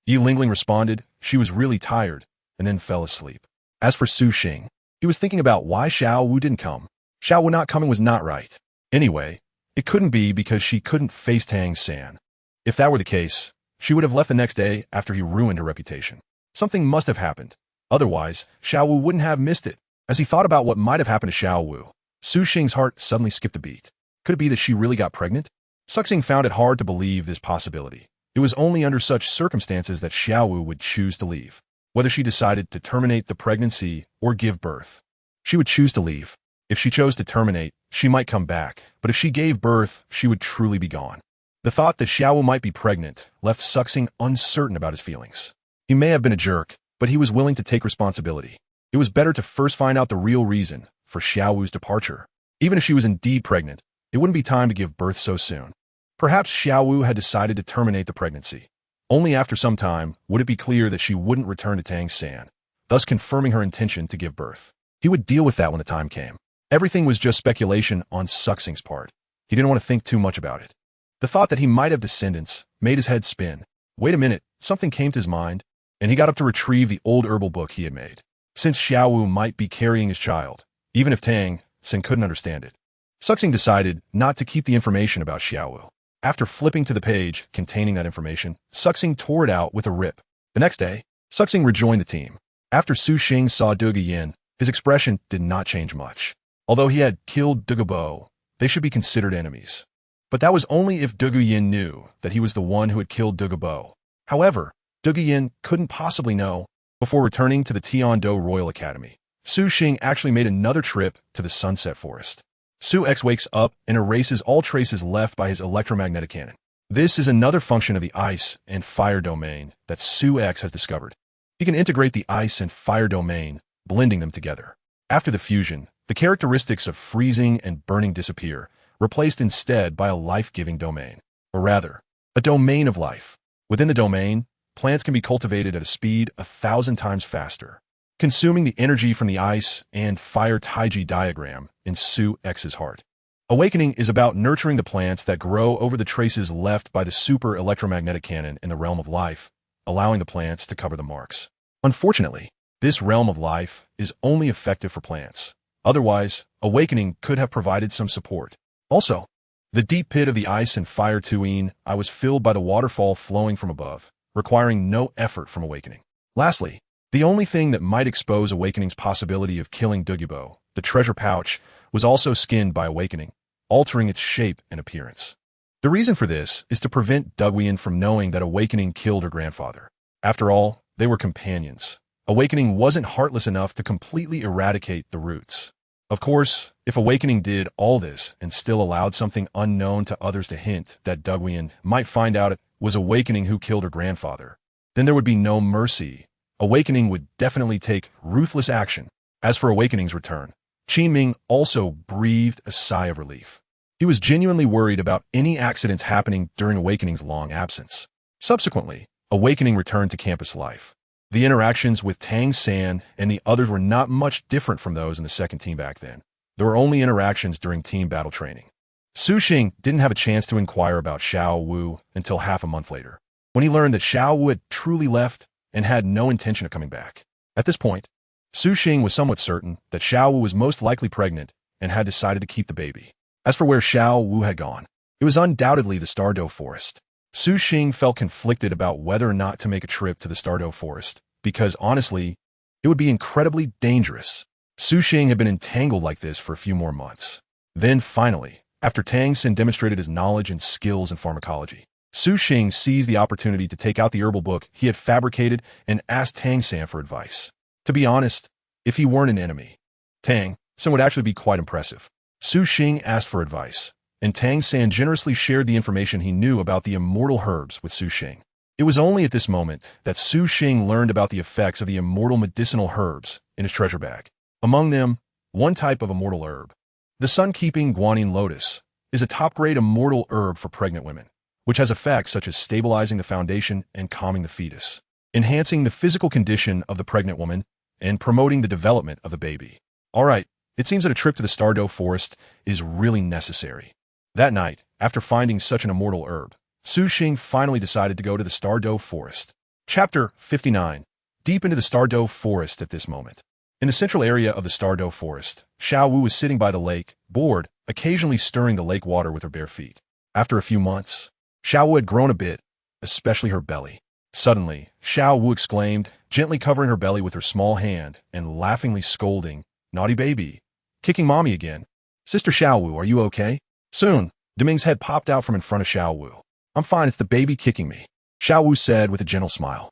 Yi Lingling responded she was really tired, and then fell asleep. As for Su Xing, he was thinking about why Xiao Wu didn't come. Xiao Wu not coming was not right. Anyway, it couldn't be because she couldn't face Tang San. If that were the case, she would have left the next day after he ruined her reputation. Something must have happened. Otherwise, Xiao Wu wouldn't have missed it. As he thought about what might have happened to Xiao Wu, Su Xing's heart suddenly skipped a beat. Could it be that she really got pregnant? Suxing found it hard to believe this possibility. It was only under such circumstances that Xiao Wu would choose to leave. Whether she decided to terminate the pregnancy or give birth, she would choose to leave. If she chose to terminate, she might come back, but if she gave birth, she would truly be gone. The thought that Xiao Wu might be pregnant left Suxing uncertain about his feelings. He may have been a jerk, but he was willing to take responsibility. It was better to first find out the real reason for Xiao Wu's departure. Even if she was indeed pregnant, it wouldn't be time to give birth so soon. Perhaps Xiao Wu had decided to terminate the pregnancy. Only after some time would it be clear that she wouldn't return to Tang San, thus confirming her intention to give birth. He would deal with that when the time came. Everything was just speculation on Suxing's part. He didn't want to think too much about it. The thought that he might have descendants made his head spin. Wait a minute, something came to his mind, and he got up to retrieve the old herbal book he had made. Since Xiao Wu might be carrying his child, even if Tang San couldn't understand it, Suxing decided not to keep the information about Xiao Wu. After flipping to the page containing that information, Suxing tore it out with a rip. The next day, Suxing rejoined the team. After Su Xing saw Duge Yin, his expression did not change much. Although he had killed Duge Bo, they should be considered enemies. But that was only if Duge Yin knew that he was the one who had killed Duge Bo. However, Duge Yin couldn't possibly know. Before returning to the Tiando Royal Academy, Su Xing actually made another trip to the Sunset Forest. Su X wakes up and erases all traces left by his electromagnetic cannon. This is another function of the ice and fire domain that Su X has discovered. He can integrate the ice and fire domain, blending them together. After the fusion, the characteristics of freezing and burning disappear, replaced instead by a life-giving domain. Or rather, a domain of life. Within the domain, plants can be cultivated at a speed 1,000 times faster, consuming the energy from the ice and fire Taiji diagram in Su X's heart. Awakening is about nurturing the plants that grow over the traces left by the super electromagnetic cannon in the realm of life, allowing the plants to cover the marks. Unfortunately, this realm of life is only effective for plants. Otherwise, awakening could have provided some support. Also, the deep pit of the ice and fire tuine I was filled by the waterfall flowing from above, requiring no effort from awakening. Lastly, the only thing that might expose awakening's possibility of killing Douluo, the treasure pouch, was also skinned by awakening, altering its shape and appearance. The reason for this is to prevent Douluo from knowing that awakening killed her grandfather. After all, they were companions. Awakening wasn't heartless enough to completely eradicate the roots. Of course, if awakening did all this and still allowed something unknown to others to hint that Douluo might find out it was awakening who killed her grandfather, then there would be no mercy. Awakening would definitely take ruthless action. As for awakening's return, Qingming also breathed a sigh of relief. He was genuinely worried about any accidents happening during awakening's long absence. Subsequently, awakening returned to campus life. The interactions with Tang San and the others were not much different from those in the second team back then. There were only interactions during team battle training. Su Xing didn't have a chance to inquire about Xiao Wu until half a month later, when he learned that Xiao Wu had truly left and had no intention of coming back. At this point, Su Xing was somewhat certain that Xiao Wu was most likely pregnant and had decided to keep the baby. As for where Xiao Wu had gone, it was undoubtedly the Stardow Forest. Su Xing felt conflicted about whether or not to make a trip to the Stardow Forest, because honestly, it would be incredibly dangerous. Su Xing had been entangled like this for a few more months. Then finally, after Tang San demonstrated his knowledge and skills in pharmacology, Su Xing seized the opportunity to take out the herbal book he had fabricated and asked Tang San for advice. To be honest, if he weren't an enemy, Tang San would actually be quite impressive. Su Xing asked for advice, and Tang San generously shared the information he knew about the immortal herbs with Su Xing. It was only at this moment that Su Xing learned about the effects of the immortal medicinal herbs in his treasure bag. Among them, one type of immortal herb, the sun-keeping guanine lotus, is a top-grade immortal herb for pregnant women, which has effects such as stabilizing the foundation and calming the fetus, enhancing the physical condition of the pregnant woman, and promoting the development of the baby. All right, it seems that a trip to the Stardow Forest is really necessary. That night, after finding such an immortal herb, Su Xing finally decided to go to the Stardow Forest. Chapter 59. Deep into the Stardow Forest at this moment. In the central area of the Stardow Forest, Xiao Wu was sitting by the lake, bored, occasionally stirring the lake water with her bare feet. After a few months, Xiao Wu had grown a bit, especially her belly. Suddenly, Xiao Wu exclaimed, gently covering her belly with her small hand and laughingly scolding, "Naughty baby, kicking mommy again. Sister Xiao Wu, are you okay?" Soon, Deming's head popped out from in front of Xiao Wu. "I'm fine, it's the baby kicking me," Xiao Wu said with a gentle smile.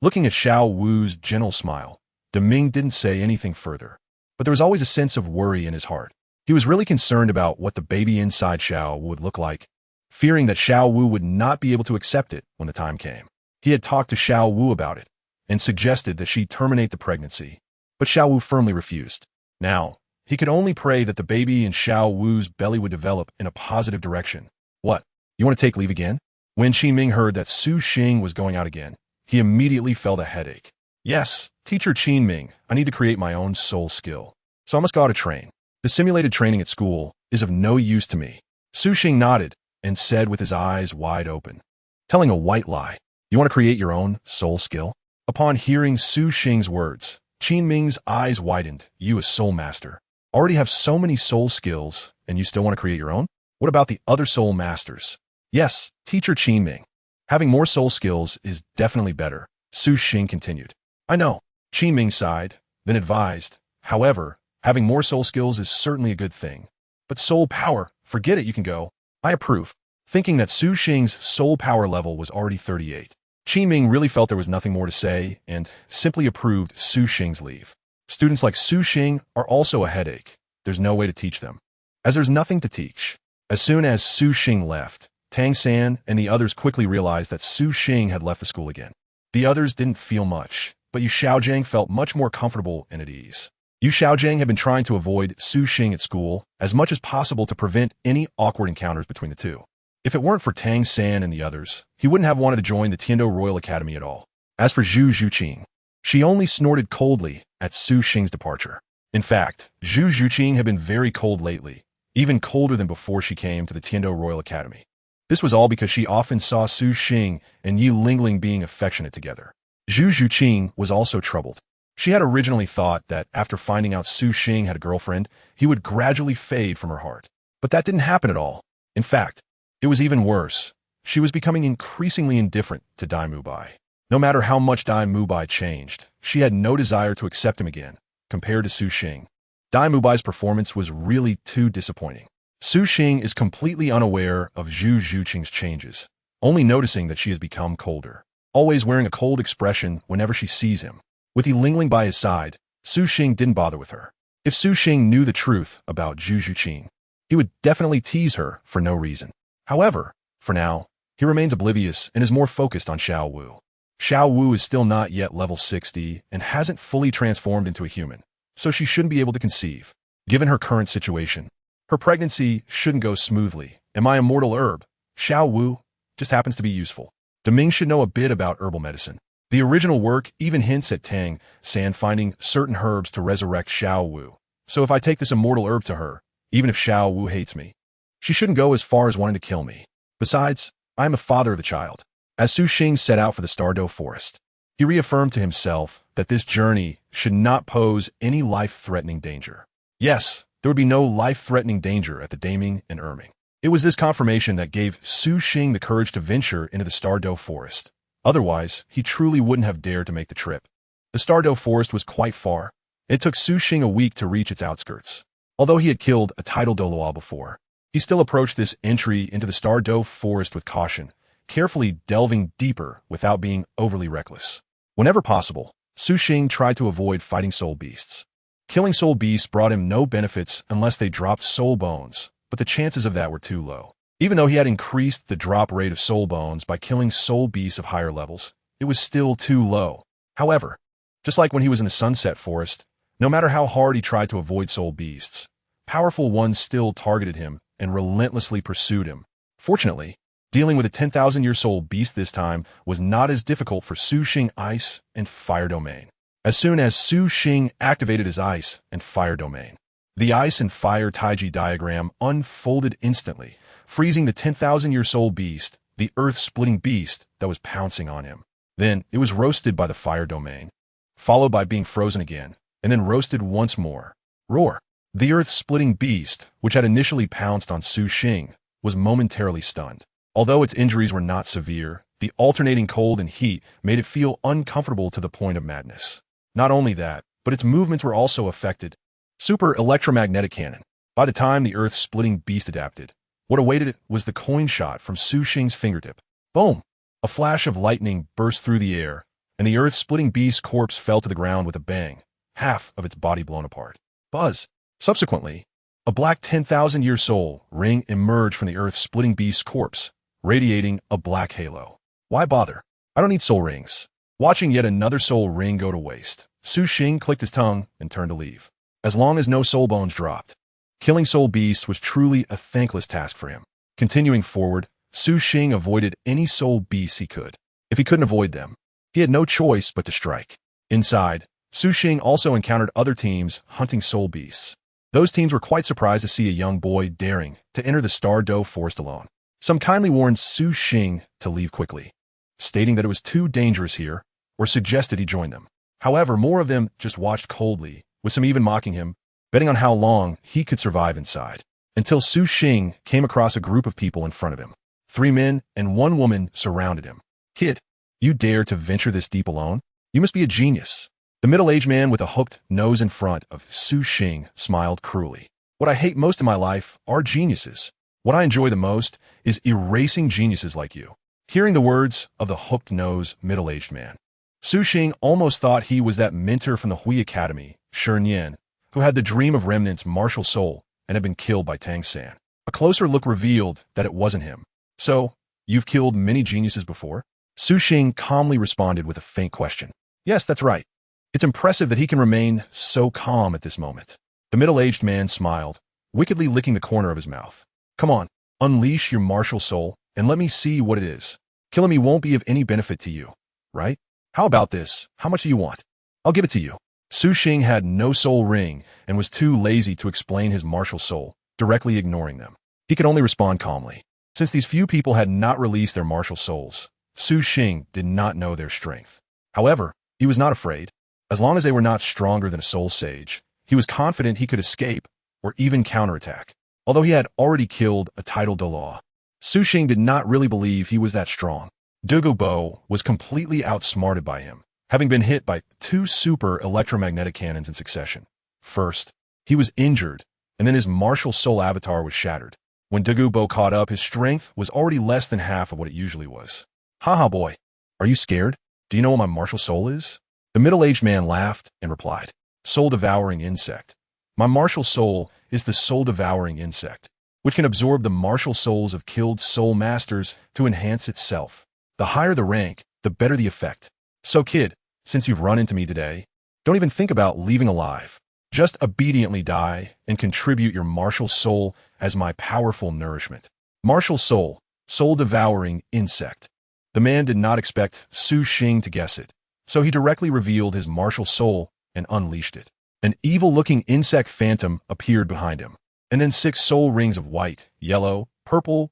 Looking at Xiao Wu's gentle smile, Deming didn't say anything further, but there was always a sense of worry in his heart. He was really concerned about what the baby inside Xiao Wu would look like, fearing that Xiao Wu would not be able to accept it when the time came. He had talked to Xiao Wu about it and suggested that she terminate the pregnancy, but Xiao Wu firmly refused. Now, he could only pray that the baby in Xiao Wu's belly would develop in a positive direction. "What? You want to take leave again?" When Qingming heard that Su Xing was going out again, he immediately felt a headache. "Yes, Teacher Qingming, I need to create my own soul skill, so I must go to train. The simulated training at school is of no use to me." Su Xing nodded and said with his eyes wide open, "Telling a white lie. You want to create your own soul skill?" Upon hearing Su Xing's words, Qingming's eyes widened. "You, a soul master, already have so many soul skills, and you still want to create your own? What about the other soul masters?" "Yes, Teacher Qingming. Having more soul skills is definitely better," Su Xing continued. "I know," Qingming sighed, then advised, "However, having more soul skills is certainly a good thing. But soul power, forget it, you can go." "I approve." Thinking that Su Xing's soul power level was already 38, Qingming really felt there was nothing more to say and simply approved Su Xing's leave. Students like Su Xing are also a headache. There's no way to teach them, as there's nothing to teach. As soon as Su Xing left, Tang San and the others quickly realized that Su Xing had left the school again. The others didn't feel much, but Yu Xiaojiang felt much more comfortable and at ease. Yu Xiaojiang had been trying to avoid Su Xing at school as much as possible to prevent any awkward encounters between the two. If it weren't for Tang San and the others, he wouldn't have wanted to join the Tiando Royal Academy at all. As for Zhu Zhuqing, she only snorted coldly at Su Xing's departure. In fact, Zhu Zhuqing had been very cold lately, even colder than before she came to the Tiando Royal Academy. This was all because she often saw Su Xing and Yi Lingling being affectionate together. Zhu Zhuqing was also troubled. She had originally thought that after finding out Su Xing had a girlfriend, he would gradually fade from her heart. But that didn't happen at all. In fact, it was even worse. She was becoming increasingly indifferent to Dai Mubai. No matter how much Dai Mubai changed, she had no desire to accept him again, compared to Su Xing. Dai Mubai's performance was really too disappointing. Su Xing is completely unaware of Zhu Zhuqing's changes, only noticing that she has become colder, always wearing a cold expression whenever she sees him. With Yi Lingling by his side, Su Xing didn't bother with her. If Su Xing knew the truth about Zhu Zhuqing, he would definitely tease her for no reason. However, for now, he remains oblivious and is more focused on Xiao Wu. Xiao Wu is still not yet level 60 and hasn't fully transformed into a human, so she shouldn't be able to conceive. Given her current situation, her pregnancy shouldn't go smoothly, and my immortal herb, Xiao Wu, just happens to be useful. Deming should know a bit about herbal medicine. The original work even hints at Tang San finding certain herbs to resurrect Xiao Wu. So if I take this immortal herb to her, even if Xiao Wu hates me, she shouldn't go as far as wanting to kill me. Besides, I am a father of the child. As Su Xing set out for the Stardow Forest, he reaffirmed to himself that this journey should not pose any life-threatening danger. Yes, there would be no life-threatening danger at the Daming and Erming. It was this confirmation that gave Su Xing the courage to venture into the Stardow Forest. Otherwise, he truly wouldn't have dared to make the trip. The Stardow Forest was quite far. It took Su Xing a week to reach its outskirts. Although he had killed a tidal Douluo before, he still approached this entry into the Stardow Forest with caution, carefully delving deeper without being overly reckless. Whenever possible, Su Xing tried to avoid fighting soul beasts. Killing soul beasts brought him no benefits unless they dropped soul bones, but the chances of that were too low. Even though he had increased the drop rate of soul bones by killing soul beasts of higher levels, it was still too low. However, just like when he was in the Sunset Forest, no matter how hard he tried to avoid soul beasts, powerful ones still targeted him and relentlessly pursued him. Fortunately, dealing with a 10,000-year soul beast this time was not as difficult for Su Xing Ice and Fire Domain. As soon as Su Xing activated his Ice and Fire Domain, the Ice and Fire Taiji diagram unfolded instantly, freezing the 10,000-year soul beast, the earth-splitting beast that was pouncing on him. Then it was roasted by the Fire Domain, followed by being frozen again, and then roasted once more. Roar! The earth-splitting beast, which had initially pounced on Su Xing, was momentarily stunned. Although its injuries were not severe, the alternating cold and heat made it feel uncomfortable to the point of madness. Not only that, but its movements were also affected. Super electromagnetic cannon. By the time the earth-splitting beast adapted, what awaited it was the coin shot from Su Xing's fingertip. Boom! A flash of lightning burst through the air, and the earth-splitting beast's corpse fell to the ground with a bang, half of its body blown apart. Buzz! Subsequently, a black 10,000-year soul ring emerged from the earth-splitting beast's corpse, radiating a black halo. Why bother? I don't need soul rings. Watching yet another soul ring go to waste, Su Xing clicked his tongue and turned to leave. As long as no soul bones dropped, killing soul beasts was truly a thankless task for him. Continuing forward, Su Xing avoided any soul beasts he could. If he couldn't avoid them, he had no choice but to strike. Inside, Su Xing also encountered other teams hunting soul beasts. Those teams were quite surprised to see a young boy daring to enter the Stardow Forest alone. Some kindly warned Su Xing to leave quickly, stating that it was too dangerous here, or suggested he join them. However, more of them just watched coldly, with some even mocking him, betting on how long he could survive inside, until Su Xing came across a group of people in front of him. 3 men and 1 woman surrounded him. Kid, you dare to venture this deep alone? You must be a genius. The middle-aged man with a hooked nose in front of Su Xing smiled cruelly. What I hate most in my life are geniuses. What I enjoy the most is erasing geniuses like you. Hearing the words of the hooked-nosed middle-aged man, Su Xing almost thought he was that mentor from the Hui Academy, Shi Nian, who had the dream of Remnant's martial soul and had been killed by Tang San. A closer look revealed that it wasn't him. So, you've killed many geniuses before? Su Xing calmly responded with a faint question. Yes, that's right. It's impressive that he can remain so calm at this moment. The middle-aged man smiled, wickedly licking the corner of his mouth. Come on, unleash your martial soul, and let me see what it is. Killing me won't be of any benefit to you, right? How about this? How much do you want? I'll give it to you. Su Xing had no soul ring and was too lazy to explain his martial soul, directly ignoring them. He could only respond calmly. Since these few people had not released their martial souls, Su Xing did not know their strength. However, he was not afraid. As long as they were not stronger than a soul sage, he was confident he could escape or even counterattack. Although he had already killed a titled Douluo, Su Xing did not really believe he was that strong. Douluo was completely outsmarted by him, having been hit by 2 super electromagnetic cannons in succession. First, he was injured, and then his martial soul avatar was shattered. When Douluo caught up, his strength was already less than half of what it usually was. Haha boy, are you scared? Do you know what my martial soul is? The middle-aged man laughed and replied, soul-devouring insect. My martial soul is the soul-devouring insect, which can absorb the martial souls of killed soul masters to enhance itself. The higher the rank, the better the effect. So kid, since you've run into me today, don't even think about leaving alive. Just obediently die and contribute your martial soul as my powerful nourishment. Martial soul, soul-devouring insect. The man did not expect Su Xing to guess it, so he directly revealed his martial soul and unleashed it. An evil-looking insect phantom appeared behind him, and then 6 soul rings of white, yellow, purple,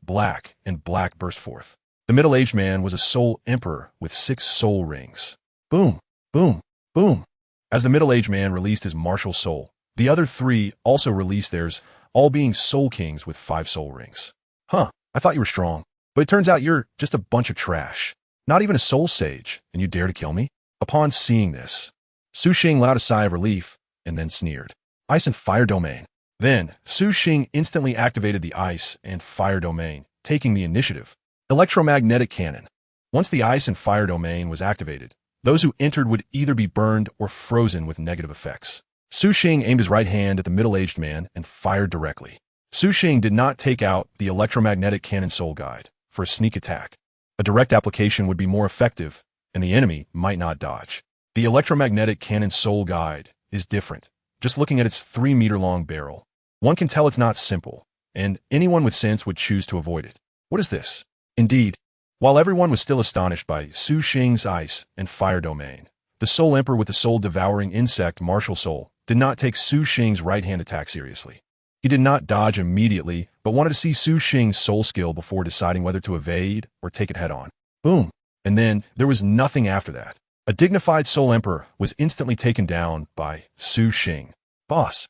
black, and black burst forth. The middle-aged man was a soul emperor with 6 soul rings. Boom, boom, boom. As the middle-aged man released his martial soul, the other 3 also released theirs, all being soul kings with 5 soul rings. Huh, I thought you were strong, but it turns out you're just a bunch of trash. Not even a soul sage, and you dare to kill me? Upon seeing this, Su Xing let out a sigh of relief and then sneered. Ice and fire domain. Then, Su Xing instantly activated the ice and fire domain, taking the initiative. Electromagnetic cannon. Once the ice and fire domain was activated, those who entered would either be burned or frozen with negative effects. Su Xing aimed his right hand at the middle-aged man and fired directly. Su Xing did not take out the electromagnetic cannon soul guide for a sneak attack. A direct application would be more effective, and the enemy might not dodge. The electromagnetic cannon soul guide is different. Just looking at its 3-meter-long barrel, one can tell it's not simple, and anyone with sense would choose to avoid it. What is this? Indeed, while everyone was still astonished by Su Xing's ice and fire domain, the Soul Emperor with the soul-devouring insect martial soul did not take Su Xing's right-hand attack seriously. He did not dodge immediately, but wanted to see Su Xing's soul skill before deciding whether to evade or take it head-on. Boom. And then there was nothing after that. A dignified Soul Emperor was instantly taken down by Su Xing. Boss,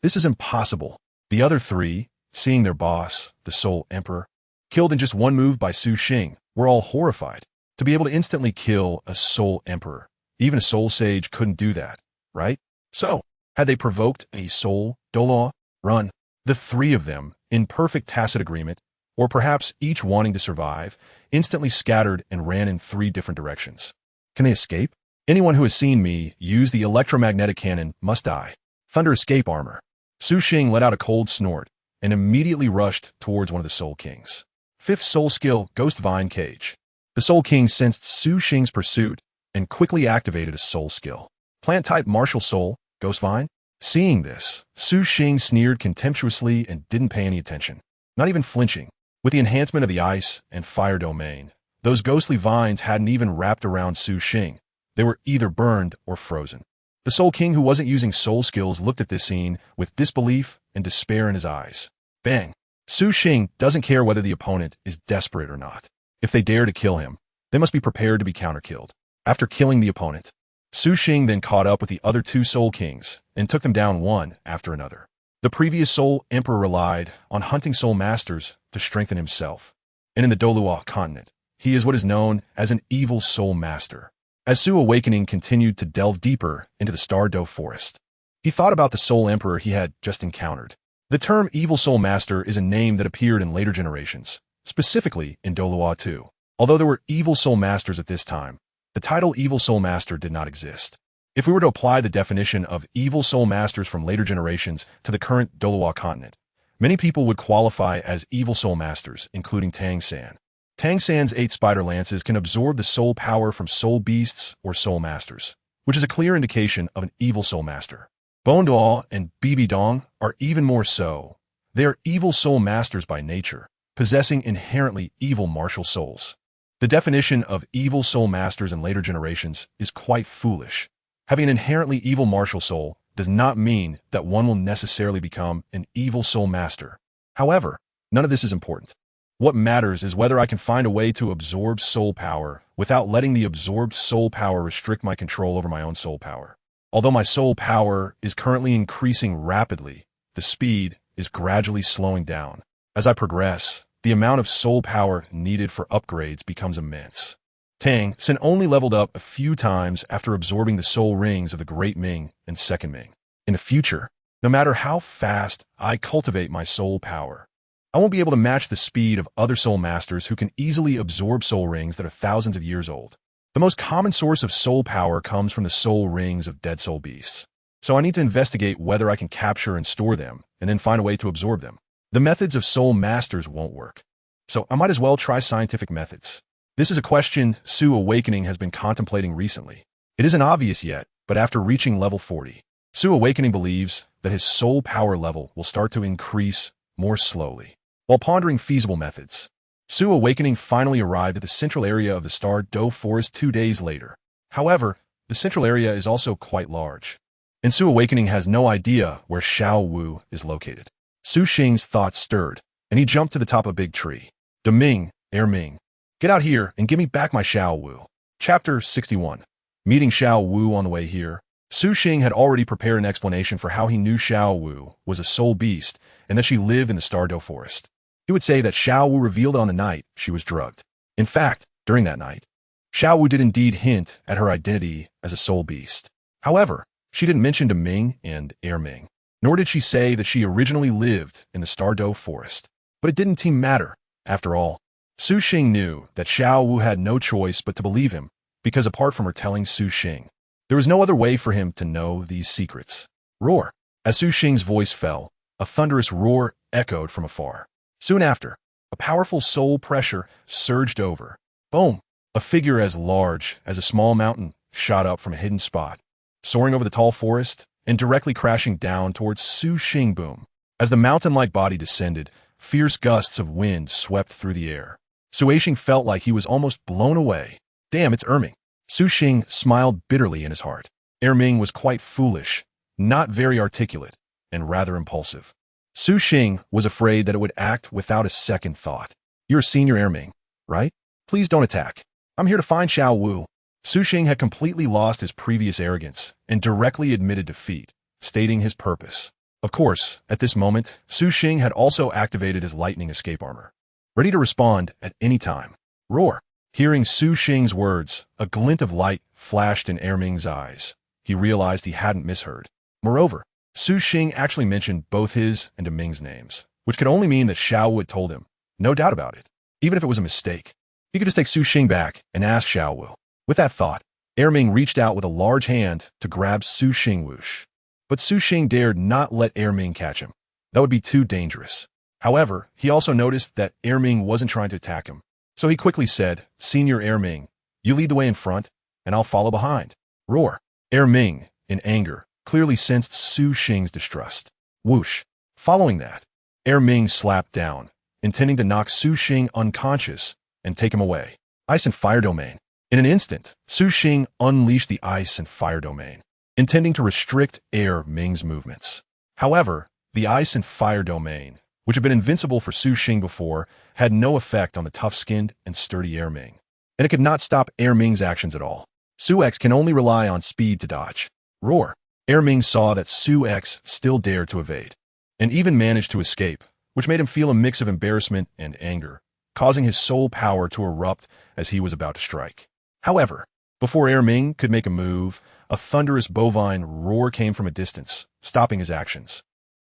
this is impossible. The other 3, seeing their boss, the Soul Emperor, killed in just one move by Su Xing, were all horrified. To be able to instantly kill a Soul Emperor, even a Soul Sage couldn't do that, right? So, had they provoked a Soul Douluo? Run. The 3 of them, in perfect tacit agreement, or perhaps each wanting to survive, instantly scattered and ran in 3 different directions. Can they escape? Anyone who has seen me use the electromagnetic cannon must die. Thunder escape armor. Su Xing let out a cold snort and immediately rushed towards one of the Soul Kings. 5th soul skill, Ghost Vine Cage. The Soul King sensed Su Xing's pursuit and quickly activated a soul skill. Plant-type martial soul, Ghost Vine. Seeing this, Su Xing sneered contemptuously and didn't pay any attention, not even flinching. With the enhancement of the ice and fire domain, those ghostly vines hadn't even wrapped around Su Xing. They were either burned or frozen. The Soul King, who wasn't using soul skills, looked at this scene with disbelief and despair in his eyes. Bang! Su Xing doesn't care whether the opponent is desperate or not. If they dare to kill him, they must be prepared to be counter-killed. After killing the opponent, Su Xing then caught up with the other 2 Soul Kings and took them down one after another. The previous Soul Emperor relied on hunting soul masters to strengthen himself, and in the Douluo continent, he is what is known as an evil soul master. As Su Awakening continued to delve deeper into the Star Doe forest, he thought about the Soul Emperor he had just encountered. The term Evil Soul Master is a name that appeared in later generations, specifically in Douluo 2. Although there were Evil Soul Masters at this time, the title Evil Soul Master did not exist. If we were to apply the definition of Evil Soul Masters from later generations to the current Douluo continent, many people would qualify as Evil Soul Masters, including Tang San. Tang San's 8 spider lances can absorb the soul power from soul beasts or soul masters, which is a clear indication of an evil soul master. Bone Duo and Bibi Dong are even more so. They are evil soul masters by nature, possessing inherently evil martial souls. The definition of evil soul masters in later generations is quite foolish. Having an inherently evil martial soul does not mean that one will necessarily become an evil soul master. However, None of this is important. What matters is whether I can find a way to absorb soul power without letting the absorbed soul power restrict my control over my own soul power. Although my soul power is currently increasing rapidly, the speed is gradually slowing down. As I progress, the amount of soul power needed for upgrades becomes immense. Tang Xin only leveled up a few times after absorbing the soul rings of the Great Ming and Second Ming. In the future, no matter how fast I cultivate my soul power, I won't be able to match the speed of other soul masters who can easily absorb soul rings that are thousands of years old. The most common source of soul power comes from the soul rings of dead soul beasts. So I need to investigate whether I can capture and store them, and then find a way to absorb them. The methods of soul masters won't work. So I might as well try scientific methods. This is a question Su Awakening has been contemplating recently. It isn't obvious yet, but after reaching level 40, Su Awakening believes that his soul power level will start to increase more slowly. While pondering feasible methods, Su Awakening finally arrived at the central area of the Star Do Forest 2 days later. However, the central area is also quite large, and Su Awakening has no idea where Xiao Wu is located. Su Xing's thoughts stirred, and he jumped to the top of a big tree. Ming, Ming, get out here and give me back my Xiao Wu. Chapter 61. Meeting Xiao Wu on the way here, Su Xing had already prepared an explanation for how he knew Xiao Wu was a soul beast and that she lived in the Star Do Forest. He would say that Xiao Wu revealed on the night she was drugged. In fact, during that night, Xiao Wu did indeed hint at her identity as a soul beast. However, she didn't mention Ming and Ming, nor did she say that she originally lived in the Star Do Forest. But it didn't matter. After all, Su Xing knew that Xiao Wu had no choice but to believe him, because apart from her telling Su Xing, there was no other way for him to know these secrets. Roar! As Su Xing's voice fell, a thunderous roar echoed from afar. Soon after, a powerful soul pressure surged over. Boom! A figure as large as a small mountain shot up from a hidden spot, soaring over the tall forest and directly crashing down towards Su Xing. Boom! As the mountain-like body descended, fierce gusts of wind swept through the air. Su Xing felt like he was almost blown away. Damn, it's Ming. Su Xing smiled bitterly in his heart. Ming was quite foolish, not very articulate, and rather impulsive. Su Xing was afraid that it would act without a second thought. You're a senior Ming, right? Please don't attack. I'm here to find Xiao Wu. Su Xing had completely lost his previous arrogance and directly admitted defeat, stating his purpose. Of course, at this moment, Su Xing had also activated his lightning escape armor, ready to respond at any time. Roar! Hearing Su Xing's words, a glint of light flashed in Ming's eyes. He realized he hadn't misheard. Moreover, Su Xing actually mentioned both his and Ming's names, which could only mean that Xiao Wu had told him. No doubt about it. Even if it was a mistake, he could just take Su Xing back and ask Xiao Wu. With that thought, Ming reached out with a large hand to grab Su Xing. Whoosh. But Su Xing dared not let Ming catch him. That would be too dangerous. However, he also noticed that Ming wasn't trying to attack him. So he quickly said, Senior Ming, you lead the way in front, and I'll follow behind. Roar! Ming, in anger, clearly sensed Su Xing's distrust. Whoosh! Following that, Ming slapped down, intending to knock Su Xing unconscious and take him away. Ice and Fire Domain. In an instant, Su Xing unleashed the Ice and Fire Domain, intending to restrict Ming's movements. However, the Ice and Fire Domain, which had been invincible for Su Xing before, had no effect on the tough-skinned and sturdy Ming, and it could not stop Ming's actions at all. Su X can only rely on speed to dodge. Roar! Ming saw that Su X still dared to evade, and even managed to escape, which made him feel a mix of embarrassment and anger, causing his soul power to erupt as he was about to strike. However, before Ming could make a move, a thunderous bovine roar came from a distance, stopping his actions.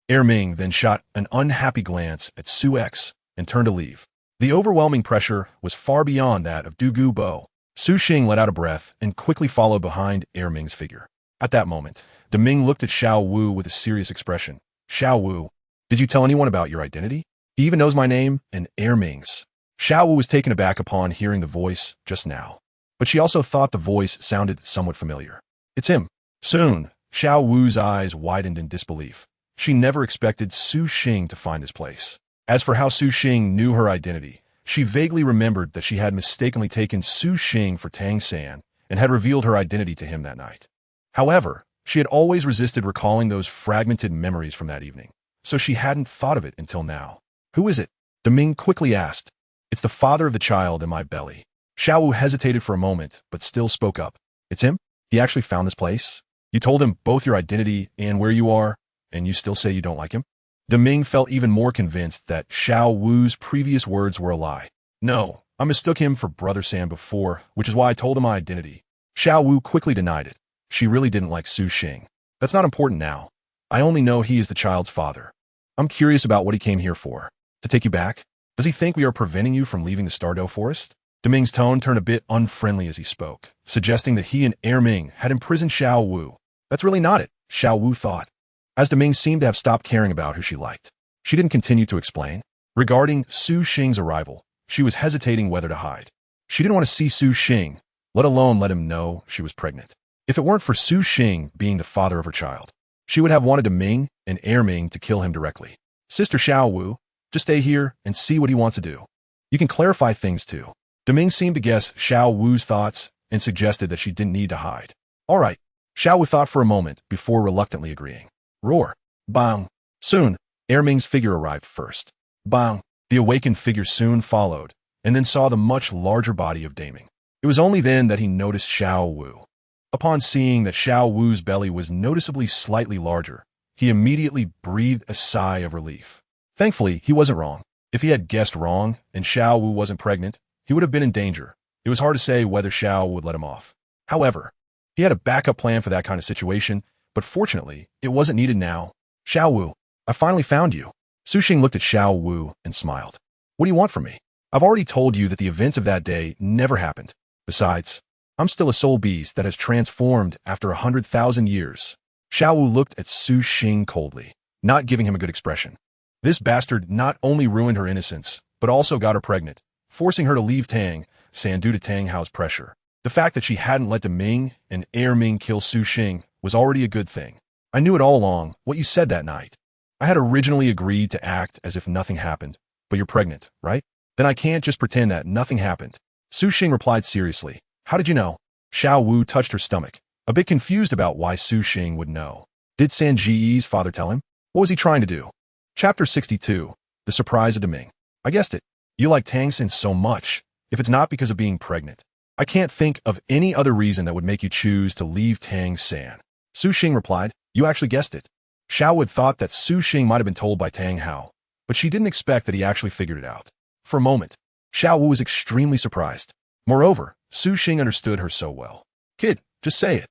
Ming then shot an unhappy glance at Su X and turned to leave. The overwhelming pressure was far beyond that of Dugu Bo. Su Xing let out a breath and quickly followed behind Ming's figure. At that moment, Ming looked at Xiao Wu with a serious expression. Xiao Wu, did you tell anyone about your identity? He even knows my name and Ming's. Xiao Wu was taken aback upon hearing the voice just now, but she also thought the voice sounded somewhat familiar. It's him. Soon, Xiao Wu's eyes widened in disbelief. She never expected Su Xing to find this place. As for how Su Xing knew her identity, she vaguely remembered that she had mistakenly taken Su Xing for Tang San and had revealed her identity to him that night. However, she had always resisted recalling those fragmented memories from that evening, so she hadn't thought of it until now. Who is it? Deming quickly asked. It's the father of the child in my belly. Xiao Wu hesitated for a moment, but still spoke up. It's him? He actually found this place? You told him both your identity and where you are, and you still say you don't like him? Deming felt even more convinced that Xiao Wu's previous words were a lie. No, I mistook him for Brother Sam before, which is why I told him my identity. Xiao Wu quickly denied it. She really didn't like Su Xing. That's not important now. I only know he is the child's father. I'm curious about what he came here for. To take you back? Does he think we are preventing you from leaving the Stardow Forest? Deming's tone turned a bit unfriendly as he spoke, suggesting that he and Erming had imprisoned Xiao Wu. That's really not it, Xiao Wu thought. As Deming seemed to have stopped caring about who she liked, she didn't continue to explain. Regarding Su Xing's arrival, she was hesitating whether to hide. She didn't want to see Su Xing, let alone let him know she was pregnant. If it weren't for Su Xing being the father of her child, she would have wanted Deming and Erming to kill him directly. Sister Xiao Wu, just stay here and see what he wants to do. You can clarify things too. Deming seemed to guess Xiao Wu's thoughts and suggested that she didn't need to hide. All right, Xiao Wu thought for a moment before reluctantly agreeing. Roar. Bang. Soon, Erming's figure arrived first. Bang. The awakened figure soon followed, and then saw the much larger body of Daming. It was only then that he noticed Xiao Wu. Upon seeing that Xiao Wu's belly was noticeably slightly larger, he immediately breathed a sigh of relief. Thankfully, he wasn't wrong. If he had guessed wrong and Xiao Wu wasn't pregnant, he would have been in danger. It was hard to say whether Xiao would let him off. However, he had a backup plan for that kind of situation, but fortunately, it wasn't needed now. Xiao Wu, I finally found you. Su Xing looked at Xiao Wu and smiled. What do you want from me? I've already told you that the events of that day never happened. Besides, I'm still a soul beast that has transformed after 100,000 years. Xiao Wu looked at Su Xing coldly, not giving him a good expression. This bastard not only ruined her innocence, but also got her pregnant, forcing her to leave Tang San due to Tang Hao's pressure. The fact that she hadn't let Deming and Erming kill Su Xing was already a good thing. I knew it all along, what you said that night. I had originally agreed to act as if nothing happened, but you're pregnant, right? Then I can't just pretend that nothing happened. Su Xing replied seriously. How did you know? Xiao Wu touched her stomach, a bit confused about why Su Xing would know. Did San Ji's father tell him? What was he trying to do? Chapter 62. The Surprise of Deming. I guessed it. You like Tang San so much. If it's not because of being pregnant, I can't think of any other reason that would make you choose to leave Tang San. Su Xing replied, you actually guessed it. Xiao had thought that Su Xing might have been told by Tang Hao, but she didn't expect that he actually figured it out. For a moment, Xiao Wu was extremely surprised. Moreover, Su Xing understood her so well. Kid, just say it.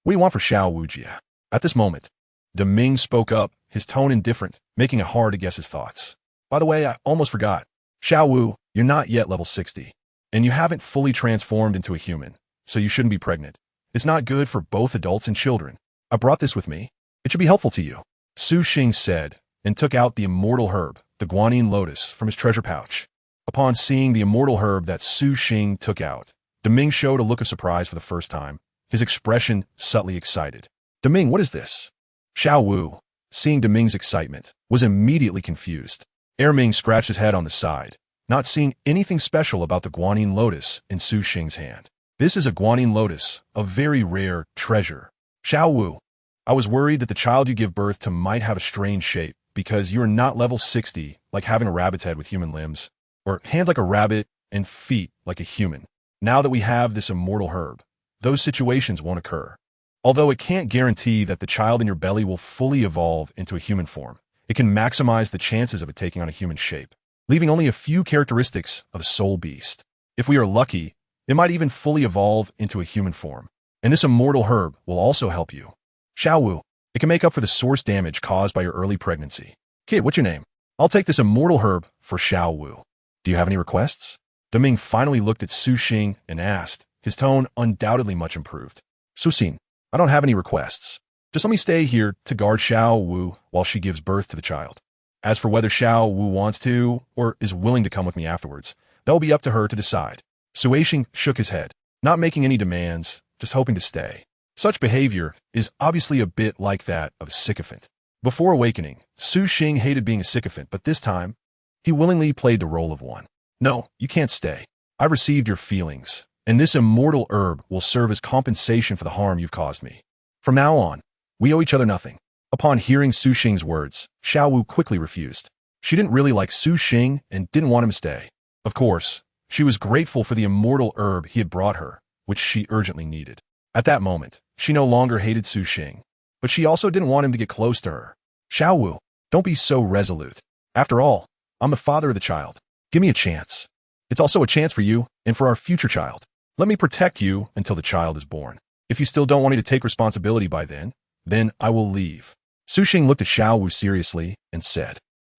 What do you want for Xiao Wu Jia? At this moment, Deming spoke up, his tone indifferent, making it hard to guess his thoughts. By the way, I almost forgot. Xiao Wu, you're not yet level 60, and you haven't fully transformed into a human, so you shouldn't be pregnant. It's not good for both adults and children. I brought this with me. It should be helpful to you. Su Xing said, and took out the immortal herb, the guanine lotus, from his treasure pouch. Upon seeing the immortal herb that Su Xing took out, Deming showed a look of surprise for the first time, his expression subtly excited. Deming, what is this? Xiao Wu, seeing Deming's excitement, was immediately confused. Erming scratched his head on the side, not seeing anything special about the guanine lotus in Su Xing's hand. This is a guanine lotus, a very rare treasure. Xiao Wu, I was worried that the child you give birth to might have a strange shape because you are not level 60, like having a rabbit's head with human limbs, or hands like a rabbit and feet like a human. Now that we have this immortal herb, those situations won't occur. Although it can't guarantee that the child in your belly will fully evolve into a human form, it can maximize the chances of it taking on a human shape, leaving only a few characteristics of a soul beast. If we are lucky, it might even fully evolve into a human form, and this immortal herb will also help you. Xiao Wu, it can make up for the source damage caused by your early pregnancy. Kid, what's your name? I'll take this immortal herb for Xiao Wu. Do you have any requests? Deming finally looked at Su Xing and asked, his tone undoubtedly much improved. Su Xing, I don't have any requests. Just let me stay here to guard Xiao Wu while she gives birth to the child. As for whether Xiao Wu wants to or is willing to come with me afterwards, that will be up to her to decide. Su Xing shook his head, not making any demands, just hoping to stay. Such behavior is obviously a bit like that of a sycophant. Before awakening, Su Xing hated being a sycophant, but this time, he willingly played the role of one. No, you can't stay. I've received your feelings, and this immortal herb will serve as compensation for the harm you've caused me. From now on, we owe each other nothing. Upon hearing Su Xing's words, Xiao Wu quickly refused. She didn't really like Su Xing and didn't want him to stay. Of course, she was grateful for the immortal herb he had brought her, which she urgently needed. At that moment, she no longer hated Su Xing, but she also didn't want him to get close to her. Xiao Wu, don't be so resolute. After all, I'm the father of the child. Give me a chance. It's also a chance for you and for our future child. Let me protect you until the child is born. If you still don't want me to take responsibility by then I will leave. Su Xing looked at Xiao Wu seriously and said.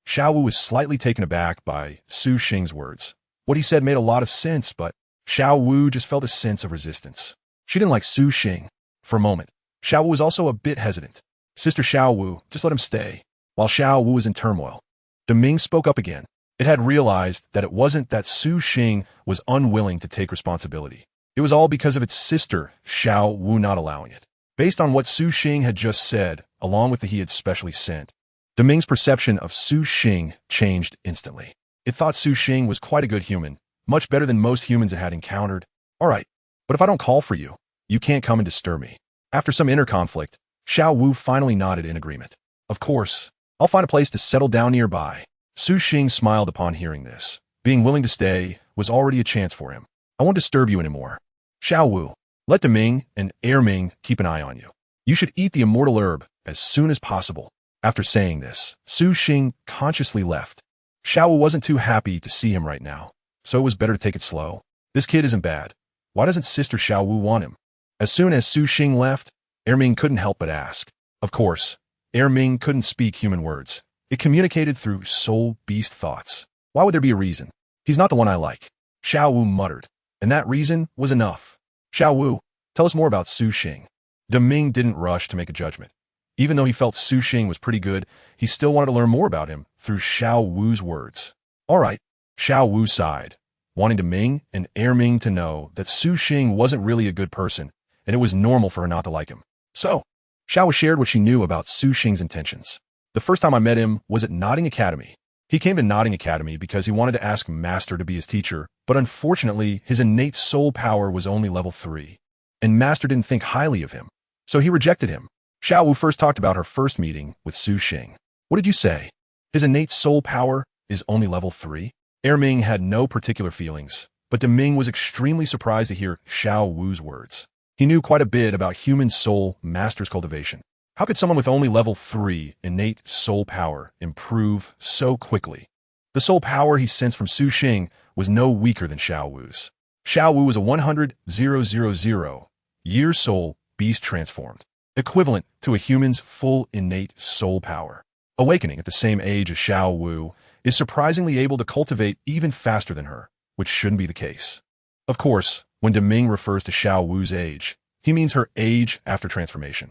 Xiao Wu was slightly taken aback by Su Xing's words. What he said made a lot of sense, but Xiao Wu just felt a sense of resistance. She didn't like Su Xing. For a moment, Xiao Wu was also a bit hesitant. Sister Xiao Wu, just let him stay. While Xiao Wu was in turmoil, Deming spoke up again. It had realized that it wasn't that Su Xing was unwilling to take responsibility. It was all because of its sister, Xiao Wu, not allowing it. Based on what Su Xing had just said, along with the he had specially sent, Deming's perception of Su Xing changed instantly. It thought Su Xing was quite a good human, much better than most humans it had encountered. All right, but if I don't call for you, you can't come and disturb me. After some inner conflict, Xiao Wu finally nodded in agreement. Of course, I'll find a place to settle down nearby. Su Xing smiled upon hearing this. Being willing to stay was already a chance for him. I won't disturb you anymore. Xiao Wu, let Deming and Ming keep an eye on you. You should eat the immortal herb as soon as possible. After saying this, Su Xing consciously left. Xiao Wu wasn't too happy to see him right now, so it was better to take it slow. This kid isn't bad. Why doesn't Sister Xiao Wu want him? As soon as Su Xing left, Ming couldn't help but ask. Of course, Ming couldn't speak human words. It communicated through soul beast thoughts. Why would there be a reason? He's not the one I like. Xiao Wu muttered, and that reason was enough. Xiao Wu, tell us more about Su Xing. Deming didn't rush to make a judgment. Even though he felt Su Xing was pretty good, he still wanted to learn more about him through Xiao Wu's words. All right, Xiao Wu sighed, wanting Deming and Ming to know that Su Xing wasn't really a good person, and it was normal for her not to like him. So, Xiao Wu shared what she knew about Su Xing's intentions. The first time I met him was at Nodding Academy. He came to Nodding Academy because he wanted to ask Master to be his teacher, but unfortunately, his innate soul power was only level 3, and Master didn't think highly of him, so he rejected him. Xiao Wu first talked about her first meeting with Su Xing. What did you say? His innate soul power is only level 3? Ming had no particular feelings, but Deming was extremely surprised to hear Xiao Wu's words. He knew quite a bit about human soul master's cultivation. How could someone with only level 3 innate soul power improve so quickly? The soul power he sensed from Su Xing was no weaker than Xiao Wu's. Xiao Wu was a 100,000-year soul beast transformed, equivalent to a human's full innate soul power. Awakening at the same age as Xiao Wu is surprisingly able to cultivate even faster than her, which shouldn't be the case. Of course, when Deming refers to Xiao Wu's age, he means her age after transformation.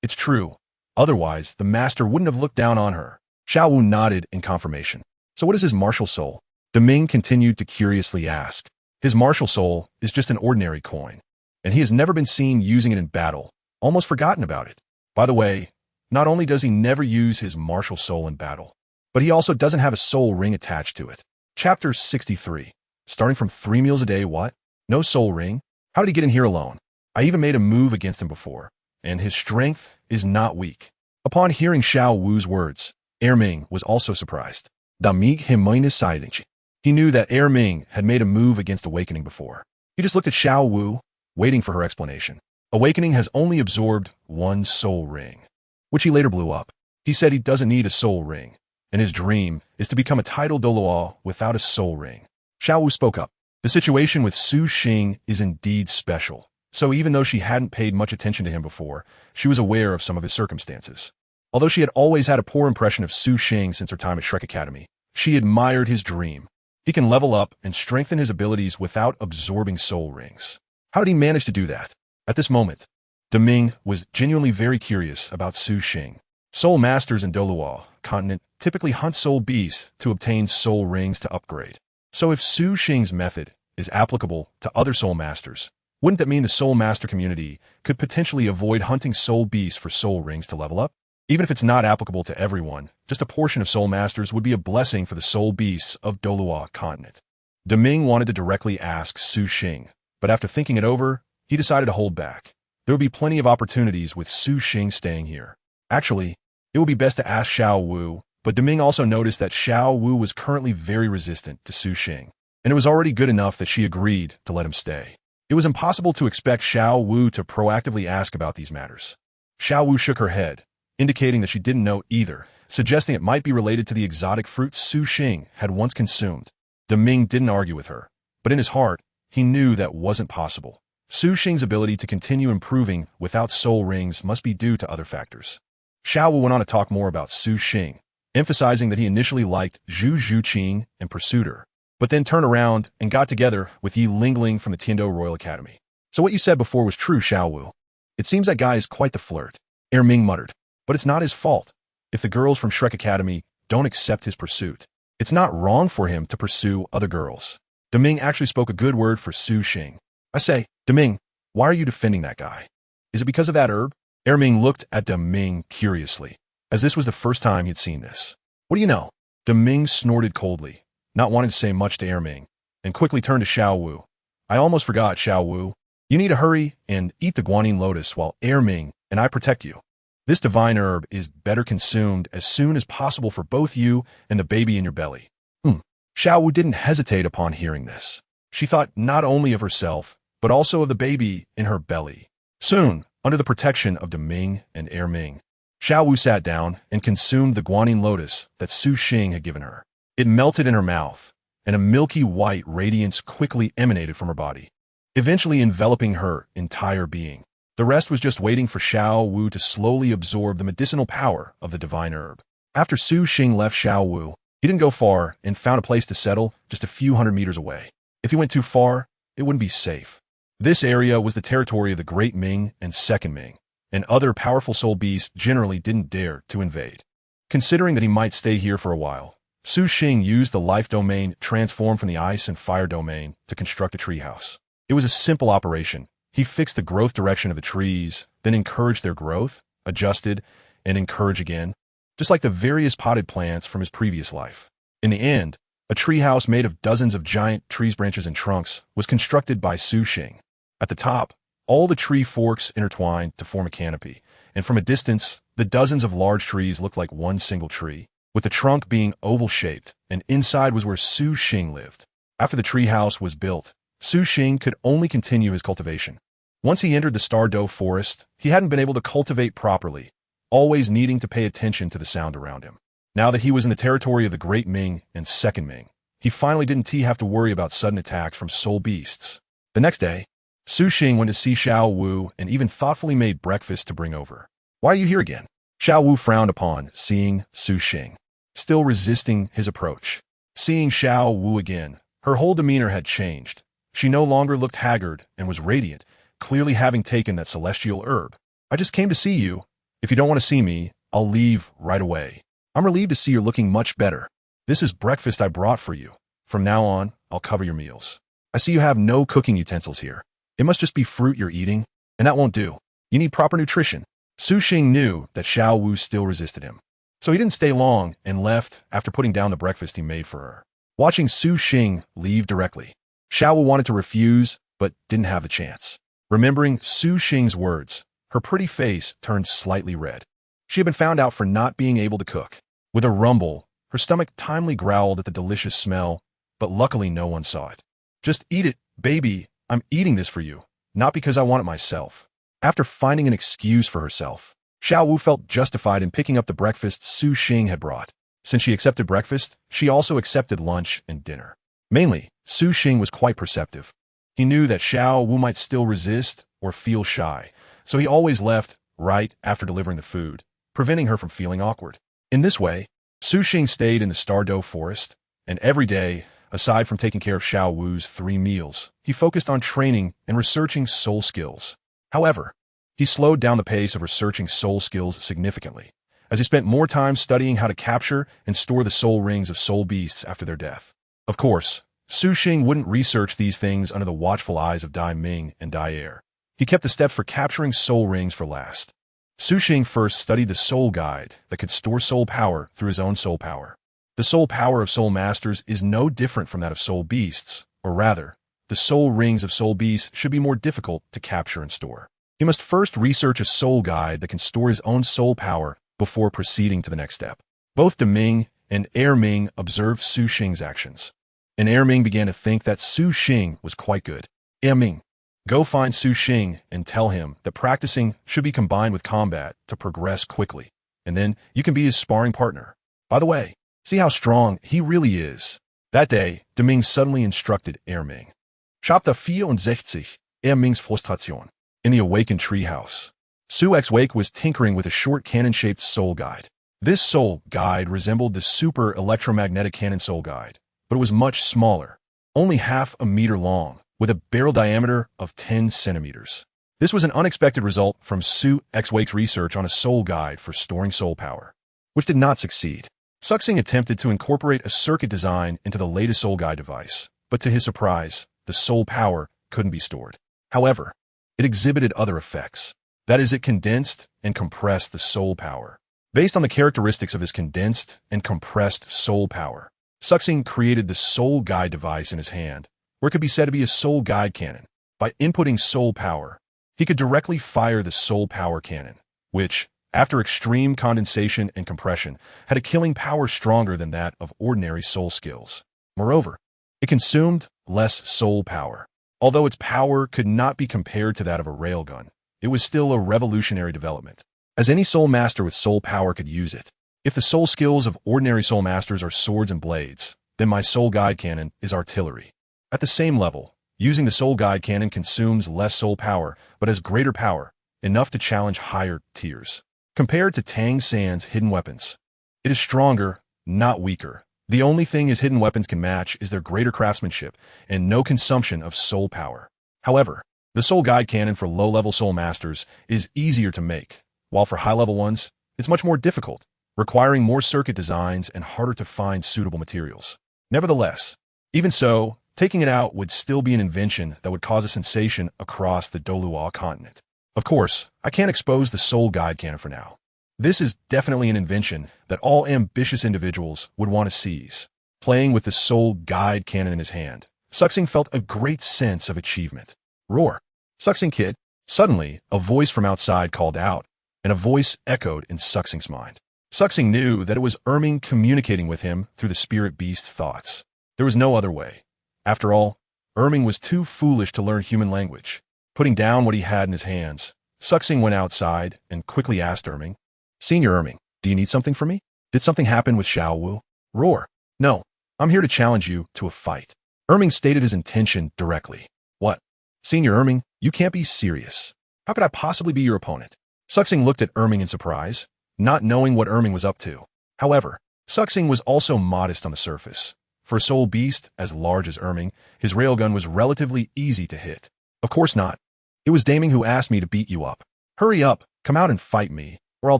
It's true. Otherwise, the master wouldn't have looked down on her. Xiao Wu nodded in confirmation. So what is his martial soul? Deming continued to curiously ask. His martial soul is just an ordinary coin, and he has never been seen using it in battle, almost forgotten about it. By the way, not only does he never use his martial soul in battle, but he also doesn't have a soul ring attached to it. Chapter 63. Starting from 3 meals a day, what? No soul ring? How did he get in here alone? I even made a move against him before, and his strength is not weak. Upon hearing Xiao Wu's words, Ming was also surprised. He knew that Ming had made a move against Awakening before. He just looked at Xiao Wu, waiting for her explanation. Awakening has only absorbed 1 soul ring, which he later blew up. He said he doesn't need a soul ring, and his dream is to become a titled Douluo without a soul ring. Xiao Wu spoke up. The situation with Su Xing is indeed special. So even though she hadn't paid much attention to him before, she was aware of some of his circumstances. Although she had always had a poor impression of Su Xing since her time at Shrek Academy, she admired his dream. He can level up and strengthen his abilities without absorbing soul rings. How did he manage to do that? At this moment, Deming was genuinely very curious about Su Xing. Soul masters in Douluo continent typically hunt soul beasts to obtain soul rings to upgrade. So if Su Xing's method is applicable to other soul masters, wouldn't that mean the soul master community could potentially avoid hunting soul beasts for soul rings to level up? Even if it's not applicable to everyone, just a portion of soul masters would be a blessing for the soul beasts of Douluo continent. Deming wanted to directly ask Su Xing, but after thinking it over, he decided to hold back. There would be plenty of opportunities with Su Xing staying here. Actually, it would be best to ask Xiao Wu But Deming also noticed that Xiao Wu was currently very resistant to Su Xing, and it was already good enough that she agreed to let him stay. It was impossible to expect Xiao Wu to proactively ask about these matters. Xiao Wu shook her head, indicating that she didn't know either, suggesting it might be related to the exotic fruit Su Xing had once consumed. Deming didn't argue with her, but in his heart, he knew that wasn't possible. Su Xing's ability to continue improving without soul rings must be due to other factors. Xiao Wu went on to talk more about Su Xing, emphasizing that he initially liked Zhu Zhuqing and pursued her, but then turned around and got together with Yi Lingling from the Tiando Royal Academy. So what you said before was true, Xiao Wu. It seems that guy is quite the flirt, Ming muttered. But it's not his fault. If the girls from Shrek Academy don't accept his pursuit, it's not wrong for him to pursue other girls. Deming actually spoke a good word for Su Xing. I say, Deming, why are you defending that guy? Is it because of that herb? Ming looked at Deming curiously, as this was the first time he'd seen this. What do you know? Deming snorted coldly, not wanting to say much to Ming, and quickly turned to Xiao Wu. I almost forgot, Xiao Wu. You need to hurry and eat the guanyin lotus while Ming and I protect you. This divine herb is better consumed as soon as possible for both you and the baby in your belly. Xiao Wu didn't hesitate upon hearing this. She thought not only of herself, but also of the baby in her belly. Soon, under the protection of Deming and Ming, Xiao Wu sat down and consumed the guanyin lotus that Su Xing had given her. It melted in her mouth, and a milky white radiance quickly emanated from her body, eventually enveloping her entire being. The rest was just waiting for Xiao Wu to slowly absorb the medicinal power of the divine herb. After Su Xing left Xiao Wu, he didn't go far and found a place to settle just a few hundred meters away. If he went too far, it wouldn't be safe. This area was the territory of the Great Ming and Second Ming, and other powerful soul beasts generally didn't dare to invade. Considering that he might stay here for a while, Su Xing used the life domain transformed from the ice and fire domain to construct a treehouse. It was a simple operation. He fixed the growth direction of the trees, then encouraged their growth, adjusted, and encouraged again, just like the various potted plants from his previous life. In the end, a treehouse made of dozens of giant trees branches and trunks was constructed by Su Xing. At the top, all the tree forks intertwined to form a canopy, and from a distance, the dozens of large trees looked like one single tree, with the trunk being oval-shaped, and inside was where Su Xing lived. After the treehouse was built, Su Xing could only continue his cultivation. Once he entered the Stardow forest, he hadn't been able to cultivate properly, always needing to pay attention to the sound around him. Now that he was in the territory of the Great Ming and Second Ming, he finally didn't have to worry about sudden attacks from soul beasts. The next day, Su Xing went to see Xiao Wu and even thoughtfully made breakfast to bring over. Why are you here again? Xiao Wu frowned upon seeing Su Xing, still resisting his approach. Seeing Xiao Wu again, her whole demeanor had changed. She no longer looked haggard and was radiant, clearly having taken that celestial herb. I just came to see you. If you don't want to see me, I'll leave right away. I'm relieved to see you're looking much better. This is breakfast I brought for you. From now on, I'll cover your meals. I see you have no cooking utensils here. It must just be fruit you're eating, and that won't do. You need proper nutrition. Su Xing knew that Xiao Wu still resisted him, so he didn't stay long and left after putting down the breakfast he made for her. Watching Su Xing leave directly, Xiao Wu wanted to refuse, but didn't have the chance. Remembering Su Xing's words, her pretty face turned slightly red. She had been found out for not being able to cook. With a rumble, her stomach timely growled at the delicious smell, but luckily no one saw it. Just eat it, baby. I'm eating this for you, not because I want it myself. After finding an excuse for herself, Xiao Wu felt justified in picking up the breakfast Su Xing had brought. Since she accepted breakfast, she also accepted lunch and dinner. Mainly, Su Xing was quite perceptive. He knew that Xiao Wu might still resist or feel shy, so he always left right after delivering the food, preventing her from feeling awkward. In this way, Su Xing stayed in the Stardow forest, and every day, aside from taking care of Xiao Wu's 3 meals, he focused on training and researching soul skills. However, he slowed down the pace of researching soul skills significantly, as he spent more time studying how to capture and store the soul rings of soul beasts after their death. Of course, Su Xing wouldn't research these things under the watchful eyes of Dai Ming and Dai Er. He kept the steps for capturing soul rings for last. Su Xing first studied the soul guide that could store soul power through his own soul power. The soul power of soul masters is no different from that of soul beasts, or rather, the soul rings of soul beasts should be more difficult to capture and store. He must first research a soul guide that can store his own soul power before proceeding to the next step. Both Deming and Ming observed Su Xing's actions, and Ming began to think that Su Xing was quite good. Ming, go find Su Xing and tell him that practicing should be combined with combat to progress quickly, and then you can be his sparring partner. By the way, see how strong he really is. That day, Deming suddenly instructed Ming. Chapter 64, Ming's Frustration. In the awakened treehouse, Su X-Wake was tinkering with a short cannon-shaped soul guide. This soul guide resembled the super electromagnetic cannon soul guide, but it was much smaller, only half a meter long, with a barrel diameter of 10 centimeters. This was an unexpected result from Su X-Wake's research on a soul guide for storing soul power, which did not succeed. Suxing attempted to incorporate a circuit design into the latest soul guide device, but to his surprise, the soul power couldn't be stored. However, it exhibited other effects. That is, it condensed and compressed the soul power. Based on the characteristics of his condensed and compressed soul power, Suxing created the soul guide device in his hand, where it could be said to be a soul guide cannon. By inputting soul power, he could directly fire the soul power cannon, which, after extreme condensation and compression, had a killing power stronger than that of ordinary soul skills. Moreover, it consumed less soul power. Although its power could not be compared to that of a railgun, it was still a revolutionary development, as any soul master with soul power could use it. If the soul skills of ordinary soul masters are swords and blades, then my soul guide cannon is artillery. At the same level, using the soul guide cannon consumes less soul power, but has greater power, enough to challenge higher tiers. Compared to Tang San's hidden weapons, it is stronger, not weaker. The only thing his hidden weapons can match is their greater craftsmanship and no consumption of soul power. However, the soul guide cannon for low-level soul masters is easier to make, while for high-level ones, it's much more difficult, requiring more circuit designs and harder to find suitable materials. Nevertheless, even so, taking it out would still be an invention that would cause a sensation across the Douluo continent. Of course, I can't expose the soul guide cannon for now. This is definitely an invention that all ambitious individuals would want to seize. Playing with the soul guide cannon in his hand, Suxing felt a great sense of achievement. Roar! Suxing kid! Suddenly, a voice from outside called out, and a voice echoed in Suxing's mind. Suxing knew that it was Ming communicating with him through the spirit beast's thoughts. There was no other way. After all, Ming was too foolish to learn human language. Putting down what he had in his hands, Suxing went outside and quickly asked Ming, Senior Ming, do you need something from me? Did something happen with Xiao Wu? Roar! No, I'm here to challenge you to a fight. Ming stated his intention directly. What? Senior Ming, you can't be serious. How could I possibly be your opponent? Suxing looked at Ming in surprise, not knowing what Ming was up to. However, Suxing was also modest on the surface. For a soul beast as large as Ming, his railgun was relatively easy to hit. Of course not. It was Daming who asked me to beat you up. Hurry up, come out and fight me, or I'll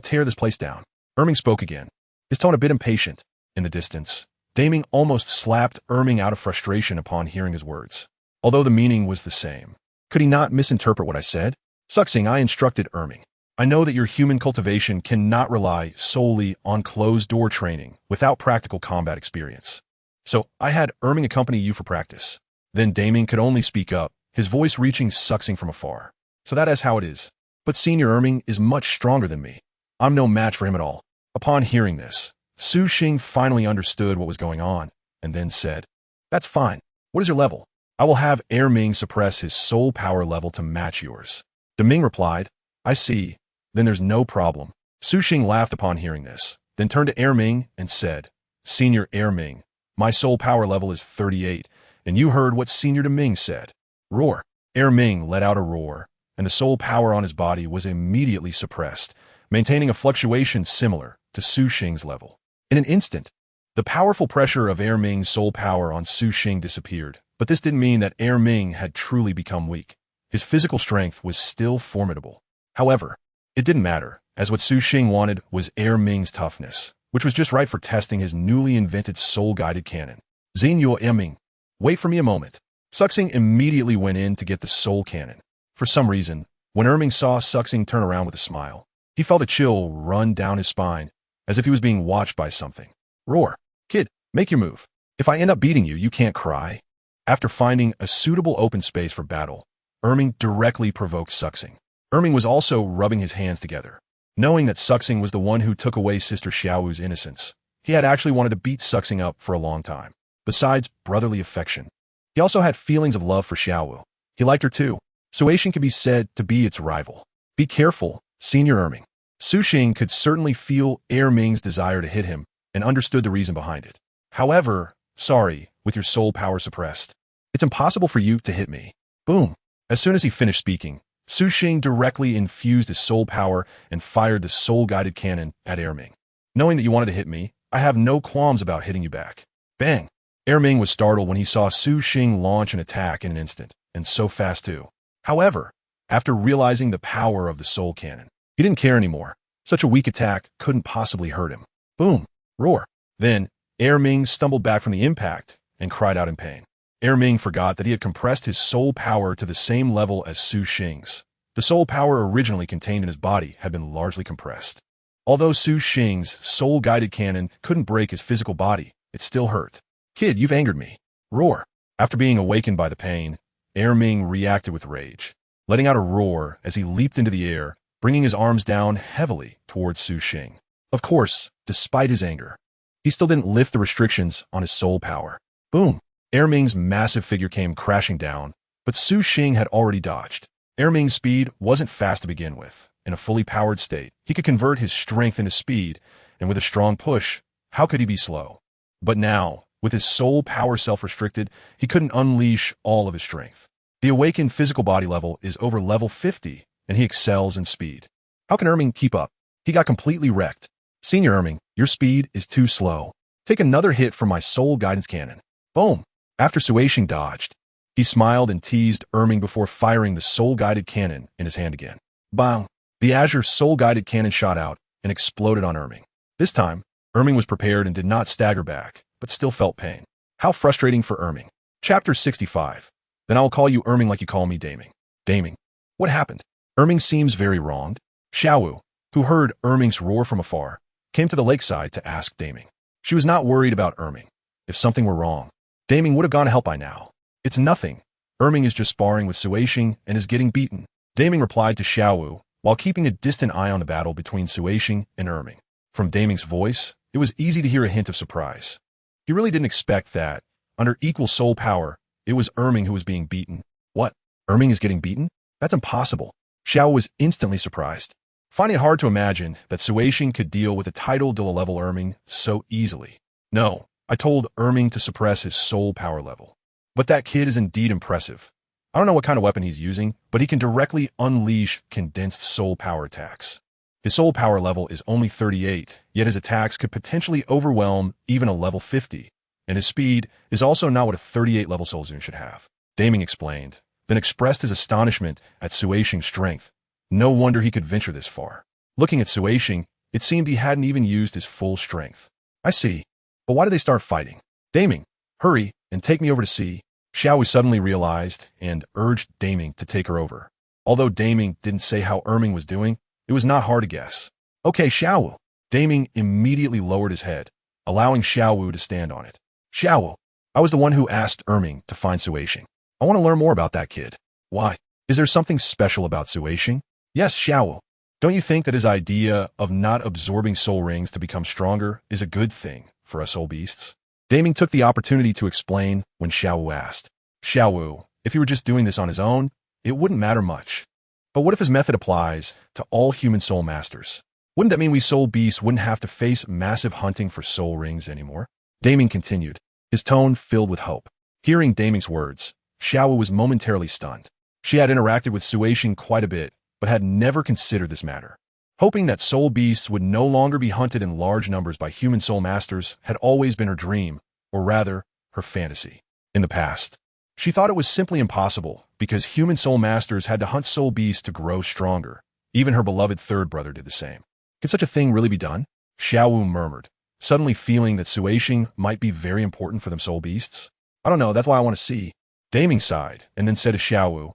tear this place down. Ming spoke again, his tone a bit impatient. In the distance, Daming almost slapped Ming out of frustration upon hearing his words. Although the meaning was the same. Could he not misinterpret what I said? Suxing, I instructed Ming. I know that your human cultivation cannot rely solely on closed-door training without practical combat experience. So I had Ming accompany you for practice. Then Daming could only speak up, his voice reaching Suxing from afar. So that is how it is. But Senior Ming is much stronger than me. I'm no match for him at all. Upon hearing this, Su Xing finally understood what was going on, and then said, That's fine. What is your level? I will have Ming suppress his soul power level to match yours. Deming replied, I see. Then there's no problem. Su Xing laughed upon hearing this, then turned to Ming and said, Senior Ming, my soul power level is 38, and you heard what Senior Deming said. Roar. Ming let out a roar, and the soul power on his body was immediately suppressed, maintaining a fluctuation similar to Su Xing's level. In an instant, the powerful pressure of Ming's soul power on Su Xing disappeared, but this didn't mean that Ming had truly become weak. His physical strength was still formidable. However, it didn't matter, as what Su Xing wanted was Ming's toughness, which was just right for testing his newly invented soul-guided cannon. Xinyo Ming, wait for me a moment. Suxing immediately went in to get the soul cannon. For some reason, when Ming saw Suxing turn around with a smile, he felt a chill run down his spine, as if he was being watched by something. Roar. Kid, make your move. If I end up beating you, you can't cry. After finding a suitable open space for battle, Ming directly provoked Suxing. Ming was also rubbing his hands together. Knowing that Suxing was the one who took away Sister Xiaowu's innocence, he had actually wanted to beat Suxing up for a long time. Besides brotherly affection, he also had feelings of love for Xiaowu. He liked her too. Suixing could be said to be its rival. Be careful, Senior Erming. Su Xing could certainly feel Ming's desire to hit him and understood the reason behind it. However, sorry, with your soul power suppressed, it's impossible for you to hit me. Boom. As soon as he finished speaking, Su Xing directly infused his soul power and fired the soul-guided cannon at Ming. Knowing that you wanted to hit me, I have no qualms about hitting you back. Bang! Ming was startled when he saw Su Xing launch an attack in an instant, and so fast too. However, after realizing the power of the soul cannon, he didn't care anymore. Such a weak attack couldn't possibly hurt him. Boom! Roar! Then, Ming stumbled back from the impact and cried out in pain. Ming forgot that he had compressed his soul power to the same level as Su Xing's. The soul power originally contained in his body had been largely compressed. Although Su Xing's soul-guided cannon couldn't break his physical body, it still hurt. Kid, you've angered me. Roar! After being awakened by the pain, Ming reacted with rage, letting out a roar as he leaped into the air, bringing his arms down heavily towards Su Xing. Of course, despite his anger, he still didn't lift the restrictions on his soul power. Boom! Ming's massive figure came crashing down, but Su Xing had already dodged. Ming's speed wasn't fast to begin with. In a fully powered state, he could convert his strength into speed, and with a strong push, how could he be slow? But now, with his soul power self-restricted, he couldn't unleash all of his strength. The awakened physical body level is over level 50, and he excels in speed. How can Ming keep up? He got completely wrecked. Senior Ming, your speed is too slow. Take another hit from my soul guidance cannon. Boom! After Suixing dodged, he smiled and teased Ming before firing the soul-guided cannon in his hand again. Bang! The Azure soul-guided cannon shot out and exploded on Ming. This time, Ming was prepared and did not stagger back, but still felt pain. How frustrating for Ming. Chapter 65. Then I will call you Ming like you call me Daming. Daming. What happened? Ming seems very wronged. Xiaowu, who heard Ming's roar from afar, came to the lakeside to ask Daming. She was not worried about Ming. If something were wrong, Daming would have gone to help by now. It's nothing. Ming is just sparring with Suixing and is getting beaten. Daming replied to Xiaowu while keeping a distant eye on the battle between Suixing and Ming. From Daming's voice, it was easy to hear a hint of surprise. He really didn't expect that, under equal soul power, it was Ming who was being beaten. What? Ming is getting beaten? That's impossible. Xiao was instantly surprised, finding it hard to imagine that Suixing could deal with a title Douluo level Ming so easily. No, I told Ming to suppress his soul power level. But that kid is indeed impressive. I don't know what kind of weapon he's using, but he can directly unleash condensed soul power attacks. His soul power level is only 38, yet his attacks could potentially overwhelm even a level 50, and his speed is also not what a 38 level Soul Zune should have. Daming explained, then expressed his astonishment at Suixing's strength. No wonder he could venture this far. Looking at Suixing, it seemed he hadn't even used his full strength. I see. But why did they start fighting? Daming, hurry and take me over to see. Xiaowu suddenly realized and urged Daming to take her over. Although Daming didn't say how Ming was doing, it was not hard to guess. Okay, Xiaowu. Daming immediately lowered his head, allowing Xiaowu to stand on it. Xiaowu, I was the one who asked Ming to find Suixing. I want to learn more about that kid. Why? Is there something special about Suixing? Yes, Xiaowu. Don't you think that his idea of not absorbing soul rings to become stronger is a good thing for us soul beasts? Daming took the opportunity to explain when Xiaowu asked. Xiaowu, if he were just doing this on his own, it wouldn't matter much. But what if his method applies to all human soul masters? Wouldn't that mean we soul beasts wouldn't have to face massive hunting for soul rings anymore? Daming continued, his tone filled with hope. Hearing Daming's words, Xiaowu was momentarily stunned. She had interacted with Suixing quite a bit, but had never considered this matter. Hoping that soul beasts would no longer be hunted in large numbers by human soul masters had always been her dream, or rather, her fantasy. In the past, she thought it was simply impossible because human soul masters had to hunt soul beasts to grow stronger. Even her beloved third brother did the same. Could such a thing really be done? Xiaowu murmured, suddenly feeling that Suixing might be very important for them soul beasts. I don't know, that's why I want to see. Daming sighed, and then said to Xiaowu,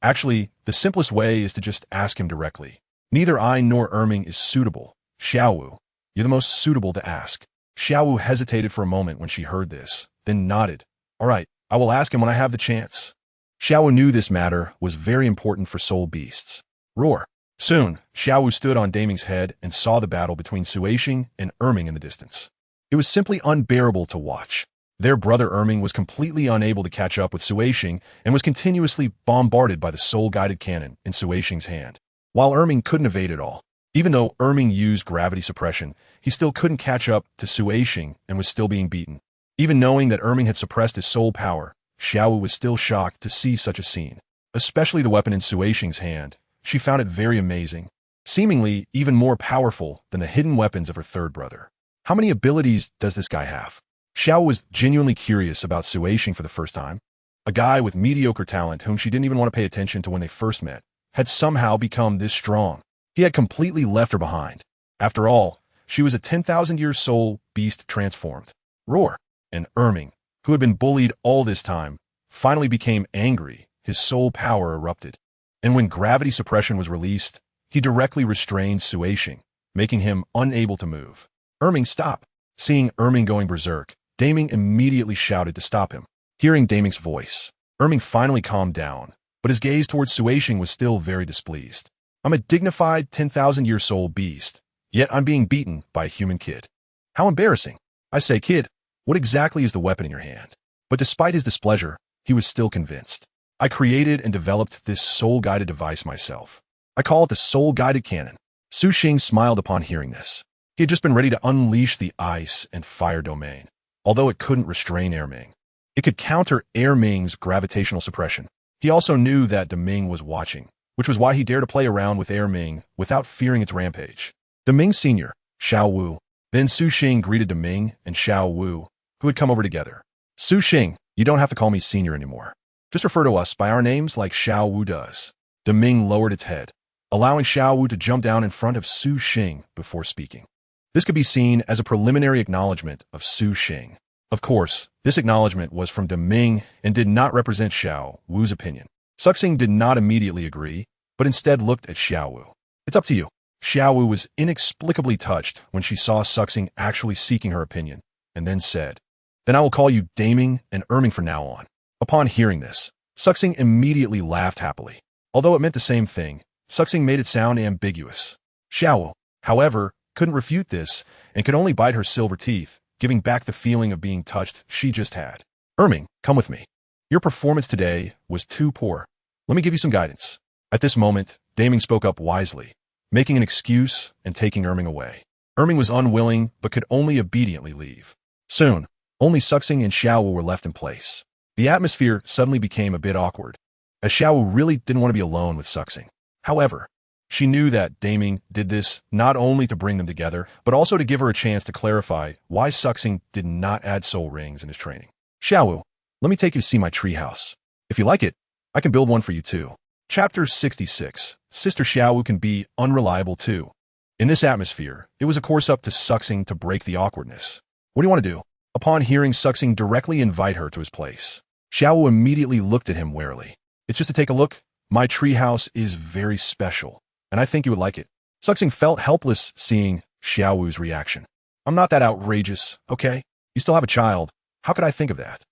actually, the simplest way is to just ask him directly. Neither I nor Ming is suitable. Xiaowu, you're the most suitable to ask. Xiaowu hesitated for a moment when she heard this, then nodded. All right, I will ask him when I have the chance. Xiaowu knew this matter was very important for soul beasts. Roar. Soon, Xiaowu stood on Daming's head and saw the battle between Suixing and Ming in the distance. It was simply unbearable to watch. Their brother Erming was completely unable to catch up with Suishing and was continuously bombarded by the soul-guided cannon in Suishing's hand, while Erming couldn't evade it all. Even though Erming used gravity suppression, he still couldn't catch up to Suishing and was still being beaten. Even knowing that Erming had suppressed his soul power, Xiaowu was still shocked to see such a scene. Especially the weapon in Suishing's hand. She found it very amazing, seemingly even more powerful than the hidden weapons of her third brother. How many abilities does this guy have? Xiao was genuinely curious about Suishing for the first time. A guy with mediocre talent whom she didn't even want to pay attention to when they first met, had somehow become this strong. He had completely left her behind. After all, she was a 10,000-year soul beast transformed. Roar! And Erming, who had been bullied all this time, finally became angry. His soul power erupted. And when gravity suppression was released, he directly restrained Suishing, making him unable to move. Erming, stop! Seeing Erming going berserk, Daming immediately shouted to stop him. Hearing Daming's voice, Erming finally calmed down, but his gaze towards Suishing was still very displeased. I'm a dignified 10,000-year soul beast, yet I'm being beaten by a human kid. How embarrassing. I say, kid, what exactly is the weapon in your hand? But despite his displeasure, he was still convinced. I created and developed this soul-guided device myself. I call it the soul-guided cannon. Suishing smiled upon hearing this. He had just been ready to unleash the ice and fire domain. Although it couldn't restrain Erming, it could counter Erming's gravitational suppression. He also knew that Deming was watching, which was why he dared to play around with Erming without fearing its rampage. Deming Sr., Xiao Wu. Then Suishing greeted Deming and Xiao Wu, who had come over together. Suishing, you don't have to call me Senior anymore. Just refer to us by our names like Xiao Wu does. Deming lowered its head, allowing Xiao Wu to jump down in front of Suishing before speaking. This could be seen as a preliminary acknowledgement of Suishing. Of course, this acknowledgement was from Deming and did not represent Xiao Wu's opinion. Suixing did not immediately agree, but instead looked at Xiao Wu. It's up to you. Xiao Wu was inexplicably touched when she saw Suixing actually seeking her opinion, and then said, Then I will call you Daming and Erming from now on. Upon hearing this, Suixing immediately laughed happily. Although it meant the same thing, Suixing made it sound ambiguous. Xiao Wu, however, couldn't refute this and could only bite her silver teeth, giving back the feeling of being touched she just had. Erming, come with me. Your performance today was too poor. Let me give you some guidance. At this moment, Daming spoke up wisely, making an excuse and taking Erming away. Erming was unwilling but could only obediently leave. Soon, only Suixing and Xiao Wu were left in place. The atmosphere suddenly became a bit awkward, as Xiao Wu really didn't want to be alone with Suixing. However, she knew that Daming did this not only to bring them together, but also to give her a chance to clarify why Suixing did not add soul rings in his training. Xiao Wu, let me take you to see my treehouse. If you like it, I can build one for you too. Chapter 66. Sister Xiao Wu can be unreliable too. In this atmosphere, it was a course up to Suixing to break the awkwardness. What do you want to do? Upon hearing Suixing directly invite her to his place, Xiao Wu immediately looked at him warily. It's just to take a look. My treehouse is very special, and I think you would like it. Suixing felt helpless seeing Xiao Wu's reaction. I'm not that outrageous, okay? You still have a child. How could I think of that?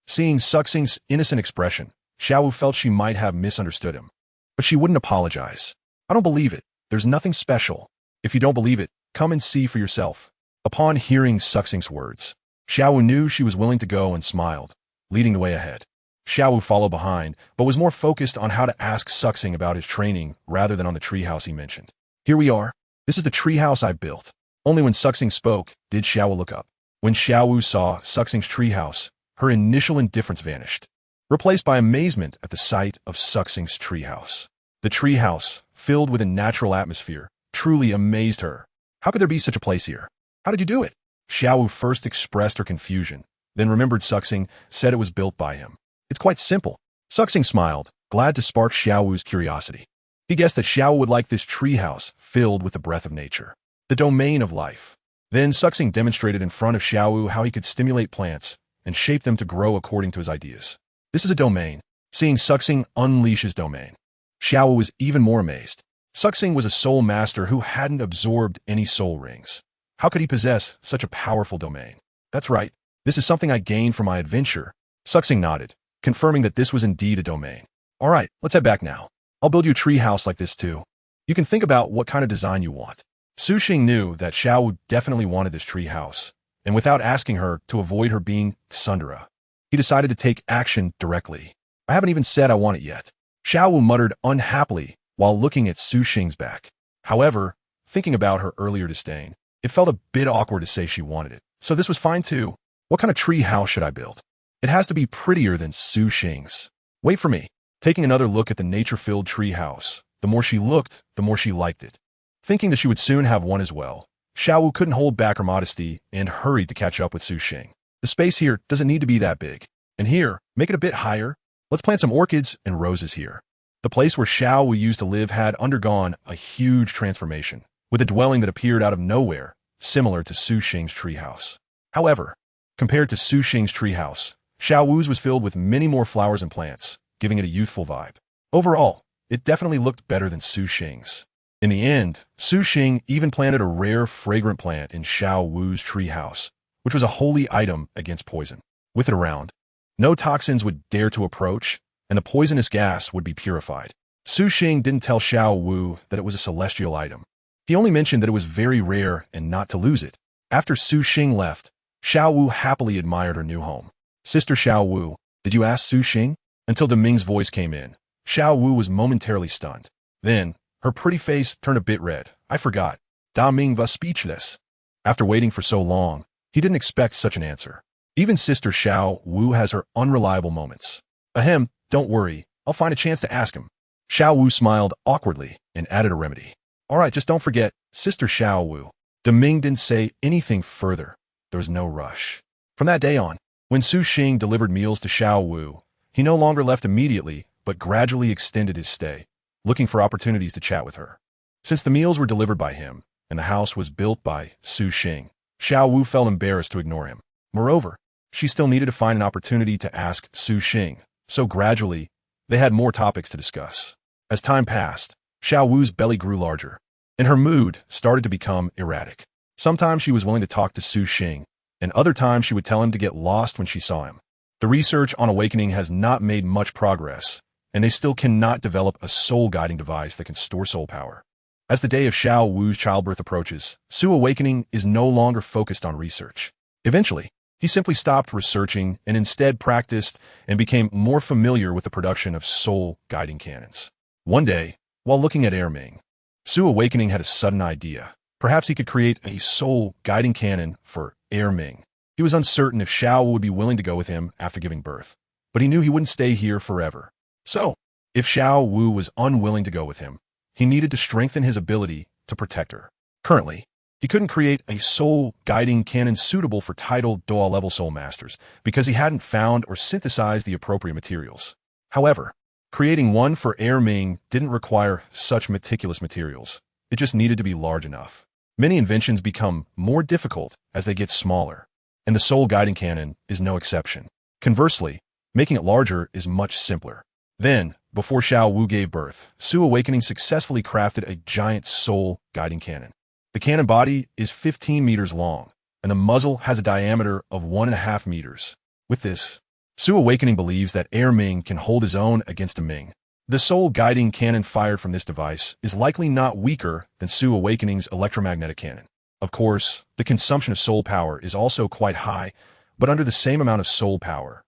Seeing Suixing's innocent expression, Xiao Wu felt she might have misunderstood him. But she wouldn't apologize. I don't believe it. There's nothing special. If you don't believe it, come and see for yourself. Upon hearing Suixing's words, Xiao Wu knew she was willing to go and smiled, leading the way ahead. Xiao Wu followed behind, but was more focused on how to ask Suixing about his training rather than on the treehouse he mentioned. Here we are. This is the treehouse I built. Only when Suixing spoke did Xiao Wu look up. When Xiao Wu saw Suixing's treehouse, her initial indifference vanished, replaced by amazement at the sight of Suixing's treehouse. The treehouse, filled with a natural atmosphere, truly amazed her. How could there be such a place here? How did you do it? Xiao Wu first expressed her confusion, then remembered Suixing said it was built by him. It's quite simple. Suixing smiled, glad to spark Xiao Wu's curiosity. He guessed that Xiao Wu would like this treehouse filled with the breath of nature, the domain of life. Then Suixing demonstrated in front of Xiao Wu how he could stimulate plants and shape them to grow according to his ideas. This is a domain. Seeing Suixing unleash his domain, Xiao Wu was even more amazed. Suixing was a soul master who hadn't absorbed any soul rings. How could he possess such a powerful domain? That's right. This is something I gained from my adventure. Suixing nodded, confirming that this was indeed a domain. All right, let's head back now. I'll build you a tree house like this too. You can think about what kind of design you want. Suishing knew that Xiao Wu definitely wanted this tree house, and without asking her to avoid her being tsundere. He decided to take action directly. I haven't even said I want it yet. Xiao Wu muttered unhappily while looking at Su Xing's back. However, thinking about her earlier disdain, it felt a bit awkward to say she wanted it. So this was fine too. What kind of tree house should I build? It has to be prettier than Su Xing's. Wait for me. Taking another look at the nature-filled tree house, the more she looked, the more she liked it. Thinking that she would soon have one as well, Xiao Wu couldn't hold back her modesty and hurried to catch up with Su Xing. The space here doesn't need to be that big. And here, make it a bit higher. Let's plant some orchids and roses here. The place where Xiao Wu used to live had undergone a huge transformation, with a dwelling that appeared out of nowhere, similar to Su Xing's treehouse. However, compared to Su Xing's treehouse, Xiao Wu's was filled with many more flowers and plants, giving it a youthful vibe. Overall, it definitely looked better than Su Xing's. In the end, Su Xing even planted a rare fragrant plant in Xiao Wu's treehouse, which was a holy item against poison. With it around, no toxins would dare to approach, and the poisonous gas would be purified. Su Xing didn't tell Xiao Wu that it was a celestial item. He only mentioned that it was very rare and not to lose it. After Su Xing left, Xiao Wu happily admired her new home. Sister Xiao Wu, did you ask Su Xing? Until Deming's voice came in, Xiao Wu was momentarily stunned. Then, her pretty face turned a bit red. I forgot. Da Ming was speechless. After waiting for so long, he didn't expect such an answer. Even Sister Xiao Wu has her unreliable moments. Ahem, don't worry, I'll find a chance to ask him. Xiao Wu smiled awkwardly and added a remedy. All right, just don't forget, Sister Xiao Wu. Deming didn't say anything further. There was no rush. From that day on, when Su Xing delivered meals to Xiao Wu, he no longer left immediately, but gradually extended his stay, looking for opportunities to chat with her. Since the meals were delivered by him, and the house was built by Su Xing, Xiao Wu felt embarrassed to ignore him. Moreover, she still needed to find an opportunity to ask Su Xing, so gradually, they had more topics to discuss. As time passed, Xiao Wu's belly grew larger, and her mood started to become erratic. Sometimes she was willing to talk to Su Xing, and other times she would tell him to get lost when she saw him. The research on awakening has not made much progress, and they still cannot develop a soul-guiding device that can store soul power. As the day of Xiao Wu's childbirth approaches, Su Awakening is no longer focused on research. Eventually, he simply stopped researching and instead practiced and became more familiar with the production of soul-guiding cannons. One day, while looking at Ming, Su Awakening had a sudden idea. Perhaps he could create a soul-guiding cannon for Ming. He was uncertain if Xiao Wu would be willing to go with him after giving birth, but he knew he wouldn't stay here forever. So, if Xiao Wu was unwilling to go with him, he needed to strengthen his ability to protect her. Currently, he couldn't create a soul-guiding cannon suitable for titled Douluo-level soul masters because he hadn't found or synthesized the appropriate materials. However, creating one for Ming didn't require such meticulous materials. It just needed to be large enough. Many inventions become more difficult as they get smaller, and the soul-guiding cannon is no exception. Conversely, making it larger is much simpler. Then, before Xiao Wu gave birth, Su Awakening successfully crafted a giant soul-guiding cannon. The cannon body is 15 meters long, and the muzzle has a diameter of 1.5 meters. With this, Su Awakening believes that Ming can hold his own against a Ming. The soul-guiding cannon fired from this device is likely not weaker than Su Awakening's electromagnetic cannon. Of course, the consumption of soul power is also quite high, but under the same amount of soul power,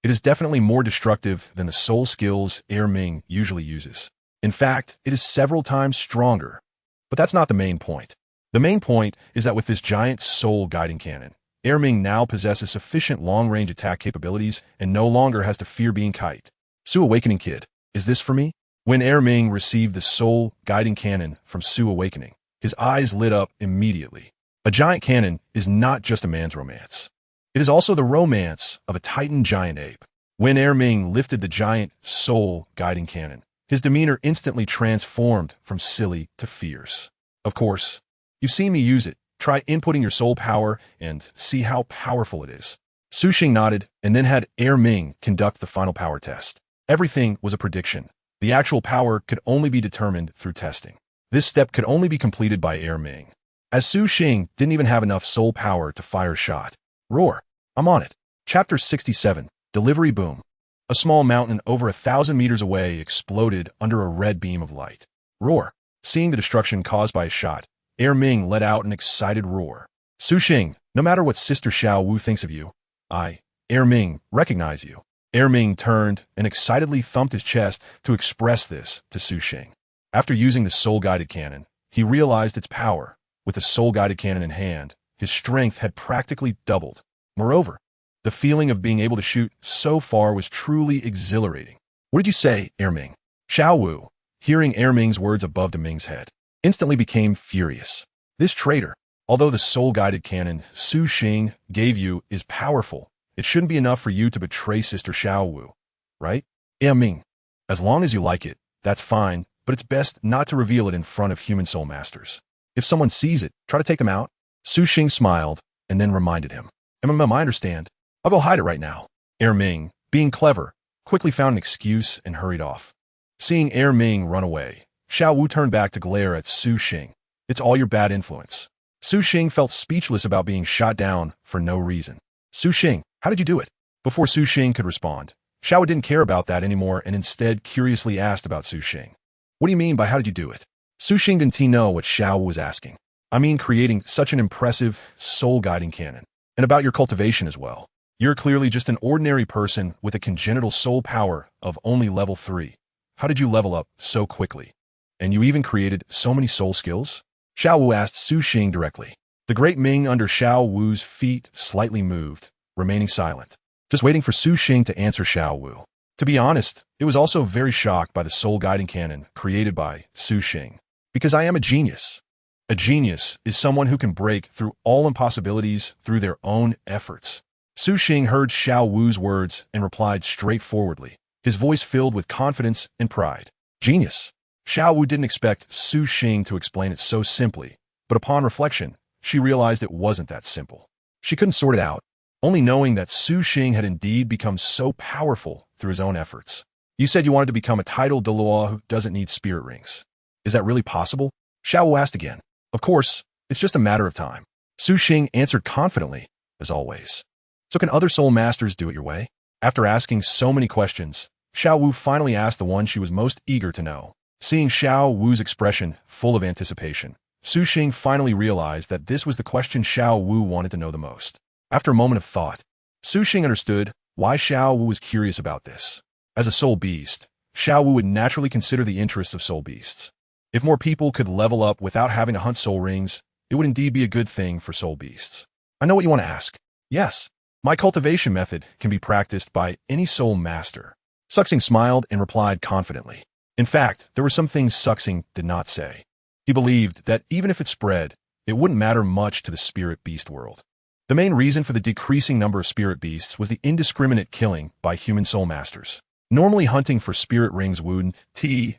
it is definitely more destructive than the soul skills Ming usually uses. In fact, it is several times stronger. But that's not the main point. The main point is that with this giant soul-guiding cannon, Ming now possesses sufficient long-range attack capabilities and no longer has to fear being kite. Su Awakening Kid, is this for me? When Ming received the soul-guiding cannon from Su Awakening, his eyes lit up immediately. A giant cannon is not just a man's romance. It is also the romance of a Titan giant ape. When Ming lifted the giant soul-guiding cannon, his demeanor instantly transformed from silly to fierce. Of course, you've seen me use it. Try inputting your soul power and see how powerful it is. Su Xing nodded and then had Ming conduct the final power test. Everything was a prediction. The actual power could only be determined through testing. This step could only be completed by Ming, as Su Xing didn't even have enough soul power to fire a shot. Roar! I'm on it. Chapter 67, Delivery Boom. A small mountain over 1,000 meters away exploded under a red beam of light. Roar! Seeing the destruction caused by a shot, Ming let out an excited roar. Su Xing, no matter what Sister Xiao Wu thinks of you, I, Ming, recognize you. Ming turned and excitedly thumped his chest to express this to Su Xing. After using the soul-guided cannon, he realized its power. With the soul-guided cannon in hand, his strength had practically doubled. Moreover, the feeling of being able to shoot so far was truly exhilarating. What did you say, Ming? Xiao Wu, hearing Ming's words above Ming's head, instantly became furious. This traitor, although the soul-guided cannon Su Xing gave you is powerful, it shouldn't be enough for you to betray Sister Xiao Wu, right? Ming, as long as you like it, that's fine, but it's best not to reveal it in front of human soul masters. If someone sees it, try to take them out. Su Xing smiled and then reminded him. I understand. I'll go hide it right now. Ming, being clever, quickly found an excuse and hurried off. Seeing Ming run away, Xiao Wu turned back to glare at Su Xing. It's all your bad influence. Su Xing felt speechless about being shot down for no reason. Su Xing, how did you do it? Before Su Xing could respond, Xiao Wu didn't care about that anymore and instead curiously asked about Su Xing. What do you mean by how did you do it? Su Xing didn't know what Xiao Wu was asking. I mean creating such an impressive soul-guiding cannon. And about your cultivation as well. You're clearly just an ordinary person with a congenital soul power of only level 3. How did you level up so quickly? And you even created so many soul skills? Xiao Wu asked Su Xing directly. The great Ming under Xiao Wu's feet slightly moved, remaining silent, just waiting for Su Xing to answer Xiao Wu. To be honest, it was also very shocked by the soul-guiding cannon created by Su Xing. Because I am a genius. A genius is someone who can break through all impossibilities through their own efforts. Su Xing heard Xiao Wu's words and replied straightforwardly, his voice filled with confidence and pride. Genius. Xiao Wu didn't expect Su Xing to explain it so simply, but upon reflection, she realized it wasn't that simple. She couldn't sort it out, only knowing that Su Xing had indeed become so powerful through his own efforts. You said you wanted to become a titled Douluo who doesn't need spirit rings. Is that really possible? Xiao Wu asked again. Of course, it's just a matter of time. Su Xing answered confidently, as always. So can other soul masters do it your way? After asking so many questions, Xiao Wu finally asked the one she was most eager to know. Seeing Xiao Wu's expression full of anticipation, Su Xing finally realized that this was the question Xiao Wu wanted to know the most. After a moment of thought, Su Xing understood why Xiao Wu was curious about this. As a soul beast, Xiao Wu would naturally consider the interests of soul beasts. If more people could level up without having to hunt soul rings, it would indeed be a good thing for soul beasts. I know what you want to ask. Yes, my cultivation method can be practiced by any soul master. Suxing smiled and replied confidently. In fact, there were some things Suxing did not say. He believed that even if it spread, it wouldn't matter much to the spirit beast world. The main reason for the decreasing number of spirit beasts was the indiscriminate killing by human soul masters. Normally hunting for spirit rings wouldn't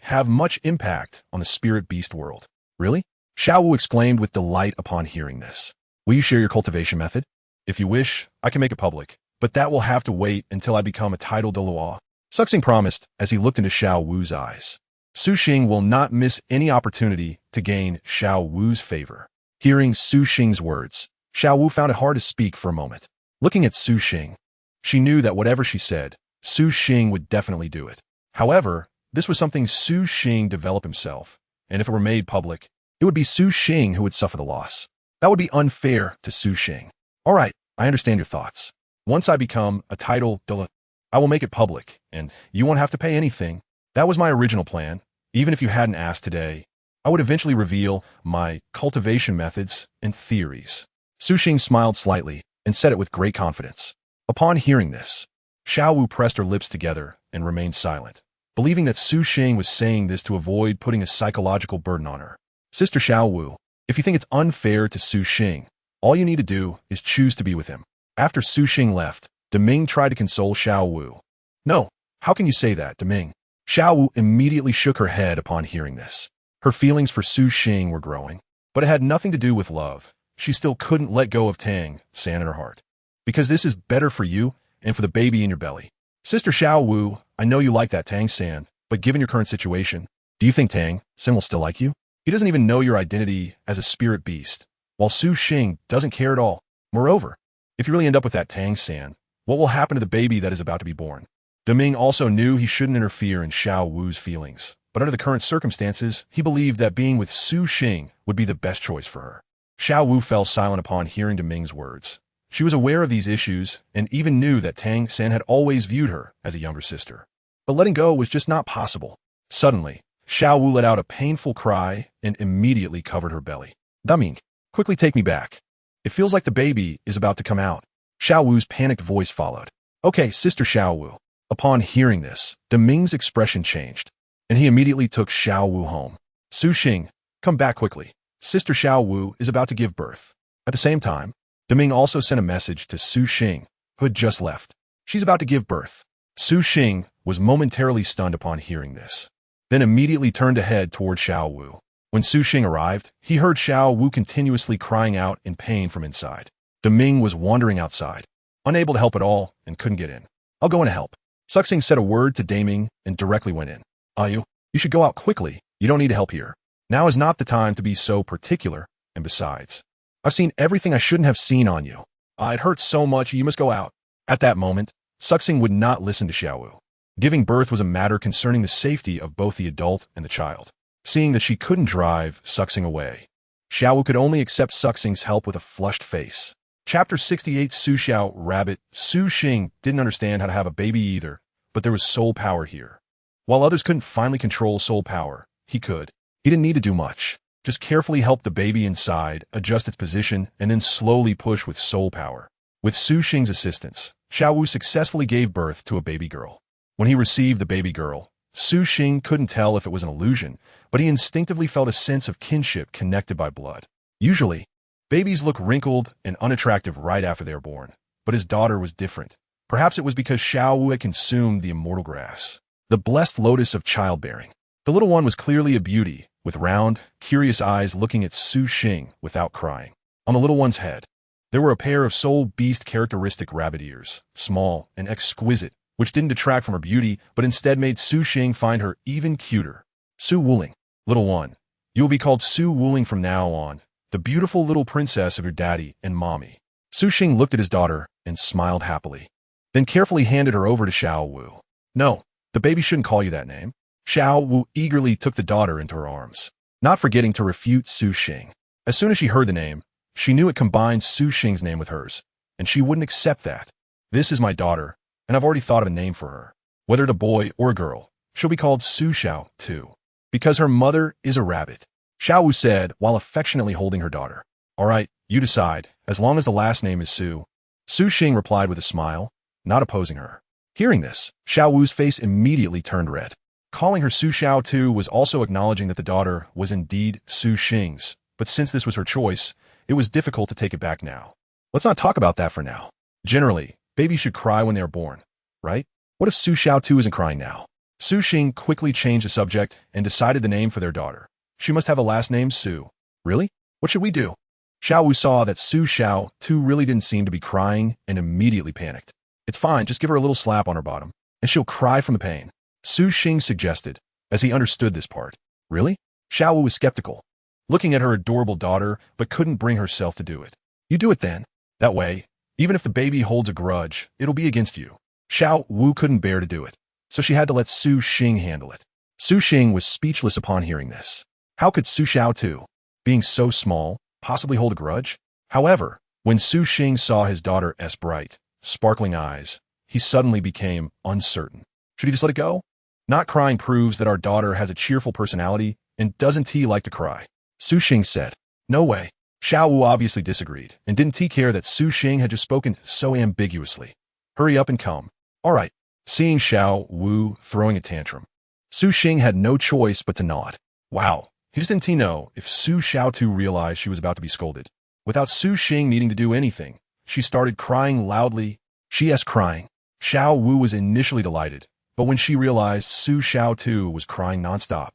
have much impact on the spirit beast world. Really? Xiao Wu exclaimed with delight upon hearing this. Will you share your cultivation method? If you wish, I can make it public, but that will have to wait until I become a titled Douluo. Suxing promised as he looked into Xiao Wu's eyes. Su Xing will not miss any opportunity to gain Xiao Wu's favor. Hearing Su Xing's words, Xiao Wu found it hard to speak for a moment. Looking at Su Xing, she knew that whatever she said, Su Xing would definitely do it. However, this was something Su Xing developed himself, and if it were made public, it would be Su Xing who would suffer the loss. That would be unfair to Su Xing. All right, I understand your thoughts. Once I become a title Douluo, I will make it public, and you won't have to pay anything. That was my original plan. Even if you hadn't asked today, I would eventually reveal my cultivation methods and theories. Su Xing smiled slightly and said it with great confidence. Upon hearing this, Xiao Wu pressed her lips together and remained silent, believing that Su Xing was saying this to avoid putting a psychological burden on her. Sister Xiao Wu, if you think it's unfair to Su Xing, all you need to do is choose to be with him. After Su Xing left, Deming tried to console Xiao Wu. No, how can you say that, Deming? Xiao Wu immediately shook her head upon hearing this. Her feelings for Su Xing were growing, but it had nothing to do with love. She still couldn't let go of Tang San in her heart. Because this is better for you and for the baby in your belly. Sister Xiao Wu, I know you like that Tang San, but given your current situation, do you think Tang San will still like you? He doesn't even know your identity as a spirit beast, while Su Xing doesn't care at all. Moreover, if you really end up with that Tang San, what will happen to the baby that is about to be born? Deming also knew he shouldn't interfere in Xiao Wu's feelings, but under the current circumstances, he believed that being with Su Xing would be the best choice for her. Xiao Wu fell silent upon hearing Deming's words. She was aware of these issues and even knew that Tang San had always viewed her as a younger sister. But letting go was just not possible. Suddenly, Xiao Wu let out a painful cry and immediately covered her belly. Deming, quickly take me back. It feels like the baby is about to come out. Xiao Wu's panicked voice followed. Okay, Sister Xiao Wu. Upon hearing this, Deming's expression changed, and he immediately took Xiao Wu home. Su Xing, come back quickly. Sister Xiao Wu is about to give birth. At the same time, Deming also sent a message to Su Xing, who had just left. She's about to give birth. Su Xing was momentarily stunned upon hearing this, then immediately turned to head toward Xiao Wu. When Su Xing arrived, he heard Xiao Wu continuously crying out in pain from inside. Deming was wandering outside, unable to help at all, and couldn't get in. I'll go in to help. Suxing said a word to Daming and directly went in. You should go out quickly. You don't need help here. Now is not the time to be so particular, and besides, I've seen everything I shouldn't have seen on you. It hurts so much, you must go out. At that moment, Suxing would not listen to Xiao Wu. Giving birth was a matter concerning the safety of both the adult and the child. Seeing that she couldn't drive Suxing away, Xiao Wu could only accept Suxing's help with a flushed face. Chapter 68 Su Xiao Rabbit. Su Xing didn't understand how to have a baby either, but there was soul power here. While others couldn't finally control soul power, he could. He didn't need to do much. Just carefully help the baby inside, adjust its position, and then slowly push with soul power. With Su Xing's assistance, Xiao Wu successfully gave birth to a baby girl. When he received the baby girl, Su Xing couldn't tell if it was an illusion, but he instinctively felt a sense of kinship connected by blood. Usually, babies look wrinkled and unattractive right after they are born, but his daughter was different. Perhaps it was because Xiao Wu had consumed the immortal grass, the blessed lotus of childbearing. The little one was clearly a beauty, with round, curious eyes looking at Su Xing without crying. On the little one's head, there were a pair of soul beast characteristic rabbit ears, small and exquisite, which didn't detract from her beauty, but instead made Su Xing find her even cuter. Su Wuling, little one, you will be called Su Wuling from now on, the beautiful little princess of your daddy and mommy. Su Xing looked at his daughter and smiled happily, then carefully handed her over to Xiao Wu. No, the baby shouldn't call you that name. Xiao Wu eagerly took the daughter into her arms, not forgetting to refute Su Xing. As soon as she heard the name, she knew it combined Su Xing's name with hers, and she wouldn't accept that. This is my daughter, and I've already thought of a name for her. Whether it's a boy or a girl, she'll be called Su Xiao too, because her mother is a rabbit, Xiao Wu said while affectionately holding her daughter. All right, you decide, as long as the last name is Su. Su Xing replied with a smile, not opposing her. Hearing this, Xiao Wu's face immediately turned red. Calling her Su Xiao too was also acknowledging that the daughter was indeed Su Xing's, but since this was her choice, it was difficult to take it back now. Let's not talk about that for now. Generally, babies should cry when they are born, right? What if Su Xiao too isn't crying now? Su Xing quickly changed the subject and decided the name for their daughter. She must have a last name Su. Really? What should we do? Xiao Wu saw that Su Xiao too really didn't seem to be crying and immediately panicked. It's fine, just give her a little slap on her bottom, and she'll cry from the pain. Su Xing suggested, as he understood this part. Really? Xiao Wu was skeptical, looking at her adorable daughter, but couldn't bring herself to do it. You do it then. That way, even if the baby holds a grudge, it'll be against you. Xiao Wu couldn't bear to do it, so she had to let Su Xing handle it. Su Xing was speechless upon hearing this. How could Su Xiao too, being so small, possibly hold a grudge? However, when Su Xing saw his daughter's bright, sparkling eyes, he suddenly became uncertain. Should he just let it go? Not crying proves that our daughter has a cheerful personality, and doesn't he like to cry? Su Xing said. No way. Xiao Wu obviously disagreed, and didn't he care that Su Xing had just spoken so ambiguously. Hurry up and come. All right. Seeing Xiao Wu throwing a tantrum, Su Xing had no choice but to nod. Wow. He just didn't know if Su Xiao too realized she was about to be scolded. Without Su Xing needing to do anything, she started crying loudly. She's crying. Xiao Wu was initially delighted, but when she realized Su Xiao too was crying nonstop,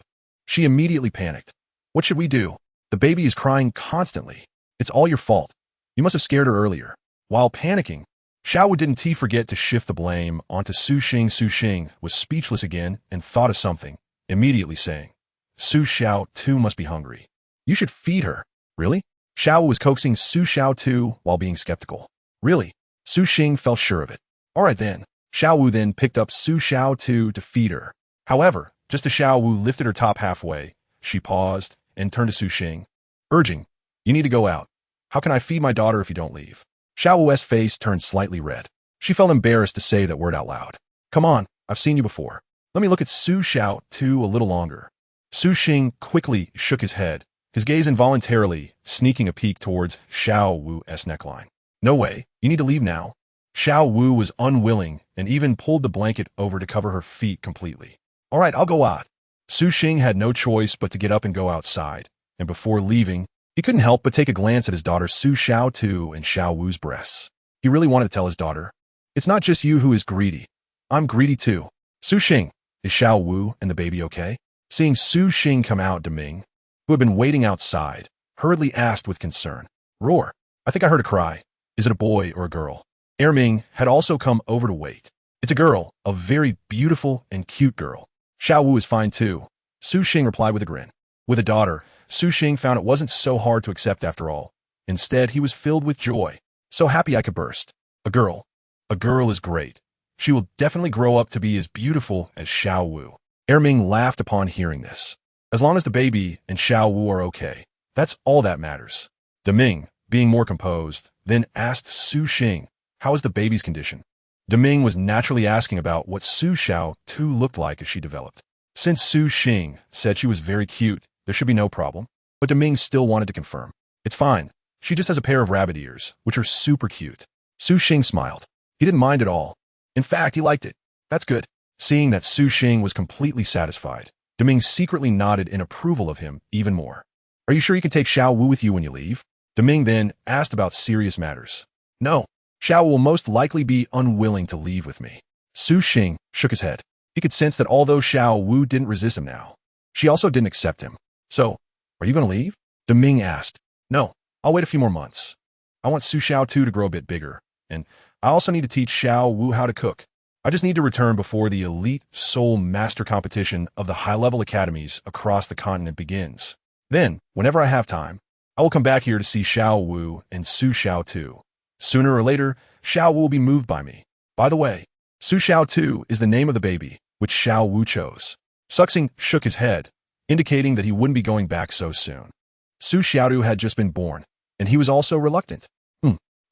she immediately panicked. What should we do? The baby is crying constantly. It's all your fault. You must have scared her earlier. While panicking, Xiao Wu didn't forget to shift the blame onto Su Xing. Su Xing was speechless again and thought of something, immediately saying, Su Xiao too must be hungry. You should feed her. Really? Xiao Wu was coaxing Su Xiao too while being skeptical. Really? Su Xing felt sure of it. All right then. Xiao Wu then picked up Su Xiao too to feed her. However, just as Xiao Wu lifted her top halfway, she paused and turned to Su Xing, urging, you need to go out. How can I feed my daughter if you don't leave? Xiao Wu's face turned slightly red. She felt embarrassed to say that word out loud. Come on, I've seen you before. Let me look at Su Xiao too a little longer. Su Xing quickly shook his head, his gaze involuntarily sneaking a peek towards Xiao Wu's neckline. No way, you need to leave now. Xiao Wu was unwilling and even pulled the blanket over to cover her feet completely. All right, I'll go out. Su Xing had no choice but to get up and go outside, and before leaving, he couldn't help but take a glance at his daughter Su Xiao Tu and Xiao Wu's breasts. He really wanted to tell his daughter, it's not just you who is greedy. I'm greedy too. Su Xing, is Xiao Wu and the baby okay? Seeing Su Xing come out, Deming, who had been waiting outside, hurriedly asked with concern. Roar, I think I heard a cry. Is it a boy or a girl? Erming had also come over to wait. It's a girl, a very beautiful and cute girl. Xiao Wu is fine too. Su Xing replied with a grin. With a daughter, Su Xing found it wasn't so hard to accept after all. Instead, he was filled with joy. So happy I could burst. A girl. A girl is great. She will definitely grow up to be as beautiful as Xiao Wu. Erming laughed upon hearing this. As long as the baby and Xiao Wu are okay, that's all that matters. Deming, being more composed, then asked Su Xing, how is the baby's condition? Deming was naturally asking about what Su Xiao Tu looked like as she developed. Since Su Xing said she was very cute, there should be no problem, but Deming still wanted to confirm. It's fine. She just has a pair of rabbit ears, which are super cute. Su Xing smiled. He didn't mind at all. In fact, he liked it. That's good. Seeing that Su Xing was completely satisfied, Deming secretly nodded in approval of him even more. Are you sure you can take Xiao Wu with you when you leave? Deming then asked about serious matters. No, Xiao Wu will most likely be unwilling to leave with me. Su Xing shook his head. He could sense that although Xiao Wu didn't resist him now, she also didn't accept him. So, are you going to leave? Deming asked. No, I'll wait a few more months. I want Su Xiao Tu to grow a bit bigger, and I also need to teach Xiao Wu how to cook. I just need to return before the elite soul master competition of the high-level academies across the continent begins. Then, whenever I have time, I will come back here to see Xiao Wu and Su Xiao Tu. Sooner or later, Xiao Wu will be moved by me. By the way, Su Xiao Tu is the name of the baby, which Xiao Wu chose. Suxing shook his head, indicating that he wouldn't be going back so soon. Su Xiao Tu had just been born, and he was also reluctant.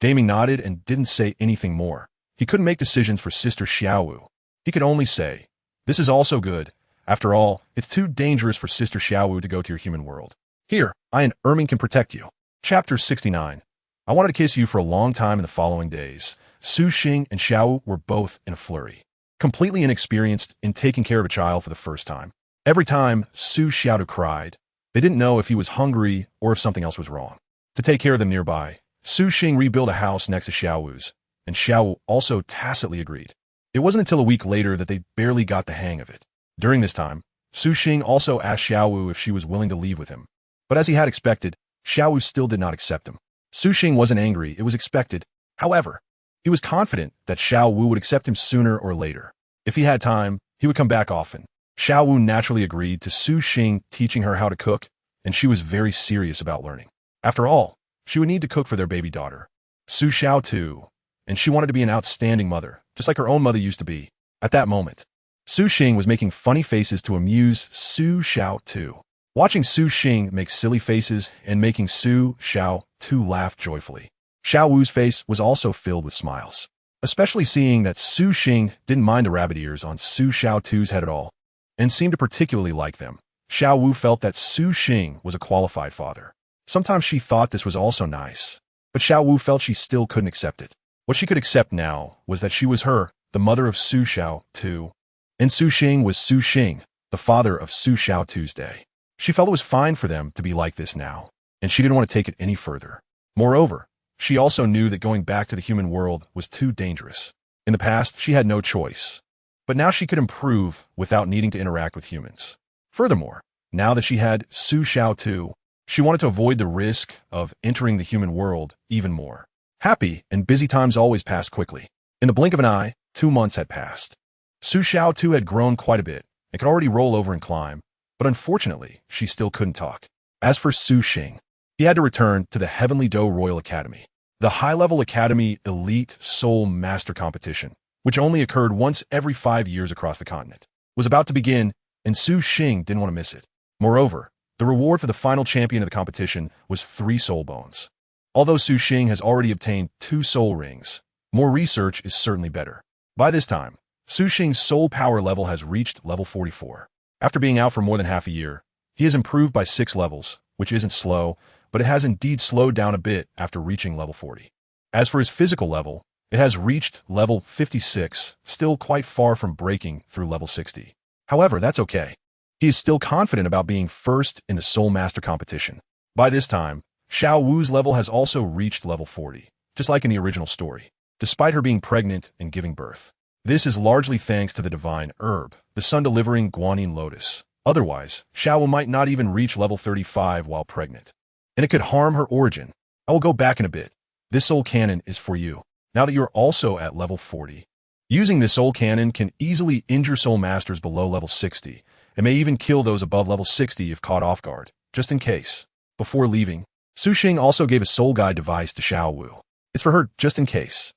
Daming nodded and didn't say anything more. He couldn't make decisions for Sister Xiao Wu. He could only say, this is also good. After all, it's too dangerous for Sister Xiao Wu to go to your human world. Here, I and Erming can protect you. Chapter 69. I wanted to kiss you for a long time in the following days. Su Xing and Xiao Wu were both in a flurry, completely inexperienced in taking care of a child for the first time. Every time Su Xiao Tu cried, they didn't know if he was hungry or if something else was wrong. To take care of them nearby, Su Xing rebuilt a house next to Xiao Wu's, and Xiao Wu also tacitly agreed. It wasn't until a week later that they barely got the hang of it. During this time, Su Xing also asked Xiao Wu if she was willing to leave with him. But as he had expected, Xiao Wu still did not accept him. Su Xing wasn't angry, it was expected. However, he was confident that Xiao Wu would accept him sooner or later. If he had time, he would come back often. Xiao Wu naturally agreed to Su Xing teaching her how to cook, and she was very serious about learning. After all, she would need to cook for their baby daughter, Su Xiao Tu, and she wanted to be an outstanding mother, just like her own mother used to be. At that moment, Su Xing was making funny faces to amuse Su Xiao Tu. Watching Su Xing make silly faces and making Su Xiao Tu laugh joyfully, Xiao Wu's face was also filled with smiles, especially seeing that Su Xing didn't mind the rabbit ears on Su Xiao Tu's head at all, and seemed to particularly like them. Xiao Wu felt that Su Xing was a qualified father. Sometimes she thought this was also nice, but Xiao Wu felt she still couldn't accept it. What she could accept now was that she was her, the mother of Su Xiao Tu, and Su Xing was Su Xing, the father of Su Xiao Tu's day. She felt it was fine for them to be like this now, and she didn't want to take it any further. Moreover, she also knew that going back to the human world was too dangerous. In the past, she had no choice, but now she could improve without needing to interact with humans. Furthermore, now that she had Su Xiao Tu, she wanted to avoid the risk of entering the human world even more. Happy and busy times always pass quickly. In the blink of an eye, 2 months had passed. Su Xiao Tu had grown quite a bit and could already roll over and climb, but unfortunately, she still couldn't talk. As for Su Xing, he had to return to the Heavenly Do Royal Academy, the high-level academy elite soul master competition, which only occurred once every 5 years across the continent, was about to begin, and Su Xing didn't want to miss it. Moreover, the reward for the final champion of the competition was 3 soul bones. Although Su Xing has already obtained 2 soul rings, more research is certainly better. By this time, Su Xing's soul power level has reached level 44. After being out for more than half a year, he has improved by 6 levels, which isn't slow, but it has indeed slowed down a bit after reaching level 40. As for his physical level, it has reached level 56, still quite far from breaking through level 60. However, that's okay. He is still confident about being first in the Soul Master competition. By this time, Xiao Wu's level has also reached level 40, just like in the original story, despite her being pregnant and giving birth. This is largely thanks to the divine herb, the sun-delivering guanine lotus. Otherwise, Xiao Wu might not even reach level 35 while pregnant. And it could harm her origin. I will go back in a bit. This soul cannon is for you, now that you are also at level 40. Using this soul cannon can easily injure soul masters below level 60, and may even kill those above level 60 if caught off guard, just in case. Before leaving, Su Xing also gave a soul guide device to Xiao Wu. It's for her just in case.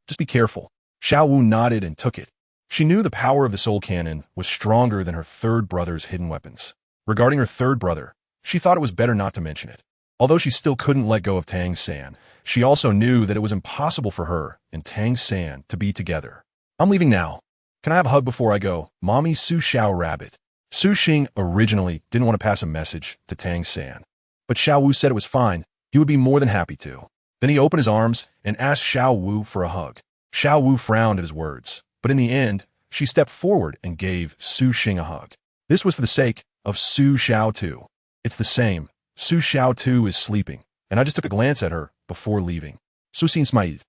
Just be careful. Xiao Wu nodded and took it. She knew the power of the soul cannon was stronger than her third brother's hidden weapons. Regarding her third brother, she thought it was better not to mention it. Although she still couldn't let go of Tang San, she also knew that it was impossible for her and Tang San to be together. I'm leaving now. Can I have a hug before I go? Mommy Su Xiao Rabbit. Su Xing originally didn't want to pass a message to Tang San, but Xiao Wu said it was fine. He would be more than happy to. Then he opened his arms and asked Xiao Wu for a hug. Xiao Wu frowned at his words, but in the end, she stepped forward and gave Su Xing a hug. This was for the sake of Su Xiao Tu. It's the same. Su Xiao Tu is sleeping, and I just took a glance at her before leaving. Su Xing smiled,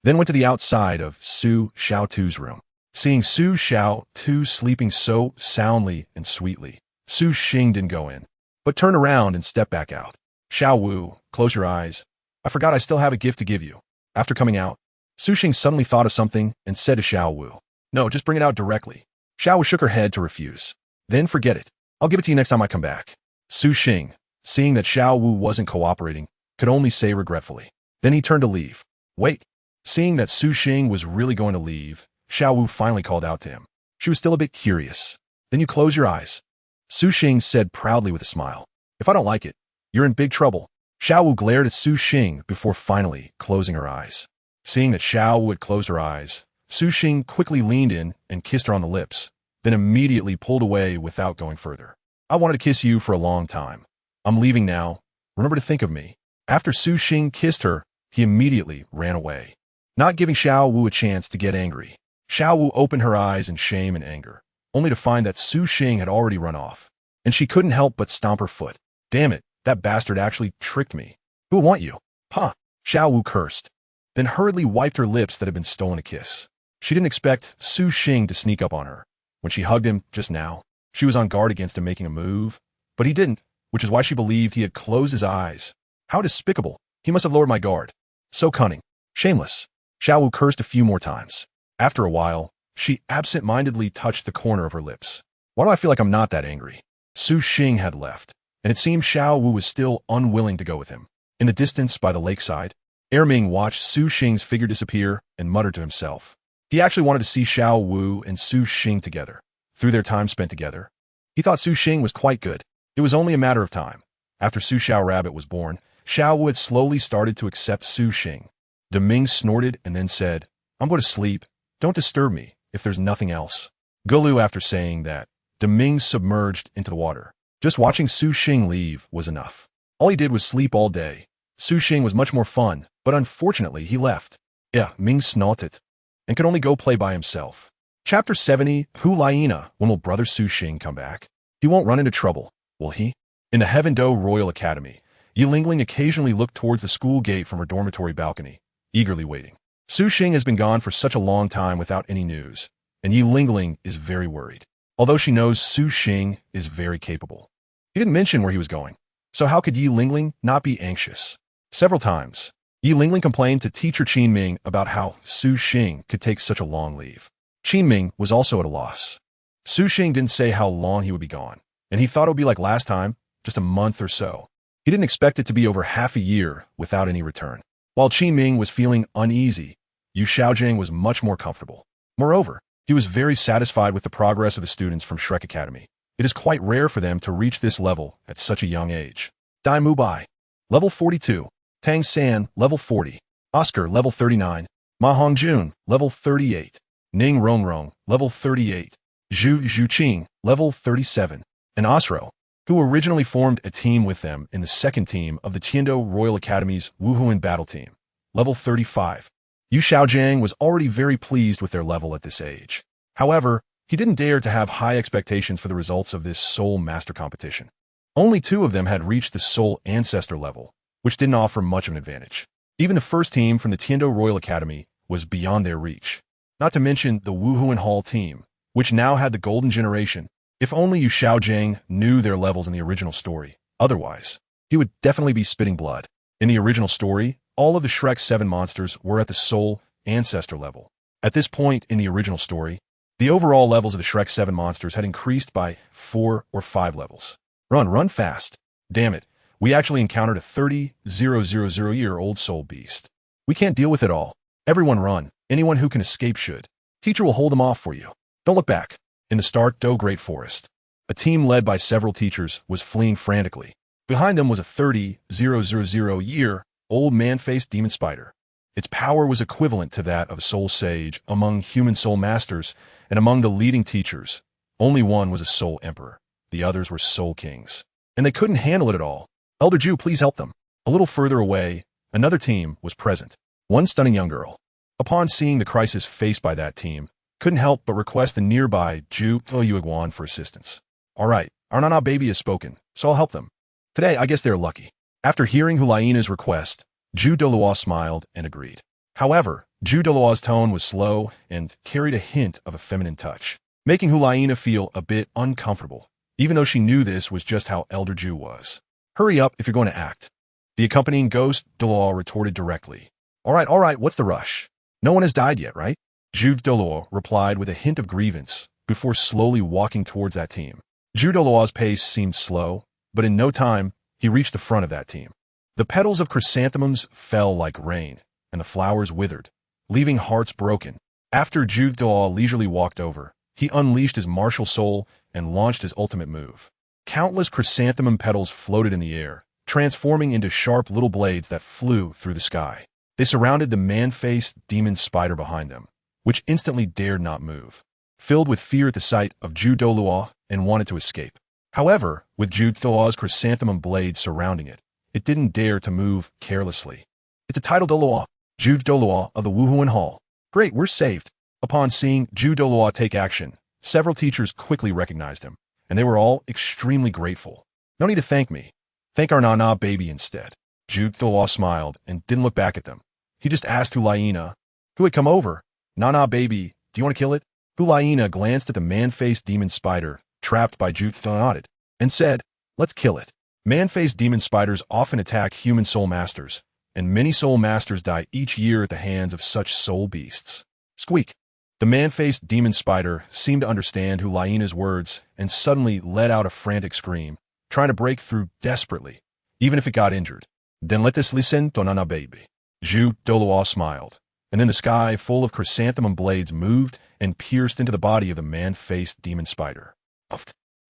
then went to the outside of Su Xiao Tu's room. Seeing Su Xiao Tu sleeping so soundly and sweetly, Su Xing didn't go in, but turned around and stepped back out. Xiao Wu, close your eyes. I forgot I still have a gift to give you. After coming out, Su Xing suddenly thought of something and said to Xiao Wu, no, just bring it out directly. Xiao Wu shook her head to refuse. Then forget it. I'll give it to you next time I come back. Su Xing, seeing that Xiao Wu wasn't cooperating, could only say regretfully. Then he turned to leave. Wait. Seeing that Su Xing was really going to leave, Xiao Wu finally called out to him. She was still a bit curious. Then you close your eyes. Su Xing said proudly with a smile. If I don't like it, you're in big trouble. Xiao Wu glared at Su Xing before finally closing her eyes. Seeing that Xiao Wu had closed her eyes, Su Xing quickly leaned in and kissed her on the lips, then immediately pulled away without going further. I wanted to kiss you for a long time. I'm leaving now. Remember to think of me. After Su Xing kissed her, he immediately ran away, not giving Xiao Wu a chance to get angry. Xiao Wu opened her eyes in shame and anger, only to find that Su Xing had already run off, and she couldn't help but stomp her foot. Damn it, that bastard actually tricked me. Who will want you? Huh? Xiao Wu cursed, then hurriedly wiped her lips that had been stolen a kiss. She didn't expect Su Xing to sneak up on her. When she hugged him just now, she was on guard against him making a move, but he didn't, which is why she believed he had closed his eyes. How despicable. He must have lowered my guard. So cunning. Shameless. Xiao Wu cursed a few more times. After a while, she absent-mindedly touched the corner of her lips. Why do I feel like I'm not that angry? Su Xing had left, and it seemed Xiao Wu was still unwilling to go with him. In the distance by the lakeside, Erming watched Su Xing's figure disappear and muttered to himself. He actually wanted to see Xiao Wu and Su Xing together. Through their time spent together, he thought Su Xing was quite good. It was only a matter of time. After Su Xiao Rabbit was born, Xiao Wu had slowly started to accept Su Xing. Deming snorted and then said, I'm going to sleep. Don't disturb me if there's nothing else. Gulu, after saying that, Deming submerged into the water. Just watching Su Xing leave was enough. All he did was sleep all day. Su Xing was much more fun, but unfortunately he left. Yeah, Ming snorted and could only go play by himself. Chapter 70, Hu Liena. When will brother Su Xing come back? He won't run into trouble, will he? In the Heaven Do Royal Academy, Yi Lingling occasionally looked towards the school gate from her dormitory balcony, eagerly waiting. Su Xing has been gone for such a long time without any news, and Yi Lingling is very worried, although she knows Su Xing is very capable. He didn't mention where he was going, so how could Yi Lingling not be anxious? Several times, Yi Lingling complained to teacher Qin Ming about how Su Xing could take such a long leave. Qin Ming was also at a loss. Su Xing didn't say how long he would be gone, and he thought it would be like last time, just a month or so. He didn't expect it to be over half a year without any return. While Qin Ming was feeling uneasy, Yu Xiaojing was much more comfortable. Moreover, he was very satisfied with the progress of the students from Shrek Academy. It is quite rare for them to reach this level at such a young age. Dai Mu Bai. Level 42. Tang San, level 40. Oscar, level 39. Ma Hongjun, level 38. Ning Rongrong, level 38. Zhu Zhuqing, level 37. And Osro, who originally formed a team with them in the second team of the Tiando Royal Academy's Wuhuan battle team, level 35. Yu Xiaojiang was already very pleased with their level at this age. However, he didn't dare to have high expectations for the results of this Soul Master competition. Only 2 of them had reached the Soul Ancestor level, which didn't offer much of an advantage. Even the first team from the Tiando Royal Academy was beyond their reach. Not to mention the Wuhuan Hall team, which now had the Golden Generation. If only Yu Xiaojiang knew their levels in the original story. Otherwise, he would definitely be spitting blood. In the original story, all of the Shrek 7 monsters were at the Soul Ancestor level. At this point in the original story, the overall levels of the Shrek 7 monsters had increased by 4 or 5 levels. Run fast. Damn it, we actually encountered a 30,000-year-old soul beast. We can't deal with it all. Everyone run. Anyone who can escape should. Teacher will hold them off for you. Don't look back. In the Stark-Do Great Forest, a team led by several teachers was fleeing frantically. Behind them was a 30,000-year-old man-faced demon spider. Its power was equivalent to that of a soul sage among human soul masters, and among the leading teachers, only one was a soul emperor. The others were soul kings. And they couldn't handle it at all. Elder Ju, please help them. A little further away, another team was present. One stunning young girl. Upon seeing the crisis faced by that team, couldn't help but request the nearby Ju Yuiguan for assistance. All right, our Nana baby has spoken, so I'll help them. Today, I guess they're lucky. After hearing Hulaina's request, Ju Douluo smiled and agreed. However, Ju Douluo's tone was slow and carried a hint of a feminine touch, making Hulaina feel a bit uncomfortable, even though she knew this was just how Elder Ju was. Hurry up if you're going to act. The accompanying ghost Douluo retorted directly. All right, what's the rush? No one has died yet, right? Ju Douluo replied with a hint of grievance before slowly walking towards that team. Ju Douluo's pace seemed slow, but in no time, he reached the front of that team. The petals of chrysanthemums fell like rain, and the flowers withered, leaving hearts broken. After Ju Douluo leisurely walked over, he unleashed his martial soul and launched his ultimate move. Countless chrysanthemum petals floated in the air, transforming into sharp little blades that flew through the sky. They surrounded the man-faced demon spider behind them, which instantly dared not move, filled with fear at the sight of Ju Douluo and wanted to escape. However, with Ju Douluo's chrysanthemum blades surrounding it, it didn't dare to move carelessly. It's a title Douluo, Ju Douluo of the Wuhuan Hall. Great, we're saved. Upon seeing Ju Douluo take action, several teachers quickly recognized him, and they were all extremely grateful. No need to thank me. Thank our Nana baby instead. Ju Douluo smiled and didn't look back at them. He just asked Hulaina, who had come over. Nana baby, do you want to kill it? Hulaina glanced at the man-faced demon spider, trapped by Ju Douluo, and said, let's kill it. Man-faced demon spiders often attack human soul masters, and many soul masters die each year at the hands of such soul beasts. Squeak. The man-faced demon spider seemed to understand Hulaina's words and suddenly let out a frantic scream, trying to break through desperately, even if it got injured. Then let us listen to Nana baby. Ju Douluo smiled, and then the sky full of chrysanthemum blades moved and pierced into the body of the man-faced demon spider.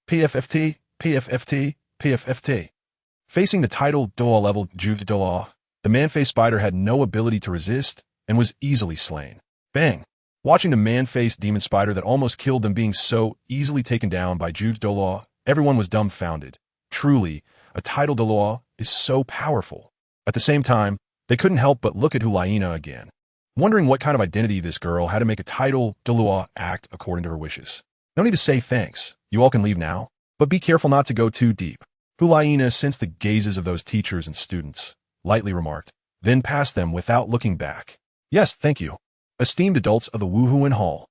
PFFT, PFFT, PFFT. Facing the title Douluo level Ju Douluo, the man-faced spider had no ability to resist and was easily slain. Bang! Watching the man-faced demon spider that almost killed them being so easily taken down by Ju Douluo, everyone was dumbfounded. Truly, a title Douluo is so powerful. At the same time, they couldn't help but look at Hulaina again, wondering what kind of identity this girl had to make a title Douluo act according to her wishes. No need to say thanks. You all can leave now, but be careful not to go too deep. Hulaina sensed the gazes of those teachers and students, lightly remarked, then passed them without looking back. Yes, thank you. Esteemed adults of the Wuhuan Hall.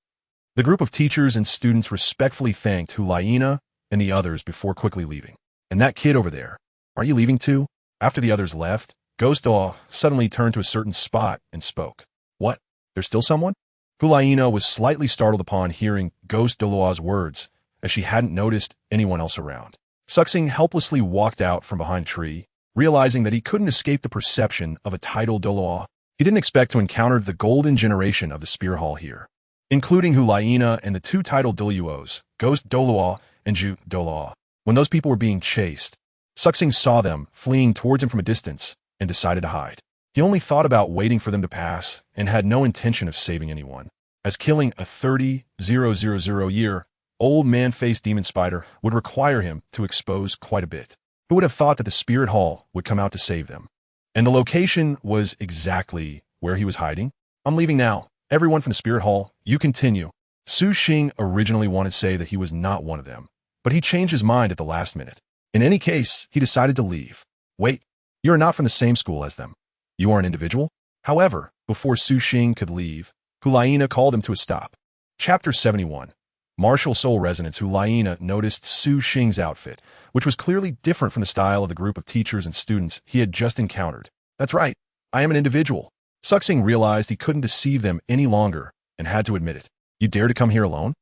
The group of teachers and students respectfully thanked Hulaina and the others before quickly leaving. And that kid over there, are you leaving too? After the others left, Ghost Douluo suddenly turned to a certain spot and spoke. What? There's still someone? Hulaina was slightly startled upon hearing Ghost Douluo's words, as she hadn't noticed anyone else around. Suxing helplessly walked out from behind a tree, realizing that he couldn't escape the perception of a title Douluo. He didn't expect to encounter the golden generation of the Spear Hall here, including Hulaina and the 2 title Douluos, Ghost Douluo and Ju Douluo. When those people were being chased, Suxing saw them fleeing towards him from a distance and decided to hide. He only thought about waiting for them to pass and had no intention of saving anyone, as killing a 30,000-year-old man-faced demon spider would require him to expose quite a bit. Who would have thought that the spirit hall would come out to save them? And the location was exactly where he was hiding. I'm leaving now. Everyone from the spirit hall, you continue. Su Xing originally wanted to say that he was not one of them, but he changed his mind at the last minute. In any case, he decided to leave. Wait, you are not from the same school as them. You are an individual? However, before Su Xing could leave, Hulaina called him to a stop. Chapter 71. Martial Soul Resonance. Hulaina noticed Su Xing's outfit, which was clearly different from the style of the group of teachers and students he had just encountered. That's right, I am an individual. Suxing realized he couldn't deceive them any longer and had to admit it. You dare to come here alone?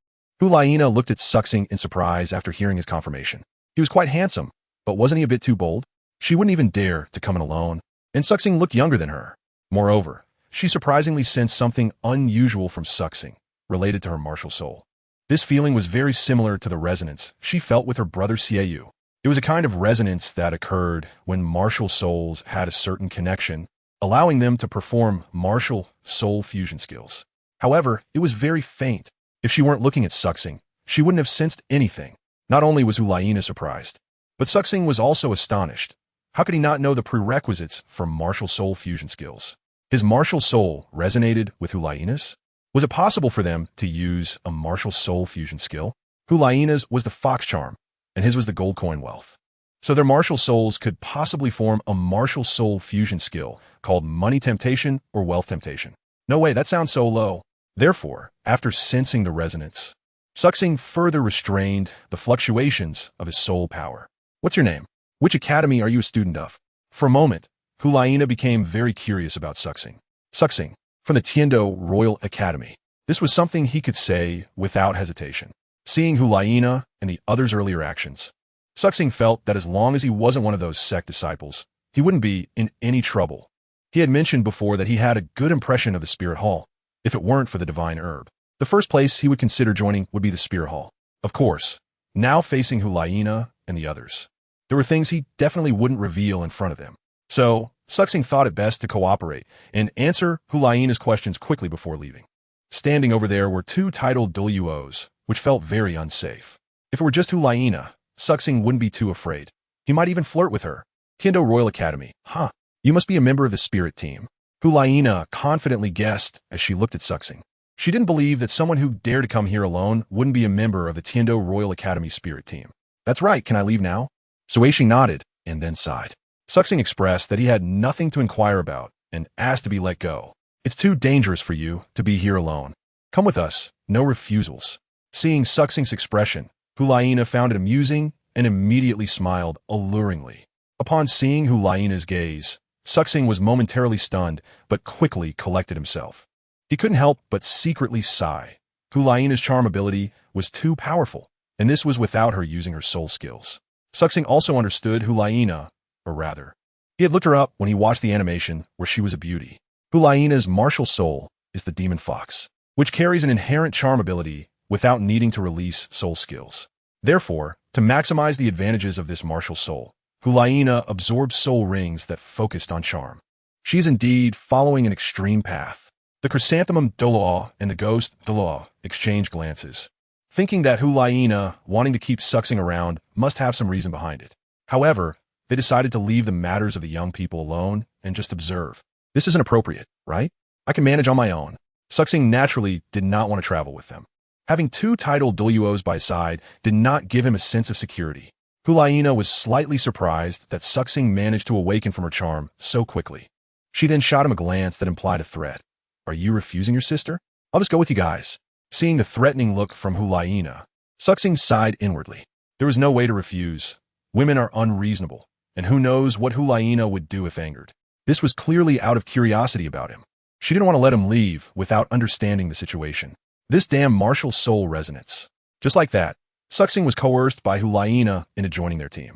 Hulaina looked at Suxing in surprise after hearing his confirmation. He was quite handsome, but wasn't he a bit too bold? She wouldn't even dare to come in alone, and Suxing looked younger than her. Moreover, she surprisingly sensed something unusual from Suxing, related to her martial soul. This feeling was very similar to the resonance she felt with her brother Xiaoyu. It was a kind of resonance that occurred when martial souls had a certain connection, allowing them to perform martial soul fusion skills. However, it was very faint. If she weren't looking at Suxing, she wouldn't have sensed anything. Not only was Hulaina surprised, but Suxing was also astonished. How could he not know the prerequisites for martial soul fusion skills? His martial soul resonated with Hulaina's? Was it possible for them to use a martial soul fusion skill? Hulaina's was the fox charm, and his was the gold coin wealth. So their martial souls could possibly form a martial soul fusion skill called money temptation or wealth temptation. No way, that sounds so low. Therefore, after sensing the resonance, Suxing further restrained the fluctuations of his soul power. What's your name? Which academy are you a student of? For a moment, Hulaina became very curious about Suxing. Suxing, from the Tiando Royal Academy. This was something he could say without hesitation. Seeing Hulaina and the others' earlier actions, Suxing felt that as long as he wasn't one of those sect disciples, he wouldn't be in any trouble. He had mentioned before that he had a good impression of the Spirit Hall, if it weren't for the Divine Herb. The first place he would consider joining would be the Spirit Hall. Of course, now facing Hulaina and the others, there were things he definitely wouldn't reveal in front of them. So, Suxing thought it best to cooperate and answer Hulaina's questions quickly before leaving. Standing over there were two titled Douluos, which felt very unsafe. If it were just Hulaina, Suxing wouldn't be too afraid. He might even flirt with her. Tiando Royal Academy. Huh. You must be a member of the spirit team. Hulaina confidently guessed as she looked at Suxing. She didn't believe that someone who dared to come here alone wouldn't be a member of the Tiando Royal Academy spirit team. That's right, can I leave now? Suishi nodded and then sighed. Suxing expressed that he had nothing to inquire about and asked to be let go. It's too dangerous for you to be here alone. Come with us, no refusals. Seeing Suxing's expression, Hulaina found it amusing and immediately smiled alluringly. Upon seeing Hulaina's gaze, Suxing was momentarily stunned, but quickly collected himself. He couldn't help but secretly sigh. Hulaina's charm ability was too powerful, and this was without her using her soul skills. Suxing also understood Hulaina, or rather, he had looked her up when he watched the animation where she was a beauty. Hulaina's martial soul is the demon fox, which carries an inherent charm ability without needing to release soul skills. Therefore, to maximize the advantages of this martial soul, Hulaina absorbed soul rings that focused on charm. She is indeed following an extreme path. The chrysanthemum Douluo and the ghost Douluo exchanged glances, thinking that Hulaina, wanting to keep Suxing around, must have some reason behind it. However, they decided to leave the matters of the young people alone and just observe. This isn't appropriate, right? I can manage on my own. Suxing naturally did not want to travel with them. Having two titled Douluos by his side did not give him a sense of security. Hulaina was slightly surprised that Suxing managed to awaken from her charm so quickly. She then shot him a glance that implied a threat. Are you refusing your sister? I'll just go with you guys. Seeing the threatening look from Hulaina, Suxing sighed inwardly. There was no way to refuse. Women are unreasonable, and who knows what Hulaina would do if angered. This was clearly out of curiosity about him. She didn't want to let him leave without understanding the situation. This damn martial soul resonance. Just like that, Suxing was coerced by Hulaina into joining their team.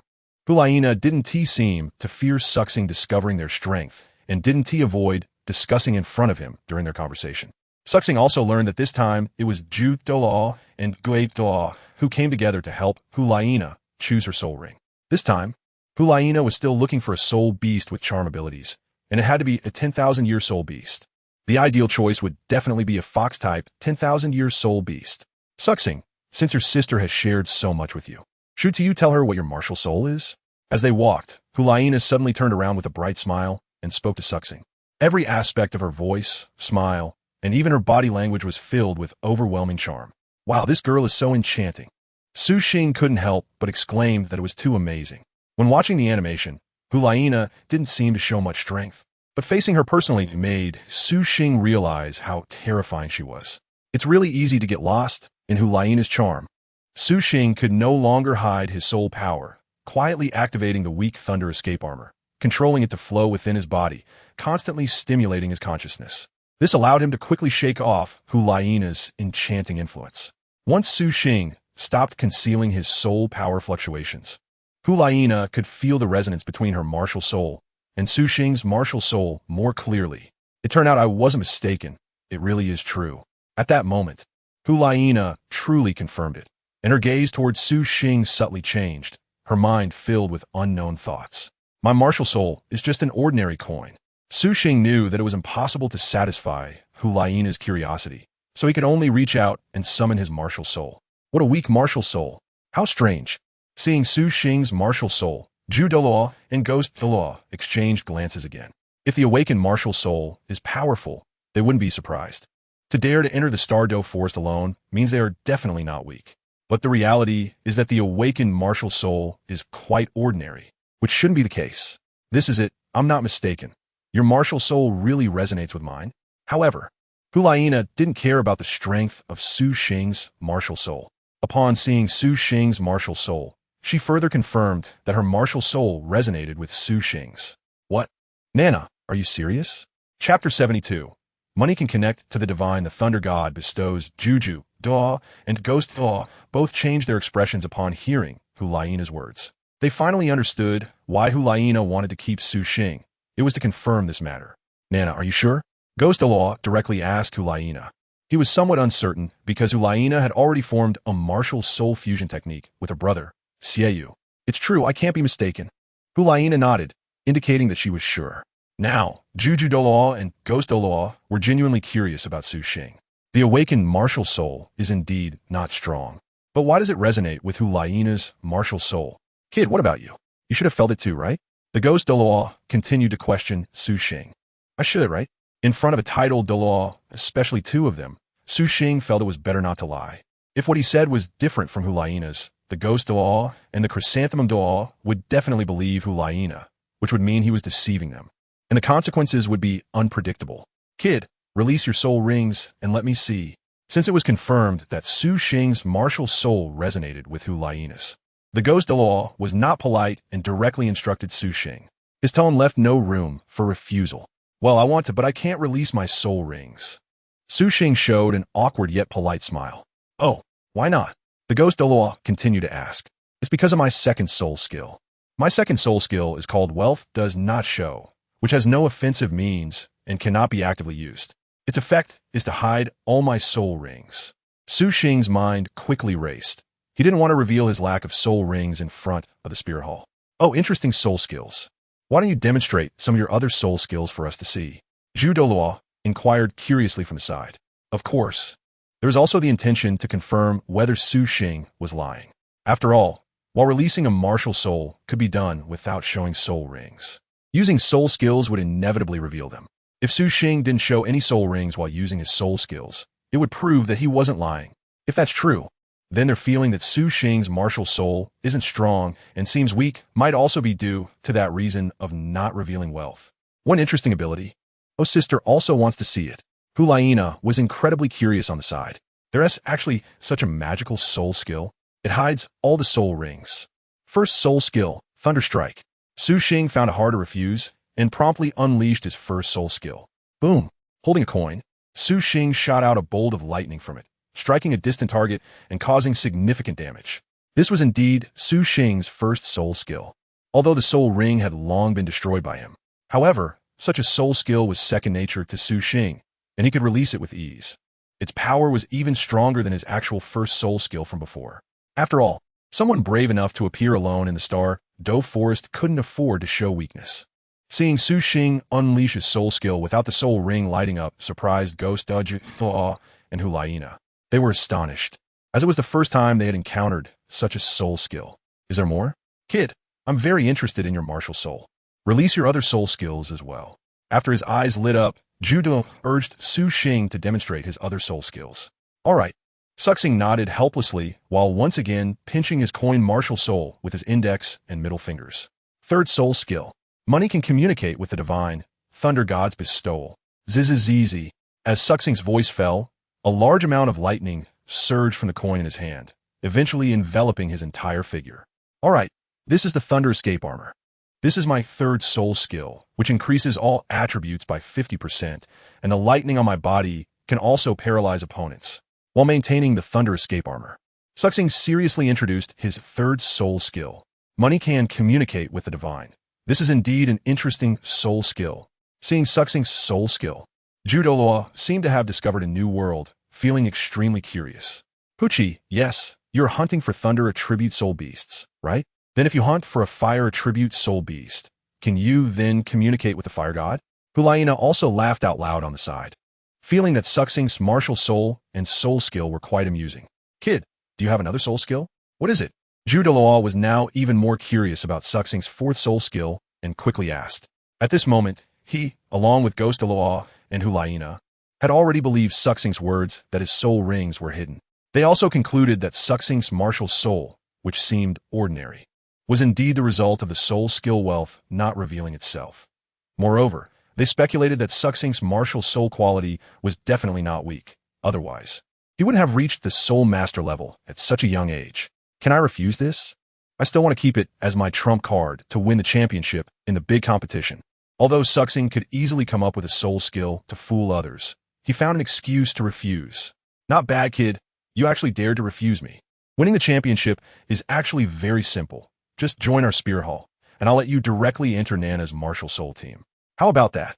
Hulaina didn't seem to fear Suxing discovering their strength, and didn't avoid discussing in front of him during their conversation. Suxing also learned that this time it was Ju Douluo and Gui Douluo who came together to help Hulaina choose her soul ring. This time, Hulaina was still looking for a soul beast with charm abilities, and it had to be a 10,000-year soul beast. The ideal choice would definitely be a fox-type 10,000-year soul beast. Suxing, since your sister has shared so much with you, should you tell her what your martial soul is? As they walked, Hulaina suddenly turned around with a bright smile and spoke to Suxing. Every aspect of her voice, smile, and even her body language was filled with overwhelming charm. Wow, this girl is so enchanting. Su Xing couldn't help but exclaim that it was too amazing. When watching the animation, Hulaina didn't seem to show much strength, but facing her personally made Su Xing realize how terrifying she was. It's really easy to get lost in Hulaina's charm. Su Xing could no longer hide his soul power, quietly activating the weak thunder escape armor, controlling it to flow within his body, constantly stimulating his consciousness. This allowed him to quickly shake off Hulaina's enchanting influence. Once Su Xing stopped concealing his soul power fluctuations, Hulaina could feel the resonance between her martial soul and Su Xing's martial soul more clearly. It turned out I wasn't mistaken. It really is true. At that moment, Hulaina truly confirmed it, and her gaze towards Su Xing subtly changed, her mind filled with unknown thoughts. My martial soul is just an ordinary coin. Su Xing knew that it was impossible to satisfy Hulaina's curiosity, so he could only reach out and summon his martial soul. What a weak martial soul. How strange. Seeing Su Xing's martial soul, Douluo and Douluo exchanged glances again. If the awakened martial soul is powerful, they wouldn't be surprised. To dare to enter the Stardow Forest alone means they are definitely not weak. But the reality is that the awakened martial soul is quite ordinary, which shouldn't be the case. This is it, I'm not mistaken. Your martial soul really resonates with mine. However, Hulaina didn't care about the strength of Su Xing's martial soul. Upon seeing Su Xing's martial soul, she further confirmed that her martial soul resonated with Su Xing's. What? Nana, are you serious? Chapter 72. Money can connect to the divine. The thunder god bestows Juju, Daw, and Ghost Daw both changed their expressions upon hearing Hulaina's words. They finally understood why Hulaina wanted to keep Su Xing. It was to confirm this matter. Nana, are you sure? Ghost Daw directly asked Hulaina. He was somewhat uncertain because Hulaina had already formed a martial soul fusion technique with her brother, Xiegu. It's true, I can't be mistaken. Hulaina nodded, indicating that she was sure. Now, Juju Douluo and Ghost Douluo were genuinely curious about Su Xing. The awakened martial soul is indeed not strong. But why does it resonate with Hulaina's martial soul? Kid, what about you? You should have felt it too, right? The Ghost Douluo continued to question Su Xing. I should, right? In front of a titled Douluo, especially two of them, Su Xing felt it was better not to lie. If what he said was different from Hulaina's, the Ghost Douluo and the Chrysanthemum Douluo would definitely believe Hulaina, which would mean he was deceiving them. And the consequences would be unpredictable. Kid, release your soul rings and let me see. Since it was confirmed that Su Xing's martial soul resonated with Hulaina's, the Ghost Douluo was not polite and directly instructed Su Xing. His tone left no room for refusal. Well, I want to, but I can't release my soul rings. Su Xing showed an awkward yet polite smile. Oh, why not? The Ghost Douluo continued to ask. It's because of my second soul skill. My second soul skill is called Wealth Does Not Show, which has no offensive means and cannot be actively used. Its effect is to hide all my soul rings. Su Xing's mind quickly raced. He didn't want to reveal his lack of soul rings in front of the Spirit Hall. Oh, interesting soul skills. Why don't you demonstrate some of your other soul skills for us to see? Zhu Douluo inquired curiously from the side. Of course. There was also the intention to confirm whether Su Xing was lying. After all, while releasing a martial soul could be done without showing soul rings, using soul skills would inevitably reveal them. If Su Xing didn't show any soul rings while using his soul skills, it would prove that he wasn't lying. If that's true, then their feeling that Su Xing's martial soul isn't strong and seems weak might also be due to that reason of not revealing wealth. One interesting ability. Oh, sister also wants to see it. Hulaina was incredibly curious on the side. There is actually such a magical soul skill. It hides all the soul rings. First soul skill, Thunderstrike. Su Xing found it hard to refuse and promptly unleashed his first soul skill. Boom! Holding a coin, Su Xing shot out a bolt of lightning from it, striking a distant target and causing significant damage. This was indeed Su Xing's first soul skill, although the soul ring had long been destroyed by him. However, such a soul skill was second nature to Su Xing, and he could release it with ease. Its power was even stronger than his actual first soul skill from before. After all, someone brave enough to appear alone in the Do Forest couldn't afford to show weakness. Seeing Su Xing unleash his soul skill without the soul ring lighting up surprised Ghost Douluo and Hulaina. They were astonished, as it was the first time they had encountered such a soul skill. Is there more? Kid, I'm very interested in your martial soul. Release your other soul skills as well. After his eyes lit up, Douluo urged Su Xing to demonstrate his other soul skills. All right. Suxing nodded helplessly while once again pinching his coin martial soul with his index and middle fingers. Third soul skill. Money can communicate with the divine, thunder god's bestowal. Zizizizi. As Suxing's voice fell, a large amount of lightning surged from the coin in his hand, eventually enveloping his entire figure. All right, this is the Thunder Escape Armor. This is my third soul skill, which increases all attributes by 50%, and the lightning on my body can also paralyze opponents, while maintaining the Thunder Escape Armor. Suxing seriously introduced his third soul skill. Money can communicate with the divine. This is indeed an interesting soul skill. Seeing Suxing's soul skill, Douluo seemed to have discovered a new world, feeling extremely curious. Pucci, yes, you're hunting for thunder attribute soul beasts, right? Then if you hunt for a fire attribute soul beast, can you then communicate with the fire god? Hulaina also laughed out loud on the side, feeling that Suxing's martial soul and soul skill were quite amusing. Kid, do you have another soul skill? What is it? Douluo was now even more curious about Suxing's fourth soul skill and quickly asked. At this moment, he, along with Ghost Douluo and Hulaina, had already believed Suxing's words that his soul rings were hidden. They also concluded that Suxing's martial soul, which seemed ordinary, was indeed the result of the soul skill wealth not revealing itself. Moreover, they speculated that Suxing's martial soul quality was definitely not weak. Otherwise, he wouldn't have reached the soul master level at such a young age. Can I refuse this? I still want to keep it as my trump card to win the championship in the big competition. Although Suxing could easily come up with a soul skill to fool others, he found an excuse to refuse. Not bad, kid. You actually dared to refuse me. Winning the championship is actually very simple. Just join our Spirit Hall, and I'll let you directly enter Nana's martial soul team. How about that?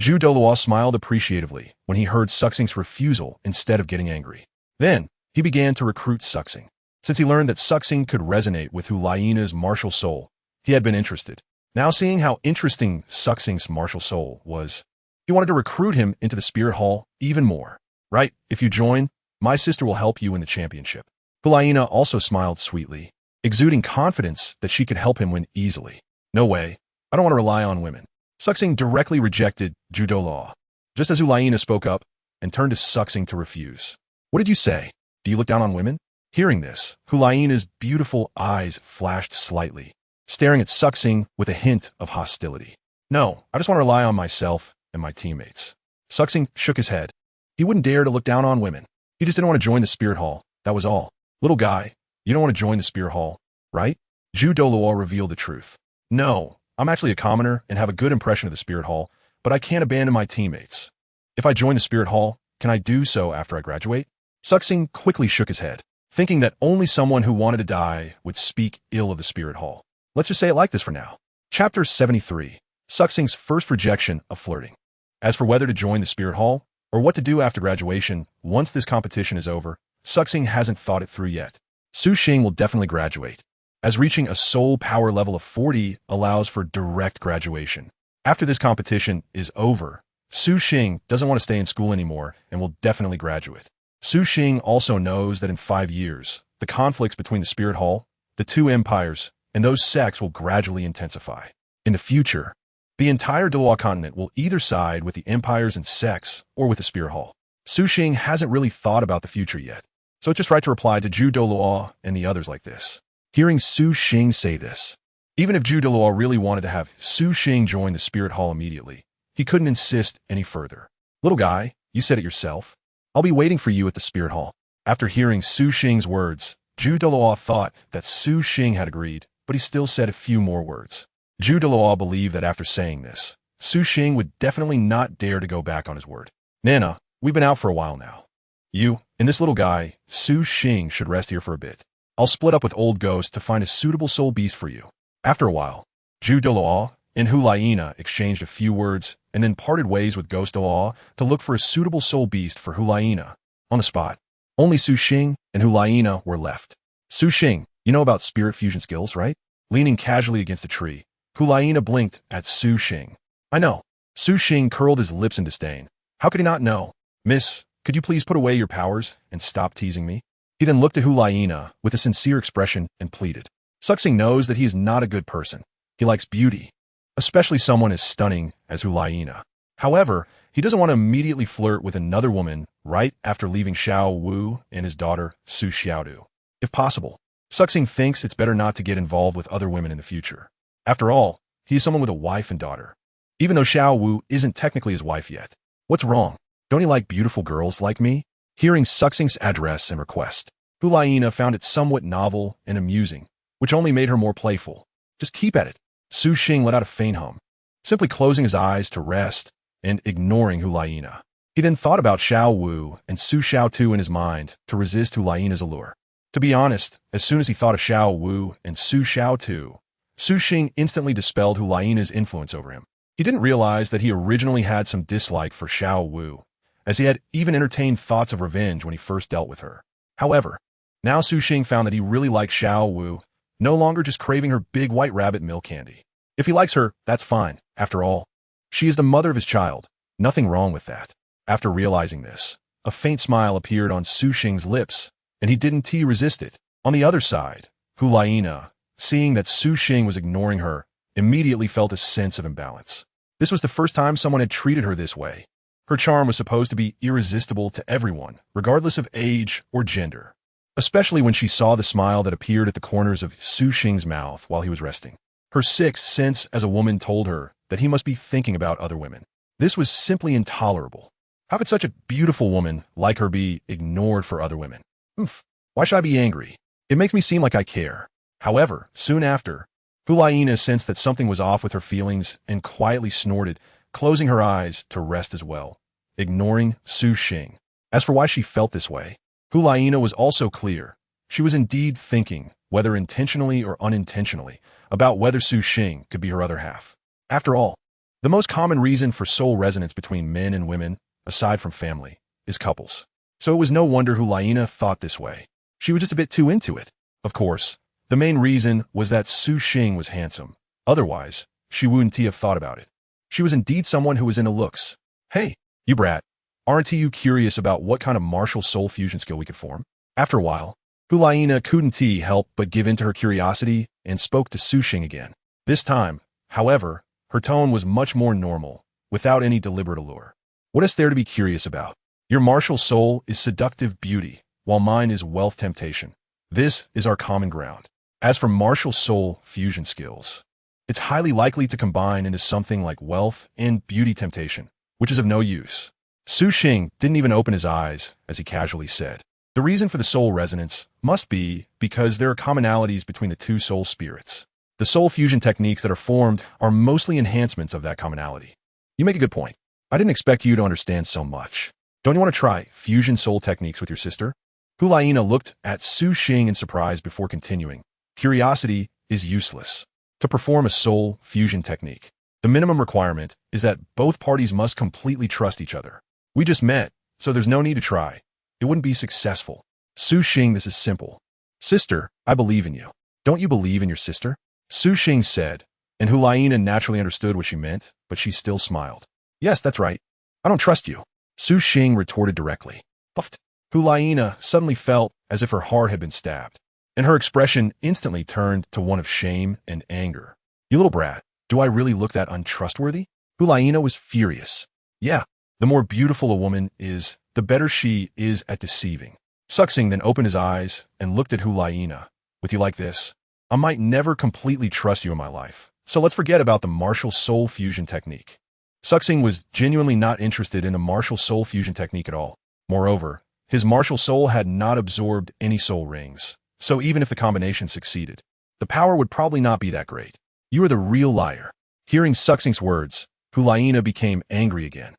Douluo smiled appreciatively when he heard Suxing's refusal instead of getting angry. Then, he began to recruit Suxing. Since he learned that Suxing could resonate with Hulaina's martial soul, he had been interested. Now seeing how interesting Suxing's martial soul was, he wanted to recruit him into the Spirit Hall even more. Right, if you join, my sister will help you in the championship. Hulaina also smiled sweetly, exuding confidence that she could help him win easily. No way, I don't want to rely on women. Suxing directly rejected Douluo, just as Hulaina spoke up and turned to Suxing to refuse. What did you say? Do you look down on women? Hearing this, Hulaina's beautiful eyes flashed slightly, staring at Suxing with a hint of hostility. No, I just want to rely on myself and my teammates. Suxing shook his head. He wouldn't dare to look down on women. He just didn't want to join the Spirit Hall, that was all. Little guy, you don't want to join the Spirit Hall, right? Douluo revealed the truth. No, I'm actually a commoner and have a good impression of the Spirit Hall, but I can't abandon my teammates. If I join the Spirit Hall, can I do so after I graduate? Suxing quickly shook his head, thinking that only someone who wanted to die would speak ill of the Spirit Hall. Let's just say it like this for now. Chapter 73. Suxing's first rejection of flirting. As for whether to join the Spirit Hall, or what to do after graduation once this competition is over, Suxing hasn't thought it through yet. Su Xing will definitely graduate, as reaching a soul power level of 40 allows for direct graduation. After this competition is over, Su Xing doesn't want to stay in school anymore and will definitely graduate. Su Xing also knows that in 5 years, the conflicts between the Spirit Hall, the two empires, and those sects will gradually intensify. In the future, the entire Douluo continent will either side with the empires and sects or with the Spirit Hall. Su Xing hasn't really thought about the future yet, so it's just right to reply to Douluo and the others like this. Hearing Su Xing say this, even if Douluo really wanted to have Su Xing join the Spirit Hall immediately, he couldn't insist any further. Little guy, you said it yourself. I'll be waiting for you at the Spirit Hall. After hearing Su Xing's words, Douluo thought that Su Xing had agreed, but he still said a few more words. Douluo believed that after saying this, Su Xing would definitely not dare to go back on his word. Nana, we've been out for a while now. You and this little guy, Su Xing, should rest here for a bit. I'll split up with Old Ghost to find a suitable soul beast for you. After a while, Douluo and Hulaina exchanged a few words and then parted ways with Ghost Douluo to look for a suitable soul beast for Hulaina. On the spot, only Su Xing and Hulaina were left. Su Xing, you know about spirit fusion skills, right? leaning casually against a tree. Hulaina blinked at Su Xing. I know. Su Xing curled his lips in disdain. How could he not know? Miss, could you please put away your powers and stop teasing me? He then looked at Hulaina with a sincere expression and pleaded. Suxing knows that he is not a good person. He likes beauty, especially someone as stunning as Hulaina. However, he doesn't want to immediately flirt with another woman right after leaving Xiao Wu and his daughter, Su Xiaodu. If possible, Suxing thinks it's better not to get involved with other women in the future. After all, he is someone with a wife and daughter. Even though Xiao Wu isn't technically his wife yet. What's wrong? Don't he like beautiful girls like me? Hearing Suxing's address and request, Hulaina found it somewhat novel and amusing, which only made her more playful. Just keep at it. Su Xing let out a faint hum, simply closing his eyes to rest and ignoring Hulaina. He then thought about Xiao Wu and Su Xiaotu in his mind to resist Hulaina's allure. To be honest, as soon as he thought of Xiao Wu and Su Xiaotu, Su Xing instantly dispelled Hulaina's influence over him. He didn't realize that he originally had some dislike for Xiao Wu, as he had even entertained thoughts of revenge when he first dealt with her. However, now Su Xing found that he really liked Xiao Wu, no longer just craving her big white rabbit milk candy. If he likes her, that's fine. After all, she is the mother of his child. Nothing wrong with that. After realizing this, a faint smile appeared on Su Xing's lips, and he didn't resist it. On the other side, Hulaina, seeing that Su Xing was ignoring her, immediately felt a sense of imbalance. This was the first time someone had treated her this way. Her charm was supposed to be irresistible to everyone, regardless of age or gender, especially when she saw the smile that appeared at the corners of Su Xing's mouth while he was resting. Her sixth sense as a woman told her that he must be thinking about other women. This was simply intolerable. How could such a beautiful woman like her be ignored for other women? Why should I be angry? It makes me seem like I care. However, soon after, Hulaina sensed that something was off with her feelings and quietly snorted, closing her eyes to rest as well, ignoring Su Xing. As for why she felt this way, Hulaina was also clear. She was indeed thinking, whether intentionally or unintentionally, about whether Su Xing could be her other half. After all, the most common reason for soul resonance between men and women, aside from family, is couples. So it was no wonder Hulaina thought this way. She was just a bit too into it. Of course, the main reason was that Su Xing was handsome. Otherwise, she wouldn't have thought about it. She was indeed someone who was into looks. Hey, you brat, aren't you curious about what kind of martial soul fusion skill we could form? After a while, Hulaina couldn't help but give in to her curiosity and spoke to Su Xing again. This time, however, her tone was much more normal, without any deliberate allure. What is there to be curious about? Your martial soul is seductive beauty, while mine is wealth temptation. This is our common ground. As for martial soul fusion skills, it's highly likely to combine into something like wealth and beauty temptation, which is of no use. Su Xing didn't even open his eyes, as he casually said. The reason for the soul resonance must be because there are commonalities between the two soul spirits. The soul fusion techniques that are formed are mostly enhancements of that commonality. You make a good point. I didn't expect you to understand so much. Don't you want to try fusion soul techniques with your sister? Hulaina looked at Su Xing in surprise before continuing. Curiosity is useless. To perform a soul fusion technique, the minimum requirement is that both parties must completely trust each other. We just met, so there's no need to try. It wouldn't be successful. Su Xing, this is simple. Sister, I believe in you. Don't you believe in your sister? Su Xing said, and Hulaina naturally understood what she meant, but she still smiled. Yes, that's right. I don't trust you. Su Xing retorted directly. Puffed. Hulaina suddenly felt as if her heart had been stabbed, and her expression instantly turned to one of shame and anger. You little brat, do I really look that untrustworthy? Hulaina was furious. Yeah, the more beautiful a woman is, the better she is at deceiving. Suxing then opened his eyes and looked at Hulaina. With you like this, I might never completely trust you in my life, so let's forget about the martial soul fusion technique. Suxing was genuinely not interested in the martial soul fusion technique at all. Moreover, his martial soul had not absorbed any soul rings, so even if the combination succeeded, the power would probably not be that great. You are the real liar. Hearing Suxing's words, Hulaina became angry again.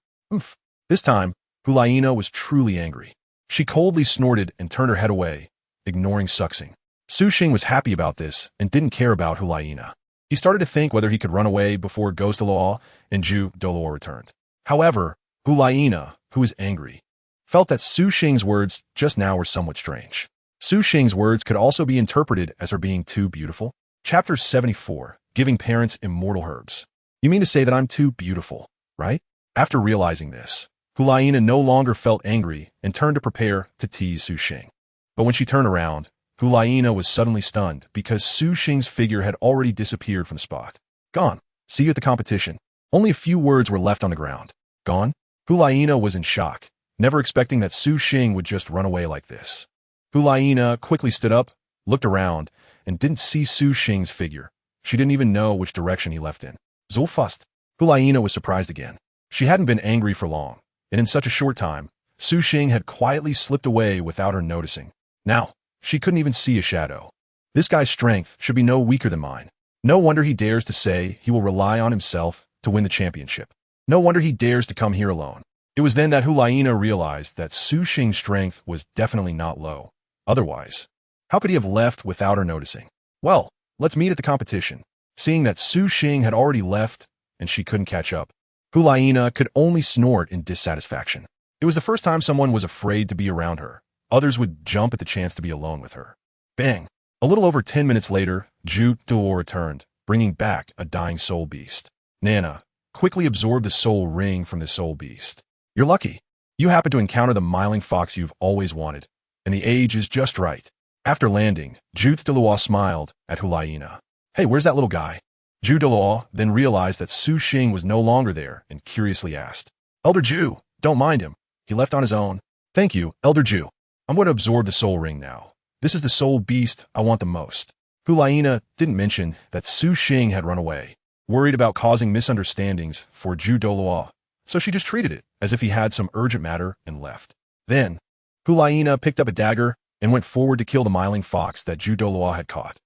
This time, Hulaina was truly angry. She coldly snorted and turned her head away, ignoring Suxing. Su Xing was happy about this and didn't care about Hulaina. He started to think whether he could run away before Ghost Douluo and Douluo returned. However, Hulaina, who was angry, felt that Su Xing's words just now were somewhat strange. Su Xing's words could also be interpreted as her being too beautiful. Chapter 74, Giving Parents Immortal Herbs. You mean to say that I'm too beautiful, right? After realizing this, Hulaina no longer felt angry and turned to prepare to tease Su Xing. But when she turned around, Hulaina was suddenly stunned because Su Xing's figure had already disappeared from the spot. Gone. See you at the competition. Only a few words were left on the ground. Gone? Hulaina was in shock, never expecting that Su Xing would just run away like this. Hulaina quickly stood up, looked around, and didn't see Su Xing's figure. She didn't even know which direction he left in. Zulfust. Hulaina was surprised again. She hadn't been angry for long, and in such a short time, Su Xing had quietly slipped away without her noticing. Now, she couldn't even see a shadow. This guy's strength should be no weaker than mine. No wonder he dares to say he will rely on himself to win the championship. No wonder he dares to come here alone. It was then that Hulaina realized that Su Xing's strength was definitely not low. Otherwise, how could he have left without her noticing? Well, let's meet at the competition. Seeing that Su Xing had already left and she couldn't catch up, Hulaina could only snort in dissatisfaction. It was the first time someone was afraid to be around her. Others would jump at the chance to be alone with her. Bang! A little over 10 minutes later, Douluo returned, bringing back a dying soul beast. Nana quickly absorbed the soul ring from the soul beast. You're lucky. You happen to encounter the smiling fox you've always wanted, and the age is just right. After landing, Douluo smiled at Hulaina. Hey, where's that little guy? Douluo then realized that Su Xing was no longer there and curiously asked, Elder Ju, don't mind him. He left on his own. Thank you, Elder Ju. I'm going to absorb the soul ring now. This is the soul beast I want the most. Hulaina didn't mention that Su Xing had run away, worried about causing misunderstandings for Douluo, so she just treated it as if he had some urgent matter and left. Then, Hulaina picked up a dagger and went forward to kill the smiling fox that Douluo had caught.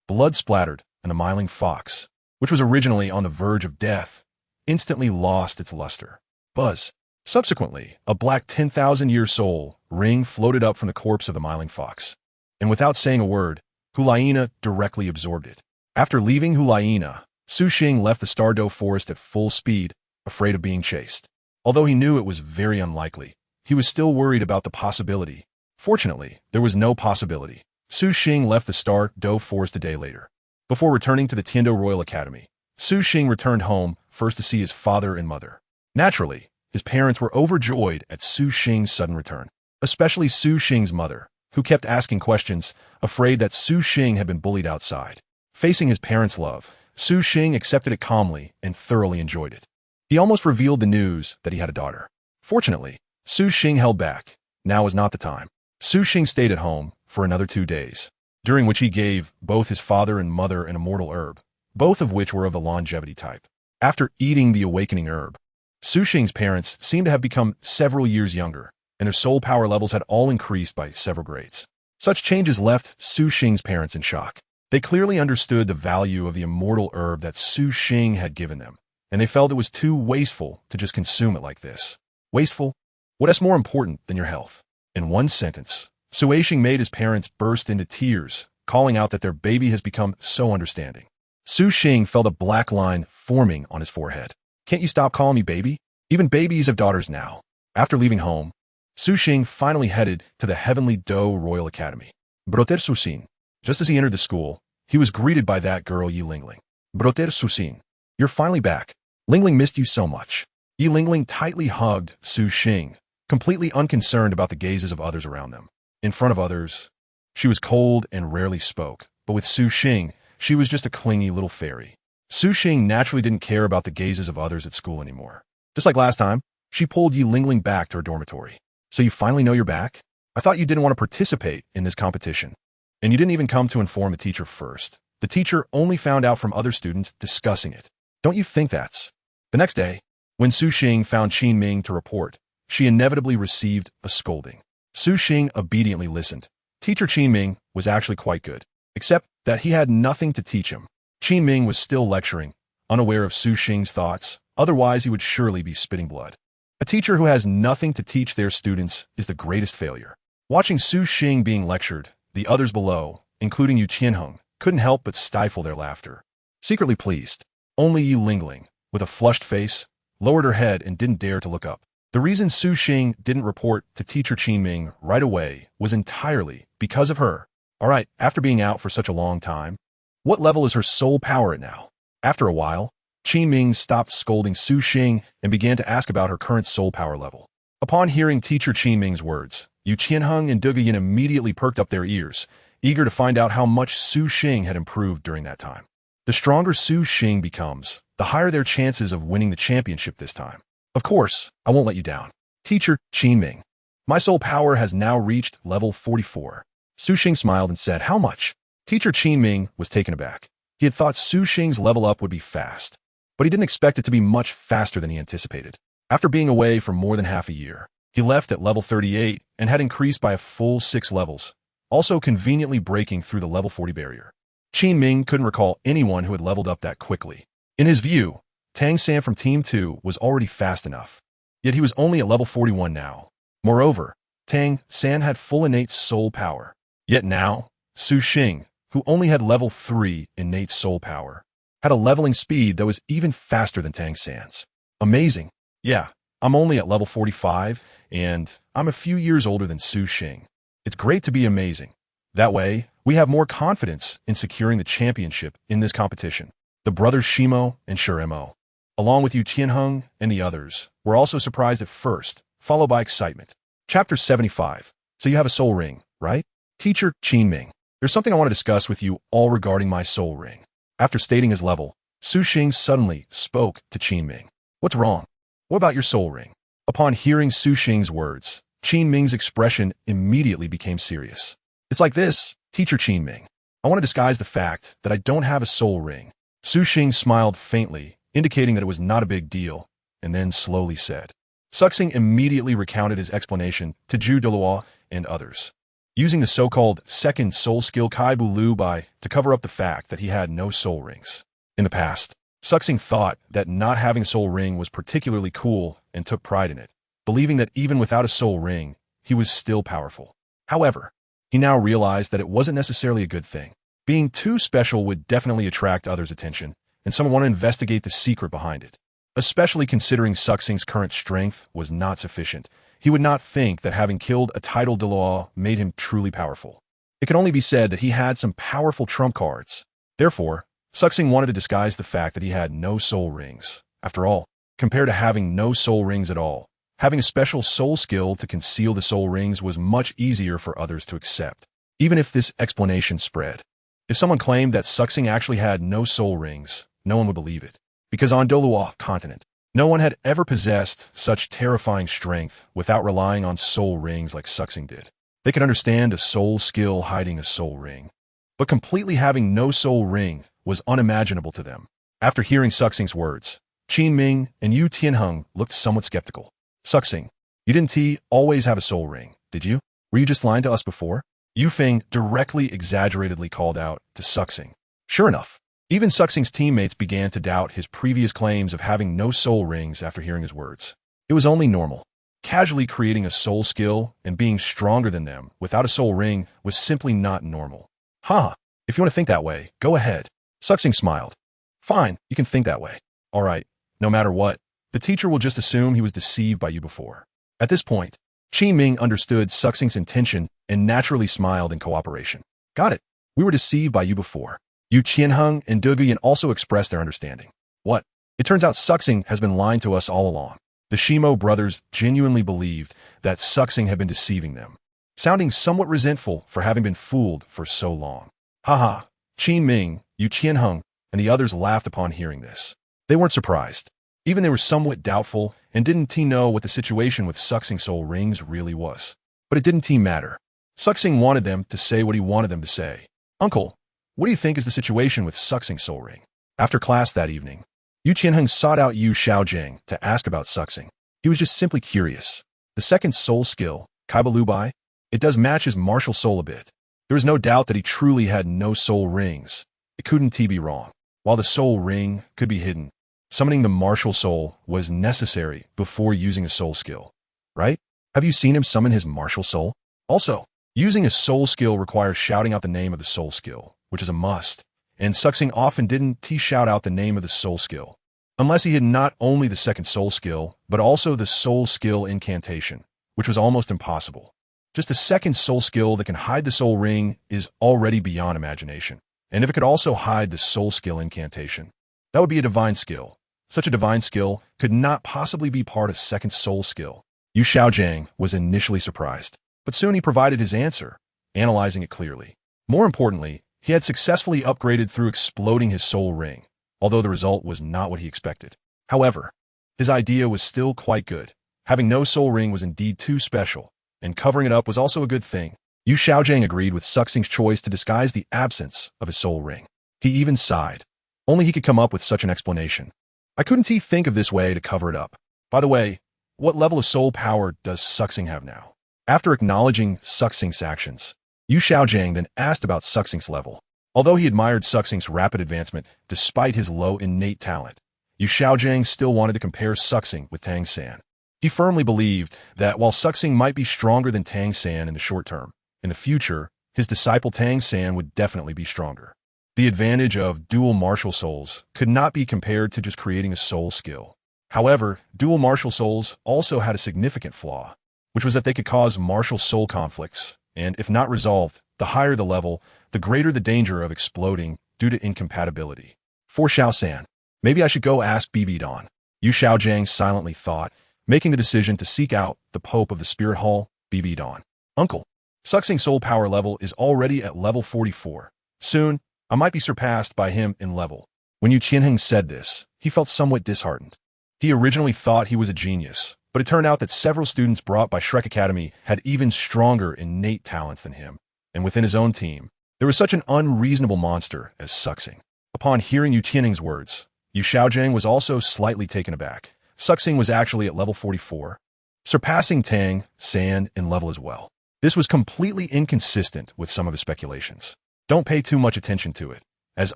Blood splattered, and the smiling fox, which was originally on the verge of death, instantly lost its luster. Buzz. Subsequently, a black 10,000-year soul ring floated up from the corpse of the smiling fox, and without saying a word, Hulaina directly absorbed it. After leaving Hulaina, Su Xing left the Stardow forest at full speed, afraid of being chased. Although he knew it was very unlikely, he was still worried about the possibility. Fortunately, there was no possibility. Su Xing left the Stardow forest a day later. Before returning to the Tiando Royal Academy, Su Xing returned home first to see his father and mother. Naturally, his parents were overjoyed at Su Xing's sudden return, especially Su Xing's mother, who kept asking questions, afraid that Su Xing had been bullied outside. Facing his parents' love, Su Xing accepted it calmly and thoroughly enjoyed it. He almost revealed the news that he had a daughter. Fortunately, Su Xing held back. Now was not the time. Su Xing stayed at home for another 2 days, during which he gave both his father and mother an immortal herb, both of which were of the longevity type. After eating the awakening herb, Su Xing's parents seemed to have become several years younger, and their soul power levels had all increased by several grades. Such changes left Su Xing's parents in shock. They clearly understood the value of the immortal herb that Su Xing had given them, and they felt it was too wasteful to just consume it like this. Wasteful? What is more important than your health? In one sentence, Su Xing made his parents burst into tears, calling out that their baby has become so understanding. Su Xing felt a black line forming on his forehead. Can't you stop calling me baby? Even babies have daughters now. After leaving home, Su Xing finally headed to the Heavenly Doe Royal Academy. Broter Susin. Just as he entered the school, he was greeted by that girl Yi Lingling. Broter Susin. You're finally back. Lingling missed you so much. Yi Lingling tightly hugged Su Xing, completely unconcerned about the gazes of others around them. In front of others, she was cold and rarely spoke, but with Su Xing, she was just a clingy little fairy. Su Xing naturally didn't care about the gazes of others at school anymore. Just like last time, she pulled Yi Lingling back to her dormitory. So you finally know you're back? I thought you didn't want to participate in this competition. And you didn't even come to inform the teacher first. The teacher only found out from other students discussing it. Don't you think that's... The next day, when Su Xing found Qin Ming to report, she inevitably received a scolding. Su Xing obediently listened. Teacher Qin Ming was actually quite good, except that he had nothing to teach him. Qin Ming was still lecturing, unaware of Su Xing's thoughts, otherwise he would surely be spitting blood. A teacher who has nothing to teach their students is the greatest failure. Watching Su Xing being lectured, the others below, including Yu Qianheng, couldn't help but stifle their laughter. Secretly pleased, only Yi Lingling, with a flushed face, lowered her head and didn't dare to look up. The reason Su Xing didn't report to teacher Qin Ming right away was entirely because of her. All right, after being out for such a long time, What level is her soul power at now? After a while, Qin Ming stopped scolding Su Xing and began to ask about her current soul power level. Upon hearing teacher Qin Ming's words, Yu Qianheng and Duge Yin immediately perked up their ears, eager to find out how much Su Xing had improved during that time. The stronger Su Xing becomes, the higher their chances of winning the championship this time. Of course, I won't let you down. Teacher Qin Ming, my soul power has now reached level 44. Su Xing smiled and said, how much? Teacher Qin Ming was taken aback. He had thought Su Xing's level up would be fast, but he didn't expect it to be much faster than he anticipated. After being away for more than half a year, he left at level 38 and had increased by a full 6 levels, also conveniently breaking through the level 40 barrier. Qin Ming couldn't recall anyone who had leveled up that quickly. In his view, Tang San from Team 2 was already fast enough, yet he was only at level 41 now. Moreover, Tang San had full innate soul power. Yet now, Su Xing, who only had level 3 innate soul power, had a leveling speed that was even faster than Tang San's. Amazing. Yeah, I'm only at level 45, and I'm a few years older than Su Xing. It's great to be amazing. That way, we have more confidence in securing the championship in this competition. The brothers Shimo and Shuremo, along with Yu Qianheng and the others, were also surprised at first, followed by excitement. Chapter 75. So you have a soul ring, right? Teacher Qin Ming, there's something I want to discuss with you all regarding my soul ring. After stating his level, Su Xing suddenly spoke to Qin Ming. What's wrong? What about your soul ring? Upon hearing Su Xing's words, Qin Ming's expression immediately became serious. It's like this, Teacher Qin Ming. I want to disguise the fact that I don't have a soul ring. Su Xing smiled faintly, indicating that it was not a big deal, and then slowly said. Suxing immediately recounted his explanation to Zhu Douluo and others, using the so-called second soul skill Kai Bu Lu Bai to cover up the fact that he had no soul rings. In the past, Suxing thought that not having a soul ring was particularly cool and took pride in it, believing that even without a soul ring, he was still powerful. However, he now realized that it wasn't necessarily a good thing. Being too special would definitely attract others' attention, and someone want to investigate the secret behind it. Especially considering Suxing's current strength was not sufficient, he would not think that having killed a titled Douluo made him truly powerful. It could only be said that he had some powerful trump cards. Therefore, Suxing wanted to disguise the fact that he had no soul rings. After all, compared to having no soul rings at all, having a special soul skill to conceal the soul rings was much easier for others to accept, even if this explanation spread. If someone claimed that Suxing actually had no soul rings, no one would believe it, because on Douluo continent, no one had ever possessed such terrifying strength without relying on soul rings like Suxing did. They could understand a soul skill hiding a soul ring, but completely having no soul ring was unimaginable to them. After hearing Suxing's words, Qin Ming and Yu Tianheng looked somewhat skeptical. Suxing, you didn't always have a soul ring, did you? Were you just lying to us before? Yu Feng directly exaggeratedly called out to Suxing. Sure enough, even Suxing's teammates began to doubt his previous claims of having no soul rings after hearing his words. It was only normal. Casually creating a soul skill and being stronger than them without a soul ring was simply not normal. If you want to think that way, go ahead. Suxing smiled. Fine, you can think that way. All right, no matter what, the teacher will just assume he was deceived by you before. At this point, Qin Ming understood Suxing's intention and naturally smiled in cooperation. Got it. We were deceived by you before. Yu Qianheng and Duge Yin also expressed their understanding. What? It turns out Suxing has been lying to us all along. The Shimo brothers genuinely believed that Suxing had been deceiving them, sounding somewhat resentful for having been fooled for so long. Qin Ming, Yu Qianheng, and the others laughed upon hearing this. They weren't surprised. Even they were somewhat doubtful and didn't know what the situation with Suxing soul rings really was. But it didn't matter. Suxing wanted them to say what he wanted them to say. Uncle, what do you think is the situation with Suxing soul ring? After class that evening, Yu Qianheng sought out Yu Xiaojing to ask about Suxing. He was just simply curious. The second soul skill, Kaiba Lubai, it does match his martial soul a bit. There was no doubt that he truly had no soul rings. It couldn't be wrong. While the soul ring could be hidden, summoning the martial soul was necessary before using a soul skill, right? Have you seen him summon his martial soul? Also, using a soul skill requires shouting out the name of the soul skill, which is a must, and Suxing often didn't shout out the name of the soul skill, unless he had not only the second soul skill, but also the soul skill incantation, which was almost impossible. Just a second soul skill that can hide the soul ring is already beyond imagination, and if it could also hide the soul skill incantation, that would be a divine skill. Such a divine skill could not possibly be part of second soul skill. Yu Xiaojiang was initially surprised, but soon he provided his answer, analyzing it clearly. More importantly, he had successfully upgraded through exploding his soul ring, although the result was not what he expected. However, his idea was still quite good. Having no soul ring was indeed too special, and covering it up was also a good thing. Yu Xiaojiang agreed with Suxing's choice to disguise the absence of his soul ring. He even sighed. Only he could come up with such an explanation. I couldn't he think of this way to cover it up. By the way, what level of soul power does Suxing have now? After acknowledging Suxing's actions, Yu Xiaojiang then asked about Suxing's level. Although he admired Suxing's rapid advancement despite his low innate talent, Yu Xiaojiang still wanted to compare Suxing with Tang San. He firmly believed that while Suxing might be stronger than Tang San in the short term, in the future, his disciple Tang San would definitely be stronger. The advantage of dual martial souls could not be compared to just creating a soul skill. However, dual martial souls also had a significant flaw, which was that they could cause martial soul conflicts, and if not resolved, the higher the level, the greater the danger of exploding due to incompatibility. For Xiao San, maybe I should go ask Bibi Don. Yu Xiaojiang silently thought, making the decision to seek out the Pope of the Spirit Hall, Bibi Don. Uncle, Suxing's soul power level is already at level 44. Soon, I might be surpassed by him in level. When Yu Qianheng said this, he felt somewhat disheartened. He originally thought he was a genius, but it turned out that several students brought by Shrek Academy had even stronger innate talents than him, and within his own team, there was such an unreasonable monster as Suxing. Upon hearing Yu Qianheng's words, Yu Xiaojiang was also slightly taken aback. Suxing was actually at level 44, surpassing Tang San in level as well. This was completely inconsistent with some of his speculations. Don't pay too much attention to it. As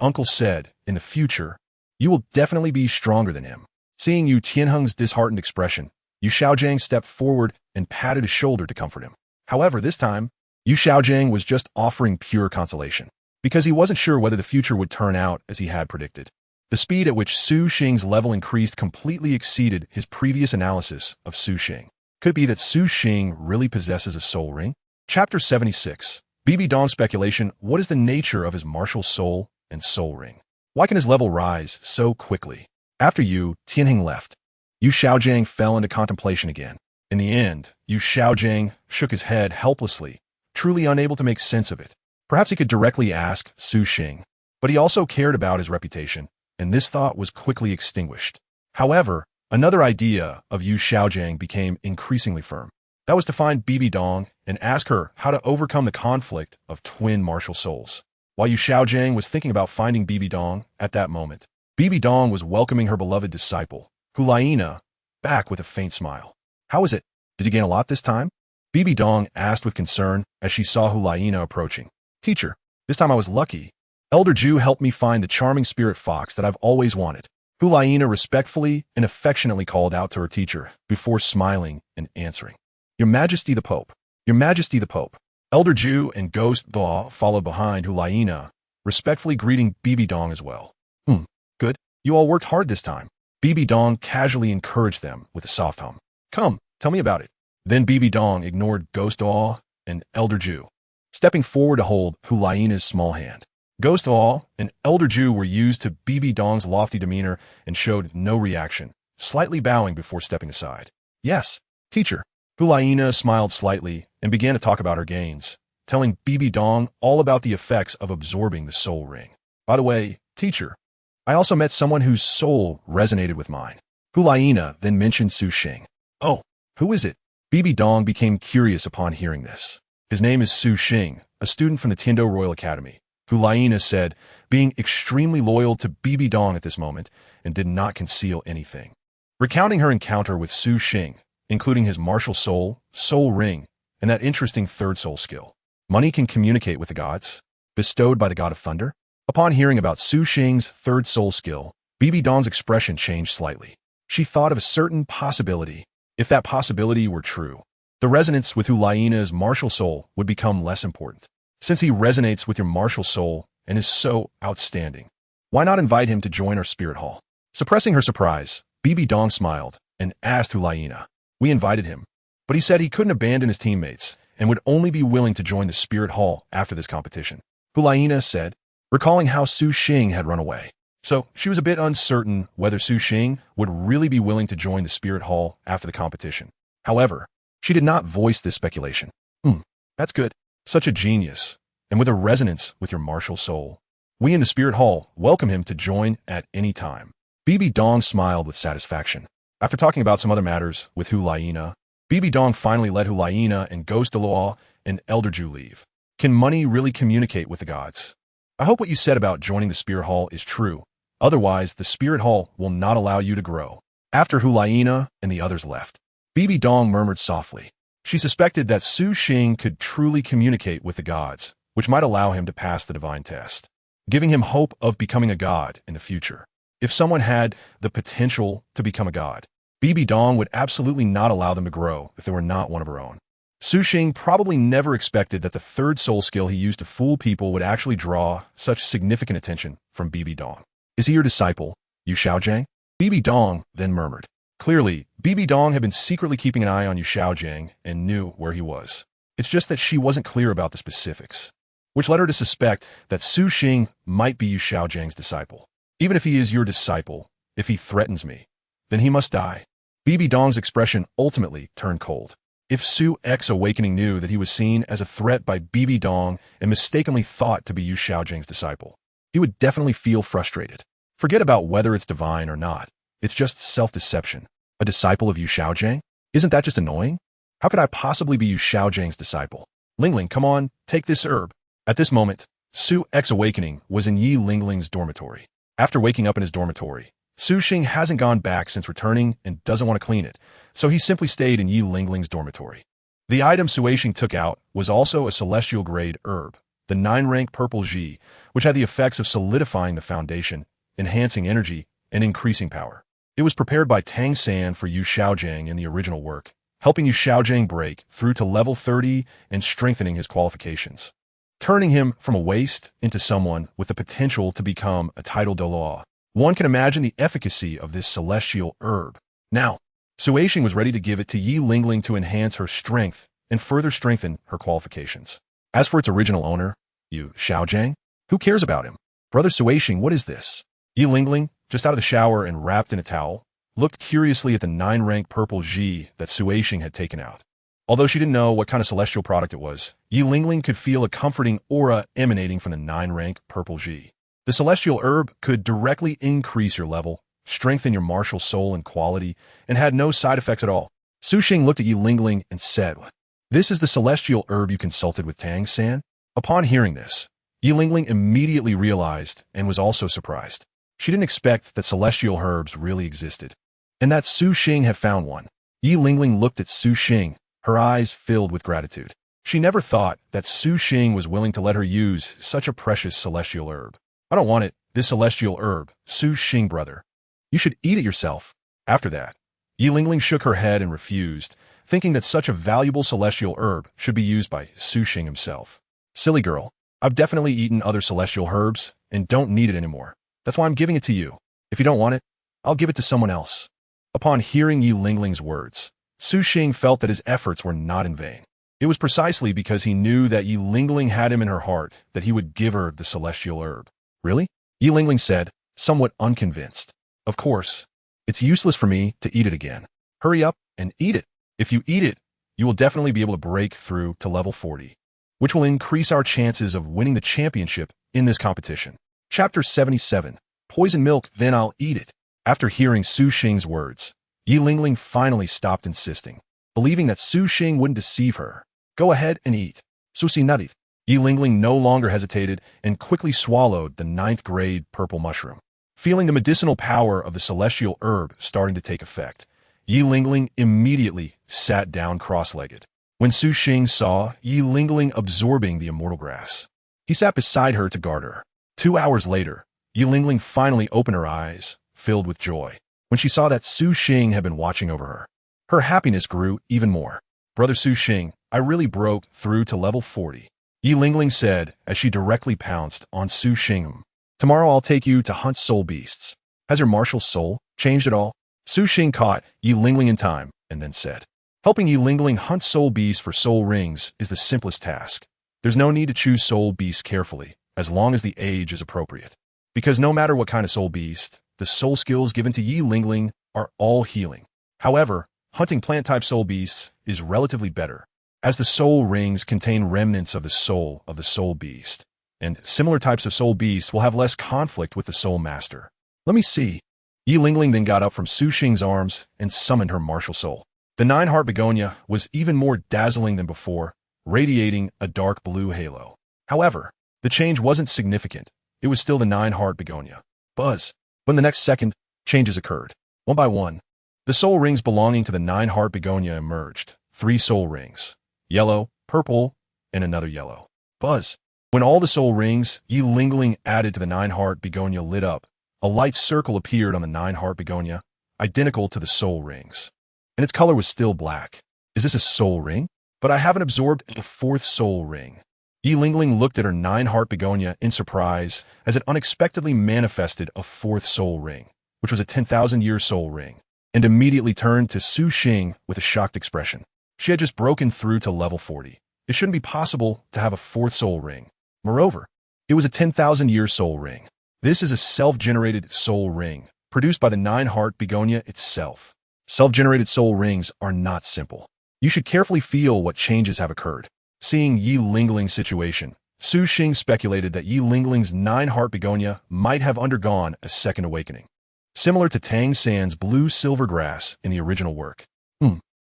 Uncle said, in the future, you will definitely be stronger than him. Seeing Yu Qianheng's disheartened expression, Yu Xiaojiang stepped forward and patted his shoulder to comfort him. However, this time, Yu Xiaojiang was just offering pure consolation, because he wasn't sure whether the future would turn out as he had predicted. The speed at which Su Xing's level increased completely exceeded his previous analysis of Su Xing. Could it be that Su Xing really possesses a soul ring? Chapter 76. Bibi Dong's speculation, what is the nature of his martial soul and soul ring? Why can his level rise so quickly? After Yu Qianheng left, Yu Xiaojiang fell into contemplation again. In the end, Yu Xiaojiang shook his head helplessly, truly unable to make sense of it. Perhaps he could directly ask Su Xing, but he also cared about his reputation, and this thought was quickly extinguished. However, another idea of Yu Xiaojiang became increasingly firm. That was to find Bibi Dong and ask her how to overcome the conflict of twin martial souls. While Yu Xiaojiang was thinking about finding Bibi Dong at that moment, Bibi Dong was welcoming her beloved disciple, Hulaina, back with a faint smile. How is it? Did you gain a lot this time? Bibi Dong asked with concern as she saw Hulaina approaching. Teacher, this time I was lucky. Elder Ju helped me find the charming spirit fox that I've always wanted. Hulaina respectfully and affectionately called out to her teacher before smiling and answering. Your Majesty the Pope. Your Majesty the Pope. Elder Ju and Ghost Douluo followed behind Hulaina, respectfully greeting Bibi Dong as well. Good. You all worked hard this time. Bibi Dong casually encouraged them with a soft hum. Come, tell me about it. Then Bibi Dong ignored Ghost Douluo and Elder Ju, stepping forward to hold Hulaina's small hand. Ghost Douluo and Elder Ju were used to Bibi Dong's lofty demeanor and showed no reaction, slightly bowing before stepping aside. Yes, teacher. Hulaina smiled slightly and began to talk about her gains, telling Bibi Dong all about the effects of absorbing the soul ring. By the way, teacher, I also met someone whose soul resonated with mine. Hulaina then mentioned Su Xing. Oh, who is it? Bibi Dong became curious upon hearing this. His name is Su Xing, a student from the Tiando Royal Academy. Hulaina said, being extremely loyal to Bibi Dong at this moment and did not conceal anything. Recounting her encounter with Su Xing, including his martial soul, soul ring, and that interesting third soul skill. Money can communicate with the gods, bestowed by the god of thunder. Upon hearing about Su Xing's third soul skill, Bibi Dong's expression changed slightly. She thought of a certain possibility. If that possibility were true, the resonance with Hulaina's martial soul would become less important. Since he resonates with your martial soul and is so outstanding, why not invite him to join our spirit hall? Suppressing her surprise, Bibi Dong smiled and asked Hulaina. We invited him, but he said he couldn't abandon his teammates and would only be willing to join the spirit hall after this competition. Hulaina said, recalling how Su Xing had run away. So she was a bit uncertain whether Su Xing would really be willing to join the Spirit Hall after the competition. However, she did not voice this speculation. That's good. Such a genius, and with a resonance with your martial soul. We in the Spirit Hall welcome him to join at any time. Bibi Dong smiled with satisfaction. After talking about some other matters with Hu Laina, Bibi Dong finally let Hu Laina and Ghost Douluo and Elder Ju leave. Can money really communicate with the gods? I hope what you said about joining the Spirit Hall is true. Otherwise, the Spirit Hall will not allow you to grow. After Hu Laina and the others left, Bibi Dong murmured softly. She suspected that Su Xing could truly communicate with the gods, which might allow him to pass the divine test, giving him hope of becoming a god in the future. If someone had the potential to become a god, Bibi Dong would absolutely not allow them to grow if they were not one of her own. Su Xing probably never expected that the third soul skill he used to fool people would actually draw such significant attention from Bibi Dong. Is he your disciple, Yu Xiaojiang? Bibi Dong then murmured. Clearly, Bibi Dong had been secretly keeping an eye on Yu Xiaojiang and knew where he was. It's just that she wasn't clear about the specifics, which led her to suspect that Su Xing might be Yu Xiaojiang's disciple. Even if he is your disciple, if he threatens me, then he must die. Bibi Dong's expression ultimately turned cold. If Su X Awakening knew that he was seen as a threat by Bibi Dong and mistakenly thought to be Yu Xiaojiang's disciple, he would definitely feel frustrated. Forget about whether it's divine or not. It's just self-deception. A disciple of Yu Xiaojiang? Isn't that just annoying? How could I possibly be Yu Xiaojiang's disciple? Lingling, come on, take this herb. At this moment, Su X Awakening was in Yi Lingling's dormitory. After waking up in his dormitory, Su Xing hasn't gone back since returning and doesn't want to clean it, so he simply stayed in Yi Lingling's dormitory. The item Su Xing took out was also a celestial-grade herb, the 9-rank purple Ji, which had the effects of solidifying the foundation, enhancing energy, and increasing power. It was prepared by Tang San for Yu Xiaojiang in the original work, helping Yu Xiaojiang break through to level 30 and strengthening his qualifications, turning him from a waste into someone with the potential to become a title Douluo. One can imagine the efficacy of this celestial herb. Now, Su Xing was ready to give it to Yi Lingling to enhance her strength and further strengthen her qualifications. As for its original owner, Yu Xiaojiang, who cares about him? Brother Su Xing, what is this? Yi Lingling, just out of the shower and wrapped in a towel, looked curiously at the 9-rank purple Ji that Su Xing had taken out. Although she didn't know what kind of celestial product it was, Yi Lingling could feel a comforting aura emanating from the 9-rank purple Ji. The celestial herb could directly increase your level, strengthen your martial soul and quality, and had no side effects at all. Su Xing looked at Yi Lingling and said, "This is the celestial herb you consulted with Tang San?" Upon hearing this, Yi Lingling immediately realized and was also surprised. She didn't expect that celestial herbs really existed, and that Su Xing had found one. Yi Lingling looked at Su Xing, her eyes filled with gratitude. She never thought that Su Xing was willing to let her use such a precious celestial herb. I don't want it, this celestial herb, Su Xing brother. You should eat it yourself. After that, Yi Lingling shook her head and refused, thinking that such a valuable celestial herb should be used by Su Xing himself. Silly girl, I've definitely eaten other celestial herbs and don't need it anymore. That's why I'm giving it to you. If you don't want it, I'll give it to someone else. Upon hearing Yi Lingling's words, Su Xing felt that his efforts were not in vain. It was precisely because he knew that Yi Lingling had him in her heart that he would give her the celestial herb. Really? Yi Lingling said, somewhat unconvinced. Of course, it's useless for me to eat it again. Hurry up and eat it. If you eat it, you will definitely be able to break through to level 40, which will increase our chances of winning the championship in this competition. Chapter 77. Poison milk, then I'll eat it. After hearing Su Xing's words, Yi Lingling finally stopped insisting, believing that Su Xing wouldn't deceive her. Go ahead and eat. Susi Nadif. Yi Lingling no longer hesitated and quickly swallowed the 9th-grade purple mushroom. Feeling the medicinal power of the celestial herb starting to take effect, Yi Lingling immediately sat down cross-legged. When Su Xing saw Yi Lingling absorbing the immortal grass, he sat beside her to guard her. 2 hours later, Yi Lingling finally opened her eyes, filled with joy, when she saw that Su Xing had been watching over her. Her happiness grew even more. Brother Su Xing, I really broke through to level 40. Yi Lingling said as she directly pounced on Su Xing. Tomorrow I'll take you to hunt soul beasts. Has your martial soul changed at all? Su Xing caught Yi Lingling in time and then said, helping Yi Lingling hunt soul beasts for soul rings is the simplest task. There's no need to choose soul beasts carefully, as long as the age is appropriate. Because no matter what kind of soul beast, the soul skills given to Yi Lingling are all healing. However, hunting plant-type soul beasts is relatively better, as the soul rings contain remnants of the soul beast, and similar types of soul beasts will have less conflict with the soul master. Let me see. Yi Lingling then got up from Su Xing's arms and summoned her martial soul. The nine-heart begonia was even more dazzling than before, radiating a dark blue halo. However, the change wasn't significant. It was still the nine-heart begonia. Buzz. When the next second, changes occurred. One by one, the soul rings belonging to the nine-heart begonia emerged. 3 soul rings. Yellow, purple, and another yellow. Buzz. When all the soul rings, Yi Lingling added to the nine-heart begonia lit up. A light circle appeared on the nine-heart begonia, identical to the soul rings. And its color was still black. Is this a soul ring? But I haven't absorbed the 4th soul ring. Yi Lingling looked at her nine-heart begonia in surprise as it unexpectedly manifested a 4th soul ring, which was a 10,000-year soul ring, and immediately turned to Su Xing with a shocked expression. She had just broken through to level 40. It shouldn't be possible to have a 4th soul ring. Moreover, it was a 10,000-year soul ring. This is a self-generated soul ring, produced by the nine-heart begonia itself. Self-generated soul rings are not simple. You should carefully feel what changes have occurred. Seeing Yi Lingling's situation, Su Xing speculated that Yi Lingling's nine-heart begonia might have undergone a second awakening, similar to Tang San's blue-silver grass in the original work.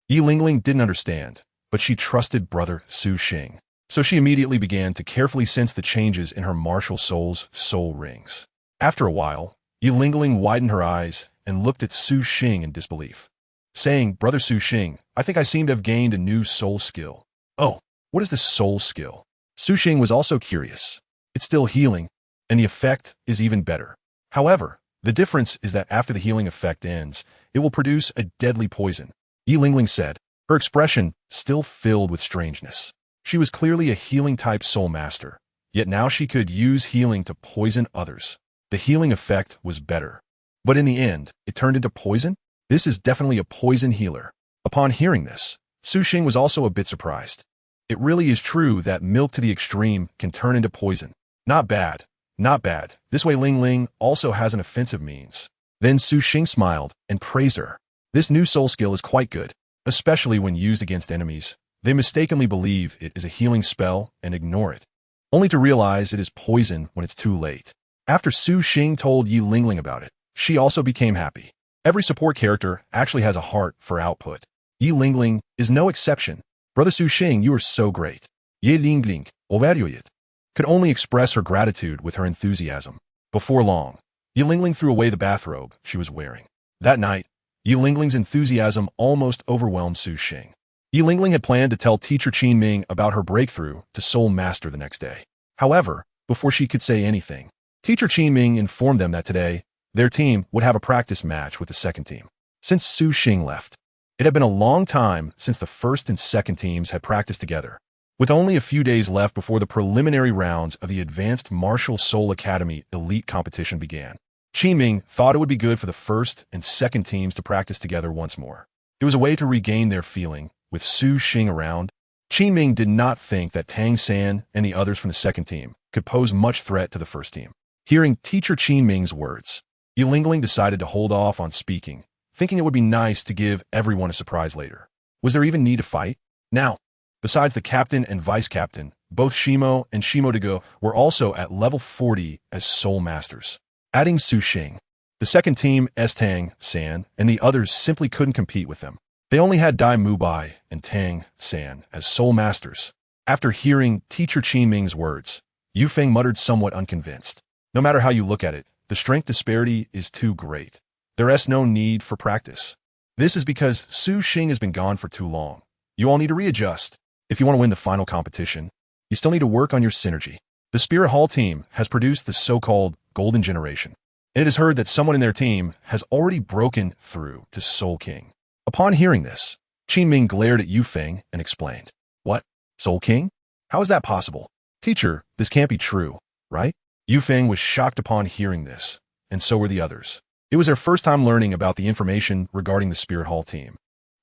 Yi Lingling didn't understand, but she trusted brother Su Xing. So she immediately began to carefully sense the changes in her martial soul's soul rings. After a while, Yi Lingling widened her eyes and looked at Su Xing in disbelief, saying, "Brother Su Xing, I think I seem to have gained a new soul skill." "Oh, what is this soul skill?" Su Xing was also curious. "It's still healing, and the effect is even better. However, the difference is that after the healing effect ends, it will produce a deadly poison," Yi Lingling said, her expression still filled with strangeness. She was clearly a healing-type soul master, yet now she could use healing to poison others. The healing effect was better. But in the end, it turned into poison? This is definitely a poison healer. Upon hearing this, Su Xing was also a bit surprised. It really is true that milk to the extreme can turn into poison. Not bad. Not bad. This way Ling Ling also has an offensive means. Then Su Xing smiled and praised her. This new soul skill is quite good, especially when used against enemies. They mistakenly believe it is a healing spell and ignore it, only to realize it is poison when it's too late. After Su Xing told Yi Lingling about it, she also became happy. Every support character actually has a heart for output. Yi Lingling is no exception. Brother Su Xing, you are so great. Yi Lingling, overjoyed, could only express her gratitude with her enthusiasm. Before long, Yi Lingling threw away the bathrobe she was wearing. That night, Yi Lingling's enthusiasm almost overwhelmed Su Xing. Yi Lingling had planned to tell teacher Qin Ming about her breakthrough to Soul Master the next day. However, before she could say anything, teacher Qin Ming informed them that today, their team would have a practice match with the second team. Since Su Xing left, it had been a long time since the first and second teams had practiced together. With only a few days left before the preliminary rounds of the Advanced Martial Soul Academy Elite Competition began, Qin Ming thought it would be good for the first and second teams to practice together once more. It was a way to regain their feeling. With Su Xing around, Qin Ming did not think that Tang San and the others from the second team could pose much threat to the first team. Hearing teacher Qin Ming's words, Yi Lingling decided to hold off on speaking, thinking it would be nice to give everyone a surprise later. Was there even need to fight? Now, besides the captain and vice-captain, both Shimo and Shimo Dago were also at level 40 as soul masters. Adding Su Xing, the second team, Tang San, and the others simply couldn't compete with them. They only had Dai Mubai and Tang San as soul masters. After hearing teacher Qin Ming's words, Yu Feng muttered somewhat unconvinced. No matter how you look at it, the strength disparity is too great. There is no need for practice. This is because Su Xing has been gone for too long. You all need to readjust. If you want to win the final competition, you still need to work on your synergy. The Spirit Hall team has produced the so-called Golden Generation, and it is heard that someone in their team has already broken through to Soul King. Upon hearing this, Qin Ming glared at Yu Feng and explained, "What? Soul King? How is that possible? Teacher, this can't be true, right?" Yu Feng was shocked upon hearing this, and so were the others. It was their first time learning about the information regarding the Spirit Hall team.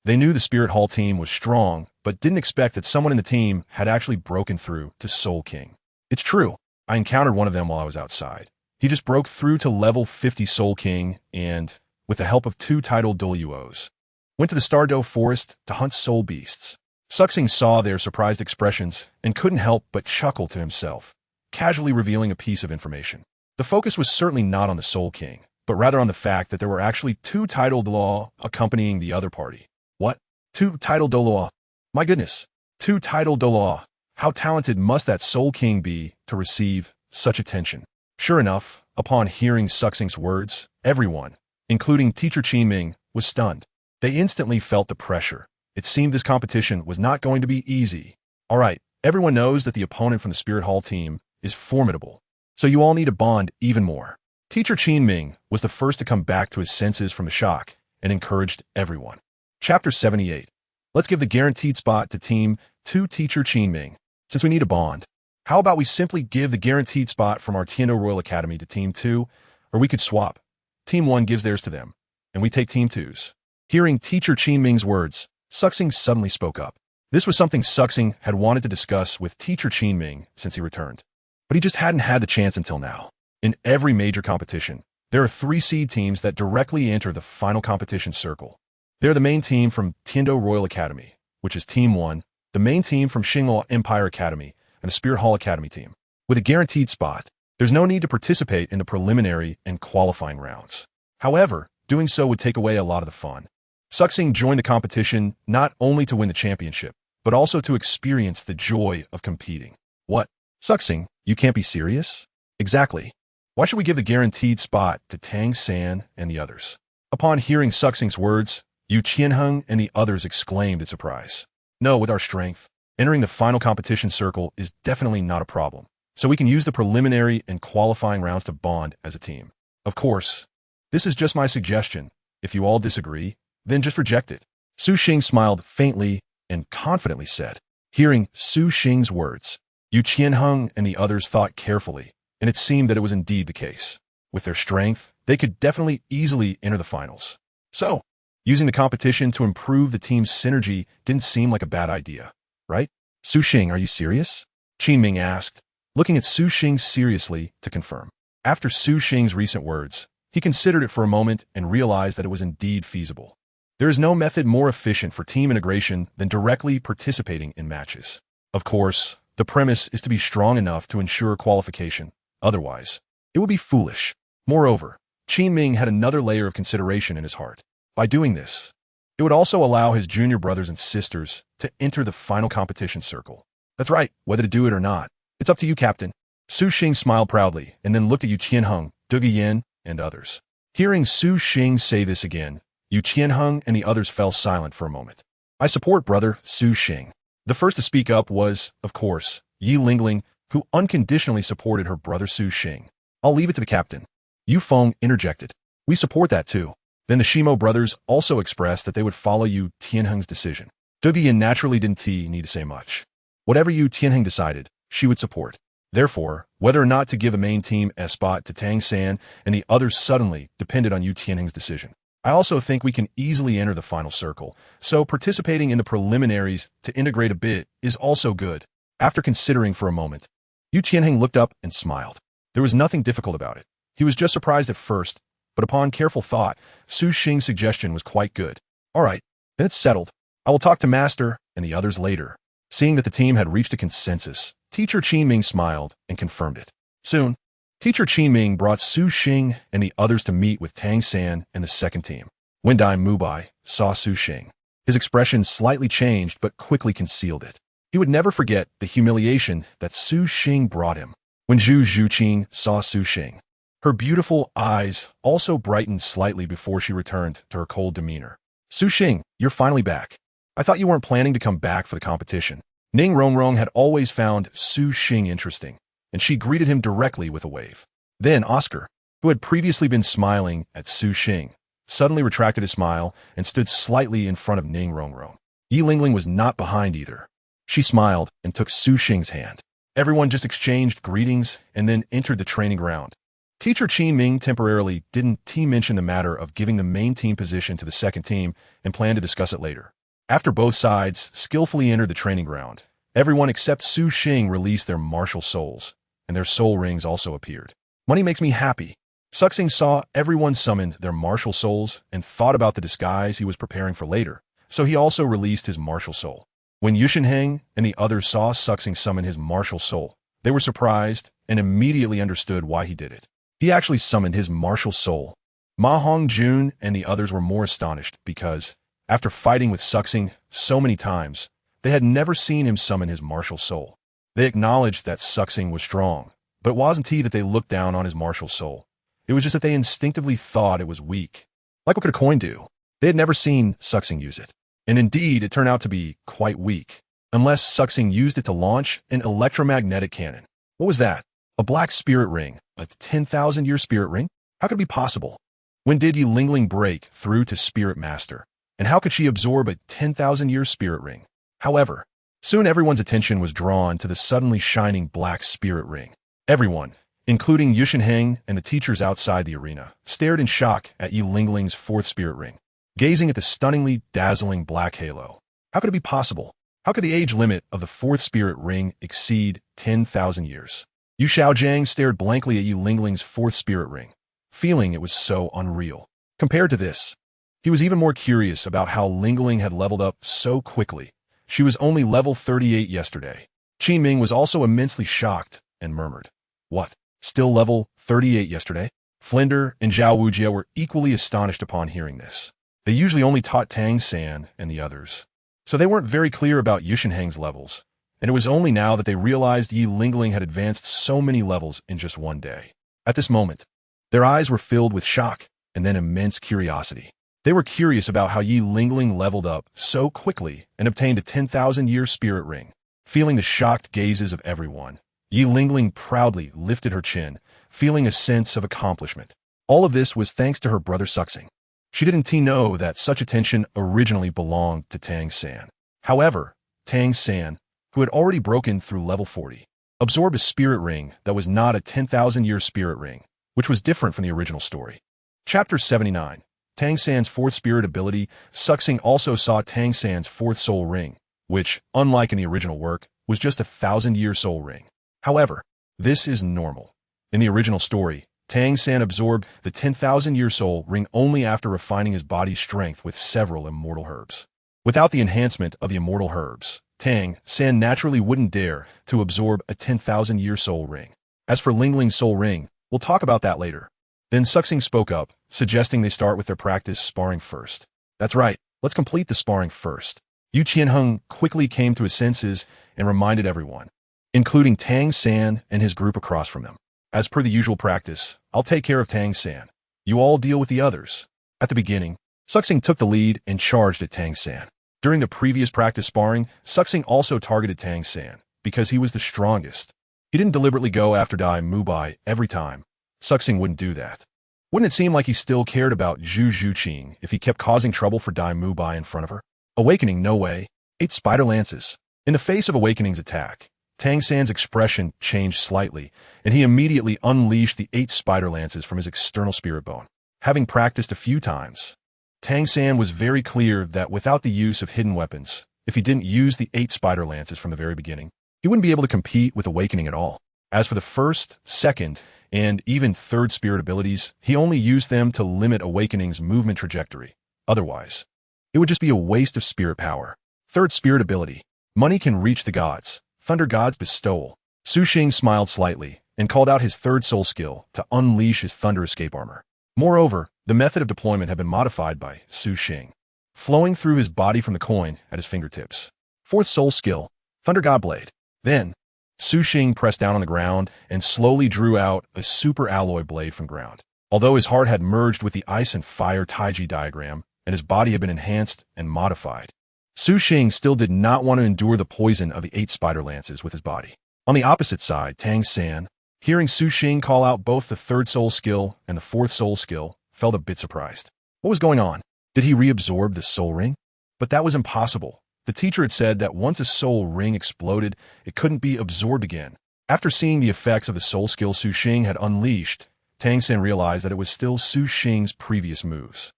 They knew the Spirit Hall team was strong, but didn't expect that someone in the team had actually broken through to Soul King. "It's true. I encountered one of them while I was outside. He just broke through to level 50 Soul King and, with the help of 2 titled Douluos, went to the Stardow Forest to hunt soul beasts. Suxing saw their surprised expressions and couldn't help but chuckle to himself, casually revealing a piece of information. The focus was certainly not on the Soul King, but rather on the fact that there were actually 2 titled Douluo accompanying the other party. What? 2 titled Douluo? My goodness, 2 titled Douluo. How talented must that Soul King be to receive such attention? Sure enough, upon hearing Suxing's words, everyone, including Teacher Qinming, was stunned. They instantly felt the pressure. It seemed this competition was not going to be easy. All right, everyone knows that the opponent from the Spirit Hall team is formidable, so you all need to bond even more. Teacher Qinming was the first to come back to his senses from the shock and encouraged everyone. Chapter 78. Let's give the guaranteed spot to Team 2 Teacher Qinming, since we need a bond. How about we simply give the guaranteed spot from our Tiando Royal Academy to Team 2, or we could swap. Team 1 gives theirs to them, and we take Team 2's. Hearing Teacher Qinming's words, Suxing suddenly spoke up. This was something Suxing had wanted to discuss with Teacher Qinming since he returned, but he just hadn't had the chance until now. In every major competition, there are 3 seed teams that directly enter the final competition circle. They're the main team from Tiando Royal Academy, which is Team 1, the main team from Xingluo Empire Academy, and the Spirit Hall Academy team. With a guaranteed spot, there's no need to participate in the preliminary and qualifying rounds. However, doing so would take away a lot of the fun. Suxing joined the competition not only to win the championship, but also to experience the joy of competing. What? Suxing, you can't be serious? Exactly. Why should we give the guaranteed spot to Tang San and the others? Upon hearing Suxing's words, Yu Qianheng and the others exclaimed in surprise. No, with our strength, entering the final competition circle is definitely not a problem, so we can use the preliminary and qualifying rounds to bond as a team. Of course, this is just my suggestion. If you all disagree, then just reject it. Su Xing smiled faintly and confidently said. Hearing Su Xing's words, Yu Qianheng and the others thought carefully, and it seemed that it was indeed the case. With their strength, they could definitely easily enter the finals. So, using the competition to improve the team's synergy didn't seem like a bad idea, right? Su Xing, are you serious? Qinming asked, looking at Su Xing seriously to confirm. After Su Xing's recent words, he considered it for a moment and realized that it was indeed feasible. There is no method more efficient for team integration than directly participating in matches. Of course, the premise is to be strong enough to ensure qualification. Otherwise, it would be foolish. Moreover, Qinming had another layer of consideration in his heart. By doing this, it would also allow his junior brothers and sisters to enter the final competition circle. That's right, whether to do it or not. It's up to you, Captain. Su Xing smiled proudly and then looked at Yu Qianheng, Duge Yin, and others. Hearing Su Xing say this again, Yu Qianheng and the others fell silent for a moment. I support brother Su Xing. The first to speak up was, of course, Yi Lingling, who unconditionally supported her brother Su Xing. I'll leave it to the captain. Yu Feng interjected. We support that too. Then the Shimo brothers also expressed that they would follow Yu Tianheng's decision. Duge Yin naturally didn't need to say much. Whatever Yu Tianheng decided, she would support. Therefore, whether or not to give a main team a spot to Tang San and the others suddenly depended on Yu Tianheng's decision. I also think we can easily enter the final circle, so participating in the preliminaries to integrate a bit is also good. After considering for a moment, Yu Tianheng looked up and smiled. There was nothing difficult about it. He was just surprised at first, but upon careful thought, Su Xing's suggestion was quite good. All right, then it's settled. I will talk to Master and the others later. Seeing that the team had reached a consensus, Teacher Qinming smiled and confirmed it. Soon, Teacher Qinming brought Su Xing and the others to meet with Tang San and the second team. When Dai Mubai saw Su Xing, his expression slightly changed but quickly concealed it. He would never forget the humiliation that Su Xing brought him. When Zhu Zhuqing saw Su Xing, her beautiful eyes also brightened slightly before she returned to her cold demeanor. Su Xing, you're finally back. I thought you weren't planning to come back for the competition. Ning Rongrong had always found Su Xing interesting, and she greeted him directly with a wave. Then Oscar, who had previously been smiling at Su Xing, suddenly retracted his smile and stood slightly in front of Ning Rongrong. Yi Lingling was not behind either. She smiled and took Su Xing's hand. Everyone just exchanged greetings and then entered the training ground. Teacher Qinming temporarily didn't mention the matter of giving the main team position to the second team and planned to discuss it later. After both sides skillfully entered the training ground, everyone except Su Xing released their martial souls, and their soul rings also appeared. Money makes me happy. Suxing saw everyone summoned their martial souls and thought about the disguise he was preparing for later, so he also released his martial soul. When Yushinheng and the others saw Suxing summon his martial soul, they were surprised and immediately understood why he did it. He actually summoned his martial soul. Ma Hongjun and the others were more astonished because, after fighting with Suxing so many times, they had never seen him summon his martial soul. They acknowledged that Suxing was strong, but it wasn't that they looked down on his martial soul. It was just that they instinctively thought it was weak. Like what could a coin do? They had never seen Suxing use it. And indeed, it turned out to be quite weak, unless Suxing used it to launch an electromagnetic cannon. What was that? A black spirit ring? A 10,000-year spirit ring? How could it be possible? When did Yi Lingling break through to Spirit Master? And how could she absorb a 10,000-year spirit ring? However, soon everyone's attention was drawn to the suddenly shining black spirit ring. Everyone, including Yushinheng and the teachers outside the arena, stared in shock at Yi Lingling's fourth spirit ring, gazing at the stunningly dazzling black halo. How could it be possible? How could the age limit of the fourth spirit ring exceed 10,000 years? Yu Xiaojiang stared blankly at Yi Lingling's fourth spirit ring, feeling it was so unreal. Compared to this, he was even more curious about how Lingling had leveled up so quickly. She was only level 38 yesterday. Qin Ming was also immensely shocked and murmured, "What? Still level 38 yesterday?" Flinder and Zhao Wujie were equally astonished upon hearing this. They usually only taught Tang San and the others, so they weren't very clear about Yushinheng's levels, and it was only now that they realized Yi Lingling had advanced so many levels in just one day. At this moment, their eyes were filled with shock and then immense curiosity. They were curious about how Yi Lingling leveled up so quickly and obtained a 10,000-year spirit ring. Feeling the shocked gazes of everyone, Yi Lingling proudly lifted her chin, feeling a sense of accomplishment. All of this was thanks to her brother Suxing. She didn't know that such attention originally belonged to Tang San. However, Tang San, who had already broken through level 40, absorbed a spirit ring that was not a 10,000-year spirit ring, which was different from the original story. Chapter 79. Tang San's fourth spirit ability. Suxing also saw Tang San's fourth soul ring, which, unlike in the original work, was just a 1,000-year soul ring. However, this is normal. In the original story, Tang San absorbed the 10,000-year soul ring only after refining his body's strength with several immortal herbs. Without the enhancement of the immortal herbs, Tang San naturally wouldn't dare to absorb a 10,000-year soul ring. As for Lingling's soul ring, we'll talk about that later. Then Suxing spoke up, suggesting they start with their practice sparring first. That's right, let's complete the sparring first. Yu Qianheng quickly came to his senses and reminded everyone, including Tang San and his group across from them. As per the usual practice, I'll take care of Tang San. You all deal with the others. At the beginning, Suxing took the lead and charged at Tang San. During the previous practice sparring, Suxing also targeted Tang San because he was the strongest. He didn't deliberately go after Dai Mubai every time. Suxing wouldn't do that. Wouldn't it seem like he still cared about Zhu Zhuqing if he kept causing trouble for Dai Mubai in front of her? Awakening, no way. 8 spider lances. In the face of Awakening's attack, Tang San's expression changed slightly, and he immediately unleashed the 8 spider lances from his external spirit bone. Having practiced a few times, Tang San was very clear that without the use of hidden weapons, if he didn't use the 8 spider lances from the very beginning, he wouldn't be able to compete with Awakening at all. As for the first, second, and even third spirit abilities, he only used them to limit Awakening's movement trajectory. Otherwise, it would just be a waste of spirit power. Third spirit ability. Money can reach the gods. Thunder God's bestowal. Su Xing smiled slightly and called out his third soul skill to unleash his thunder escape armor. Moreover, the method of deployment had been modified by Su Xing, flowing through his body from the coin at his fingertips. Fourth soul skill. Thunder God Blade. Then, Su Xing pressed down on the ground and slowly drew out a super alloy blade from ground. Although his heart had merged with the ice and fire Taiji diagram, and his body had been enhanced and modified, Su Xing still did not want to endure the poison of the 8 spider lances with his body. On the opposite side, Tang San, hearing Su Xing call out both the third soul skill and the fourth soul skill, felt a bit surprised. What was going on? Did he reabsorb the soul ring? But that was impossible. The teacher had said that once a soul ring exploded, it couldn't be absorbed again. After seeing the effects of the soul skill Su Xing had unleashed, Tang San realized that it was still Su Xing's previous moves.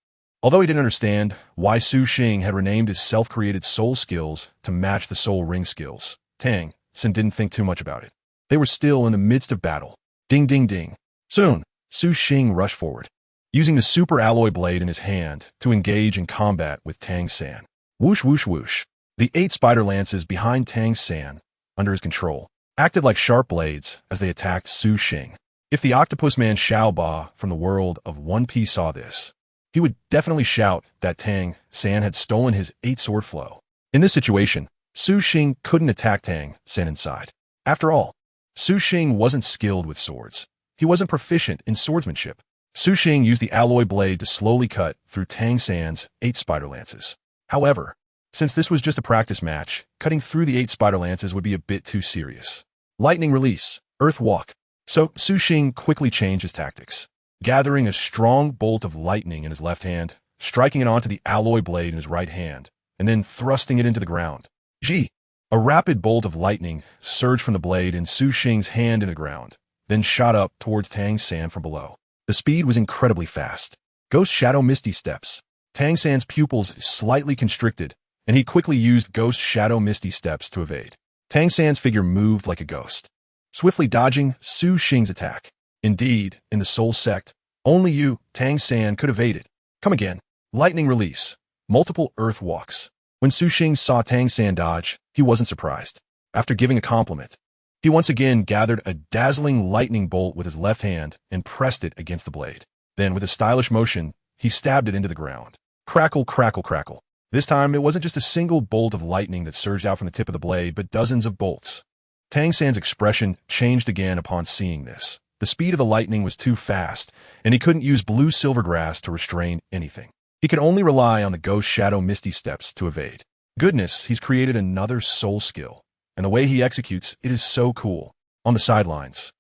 Although he didn't understand why Su Xing had renamed his self-created soul skills to match the soul ring skills, Tang San didn't think too much about it. They were still in the midst of battle. Ding ding ding. Soon, Su Xing rushed forward, using the super alloy blade in his hand to engage in combat with Tang San. Whoosh whoosh whoosh. The 8 spider lances behind Tang San, under his control, acted like sharp blades as they attacked Su Xing. If the octopus man Xiao Ba from the world of One Piece saw this, he would definitely shout that Tang San had stolen his 8 sword flow. In this situation, Su Xing couldn't attack Tang San inside. After all, Su Xing wasn't skilled with swords. He wasn't proficient in swordsmanship. Su Xing used the alloy blade to slowly cut through Tang San's 8 spider lances. However, since this was just a practice match, cutting through the 8 spider lances would be a bit too serious. Lightning release, earth walk. So Su Xing quickly changed his tactics, gathering a strong bolt of lightning in his left hand, striking it onto the alloy blade in his right hand, and then thrusting it into the ground. Gee! A rapid bolt of lightning surged from the blade in Su Xing's hand in the ground, then shot up towards Tang San from below. The speed was incredibly fast. Ghost Shadow Misty Steps. Tang San's pupils slightly constricted, and he quickly used Ghost Shadow Misty Steps to evade. Tang San's figure moved like a ghost, swiftly dodging Su Xing's attack. Indeed, in the Soul Sect, only you, Tang San, could evade it. Come again. Lightning release. Multiple earth walks. When Su Xing saw Tang San dodge, he wasn't surprised. After giving a compliment, he once again gathered a dazzling lightning bolt with his left hand and pressed it against the blade. Then, with a stylish motion, he stabbed it into the ground. Crackle, crackle, crackle. This time, it wasn't just a single bolt of lightning that surged out from the tip of the blade, but dozens of bolts. Tang San's expression changed again upon seeing this. The speed of the lightning was too fast, and he couldn't use blue silvergrass to restrain anything. He could only rely on the Ghost Shadow Misty Steps to evade. Goodness, he's created another soul skill, and the way he executes it is so cool. On the sidelines,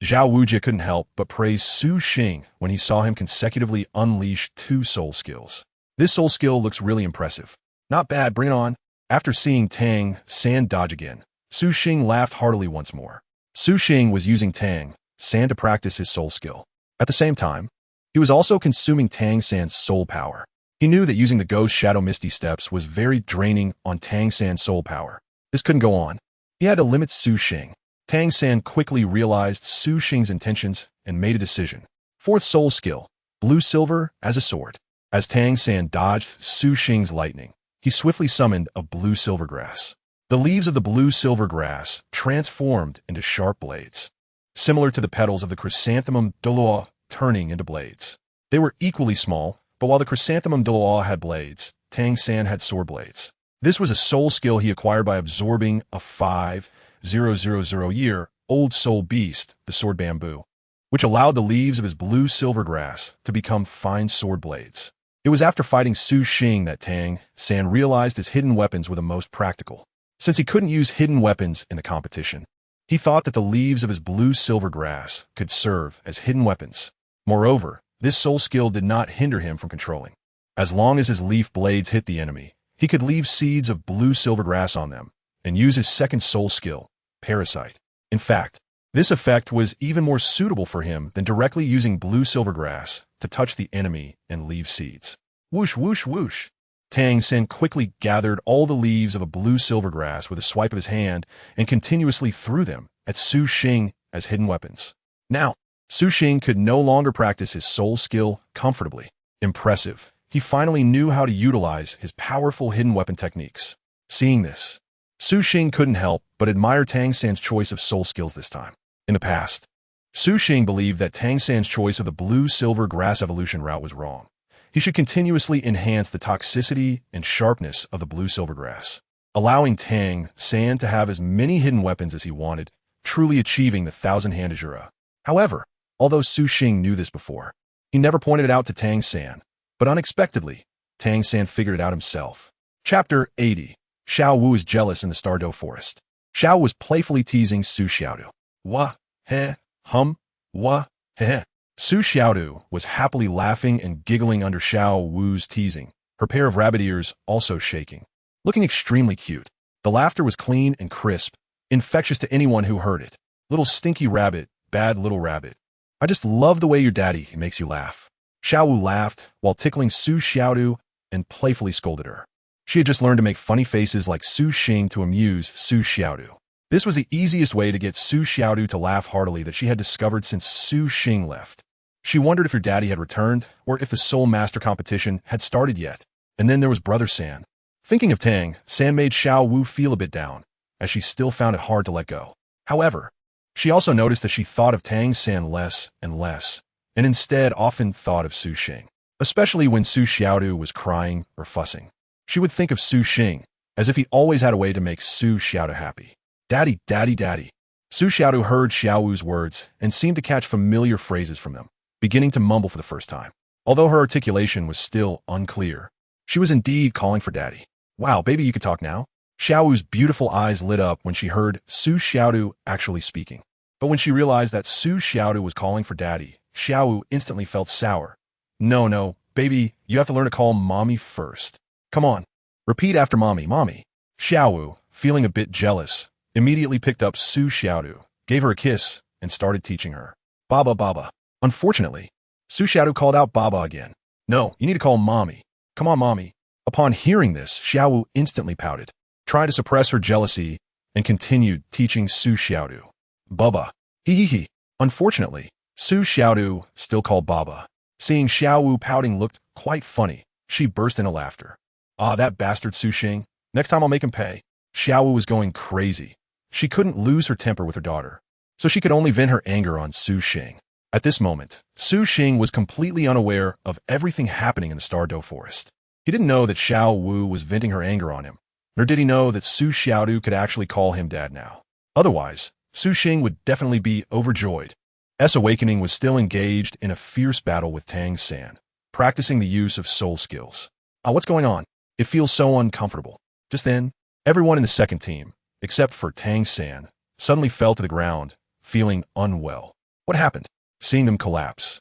Zhao Wujie couldn't help but praise Su Xing when he saw him consecutively unleash 2 soul skills. This soul skill looks really impressive. Not bad, bring it on. After seeing Tang San dodge again, Su Xing laughed heartily once more. Su Xing was using Tang San to practice his soul skill. At the same time, he was also consuming Tang San's soul power. He knew that using the Ghost Shadow Misty Steps was very draining on Tang San's soul power. This couldn't go on. He had to limit Su Xing. Tang San quickly realized Su Xing's intentions and made a decision. 4th soul skill, blue silver as a sword. As Tang San dodged Su Xing's lightning, he swiftly summoned a blue silver grass. The leaves of the blue silver grass transformed into sharp blades, similar to the petals of the chrysanthemum Douluo turning into blades. They were equally small, but while the chrysanthemum Douluo had blades, Tang San had sword blades. This was a soul skill he acquired by absorbing a 5,000-year-old soul beast, the sword bamboo, which allowed the leaves of his blue silver grass to become fine sword blades. It was after fighting Su Xing that Tang San realized his hidden weapons were the most practical. Since he couldn't use hidden weapons in the competition, he thought that the leaves of his blue silver grass could serve as hidden weapons. Moreover, this soul skill did not hinder him from controlling. As long as his leaf blades hit the enemy, he could leave seeds of blue silver grass on them and use his second soul skill, Parasite. In fact, this effect was even more suitable for him than directly using blue silver grass to touch the enemy and leave seeds. Whoosh, whoosh, whoosh. Tang San quickly gathered all the leaves of a blue silver grass with a swipe of his hand and continuously threw them at Su Xing as hidden weapons. Now, Su Xing could no longer practice his soul skill comfortably. Impressive. He finally knew how to utilize his powerful hidden weapon techniques. Seeing this, Su Xing couldn't help but admire Tang San's choice of soul skills this time. In the past, Su Xing believed that Tang San's choice of the blue-silver grass evolution route was wrong. He should continuously enhance the toxicity and sharpness of the blue-silver grass, allowing Tang San to have as many hidden weapons as he wanted, truly achieving the thousand-hand Azura. However, although Su Xing knew this before, he never pointed it out to Tang San. But unexpectedly, Tang San figured it out himself. Chapter 80. Xiao Wu is jealous in the Stardew Forest. Xiao was playfully teasing Su Xiaodu. Wah, heh, hum, wah, heh. Su Xiaodu was happily laughing and giggling under Xiao Wu's teasing, her pair of rabbit ears also shaking. Looking extremely cute, the laughter was clean and crisp, infectious to anyone who heard it. Little stinky rabbit, bad little rabbit. I just love the way your daddy makes you laugh. Xiao Wu laughed while tickling Su Xiaodu and playfully scolded her. She had just learned to make funny faces like Su Xing to amuse Su Xiaodu. This was the easiest way to get Su Xiaodu to laugh heartily that she had discovered since Su Xing left. She wondered if her daddy had returned, or if the Soul Master competition had started yet. And then there was Brother San. Thinking of Tang, San made Xiao Wu feel a bit down, as she still found it hard to let go. However, she also noticed that she thought of Tang San less and less, and instead often thought of Su Xing. Especially when Su Xiaodu was crying or fussing. She would think of Su Xing, as if he always had a way to make Su Xiaodu happy. Daddy, daddy, daddy. Su Xiaodu heard Xiao Wu's words and seemed to catch familiar phrases from them, beginning to mumble for the first time. Although her articulation was still unclear, she was indeed calling for daddy. Wow, baby, you could talk now? Xiao Wu's beautiful eyes lit up when she heard Su Xiaodu actually speaking. But when she realized that Su Xiaodu was calling for daddy, Xiao Wu instantly felt sour. No, baby, you have to learn to call mommy first. Come on, repeat after mommy, mommy. Xiao Wu, feeling a bit jealous, immediately picked up Su Xiaodu, gave her a kiss, and started teaching her. Baba, baba. Unfortunately, Su Xiaodu called out baba again. No, you need to call mommy. Come on, mommy. Upon hearing this, Xiao Wu instantly pouted, tried to suppress her jealousy, and continued teaching Su Xiaodu. Baba. Hee. Unfortunately, Su Xiaodu still called baba. Seeing Xiao Wu pouting looked quite funny, she burst into laughter. Ah, that bastard Su Xing. Next time I'll make him pay. Xiao Wu was going crazy. She couldn't lose her temper with her daughter, so she could only vent her anger on Su Xing. At this moment, Su Xing was completely unaware of everything happening in the Stardow Forest. He didn't know that Xiao Wu was venting her anger on him, nor did he know that Su Xiaodu could actually call him dad now. Otherwise, Su Xing would definitely be overjoyed. S Awakening was still engaged in a fierce battle with Tang San, practicing the use of soul skills. What's going on? It feels so uncomfortable. Just then, everyone in the second team, except for Tang San, suddenly fell to the ground, feeling unwell. What happened? Seeing them collapse,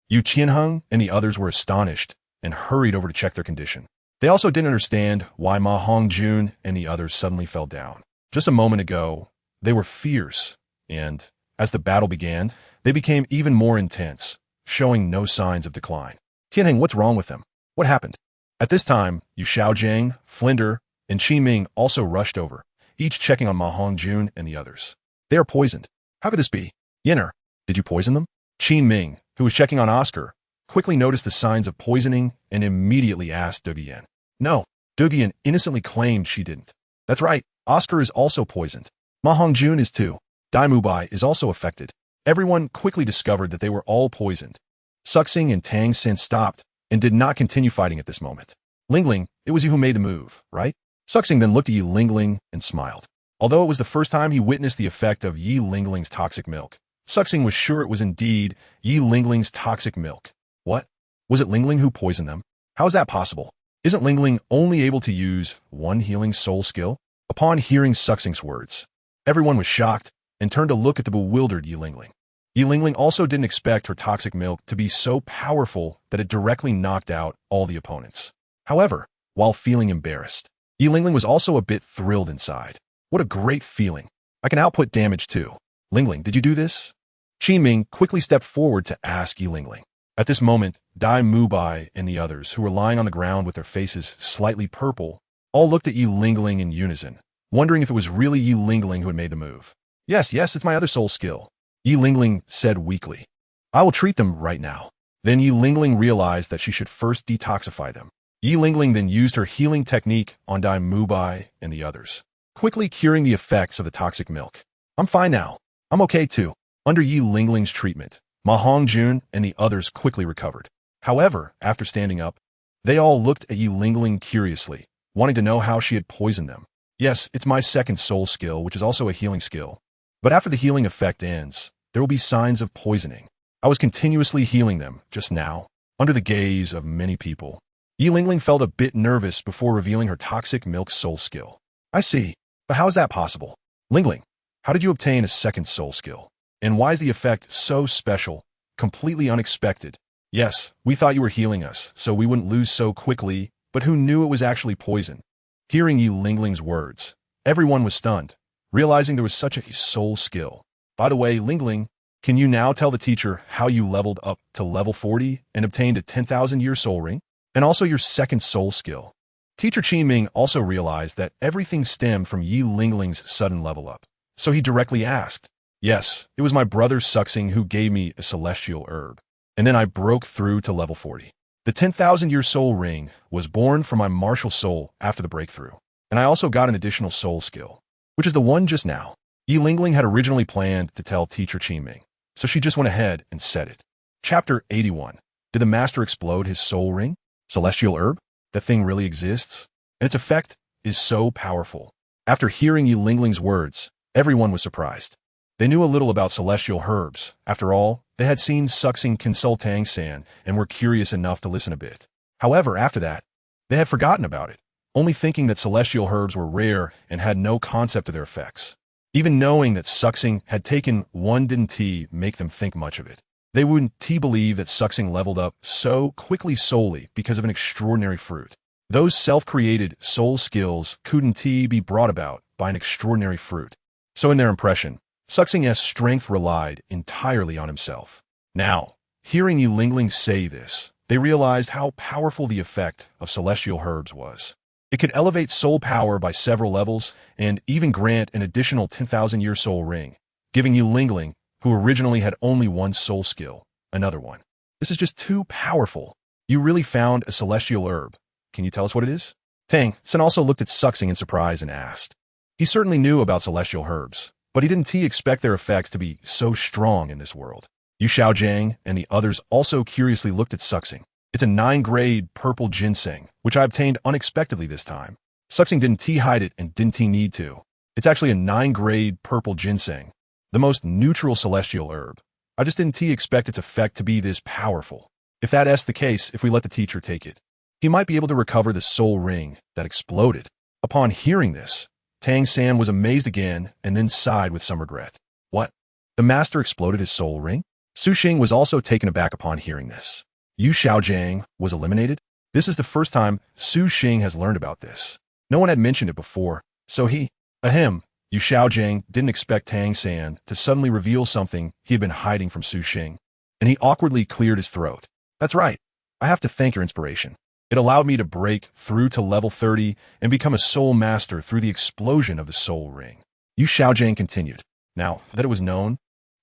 Yu Qianheng and the others were astonished and hurried over to check their condition. They also didn't understand why Ma Hongjun and the others suddenly fell down. Just a moment ago, they were fierce, and as the battle began, they became even more intense, showing no signs of decline. Tianheng, what's wrong with them? What happened? At this time, Yu Xiaojiang, Flinder, and Qi Ming also rushed over, each checking on Ma Hongjun and the others. They are poisoned. How could this be? Yenner, did you poison them? Qi Ming, who was checking on Oscar, quickly noticed the signs of poisoning and immediately asked Dugian. No, Dugian innocently claimed she didn't. That's right, Oscar is also poisoned. Ma Hongjun is too. Dai Mubai is also affected. Everyone quickly discovered that they were all poisoned. Suxing and Tang Sin stopped and did not continue fighting at this moment. Lingling, it was you who made the move, right? Suxing then looked at Yi Lingling and smiled. Although it was the first time he witnessed the effect of Yi Lingling's toxic milk, Suxing was sure it was indeed Yi Lingling's toxic milk. What? Was it Lingling who poisoned them? How is that possible? Isn't Lingling only able to use one healing soul skill? Upon hearing Suxing's words, everyone was shocked and turned to look at the bewildered Yi Lingling. Yi Lingling also didn't expect her toxic milk to be so powerful that it directly knocked out all the opponents. However, while feeling embarrassed, Yi Lingling was also a bit thrilled inside. What a great feeling. I can output damage too. Lingling, did you do this? Qi Ming quickly stepped forward to ask Yi Lingling. At this moment, Dai Mubai and the others, who were lying on the ground with their faces slightly purple, all looked at Yi Lingling in unison, wondering if it was really Yi Lingling who had made the move. Yes, it's my other soul skill, Yi Lingling said weakly. I will treat them right now. Then Yi Lingling realized that she should first detoxify them. Yi Lingling then used her healing technique on Dai Mubai and the others, quickly curing the effects of the toxic milk. I'm fine now. I'm okay too. Under Yi Lingling's treatment, Ma Hongjun and the others quickly recovered. However, after standing up, they all looked at Yi Lingling curiously, wanting to know how she had poisoned them. Yes, it's my second soul skill, which is also a healing skill. But after the healing effect ends, there will be signs of poisoning. I was continuously healing them, just now, under the gaze of many people. Yi Lingling felt a bit nervous before revealing her toxic milk soul skill. I see, but how is that possible? Lingling, how did you obtain a second soul skill? And why is the effect so special, completely unexpected? Yes, we thought you were healing us, so we wouldn't lose so quickly, but who knew it was actually poison? Hearing Yi Lingling's words, everyone was stunned, realizing there was such a soul skill. By the way, Lingling, can you now tell the teacher how you leveled up to level 40 and obtained a 10,000-year soul ring? And also your second soul skill. Teacher Qi Ming also realized that everything stemmed from Yi Lingling's sudden level up. So he directly asked. Yes, it was my brother Suxing who gave me a celestial herb. And then I broke through to level 40. The 10,000-year soul ring was born from my martial soul after the breakthrough. And I also got an additional soul skill, which is the one just now. Yi Lingling had originally planned to tell teacher Qiming, so she just went ahead and said it. Chapter 81. Did the master explode his soul ring? Celestial herb? That thing really exists? And its effect is so powerful. After hearing Yi Lingling's words, everyone was surprised. They knew a little about celestial herbs. After all, they had seen Suxing consult Tang San and were curious enough to listen a bit. However, after that, they had forgotten about it, only thinking that celestial herbs were rare and had no concept of their effects. Even knowing that Suxing had taken one didn't make them think much of it. They wouldn't believe that Suxing leveled up so quickly solely because of an extraordinary fruit. Those self-created soul skills couldn't be brought about by an extraordinary fruit. So in their impression, Suxing's strength relied entirely on himself. Now, hearing Yi Lingling say this, they realized how powerful the effect of celestial herbs was. It could elevate soul power by several levels and even grant an additional 10,000-year soul ring, giving Yi Lingling, who originally had only one soul skill, another one. This is just too powerful. You really found a celestial herb. Can you tell us what it is? Tang San also looked at Suxing in surprise and asked. He certainly knew about celestial herbs, but he didn't expect their effects to be so strong in this world. Yu Xiaojiang and the others also curiously looked at Suxing. It's a 9-grade purple ginseng, which I obtained unexpectedly this time. Suxing didn't hide it and didn't need to. It's actually a 9-grade purple ginseng, the most neutral celestial herb. I just didn't expect its effect to be this powerful. If that's the case, if we let the teacher take it, he might be able to recover the soul ring that exploded. Upon hearing this, Tang San was amazed again and then sighed with some regret. What? The master exploded his soul ring? Su Xing was also taken aback upon hearing this. Yu Xiaojiang was eliminated? This is the first time Su Xing has learned about this. No one had mentioned it before, so Yu Xiaojiang didn't expect Tang San to suddenly reveal something he had been hiding from Su Xing, and he awkwardly cleared his throat. That's right. I have to thank your inspiration. It allowed me to break through to level 30 and become a soul master through the explosion of the soul ring. Yu Xiaojiang continued. Now that it was known,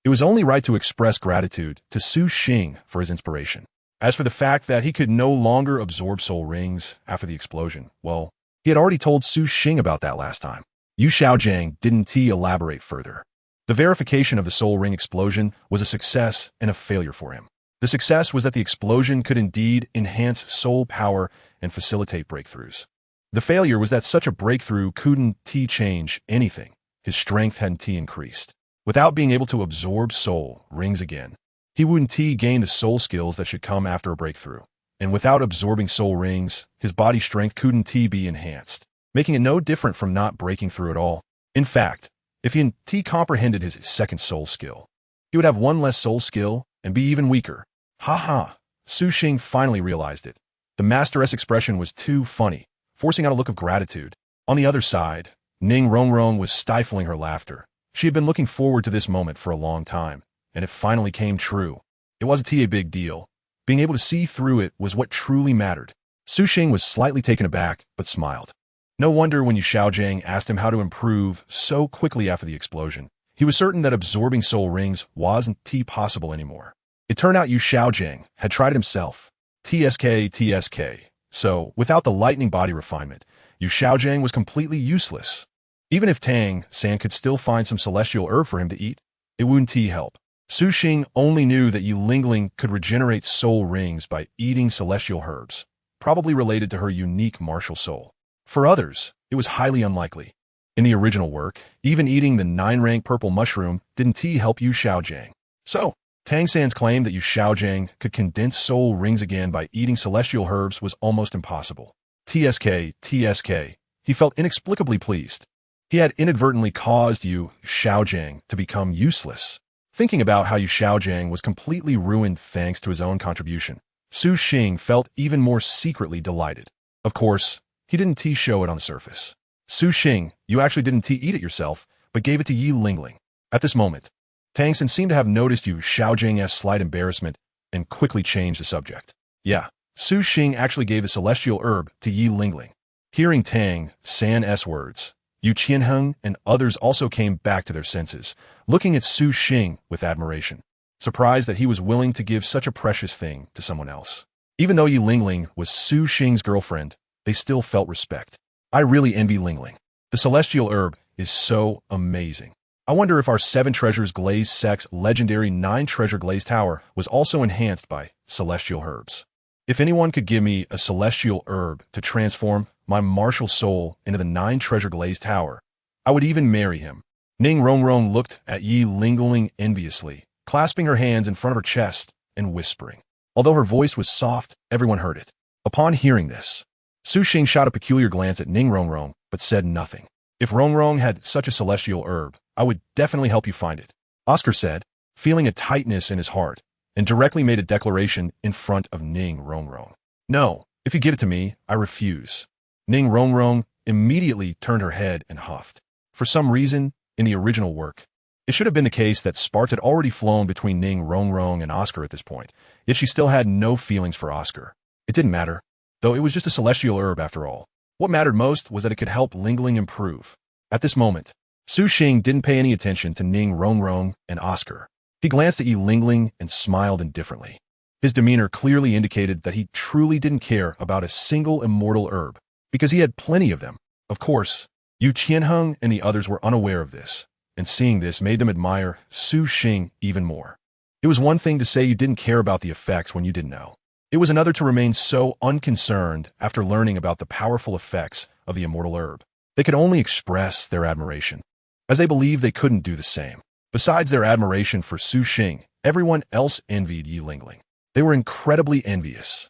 it was only right to express gratitude to Su Xing for his inspiration. As for the fact that he could no longer absorb soul rings after the explosion, well, he had already told Su Xing about that last time. Yu Xiaojiang didn't elaborate further. The verification of the soul ring explosion was a success and a failure for him. The success was that the explosion could indeed enhance soul power and facilitate breakthroughs. The failure was that such a breakthrough couldn't change anything. His strength hadn't increased. Without being able to absorb soul rings again, he wouldn't gain the soul skills that should come after a breakthrough. And without absorbing soul rings, his body strength couldn't be enhanced, making it no different from not breaking through at all. In fact, if he comprehended his second soul skill, he would have one less soul skill and be even weaker. Ha! Su Xing finally realized it. The master's expression was too funny, forcing out a look of gratitude. On the other side, Ning Rongrong was stifling her laughter. She had been looking forward to this moment for a long time, and it finally came true. It wasn't a big deal. Being able to see through it was what truly mattered. Su Xing was slightly taken aback, but smiled. No wonder when Yu Xiaojiang asked him how to improve so quickly after the explosion. He was certain that absorbing soul rings wasn't possible anymore. It turned out Yu Xiaojiang had tried it himself. TSK. So, without the lightning body refinement, Yu Xiaojiang was completely useless. Even if Tang San could still find some celestial herb for him to eat, it wouldn't help. Su Xing only knew that Yi Lingling could regenerate soul rings by eating celestial herbs, probably related to her unique martial soul. For others, it was highly unlikely. In the original work, even eating the 9-rank purple mushroom didn't help Yu Xiaojiang. So, Tang San's claim that Yu Xiaojiang could condense soul rings again by eating celestial herbs was almost impossible. TSK. He felt inexplicably pleased. He had inadvertently caused Yu Xiaojiang to become useless. Thinking about how Yu Xiaojiang was completely ruined thanks to his own contribution, Su Xing felt even more secretly delighted. Of course, he didn't show it on the surface. Su Xing, you actually didn't eat it yourself, but gave it to Yi Lingling. At this moment, Tang San seemed to have noticed Yu Xiaojiang's slight embarrassment and quickly changed the subject. Yeah, Su Xing actually gave the celestial herb to Yi Lingling. Hearing Tang San's words, Yu Qianheng and others also came back to their senses, looking at Su Xing with admiration, surprised that he was willing to give such a precious thing to someone else. Even though Yi Lingling was Su Xing's girlfriend, they still felt respect. I really envy Lingling. The celestial herb is so amazing. I wonder if our 7 treasures glazed sect's legendary 9 treasure glazed tower was also enhanced by celestial herbs. If anyone could give me a celestial herb to transform my martial soul into the 9 treasure glazed tower, I would even marry him. Ning Rongrong looked at Yi Lingling enviously, clasping her hands in front of her chest and whispering. Although her voice was soft, everyone heard it. Upon hearing this, Su Xing shot a peculiar glance at Ning Rongrong, but said nothing. If Rongrong had such a celestial herb, I would definitely help you find it, Oscar said, feeling a tightness in his heart, and directly made a declaration in front of Ning Rongrong. No, if you give it to me, I refuse. Ning Rongrong immediately turned her head and huffed. For some reason, in the original work, it should have been the case that sparks had already flown between Ning Rongrong and Oscar at this point, yet she still had no feelings for Oscar. It didn't matter, though it was just a celestial herb after all. What mattered most was that it could help Lingling improve. At this moment, Su Xing didn't pay any attention to Ning Rongrong and Oscar. He glanced at Yi Lingling and smiled indifferently. His demeanor clearly indicated that he truly didn't care about a single immortal herb, because he had plenty of them. Of course, Yu Qianheng and the others were unaware of this, and seeing this made them admire Su Xing even more. It was one thing to say you didn't care about the effects when you didn't know. It was another to remain so unconcerned after learning about the powerful effects of the immortal herb. They could only express their admiration, as they believed they couldn't do the same. Besides their admiration for Su Xing, everyone else envied Yi Lingling. They were incredibly envious.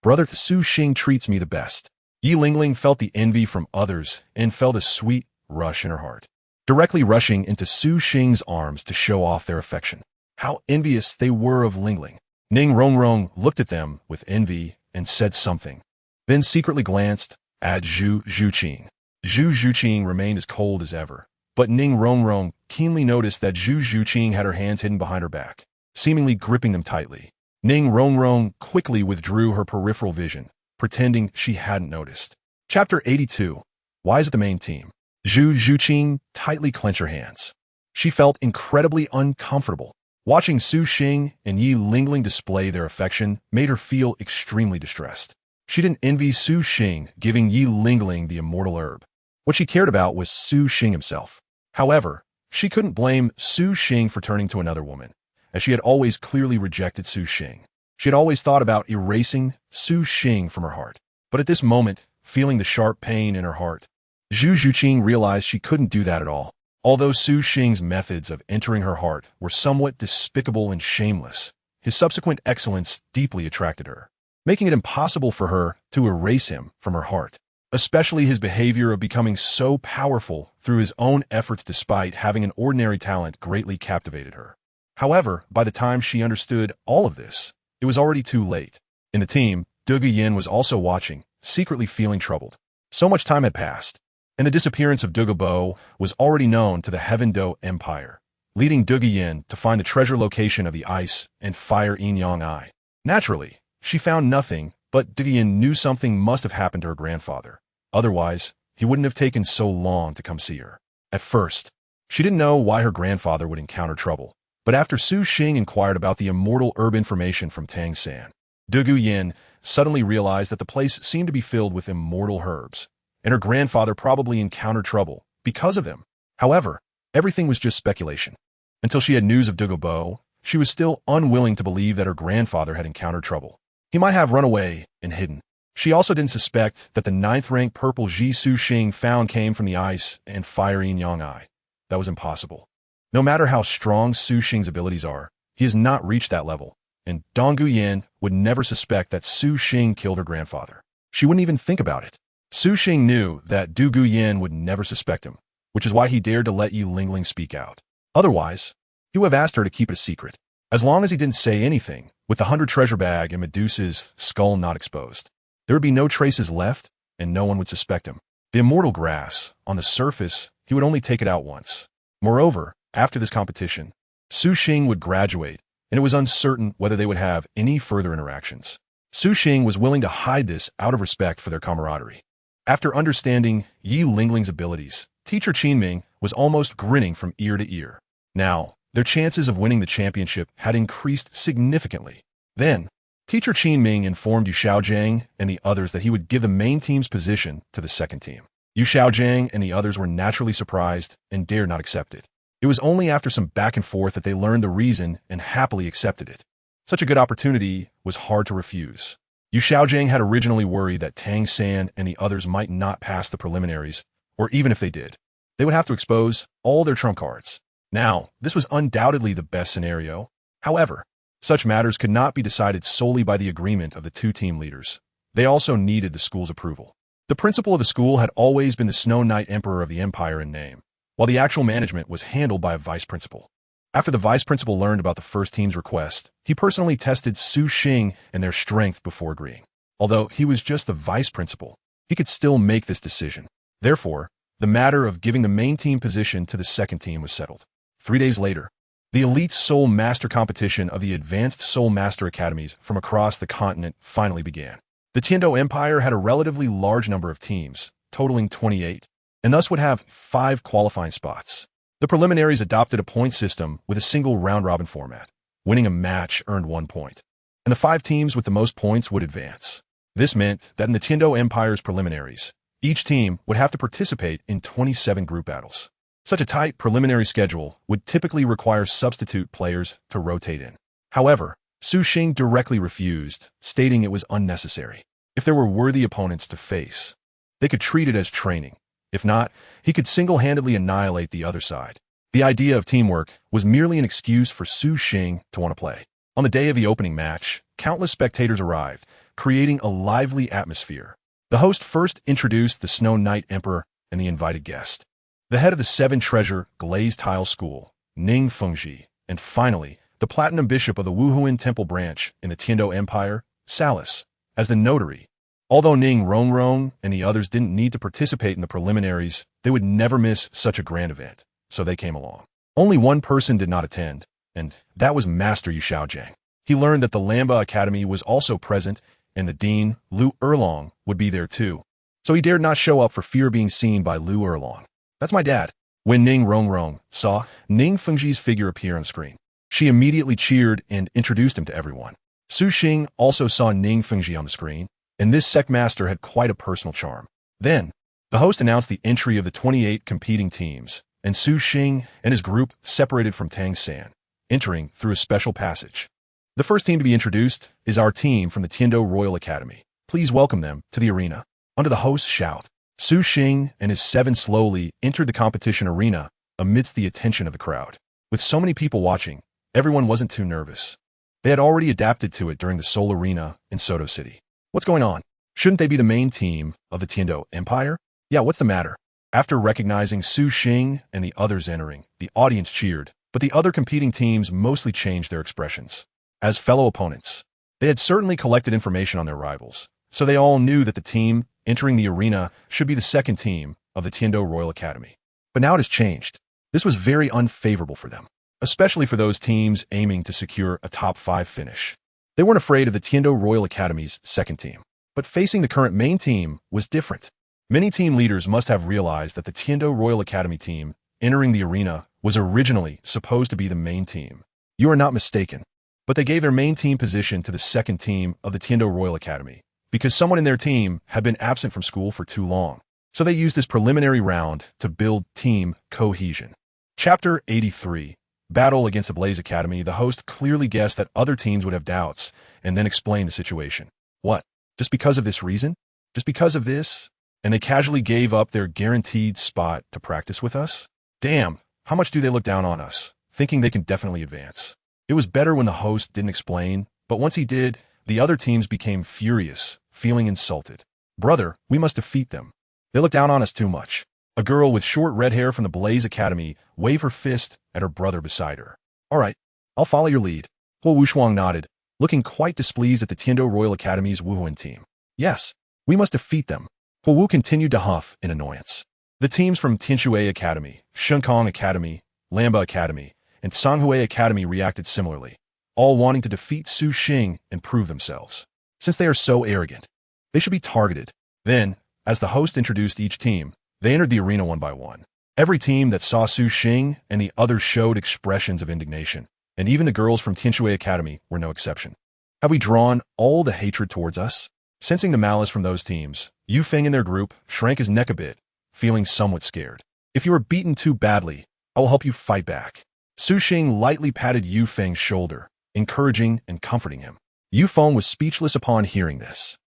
Brother Su Xing treats me the best. Yi Lingling felt the envy from others and felt a sweet rush in her heart, directly rushing into Su Xing's arms to show off their affection. How envious they were of Lingling. Ning Rongrong looked at them with envy and said something, then secretly glanced at Zhu Zhuqing. Zhu Zhuqing remained as cold as ever, but Ning Rongrong keenly noticed that Zhu Zhuqing had her hands hidden behind her back, seemingly gripping them tightly. Ning Rongrong quickly withdrew her peripheral vision, pretending she hadn't noticed. Chapter 82. Why is it the main team? Zhu Zhuqing tightly clenched her hands. She felt incredibly uncomfortable. Watching Su Xing and Yi Lingling display their affection made her feel extremely distressed. She didn't envy Su Xing giving Yi Lingling the immortal herb. What she cared about was Su Xing himself. However, she couldn't blame Su Xing for turning to another woman, as she had always clearly rejected Su Xing. She had always thought about erasing Su Xing from her heart. But at this moment, feeling the sharp pain in her heart, Zhu Zhuqing realized she couldn't do that at all. Although Su Xing's methods of entering her heart were somewhat despicable and shameless, his subsequent excellence deeply attracted her, making it impossible for her to erase him from her heart. Especially his behavior of becoming so powerful through his own efforts despite having an ordinary talent greatly captivated her. However, by the time she understood all of this, it was already too late. In the team, Douluo Yin was also watching, secretly feeling troubled. So much time had passed, and the disappearance of Douluo was already known to the Heaven Do Empire, leading Douluo Yin to find the treasure location of the ice and fire Yin Yang Eye. Naturally, she found nothing, but Douluo Yin knew something must have happened to her grandfather. Otherwise, he wouldn't have taken so long to come see her. At first, she didn't know why her grandfather would encounter trouble, but after Su Xing inquired about the immortal herb information from Tang San, Douluo Yin suddenly realized that the place seemed to be filled with immortal herbs, and her grandfather probably encountered trouble because of them. However, everything was just speculation. Until she had news of Douluo, she was still unwilling to believe that her grandfather had encountered trouble. He might have run away and hidden. She also didn't suspect that the 9th-rank purple Ji Su Xing found came from the ice and fire Yin Yang Eye. That was impossible. No matter how strong Su Xing's abilities are, he has not reached that level, and Douluo Yin would never suspect that Su Xing killed her grandfather. She wouldn't even think about it. Su Xing knew that Douluo Yin would never suspect him, which is why he dared to let Yi Lingling speak out. Otherwise, he would have asked her to keep it a secret. As long as he didn't say anything, with the 100 treasure bag and Medusa's skull not exposed, there would be no traces left, and no one would suspect him. The immortal grass, on the surface, he would only take it out once. Moreover, after this competition, Su Xing would graduate, and it was uncertain whether they would have any further interactions. Su Xing was willing to hide this out of respect for their camaraderie. After understanding Yi Lingling's abilities, teacher Qinming was almost grinning from ear to ear. Now, their chances of winning the championship had increased significantly. Then, teacher Qinming informed Yu Xiaojiang and the others that he would give the main team's position to the second team. Yu Xiaojiang and the others were naturally surprised and dared not accept it. It was only after some back and forth that they learned the reason and happily accepted it. Such a good opportunity was hard to refuse. Yu Xiaojiang had originally worried that Tang San and the others might not pass the preliminaries, or even if they did, they would have to expose all their trump cards. Now, this was undoubtedly the best scenario. However, such matters could not be decided solely by the agreement of the two team leaders. They also needed the school's approval. The principal of the school had always been the Snow Knight Emperor of the Empire in name, while the actual management was handled by a vice principal. After the vice principal learned about the first team's request, he personally tested Su Xing and their strength before agreeing. Although he was just the vice principal, he could still make this decision. Therefore, the matter of giving the main team position to the second team was settled. 3 days later, the elite Soul Master competition of the advanced Soul Master academies from across the continent finally began. The Tiando Empire had a relatively large number of teams, totaling 28, and thus would have 5 qualifying spots. The preliminaries adopted a point system with a single round-robin format. Winning a match earned 1 point, and the 5 teams with the most points would advance. This meant that in the Tiando Empire's preliminaries, each team would have to participate in 27 group battles. Such a tight preliminary schedule would typically require substitute players to rotate in. However, Su Xing directly refused, stating it was unnecessary. If there were worthy opponents to face, they could treat it as training. If not, he could single-handedly annihilate the other side. The idea of teamwork was merely an excuse for Su Xing to want to play. On the day of the opening match, countless spectators arrived, creating a lively atmosphere. The host first introduced the Snow Knight Emperor and the invited guest, the head of the 7 Treasure Glazed Tile School, Ning Fengji, and finally, the Platinum Bishop of the Wuhuan Temple branch in the Tiando Empire, Salis, as the notary. Although Ning Rongrong and the others didn't need to participate in the preliminaries, they would never miss such a grand event, so they came along. Only one person did not attend, and that was Master Yu Xiaojiang. He learned that the Lamba Academy was also present, and the dean, Lu Erlong, would be there too. So he dared not show up for fear of being seen by Lu Erlong. "That's my dad." When Ning Rongrong saw Ning Fengji's figure appear on screen, she immediately cheered and introduced him to everyone. Su Xing also saw Ning Fengji on the screen, and this sect master had quite a personal charm. Then, the host announced the entry of the 28 competing teams, and Su Xing and his group separated from Tang San, entering through a special passage. The first team to be introduced is our team from the Tiando Royal Academy. Please welcome them to the arena. Under the host's shout, Su Xing and his 7 slowly entered the competition arena amidst the attention of the crowd. With so many people watching, everyone wasn't too nervous. They had already adapted to it during the Seoul Arena in Soto City. What's going on? Shouldn't they be the main team of the Tiando Empire? Yeah, what's the matter? After recognizing Su Xing and the others entering, the audience cheered, but the other competing teams mostly changed their expressions. As fellow opponents, they had certainly collected information on their rivals, so they all knew that the team entering the arena should be the second team of the Tiando Royal Academy. But now it has changed. This was very unfavorable for them, especially for those teams aiming to secure a top 5 finish. They weren't afraid of the Tiando Royal Academy's second team, but facing the current main team was different. Many team leaders must have realized that the Tiando Royal Academy team entering the arena was originally supposed to be the main team. You are not mistaken, but they gave their main team position to the second team of the Tiando Royal Academy because someone in their team had been absent from school for too long. So they used this preliminary round to build team cohesion. Chapter 83. Battle against the Blaze Academy. The host clearly guessed that other teams would have doubts and then explained the situation. What? Just because of this reason? Just because of this? And they casually gave up their guaranteed spot to practice with us? Damn, how much do they look down on us, thinking they can definitely advance? It was better when the host didn't explain, but once he did, the other teams became furious, feeling insulted. Brother, we must defeat them. They look down on us too much. A girl with short red hair from the Blaze Academy waved her fist at her brother beside her. All right, I'll follow your lead. Huo Wushuang nodded, looking quite displeased at the Tiando Royal Academy's Wuhuan team. Yes, we must defeat them. Huo Wu continued to huff in annoyance. The teams from Tianshui Academy, Shenkong Academy, Lamba Academy, and Sanghui Academy reacted similarly, all wanting to defeat Su Xing and prove themselves. Since they are so arrogant, they should be targeted. Then, As the host introduced each team, they entered the arena one by one. Every team that saw Su Xing and the others showed expressions of indignation, and even the girls from Tianshui Academy were no exception. Have we drawn all the hatred towards us? Sensing the malice from those teams, Yu Feng and their group shrank his neck a bit, feeling somewhat scared. If you are beaten too badly, I will help you fight back. Su Xing lightly patted Yu Feng's shoulder, encouraging and comforting him. Yu Feng was speechless upon hearing this.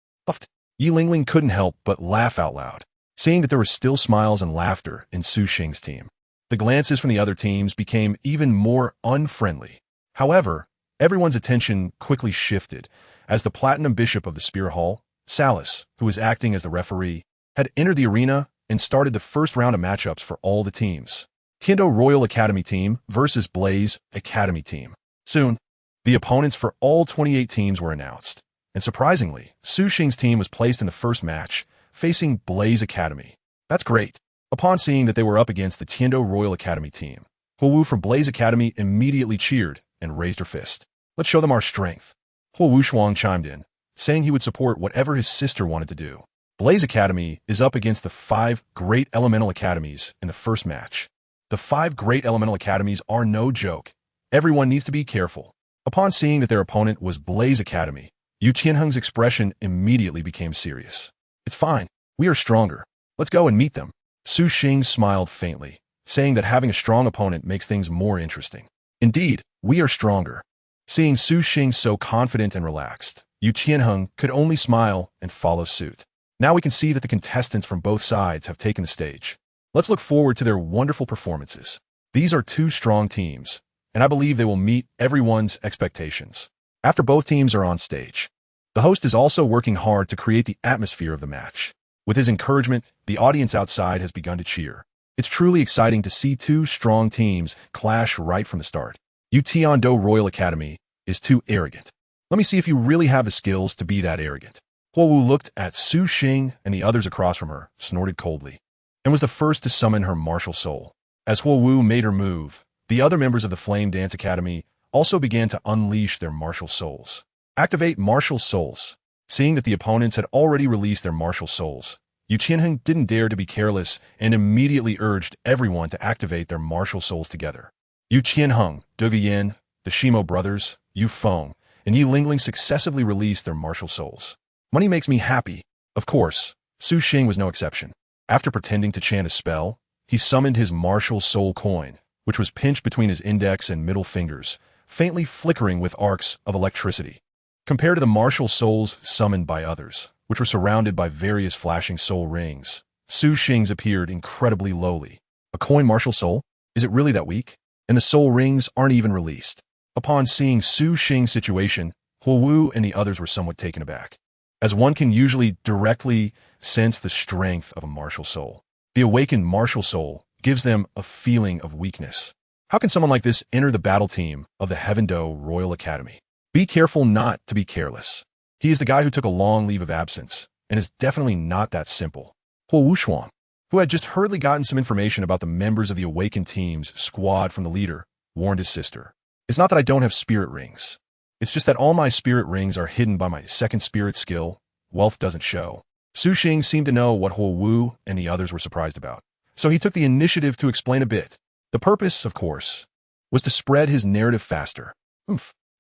Yi Lingling couldn't help but laugh out loud, seeing that there were still smiles and laughter in Su Xing's team. The glances from the other teams became even more unfriendly. However, everyone's attention quickly shifted as the Platinum Bishop of the Spear Hall, Salas, who was acting as the referee, had entered the arena and started the first round of matchups for all the teams. Tiando Royal Academy team versus Blaze Academy team. Soon, the opponents for all 28 teams were announced, and surprisingly, Su Xing's team was placed in the first match, facing Blaze Academy. That's great. Upon seeing that they were up against the Tiando Royal Academy team, Huowu from Blaze Academy immediately cheered and raised her fist. Let's show them our strength. Huowu Shuang chimed in, saying he would support whatever his sister wanted to do. Blaze Academy is up against the 5 Great Elemental Academies in the first match. The 5 Great Elemental Academies are no joke. Everyone needs to be careful. Upon seeing that their opponent was Blaze Academy, Yu Qianheng's expression immediately became serious. It's fine. We are stronger. Let's go and meet them. Su Xing smiled faintly, saying that having a strong opponent makes things more interesting. Indeed, we are stronger. Seeing Su Xing so confident and relaxed, Yu Qianheng could only smile and follow suit. Now we can see that the contestants from both sides have taken the stage. Let's look forward to their wonderful performances. These are 2 strong teams, and I believe they will meet everyone's expectations. After both teams are on stage, the host is also working hard to create the atmosphere of the match. With his encouragement, the audience outside has begun to cheer. It's truly exciting to see 2 strong teams clash right from the start. Yu Tiando Royal Academy is too arrogant. Let me see if you really have the skills to be that arrogant. Huowu looked at Su Xing and the others across from her, snorted coldly, and was the first to summon her martial soul. As Huowu made her move, the other members of the Flame Dance Academy also began to unleash their martial souls. Activate martial souls. Seeing that the opponents had already released their martial souls, Yu Qianheng didn't dare to be careless and immediately urged everyone to activate their martial souls together. Yu Qianheng, De Guiyan, the Shimo brothers, Yu Feng, and Yi Lingling successively released their martial souls. Money makes me happy. Of course, Su Xing was no exception. After pretending to chant a spell, he summoned his martial soul coin, which was pinched between his index and middle fingers, faintly flickering with arcs of electricity. Compared to the martial souls summoned by others, which were surrounded by various flashing soul rings, Su Xing's appeared incredibly lowly. A coin martial soul? Is it really that weak? And the soul rings aren't even released. Upon seeing Su Xing's situation, Huowu and the others were somewhat taken aback, as one can usually directly sense the strength of a martial soul. The awakened martial soul gives them a feeling of weakness. How can someone like this enter the battle team of the Heavendo Royal Academy? Be careful not to be careless. He is the guy who took a long leave of absence, and is definitely not that simple. Huowu Shuang, who had just hurriedly gotten some information about the members of the awakened team's squad from the leader, warned his sister. It's not that I don't have spirit rings. It's just that all my spirit rings are hidden by my second spirit skill. Wealth doesn't show. Su Xing seemed to know what Huowu and the others were surprised about, so he took the initiative to explain a bit. The purpose, of course, was to spread his narrative faster.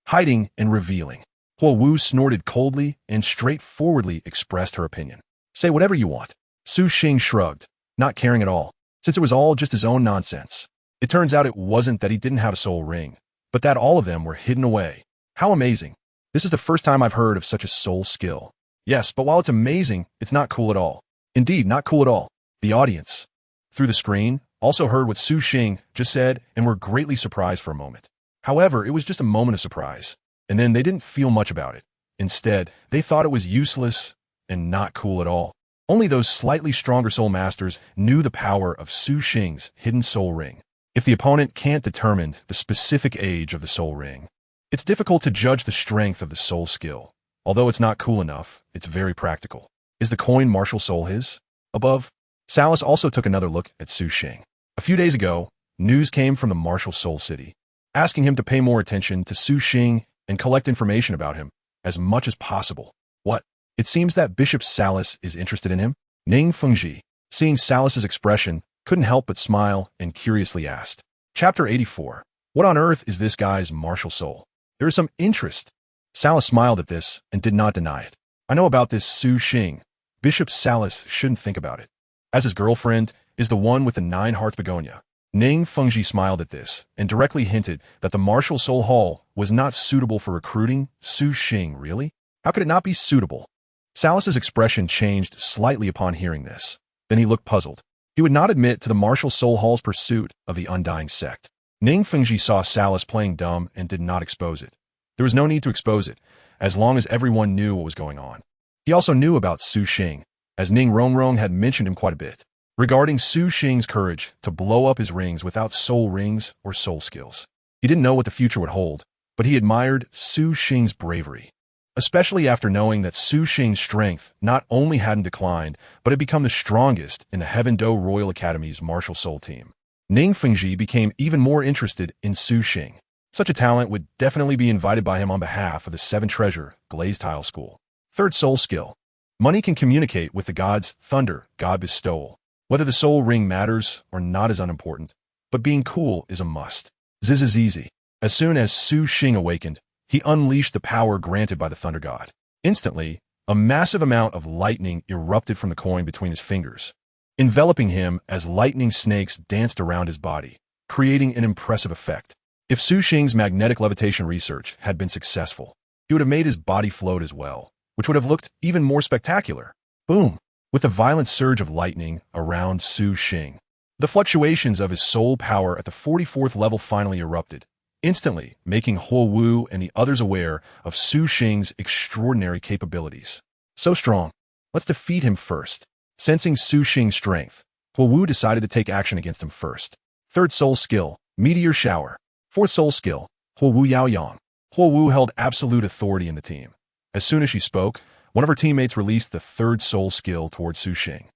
Hiding and revealing. Huowu snorted coldly and straightforwardly expressed her opinion. Say whatever you want. Su Xing shrugged, not caring at all, since it was all just his own nonsense. It turns out it wasn't that he didn't have a soul ring, but that all of them were hidden away. How amazing. This is the first time I've heard of such a soul skill. Yes, but while it's amazing, it's not cool at all. Indeed, not cool at all. The audience, through the screen, also heard what Su Xing just said and were greatly surprised for a moment. However, it was just a moment of surprise, and then they didn't feel much about it. Instead, they thought it was useless and not cool at all. Only those slightly stronger soul masters knew the power of Su Xing's hidden soul ring. If the opponent can't determine the specific age of the soul ring, it's difficult to judge the strength of the soul skill. Although it's not cool enough, it's very practical. Is the coin martial soul his? Above, Salas also took another look at Su Xing. A few days ago, news came from the martial soul city, asking him to pay more attention to Su Xing and collect information about him as much as possible. What? It seems that Bishop Salas is interested in him? Ning Fengji, seeing Salas's expression, couldn't help but smile and curiously asked. Chapter 84. What on earth is this guy's martial soul? There is some interest. Salas smiled at this and did not deny it. I know about this Su Xing. Bishop Salas shouldn't think about it. As his girlfriend is the one with the 9 hearts begonia. Ning Fengji smiled at this and directly hinted that the martial soul hall was not suitable for recruiting Su Xing. Really? How could it not be suitable? Salas's expression changed slightly upon hearing this. Then he looked puzzled. He would not admit to the martial soul hall's pursuit of the undying sect. Ning Fengji saw Salas playing dumb and did not expose it. There was no need to expose it, as long as everyone knew what was going on. He also knew about Su Xing, as Ning Rongrong had mentioned him quite a bit, regarding Su Xing's courage to blow up his rings without soul rings or soul skills. He didn't know what the future would hold, but he admired Su Xing's bravery, especially after knowing that Su Xing's strength not only hadn't declined, but had become the strongest in the Heaven Do Royal Academy's martial soul team. Ning Fengji became even more interested in Su Xing. Such a talent would definitely be invited by him on behalf of the 7 Treasure Glazed Tile School. Third soul skill. Money can communicate with the gods Thunder, God Bestowal. Whether the soul ring matters or not is unimportant, but being cool is a must. This is easy. As soon as Su Xing awakened, he unleashed the power granted by the Thunder God. Instantly, a massive amount of lightning erupted from the coin between his fingers, enveloping him as lightning snakes danced around his body, creating an impressive effect. If Su Xing's magnetic levitation research had been successful, he would have made his body float as well, which would have looked even more spectacular. Boom! With a violent surge of lightning around Su Xing, the fluctuations of his soul power at the 44th level finally erupted, instantly making Huo Wu and the others aware of Su Xing's extraordinary capabilities. So strong. Let's defeat him first. Sensing Su Xing's strength, Huo Wu decided to take action against him first. Third soul skill, Meteor Shower. Fourth soul skill, Huo Wu Yao Yang. Huo Wu held absolute authority in the team. As soon as she spoke, one of her teammates released the third soul skill towards Su Xing.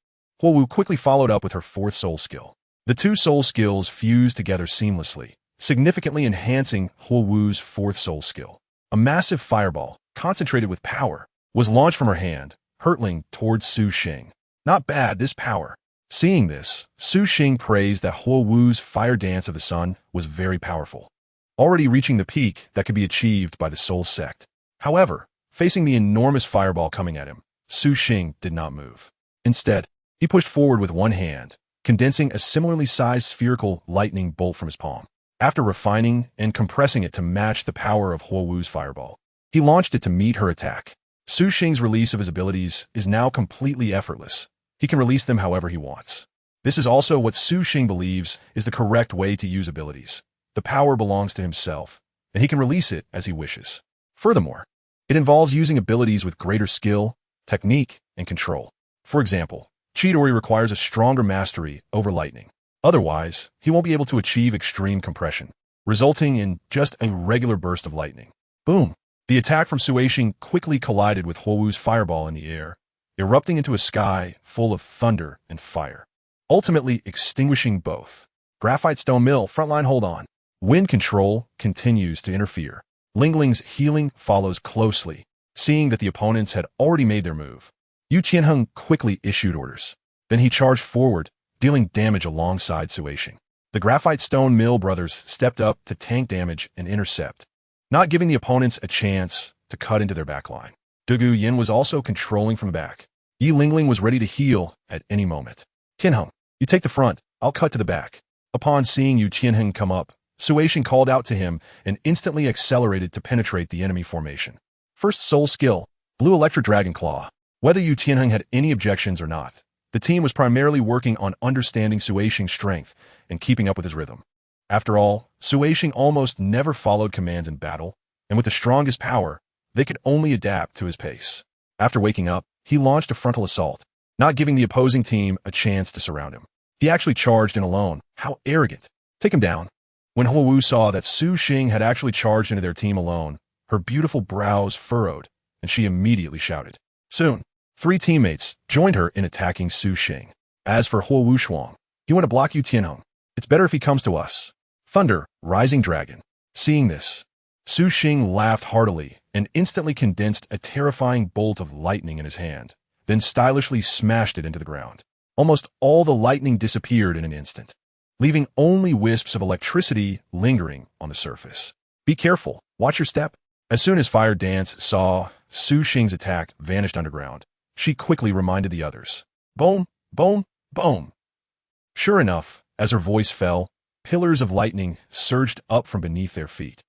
Huo Wu quickly followed up with her fourth soul skill. The 2 soul skills fused together seamlessly, significantly enhancing Huo Wu's fourth soul skill. A massive fireball, concentrated with power, was launched from her hand, hurtling towards Su Xing. Not bad, this power. Seeing this, Su Xing praised that Huo Wu's fire dance of the sun was very powerful, already reaching the peak that could be achieved by the soul sect. However, facing the enormous fireball coming at him, Su Xing did not move. Instead, he pushed forward with one hand, condensing a similarly sized spherical lightning bolt from his palm. After refining and compressing it to match the power of Huo Wu's fireball, he launched it to meet her attack. Su Xing's release of his abilities is now completely effortless. He can release them however he wants. This is also what Su Xing believes is the correct way to use abilities. The power belongs to himself, and he can release it as he wishes. Furthermore, it involves using abilities with greater skill, technique, and control. For example, Chidori requires a stronger mastery over lightning. Otherwise, he won't be able to achieve extreme compression, resulting in just a regular burst of lightning. Boom! The attack from Su Xing quickly collided with Huo Wu's fireball in the air, erupting into a sky full of thunder and fire, ultimately extinguishing both. Graphite Stone Mill, frontline, hold on. Wind control continues to interfere. Lingling's healing follows closely, seeing that the opponents had already made their move. Yu Qianheng quickly issued orders. Then he charged forward, dealing damage alongside Su Xing. The Graphite Stone Mill brothers stepped up to tank damage and intercept, not giving the opponents a chance to cut into their backline. Dugu Yin was also controlling from the back. Yi Lingling was ready to heal at any moment. Tianheng, you take the front, I'll cut to the back. Upon seeing Yu Qianheng come up, Su Xing called out to him and instantly accelerated to penetrate the enemy formation. First soul skill, Blue Electric Dragon Claw. Whether Yu Qianheng had any objections or not, the team was primarily working on understanding Su Xing's strength and keeping up with his rhythm. After all, Su Xing almost never followed commands in battle, and with the strongest power, they could only adapt to his pace. After waking up, he launched a frontal assault, not giving the opposing team a chance to surround him. He actually charged in alone. How arrogant. Take him down. When Huo Wu saw that Su Xing had actually charged into their team alone, her beautiful brows furrowed, and she immediately shouted. Soon, 3 teammates joined her in attacking Su Xing. As for Huo Wu Shuang, he went to block Yu Tianheng. It's better if he comes to us. Thunder, Rising Dragon. Seeing this, Su Xing laughed heartily and instantly condensed a terrifying bolt of lightning in his hand, then stylishly smashed it into the ground. Almost all the lightning disappeared in an instant, leaving only wisps of electricity lingering on the surface. Be careful. Watch your step. As soon as Fire Dance saw Su Xing's attack vanished underground, she quickly reminded the others. Boom, boom, boom. Sure enough, as her voice fell, pillars of lightning surged up from beneath their feet.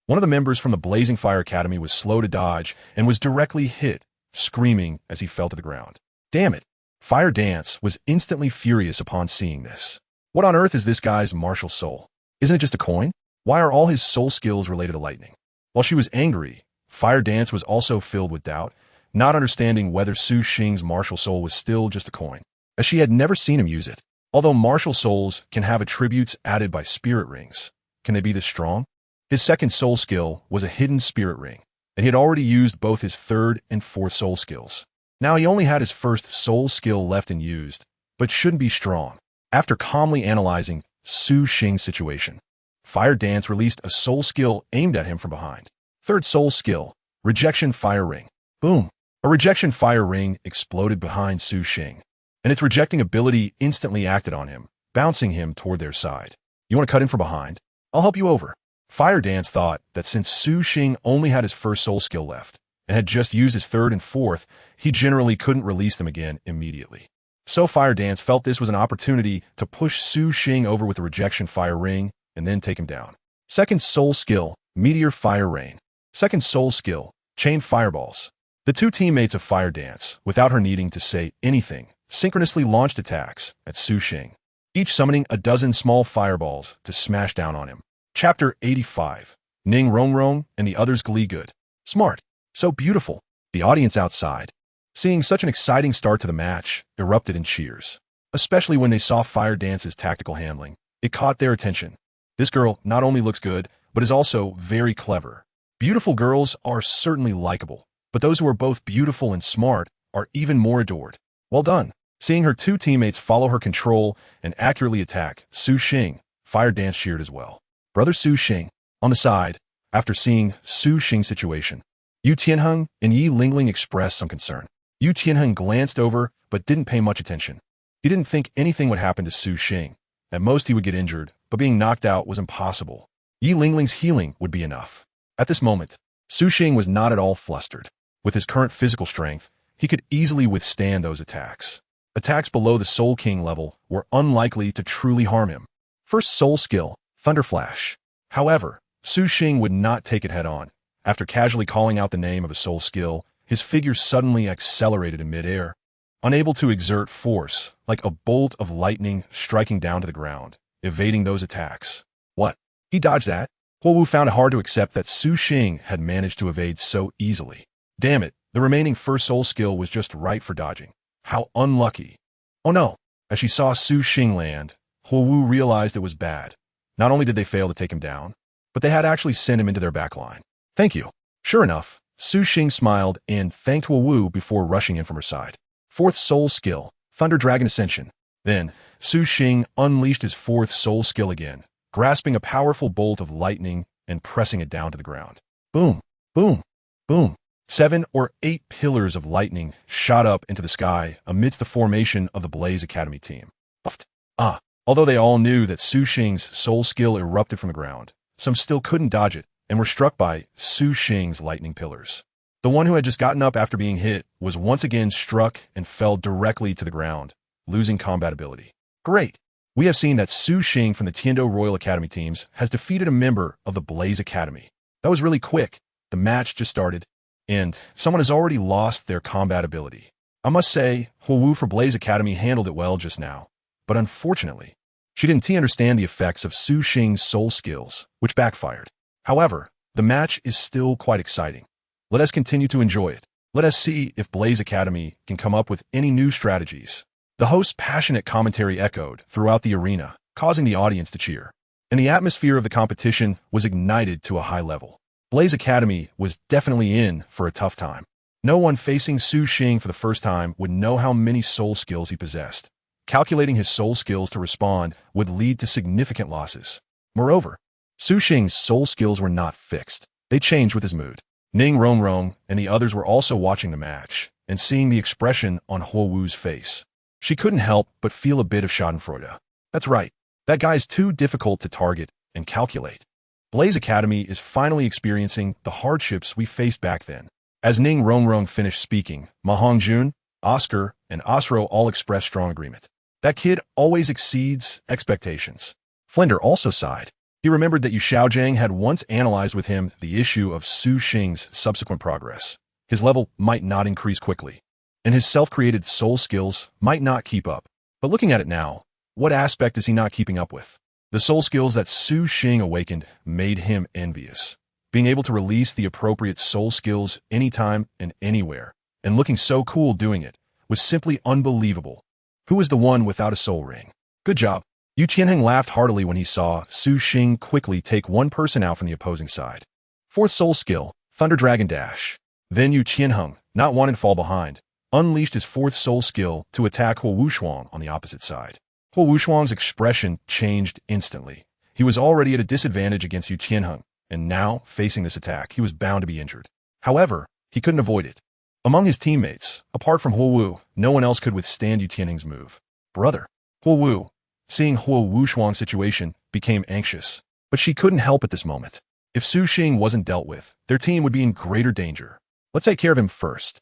One of the members from the Blazing Fire Academy was slow to dodge and was directly hit, screaming as he fell to the ground. Damn it! Fire Dance was instantly furious upon seeing this. What on earth is this guy's martial soul? Isn't it just a coin? Why are all his soul skills related to lightning? While she was angry, Fire Dance was also filled with doubt, not understanding whether Su Xing's martial soul was still just a coin, as she had never seen him use it. Although martial souls can have attributes added by spirit rings, can they be this strong? His second soul skill was a hidden spirit ring, and he had already used both his third and fourth soul skills. Now he only had his first soul skill left unused, but shouldn't be strong. After calmly analyzing Su Xing's situation, Fire Dance released a soul skill aimed at him from behind. Third soul skill, Rejection Fire Ring. Boom! A Rejection Fire Ring exploded behind Su Xing, and its rejecting ability instantly acted on him, bouncing him toward their side. You want to cut in from behind? I'll help you over. Fire Dance thought that since Su Xing only had his first soul skill left, and had just used his third and fourth, he generally couldn't release them again immediately. So Fire Dance felt this was an opportunity to push Su Xing over with the Rejection Fire Ring, and then take him down. Second soul skill, Meteor Fire Rain. Second soul skill, Chain Fireballs. The two teammates of Fire Dance, without her needing to say anything, synchronously launched attacks at Su Xing, each summoning a dozen small fireballs to smash down on him. Chapter 85. Ning Rongrong and the others glee good. Smart. So beautiful. The audience outside, seeing such an exciting start to the match, erupted in cheers. Especially when they saw Fire Dance's tactical handling. It caught their attention. This girl not only looks good, but is also very clever. Beautiful girls are certainly likable, but those who are both beautiful and smart are even more adored. Well done. Seeing her two teammates follow her control and accurately attack Su Xing, Fire Dance cheered as well. Brother Su Xing. On the side, after seeing Su Xing's situation, Yu Tianheng and Yi Lingling expressed some concern. Yu Tianheng glanced over but didn't pay much attention. He didn't think anything would happen to Su Xing. At most he would get injured, but being knocked out was impossible. Yi Lingling's healing would be enough. At this moment, Su Xing was not at all flustered. With his current physical strength, he could easily withstand those attacks. Attacks below the Soul King level were unlikely to truly harm him. First soul skill, Thunder Flash. However, Su Xing would not take it head-on. After casually calling out the name of a soul skill, his figure suddenly accelerated in midair, unable to exert force, like a bolt of lightning striking down to the ground, evading those attacks. What? He dodged that? Huowu found it hard to accept that Su Xing had managed to evade so easily. Damn it, the remaining first soul skill was just right for dodging. How unlucky. Oh no! As she saw Su Xing land, Huowu realized it was bad. Not only did they fail to take him down, but they had actually sent him into their backline. Thank you. Sure enough, Su Xing smiled and thanked Huowu before rushing in from her side. Fourth soul skill, Thunder Dragon Ascension. Then, Su Xing unleashed his fourth soul skill again, grasping a powerful bolt of lightning and pressing it down to the ground. Boom, boom, boom. 7 or 8 pillars of lightning shot up into the sky amidst the formation of the Blaze Academy team. Although they all knew that Su Xing's soul skill erupted from the ground, some still couldn't dodge it and were struck by Su Xing's lightning pillars. The one who had just gotten up after being hit was once again struck and fell directly to the ground, losing combat ability. Great! We have seen that Su Xing from the Tiando Royal Academy teams has defeated a member of the Blaze Academy. That was really quick. The match just started, and someone has already lost their combat ability. I must say, Huowu for Blaze Academy handled it well just now, but unfortunately, she didn't understand the effects of Su Xing's soul skills, which backfired. However, the match is still quite exciting. Let us continue to enjoy it. Let us see if Blaze Academy can come up with any new strategies. The host's passionate commentary echoed throughout the arena, causing the audience to cheer, and the atmosphere of the competition was ignited to a high level. Blaze Academy was definitely in for a tough time. No one facing Su Xing for the first time would know how many soul skills he possessed. Calculating his soul skills to respond would lead to significant losses. Moreover, Su Xing's soul skills were not fixed. They changed with his mood. Ning Rongrong and the others were also watching the match, and seeing the expression on Huo Wu's face. She couldn't help but feel a bit of schadenfreude. That's right. That guy's too difficult to target and calculate. Blaze Academy is finally experiencing the hardships we faced back then. As Ning Rongrong finished speaking, Ma Hongjun, Oscar, and Osro all expressed strong agreement. That kid always exceeds expectations. Flender also sighed. He remembered that Yu Xiaojiang had once analyzed with him the issue of Su Xing's subsequent progress. His level might not increase quickly, and his self-created soul skills might not keep up. But looking at it now, what aspect is he not keeping up with? The soul skills that Su Xing awakened made him envious. Being able to release the appropriate soul skills anytime and anywhere, and looking so cool doing it, was simply unbelievable. Who was the one without a soul ring? Good job. Yu Qianheng laughed heartily when he saw Su Xing quickly take one person out from the opposing side. Fourth soul skill, Thunder Dragon Dash. Then Yu Qianheng, not wanting to fall behind, unleashed his fourth soul skill to attack Huo Wushuang on the opposite side. Huo Wushuang's expression changed instantly. He was already at a disadvantage against Yu Qianheng, and now, facing this attack, he was bound to be injured. However, he couldn't avoid it. Among his teammates, apart from Huo Wu, no one else could withstand Yu Tianheng's move. Brother, Huo Wu, seeing Huo Wushuang's situation, became anxious. But she couldn't help at this moment. If Su Xing wasn't dealt with, their team would be in greater danger. Let's take care of him first.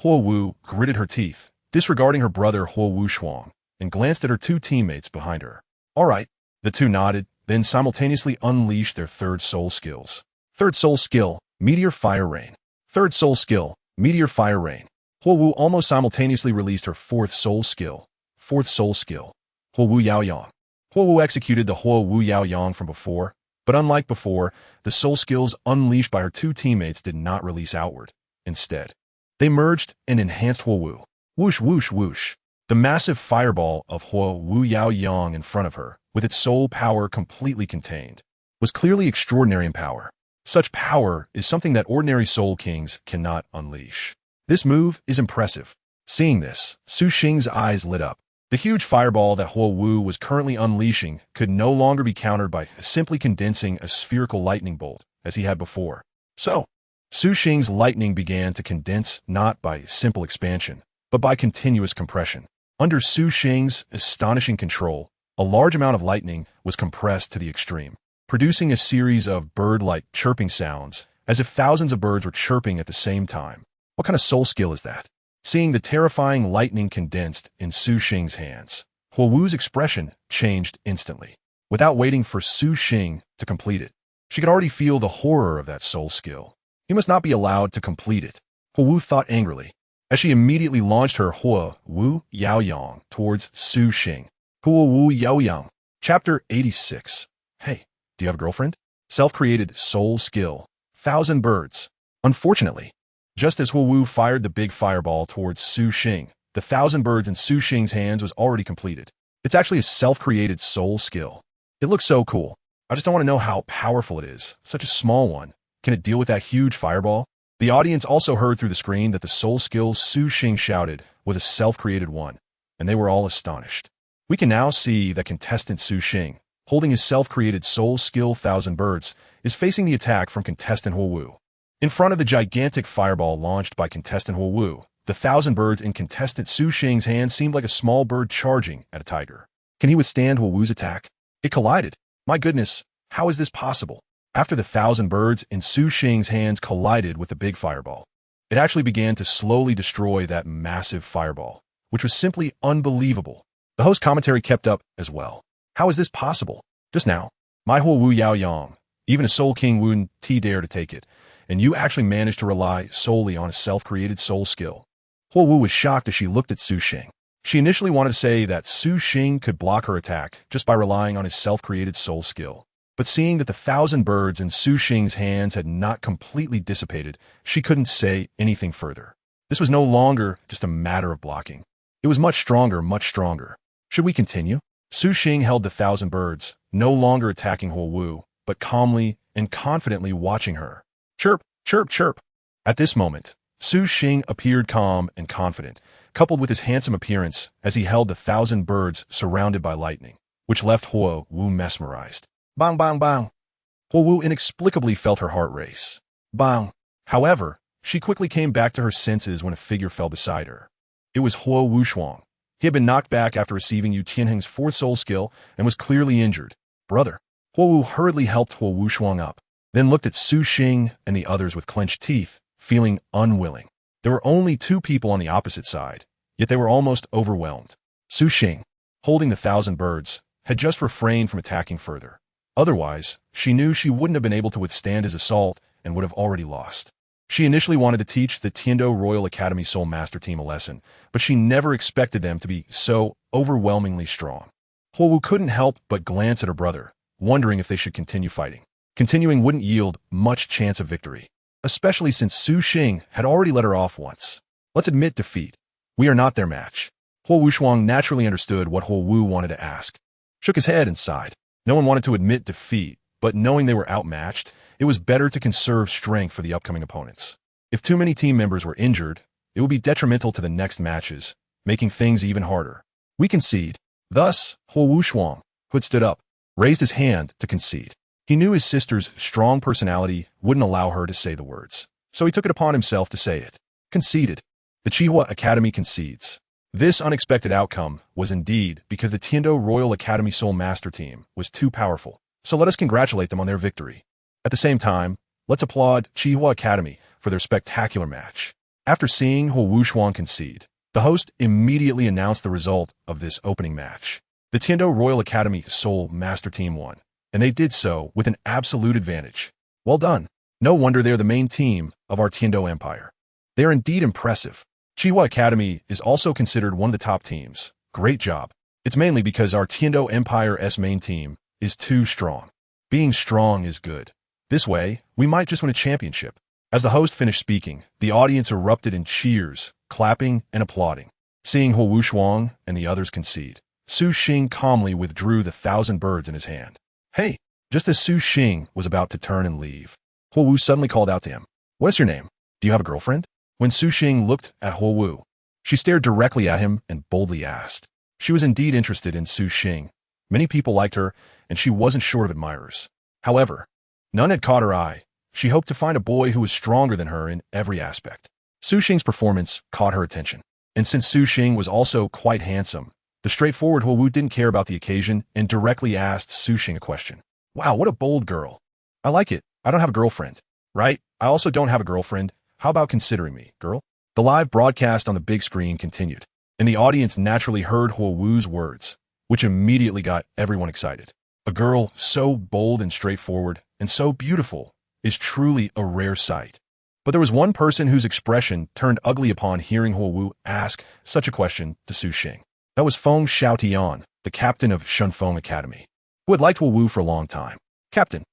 Huo Wu gritted her teeth, disregarding her brother Huo Wushuang, and glanced at her two teammates behind her. All right. The two nodded, then simultaneously unleashed their third soul skills. Third soul skill, Meteor Fire Rain. Third soul skill, Meteor Fire Rain. Huo Wu almost simultaneously released her fourth soul skill. Fourth soul skill, Huo Wu Yao Yang. Huo Wu executed the Huo Wu Yao Yang from before, but unlike before, the soul skills unleashed by her two teammates did not release outward. Instead, they merged and enhanced Huo Wu. Whoosh, whoosh, whoosh. The massive fireball of Huo Wu Yao Yang in front of her, with its soul power completely contained, was clearly extraordinary in power. Such power is something that ordinary soul kings cannot unleash. This move is impressive. Seeing this, Su Xing's eyes lit up. The huge fireball that Huo Wu was currently unleashing could no longer be countered by simply condensing a spherical lightning bolt, as he had before. So, Su Xing's lightning began to condense not by simple expansion, but by continuous compression. Under Su Xing's astonishing control, a large amount of lightning was compressed to the extreme, producing a series of bird-like chirping sounds, as if thousands of birds were chirping at the same time. What kind of soul skill is that? Seeing the terrifying lightning condensed in Su Xing's hands, Huo Wu's expression changed instantly. Without waiting for Su Xing to complete it, she could already feel the horror of that soul skill. He must not be allowed to complete it, Huo Wu thought angrily, as she immediately launched her Huo Wu Yao Yang towards Su Xing. Huo Wu Yao Yang. Chapter 86. Hey, do you have a girlfriend? Self-created soul skill. 1,000 birds. Unfortunately, just as Huo Wu fired the big fireball towards Su Xing, the 1,000 birds in Su Xing's hands was already completed. It's actually a self-created soul skill. It looks so cool. I just don't want to know how powerful it is. Such a small one. Can it deal with that huge fireball? The audience also heard through the screen that the soul skill Su Xing shouted was a self-created one, and they were all astonished. We can now see that contestant Su Xing, holding his self-created soul skill 1,000 birds, is facing the attack from contestant Huo Wu. In front of the gigantic fireball launched by contestant Huo Wu, the 1,000 birds in contestant Su Xing's hand seemed like a small bird charging at a tiger. Can he withstand Huo Wu's attack? It collided. My goodness, how is this possible? After the 1,000 birds in Su Xing's hands collided with the big fireball, it actually began to slowly destroy that massive fireball, which was simply unbelievable. The host commentary kept up as well. How is this possible? Just now, my Huo Wu Yao Yang, even a Soul King wouldn't dare to take it, and you actually managed to rely solely on a self-created soul skill. Huo Wu was shocked as she looked at Su Xing. She initially wanted to say that Su Xing could block her attack just by relying on his self-created soul skill. But seeing that the 1,000 birds in Su Xing's hands had not completely dissipated, she couldn't say anything further. This was no longer just a matter of blocking. It was much stronger, much stronger. Should we continue? Su Xing held the 1,000 birds, no longer attacking Huo Wu, but calmly and confidently watching her. Chirp, chirp, chirp. At this moment, Su Xing appeared calm and confident, coupled with his handsome appearance as he held the 1,000 birds surrounded by lightning, which left Huo Wu mesmerized. Bang, bang, bang. Huo Wu inexplicably felt her heart race. Bang. However, She quickly came back to her senses when a figure fell beside her. It was Huo Wushuang. He had been knocked back after receiving Yu Tianheng's fourth soul skill and was clearly injured. Brother. Huo Wu hurriedly helped Huo Wushuang up, then looked at Su Xing and the others with clenched teeth, feeling unwilling. There were only two people on the opposite side, yet they were almost overwhelmed. Su Xing, holding the 1,000 birds, had just refrained from attacking further. Otherwise, she knew she wouldn't have been able to withstand his assault and would have already lost. She initially wanted to teach the Tiando Royal Academy Soul Master Team a lesson, but she never expected them to be so overwhelmingly strong. Huo Wu couldn't help but glance at her brother, wondering if they should continue fighting. Continuing wouldn't yield much chance of victory, especially since Su Xing had already let her off once. Let's admit defeat. We are not their match. Huo Wushuang naturally understood what Huo Wu wanted to ask, shook his head and sighed. No one wanted to admit defeat, but knowing they were outmatched, it was better to conserve strength for the upcoming opponents. If too many team members were injured, it would be detrimental to the next matches, making things even harder. We concede. Thus, Huo Wushuang, who had stood up, raised his hand to concede. He knew his sister's strong personality wouldn't allow her to say the words, so he took it upon himself to say it. Conceded. The Chihua Academy concedes. This unexpected outcome was indeed because the Tiando Royal Academy Soul Master Team was too powerful, so let us congratulate them on their victory. At the same time, let's applaud Chihua Academy for their spectacular match. After seeing Huo Wushuang concede, the host immediately announced the result of this opening match. The Tiando Royal Academy Soul Master Team won, and they did so with an absolute advantage. Well done. No wonder they're the main team of our Tiando Empire. They are indeed impressive. Chihua Academy is also considered one of the top teams. Great job. It's mainly because our Tiando Empire's main team is too strong. Being strong is good. This way, we might just win a championship. As the host finished speaking, the audience erupted in cheers, clapping, and applauding. Seeing Huo Wushuang and the others concede, Su Xing calmly withdrew the 1,000 birds in his hand. Hey! Just as Su Xing was about to turn and leave, Huo Wu suddenly called out to him. What's your name? Do you have a girlfriend? When Su Xing looked at Huo Wu, she stared directly at him and boldly asked. She was indeed interested in Su Xing. Many people liked her, and she wasn't short of admirers. However, none had caught her eye. She hoped to find a boy who was stronger than her in every aspect. Su Xing's performance caught her attention, and since Su Xing was also quite handsome, the straightforward Huo Wu didn't care about the occasion and directly asked Su Xing a question. Wow, what a bold girl. I like it. I don't have a girlfriend. Right? I also don't have a girlfriend. How about considering me, girl? The live broadcast on the big screen continued, and the audience naturally heard Huo Wu's words, which immediately got everyone excited. A girl so bold and straightforward and so beautiful is truly a rare sight. But there was one person whose expression turned ugly upon hearing Huo Wu ask such a question to Su Xing. That was Feng Xiaotian, the captain of Shunfeng Academy, who had liked Huo Wu for a long time. Captain.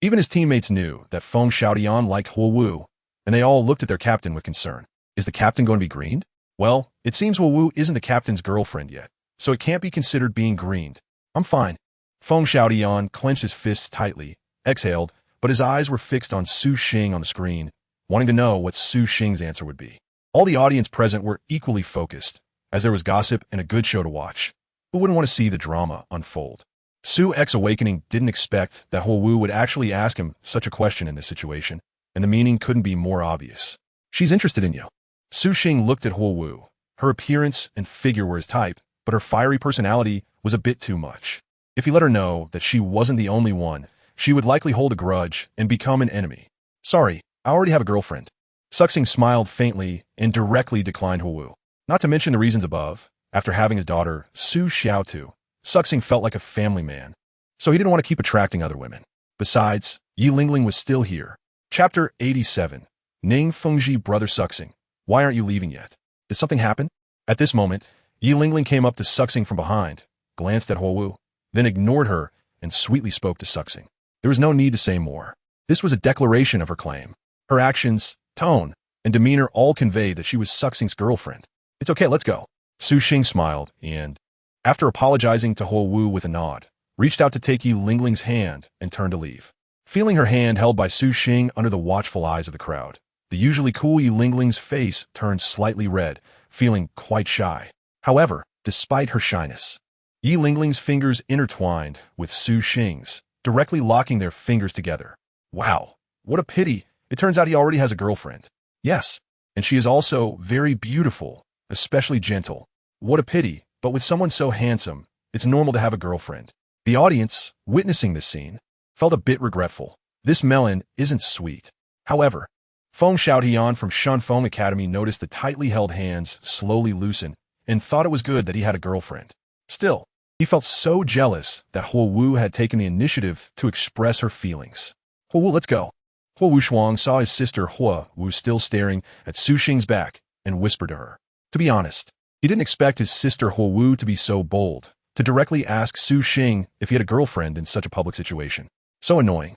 Even his teammates knew that Feng Xiaotian liked Huo Wu, and they all looked at their captain with concern. Is the captain going to be greened? Well, it seems Huo Wu isn't the captain's girlfriend yet, so it can't be considered being greened. I'm fine. Feng Xiaotian clenched his fists tightly, exhaled, but his eyes were fixed on Su Xing on the screen, wanting to know what Su Xing's answer would be. All the audience present were equally focused, as there was gossip and a good show to watch. Who wouldn't want to see the drama unfold? Su X Awakening didn't expect that Huo Wu would actually ask him such a question in this situation, and the meaning couldn't be more obvious. She's interested in you. Su Xing looked at Huo Wu. Her appearance and figure were his type, but her fiery personality was a bit too much. If he let her know that she wasn't the only one, she would likely hold a grudge and become an enemy. Sorry, I already have a girlfriend. Su Xing smiled faintly and directly declined Huo Wu. Not to mention the reasons above, after having his daughter, Su Xiaotu, Su Xing felt like a family man, so he didn't want to keep attracting other women. Besides, Yi Lingling was still here. Chapter 87. Ning Fengji Brother Su Xing. Why aren't you leaving yet? Did something happen? At this moment, Yi Lingling came up to Su Xing from behind, glanced at Huo Wu, then ignored her and sweetly spoke to Su Xing. There was no need to say more. This was a declaration of her claim. Her actions, tone, and demeanor all conveyed that she was Su Xing's girlfriend. It's okay, let's go. Su Xing smiled and, after apologizing to Huo Wu with a nod, reached out to take Yi Lingling's hand and turned to leave. Feeling her hand held by Su Xing under the watchful eyes of the crowd, the usually cool Yi Lingling's face turned slightly red, feeling quite shy. However, despite her shyness, Yi Lingling's fingers intertwined with Su Xing's, directly locking their fingers together. Wow, what a pity It turns out he already has a girlfriend. Yes, and she is also very beautiful, especially gentle. What a pity, but with someone so handsome, it's normal to have a girlfriend. The audience, witnessing this scene, felt a bit regretful. This melon isn't sweet. However, Feng Xiaotian from Shunfeng Academy noticed the tightly held hands slowly loosen and thought it was good that he had a girlfriend. Still, he felt so jealous that Huo Wu had taken the initiative to express her feelings. Huo Wu, let's go. Huo Wushuang saw his sister Huo Wu still staring at Su Xing's back and whispered to her. To be honest, he didn't expect his sister Huo Wu to be so bold, to directly ask Su Xing if he had a girlfriend in such a public situation. So annoying.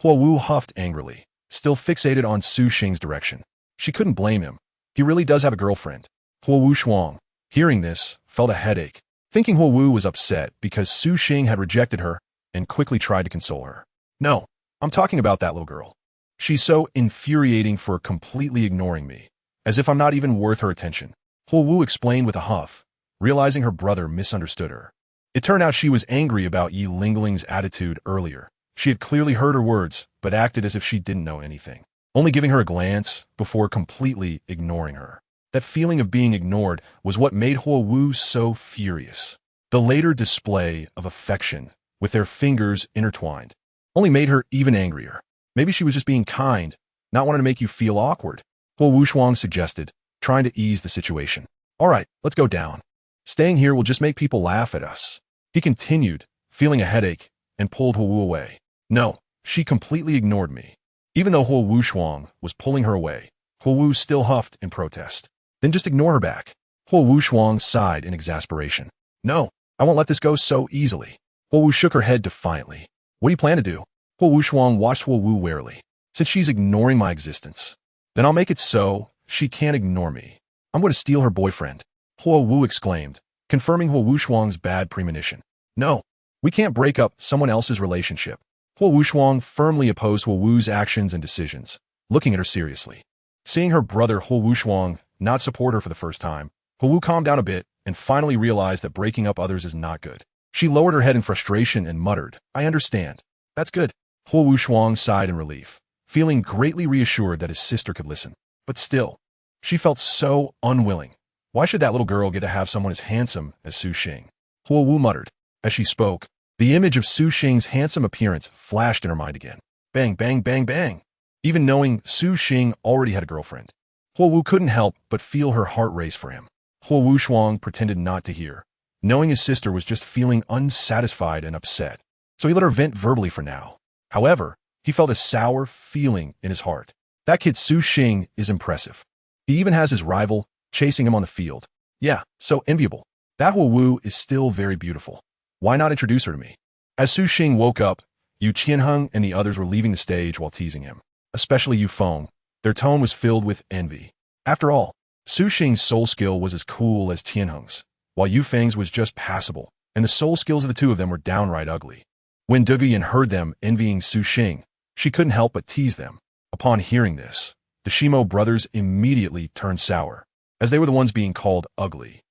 Huo Wu huffed angrily, still fixated on Su Xing's direction. She couldn't blame him. He really does have a girlfriend. Huo Wushuang, hearing this, felt a headache, thinking Huo Wu was upset because Su Xing had rejected her and quickly tried to console her. No, I'm talking about that little girl. She's so infuriating for completely ignoring me, as if I'm not even worth her attention. Huo Wu explained with a huff, realizing her brother misunderstood her. It turned out she was angry about Yi Lingling's attitude earlier. She had clearly heard her words, but acted as if she didn't know anything, only giving her a glance before completely ignoring her. That feeling of being ignored was what made Huo Wu so furious. The later display of affection, with their fingers intertwined, only made her even angrier. Maybe she was just being kind, not wanting to make you feel awkward, Huo Wushuang suggested, trying to ease the situation. All right, let's go down. Staying here will just make people laugh at us. He continued, feeling a headache, and pulled Huo Wu away. No, she completely ignored me. Even though Huo Wushuang was pulling her away, Huo Wu still huffed in protest. Then just ignore her back. Huo Wushuang sighed in exasperation. No, I won't let this go so easily. Huo Wu shook her head defiantly. What do you plan to do? Huo Wushuang watched Huo Wu warily. Since she's ignoring my existence, then I'll make it so she can't ignore me. I'm going to steal her boyfriend. Huo Wu exclaimed, confirming Huo Wushuang's bad premonition. No, we can't break up someone else's relationship. Huo Wushuang firmly opposed Huo Wu's actions and decisions, looking at her seriously. Seeing her brother Huo Wushuang not support her for the first time, Huo Wu calmed down a bit and finally realized that breaking up others is not good. She lowered her head in frustration and muttered, I understand. That's good. Huo Wushuang sighed in relief, feeling greatly reassured that his sister could listen. But still, she felt so unwilling. Why should that little girl get to have someone as handsome as Su Xing? Huo Wu muttered. As she spoke, the image of Su Xing's handsome appearance flashed in her mind again. Bang, bang, bang, bang. Even knowing Su Xing already had a girlfriend, Huo Wu couldn't help but feel her heart race for him. Huo Wushuang pretended not to hear, knowing his sister was just feeling unsatisfied and upset. So he let her vent verbally for now. However, he felt a sour feeling in his heart. That kid Su Xing is impressive. He even has his rival chasing him on the field. Yeah, so enviable. That Huo Wu is still very beautiful. Why not introduce her to me? As Su Xing woke up, Yu Qianheng and the others were leaving the stage while teasing him. Especially Yu Feng. Their tone was filled with envy. After all, Su Xing's soul skill was as cool as Tianheng's, while Yu Feng's was just passable, and the soul skills of the two of them were downright ugly. When Douluo heard them envying Su Xing, she couldn't help but tease them. Upon hearing this, the Shimo brothers immediately turned sour, as they were the ones being called ugly.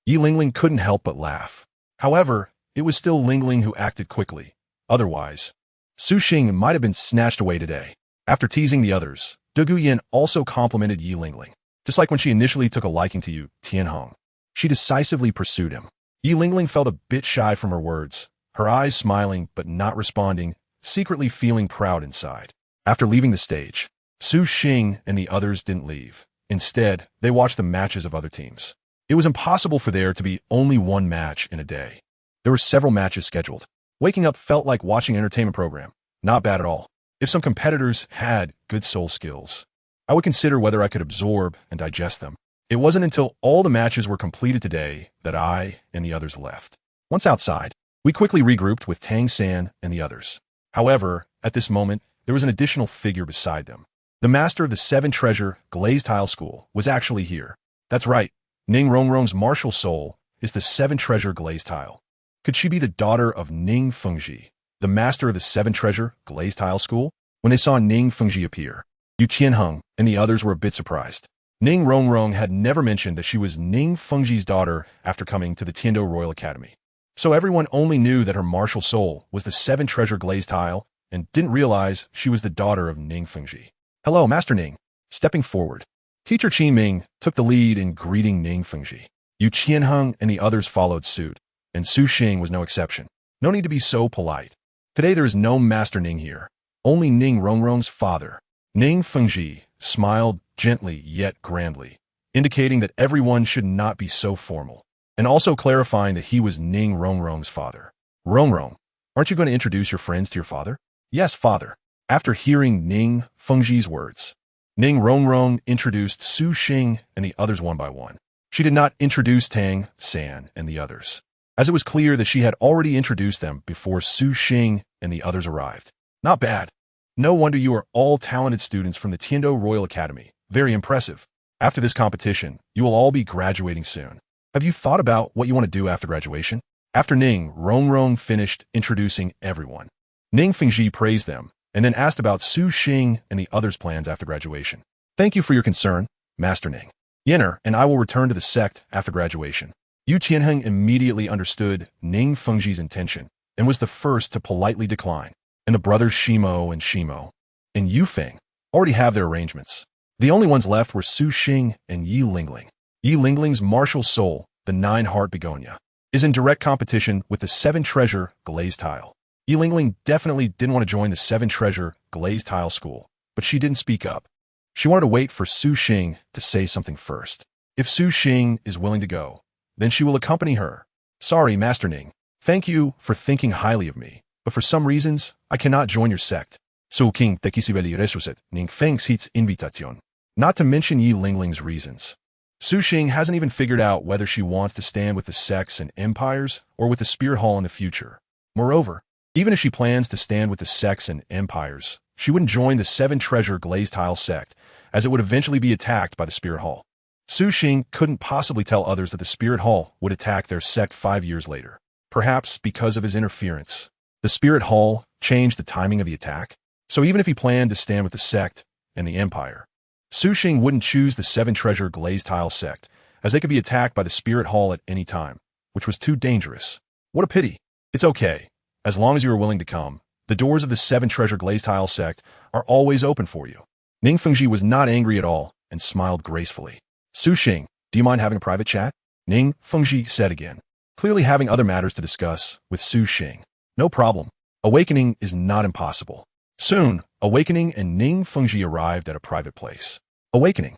Yi Lingling couldn't help but laugh. However, it was still Lingling who acted quickly. Otherwise, Su Xing might have been snatched away today. After teasing the others, Douluo also complimented Yi Lingling. Just like when she initially took a liking to Yu Tianheng, she decisively pursued him. Yi Lingling felt a bit shy from her words, her eyes smiling but not responding, secretly feeling proud inside. After leaving the stage, Su Xing and the others didn't leave. Instead, they watched the matches of other teams. It was impossible for there to be only one match in a day. There were several matches scheduled. Waking up felt like watching an entertainment program. Not bad at all. If some competitors had good soul skills, I would consider whether I could absorb and digest them. It wasn't until all the matches were completed today that I and the others left. Once outside, we quickly regrouped with Tang San and the others. However, at this moment, there was an additional figure beside them. The master of the Seven Treasure Glazed Tile School was actually here. That's right, Ning Rongrong's martial soul is the Seven Treasure Glazed Tile. Could she be the daughter of Ning Fengji, the master of the Seven Treasure Glazed Tile School? When they saw Ning Fengji appear, Yu Qianheng and the others were a bit surprised. Ning Rongrong had never mentioned that she was Ning Fengji's daughter after coming to the Tiando Royal Academy. So everyone only knew that her martial soul was the Seven Treasure Glazed Tile and didn't realize she was the daughter of Ning Fengji. Hello, Master Ning. Stepping forward. Teacher Qi Ming took the lead in greeting Ning Fengji. Yu Qianheng and the others followed suit, and Su Xing was no exception. No need to be so polite. Today there is no Master Ning here, only Ning Rongrong's father. Ning Fengji smiled gently yet grandly, indicating that everyone should not be so formal, and also clarifying that he was Ning Rongrong's father. Rongrong, aren't you going to introduce your friends to your father? Yes, father. After hearing Ning Fengji's words, Ning Rongrong introduced Su Xing and the others one by one. She did not introduce Tang, San, and the others, as it was clear that she had already introduced them before Su Xing and the others arrived. Not bad. No wonder you are all talented students from the Tiando Royal Academy. Very impressive. After this competition, you will all be graduating soon. Have you thought about what you want to do after graduation? After Ning Rongrong finished introducing everyone, Ning Fengji praised them and then asked about Su Xing and the others' plans after graduation. Thank you for your concern, Master Ning. Yenner and I will return to the sect after graduation. Yu Qianheng immediately understood Ning Fengji's intention and was the first to politely decline, and the brothers Shimo and Yu Feng already have their arrangements. The only ones left were Su Xing and Yi Lingling. Yi Lingling's martial soul, the nine-heart begonia, is in direct competition with the seven-treasure glazed tile. Yi Lingling definitely didn't want to join the seven-treasure glazed tile school, but she didn't speak up. She wanted to wait for Su Xing to say something first. If Su Xing is willing to go, then she will accompany her. Sorry, Master Ning. Thank you for thinking highly of me, but for some reasons, I cannot join your sect. Su King te quisiera resucit Ning Feng's hits invitación. Not to mention Yi Lingling's reasons. Su Xing hasn't even figured out whether she wants to stand with the sects and empires or with the Spirit Hall in the future. Moreover, even if she plans to stand with the sects and empires, she wouldn't join the seven-treasure glazed tile sect, as it would eventually be attacked by the Spirit Hall. Su Xing couldn't possibly tell others that the Spirit Hall would attack their sect 5 years later. Perhaps because of his interference, the Spirit Hall changed the timing of the attack. So even if he planned to stand with the sect and the empire, Su Xing wouldn't choose the seven-treasure glazed tile sect, as they could be attacked by the Spirit Hall at any time, which was too dangerous. What a pity. It's okay. As long as you are willing to come, the doors of the seven-treasure glazed tile sect are always open for you. Ning Fengji was not angry at all and smiled gracefully. Su Xing, do you mind having a private chat? Ning Fengji said again, clearly having other matters to discuss with Su Xing. No problem. Awakening is not impossible. Soon, Awakening and Ning Fengji arrived at a private place. Awakening.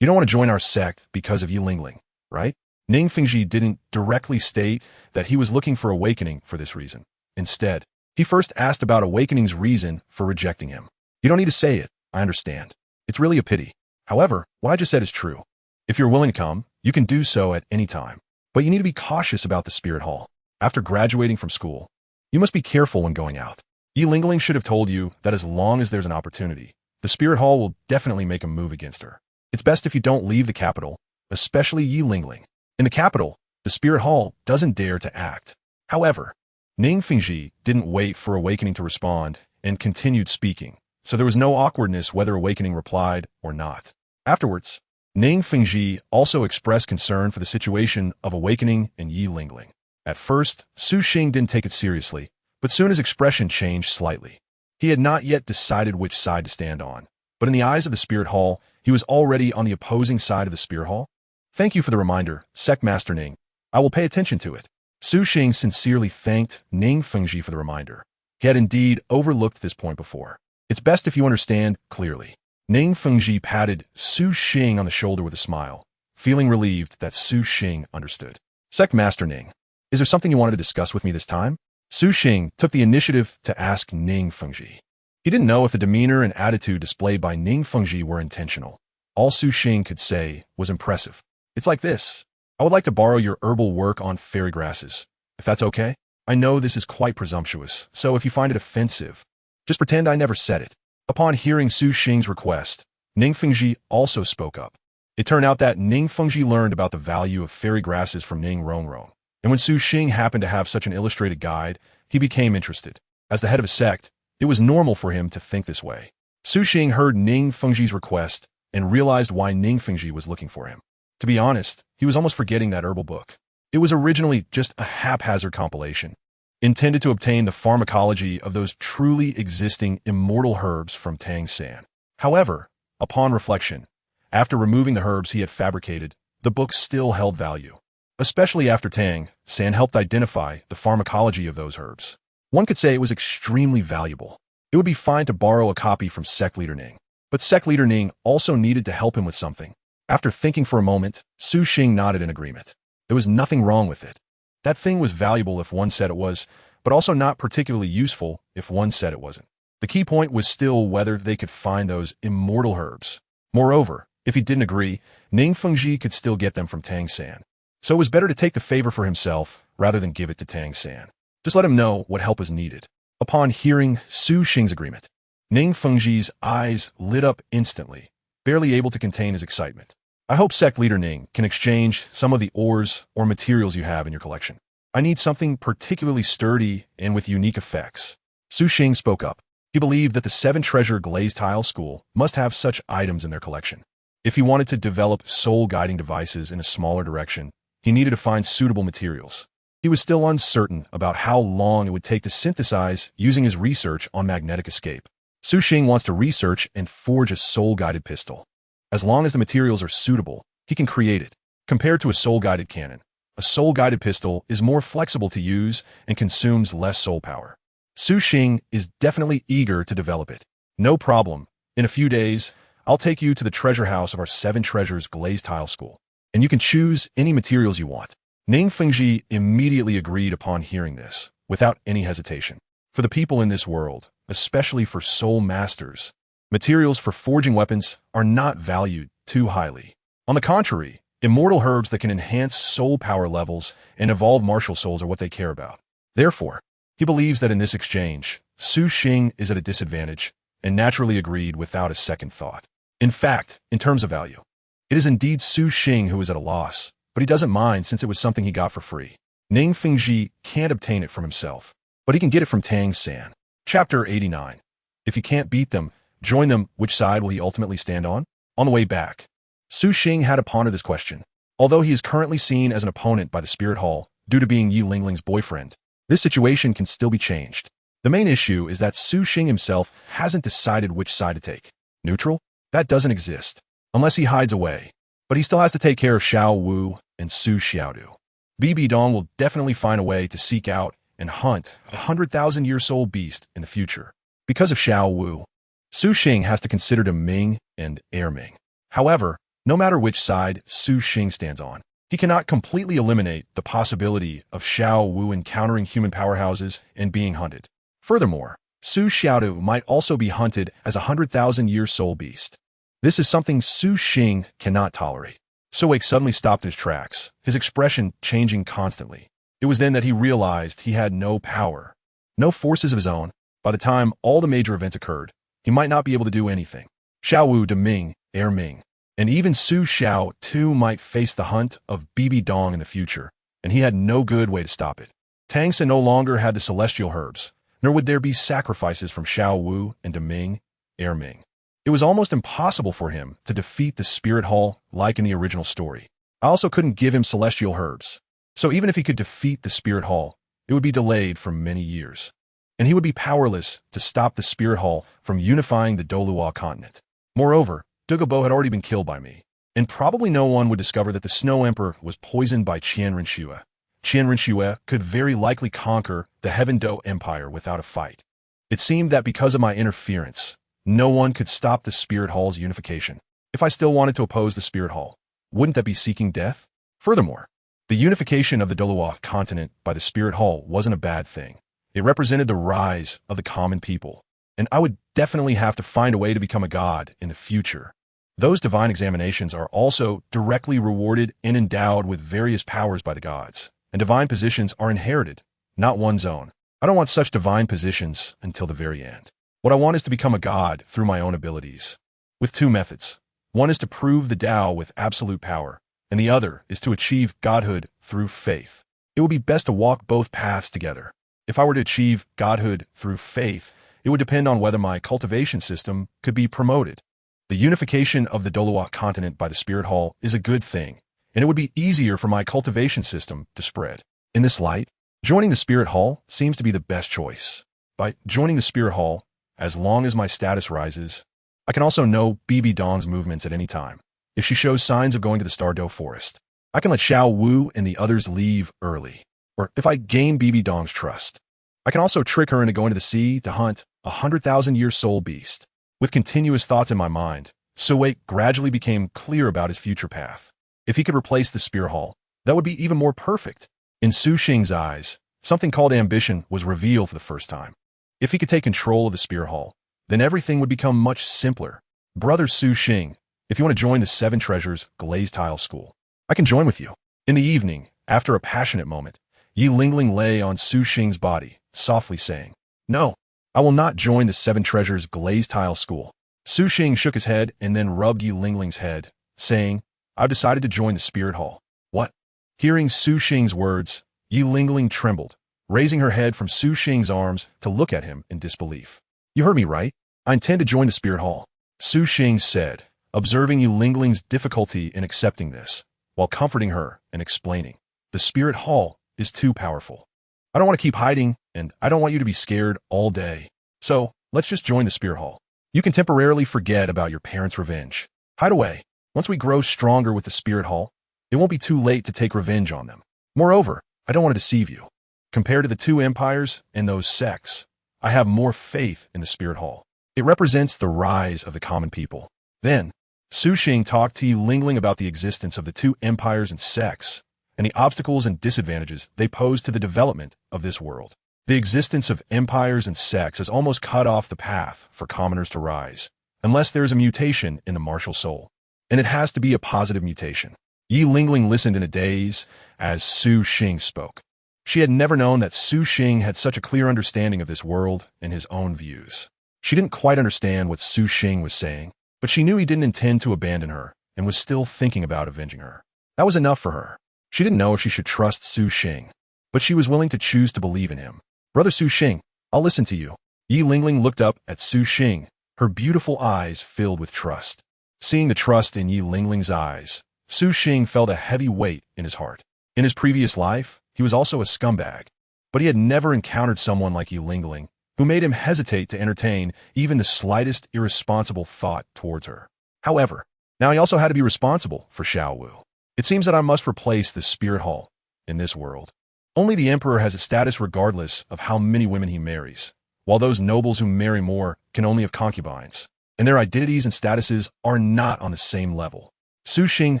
You don't want to join our sect because of Yi Lingling, right? Ning Fengji didn't directly state that he was looking for Awakening for this reason. Instead, he first asked about Awakening's reason for rejecting him. You don't need to say it, I understand. It's really a pity. However, what I just said is true. If you're willing to come, you can do so at any time. But you need to be cautious about the Spirit Hall. After graduating from school, you must be careful when going out. Yi Lingling should have told you that as long as there's an opportunity, the Spirit Hall will definitely make a move against her. It's best if you don't leave the capital, especially Yi Lingling. In the capital, the Spirit Hall doesn't dare to act. However, Ning Fengji didn't wait for Awakening to respond and continued speaking, so there was no awkwardness whether Awakening replied or not. Afterwards, Ning Fengji also expressed concern for the situation of Awakening and Yi Lingling. At first, Su Xing didn't take it seriously, but soon his expression changed slightly. He had not yet decided which side to stand on, but in the eyes of the Spirit Hall, he was already on the opposing side of the Spirit Hall. Thank you for the reminder, Sect Master Ning. I will pay attention to it. Su Xing sincerely thanked Ning Fengji for the reminder. He had indeed overlooked this point before. It's best if you understand clearly. Ning Fengji patted Su Xing on the shoulder with a smile, feeling relieved that Su Xing understood. Sect Master Ning, is there something you wanted to discuss with me this time? Su Xing took the initiative to ask Ning Fengji. He didn't know if the demeanor and attitude displayed by Ning Fengji were intentional. All Su Xing could say was impressive. It's like this. I would like to borrow your herbal work on fairy grasses, if that's okay. I know this is quite presumptuous, so if you find it offensive, just pretend I never said it. Upon hearing Su Xing's request, Ning Fengji also spoke up. It turned out that Ning Fengji learned about the value of fairy grasses from Ning Rongrong, and when Su Xing happened to have such an illustrated guide, he became interested. As the head of a sect, it was normal for him to think this way. Su Xing heard Ning Fengji's request and realized why Ning Fengji was looking for him. To be honest, he was almost forgetting that herbal book. It was originally just a haphazard compilation, intended to obtain the pharmacology of those truly existing immortal herbs from Tang San. However, Upon reflection, after removing the herbs he had fabricated, the book still held value. Especially after Tang San helped identify the pharmacology of those herbs. One could say it was extremely valuable. It would be fine to borrow a copy from sect leader Ning. But sect leader Ning also needed to help him with something. After thinking for a moment, Su Xing nodded in agreement. There was nothing wrong with it. That thing was valuable if one said it was, but also not particularly useful if one said it wasn't. The key point was still whether they could find those immortal herbs. Moreover, if he didn't agree, Ning Fengji could still get them from Tang San. So it was better to take the favor for himself rather than give it to Tang San. Just let him know what help is needed. Upon hearing Su Xing's agreement, Ning Fengji's eyes lit up instantly, barely able to contain his excitement. I hope sect leader Ning can exchange some of the ores or materials you have in your collection. I need something particularly sturdy and with unique effects. Su Xing spoke up. He believed that the 7-treasure glazed tile school must have such items in their collection. If he wanted to develop soul-guiding devices in a smaller direction, he needed to find suitable materials. He was still uncertain about how long it would take to synthesize using his research on magnetic escape. Su Xing wants to research and forge a soul-guided pistol. As long as the materials are suitable, he can create it. Compared to a soul-guided cannon, a soul-guided pistol is more flexible to use and consumes less soul power. Su Xing is definitely eager to develop it. No problem. In a few days, I'll take you to the treasure house of our 7 treasures glazed tile school, and you can choose any materials you want. Ning Fengji immediately agreed upon hearing this, without any hesitation. For the people in this world, especially for soul masters, materials for forging weapons are not valued too highly. On the contrary, immortal herbs that can enhance soul power levels and evolve martial souls are what they care about. Therefore, he believes that in this exchange, Su Xing is at a disadvantage and naturally agreed without a second thought. In fact, in terms of value, it is indeed Su Xing who is at a loss, but he doesn't mind since it was something he got for free. Ning Fengji can't obtain it from himself, but he can get it from Tang San. Chapter 89. If he can't beat them, join them, which side will he ultimately stand on? On the way back, Su Xing had to ponder this question. Although he is currently seen as an opponent by the Spirit Hall due to being Yi Lingling's boyfriend, this situation can still be changed. The main issue is that Su Xing himself hasn't decided which side to take. Neutral? That doesn't exist, unless he hides away. But he still has to take care of Xiao Wu and Su Xiaodu. Bibi Dong will definitely find a way to seek out and hunt a 100,000-year soul beast in the future. Because of Xiao Wu, Su Xing has to consider to Ming and Air Ming. However, no matter which side Su Xing stands on, he cannot completely eliminate the possibility of Xiao Wu encountering human powerhouses and being hunted. Furthermore, Su Xiaodu might also be hunted as a 100,000-year soul beast. This is something Su Xing cannot tolerate. Su Wei suddenly stopped in his tracks, his expression changing constantly. It was then that he realized he had no power, no forces of his own. By the time all the major events occurred, he might not be able to do anything. Xiao Wu de Ming, Air Ming, and even Su Xiao too might face the hunt of Bibi Dong in the future, and he had no good way to stop it. Tang San no longer had the celestial herbs, nor would there be sacrifices from Xiao Wu and de Ming, Air Ming. It was almost impossible for him to defeat the Spirit Hall like in the original story. I also couldn't give him celestial herbs, so even if he could defeat the Spirit Hall, it would be delayed for many years, and he would be powerless to stop the Spirit Hall from unifying the Douluo continent. Moreover, Douluo had already been killed by me, and probably no one would discover that the Snow Emperor was poisoned by Qian Rinxue. Qian Rinxue could very likely conquer the Heaven Do Empire without a fight. It seemed that because of my interference, no one could stop the Spirit Hall's unification. If I still wanted to oppose the Spirit Hall, wouldn't that be seeking death? Furthermore, the unification of the Douluo continent by the Spirit Hall wasn't a bad thing. It represented the rise of the common people, and I would definitely have to find a way to become a god in the future. Those divine examinations are also directly rewarded and endowed with various powers by the gods, and divine positions are inherited, not one's own. I don't want such divine positions until the very end. What I want is to become a god through my own abilities, with 2 methods. One is to prove the Tao with absolute power, and the other is to achieve godhood through faith. It would be best to walk both paths together. If I were to achieve godhood through faith, it would depend on whether my cultivation system could be promoted. The unification of the Douluo continent by the Spirit Hall is a good thing, and it would be easier for my cultivation system to spread. In this light, joining the Spirit Hall seems to be the best choice. By joining the Spirit Hall, as long as my status rises, I can also know BB Dong's movements at any time. If she shows signs of going to the Stardow Forest, I can let Xiao Wu and the others leave early. Or if I gain BB Dong's trust, I can also trick her into going to the sea to hunt a 100,000-year soul beast. With continuous thoughts in my mind, Suwei gradually became clear about his future path. If he could replace the Spear Hall, that would be even more perfect. In Su Xing's eyes, something called ambition was revealed for the first time. If he could take control of the Spear Hall, then everything would become much simpler. Brother Su Xing, if you want to join the Seven Treasures Glazed Tile School, I can join with you. In the evening, after a passionate moment, Yi Lingling lay on Su Xing's body, softly saying, "No, I will not join the Seven Treasures Glazed Tile School." Su Xing shook his head and then rubbed Yi Lingling's head, saying, "I've decided to join the Spirit Hall." What? Hearing Su Xing's words, Yi Lingling trembled, raising her head from Su Xing's arms to look at him in disbelief. "You heard me right. I intend to join the Spirit Hall," Su Xing said, observing Yi Lingling's difficulty in accepting this, while comforting her and explaining, "The Spirit Hall is too powerful. I don't want to keep hiding, and I don't want you to be scared all day. So, let's just join the Spirit Hall. You can temporarily forget about your parents' revenge. Hide away. Once we grow stronger with the Spirit Hall, it won't be too late to take revenge on them. Moreover, I don't want to deceive you. Compared to the two empires and those sects, I have more faith in the Spirit Hall. It represents the rise of the common people." Then, Su Xing talked to Yi Lingling about the existence of the two empires and sects, and the obstacles and disadvantages they pose to the development of this world. The existence of empires and sects has almost cut off the path for commoners to rise, unless there is a mutation in the martial soul. And it has to be a positive mutation. Yi Lingling listened in a daze as Su Xing spoke. She had never known that Su Xing had such a clear understanding of this world and his own views. She didn't quite understand what Su Xing was saying, but she knew he didn't intend to abandon her and was still thinking about avenging her. That was enough for her. She didn't know if she should trust Su Xing, but she was willing to choose to believe in him. "Brother Su Xing, I'll listen to you." Yi Lingling looked up at Su Xing, her beautiful eyes filled with trust. Seeing the trust in Yi Lingling's eyes, Su Xing felt a heavy weight in his heart. In his previous life, he was also a scumbag, but he had never encountered someone like Yi Lingling, who made him hesitate to entertain even the slightest irresponsible thought towards her. However, now he also had to be responsible for Xiao Wu. It seems that I must replace the Spirit Hall in this world. Only the emperor has a status regardless of how many women he marries, while those nobles who marry more can only have concubines, and their identities and statuses are not on the same level. Su Xing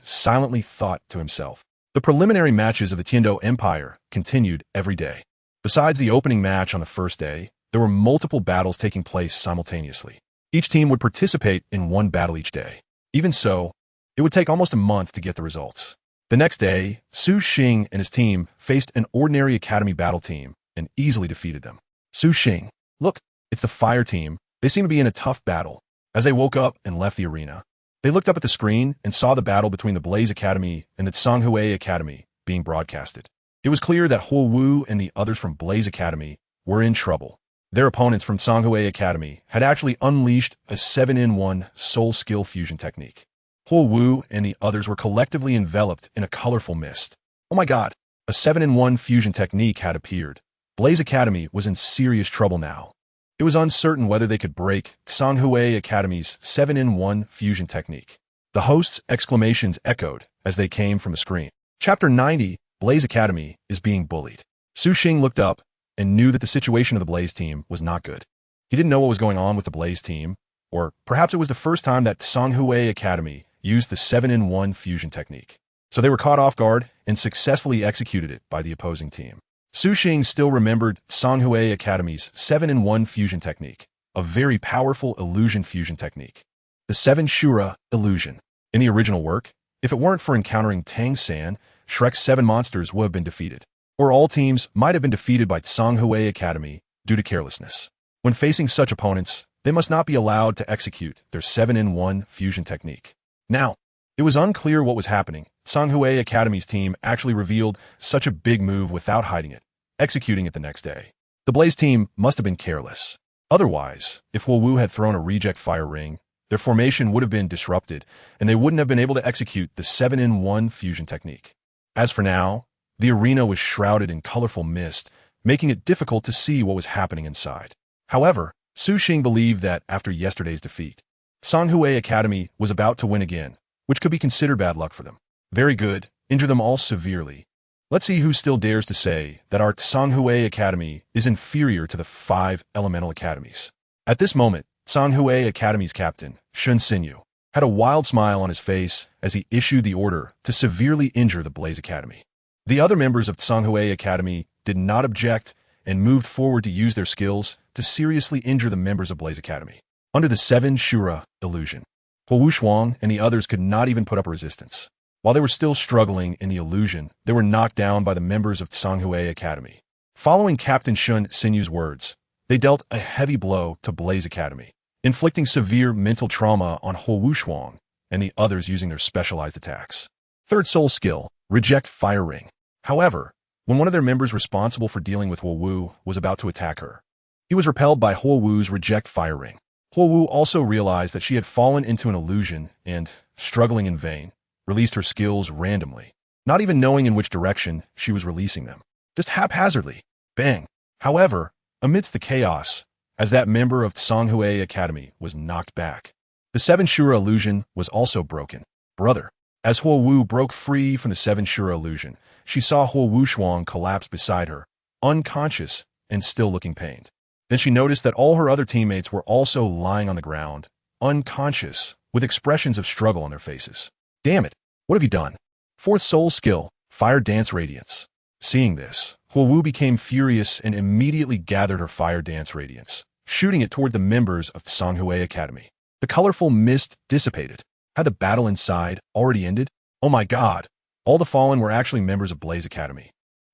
silently thought to himself. The preliminary matches of the Tiando Empire continued every day. Besides the opening match on the first day, there were multiple battles taking place simultaneously. Each team would participate in one battle each day. Even so, it would take almost a month to get the results. The next day, Su Xing and his team faced an ordinary academy battle team and easily defeated them. Su Xing, look, it's the fire team. They seem to be in a tough battle. As they woke up and left the arena, they looked up at the screen and saw the battle between the Blaze Academy and the Tsanghui Academy being broadcasted. It was clear that Huo Wu and the others from Blaze Academy were in trouble. Their opponents from Tsanghui Academy had actually unleashed a 7-in-1 soul skill fusion technique. Huo Wu and the others were collectively enveloped in a colorful mist. Oh my god, a 7-in-1 fusion technique had appeared. Blaze Academy was in serious trouble now. It was uncertain whether they could break Tsanghui Academy's 7-in-1 fusion technique. The host's exclamations echoed as they came from the screen. Chapter 90, Blaze Academy is being bullied. Su Xing looked up and knew that the situation of the Blaze team was not good. He didn't know what was going on with the Blaze team, or perhaps it was the first time that Tsanghui Academy used the 7-in-1 fusion technique. So they were caught off guard and successfully executed it by the opposing team. Su Xing still remembered Tsanghui Academy's 7-in-1 fusion technique, a very powerful illusion fusion technique. The 7 Shura illusion. In the original work, if it weren't for encountering Tang San, Shrek's 7 monsters would have been defeated. Or all teams might have been defeated by Tsanghui Academy due to carelessness. When facing such opponents, they must not be allowed to execute their 7-in-1 fusion technique. Now, it was unclear what was happening. Tsanghui Academy's team actually revealed such a big move without hiding it, executing it the next day. The Blaze team must have been careless. Otherwise, if Huo Wu had thrown a reject fire ring, their formation would have been disrupted, and they wouldn't have been able to execute the 7-in-1 fusion technique. As for now, the arena was shrouded in colorful mist, making it difficult to see what was happening inside. However, Su Xing believed that after yesterday's defeat, Songhui Academy was about to win again, which could be considered bad luck for them. Very good, injure them all severely. Let's see who still dares to say that our Songhui Academy is inferior to the 5 elemental academies. At this moment, Songhui Academy's captain, Shun Xinyu, had a wild smile on his face as he issued the order to severely injure the Blaze Academy. The other members of Songhui Academy did not object and moved forward to use their skills to seriously injure the members of Blaze Academy. Under the 7 Shura illusion, Huo Shuang and the others could not even put up a resistance. While they were still struggling in the illusion, they were knocked down by the members of Songhui Academy. Following Captain Shun Xinyu's words, they dealt a heavy blow to Blaze Academy, inflicting severe mental trauma on Huo Shuang and the others using their specialized attacks. Third soul skill, reject fire ring. However, when one of their members responsible for dealing with Huo Wu was about to attack her, he was repelled by Huo Wu's reject fire ring. Huo Wu also realized that she had fallen into an illusion and, struggling in vain, released her skills randomly, not even knowing in which direction she was releasing them. Just haphazardly. Bang. However, amidst the chaos, as that member of Songhui Academy was knocked back, the 7 Shura illusion was also broken. Brother. As Huo Wu broke free from the 7 Shura illusion, she saw Huo Shuang collapse beside her, unconscious and still looking pained. Then she noticed that all her other teammates were also lying on the ground, unconscious, with expressions of struggle on their faces. Damn it, what have you done? Fourth soul skill, Fire Dance Radiance. Seeing this, Huo Wu became furious and immediately gathered her Fire Dance Radiance, shooting it toward the members of the Songhui Academy. The colorful mist dissipated. Had the battle inside already ended? Oh my god, all the fallen were actually members of Blaze Academy.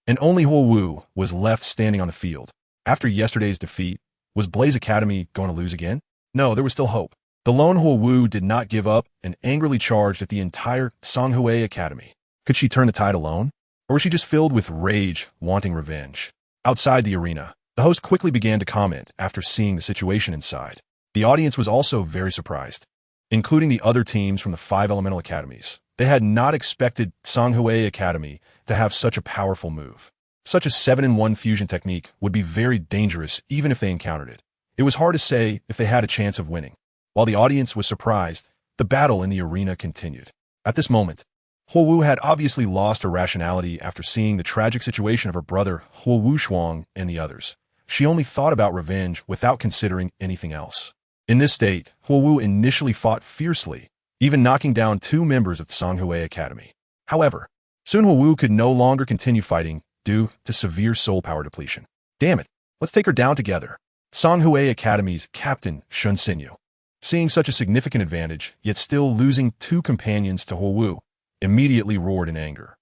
And only Huo Wu was left standing on the field. After yesterday's defeat, was Blaze Academy going to lose again? No, there was still hope. The lone Huo Wu did not give up and angrily charged at the entire Songhui Academy. Could she turn the tide alone? Or was she just filled with rage, wanting revenge? Outside the arena, the host quickly began to comment after seeing the situation inside. The audience was also very surprised, including the other teams from the 5 elemental academies. They had not expected Songhui Academy to have such a powerful move. Such a 7-in-1 fusion technique would be very dangerous even if they encountered it. It was hard to say if they had a chance of winning. While the audience was surprised, the battle in the arena continued. At this moment, Huo Wu had obviously lost her rationality after seeing the tragic situation of her brother Huo Shuang and the others. She only thought about revenge without considering anything else. In this state, Huo Wu initially fought fiercely, even knocking down 2 members of the Songhui Academy. However, soon Huo Wu could no longer continue fighting due to severe soul power depletion. Damn it, let's take her down together. Songhui Academy's captain, Shun Xinyu, seeing such a significant advantage, yet still losing 2 companions to Huo Wu, immediately roared in anger.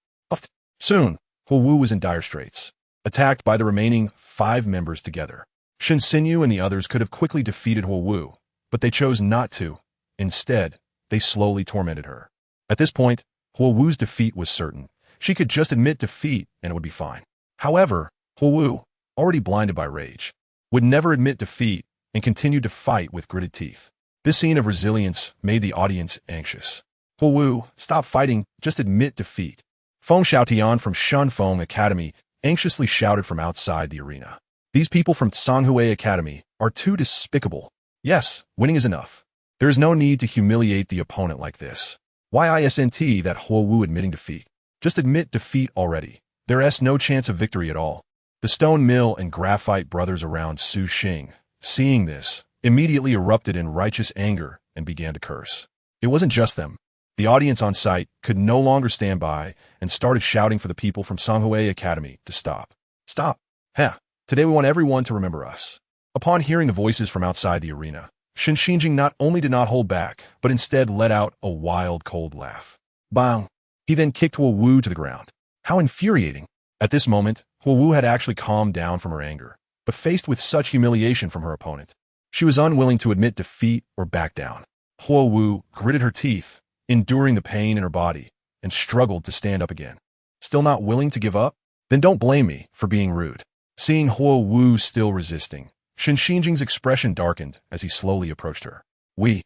Soon, Huo Wu was in dire straits, attacked by the remaining 5 members together. Shun Xinyu and the others could have quickly defeated Huo Wu, but they chose not to. Instead, they slowly tormented her. At this point, Huo Wu's defeat was certain. She could just admit defeat and it would be fine. However, Huo Wu, already blinded by rage, would never admit defeat and continued to fight with gritted teeth. This scene of resilience made the audience anxious. Huo Wu, stop fighting, just admit defeat. Feng Xiaotian from Shunfeng Academy anxiously shouted from outside the arena. These people from Songhui Academy are too despicable. Yes, winning is enough. There is no need to humiliate the opponent like this. Why isn't that Huo Wu admitting defeat? Just admit defeat already. There is no chance of victory at all. The Stone Mill and Graphite brothers around Su Xing, seeing this, immediately erupted in righteous anger and began to curse. It wasn't just them. The audience on site could no longer stand by and started shouting for the people from Songhui Academy to stop. Stop. Heh. Today we want everyone to remember us. Upon hearing the voices from outside the arena, Shen Xinjing not only did not hold back, but instead let out a wild, cold laugh. Bang! He then kicked Huo Wu to the ground. How infuriating! At this moment, Huo Wu had actually calmed down from her anger, but faced with such humiliation from her opponent, she was unwilling to admit defeat or back down. Huo Wu gritted her teeth, enduring the pain in her body, and struggled to stand up again. Still not willing to give up? Then don't blame me for being rude. Seeing Huo Wu still resisting, Shen Xinjing's expression darkened as he slowly approached her. We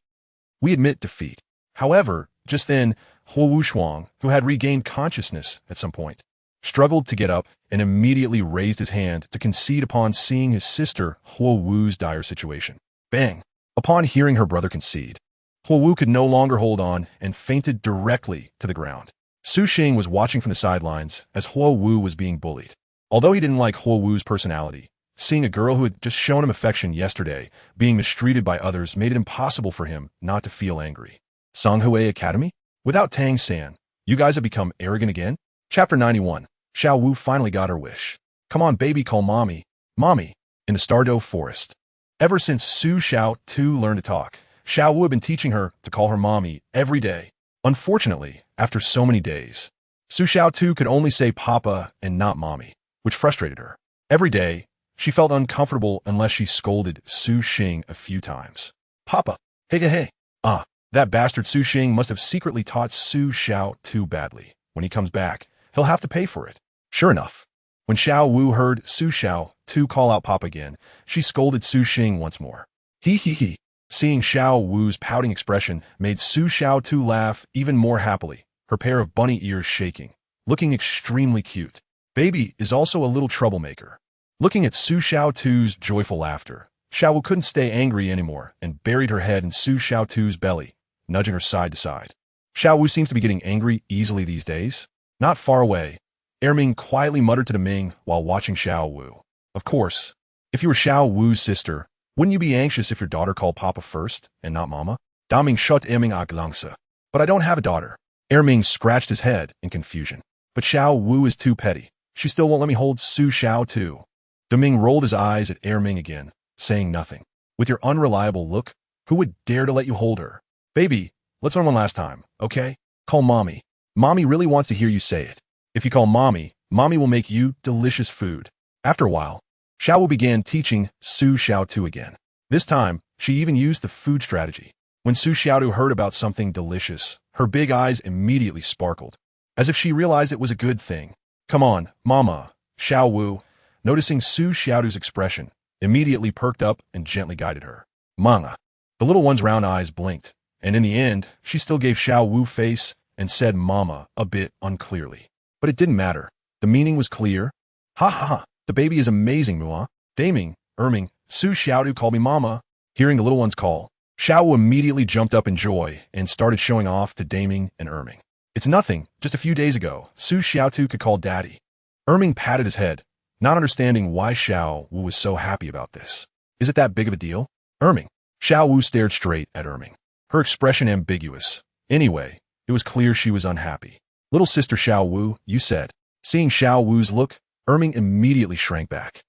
admit defeat. However, just then, Huo Shuang, who had regained consciousness at some point, struggled to get up and immediately raised his hand to concede upon seeing his sister Huo Wu's dire situation. Bang! Upon hearing her brother concede, Huowu could no longer hold on and fainted directly to the ground. Su Xing was watching from the sidelines as Huowu was being bullied. Although he didn't like Huowu's personality, seeing a girl who had just shown him affection yesterday being mistreated by others made it impossible for him not to feel angry. Songhui Academy? Without Tang San, you guys have become arrogant again? Chapter 91. Xiao Wu finally got her wish. Come on, baby, call mommy. Mommy. In the Stardow Forest. Ever since Su Xiao Tu learned to talk, Xiao Wu had been teaching her to call her mommy every day. Unfortunately, after so many days, Su Xiao Tu could only say papa and not mommy, which frustrated her. Every day, she felt uncomfortable unless she scolded Su Xing a few times. Papa, hey. Ah, that bastard Su Xing must have secretly taught Su Xiao Tu badly. When he comes back, he'll have to pay for it. Sure enough, when Xiao Wu heard Su Xiao Tu call out papa again, she scolded Su Xing once more. He. Seeing Xiao Wu's pouting expression made Su Xiao Tu laugh even more happily, her pair of bunny ears shaking, looking extremely cute. Baby is also a little troublemaker. Looking at Su Xiao Tu's joyful laughter, Xiao Wu couldn't stay angry anymore and buried her head in Su Xiao Tu's belly, nudging her side to side. Xiao Wu seems to be getting angry easily these days. Not far away, Erming quietly muttered to the Ming while watching Xiao Wu. Of course, if you were Xiao Wu's sister, wouldn't you be anxious if your daughter called Papa first and not Mama? Daming shut Erming aglangsha. But I don't have a daughter. Erming scratched his head in confusion. But Xiao Wu is too petty. She still won't let me hold Su Xiao Tu. Deming rolled his eyes at Erming again, saying nothing. With your unreliable look, who would dare to let you hold her? Baby, let's learn one last time, okay? Call Mommy. Mommy really wants to hear you say it. If you call Mommy, Mommy will make you delicious food. After a while, Xiao Wu began teaching Su Xiao Tu again. This time, she even used the food strategy. When Su Xiao Tu heard about something delicious, her big eyes immediately sparkled, as if she realized it was a good thing. Come on, Mama. Xiao Wu, noticing Su Xiao Tu's expression, immediately perked up and gently guided her. Manga. The little one's round eyes blinked, and in the end, she still gave Xiao Wu face and said Mama a bit unclearly. But it didn't matter. The meaning was clear. Ha. The baby is amazing, Mua. Daming, Erming, Su Xiao Tu called me Mama. Hearing the little one's call, Xiao Wu immediately jumped up in joy and started showing off to Daming and Erming. It's nothing. Just a few days ago, Su Xiao Tu could call Daddy. Erming patted his head, not understanding why Xiao Wu was so happy about this. Is it that big of a deal? Erming. Xiao Wu stared straight at Erming, her expression ambiguous. Anyway, it was clear she was unhappy. Little sister Xiao Wu, you said. Seeing Xiao Wu's look, Erming immediately shrank back.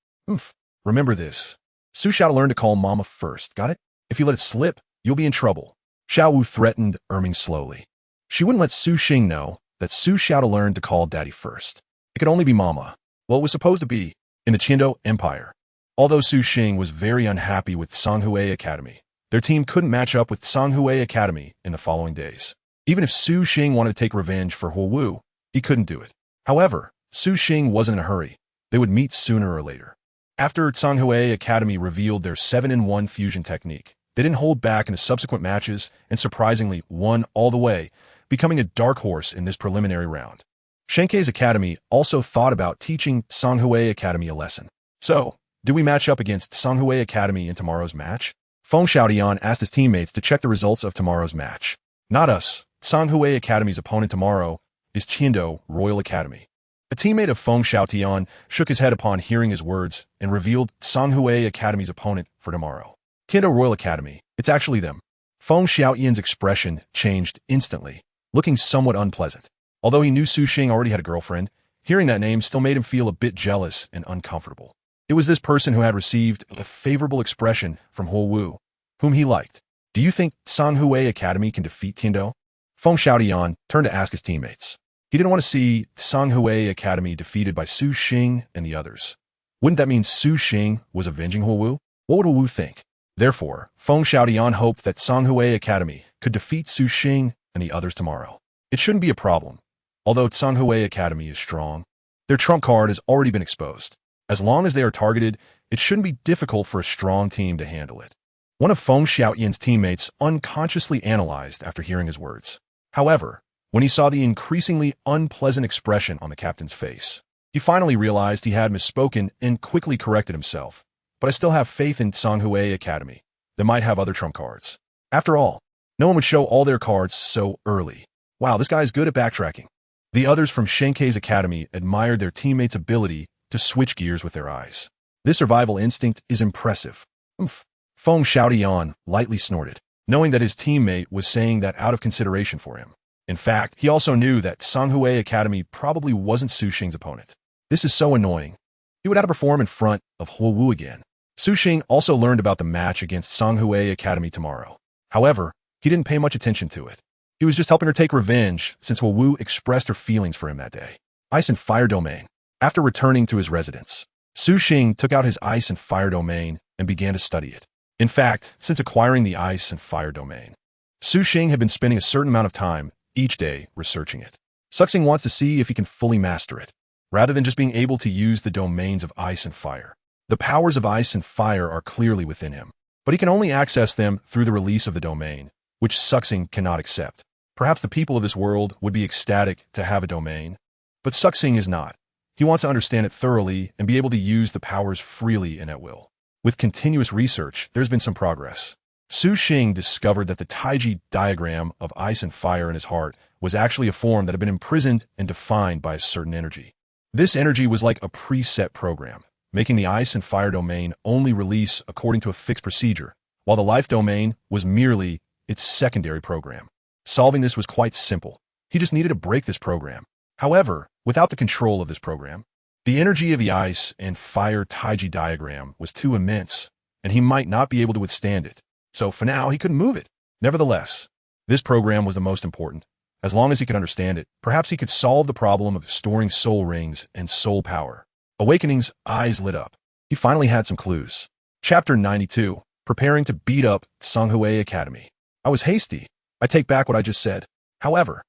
Remember this. Su Xiao learned to call Mama first, got it? If you let it slip, you'll be in trouble. Xiao Wu threatened Erming slowly. She wouldn't let Su Xing know that Su Xiao learned to call Daddy first. It could only be Mama. Well, it was supposed to be in the Qiando Empire. Although Su Xing was very unhappy with Songhui Academy, their team couldn't match up with Songhui Academy in the following days. Even if Su Xing wanted to take revenge for Huowu, he couldn't do it. However, Su Xing wasn't in a hurry. They would meet sooner or later. After Songhui Academy revealed their 7-in-1 fusion technique, they didn't hold back in the subsequent matches and surprisingly won all the way, becoming a dark horse in this preliminary round. Shenkei's Academy also thought about teaching Songhui Academy a lesson. So, do we match up against Songhui Academy in tomorrow's match? Feng Xiaotian asked his teammates to check the results of tomorrow's match. Not us. Songhui Academy's opponent tomorrow is Qiando Royal Academy. A teammate of Feng Xiaotian shook his head upon hearing his words and revealed Songhui Academy's opponent for tomorrow. Qiando Royal Academy, it's actually them. Feng Xiaotian's expression changed instantly, looking somewhat unpleasant. Although he knew Su Xing already had a girlfriend, hearing that name still made him feel a bit jealous and uncomfortable. It was this person who had received a favorable expression from Huowu, whom he liked. Do you think Songhui Academy can defeat Qiando? Feng Xiaotian turned to ask his teammates. He didn't want to see Songhui Academy defeated by Su Xing and the others. Wouldn't that mean Su Xing was avenging Huowu? What would Huowu think? Therefore, Feng Xiaotian hoped that Songhui Academy could defeat Su Xing and the others tomorrow. It shouldn't be a problem. Although Songhui Academy is strong, their trump card has already been exposed. As long as they are targeted, it shouldn't be difficult for a strong team to handle it. One of Feng Xiaotian's teammates unconsciously analyzed after hearing his words. However, when he saw the increasingly unpleasant expression on the captain's face, he finally realized he had misspoken and quickly corrected himself. But I still have faith in Songhui Academy. They might have other trump cards. After all, No one would show all their cards so early. Wow, this guy is good at backtracking. The others from Shenkei's academy admired their teammates' ability to switch gears with their eyes. This survival instinct is impressive. Oomph. Feng Xiaotian lightly snorted, knowing that his teammate was saying that out of consideration for him. In fact, he also knew that Songhui Academy probably wasn't Su Xing's opponent. This is so annoying. He would have to perform in front of Huo Wu again. Su Xing also learned about the match against Songhui Academy tomorrow. However, he didn't pay much attention to it. He was just helping her take revenge since Huo Wu expressed her feelings for him that day. Ice and Fire Domain. After returning to his residence, Su Xing took out his Ice and Fire Domain and began to study it. In fact, since acquiring the Ice and Fire Domain, Su Xing had been spending a certain amount of time each day researching it. Su Xing wants to see if he can fully master it, rather than just being able to use the domains of Ice and Fire. The powers of Ice and Fire are clearly within him, but he can only access them through the release of the domain, which Su Xing cannot accept. Perhaps the people of this world would be ecstatic to have a domain, but Su Xing is not. He wants to understand it thoroughly and be able to use the powers freely and at will. With continuous research, there's been some progress. Su Xing discovered that the Taiji diagram of Ice and Fire in his heart was actually a form that had been imprisoned and defined by a certain energy. This energy was like a preset program, making the Ice and Fire domain only release according to a fixed procedure, while the Life domain was merely its secondary program. Solving this was quite simple. He just needed to break this program. However, without the control of this program, the energy of the Ice and Fire Taiji diagram was too immense, and he might not be able to withstand it. So for now, he couldn't move it. Nevertheless, this program was the most important. As long as he could understand it, perhaps he could solve the problem of storing soul rings and soul power. Awakening's eyes lit up. He finally had some clues. Chapter 92, Preparing to Beat Up Songhui Academy. I was hasty. I take back what I just said. However,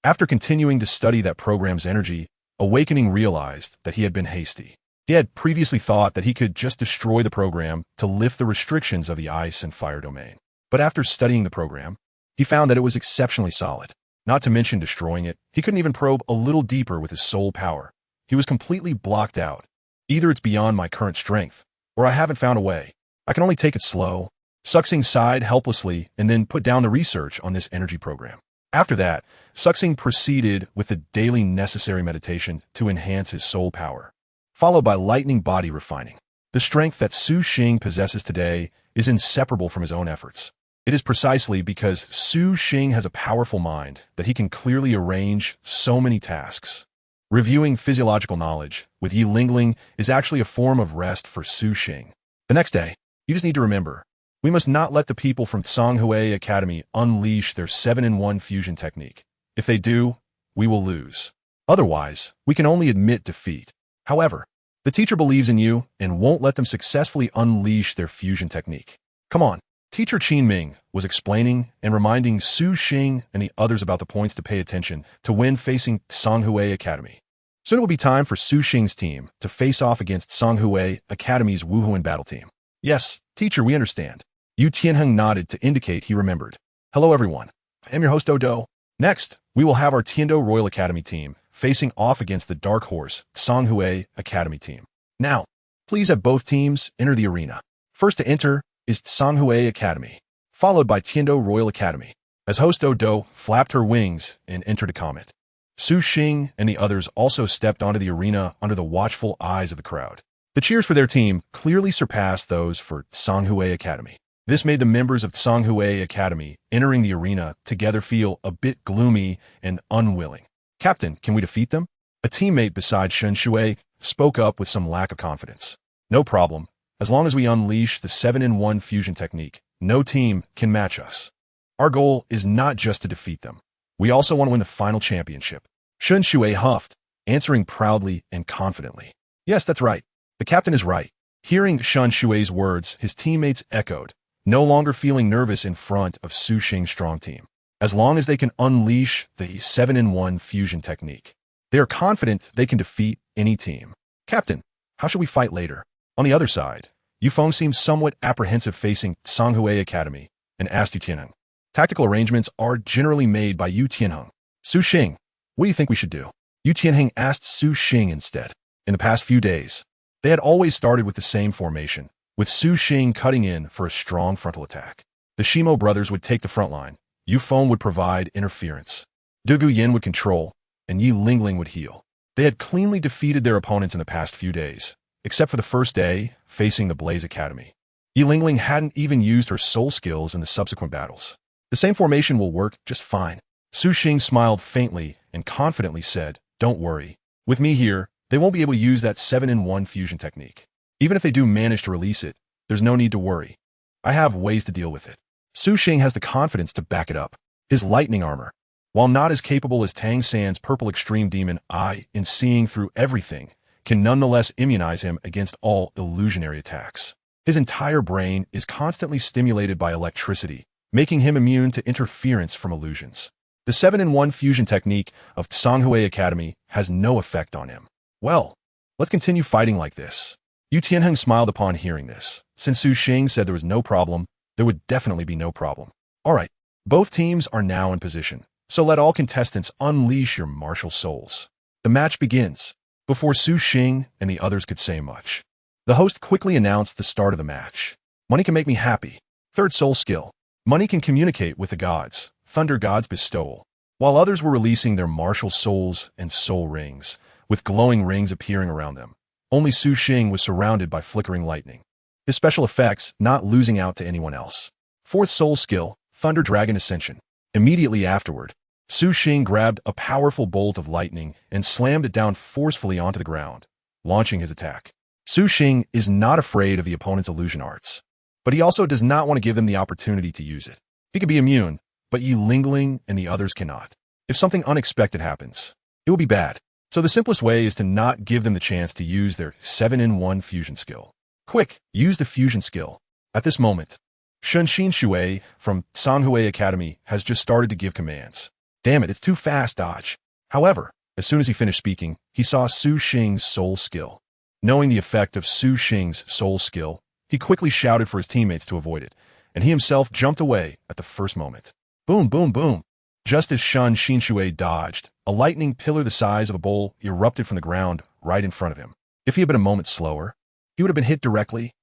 after continuing to study that program's energy, Awakening realized that he had been hasty. He had previously thought that he could just destroy the program to lift the restrictions of the Ice and Fire domain. But after studying the program, he found that it was exceptionally solid. Not to mention destroying it, he couldn't even probe a little deeper with his soul power. He was completely blocked out. Either it's beyond my current strength, or I haven't found a way. I can only take it slow. Su Xing sighed helplessly and then put down the research on this energy program. After that, Su Xing proceeded with the daily necessary meditation to enhance his soul power, followed by lightning body refining. The strength that Su Xing possesses today is inseparable from his own efforts. It is precisely because Su Xing has a powerful mind that he can clearly arrange so many tasks. Reviewing physiological knowledge with Yi Lingling is actually a form of rest for Su Xing. The next day, you just need to remember, we must not let the people from Songhui Academy unleash their 7-in-1 fusion technique. If they do, we will lose. Otherwise, we can only admit defeat. However, the teacher believes in you and won't let them successfully unleash their fusion technique. Come on. Teacher Qinming was explaining and reminding Su Xing and the others about the points to pay attention to when facing Songhui Academy. Soon it will be time for Su Xing's team to face off against Songhui Academy's Wuhuan battle team. Yes, teacher, we understand. Yu Tianheng nodded to indicate he remembered. Hello everyone, I am your host Douluo. Next, we will have our Tiando Royal Academy team facing off against the Dark Horse Songhui Academy team. Now, please have both teams enter the arena. First to enter is Songhui Academy, followed by Tiando Royal Academy. As host Douluo flapped her wings and entered to comment, Su Xing and the others also stepped onto the arena under the watchful eyes of the crowd. The cheers for their team clearly surpassed those for Songhui Academy. This made the members of Songhui Academy entering the arena together feel a bit gloomy and unwilling. Captain, can we defeat them? A teammate beside Shen Shui spoke up with some lack of confidence. No problem. As long as we unleash the 7-in-1 fusion technique, no team can match us. Our goal is not just to defeat them. We also want to win the final championship. Shen Shui huffed, answering proudly and confidently. Yes, that's right. The captain is right. Hearing Shen Shui's words, his teammates echoed, no longer feeling nervous in front of Su Xing's strong team. As long as they can unleash the 7-in-1 fusion technique, they are confident they can defeat any team. Captain, how should we fight later? On the other side, Yufeng seemed somewhat apprehensive facing Songhui Academy and asked Yu Tianheng. Tactical arrangements are generally made by Yu Tianheng. Su Xing, what do you think we should do? Yu Tianheng asked Su Xing instead. In the past few days, they had always started with the same formation, with Su Xing cutting in for a strong frontal attack. The Shimo brothers would take the front line. Yufeng would provide interference. Dugu Yin would control, and Yi Lingling would heal. They had cleanly defeated their opponents in the past few days, except for the first day, facing the Blaze Academy. Yi Lingling hadn't even used her soul skills in the subsequent battles. The same formation will work just fine. Su Xing smiled faintly and confidently said, "Don't worry. With me here, they won't be able to use that 7-in-1 fusion technique. Even if they do manage to release it, there's no need to worry. I have ways to deal with it." Su Xing has the confidence to back it up. His lightning armor, while not as capable as Tang San's purple extreme demon eye in seeing through everything, can nonetheless immunize him against all illusionary attacks. His entire brain is constantly stimulated by electricity, making him immune to interference from illusions. The 7-in-1 fusion technique of Tsanghui Academy has no effect on him. Well, let's continue fighting like this. Yu Tianheng smiled upon hearing this. Since Su Xing said there was no problem, there would definitely be no problem. All right, both teams are now in position, so let all contestants unleash your martial souls. The match begins. Before Su Xing and the others could say much, the host quickly announced the start of the match. Money can make me happy. Third soul skill. Money can communicate with the gods. Thunder God's bestowal. While others were releasing their martial souls and soul rings, with glowing rings appearing around them, only Su Xing was surrounded by flickering lightning. His special effects not losing out to anyone else. Fourth soul skill, Thunder Dragon Ascension. Immediately afterward, Su Xing grabbed a powerful bolt of lightning and slammed it down forcefully onto the ground, launching his attack. Su Xing is not afraid of the opponent's illusion arts, but he also does not want to give them the opportunity to use it. He could be immune, but Yi Lingling and the others cannot. If something unexpected happens, it will be bad. So the simplest way is to not give them the chance to use their 7-in-1 fusion skill. Quick, use the fusion skill. At this moment, Shenxin Shui from Tsanghui Academy has just started to give commands. Damn it, it's too fast, dodge. However, as soon as he finished speaking, he saw Su Xing's soul skill. Knowing the effect of Su Xing's soul skill, he quickly shouted for his teammates to avoid it, and he himself jumped away at the first moment. Boom, boom, boom. Just as Shen Xinshui dodged, a lightning pillar the size of a bowl erupted from the ground right in front of him. If he had been a moment slower, he would have been hit directly.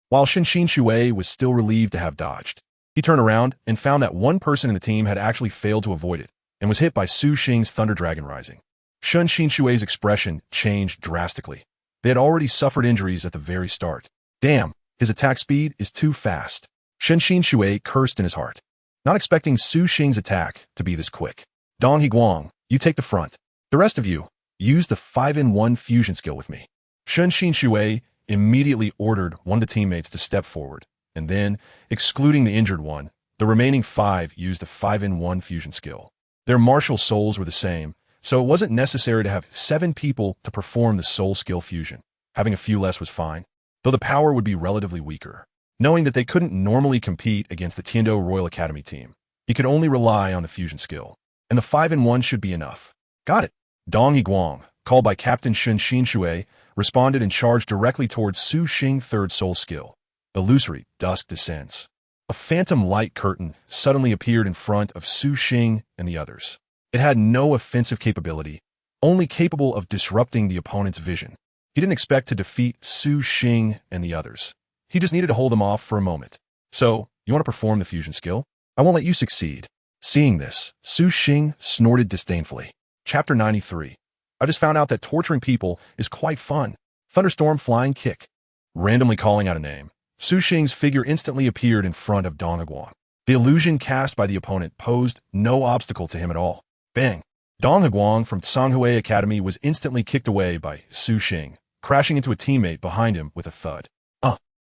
While Shen Xinshui was still relieved to have dodged, he turned around and found that one person in the team had actually failed to avoid it and was hit by Su Xing's Thunder Dragon Rising. Shen Xinshui's expression changed drastically. They had already suffered injuries at the very start. Damn, his attack speed is too fast. Shen Xinshui cursed in his heart, not expecting Su Xing's attack to be this quick. Dong Higuang, you take the front. The rest of you, use the 5-in-1 fusion skill with me. Shen Xinshui immediately ordered one of the teammates to step forward, and then, excluding the injured one, the remaining 5 used the 5-in-1 fusion skill. Their martial souls were the same, so it wasn't necessary to have 7 people to perform the soul skill fusion. Having a few less was fine, though the power would be relatively weaker. Knowing that they couldn't normally compete against the Tiando Royal Academy team, he could only rely on the fusion skill, and the 5-in-1 should be enough. Got it. Dong Yiguang, called by Captain Shen Xinshui, responded and charged directly towards Su Xing's third soul skill. Illusory dusk descends. A phantom light curtain suddenly appeared in front of Su Xing and the others. It had no offensive capability, only capable of disrupting the opponent's vision. He didn't expect to defeat Su Xing and the others. He just needed to hold them off for a moment. So, you want to perform the fusion skill? I won't let you succeed. Seeing this, Su Xing snorted disdainfully. Chapter 93. I just found out that torturing people is quite fun. Thunderstorm Flying Kick. Randomly calling out a name, Su Xing's figure instantly appeared in front of Dong Higuang. The illusion cast by the opponent posed no obstacle to him at all. Bang! Dong Higuang from Tsanghui Academy was instantly kicked away by Su Xing, crashing into a teammate behind him with a thud.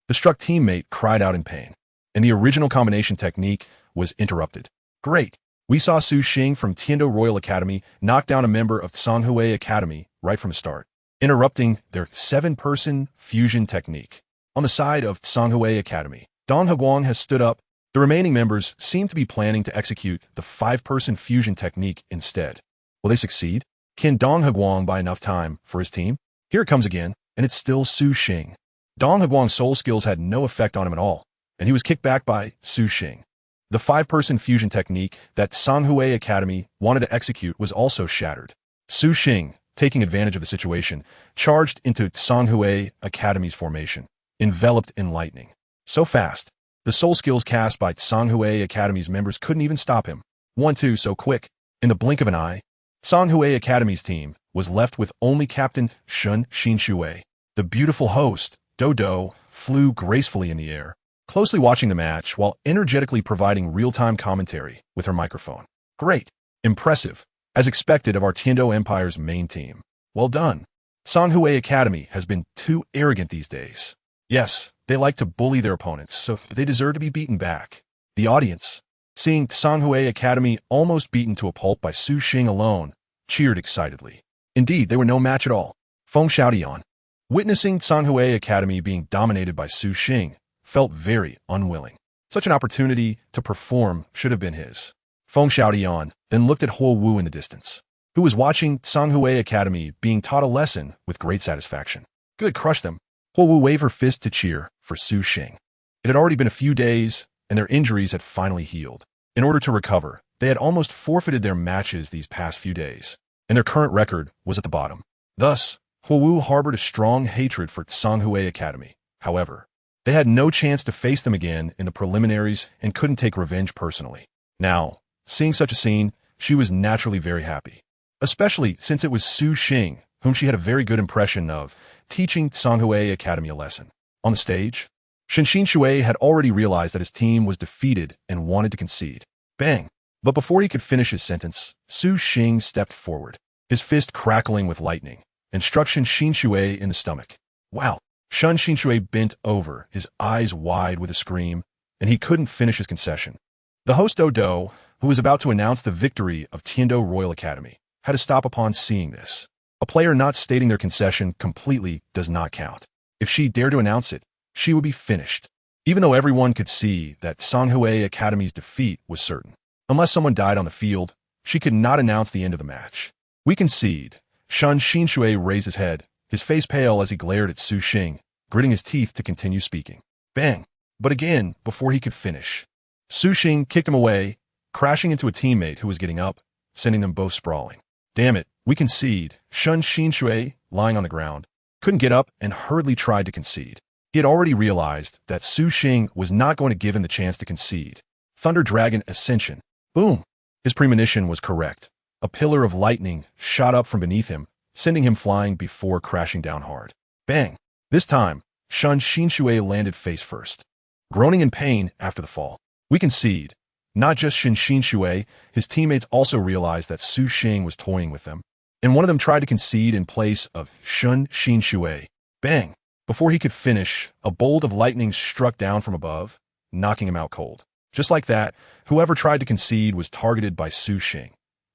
The struck teammate cried out in pain, and the original combination technique was interrupted. Great! We saw Su Xing from Tiando Royal Academy knock down a member of Tsanghui Academy right from the start, interrupting their 7-person fusion technique. On the side of Tsanghui Academy, Dong Higuang has stood up. The remaining members seem to be planning to execute the 5-person fusion technique instead. Will they succeed? Can Dong Higuang buy enough time for his team? Here it comes again, and it's still Su Xing. Dong Higuang's soul skills had no effect on him at all, and he was kicked back by Su Xing. The 5-person fusion technique that Tsanghui Academy wanted to execute was also shattered. Su Xing, taking advantage of the situation, charged into Tsanghui Academy's formation, enveloped in lightning. So fast, The soul skills cast by Songhui Academy's members couldn't even stop him. 1-2 so quick. In the blink of an eye, Songhui Academy's team was left with only Captain Shun Xinshui. The beautiful host, Douluo, flew gracefully in the air, closely watching the match while energetically providing real-time commentary with her microphone. Great. Impressive. As expected of our Tiando Empire's main team. Well done. Songhui Academy has been too arrogant these days. Yes, they like to bully their opponents, so they deserve to be beaten back. The audience, seeing Songhui Academy almost beaten to a pulp by Su Xing alone, cheered excitedly. Indeed, they were no match at all. Feng Xiaodian, witnessing Songhui Academy being dominated by Su Xing, felt very unwilling. Such an opportunity to perform should have been his. Feng Xiaodian then looked at Huo Wu in the distance, who was watching Songhui Academy being taught a lesson with great satisfaction. Good, crush them. Huo Wu waved her fist to cheer for Su Xing. It had already been a few days, and their injuries had finally healed. In order to recover, they had almost forfeited their matches these past few days, and their current record was at the bottom. Thus, Huo Wu harbored a strong hatred for Songhui Academy. However, they had no chance to face them again in the preliminaries and couldn't take revenge personally. Now, seeing such a scene, she was naturally very happy, especially since it was Su Xing, whom she had a very good impression of, teaching Songhui Academy a lesson. On the stage, Shen Xinshui had already realized that his team was defeated and wanted to concede. Bang! But before he could finish his sentence, Su Xing stepped forward, his fist crackling with lightning, and struck Shen Xinshui in the stomach. Wow! Shen Xinshui bent over, his eyes wide with a scream, and he couldn't finish his concession. The host Douluo, who was about to announce the victory of Tiando Royal Academy, had to stop upon seeing this. A player not stating their concession completely does not count. If she dared to announce it, she would be finished. Even though everyone could see that Songhui Academy's defeat was certain. Unless someone died on the field, she could not announce the end of the match. We concede. Shen Xinshui raised his head, his face pale as he glared at Su Xing, gritting his teeth to continue speaking. Bang! But again, before he could finish, Su Xing kicked him away, crashing into a teammate who was getting up, sending them both sprawling. Damn it, we concede. Shen Xinshui, lying on the ground, couldn't get up and hurriedly tried to concede. He had already realized that Su Xing was not going to give him the chance to concede. Thunder Dragon Ascension. Boom! His premonition was correct. A pillar of lightning shot up from beneath him, sending him flying before crashing down hard. Bang! This time, Shen Xinshui landed face first, groaning in pain after the fall. We concede. Not just Shen Xinshui, his teammates also realized that Su Xing was toying with them, and one of them tried to concede in place of Shen Xinshui. Bang! Before he could finish, a bolt of lightning struck down from above, knocking him out cold. Just like that, whoever tried to concede was targeted by Su Xing.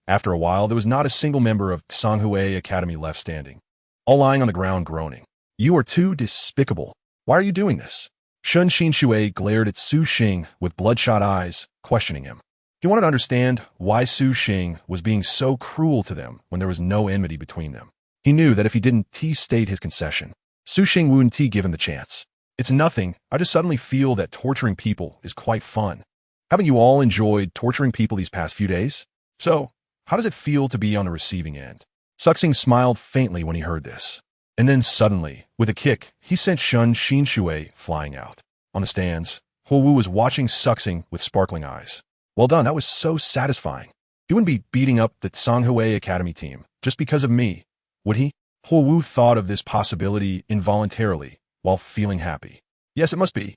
After a while, there was not a single member of Songhui Academy left standing, all lying on the ground groaning. You are too despicable. Why are you doing this? Shen Xinshui glared at Su Xing with bloodshot eyes, questioning him. He wanted to understand why Su Xing was being so cruel to them when there was no enmity between them. He knew that if he didn't state his concession, Su Xing wouldn't give him the chance. It's nothing, I just suddenly feel that torturing people is quite fun. Haven't you all enjoyed torturing people these past few days? So, how does it feel to be on the receiving end? Suxing smiled faintly when he heard this. And then suddenly, with a kick, he sent Shen Xinshui flying out. On the stands, Huo Wu was watching Suxing with sparkling eyes. Well done, that was so satisfying. He wouldn't be beating up the Songhui Academy team just because of me, would he? Huo Wu thought of this possibility involuntarily while feeling happy. Yes, it must be.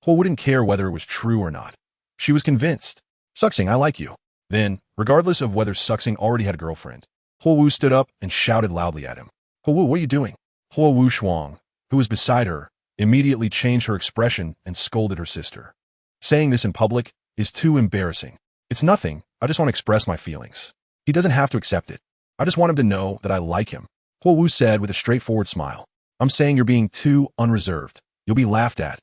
Huo wouldn't care whether it was true or not. She was convinced. Suxing, I like you. Then, regardless of whether Suxing already had a girlfriend, Huo Wu stood up and shouted loudly at him. Huo Wu, what are you doing? Huo Wu Shuang, who was beside her, immediately changed her expression and scolded her sister. Saying this in public is too embarrassing. It's nothing, I just want to express my feelings. He doesn't have to accept it. I just want him to know that I like him. Huo Wu said with a straightforward smile. I'm saying you're being too unreserved. You'll be laughed at.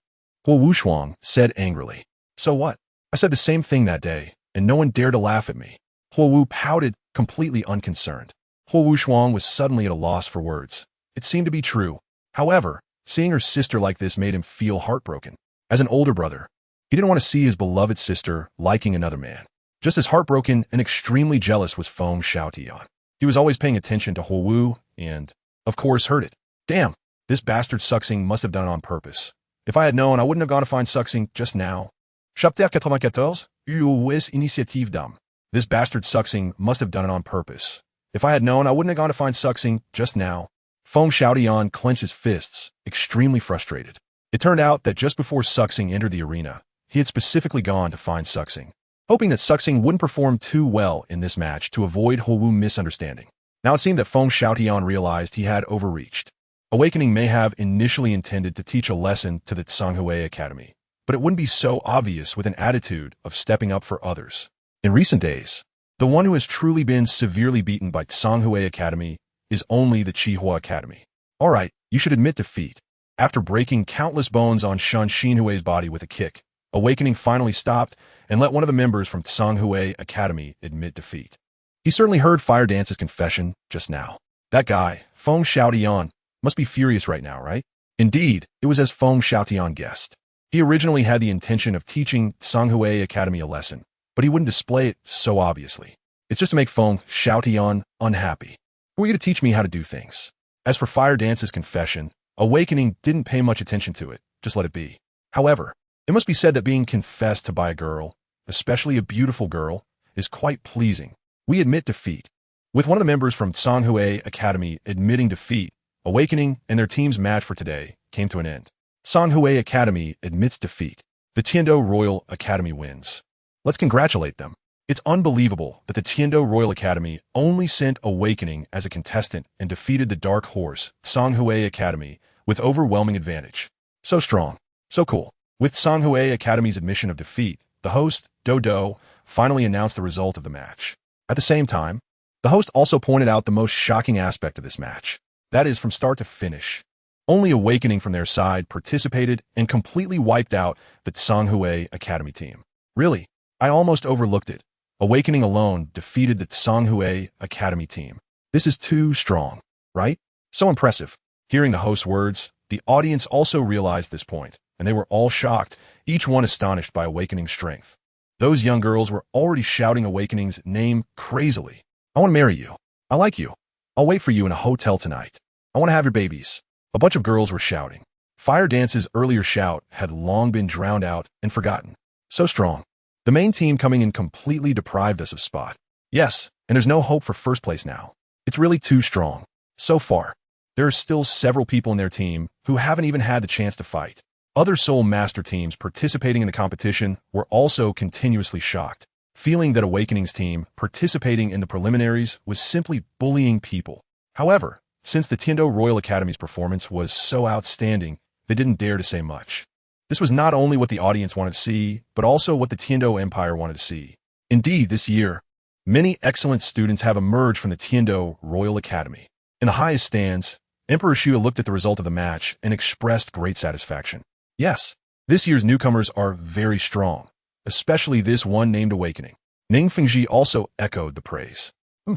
Huo Wu Shuang said angrily. So what? I said the same thing that day, and no one dared to laugh at me. Huo Wu pouted, completely unconcerned. Huo Wu Shuang was suddenly at a loss for words. It seemed to be true. However, seeing her sister like this made him feel heartbroken. As an older brother, he didn't want to see his beloved sister liking another man. Just as heartbroken and extremely jealous was Feng Xiaotian. He was always paying attention to Huo Wu and, of course, heard it. Damn, this bastard Suxing must have done it on purpose. If I had known, I wouldn't have gone to find Suxing just now. Chapitre 94, US Initiative d'âme. This bastard Suxing must have done it on purpose. If I had known, I wouldn't have gone to find Suxing just now. Feng Xiaotian clenched his fists, extremely frustrated. It turned out that just before Suxing entered the arena, he had specifically gone to find Suxing, hoping that Suxing wouldn't perform too well in this match to avoid Houwu misunderstanding. Now it seemed that Feng Xiaotian realized he had overreached. Awakening may have initially intended to teach a lesson to the Tsanghui Academy, but it wouldn't be so obvious with an attitude of stepping up for others. In recent days, the one who has truly been severely beaten by Tsanghui Academy is only the Qihua Academy. Alright, you should admit defeat. After breaking countless bones on Shan Xinhui's body with a kick, Awakening finally stopped and let one of the members from Tsanghui Academy admit defeat. He certainly heard Fire Dance's confession just now. That guy, Feng Xiaotian, must be furious right now, right? Indeed, it was as Feng Xiaotian guessed. He originally had the intention of teaching Tsanghui Academy a lesson, but he wouldn't display it so obviously. It's just to make Feng Xiaotian unhappy. Who are you to teach me how to do things? As for Fire Dance's confession, Awakening didn't pay much attention to it, just let it be. However, it must be said that being confessed to by a girl, especially a beautiful girl, is quite pleasing. We admit defeat. With one of the members from Tsanghui Academy admitting defeat, Awakening and their team's match for today came to an end. Tsanghui Academy admits defeat. The Tiando Royal Academy wins. Let's congratulate them. It's unbelievable that the Tiando Royal Academy only sent Awakening as a contestant and defeated the Dark Horse, Tsanghui Academy, with overwhelming advantage. So strong. So cool. With Tsanghui Academy's admission of defeat, the host, Douluo, finally announced the result of the match. At the same time, the host also pointed out the most shocking aspect of this match. That is, from start to finish, only Awakening from their side participated and completely wiped out the Tsanghui Academy team. Really, I almost overlooked it. Awakening alone defeated the Tsanghui Academy team. This is too strong, right? So impressive. Hearing the host's words, the audience also realized this point, and they were all shocked, each one astonished by Awakening's strength. Those young girls were already shouting Awakening's name crazily. I want to marry you. I like you. I'll wait for you in a hotel tonight. I want to have your babies. A bunch of girls were shouting. Fire Dance's earlier shout had long been drowned out and forgotten. So strong. The main team coming in completely deprived us of spot. Yes, and there's no hope for first place now. It's really too strong. So far, there are still several people in their team who haven't even had the chance to fight. Other Soul Master teams participating in the competition were also continuously shocked, feeling that Awakening's team participating in the preliminaries was simply bullying people. However, since the Tiando Royal Academy's performance was so outstanding, they didn't dare to say much. This was not only what the audience wanted to see, but also what the Tiando Empire wanted to see. Indeed, this year, many excellent students have emerged from the Tiando Royal Academy. In the highest stands, Emperor Xue looked at the result of the match and expressed great satisfaction. Yes, this year's newcomers are very strong, especially this one named Awakening. Ning Fengji also echoed the praise. No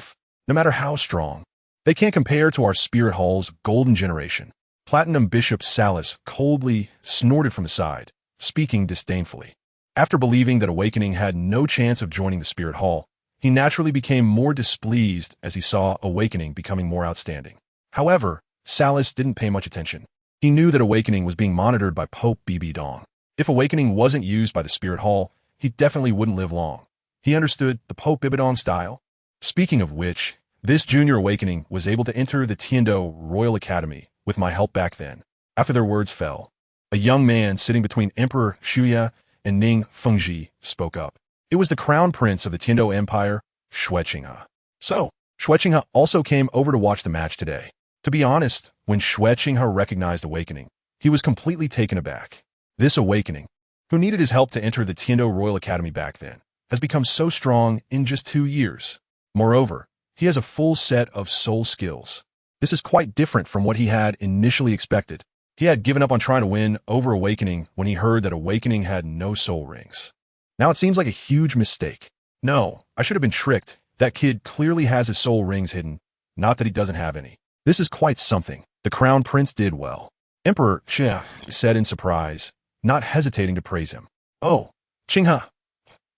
matter how strong, they can't compare to our Spirit Hall's golden generation. Platinum Bishop Salas coldly snorted from the side, speaking disdainfully. After believing that Awakening had no chance of joining the Spirit Hall, he naturally became more displeased as he saw Awakening becoming more outstanding. However, Salas didn't pay much attention. He knew that Awakening was being monitored by Pope Bibi Dong. If Awakening wasn't used by the Spirit Hall, he definitely wouldn't live long. He understood the Pope Bibi Dong style. Speaking of which, this junior Awakening was able to enter the Tiando Royal Academy with my help back then. After their words fell, a young man sitting between Emperor Xue and Ning Fengji spoke up. It was the crown prince of the Tiando Empire, Xue Qinghe. So, Xue Qinghe also came over to watch the match today. To be honest, when Xue Qinghe recognized Awakening, he was completely taken aback. This Awakening, who needed his help to enter the Tiando Royal Academy back then, has become so strong in just 2 years. Moreover, he has a full set of soul skills. This is quite different from what he had initially expected. He had given up on trying to win over Awakening when he heard that Awakening had no soul rings. Now it seems like a huge mistake. No, I should have been tricked. That kid clearly has his soul rings hidden, not that he doesn't have any. This is quite something. The Crown Prince did well. Emperor Xie said in surprise, not hesitating to praise him. Oh, Qinghe,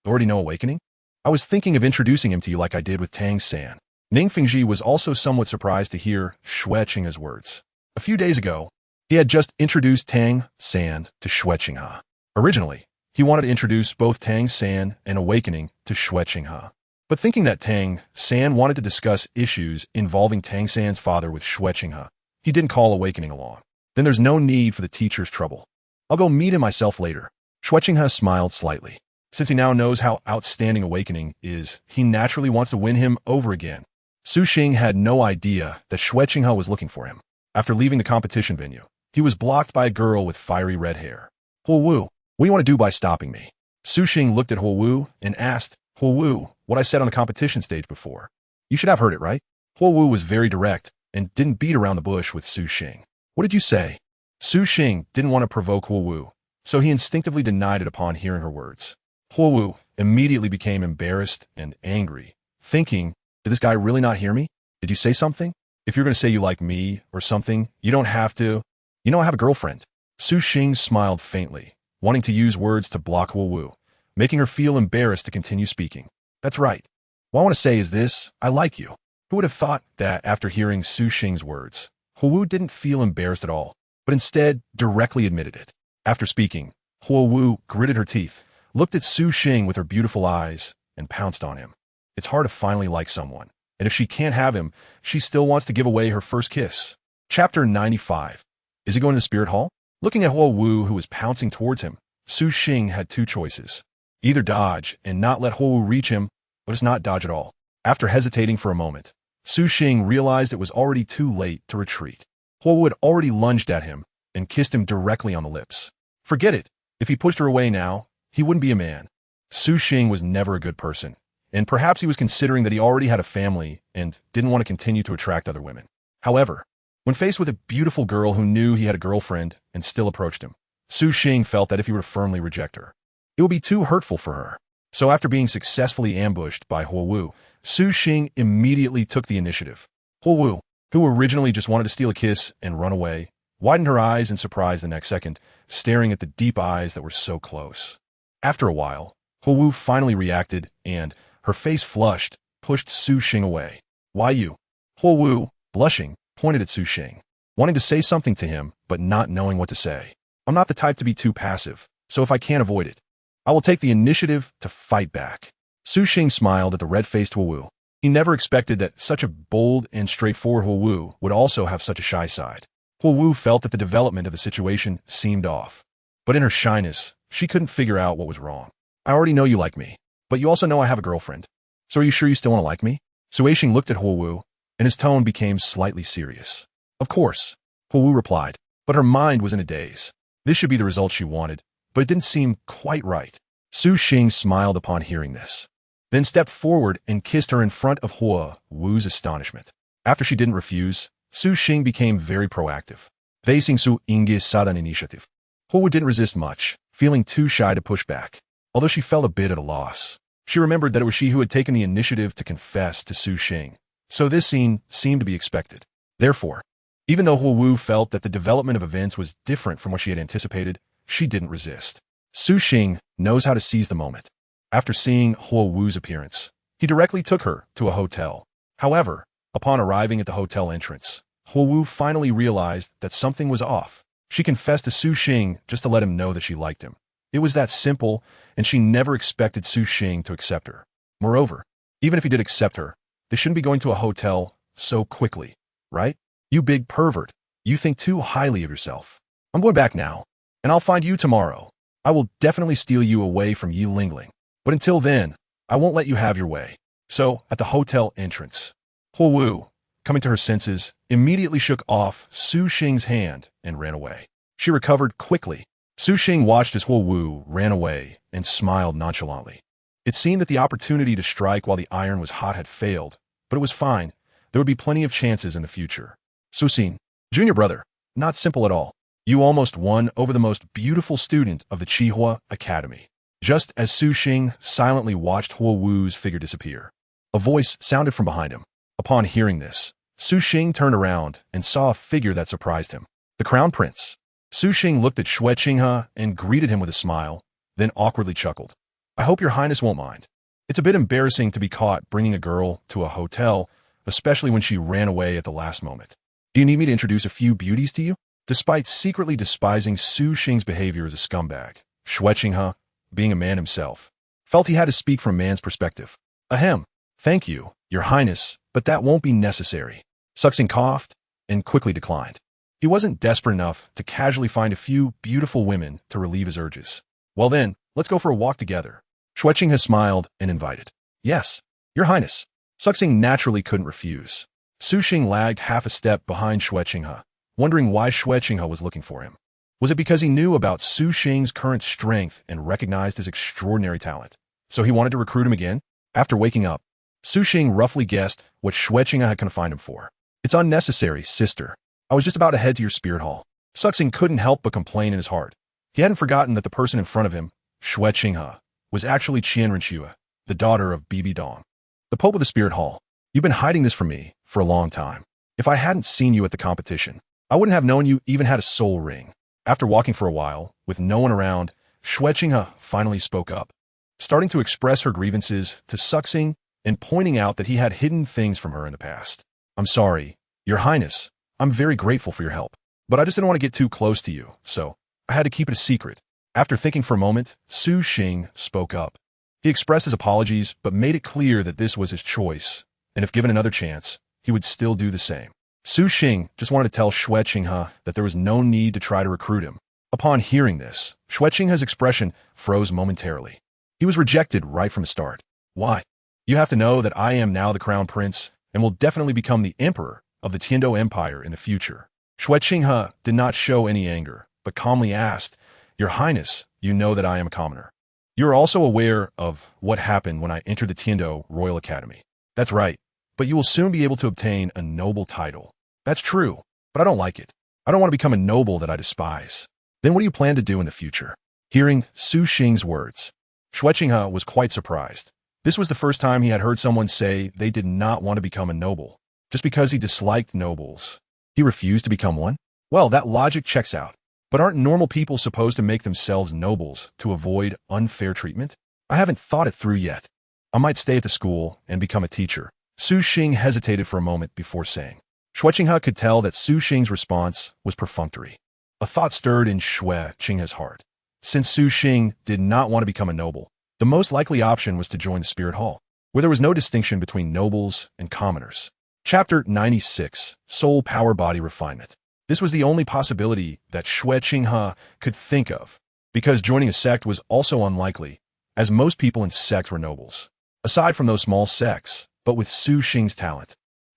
already know Awakening? I was thinking of introducing him to you like I did with Tang San. Ning Fengji was also somewhat surprised to hear Xue Qinghe's words. A few days ago, He had just introduced Tang San to Xue Qinghe. Originally, he wanted to introduce both Tang San and Awakening to Xue Qinghe. But thinking that Tang San wanted to discuss issues involving Tang San's father with Xue Qinghe, he didn't call Awakening along. Then there's no need for the teacher's trouble. I'll go meet him myself later. Xue Qinghe smiled slightly. Since he now knows how outstanding Awakening is, he naturally wants to win him over again. Su Xing had no idea that Xue Qinghe was looking for him. After leaving the competition venue, he was blocked by a girl with fiery red hair. Huo Wu, what do you want to do by stopping me? Su Xing looked at Huo Wu and asked, Huo Wu, what I said on the competition stage before. You should have heard it, right? Huo Wu was very direct and didn't beat around the bush with Su Xing. What did you say? Su Xing didn't want to provoke Huo Wu, so he instinctively denied it upon hearing her words. Huo Wu immediately became embarrassed and angry, thinking, did this guy really not hear me? Did you say something? If you're going to say you like me or something, you don't have to. You know I have a girlfriend. Su Xing smiled faintly, wanting to use words to block Huo Wu, making her feel embarrassed to continue speaking. That's right. What I want to say is this, I like you. Who would have thought that after hearing Su Xing's words, Huo Wu didn't feel embarrassed at all, but instead directly admitted it. After speaking, Huo Wu gritted her teeth, looked at Su Xing with her beautiful eyes, and pounced on him. It's hard to finally like someone, and if she can't have him, she still wants to give away her first kiss. Chapter 95. Is he going to the spirit hall? Looking at Huo Wu, who was pouncing towards him, Su Xing had two choices. Either dodge and not let Huo Wu reach him, or just not dodge at all. After hesitating for a moment, Su Xing realized it was already too late to retreat. Huo Wu had already lunged at him and kissed him directly on the lips. Forget it. If he pushed her away now, he wouldn't be a man. Su Xing was never a good person, and perhaps he was considering that he already had a family and didn't want to continue to attract other women. However, when faced with a beautiful girl who knew he had a girlfriend and still approached him, Su Xing felt that if he were to firmly reject her, it would be too hurtful for her. So after being successfully ambushed by Huo Wu, Su Xing immediately took the initiative. Huo Wu, who originally just wanted to steal a kiss and run away, widened her eyes in surprise the next second, staring at the deep eyes that were so close. After a while, Huo Wu finally reacted and, her face flushed, pushed Su Xing away. Why you? Huo Wu, blushing, pointed at Su Xing, wanting to say something to him, but not knowing what to say. I'm not the type to be too passive, so if I can't avoid it, I will take the initiative to fight back. Su Xing smiled at the red-faced Huo Wu. He never expected that such a bold and straightforward Huo Wu would also have such a shy side. Huo Wu felt that the development of the situation seemed off. But in her shyness, she couldn't figure out what was wrong. I already know you like me, but you also know I have a girlfriend. So are you sure you still want to like me? Su Xing looked at Huo Wu, and his tone became slightly serious. Of course, Huo Wu replied, but her mind was in a daze. This should be the result she wanted, but it didn't seem quite right. Su Xing smiled upon hearing this, then stepped forward and kissed her in front of Huo Wu's astonishment. After she didn't refuse, Su Xing became very proactive, facing Su Ying's sudden initiative. Huo Wu didn't resist much, feeling too shy to push back. Although she felt a bit at a loss, she remembered that it was she who had taken the initiative to confess to Su Xing, so this scene seemed to be expected. Therefore, even though Huo Wu felt that the development of events was different from what she had anticipated, she didn't resist. Su Xing knows how to seize the moment. After seeing Huo Wu's appearance, he directly took her to a hotel. However, upon arriving at the hotel entrance, Huo Wu finally realized that something was off. She confessed to Su Xing just to let him know that she liked him. It was that simple, and she never expected Su Xing to accept her. Moreover, even if he did accept her, they shouldn't be going to a hotel so quickly, right? You big pervert. You think too highly of yourself. I'm going back now, and I'll find you tomorrow. I will definitely steal you away from Yi Lingling. But until then, I won't let you have your way. So, at the hotel entrance, Huo Wu, coming to her senses, immediately shook off Su Xing's hand and ran away. She recovered quickly. Su Xing watched as Huo Wu ran away and smiled nonchalantly. It seemed that the opportunity to strike while the iron was hot had failed, but it was fine. There would be plenty of chances in the future. Su Xing, junior brother, not simple at all. You almost won over the most beautiful student of the Qihua Academy. Just as Su Xing silently watched Huo Wu's figure disappear, a voice sounded from behind him. Upon hearing this, Su Xing turned around and saw a figure that surprised him. The Crown Prince. Su Xing looked at Xue Qinghe and greeted him with a smile, then awkwardly chuckled. I hope your highness won't mind. It's a bit embarrassing to be caught bringing a girl to a hotel, especially when she ran away at the last moment. Do you need me to introduce a few beauties to you? Despite secretly despising Su Xing's behavior as a scumbag, Xue Qinghe, being a man himself, felt he had to speak from man's perspective. Ahem. Thank you, Your Highness, but that won't be necessary. Su Xing coughed and quickly declined. He wasn't desperate enough to casually find a few beautiful women to relieve his urges. Well then, let's go for a walk together. Xue Qinghe smiled and invited. Yes, Your Highness. Su Xing naturally couldn't refuse. Su Xing lagged half a step behind Xue Qinghe, wondering why Xue Qinghe was looking for him. Was it because he knew about Su Xing's current strength and recognized his extraordinary talent, so he wanted to recruit him again? After waking up, Su Xing roughly guessed what Xue Qinghe had confined him for. It's unnecessary, sister. I was just about to head to your spirit hall. Su Xing couldn't help but complain in his heart. He hadn't forgotten that the person in front of him, Xue Qinghe, was actually Qianrenxue, the daughter of Bibi Dong, the Pope of the Spirit Hall. You've been hiding this from me for a long time. If I hadn't seen you at the competition, I wouldn't have known you even had a soul ring. After walking for a while, with no one around, Xue Qinghe finally spoke up, starting to express her grievances to Su Xing and pointing out that he had hidden things from her in the past. I'm sorry, Your Highness. I'm very grateful for your help, but I just didn't want to get too close to you, so I had to keep it a secret. After thinking for a moment, Su Xing spoke up. He expressed his apologies, but made it clear that this was his choice, and if given another chance, he would still do the same. Su Xing just wanted to tell Xue Qinghe that there was no need to try to recruit him. Upon hearing this, Xue Qinghe's expression froze momentarily. He was rejected right from the start. Why? You have to know that I am now the crown prince and will definitely become the emperor of the Tiando Empire in the future. Xue Qinghe did not show any anger, but calmly asked, Your Highness, you know that I am a commoner. You are also aware of what happened when I entered the Tiando Royal Academy. That's right, but you will soon be able to obtain a noble title. That's true, but I don't like it. I don't want to become a noble that I despise. Then what do you plan to do in the future? Hearing Su Xing's words, Xue Qinghe was quite surprised. This was the first time he had heard someone say they did not want to become a noble, just because he disliked nobles. He refused to become one? Well, that logic checks out. But aren't normal people supposed to make themselves nobles to avoid unfair treatment? I haven't thought it through yet. I might stay at the school and become a teacher. Su Xing hesitated for a moment before saying. Xue Qinghe could tell that Su Xing's response was perfunctory. A thought stirred in Xue Qinghe's heart. Since Su Xing did not want to become a noble, the most likely option was to join the Spirit Hall, where there was no distinction between nobles and commoners. Chapter 96, Soul Power Body Refinement. This was the only possibility that Xue Qinghe could think of, because joining a sect was also unlikely, as most people in sects were nobles. Aside from those small sects, but with Su Xing's talent,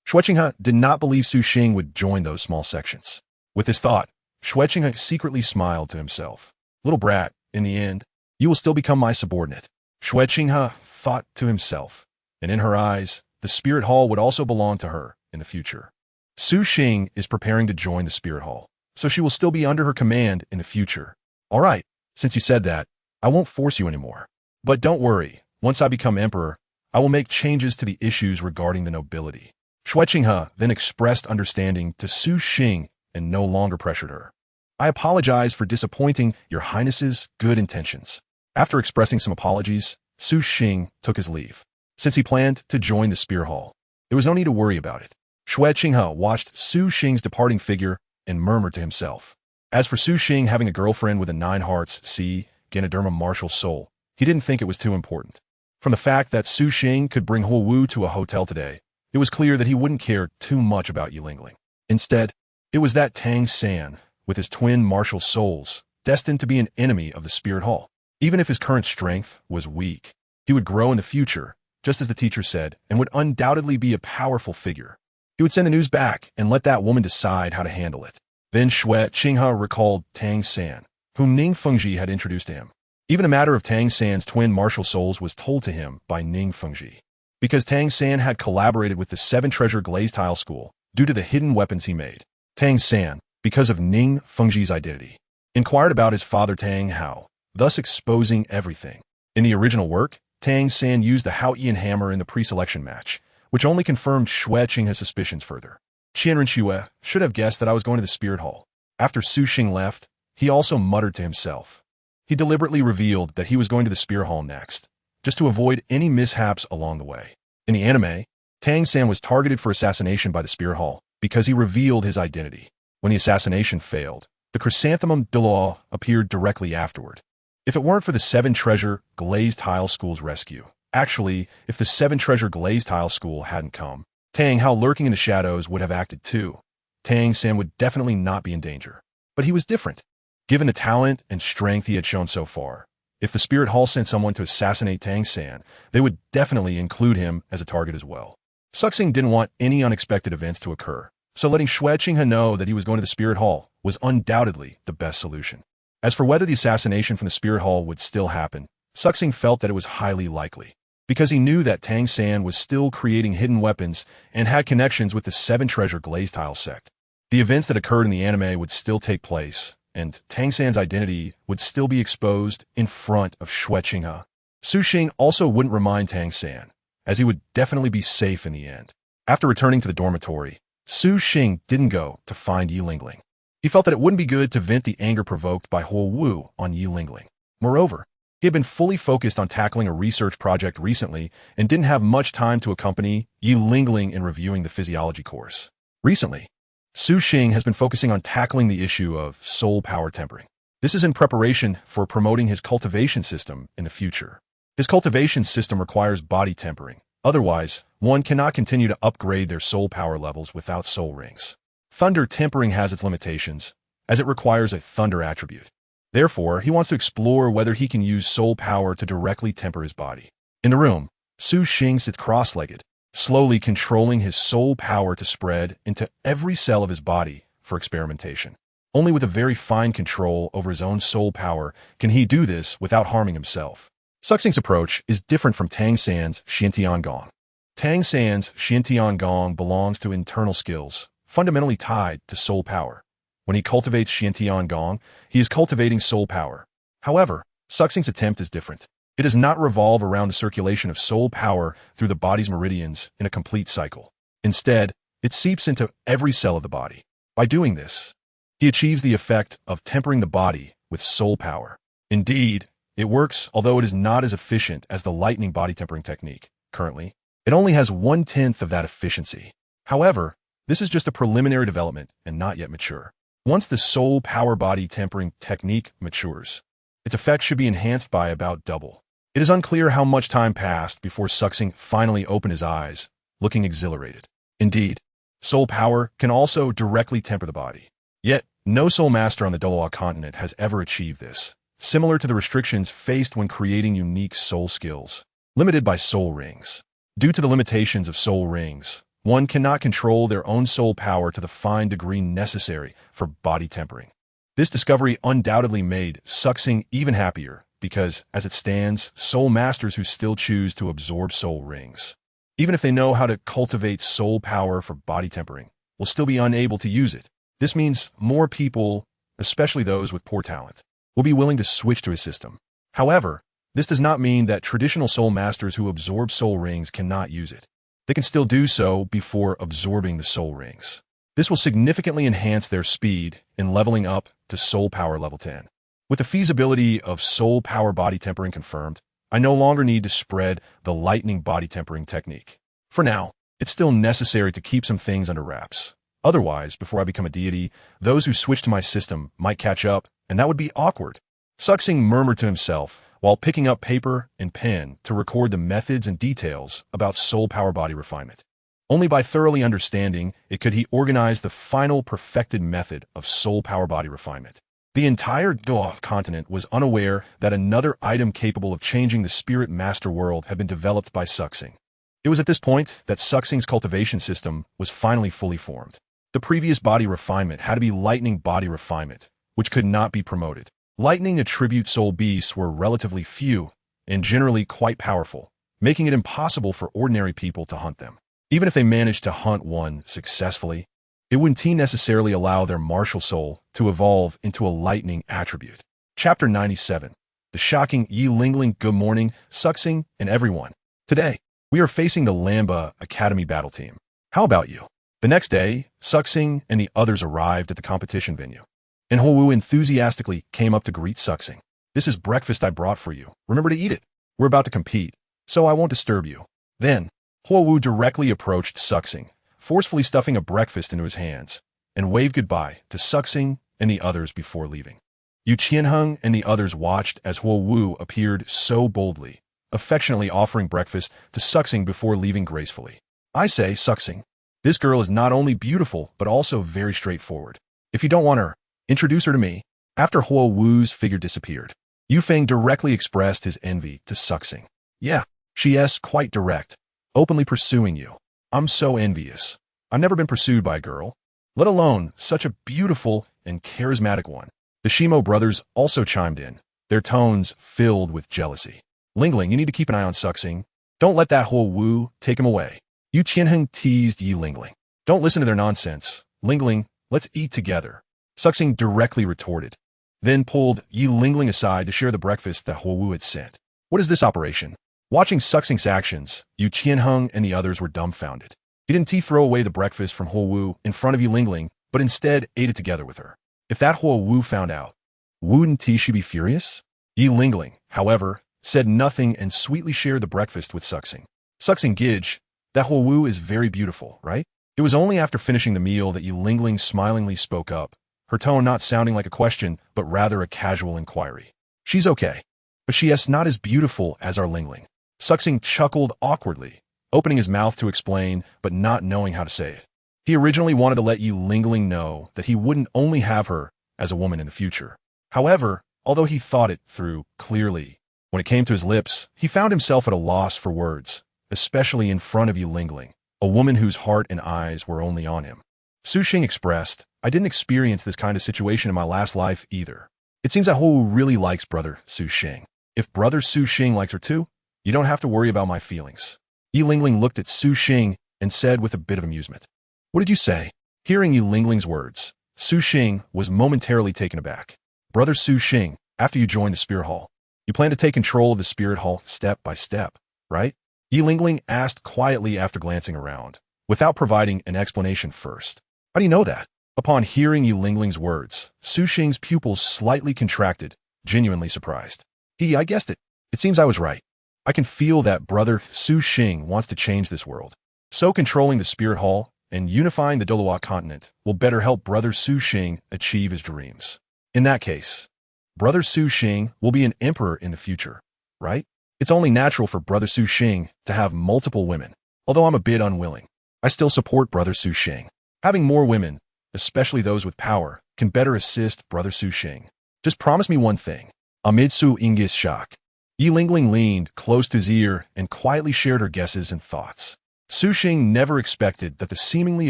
Xue Qinghe did not believe Su Xing would join those small sections. With this thought, Xue Qinghe secretly smiled to himself. Little brat, in the end, you will still become my subordinate. Xue Qinghe thought to himself, and in her eyes, the Spirit Hall would also belong to her in the future. Su Xing is preparing to join the Spirit Hall, so she will still be under her command in the future. All right, since you said that, I won't force you anymore. But don't worry, once I become emperor, I will make changes to the issues regarding the nobility. Xue Qinghe then expressed understanding to Su Xing and no longer pressured her. I apologize for disappointing Your Highness's good intentions. After expressing some apologies, Su Xing took his leave. Since he planned to join the Spirit Hall, there was no need to worry about it. Xue Qinghe watched Su Xing's departing figure and murmured to himself. As for Su Xing having a girlfriend with a 9 hearts, Ganoderma martial soul, he didn't think it was too important. From the fact that Su Xing could bring Huo Wu to a hotel today, it was clear that he wouldn't care too much about Yilingling. Instead, it was that Tang San, with his twin martial souls, destined to be an enemy of the Spirit Hall. Even if his current strength was weak, he would grow in the future, just as the teacher said, and would undoubtedly be a powerful figure. He would send the news back and let that woman decide how to handle it. Then Xue Qinghe recalled Tang San, whom Ning Fengji had introduced to him. Even a matter of Tang San's twin martial souls was told to him by Ning Fengji, because Tang San had collaborated with the 7 Treasure Glazed Tile School due to the hidden weapons he made. Tang San, because of Ning Fengji's identity, inquired about his father Tang Hao, thus exposing everything. In the original work, Tang San used the Hao Ian hammer in the pre-selection match, which only confirmed Xue Qinghe's suspicions further. Qianrenxue should have guessed that I was going to the Spirit Hall. After Su Xing left, he also muttered to himself. He deliberately revealed that he was going to the Spirit Hall next, just to avoid any mishaps along the way. In the anime, Tang San was targeted for assassination by the Spirit Hall because he revealed his identity. When the assassination failed, the chrysanthemum Douluo appeared directly afterward. If it weren't for the Seven-Treasure Glazed Tile School's rescue, actually, if the Seven-Treasure Glazed Tile School hadn't come, Tang Hao lurking in the shadows would have acted too. Tang San would definitely not be in danger. But he was different. Given the talent and strength he had shown so far, if the Spirit Hall sent someone to assassinate Tang San, they would definitely include him as a target as well. Suxing didn't want any unexpected events to occur, so letting Xue Qinghe know that he was going to the Spirit Hall was undoubtedly the best solution. As for whether the assassination from the Spirit Hall would still happen, Suxing felt that it was highly likely, because he knew that Tang San was still creating hidden weapons and had connections with the Seven-Treasure Glazed Tile sect. The events that occurred in the anime would still take place, and Tang San's identity would still be exposed in front of Xue Qinghe. Su Xing also wouldn't remind Tang San, as he would definitely be safe in the end. After returning to the dormitory, Su Xing didn't go to find Yi Lingling. He felt that it wouldn't be good to vent the anger provoked by Huo Wu on Yi Lingling. Moreover, he had been fully focused on tackling a research project recently and didn't have much time to accompany Yi Lingling in reviewing the physiology course. Recently, Su Xing has been focusing on tackling the issue of soul power tempering. This is in preparation for promoting his cultivation system in the future. His cultivation system requires body tempering. Otherwise, one cannot continue to upgrade their soul power levels without soul rings. Thunder tempering has its limitations, as it requires a thunder attribute. Therefore, he wants to explore whether he can use soul power to directly temper his body. In the room, Su Xing sits cross-legged, slowly controlling his soul power to spread into every cell of his body for experimentation. Only with a very fine control over his own soul power can he do this without harming himself. Suxing's approach is different from Tang San's Xiantian Gong. Tang San's Xiantian Gong belongs to internal skills, fundamentally tied to soul power. When he cultivates Xiantian Gong, he is cultivating soul power. However, Suxing's attempt is different. It does not revolve around the circulation of soul power through the body's meridians in a complete cycle. Instead, it seeps into every cell of the body. By doing this, he achieves the effect of tempering the body with soul power. Indeed, it works, although it is not as efficient as the lightning body tempering technique. Currently, it only has 1/10 of that efficiency. However, this is just a preliminary development and not yet mature. Once the soul power body tempering technique matures, its effect should be enhanced by about double. It is unclear how much time passed before Suxing finally opened his eyes, looking exhilarated. Indeed, soul power can also directly temper the body. Yet, no soul master on the Douluo continent has ever achieved this, similar to the restrictions faced when creating unique soul skills, limited by soul rings. Due to the limitations of soul rings, one cannot control their own soul power to the fine degree necessary for body tempering. This discovery undoubtedly made Suxing even happier because, as it stands, soul masters who still choose to absorb soul rings, even if they know how to cultivate soul power for body tempering, will still be unable to use it. This means more people, especially those with poor talent, will be willing to switch to his system. However, this does not mean that traditional soul masters who absorb soul rings cannot use it. They can still do so before absorbing the soul rings. This will significantly enhance their speed in leveling up to soul power level 10. With the feasibility of soul power body tempering confirmed, I no longer need to spread the lightning body tempering technique. For now, it's still necessary to keep some things under wraps. Otherwise, before I become a deity, those who switch to my system might catch up, and that would be awkward. Suxing murmured to himself while picking up paper and pen to record the methods and details about soul power body refinement. Only by thoroughly understanding it could he organize the final perfected method of soul power body refinement. The entire Douluo continent was unaware that another item capable of changing the spirit master world had been developed by Suxing. It was at this point that Suxing's cultivation system was finally fully formed. The previous body refinement had to be lightning body refinement, which could not be promoted. Lightning attribute soul beasts were relatively few and generally quite powerful, making it impossible for ordinary people to hunt them. Even if they managed to hunt one successfully, it wouldn't necessarily allow their martial soul to evolve into a lightning attribute. Chapter 97. The shocking Yi Lingling. Good morning, Suxing and everyone. Today, we are facing the Lamba Academy battle team. How about you? The next day, Suxing and the others arrived at the competition venue, and Huo Wu enthusiastically came up to greet Suxing. This is breakfast I brought for you. Remember to eat it. We're about to compete, so I won't disturb you. Then, Huo Wu directly approached Suxing, forcefully stuffing a breakfast into his hands. and waved goodbye to Suxing and the others before leaving. Yu Qianheng and the others watched as Huo Wu appeared so boldly, affectionately offering breakfast to Suxing before leaving gracefully. I say, Suxing, this girl is not only beautiful, but also very straightforward. If you don't want her, introduce her to me. After Huo Wu's figure disappeared, Yu Feng directly expressed his envy to Suxing. Yeah, she is quite direct, openly pursuing you. I'm so envious. I've never been pursued by a girl, let alone such a beautiful and charismatic one. The Shimo brothers also chimed in, their tones filled with jealousy. Lingling, you need to keep an eye on Suxing. Don't let that Huo Wu take him away. Yu Qianheng teased Yi Lingling. Don't listen to their nonsense. Lingling, let's eat together. Suxing directly retorted, then pulled Yi Lingling aside to share the breakfast that Huo Wu had sent. What is this operation? Watching Suxing's actions, Yu Qianheng and the others were dumbfounded. He didn't throw away the breakfast from Huo Wu in front of Yi Lingling, but instead ate it together with her. If that Huo Wu found out, wouldn't she be furious? Yi Lingling, however, said nothing and sweetly shared the breakfast with Suxing. Suxing Gidge, that Huo Wu is very beautiful, right? It was only after finishing the meal that Yi Lingling smilingly spoke up, her tone not sounding like a question, but rather a casual inquiry. She's okay, but she is not as beautiful as our Lingling. Suxing chuckled awkwardly, opening his mouth to explain, but not knowing how to say it. He originally wanted to let Yi Lingling know that he wouldn't only have her as a woman in the future. However, although he thought it through clearly, when it came to his lips, he found himself at a loss for words, especially in front of Yi Lingling, a woman whose heart and eyes were only on him. Su Xing expressed, I didn't experience this kind of situation in my last life either. It seems that Huo really likes brother Su Xing. If brother Su Xing likes her too, you don't have to worry about my feelings. Yi Lingling looked at Su Xing and said with a bit of amusement, What did you say? Hearing Yi Lingling's words, Su Xing was momentarily taken aback. Brother Su Xing, after you joined the Spirit Hall, you plan to take control of the Spirit Hall step by step, right? Yi Lingling asked quietly after glancing around, without providing an explanation first. How do you know that? Upon hearing Yi Lingling's words, Su Xing's pupils slightly contracted, genuinely surprised. I guessed it. It seems I was right. I can feel that brother Su Xing wants to change this world. So controlling the Spirit Hall and unifying the Douluo continent will better help brother Su Xing achieve his dreams. In that case, brother Su Xing will be an emperor in the future, right? It's only natural for brother Su Xing to have multiple women. Although I'm a bit unwilling, I still support brother Su Xing. Having more women, especially those with power, can better assist brother Su Xing. Just promise me one thing. Amid Su Ingis shock, Yi Lingling leaned close to his ear and quietly shared her guesses and thoughts. Su Xing never expected that the seemingly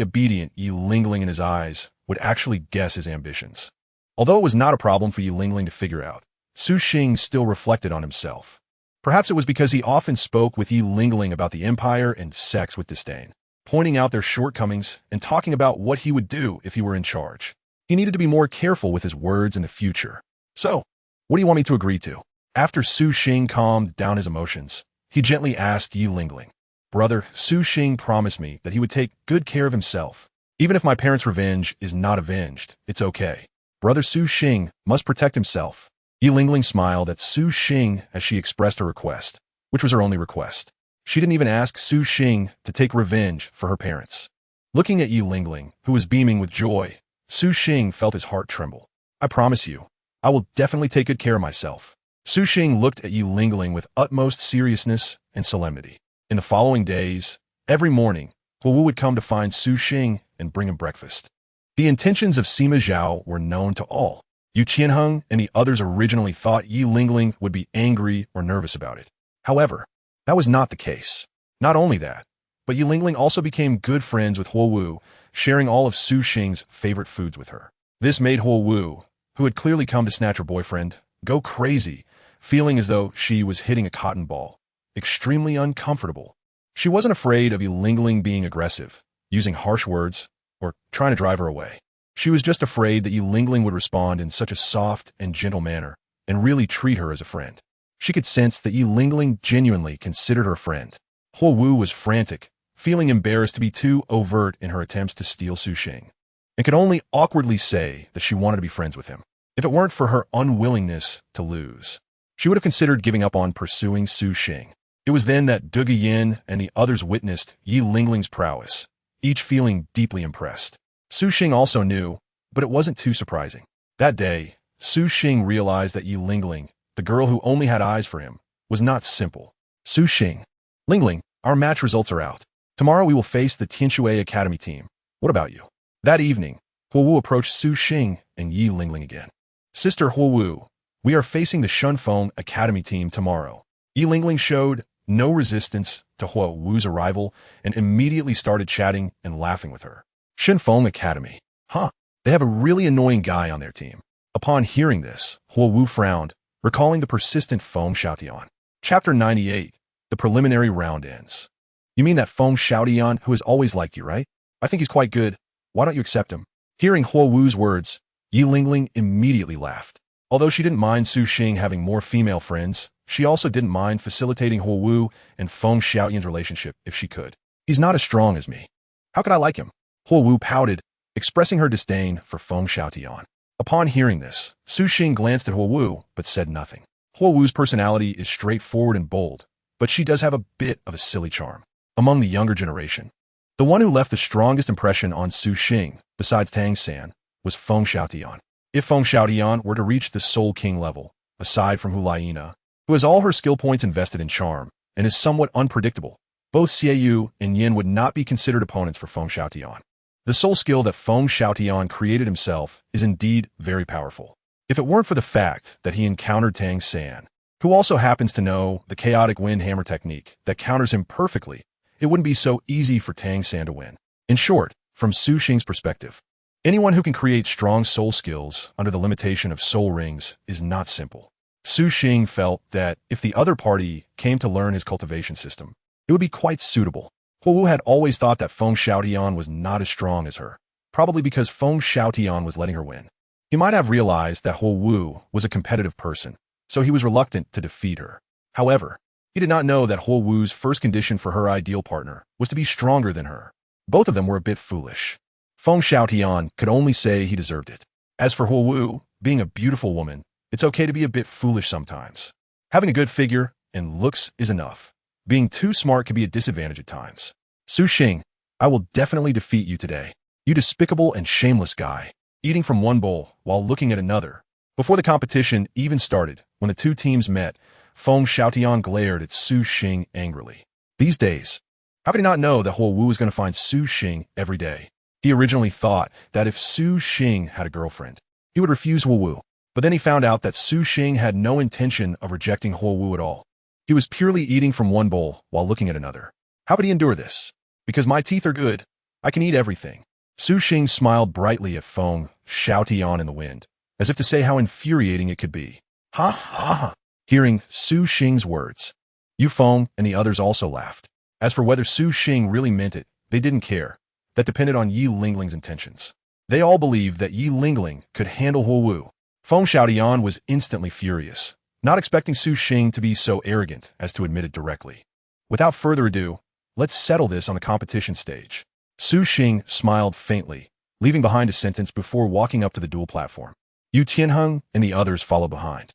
obedient Yi Lingling in his eyes would actually guess his ambitions. Although it was not a problem for Yi Lingling to figure out, Su Xing still reflected on himself. Perhaps it was because he often spoke with Yi Lingling about the empire and sex with disdain, pointing out their shortcomings and talking about what he would do if he were in charge. He needed to be more careful with his words in the future. So, what do you want me to agree to? After Su Xing calmed down his emotions, he gently asked Yi Lingling, Brother Su Xing promised me that he would take good care of himself. Even if my parents' revenge is not avenged, it's okay. Brother Su Xing must protect himself. Yi Lingling smiled at Su Xing as she expressed her request, which was her only request. She didn't even ask Su Xing to take revenge for her parents. Looking at Yi Lingling, who was beaming with joy, Su Xing felt his heart tremble. I promise you, I will definitely take good care of myself. Su Xing looked at Yi Lingling with utmost seriousness and solemnity. In the following days, every morning, Huo Wu would come to find Su Xing and bring him breakfast. The intentions of Sima Zhao were known to all. Yu Qianheng and the others originally thought Yi Lingling would be angry or nervous about it. However, that was not the case. Not only that, but Yi Lingling also became good friends with Huo Wu, sharing all of Su Xing's favorite foods with her. This made Huo Wu, who had clearly come to snatch her boyfriend, go crazy, feeling as though she was hitting a cotton ball. Extremely uncomfortable. She wasn't afraid of Yi Lingling being aggressive, using harsh words, or trying to drive her away. She was just afraid that Yi Lingling would respond in such a soft and gentle manner and really treat her as a friend. She could sense that Yi Lingling genuinely considered her a friend. Huo Wu was frantic, feeling embarrassed to be too overt in her attempts to steal Su Xing, and could only awkwardly say that she wanted to be friends with him. If it weren't for her unwillingness to lose, she would have considered giving up on pursuing Su Xing. It was then that Duge Yin and the others witnessed Yi Lingling's prowess, each feeling deeply impressed. Su Xing also knew, but it wasn't too surprising. That day, Su Xing realized that Yi Lingling, the girl who only had eyes for him, was not simple. Su Xing. Lingling, our match results are out. Tomorrow we will face the Tianshui Academy team. What about you? That evening, Huowu approached Su Xing and Yi Lingling again. Sister Huowu, we are facing the Shunfeng Academy team tomorrow. Yi Lingling showed no resistance to Huowu's arrival and immediately started chatting and laughing with her. Shunfeng Academy. Huh, they have a really annoying guy on their team. Upon hearing this, Huowu frowned, recalling the persistent Feng Xiaotian. Chapter 98. The preliminary round ends. You mean that Feng Xiaotian who has always liked you, right? I think he's quite good. Why don't you accept him? Hearing Huowu's words, Yi Lingling immediately laughed. Although she didn't mind Su Xing having more female friends, she also didn't mind facilitating Huowu and Feng Xiaotian's relationship if she could. He's not as strong as me. How could I like him? Huowu pouted, expressing her disdain for Feng Xiaotian. Upon hearing this, Su Xing glanced at Huowu but said nothing. Huowu's personality is straightforward and bold, but she does have a bit of a silly charm. Among the younger generation, the one who left the strongest impression on Su Xing, besides Tang San, was Feng Xiaotian. If Feng Xiaotian were to reach the Soul King level, aside from Hulaina, who has all her skill points invested in charm and is somewhat unpredictable, both Xiaoyu and Yin would not be considered opponents for Feng Xiaotian. The soul skill that Feng Xiaotian created himself is indeed very powerful. If it weren't for the fact that he encountered Tang San, who also happens to know the chaotic wind hammer technique that counters him perfectly, it wouldn't be so easy for Tang San to win. In short, from Su Xing's perspective, anyone who can create strong soul skills under the limitation of soul rings is not simple. Su Xing felt that if the other party came to learn his cultivation system, it would be quite suitable. Huowu had always thought that Feng Xiaotian was not as strong as her, probably because Feng Xiaotian was letting her win. He might have realized that Huowu was a competitive person, so he was reluctant to defeat her. However, he did not know that Huowu's first condition for her ideal partner was to be stronger than her. Both of them were a bit foolish. Feng Xiaotian could only say he deserved it. As for Huowu, being a beautiful woman, it's okay to be a bit foolish sometimes. Having a good figure and looks is enough. Being too smart can be a disadvantage at times. Su Xing, I will definitely defeat you today. You despicable and shameless guy. Eating from one bowl while looking at another. Before the competition even started, when the two teams met, Feng Xiaotian glared at Su Xing angrily. These days, how could he not know that Huowu was going to find Su Xing every day? He originally thought that if Su Xing had a girlfriend, he would refuse Huowu. But then he found out that Su Xing had no intention of rejecting Huowu at all. He was purely eating from one bowl while looking at another. How could he endure this? Because my teeth are good, I can eat everything. Su Xing smiled brightly at Feng Xiaotian in the wind, as if to say how infuriating it could be. Ha ha ha! Hearing Su Xing's words, Yu Feng and the others also laughed. As for whether Su Xing really meant it, they didn't care. That depended on Yi Lingling's intentions. They all believed that Yi Lingling could handle Huowu. Feng Xiaotian was instantly furious, not expecting Su Xing to be so arrogant as to admit it directly. Without further ado, let's settle this on the competition stage. Su Xing smiled faintly, leaving behind a sentence before walking up to the duel platform. Yu Tianheng and the others followed behind.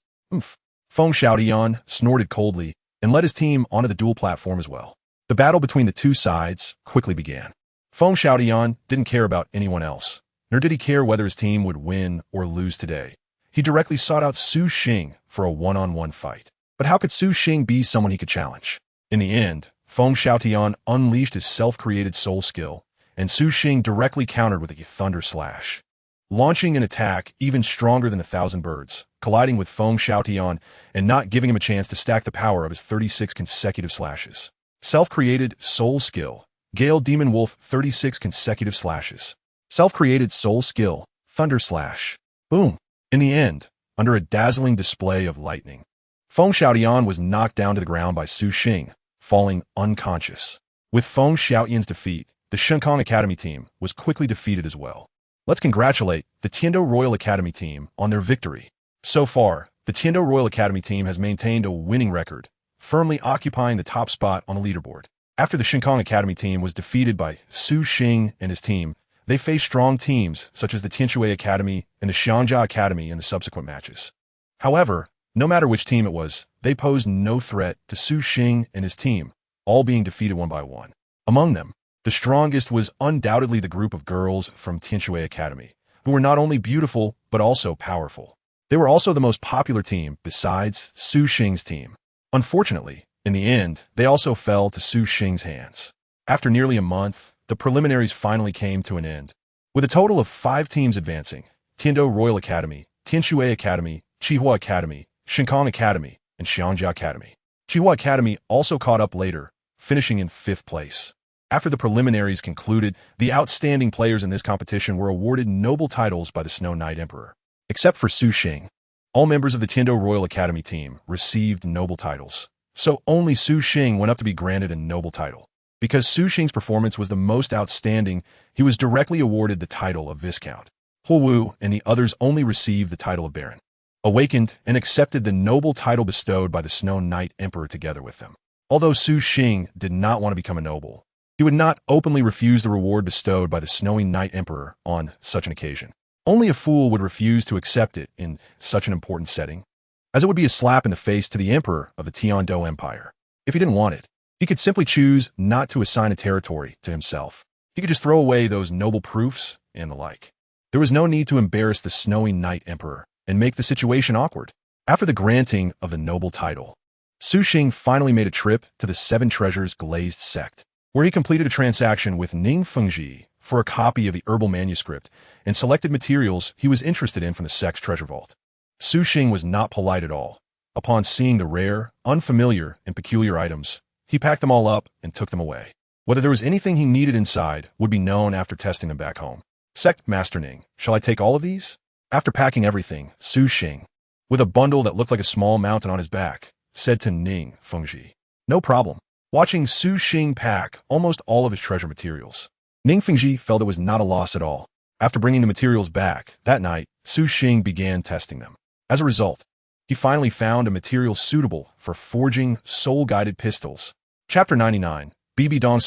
Feng Xiaotian snorted coldly and led his team onto the duel platform as well. The battle between the two sides quickly began. Feng Xiaotian didn't care about anyone else, nor did he care whether his team would win or lose today. He directly sought out Su Xing for a one-on-one fight. But how could Su Xing be someone he could challenge? In the end, Feng Xiaotian unleashed his self-created soul skill, and Su Xing directly countered with a thunder slash. Launching an attack even stronger than 1,000 birds, colliding with Feng Xiaotian and not giving him a chance to stack the power of his 36 consecutive slashes. Self-created soul skill. Gale Demon Wolf 36 consecutive slashes. Self-created soul skill. Thunder slash. Boom. In the end, under a dazzling display of lightning, Feng Xiaotian was knocked down to the ground by Su Xing, falling unconscious. With Feng Xiaotian's defeat, the Shunfeng Academy team was quickly defeated as well. Let's congratulate the Tiando Royal Academy team on their victory. So far, the Tiando Royal Academy team has maintained a winning record, firmly occupying the top spot on the leaderboard. After the Shunfeng Academy team was defeated by Su Xing and his team, they faced strong teams such as the Tianshui Academy and the Xiangjia Academy in the subsequent matches. However, no matter which team it was, they posed no threat to Su Xing and his team, all being defeated one by one. Among them, The strongest was undoubtedly the group of girls from Tianshui Academy, who were not only beautiful but also powerful. They were also the most popular team besides Su Xing's team. Unfortunately, in the end, they also fell to Su Xing's hands. After nearly a month, the preliminaries finally came to an end. With a total of 5 teams advancing, Tiando Royal Academy, Tianshui Academy, Qihua Academy, Shinkong Academy, and Xiangjia Academy. Qihua Academy also caught up later, finishing in 5th place. After the preliminaries concluded, the outstanding players in this competition were awarded noble titles by the Snow Knight Emperor. Except for Su Xing. All members of the Tiando Royal Academy team received noble titles. So only Su Xing went up to be granted a noble title. Because Su Xing's performance was the most outstanding, he was directly awarded the title of Viscount. Huo Wu and the others only received the title of Baron. Awakened and accepted the noble title bestowed by the Snow Knight Emperor together with them. Although Su Xing did not want to become a noble, he would not openly refuse the reward bestowed by the Snowy Knight Emperor on such an occasion. Only a fool would refuse to accept it in such an important setting, as it would be a slap in the face to the Emperor of the Tiando Empire. If he didn't want it, he could simply choose not to assign a territory to himself. He could just throw away those noble proofs and the like. There was no need to embarrass the Snowy Knight Emperor and make the situation awkward. After the granting of the noble title, Su Xing finally made a trip to the 7 Treasures Glazed Sect, where he completed a transaction with Ning Fengji for a copy of the herbal manuscript and selected materials he was interested in from the sect's treasure vault. Su Xing was not polite at all. Upon seeing the rare, unfamiliar, and peculiar items, he packed them all up and took them away. Whether there was anything he needed inside would be known after testing them back home. Sect Master Ning, shall I take all of these? After packing everything, Su Xing, with a bundle that looked like a small mountain on his back, said to Ning Fengji, "No problem." Watching Su Xing pack almost all of his treasure materials, Ning Fengji felt it was not a loss at all. After bringing the materials back, that night, Su Xing began testing them. As a result, he finally found a material suitable for forging soul-guided pistols. Chapter 99, BB Dong.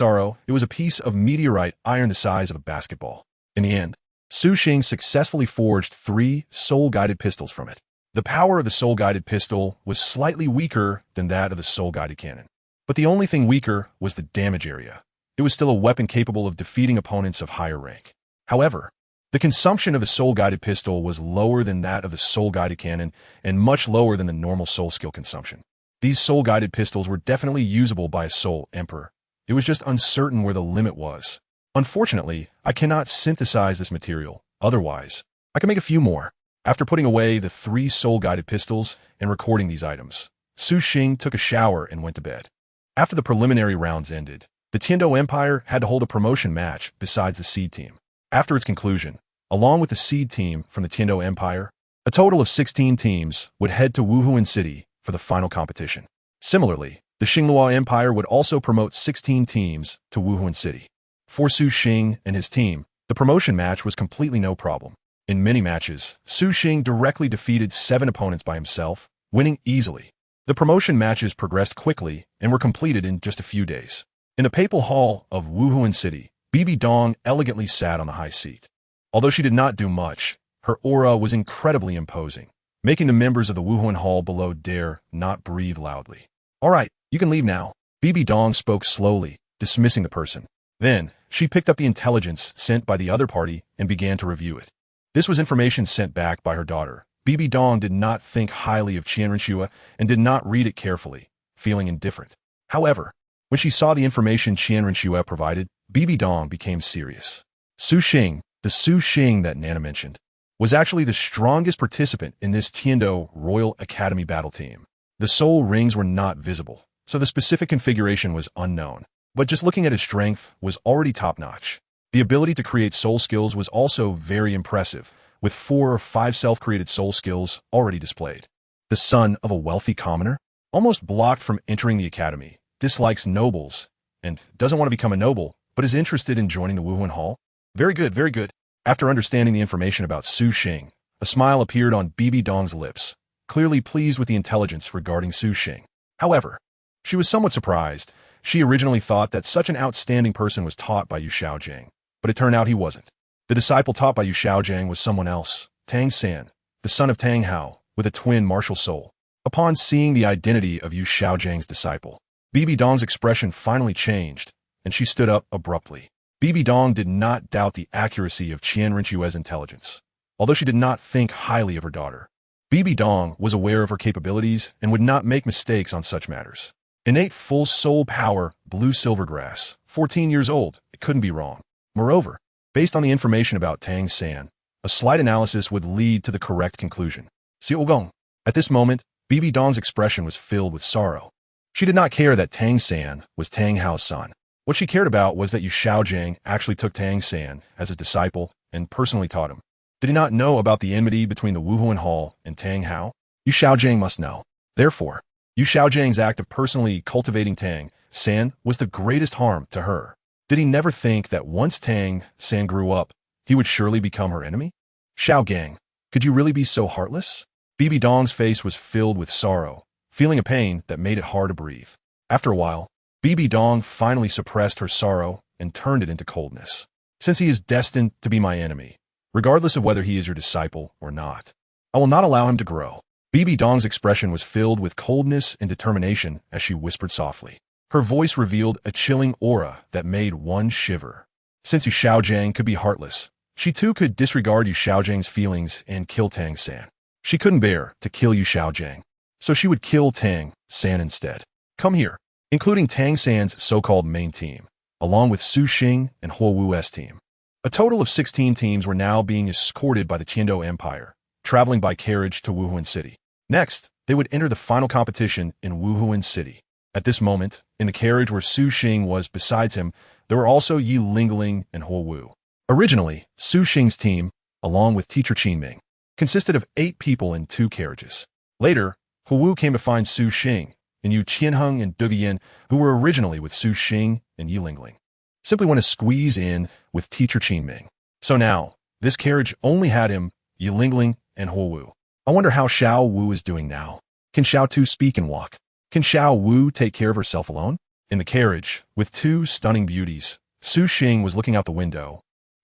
It was a piece of meteorite iron the size of a basketball. In the end, Su Xing successfully forged 3 soul-guided pistols from it. The power of the soul-guided pistol was slightly weaker than that of the soul-guided cannon. But the only thing weaker was the damage area. It was still a weapon capable of defeating opponents of higher rank. However, the consumption of the soul-guided pistol was lower than that of the soul-guided cannon and much lower than the normal soul skill consumption. These soul-guided pistols were definitely usable by a soul emperor. It was just uncertain where the limit was. Unfortunately, I cannot synthesize this material. Otherwise, I can make a few more. After putting away the 3 soul-guided pistols and recording these items, Su Xing took a shower and went to bed. After the preliminary rounds ended, the Tiando Empire had to hold a promotion match besides the seed team. After its conclusion, along with the seed team from the Tiando Empire, a total of 16 teams would head to Wuhuan City for the final competition. Similarly, the Xinglua Empire would also promote 16 teams to Wuhuan City. For Su Xing and his team, the promotion match was completely no problem. In many matches, Su Xing directly defeated 7 opponents by himself, winning easily. The promotion matches progressed quickly and were completed in just a few days. In the Papal Hall of Wuhuan City, BB Dong elegantly sat on the high seat. Although she did not do much, her aura was incredibly imposing, making the members of the Wuhuan Hall below dare not breathe loudly. "All right, you can leave now." BB Dong spoke slowly, dismissing the person. Then, she picked up the intelligence sent by the other party and began to review it. This was information sent back by her daughter. BB Dong did not think highly of Qianrenxue and did not read it carefully, feeling indifferent. However, when she saw the information Qianrenxue provided, BB Dong became serious. Su Xing, the Su Xing that Nana mentioned, was actually the strongest participant in this Tiando Royal Academy battle team. The soul rings were not visible, so the specific configuration was unknown. But just looking at his strength was already top-notch. The ability to create soul skills was also very impressive, with 4 or 5 self-created soul skills already displayed. The son of a wealthy commoner, almost blocked from entering the academy, dislikes nobles, and doesn't want to become a noble, but is interested in joining the Wuhuan Hall? Very good, very good. After understanding the information about Su Xing, a smile appeared on BB Dong's lips, clearly pleased with the intelligence regarding Su Xing. However, she was somewhat surprised. She originally thought that such an outstanding person was taught by Yu Xiaojiang, but it turned out he wasn't. The disciple taught by Yu Xiaojiang was someone else, Tang San, the son of Tang Hao, with a twin martial soul. Upon seeing the identity of Yu Xiaojiang's disciple, BB Dong's expression finally changed, and she stood up abruptly. Bibi Dong did not doubt the accuracy of Qian Rinchue's intelligence, although she did not think highly of her daughter. Bibi Dong was aware of her capabilities and would not make mistakes on such matters. Innate full soul power, blue silvergrass, 14 years old, it couldn't be wrong. Moreover, based on the information about Tang San, a slight analysis would lead to the correct conclusion. Xiaogong. At this moment, Bibi Dong's expression was filled with sorrow. She did not care that Tang San was Tang Hao's son. What she cared about was that Yu Xiaojiang actually took Tang San as his disciple and personally taught him. Did he not know about the enmity between the Wuhuan Hall and Tang Hao? Yu Xiaojiang must know. Therefore, Yu Xiaojiang's act of personally cultivating Tang San was the greatest harm to her. Did he never think that once Tang San grew up, he would surely become her enemy? Xiaogang, could you really be so heartless? Bibi Dong's face was filled with sorrow, feeling a pain that made it hard to breathe. After a while, Bibi Dong finally suppressed her sorrow and turned it into coldness. Since he is destined to be my enemy, regardless of whether he is your disciple or not, I will not allow him to grow. Bibi Dong's expression was filled with coldness and determination as she whispered softly. Her voice revealed a chilling aura that made one shiver. Since Yu Xiaojiang could be heartless, she too could disregard Yu Xiaojiang's feelings and kill Tang San. She couldn't bear to kill Yu Xiaojiang, so she would kill Tang San instead. Come here. Including Tang San's so-called main team, along with Su Xing and Huo Wu's team. A total of 16 teams were now being escorted by the Tiando Empire, traveling by carriage to Wuhuan City. Next, they would enter the final competition in Wuhuan City. At this moment, in the carriage where Su Xing was besides him, there were also Yi Lingling and Huo Wu. Originally, Su Xing's team, along with teacher Qinming, consisted of 8 people in 2 carriages. Later, Huo Wu came to find Su Xing, and Yu Qianheng and Dugian, who were originally with Su Xing and Yi Lingling, simply want to squeeze in with teacher Qinming. So now, this carriage only had him, Yi Lingling, and Huo Wu. I wonder how Xiao Wu is doing now. Can Xiao Tu speak and walk? Can Xiao Wu take care of herself alone? In the carriage, with 2 stunning beauties, Su Xing was looking out the window,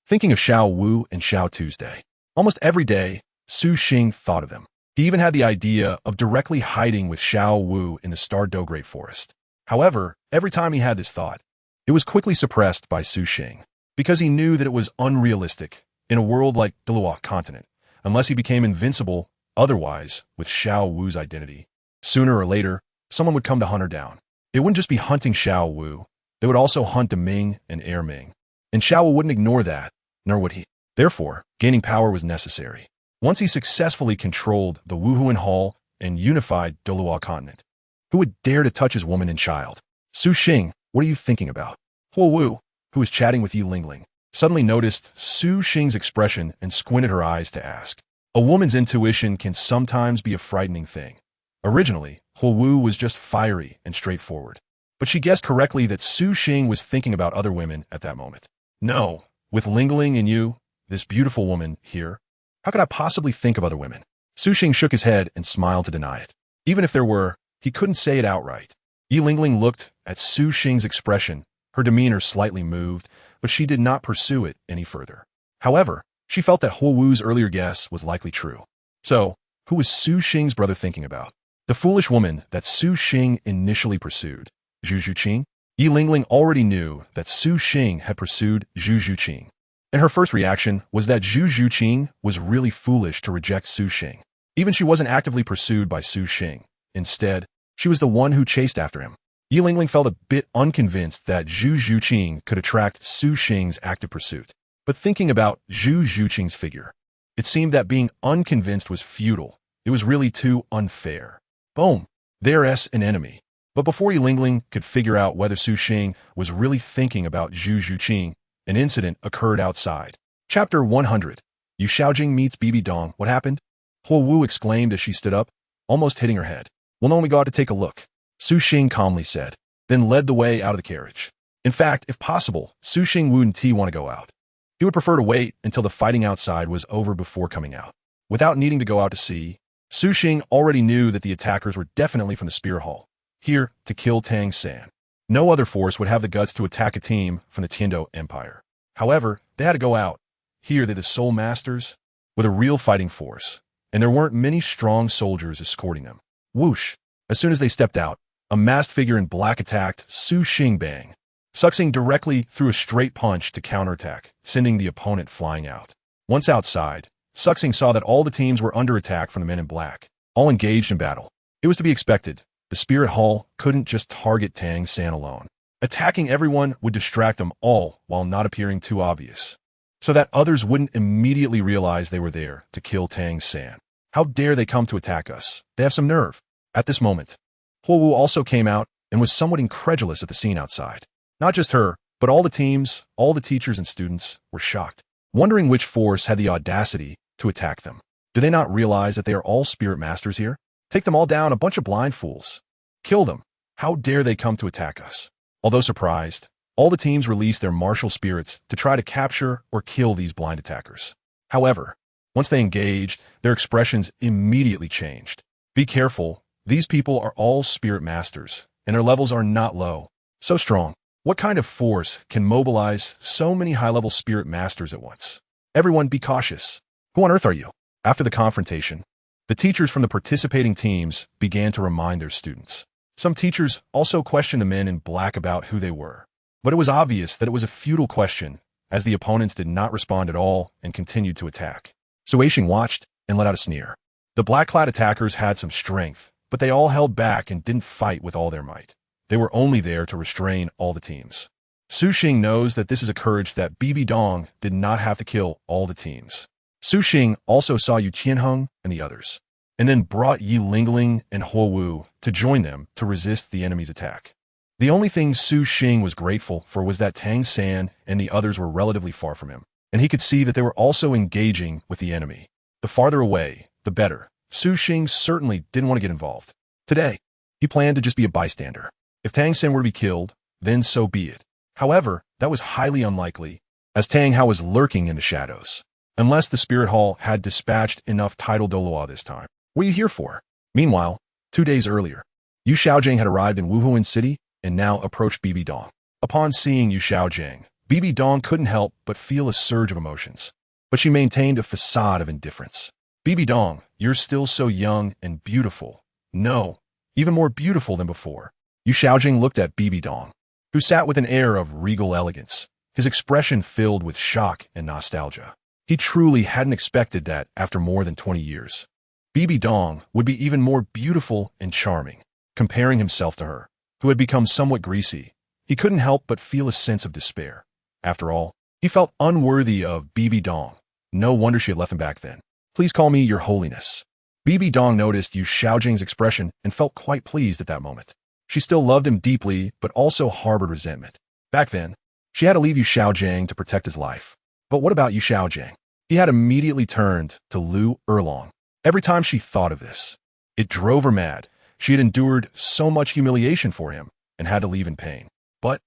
thinking of Xiao Wu and Xiao Tu's day. Almost every day, Su Xing thought of them. He even had the idea of directly hiding with Xiao Wu in the Star Do Great Forest. However, every time he had this thought, it was quickly suppressed by Su Xing, because he knew that it was unrealistic in a world like Douluo continent, unless he became invincible otherwise with Xiao Wu's identity. Sooner or later, someone would come to hunt her down. It wouldn't just be hunting Xiao Wu, they would also hunt the Ming and Air Ming. And Xiao Wu wouldn't ignore that, nor would he. Therefore, gaining power was necessary. Once he successfully controlled the Wuhuan Hall and unified Douluo continent, who would dare to touch his woman and child? Su Xing, what are you thinking about? Huo Wu, who was chatting with Yi Lingling, suddenly noticed Su Xing's expression and squinted her eyes to ask. A woman's intuition can sometimes be a frightening thing. Originally, Huo Wu was just fiery and straightforward, but she guessed correctly that Su Xing was thinking about other women at that moment. No, with Lingling and you, this beautiful woman here, how could I possibly think of other women? Su Xing shook his head and smiled to deny it. Even if there were, he couldn't say it outright. Yi Lingling looked at Su Xing's expression, her demeanor slightly moved, but she did not pursue it any further. However, she felt that Huo Wu's earlier guess was likely true. So, who was Su Xing's brother thinking about? The foolish woman that Su Xing initially pursued, Zhu Zhuqing? Yi Lingling already knew that Su Xing had pursued Zhu Zhuqing, and her first reaction was that Zhu Zhuqing was really foolish to reject Su Xing. Even she wasn't actively pursued by Su Xing. Instead, she was the one who chased after him. Yi Lingling felt a bit unconvinced that Zhu Zhuqing could attract Su Xing's active pursuit. But thinking about Zhu Zhuqing's figure, it seemed that being unconvinced was futile. It was really too unfair. Boom! There's an enemy. But before Yi Lingling could figure out whether Su Xing was really thinking about Zhu Zhuqing, an incident occurred outside. Chapter 100. Yu Xiaojing meets Bibi Dong. What happened? Huo Wu exclaimed as she stood up, almost hitting her head. Well, no, we got to take a look, Su Xing calmly said, then led the way out of the carriage. In fact, if possible, Su Xing wouldn't want to go out. He would prefer to wait until the fighting outside was over before coming out. Without needing to go out to see, Su Xing already knew that the attackers were definitely from the Spear Hall, here to kill Tang San. No other force would have the guts to attack a team from the Tiando Empire. However, they had to go out. Here they're the Soul Masters, with a real fighting force, and there weren't many strong soldiers escorting them. Whoosh! As soon as they stepped out, a masked figure in black attacked Su Xing bang. Suxing directly threw a straight punch to counterattack, sending the opponent flying out. Once outside, Suxing saw that all the teams were under attack from the men in black, all engaged in battle. It was to be expected. The Spirit Hall couldn't just target Tang San alone. Attacking everyone would distract them all while not appearing too obvious, so that others wouldn't immediately realize they were there to kill Tang San. How dare they come to attack us? They have some nerve. At this moment, Huowu also came out and was somewhat incredulous at the scene outside. Not just her, but all the teams, all the teachers and students were shocked, wondering which force had the audacity to attack them. Do they not realize that they are all spirit masters here? Take them all down, a bunch of blind fools. Kill them. How dare they come to attack us? Although surprised, all the teams released their martial spirits to try to capture or kill these blind attackers. However, once they engaged, their expressions immediately changed. Be careful, these people are all spirit masters, and their levels are not low. So strong. What kind of force can mobilize so many high-level spirit masters at once? Everyone be cautious. Who on earth are you? After the confrontation, the teachers from the participating teams began to remind their students. Some teachers also questioned the men in black about who they were. But it was obvious that it was a futile question, as the opponents did not respond at all and continued to attack. So Weixing watched and let out a sneer. The black-clad attackers had some strength, but they all held back and didn't fight with all their might. They were only there to restrain all the teams. Su Xing knows that this is a courage that Bibi Dong did not have to kill all the teams. Su Xing also saw Yu Qianheng and the others, and then brought Yi Lingling and Huowu to join them to resist the enemy's attack. The only thing Su Xing was grateful for was that Tang San and the others were relatively far from him, and he could see that they were also engaging with the enemy. The farther away, the better. Su Xing certainly didn't want to get involved. Today, he planned to just be a bystander. If Tang San were to be killed, then so be it. However, that was highly unlikely, as Tang Hao was lurking in the shadows. Unless the Spirit Hall had dispatched enough tidal Douluo this time. What are you here for? Meanwhile, 2 days earlier, Yu Xiaojing had arrived in Wuhuan City and now approached Bibi Dong. Upon seeing Yu Xiaojing, Bibi Dong couldn't help but feel a surge of emotions. But she maintained a facade of indifference. Bibi Dong, you're still so young and beautiful. No, even more beautiful than before. Yu Xiaojing looked at Bibi Dong, who sat with an air of regal elegance, his expression filled with shock and nostalgia. He truly hadn't expected that after more than 20 years. Bibi Dong would be even more beautiful and charming. Comparing himself to her, who had become somewhat greasy, he couldn't help but feel a sense of despair. After all, he felt unworthy of Bibi Dong. No wonder she had left him back then. Please call me Your Holiness. Bibi Dong noticed Yu Xiaojing's expression and felt quite pleased at that moment. She still loved him deeply, but also harbored resentment. Back then, she had to leave Yu Xiaojing to protect his life. But what about Yu Xiaojing? He had immediately turned to Lu Erlong. Every time she thought of this, it drove her mad. She had endured so much humiliation for him and had to leave in pain. But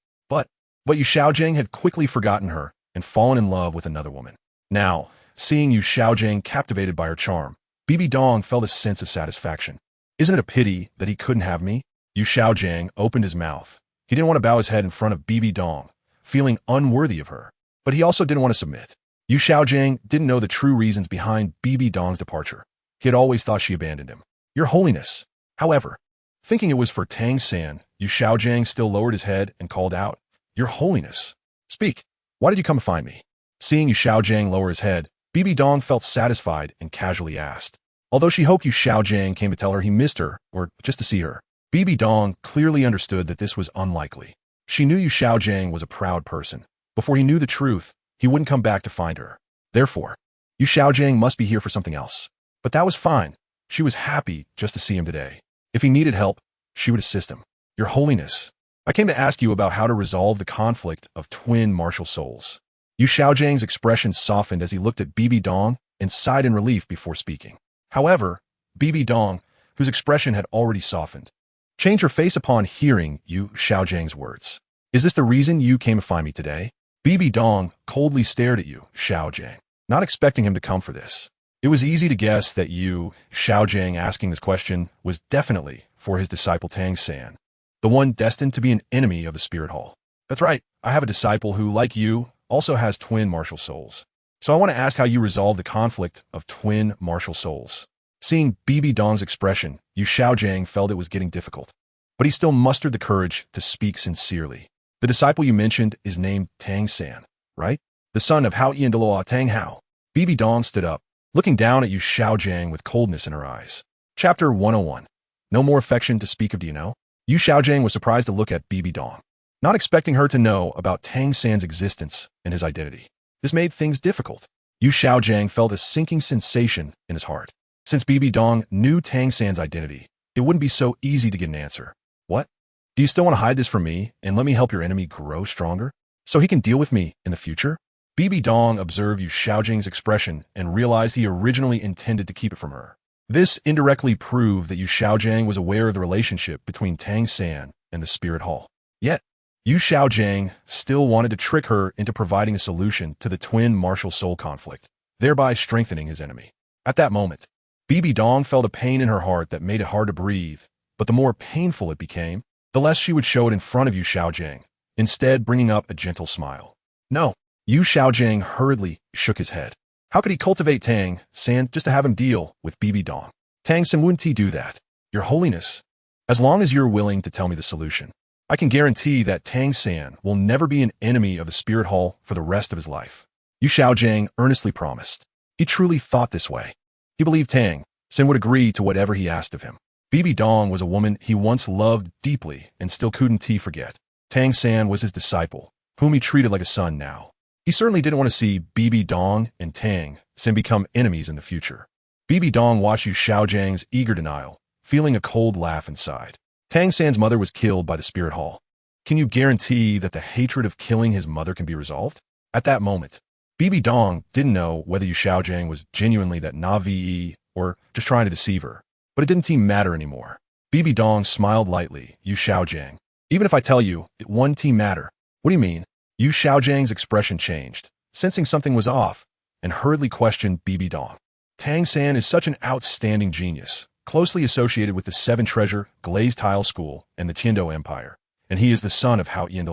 Yu Xiaojing had quickly forgotten her and fallen in love with another woman. Now, seeing Yu Xiaojing captivated by her charm, Bibi Dong felt a sense of satisfaction. Isn't it a pity that he couldn't have me? Yu Xiaojing opened his mouth. He didn't want to bow his head in front of Bibi Dong, feeling unworthy of her. But he also didn't want to submit. Yu Xiaojing didn't know the true reasons behind Bibi Dong's departure. He had always thought she abandoned him. Your Holiness. However, thinking it was for Tang San, Yu Xiaojing still lowered his head and called out, Your Holiness. Speak. Why did you come to find me? Seeing Yu Xiaojing lower his head, Bibi Dong felt satisfied and casually asked. Although she hoped Yu Xiaojing came to tell her he missed her, or just to see her, Bibi Dong clearly understood that this was unlikely. She knew Yu Xiaojing was a proud person. Before he knew the truth, he wouldn't come back to find her. Therefore, Yu Xiaojing must be here for something else. But that was fine. She was happy just to see him today. If he needed help, she would assist him. Your Holiness, I came to ask you about how to resolve the conflict of twin martial souls. Yu Xiaojing's expression softened as he looked at Bibi Dong and sighed in relief before speaking. However, Bibi Dong, whose expression had already softened, changed her face upon hearing Yu Xiaojing's words. Is this the reason you came to find me today? Bibi Dong coldly stared at Yu Xiaojing, not expecting him to come for this. It was easy to guess that Yu Xiaojing asking this question was definitely for his disciple Tang San, the one destined to be an enemy of the Spirit Hall. That's right, I have a disciple who, like you, also has twin martial souls. So I want to ask how you resolve the conflict of twin martial souls. Seeing Bibi Dong's expression, Yu Xiaojing felt it was getting difficult. But he still mustered the courage to speak sincerely. The disciple you mentioned is named Tang San, right? The son of Hao Ian Douluo Tang Hao. Bibi Dong stood up, looking down at Yu Xiaojiang with coldness in her eyes. Chapter 101. No more affection to speak of, do you know? Yu Xiaojiang was surprised to look at Bibi Dong, not expecting her to know about Tang San's existence and his identity. This made things difficult. Yu Xiaojiang felt a sinking sensation in his heart. Since Bibi Dong knew Tang San's identity, it wouldn't be so easy to get an answer. What? Do you still want to hide this from me and let me help your enemy grow stronger, so he can deal with me in the future? Bibi Dong observed Yu Xiaojiang's expression and realized he originally intended to keep it from her. This indirectly proved that Yu Xiaojiang was aware of the relationship between Tang San and the Spirit Hall. Yet, Yu Xiaojiang still wanted to trick her into providing a solution to the twin martial soul conflict, thereby strengthening his enemy. At that moment, Bibi Dong felt a pain in her heart that made it hard to breathe, but the more painful it became, the less she would show it in front of Yu Xiaojiang, instead bringing up a gentle smile. No. Yu Xiaojiang hurriedly shook his head. How could he cultivate Tang San just to have him deal with Bibi Dong? Tang San wouldn't he do that? Your Holiness, as long as you're willing to tell me the solution, I can guarantee that Tang San will never be an enemy of the Spirit Hall for the rest of his life. Yu Xiaojiang earnestly promised. He truly thought this way. He believed Tang San would agree to whatever he asked of him. Bibi Dong was a woman he once loved deeply and still couldn't he forget. Tang San was his disciple, whom he treated like a son now. He certainly didn't want to see Bibi Dong and Tang San become enemies in the future. Bibi Dong watched Yu Xiaojiang's eager denial, feeling a cold laugh inside. Tang San's mother was killed by the Spirit Hall. Can you guarantee that the hatred of killing his mother can be resolved? At that moment, Bibi Dong didn't know whether Yu Xiaojiang was genuinely that Navi or just trying to deceive her, but it didn't seem matter anymore. Bibi Dong smiled lightly. Yu Xiaojiang, even if I tell you, it wouldn't matter. What do you mean? Yu Xiaojiang's expression changed, sensing something was off, and hurriedly questioned Bibi Dong. Tang San is such an outstanding genius, closely associated with the Seven Treasure, Glazed Tile School, and the Tiando Empire, and he is the son of Hao Ian.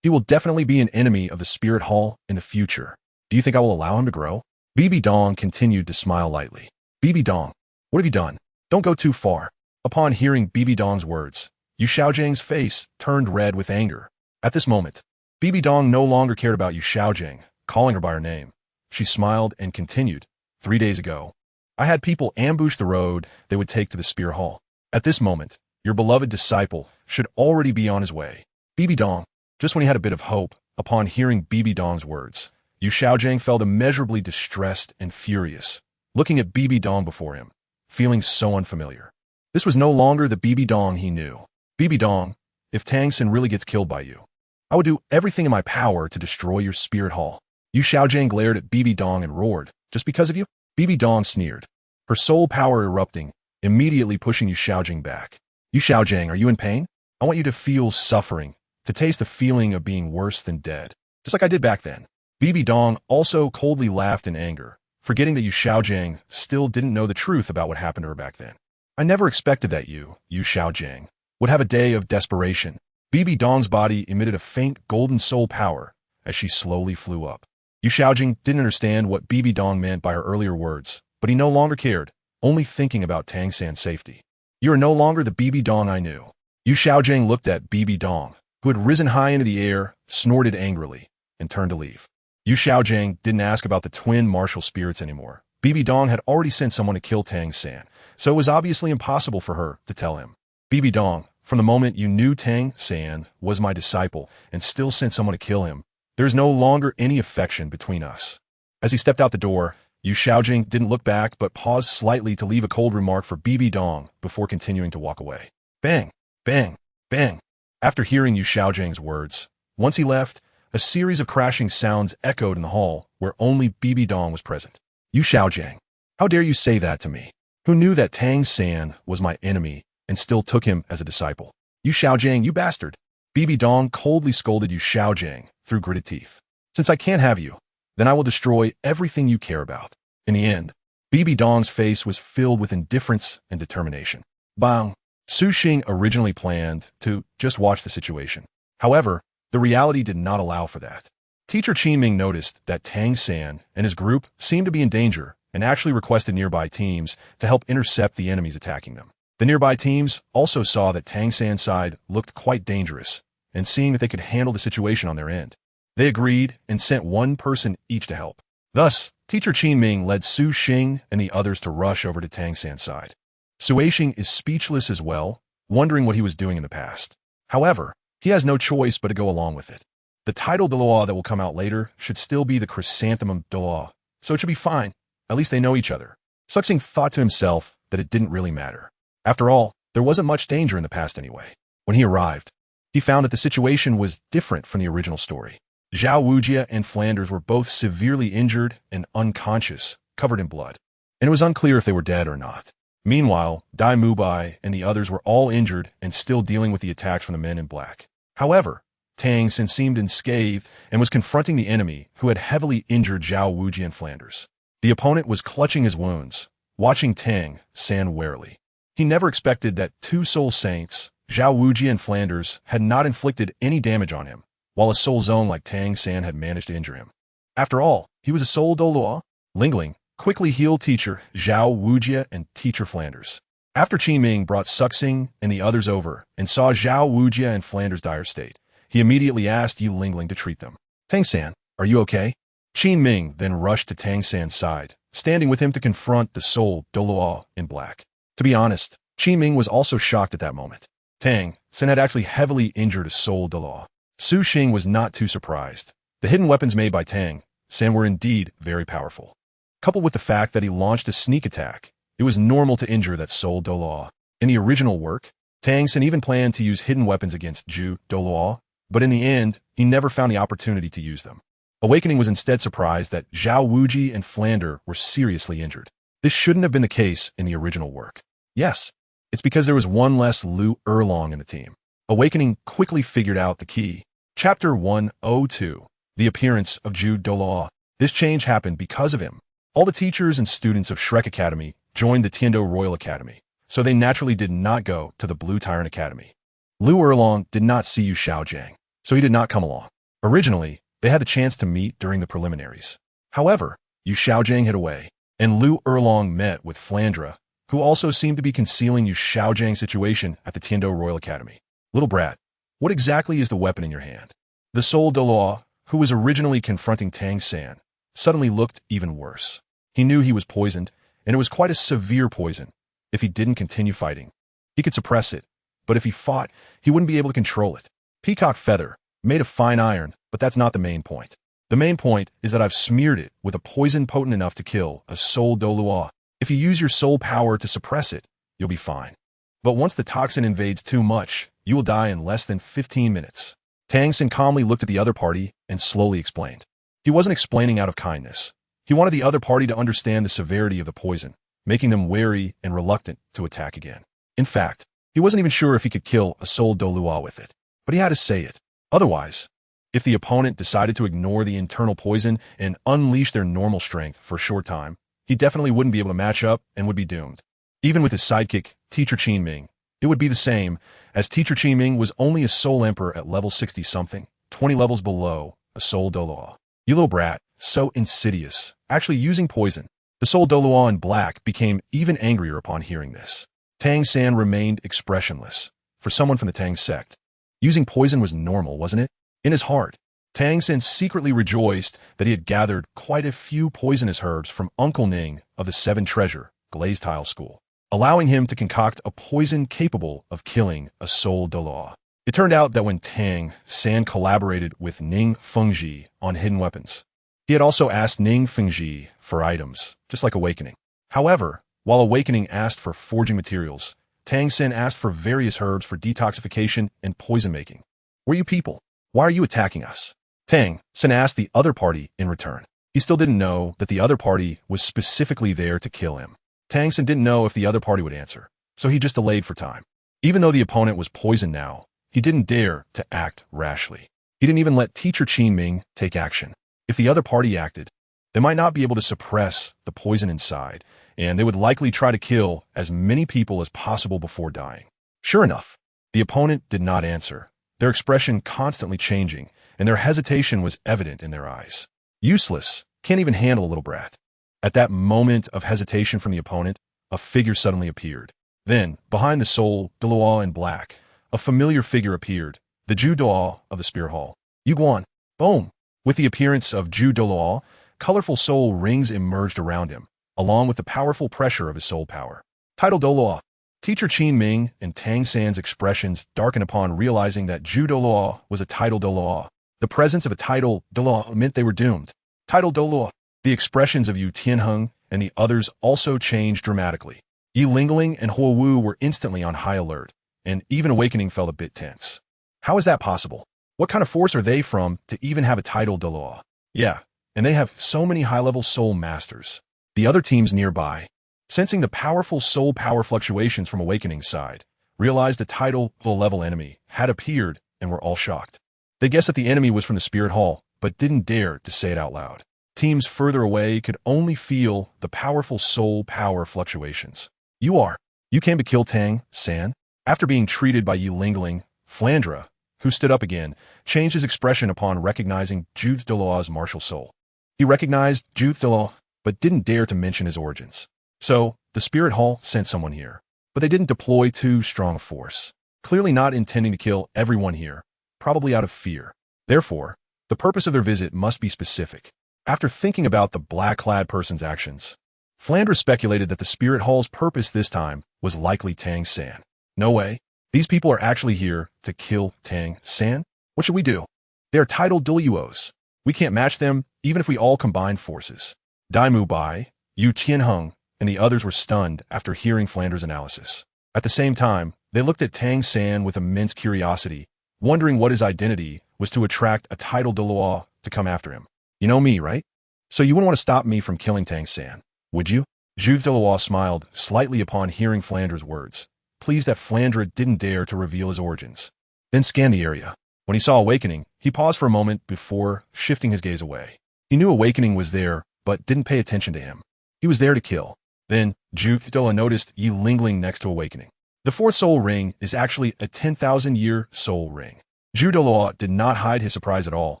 He will definitely be an enemy of the Spirit Hall in the future. Do you think I will allow him to grow? Bibi Dong continued to smile lightly. Bibi Dong, what have you done? Don't go too far. Upon hearing Bibi Dong's words, Yu Xiaojiang's face turned red with anger. At this moment, Bibi Dong no longer cared about Yu Xiaojiang, calling her by her name. She smiled and continued. 3 days ago, I had people ambush the road they would take to the Spirit Hall. At this moment, your beloved disciple should already be on his way. Bibi Dong, just when he had a bit of hope, upon hearing Bibi Dong's words, Yu Xiaojiang felt immeasurably distressed and furious, looking at Bibi Dong before him, feeling so unfamiliar. This was no longer the Bibi Dong he knew. Bibi Dong, if Tang San really gets killed by you, I will do everything in my power to destroy your Spirit Hall. Yu Xiaojiang glared at Bibi Dong and roared, just because of you? Bibi Dong sneered, her soul power erupting, immediately pushing Yu Xiaojiang back. Yu Xiaojiang, are you in pain? I want you to feel suffering, to taste the feeling of being worse than dead, just like I did back then. Bibi Dong also coldly laughed in anger, forgetting that Yu Xiaojiang still didn't know the truth about what happened to her back then. I never expected that Yu Xiaojiang, would have a day of desperation. Bibi Dong's body emitted a faint golden soul power as she slowly flew up. Yu Xiaojiang didn't understand what Bibi Dong meant by her earlier words, but he no longer cared, only thinking about Tang San's safety. You are no longer the Bibi Dong I knew. Yu Xiaojiang looked at Bibi Dong, who had risen high into the air, snorted angrily, and turned to leave. Yu Xiaojiang didn't ask about the twin martial spirits anymore. Bibi Dong had already sent someone to kill Tang San, so it was obviously impossible for her to tell him. Bibi Dong, from the moment you knew Tang San was my disciple and still sent someone to kill him, there is no longer any affection between us. As he stepped out the door, Yu Xiaojiang didn't look back but paused slightly to leave a cold remark for Bibi Dong before continuing to walk away. Bang! Bang! Bang! After hearing Yu Xiaojiang's words, once he left, a series of crashing sounds echoed in the hall where only Bibi Dong was present. Yu Xiaojiang, how dare you say that to me? Who knew that Tang San was my enemy and still took him as a disciple? Yu Xiaojiang, you bastard! Bibi Dong coldly scolded Yu Xiaojiang through gritted teeth. Since I can't have you, then I will destroy everything you care about. In the end, Bibi Dong's face was filled with indifference and determination. Bang! Su Xing originally planned to just watch the situation. However, the reality did not allow for that. Teacher Qin Ming noticed that Tang San and his group seemed to be in danger and actually requested nearby teams to help intercept the enemies attacking them. The nearby teams also saw that Tang San's side looked quite dangerous, and seeing that they could handle the situation on their end. They agreed and sent one person each to help. Thus, teacher Qin Ming led Su Xing and the others to rush over to Tang San's side. Su Xing is speechless as well, wondering what he was doing in the past. However, he has no choice but to go along with it. The title Douluo that will come out later should still be the Chrysanthemum Douluo, so it should be fine. At least they know each other. Su Xing thought to himself that it didn't really matter. After all, there wasn't much danger in the past anyway. When he arrived, he found that the situation was different from the original story. Zhao Wujia and Flanders were both severely injured and unconscious, covered in blood, and it was unclear if they were dead or not. Meanwhile, Dai Mubai and the others were all injured and still dealing with the attacks from the men in black. However, Tang San seemed unscathed and was confronting the enemy who had heavily injured Zhao Wujia and Flanders. The opponent was clutching his wounds, watching Tang San warily. He never expected that two soul saints, Zhao Wujia and Flanders, had not inflicted any damage on him, while a soul zone like Tang San had managed to injure him. After all, he was a soul Douluo. Lingling quickly healed teacher Zhao Wujia and teacher Flanders. After Qin Ming brought Su Xing and the others over and saw Zhao Wujia and Flanders' dire state, he immediately asked Yi Lingling to treat them. Tang San, are you okay? Qin Ming then rushed to Tang San's side, standing with him to confront the soul Douluo in black. To be honest, Qin Ming was also shocked at that moment. Tang San had actually heavily injured a soul Douluo. Su Xing was not too surprised. The hidden weapons made by Tang San were indeed very powerful. Coupled with the fact that he launched a sneak attack, it was normal to injure that soul Douluo. In the original work, Tang San even planned to use hidden weapons against Zhu Douluo, but in the end, he never found the opportunity to use them. Awakening was instead surprised that Zhao Wuji and Flander were seriously injured. This shouldn't have been the case in the original work. Yes, it's because there was one less Lu Erlong in the team. Awakening quickly figured out the key. Chapter 102, The Appearance of Zhu Douluo. This change happened because of him. All the teachers and students of Shrek Academy joined the Tiando Royal Academy, so they naturally did not go to the Blue Tyrant Academy. Lu Erlong did not see Yu Xiaojiang, so he did not come along. Originally, they had the chance to meet during the preliminaries. However, Yu Xiaojiang hid away, and Lu Erlong met with Flandra, who also seemed to be concealing Yu Xiaojiang's situation at the Tiando Royal Academy. Little brat, what exactly is the weapon in your hand? The soul Douluo, who was originally confronting Tang San, suddenly looked even worse. He knew he was poisoned, and it was quite a severe poison. If he didn't continue fighting, he could suppress it, but if he fought, he wouldn't be able to control it. Peacock feather, made of fine iron, but that's not the main point. The main point is that I've smeared it with a poison potent enough to kill a soul Douluo. If you use your soul power to suppress it, you'll be fine. But once the toxin invades too much, you will die in less than 15 minutes. Tang San calmly looked at the other party and slowly explained. He wasn't explaining out of kindness. He wanted the other party to understand the severity of the poison, making them wary and reluctant to attack again. In fact, he wasn't even sure if he could kill a soul Douluo with it, but he had to say it. Otherwise, if the opponent decided to ignore the internal poison and unleash their normal strength for a short time, he definitely wouldn't be able to match up and would be doomed. Even with his sidekick, Teacher Qin Ming, it would be the same, as Teacher Qin Ming was only a soul emperor at level 60-something, 20 levels below a soul Douluo. You little brat, so insidious, actually using poison. The soul Douluo in black became even angrier upon hearing this. Tang San remained expressionless. For someone from the Tang sect, using poison was normal, wasn't it? In his heart, Tang San secretly rejoiced that he had gathered quite a few poisonous herbs from Uncle Ning of the Seven Treasure Glazed Tile School, allowing him to concoct a poison capable of killing a soul Douluo. It turned out that when Tang San collaborated with Ning Fengji on hidden weapons, he had also asked Ning Fengji for items, just like Awakening. However, while Awakening asked for forging materials, Tang San asked for various herbs for detoxification and poison making. Were you people? Why are you attacking us? Tang San asked the other party in return. He still didn't know that the other party was specifically there to kill him. Tang San didn't know if the other party would answer, so he just delayed for time. Even though the opponent was poisoned now, he didn't dare to act rashly. He didn't even let Teacher Qin Ming take action. If the other party acted, they might not be able to suppress the poison inside, and they would likely try to kill as many people as possible before dying. Sure enough, the opponent did not answer, their expression constantly changing, and their hesitation was evident in their eyes. Useless, can't even handle a little brat. At that moment of hesitation from the opponent, a figure suddenly appeared. Then, behind the soul Douluo in black, a familiar figure appeared, the Douluo of the Spirit Hall. Yuguan. Boom. With the appearance of Douluo, colorful soul rings emerged around him, along with the powerful pressure of his soul power. Title Douluo. Teacher Qin Ming and Tang San's expressions darkened upon realizing that Douluo was a title Douluo. The presence of a title Douluo meant they were doomed. Title Douluo. The expressions of Yu Tianheng and the others also changed dramatically. Yi Lingling and Huo Wu were instantly on high alert, and even Awakening felt a bit tense. How is that possible? What kind of force are they from to even have a title Douluo? Yeah, and they have so many high-level soul masters. The other teams nearby, sensing the powerful soul power fluctuations from Awakening's side, realized a title level enemy had appeared and were all shocked. They guessed that the enemy was from the Spirit Hall, but didn't dare to say it out loud. Teams further away could only feel the powerful soul power fluctuations. You came to kill Tang San? After being treated by Yi Lingling, Flandra, who stood up again, changed his expression upon recognizing Douluo's martial soul. He recognized Douluo, but didn't dare to mention his origins. So, the Spirit Hall sent someone here, but they didn't deploy too strong a force, clearly not intending to kill everyone here, probably out of fear. Therefore, the purpose of their visit must be specific. After thinking about the black-clad person's actions, Flandra speculated that the Spirit Hall's purpose this time was likely Tang San. No way. These people are actually here to kill Tang San? What should we do? They are titled Douluos. We can't match them, even if we all combine forces. Daimu Bai, Yu Tianheng, and the others were stunned after hearing Flandra's analysis. At the same time, they looked at Tang San with immense curiosity, wondering what his identity was to attract a title Douluo to come after him. You know me, right? So you wouldn't want to stop me from killing Tang San, would you? Douluo smiled slightly upon hearing Flandra's words, pleased that Flandra didn't dare to reveal his origins. Then scanned the area. When he saw Awakening, he paused for a moment before shifting his gaze away. He knew Awakening was there, but didn't pay attention to him. He was there to kill. Then, Douluo noticed Yi Lingling next to Awakening. The fourth soul ring is actually a 10,000-year soul ring. Douluo did not hide his surprise at all,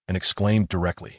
and exclaimed directly,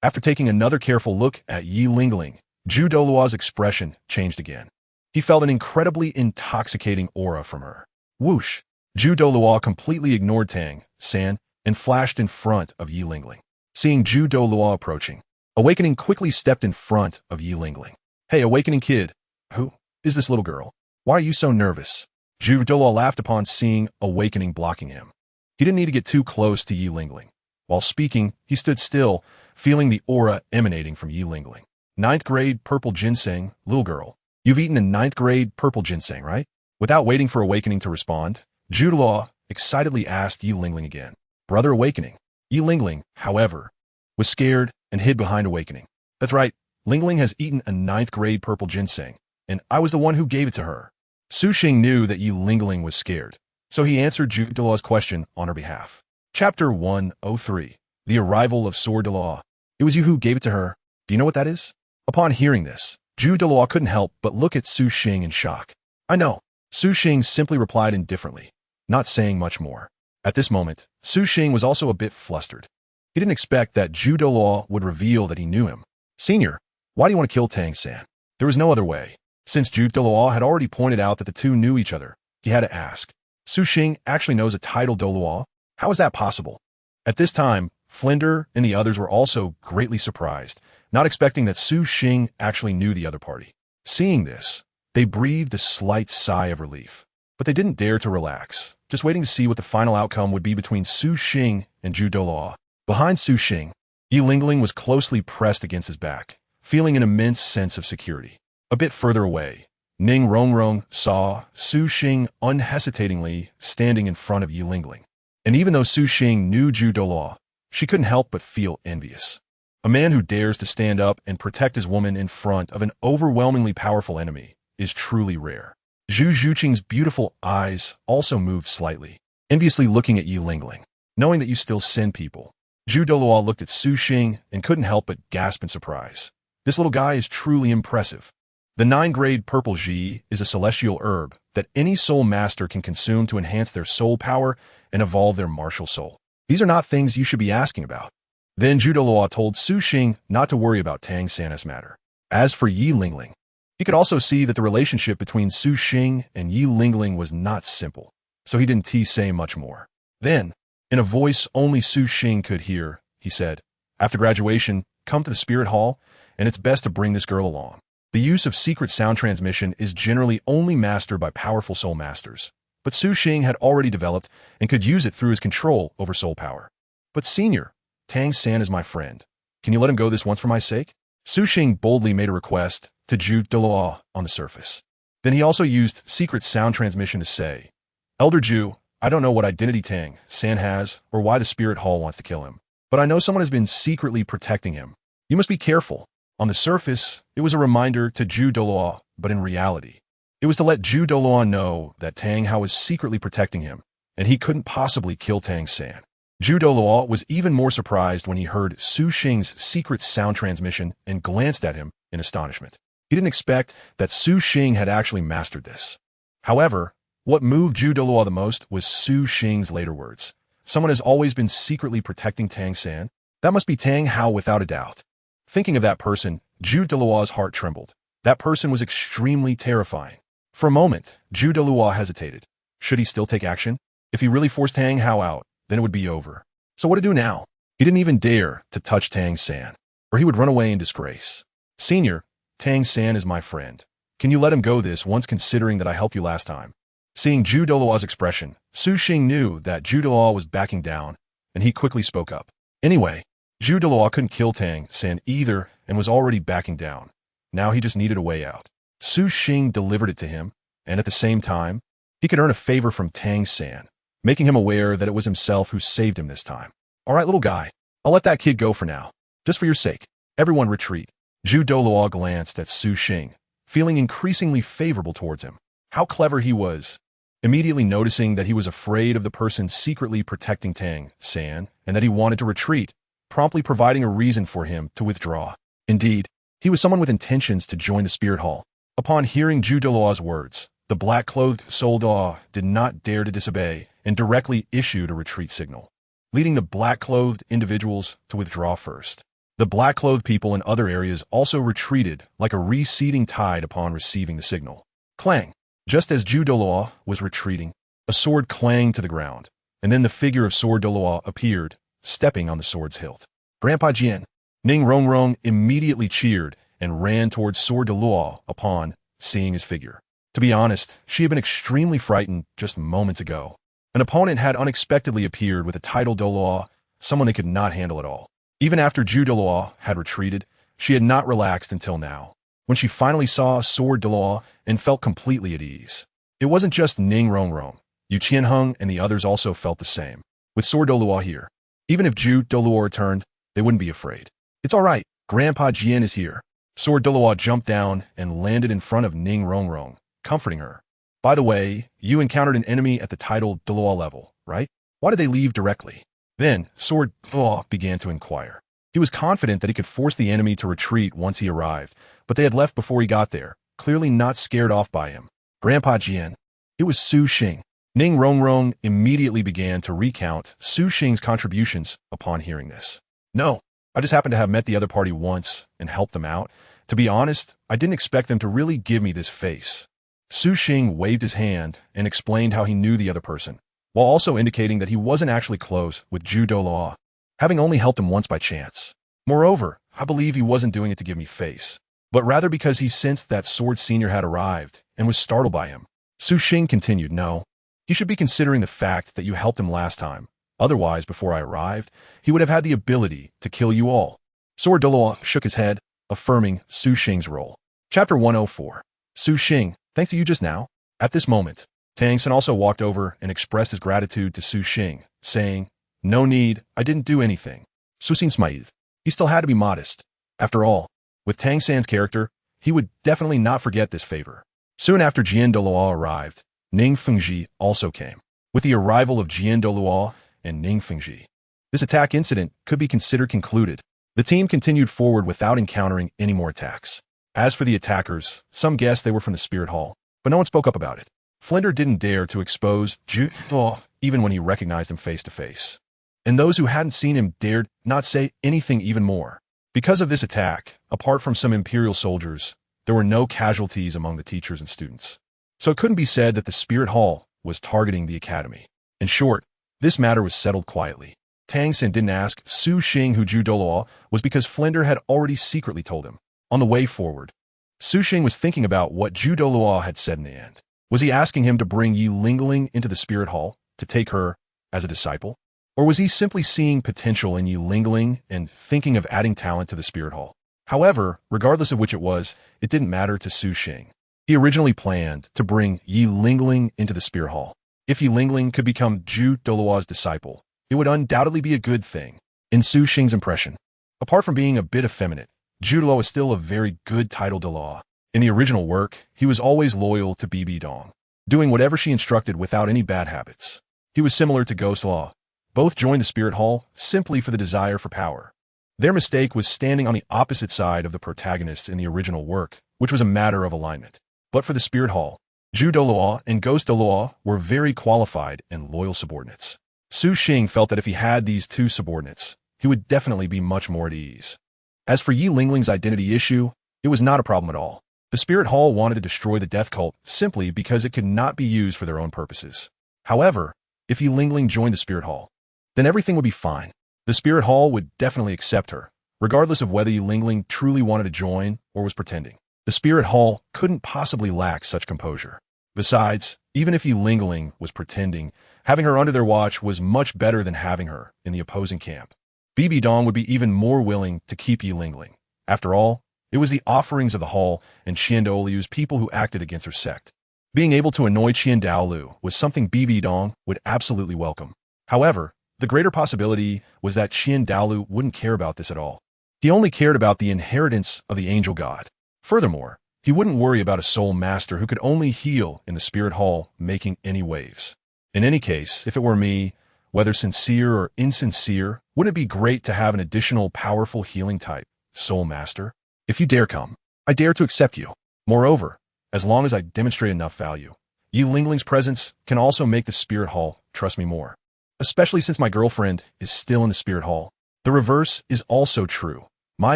After taking another careful look at Yi Lingling, Douluo's expression changed again. He felt an incredibly intoxicating aura from her. Whoosh! Douluo completely ignored Tang San and flashed in front of Yi Lingling. Seeing Douluo approaching, Awakening quickly stepped in front of Yi Lingling. Hey, Awakening kid, who is this little girl? Why are you so nervous? Douluo laughed upon seeing Awakening blocking him. He didn't need to get too close to Yi Lingling. While speaking, he stood still, feeling the aura emanating from Yi Lingling. 9th grade purple ginseng, little girl. You've eaten a 9th grade purple ginseng, right? Without waiting for Awakening to respond, Douluo excitedly asked Yi Lingling again. Brother Awakening. Yi Lingling, however, was scared and hid behind Awakening. That's right, Lingling has eaten a 9th grade purple ginseng, and I was the one who gave it to her. Su Xing knew that Yi Lingling was scared, so he answered Douluo's question on her behalf. Chapter 103. The Arrival of Douluo. It was you who gave it to her. Do you know what that is? Upon hearing this, Douluo couldn't help but look at Su Xing in shock. I know. Su Xing simply replied indifferently, not saying much more. At this moment, Su Xing was also a bit flustered. He didn't expect that Douluo would reveal that he knew him. Senior, why do you want to kill Tang San? There was no other way. Since Douluo had already pointed out that the two knew each other, he had to ask. Su Xing actually knows a title Douluo? How is that possible? At this time, Flinder and the others were also greatly surprised, not expecting that Su Xing actually knew the other party. Seeing this, they breathed a slight sigh of relief. But they didn't dare to relax, just waiting to see what the final outcome would be between Su Xing and Douluo. Behind Su Xing, Yi Lingling was closely pressed against his back, feeling an immense sense of security. A bit further away, Ning Rongrong saw Su Xing unhesitatingly standing in front of Yi Lingling. And even though Su Xing knew Douluo, she couldn't help but feel envious. A man who dares to stand up and protect his woman in front of an overwhelmingly powerful enemy is truly rare. Zhu Zhuqing's beautiful eyes also moved slightly, enviously looking at Yi Lingling. Knowing that you still send people, Douluo looked at Su Xing and couldn't help but gasp in surprise. This little guy is truly impressive. The 9th-grade purple ji is a celestial herb that any soul master can consume to enhance their soul power and evolve their martial soul. These are not things you should be asking about. Then Douluo told Su Xing not to worry about Tang San's matter. As for Yi Lingling, he could also see that the relationship between Su Xing and Yi Lingling was not simple, so he didn't say much more. Then, in a voice only Su Xing could hear, he said, "After graduation, come to the spirit hall, and it's best to bring this girl along." The use of secret sound transmission is generally only mastered by powerful soul masters, but Su Xing had already developed and could use it through his control over soul power. "But senior, Tang San is my friend. Can you let him go this once for my sake?" Su Xing boldly made a request to Douluo on the surface. Then he also used secret sound transmission to say, "Elder Ju, I don't know what identity Tang San has or why the spirit hall wants to kill him, but I know someone has been secretly protecting him. You must be careful." On the surface, it was a reminder to Douluo, but in reality, it was to let Douluo know that Tang Hao was secretly protecting him, and he couldn't possibly kill Tang San. Douluo was even more surprised when he heard Su Xing's secret sound transmission and glanced at him in astonishment. He didn't expect that Su Xing had actually mastered this. However, what moved Douluo the most was Su Xing's later words. "Someone has always been secretly protecting Tang San. That must be Tang Hao without a doubt." Thinking of that person, Douluo's heart trembled. That person was extremely terrifying. For a moment, Douluo hesitated. Should he still take action? If he really forced Tang Hao out, then it would be over. So what to do now? He didn't even dare to touch Tang San, or he would run away in disgrace. "Senior, Tang San is my friend. Can you let him go this once, considering that I helped you last time?" Seeing Douluo's expression, Su Xing knew that Douluo was backing down, and he quickly spoke up. Anyway, Douluo couldn't kill Tang San either and was already backing down. Now he just needed a way out. Su Xing delivered it to him, and at the same time, he could earn a favor from Tang San, making him aware that it was himself who saved him this time. "All right, little guy, I'll let that kid go for now. Just for your sake. Everyone retreat." Douluo glanced at Su Xing, feeling increasingly favorable towards him. How clever he was. Immediately noticing that he was afraid of the person secretly protecting Tang San and that he wanted to retreat, promptly providing a reason for him to withdraw. Indeed, he was someone with intentions to join the spirit hall. Upon hearing Douluo's words, the black-clothed soldier did not dare to disobey and directly issued a retreat signal, leading the black-clothed individuals to withdraw first. The black-clothed people in other areas also retreated like a receding tide upon receiving the signal. Clang! Just as Douluo was retreating, a sword clanged to the ground, and then the figure of Sword Douluo appeared, stepping on the sword's hilt. "Grandpa Jian!" Ning Rongrong immediately cheered and ran towards Sword Douluo upon seeing his figure. To be honest, she had been extremely frightened just moments ago. An opponent had unexpectedly appeared with a title Douluo, someone they could not handle at all. Even after Douluo had retreated, she had not relaxed until now, when she finally saw Sword Douluo and felt completely at ease. It wasn't just Ning Rongrong. Yu Qianheng and the others also felt the same. With Sword Douluo here, even if Douluo returned, they wouldn't be afraid. "It's all right, Grandpa Jian is here." Sword Douluo jumped down and landed in front of Ning Rongrong, comforting her. "By the way, you encountered an enemy at the title Douluo level, right? Why did they leave directly?" Then, Sword Douluo began to inquire. He was confident that he could force the enemy to retreat once he arrived, but they had left before he got there, clearly not scared off by him. "Grandpa Jian." It was Su Xing. Ning Rongrong immediately began to recount Su Xing's contributions upon hearing this. "No, I just happened to have met the other party once and helped them out. To be honest, I didn't expect them to really give me this face." Su Xing waved his hand and explained how he knew the other person, while also indicating that he wasn't actually close with Douluo, having only helped him once by chance. "Moreover, I believe he wasn't doing it to give me face, but rather because he sensed that Sword Senior had arrived and was startled by him." Su Xing continued, "No, he should be considering the fact that you helped him last time. Otherwise, before I arrived, he would have had the ability to kill you all." Sword Douluo shook his head, affirming Su Xing's role. Chapter 104. Su Xing, thanks to you just now. At this moment, Tang San also walked over and expressed his gratitude to Su Xing, saying, "No need, I didn't do anything." Su Xing smiled. He still had to be modest. After all, with Tang San's character, he would definitely not forget this favor. Soon after Jian Douluo arrived, Ning Fengji also came. With the arrival of Jian Douluo and Ning Fengji, this attack incident could be considered concluded. The team continued forward without encountering any more attacks. As for the attackers, some guessed they were from the Spirit Hall, but no one spoke up about it. Flinder didn't dare to expose Douluo even when he recognized him face to face. And those who hadn't seen him dared not say anything even more. Because of this attack, apart from some Imperial soldiers, there were no casualties among the teachers and students. So it couldn't be said that the Spirit Hall was targeting the academy. In short, This matter was settled quietly. Tang Xin didn't ask Su Xing who Zhu Douluo was because Flinder had already secretly told him. On the way forward, Su Xing was thinking about what Zhu Douluo had said in the end. Was he asking him to bring Yi Lingling into the spirit hall to take her as a disciple? Or was he simply seeing potential in Yi Lingling and thinking of adding talent to the spirit hall? However, regardless of which it was, it didn't matter to Su Xing. He originally planned to bring Yi Lingling into the spirit hall. If Yi Lingling could become Zhu Douluo's disciple, it would undoubtedly be a good thing. In Su Xing's impression, apart from being a bit effeminate, Zhu Douluo is still a very good title de law. In the original work, he was always loyal to Bibi Dong, doing whatever she instructed without any bad habits. He was similar to Ghost Law. Both joined the spirit hall simply for the desire for power. Their mistake was standing on the opposite side of the protagonists in the original work, which was a matter of alignment. But for the spirit hall, Zhu Douluo and Ghost Douluo were very qualified and loyal subordinates. Su Xing felt that if he had these two subordinates, he would definitely be much more at ease. As for Yi Lingling's identity issue, it was not a problem at all. The spirit hall wanted to destroy the death cult simply because it could not be used for their own purposes. However, if Yi Lingling joined the spirit hall, then everything would be fine. The spirit hall would definitely accept her, regardless of whether Yi Lingling truly wanted to join or was pretending. The spirit hall couldn't possibly lack such composure. Besides, even if Yi Lingling was pretending, having her under their watch was much better than having her in the opposing camp. Bibi Dong would be even more willing to keep Yi Lingling. After all, it was the offerings of the hall and Qian Daoliu's people who acted against her sect. Being able to annoy Qian Daoliu was something Bibi Dong would absolutely welcome. However, the greater possibility was that Qian Daoliu wouldn't care about this at all. He only cared about the inheritance of the angel god. Furthermore, he wouldn't worry about a soul master who could only heal in the spirit hall making any waves. In any case, if it were me, whether sincere or insincere, wouldn't it be great to have an additional powerful healing type, soul master? If you dare come, I dare to accept you. Moreover, as long as I demonstrate enough value, Yi Lingling's presence can also make the spirit hall trust me more. Especially since my girlfriend is still in the spirit hall. The reverse is also true. My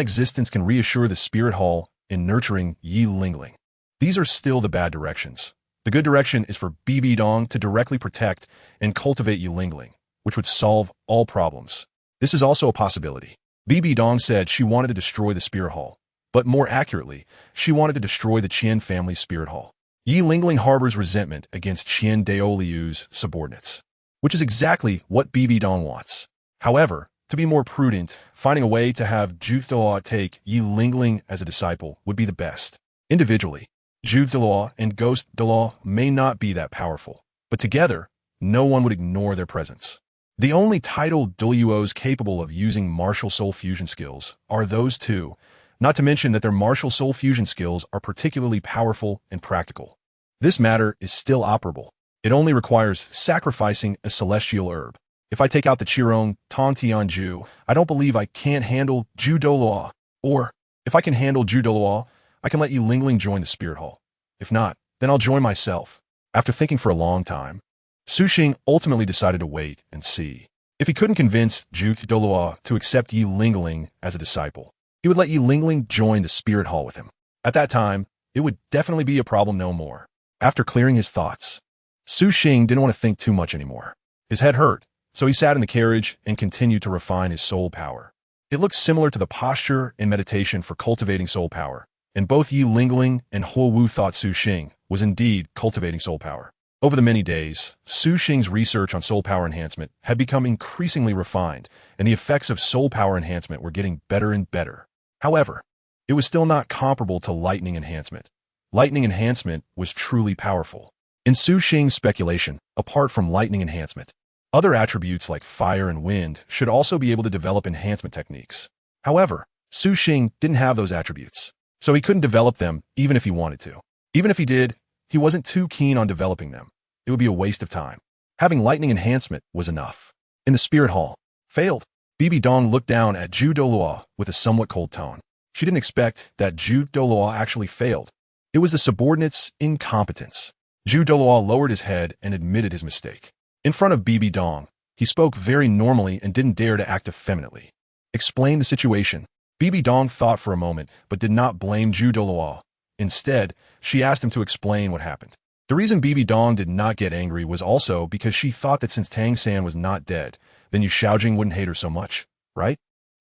existence can reassure the spirit hall in nurturing Yi Lingling. These are still the bad directions. The good direction is for Bibi Dong to directly protect and cultivate Yi Lingling, which would solve all problems. This is also a possibility. Bibi Dong said she wanted to destroy the spirit hall, but more accurately, she wanted to destroy the Qian family's spirit hall. Yi Lingling harbors resentment against Qian Daoliu's subordinates, which is exactly what Bibi Dong wants. However, to be more prudent, finding a way to have Zhu Douluo take Yi Lingling as a disciple would be the best. Individually, Zhu Douluo and Ghost Douluo may not be that powerful, but together, no one would ignore their presence. The only titled Douluos capable of using martial soul fusion skills are those two, not to mention that their martial soul fusion skills are particularly powerful and practical. This matter is still operable. It only requires sacrificing a celestial herb. If I take out the Qirong Tong Tianju, I don't believe I can't handle Zhu Douluo. Or, if I can handle Zhu Douluo, I can let Yi Lingling join the spirit hall. If not, then I'll join myself. After thinking for a long time, Su Xing ultimately decided to wait and see. If he couldn't convince Zhu Douluo to accept Yi Lingling as a disciple, he would let Yi Lingling join the spirit hall with him. At that time, it would definitely be a problem no more. After clearing his thoughts, Su Xing didn't want to think too much anymore. His head hurt, so he sat in the carriage and continued to refine his soul power. It looked similar to the posture in meditation for cultivating soul power, and both Yi Lingling and Huo Wu thought Su Xing was indeed cultivating soul power. Over the many days, Su Xing's research on soul power enhancement had become increasingly refined, and the effects of soul power enhancement were getting better and better. However, it was still not comparable to lightning enhancement. Lightning enhancement was truly powerful. In Su Xing's speculation, apart from lightning enhancement, other attributes like fire and wind should also be able to develop enhancement techniques. However, Su Xing didn't have those attributes, so he couldn't develop them even if he wanted to. Even if he did, he wasn't too keen on developing them. It would be a waste of time. Having lightning enhancement was enough. In the spirit hall, failed. Bibi Dong looked down at Zhu Douluo with a somewhat cold tone. She didn't expect that Zhu Douluo actually failed. It was the subordinate's incompetence. Zhu Douluo lowered his head and admitted his mistake. In front of Bibi Dong, he spoke very normally and didn't dare to act effeminately. Explain the situation. Bibi Dong thought for a moment, but did not blame Zhu Douluo. Instead, she asked him to explain what happened. The reason Bibi Dong did not get angry was also because she thought that since Tang San was not dead, then Yu Xiaojing wouldn't hate her so much, right?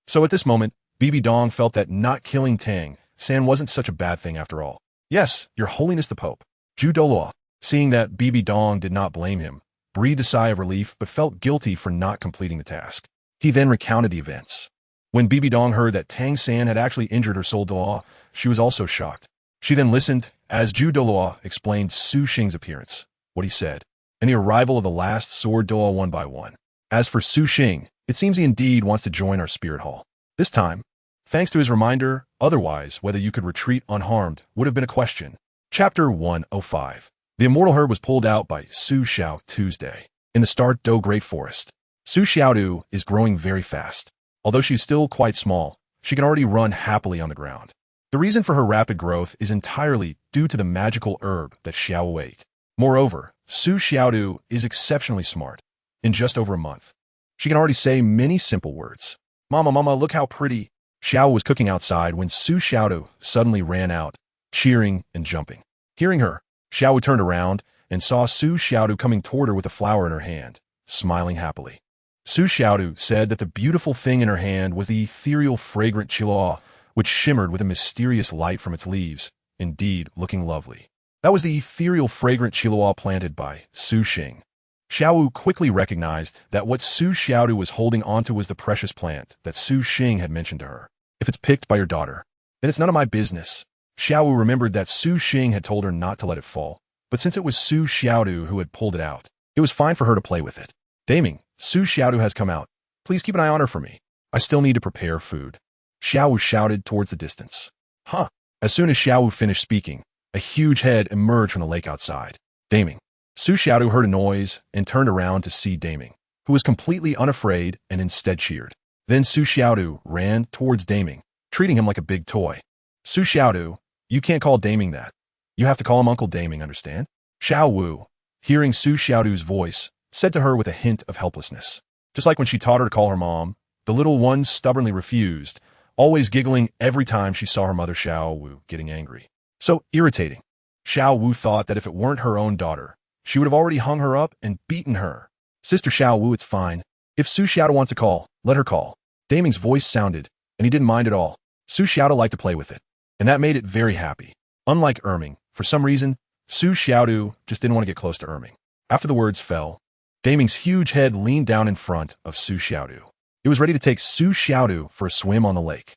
So at this moment, Bibi Dong felt that not killing Tang San wasn't such a bad thing after all. Yes, Your Holiness the Pope. Douluo, seeing that Bibi Dong did not blame him, breathed a sigh of relief but felt guilty for not completing the task. He then recounted the events. When Bibi Dong heard that Tang San had actually injured her soul Douluo, she was also shocked. She then listened as Douluo explained Su Xing's appearance, what he said, and the arrival of the last sword Douluo one by one. As for Su Xing, it seems he indeed wants to join our spirit hall. This time, thanks to his reminder, otherwise whether you could retreat unharmed would have been a question. Chapter 105. The immortal herb was pulled out by Su Xiao Tuesday. In the Start Do Great Forest, Su Xiaodu is growing very fast. Although she's still quite small, she can already run happily on the ground. The reason for her rapid growth is entirely due to the magical herb that Xiao ate. Moreover, Su Xiaodu is exceptionally smart. In just over a month, she can already say many simple words. Mama, mama, look how pretty. Xiao was cooking outside when Su Xiaodu suddenly ran out, cheering and jumping. Hearing her, Xiao turned around and saw Su Xiaodu coming toward her with a flower in her hand, smiling happily. Su Xiaodu said that the beautiful thing in her hand was the ethereal fragrant chihuahua, which shimmered with a mysterious light from its leaves, indeed looking lovely. That was the ethereal fragrant chihuahua planted by Su Xing. Xiao quickly recognized that what Su Xiaodu was holding onto was the precious plant that Su Xing had mentioned to her. If it's picked by your daughter, then it's none of my business. Xiao remembered that Su Xing had told her not to let it fall, but since it was Su Xiaodu who had pulled it out, it was fine for her to play with it. Daming, Su Xiaodu has come out. Please keep an eye on her for me. I still need to prepare food. Xiao shouted towards the distance. Huh. As soon as Xiao finished speaking, a huge head emerged from the lake outside. Daming. Su Xiaodu heard a noise and turned around to see Daming, who was completely unafraid and instead cheered. Then Su Xiaodu ran towards Daming, treating him like a big toy. Su Xiaodu, you can't call Daming that. You have to call him Uncle Daming, understand? Xiao Wu, hearing Su Xiaodu's voice, said to her with a hint of helplessness. Just like when she taught her to call her mom, the little one stubbornly refused, always giggling every time she saw her mother Xiao Wu getting angry. So irritating. Xiao Wu thought that if it weren't her own daughter, she would have already hung her up and beaten her. Sister Xiao Wu, it's fine. If Su Xiaodu wants to call, let her call. Daming's voice sounded, and he didn't mind at all. Su Xiaodu liked to play with it, and that made it very happy. Unlike Erming, for some reason, Su Xiaodu just didn't want to get close to Erming. After the words fell, Daming's huge head leaned down in front of Su Xiaodu. It was ready to take Su Xiaodu for a swim on the lake.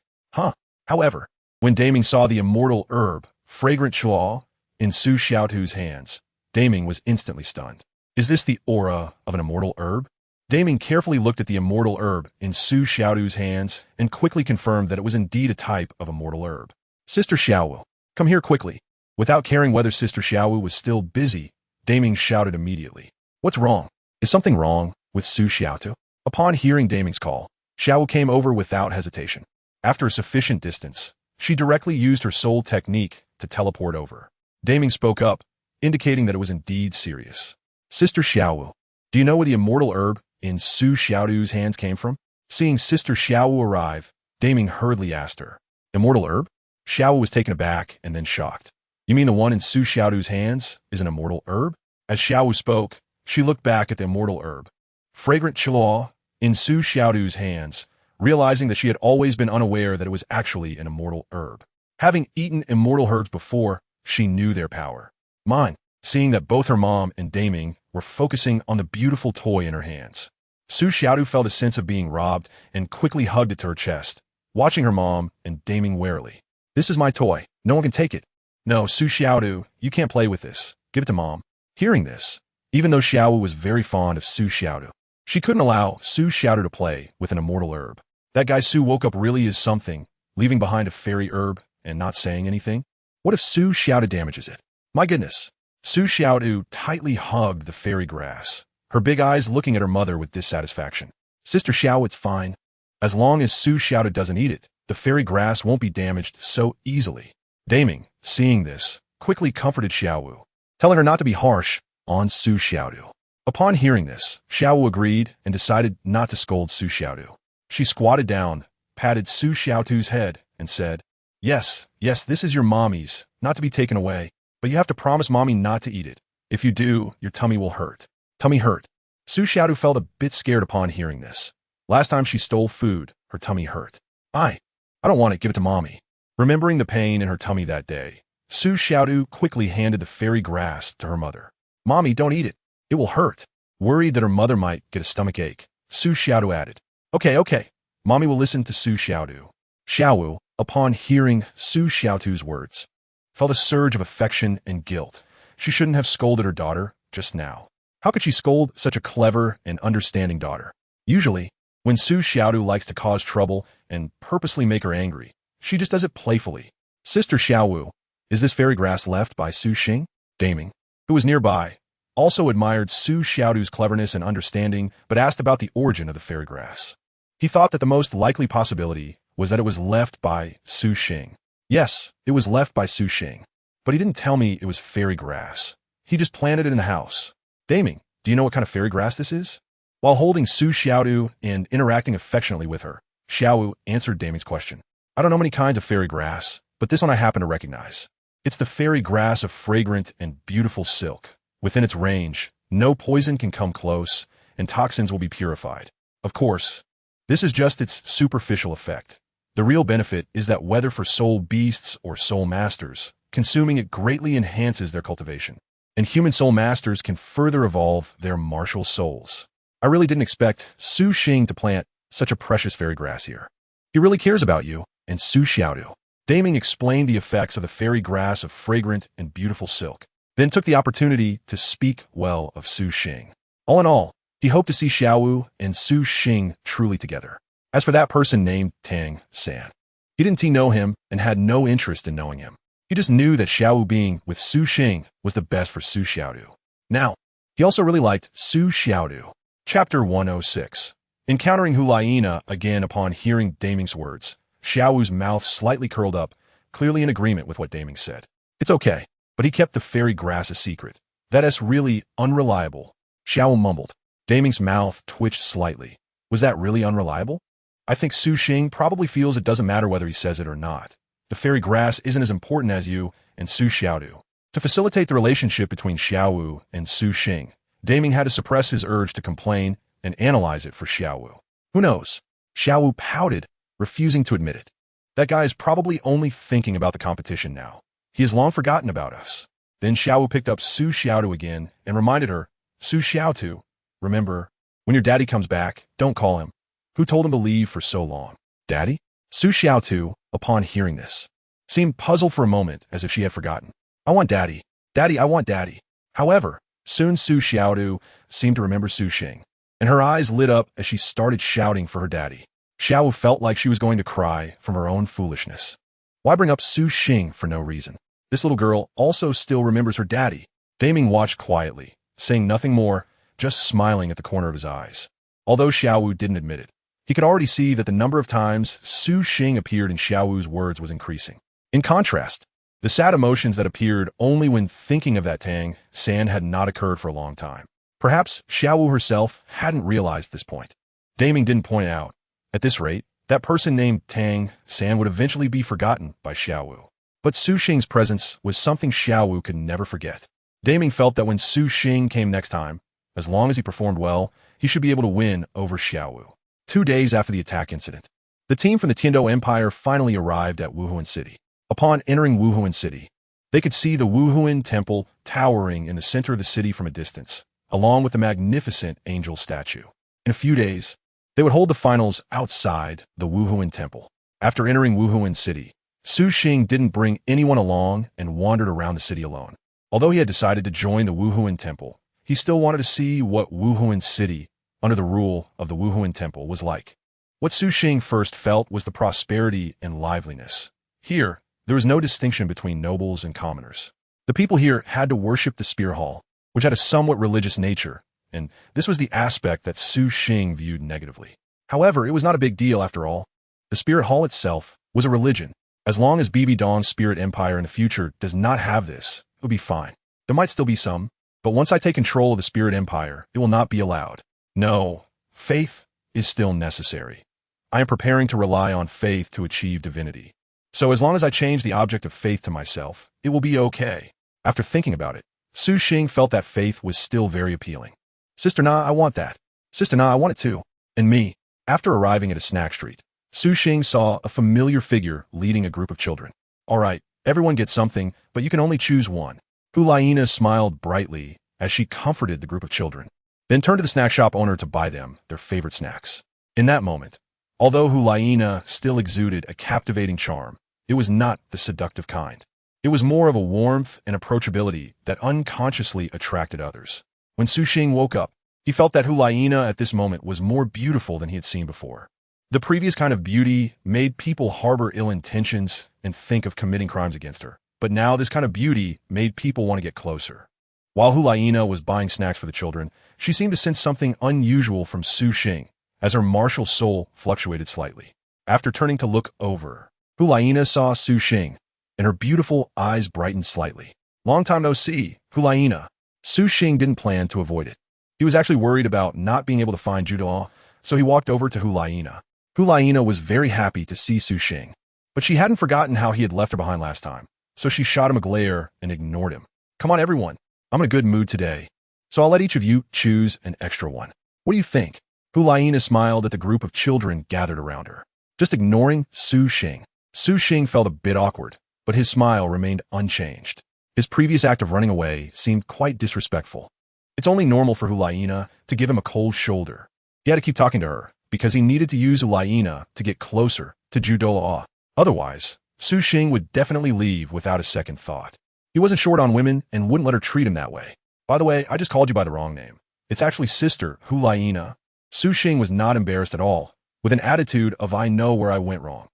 However, when Daming saw the immortal herb, fragrant chihuahua, in Su Xiaodu's hands, Daming was instantly stunned. Is this the aura of an immortal herb? Daming carefully looked at the immortal herb in Su Xiaodu's hands and quickly confirmed that it was indeed a type of immortal herb. Sister Xiaowu, come here quickly. Without caring whether Sister Xiaowu was still busy, Daming shouted immediately. What's wrong? Is something wrong with Su Xiaodu? Upon hearing Daming's call, Xiao came over without hesitation. After a sufficient distance, she directly used her soul technique to teleport over. Daming spoke up, indicating that it was indeed serious. Sister Xiao, do you know where the immortal herb in Su Xiaodu's hands came from? Seeing Sister Xiao arrive, Daming hurriedly asked her. Immortal herb? Xiao was taken aback and then shocked. You mean the one in Su Xiaodu's hands is an immortal herb? As Xiao spoke, she looked back at the immortal herb. Fragrant chihuahua in Su Xiaodu's hands, realizing that she had always been unaware that it was actually an immortal herb. Having eaten immortal herbs before, she knew their power. Mine, seeing that both her mom and Daming were focusing on the beautiful toy in her hands. Su Xiaodu felt a sense of being robbed and quickly hugged it to her chest, watching her mom and Daming warily. This is my toy. No one can take it. No, Su Xiaodu, you can't play with this. Give it to mom. Hearing this, even though Xiao was very fond of Su Xiaodu, she couldn't allow Su Xiaodu to play with an immortal herb. That guy Su woke up really is something, leaving behind a fairy herb and not saying anything. What if Su Xiaodu damages it? My goodness. Su Xiaodu tightly hugged the fairy grass, her big eyes looking at her mother with dissatisfaction. Sister Xiao, it's fine. As long as Su Xiaodu doesn't eat it, the fairy grass won't be damaged so easily. Daming, seeing this, quickly comforted Xiaowu, telling her not to be harsh on Su Xiaodu. Upon hearing this, Xiaowu agreed and decided not to scold Su Xiaodu. She squatted down, patted Su Xiaodu's head, and said, Yes, this is your mommy's, not to be taken away, but you have to promise mommy not to eat it. If you do, your tummy will hurt. Tummy hurt. Su Xiaodu felt a bit scared upon hearing this. Last time she stole food, her tummy hurt. I don't want it, give it to mommy. Remembering the pain in her tummy that day, Su Xiaodu quickly handed the fairy grass to her mother. Mommy, don't eat it. It will hurt. Worried that her mother might get a stomach ache, Su Xiaodu added, Okay. Mommy will listen to Su Xiaodu. Xiaowu, upon hearing Su Xiaodu's words, felt a surge of affection and guilt. She shouldn't have scolded her daughter just now. How could she scold such a clever and understanding daughter? Usually, when Su Xiaodu likes to cause trouble and purposely make her angry, she just does it playfully. Sister Xiaowu, is this fairy grass left by Su Xing? Daming, who was nearby, also admired Su Xiaodu's cleverness and understanding, but asked about the origin of the fairy grass. He thought that the most likely possibility was that it was left by Su Xing. Yes, it was left by Su Xing, but he didn't tell me it was fairy grass. He just planted it in the house. Daming, do you know what kind of fairy grass this is? While holding Su Xiaodu and interacting affectionately with her, Xiaowu answered Daming's question. I don't know many kinds of fairy grass, but this one I happen to recognize. It's the fairy grass of fragrant and beautiful silk. Within its range, no poison can come close, and toxins will be purified. Of course, this is just its superficial effect. The real benefit is that whether for soul beasts or soul masters, consuming it greatly enhances their cultivation, and human soul masters can further evolve their martial souls. I really didn't expect Su Xing to plant such a precious fairy grass here. He really cares about you, and Su Xiaodu. Daming explained the effects of the fairy grass of fragrant and beautiful silk, then took the opportunity to speak well of Su Xing. All in all, he hoped to see Xiaowu and Su Xing truly together. As for that person named Tang San, he didn't know him and had no interest in knowing him. He just knew that Xiaowu being with Su Xing was the best for Su Xiaodu. Now, he also really liked Su Xiaodu. Chapter 106. Encountering Hulaina again upon hearing Daming's words, Xiaowu's mouth slightly curled up, clearly in agreement with what Daming said. It's okay, but he kept the fairy grass a secret. That is really unreliable. Xiaowu mumbled. Daming's mouth twitched slightly. Was that really unreliable? I think Su Xing probably feels it doesn't matter whether he says it or not. The fairy grass isn't as important as you and Su Xiaodu. To facilitate the relationship between Xiaowu and Su Xing, Daming had to suppress his urge to complain and analyze it for Xiaowu. Who knows? Xiaowu pouted, refusing to admit it. That guy is probably only thinking about the competition now. He has long forgotten about us. Then Xiaowu picked up Su Xiaodu again and reminded her, Su Xiaodu, remember, when your daddy comes back, don't call him. Who told him to leave for so long? Daddy? Su Xiaodu, upon hearing this, seemed puzzled for a moment as if she had forgotten. I want daddy. Daddy, I want daddy. However, soon Su Xiaodu seemed to remember Su Xing, and her eyes lit up as she started shouting for her daddy. Xiaowu felt like she was going to cry from her own foolishness. Why bring up Su Xing for no reason? This little girl also still remembers her daddy. Daming watched quietly, saying nothing more, just smiling at the corner of his eyes. Although Xiaowu didn't admit it, he could already see that the number of times Su Xing appeared in Xiaowu's words was increasing. In contrast, the sad emotions that appeared only when thinking of that Tang San had not occurred for a long time. Perhaps Xiaowu herself hadn't realized this point. Daming didn't point out. At this rate, that person named Tang San would eventually be forgotten by Xiaowu. But Su Xing's presence was something Xiaowu could never forget. Daming felt that when Su Xing came next time, as long as he performed well, he should be able to win over Xiaowu. 2 days after the attack incident, the team from the Tiando Empire finally arrived at Wuhuan City. Upon entering Wuhuan City, they could see the Wuhuan Temple towering in the center of the city from a distance, along with the magnificent angel statue. In a few days, they would hold the finals outside the Wuhuan Temple. After entering Wuhuan City, Su Xing didn't bring anyone along and wandered around the city alone. Although he had decided to join the Wuhuan Temple, he still wanted to see what Wuhuan City, under the rule of the Wuhuan Temple, was like. What Su Xing first felt was the prosperity and liveliness. Here, there was no distinction between nobles and commoners. The people here had to worship the Spear Hall, which had a somewhat religious nature, and this was the aspect that Su Xing viewed negatively. However, it was not a big deal after all. The Spirit Hall itself was a religion. As long as BB Dong's Spirit Empire in the future does not have this, it will be fine. There might still be some, but once I take control of the Spirit Empire, it will not be allowed. No, faith is still necessary. I am preparing to rely on faith to achieve divinity. So as long as I change the object of faith to myself, it will be okay. After thinking about it, Su Xing felt that faith was still very appealing. Sister Na, I want that. Sister Na, I want it too. And me. After arriving at a snack street, Su Xing saw a familiar figure leading a group of children. All right, everyone gets something, but you can only choose one. Hulaina smiled brightly as she comforted the group of children, then turned to the snack shop owner to buy them their favorite snacks. In that moment, although Hulaina still exuded a captivating charm, it was not the seductive kind. It was more of a warmth and approachability that unconsciously attracted others. When Su Xing woke up, he felt that Hulaina at this moment was more beautiful than he had seen before. The previous kind of beauty made people harbor ill intentions and think of committing crimes against her. But now this kind of beauty made people want to get closer. While Hulaina was buying snacks for the children, she seemed to sense something unusual from Su Xing as her martial soul fluctuated slightly. After turning to look over, Hulaina saw Su Xing, and her beautiful eyes brightened slightly. Long time no see, Hulaina. Su Xing didn't plan to avoid it. He was actually worried about not being able to find Douluo, so he walked over to Hulaina. Hulaina was very happy to see Su Xing, but she hadn't forgotten how he had left her behind last time, so she shot him a glare and ignored him. Come on, everyone. I'm in a good mood today, so I'll let each of you choose an extra one. What do you think? Hulaina smiled at the group of children gathered around her, just ignoring Su Xing. Su Xing felt a bit awkward, but his smile remained unchanged. His previous act of running away seemed quite disrespectful. It's only normal for Hulaina to give him a cold shoulder. He had to keep talking to her, because he needed to use Hulaina to get closer to Douluo. Otherwise, Su Xing would definitely leave without a second thought. He wasn't short on women and wouldn't let her treat him that way. By the way, I just called you by the wrong name. It's actually Sister Hulaina. Su Xing was not embarrassed at all, with an attitude of I know where I went wrong.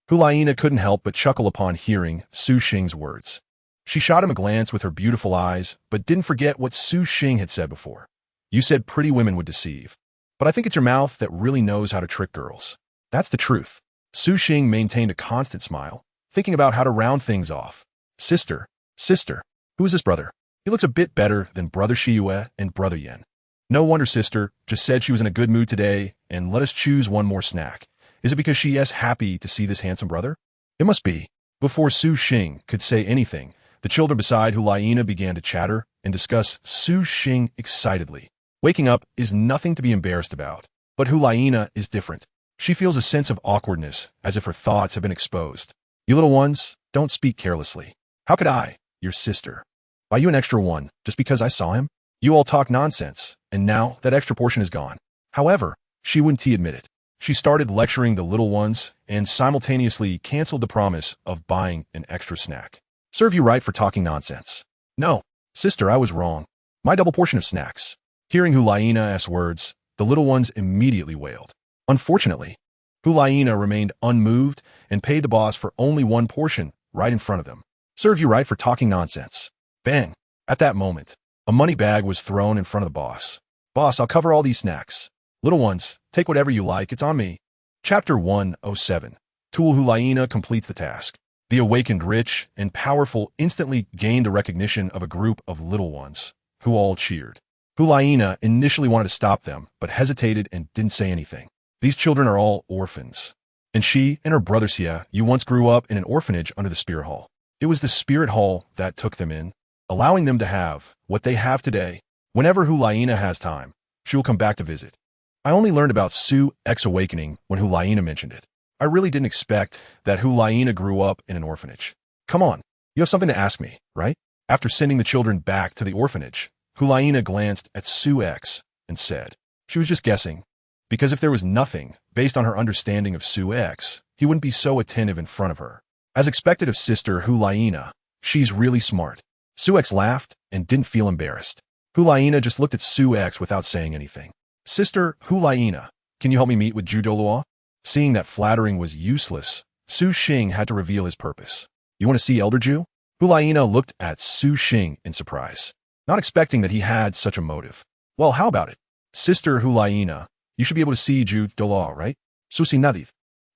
Hulaina couldn't help but chuckle upon hearing Su Xing's words. She shot him a glance with her beautiful eyes, but didn't forget what Su Xing had said before. You said pretty women would deceive, but I think it's your mouth that really knows how to trick girls. That's the truth. Su Xing maintained a constant smile, thinking about how to round things off. Sister, who is this brother? He looks a bit better than Brother Shiyue and Brother Yen. No wonder Sister just said she was in a good mood today and let us choose one more snack. Is it because she is happy to see this handsome brother? It must be. Before Su Xing could say anything, the children beside Hulaina began to chatter and discuss Su Xing excitedly. Waking up is nothing to be embarrassed about, but Hulaina is different. She feels a sense of awkwardness, as if her thoughts have been exposed. You little ones, don't speak carelessly. How could I, your sister, buy you an extra one just because I saw him? You all talk nonsense, and now that extra portion is gone. However, she wouldn't admit it. She started lecturing the little ones and simultaneously canceled the promise of buying an extra snack. Serve you right for talking nonsense. No, sister, I was wrong. My double portion of snacks. Hearing Hulaina's words, the little ones immediately wailed. Unfortunately, Hulaina remained unmoved and paid the boss for only one portion right in front of them. Serve you right for talking nonsense. Bang! At that moment, a money bag was thrown in front of the boss. Boss, I'll cover all these snacks. Little ones, take whatever you like, it's on me. Chapter 107. Tool Hulaina completes the task. The awakened rich and powerful instantly gained the recognition of a group of little ones, who all cheered. Hulaina initially wanted to stop them, but hesitated and didn't say anything. These children are all orphans. And she and her brother Xia, you once grew up in an orphanage under the Spirit Hall. It was the Spirit Hall that took them in, allowing them to have what they have today. Whenever Hulaina has time, she will come back to visit. I only learned about Su X awakening when Hulaina mentioned it. I really didn't expect that Hulaina grew up in an orphanage. Come on, you have something to ask me, right? After sending the children back to the orphanage, Hulaina glanced at Su X and said, she was just guessing, because if there was nothing based on her understanding of Su X, he wouldn't be so attentive in front of her. As expected of Sister Hulaina, she's really smart. Su X laughed and didn't feel embarrassed. Hulaina just looked at Su X without saying anything. Sister Hulaina, can you help me meet with Douluo? Seeing that flattering was useless, Su Xing had to reveal his purpose. You want to see Elder Ju? Hulaina looked at Su Xing in surprise, not expecting that he had such a motive. Well, how about it? Sister Hulaina, you should be able to see Ju Douluo, right? Susi Nadith.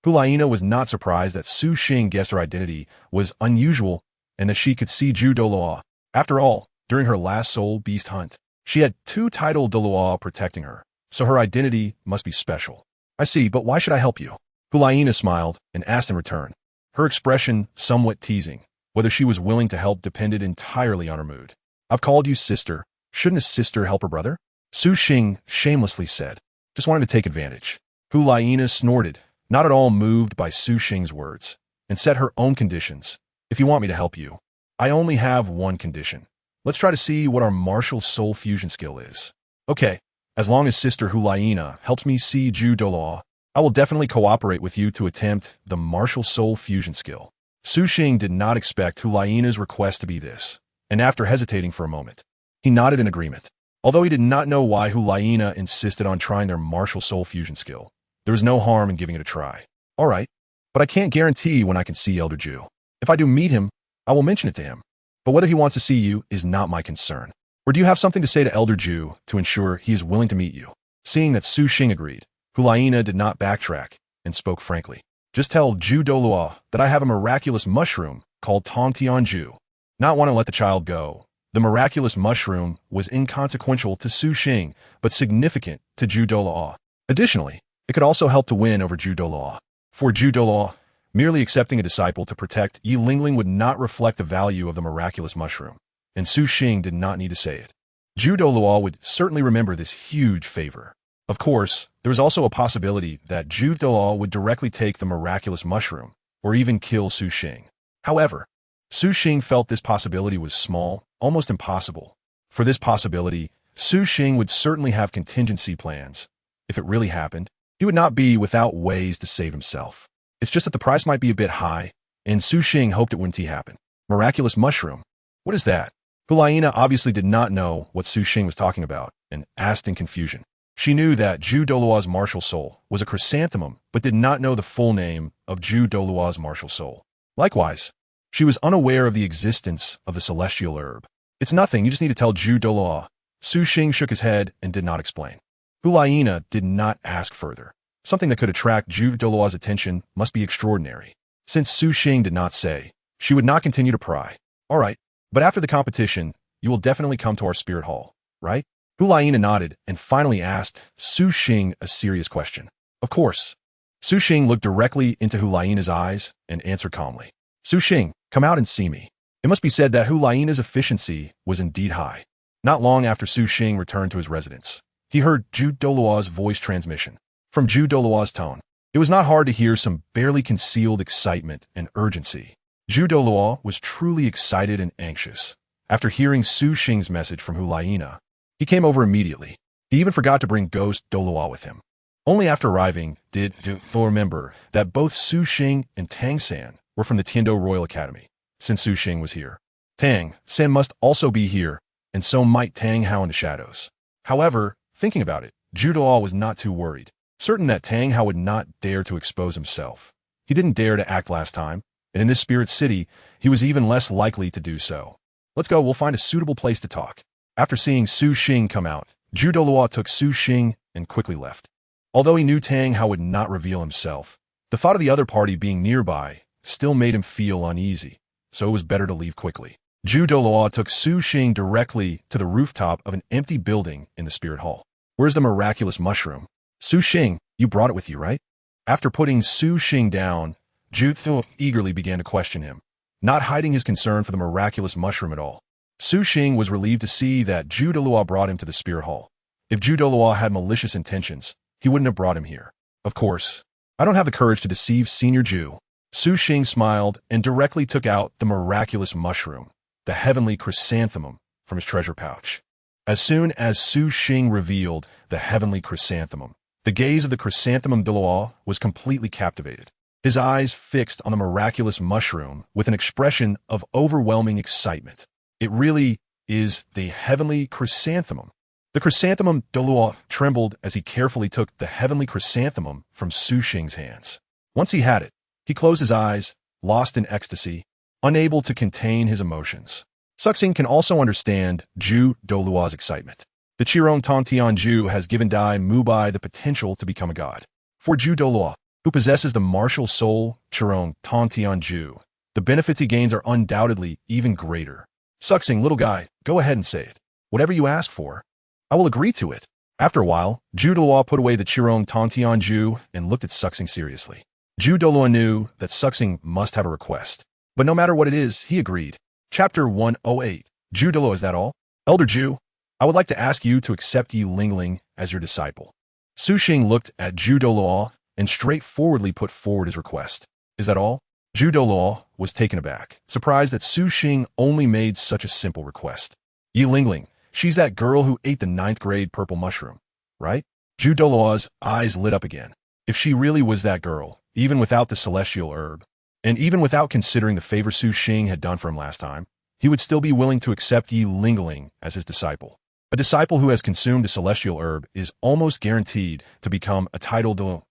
Hulaina was not surprised that Su Xing guessed her identity was unusual and that she could see Ju Douluo. After all, during her last soul beast hunt, she had 2 titled Douluo protecting her, so her identity must be special. I see, but why should I help you? Hulaina smiled and asked in return. Her expression somewhat teasing. Whether she was willing to help depended entirely on her mood. I've called you sister. Shouldn't a sister help her brother? Su Xing shamelessly said. Just wanted to take advantage. Hu Laina snorted, not at all moved by Su Xing's words, and set her own conditions. If you want me to help you, I only have one condition. Let's try to see what our martial soul fusion skill is. Okay, as long as Sister Hu Laina helps me see Douluo, I will definitely cooperate with you to attempt the martial soul fusion skill. Su Xing did not expect Hu Laina's request to be this, and after hesitating for a moment, he nodded in agreement. Although he did not know why Hu Laina insisted on trying their martial soul fusion skill, there was no harm in giving it a try. All right, but I can't guarantee when I can see Elder Ju. If I do meet him, I will mention it to him. But whether he wants to see you is not my concern. Or do you have something to say to Elder Ju to ensure he is willing to meet you? Seeing that Su Xing agreed, Hu Laina did not backtrack and spoke frankly. Just tell Douluo that I have a miraculous mushroom called Tong Tianju. Not want to let the child go. The miraculous mushroom was inconsequential to Su Xing, but significant to Douluo. Additionally, it could also help to win over Douluo. For Douluo, merely accepting a disciple to protect Yi Lingling would not reflect the value of the miraculous mushroom, and Su Xing did not need to say it. Douluo would certainly remember this huge favor. Of course, there was also a possibility that Douluo would directly take the miraculous mushroom, or even kill Su Xing. However, Su Xing felt this possibility was small, almost impossible. For this possibility, Su Xing would certainly have contingency plans. If it really happened, he would not be without ways to save himself. It's just that the price might be a bit high, and Su Xing hoped it wouldn't happen. Miraculous mushroom? What is that? Hu Laina obviously did not know what Su Xing was talking about, and asked in confusion. She knew that Douluo's martial soul was a chrysanthemum, but did not know the full name of Douluo's martial soul. Likewise, she was unaware of the existence of the celestial herb. It's nothing, you just need to tell Douluo. Su Xing shook his head and did not explain. Hu Laina did not ask further. Something that could attract Douluo's attention must be extraordinary. Since Su Xing did not say, she would not continue to pry. All right, but after the competition, you will definitely come to our spirit hall, right? Hu Laina nodded and finally asked Su Xing a serious question. Of course. Su Xing looked directly into Hu Laina's eyes and answered calmly. Su Xing, come out and see me. It must be said that Hu Laina's efficiency was indeed high. Not long after Su Xing returned to his residence, he heard Douluo's voice transmission. From Douluo's tone, it was not hard to hear some barely concealed excitement and urgency. Douluo was truly excited and anxious. After hearing Su Xing's message from Hu Laina, he came over immediately. He even forgot to bring Ghost Douluo with him. Only after arriving did Douluo remember that both Su Xing and Tang San were from the Tiando Royal Academy. Since Su Xing was here, Tang San must also be here, and so might Tang Hao in the shadows. However, thinking about it, Douluo was not too worried, certain that Tang Hao would not dare to expose himself. He didn't dare to act last time, and in this spirit city, he was even less likely to do so. Let's go, we'll find a suitable place to talk. After seeing Su Xing come out, Douluo took Su Xing and quickly left. Although he knew Tang Hao would not reveal himself, the thought of the other party being nearby still made him feel uneasy, so it was better to leave quickly. Douluo took Su Xing directly to the rooftop of an empty building in the spirit hall. Where's the miraculous mushroom? Su Xing, you brought it with you, right? After putting Su Xing down, Douluo eagerly began to question him, not hiding his concern for the miraculous mushroom at all. Su Xing was relieved to see that Douluo brought him to the spirit hall. If Douluo had malicious intentions, he wouldn't have brought him here. Of course, I don't have the courage to deceive Senior Ju. Su Xing smiled and directly took out the miraculous mushroom, the heavenly chrysanthemum, from his treasure pouch. As soon as Su Xing revealed the heavenly chrysanthemum, the gaze of the chrysanthemum Douluo was completely captivated. His eyes fixed on the miraculous mushroom with an expression of overwhelming excitement. It really is the heavenly chrysanthemum. The chrysanthemum Douluo trembled as he carefully took the heavenly chrysanthemum from Su Xing's hands. Once he had it, he closed his eyes, lost in ecstasy, unable to contain his emotions. Su Xing can also understand Douluo's excitement. The Qirong Tong Tianju has given Dai Mubai the potential to become a god. For Douluo, who possesses the martial soul Qirong Tong Tianju, the benefits he gains are undoubtedly even greater. Su Xing, little guy, go ahead and say it. Whatever you ask for, I will agree to it. After a while, Douluo put away the Qirong Tong Tianju and looked at Su Xing seriously. Douluo knew that Su Xing must have a request, but no matter what it is, he agreed. Chapter 108. Douluo, is that all? Elder Ju, I would like to ask you to accept Yi Lingling as your disciple. Su Xing looked at Zhu Douluo and straightforwardly put forward his request. Is that all? Zhu Douluo was taken aback, surprised that Su Xing only made such a simple request. Yi Lingling, she's that girl who ate the 9th grade purple mushroom, right? Zhu Douluo's eyes lit up again. If she really was that girl, even without the celestial herb, and even without considering the favor Su Xing had done for him last time, he would still be willing to accept Yi Lingling as his disciple. A disciple who has consumed a celestial herb is almost guaranteed to become a titled Douluo.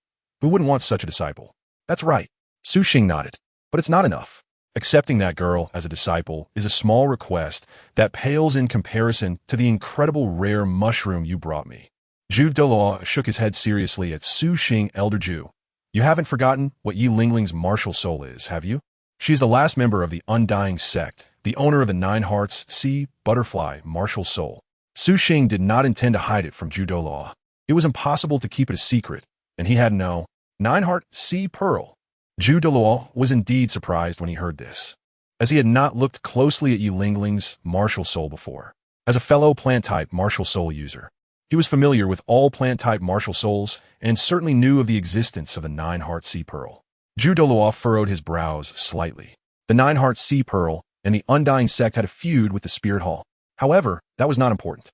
Who wouldn't want such a disciple? That's right. Su Xing nodded. But it's not enough. Accepting that girl as a disciple is a small request that pales in comparison to the incredible rare mushroom you brought me. Zhu Douluo shook his head seriously at Su Xing. Elder Ju, you haven't forgotten what Yi Lingling's martial soul is, have you? She's the last member of the Undying Sect, the owner of the 9 Hearts Sea Butterfly martial soul. Su Xing did not intend to hide it from Zhu Douluo. It was impossible to keep it a secret, and he had no 9-heart sea pearl. Zhu Douluo was indeed surprised when he heard this, as he had not looked closely at Yi Lingling's martial soul before. As a fellow plant-type martial soul user, he was familiar with all plant-type martial souls and certainly knew of the existence of the 9-heart sea pearl. Zhu Douluo furrowed his brows slightly. The 9-heart sea pearl and the Undying Sect had a feud with the Spirit Hall. However, that was not important.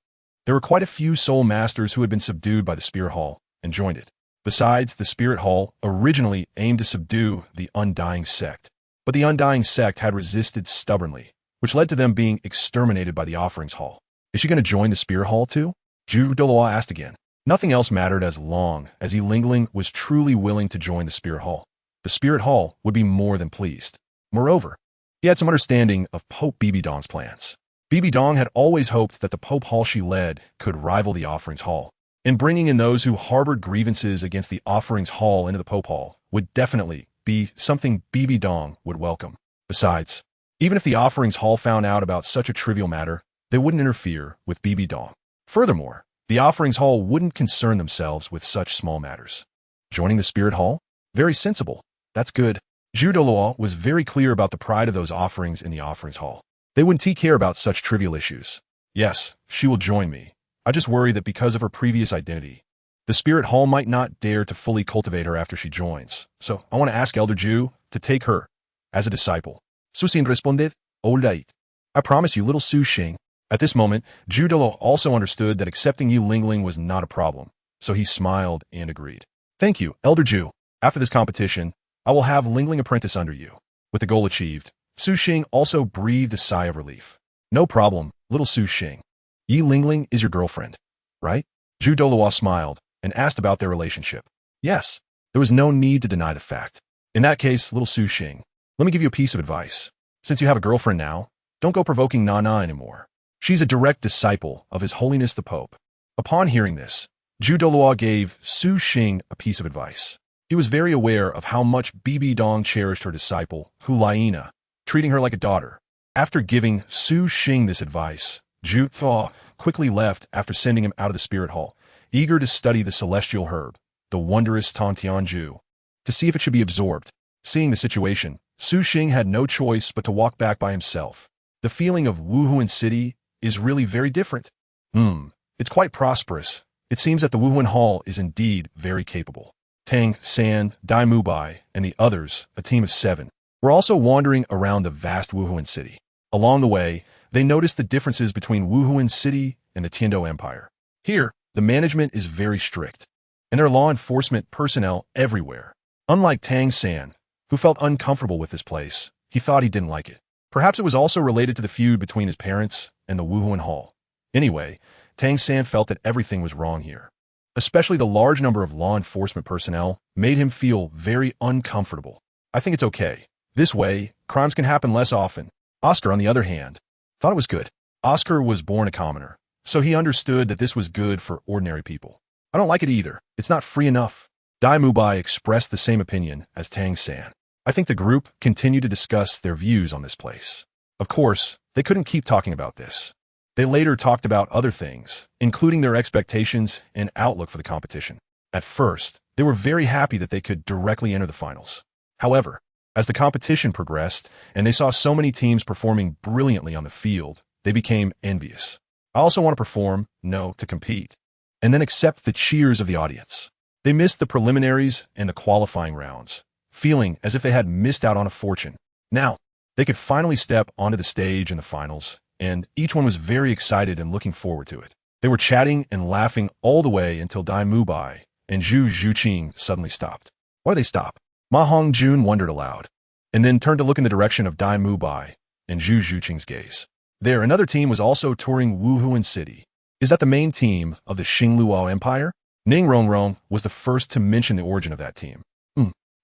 There were quite a few soul masters who had been subdued by the Spirit Hall and joined it. Besides, the Spirit Hall originally aimed to subdue the Undying Sect, but the Undying Sect had resisted stubbornly, which led to them being exterminated by the Offerings Hall. Is she going to join the Spirit Hall too? Zhu Douluo asked again. Nothing else mattered as long as Yi Lingling was truly willing to join the Spirit Hall. The Spirit Hall would be more than pleased. Moreover, he had some understanding of Pope Bibi Dong's plans. Bibi Dong had always hoped that the Pope Hall she led could rival the Offerings Hall, and bringing in those who harbored grievances against the Offerings Hall into the Pope Hall would definitely be something Bibi Dong would welcome. Besides, even if the Offerings Hall found out about such a trivial matter, they wouldn't interfere with Bibi Dong. Furthermore, the Offerings Hall wouldn't concern themselves with such small matters. Joining the Spirit Hall? Very sensible. That's good. Zhu Douluo was very clear about the pride of those offerings in the Offerings Hall. They wouldn't take care about such trivial issues. Yes, she will join me. I just worry that because of her previous identity, the Spirit Hall might not dare to fully cultivate her after she joins. So I want to ask Elder Ju to take her as a disciple. Su Xing responded, all right. I promise you, little Su Xing. At this moment, Zhu Douluo also understood that accepting Yi Lingling was not a problem, so he smiled and agreed. Thank you, Elder Ju. After this competition, I will have Lingling apprentice under you. With the goal achieved, Su Xing also breathed a sigh of relief. No problem, little Su Xing. Yi Lingling is your girlfriend, right? Zhu Douluo smiled and asked about their relationship. Yes, there was no need to deny the fact. In that case, little Su Xing, let me give you a piece of advice. Since you have a girlfriend now, don't go provoking Nana anymore. She's a direct disciple of His Holiness the Pope. Upon hearing this, Zhu Douluo gave Su Xing a piece of advice. He was very aware of how much Bibi Dong cherished her disciple, Hulaina, treating her like a daughter. After giving Su Xing this advice, Zhu Douluo quickly left after sending him out of the Spirit Hall, eager to study the celestial herb, the wondrous Tantianju, to see if it should be absorbed. Seeing the situation, Su Xing had no choice but to walk back by himself. The feeling of Wuhuan City is really very different. It's quite prosperous. It seems that the Wuhuan Hall is indeed very capable. Tang, San, Dai Mubai, and the others, a team of 7, were also wandering around the vast Wuhuan City. Along the way, they noticed the differences between Wuhuan City and the Tiando Empire. Here, the management is very strict, and there are law enforcement personnel everywhere. Unlike Tang San, who felt uncomfortable with this place, he thought he didn't like it. Perhaps it was also related to the feud between his parents and the Wuhuan Hall. Anyway, Tang San felt that everything was wrong here. Especially the large number of law enforcement personnel made him feel very uncomfortable. I think it's okay. This way, crimes can happen less often. Oscar, on the other hand, thought it was good. Oscar was born a commoner, so he understood that this was good for ordinary people. I don't like it either. It's not free enough. Dai Mubai expressed the same opinion as Tang San. I think the group continued to discuss their views on this place. Of course, they couldn't keep talking about this. They later talked about other things, including their expectations and outlook for the competition. At first, they were very happy that they could directly enter the finals. However, as the competition progressed and they saw so many teams performing brilliantly on the field, they became envious. I also want to perform, no, to compete, and then accept the cheers of the audience. They missed the preliminaries and the qualifying rounds, feeling as if they had missed out on a fortune. Now, they could finally step onto the stage in the finals, and each one was very excited and looking forward to it. They were chatting and laughing all the way until Dai Mubai and Zhu Zhuqing suddenly stopped. Why did they stop? Ma Hongjun wondered aloud, and then turned to look in the direction of Dai Mubai and Zhu Zhuqing's gaze. There, another team was also touring Wuhuan City. Is that the main team of the Xingluo Empire? Ning Rongrong was the first to mention the origin of that team.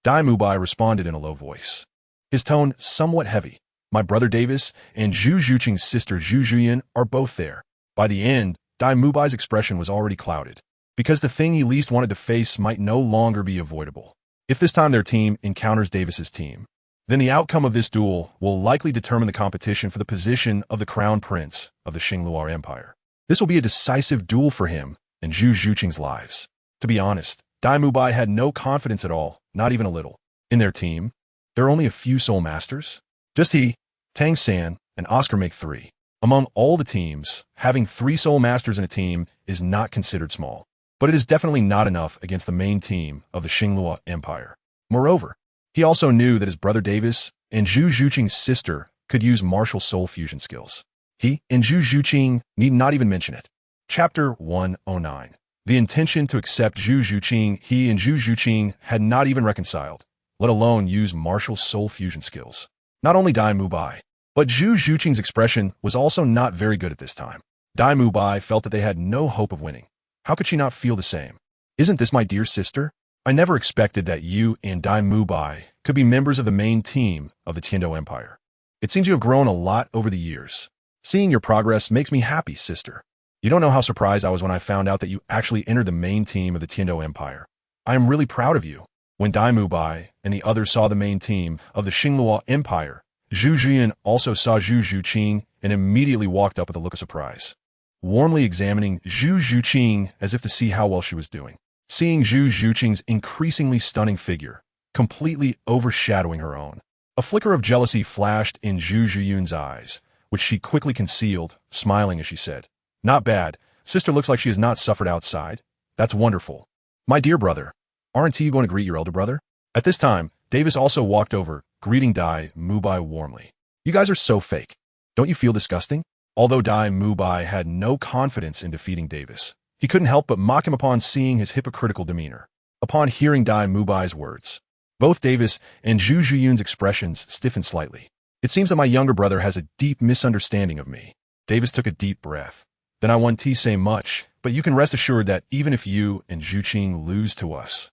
Dai Mubai responded in a low voice, his tone somewhat heavy. My brother Davis and Zhu Zhuqing's sister Zhu Zhuyan are both there. By the end, Dai Mubai's expression was already clouded, because the thing he least wanted to face might no longer be avoidable. If this time their team encounters Davis's team, then the outcome of this duel will likely determine the competition for the position of the crown prince of the Xingluo Empire. This will be a decisive duel for him and Zhu Zhuqing's lives. To be honest, Dai Mubai had no confidence at all, not even a little. In their team, there are only a few soul masters. Just he, Tang San, and Oscar make 3. Among all the teams, having 3 soul masters in a team is not considered small. But it is definitely not enough against the main team of the Xingluo Empire. Moreover, he also knew that his brother Davis and Zhu Zhuqing's sister could use martial soul fusion skills. He and Zhu Zhuqing need not even mention it. Chapter 109. The intention to accept Zhu Zhuqing, he and Zhu Zhuqing had not even reconciled, let alone use martial soul fusion skills. Not only Dai Mubai, but Zhu Zhuqing's expression was also not very good at this time. Dai Mubai felt that they had no hope of winning. How could she not feel the same? Isn't this my dear sister? I never expected that you and Dai Mubai could be members of the main team of the Tiando Empire. It seems you have grown a lot over the years. Seeing your progress makes me happy, sister. You don't know how surprised I was when I found out that you actually entered the main team of the Tiando Empire. I am really proud of you. When Dai Mubai and the others saw the main team of the Xingluo Empire, Zhu Zhuyan also saw Zhu Zhuqing and immediately walked up with a look of surprise, warmly examining Zhu Zhuqing as if to see how well she was doing. Seeing Zhu Zhuqing's increasingly stunning figure, completely overshadowing her own, a flicker of jealousy flashed in Zhu Zhuyan's eyes, which she quickly concealed, smiling as she said, "Not bad. Sister looks like she has not suffered outside. That's wonderful. My dear brother, aren't you going to greet your elder brother?" At this time, Davis also walked over, greeting Dai Mubai warmly. "You guys are so fake. Don't you feel disgusting?" Although Dai Mubai had no confidence in defeating Davis, he couldn't help but mock him upon seeing his hypocritical demeanor. Upon hearing Dai Mubai's words, both Davis and Zhu Zhuyan's expressions stiffened slightly. "It seems that my younger brother has a deep misunderstanding of me." Davis took a deep breath. "Then I won't say much, but you can rest assured that even if you and Zhuqing lose to us,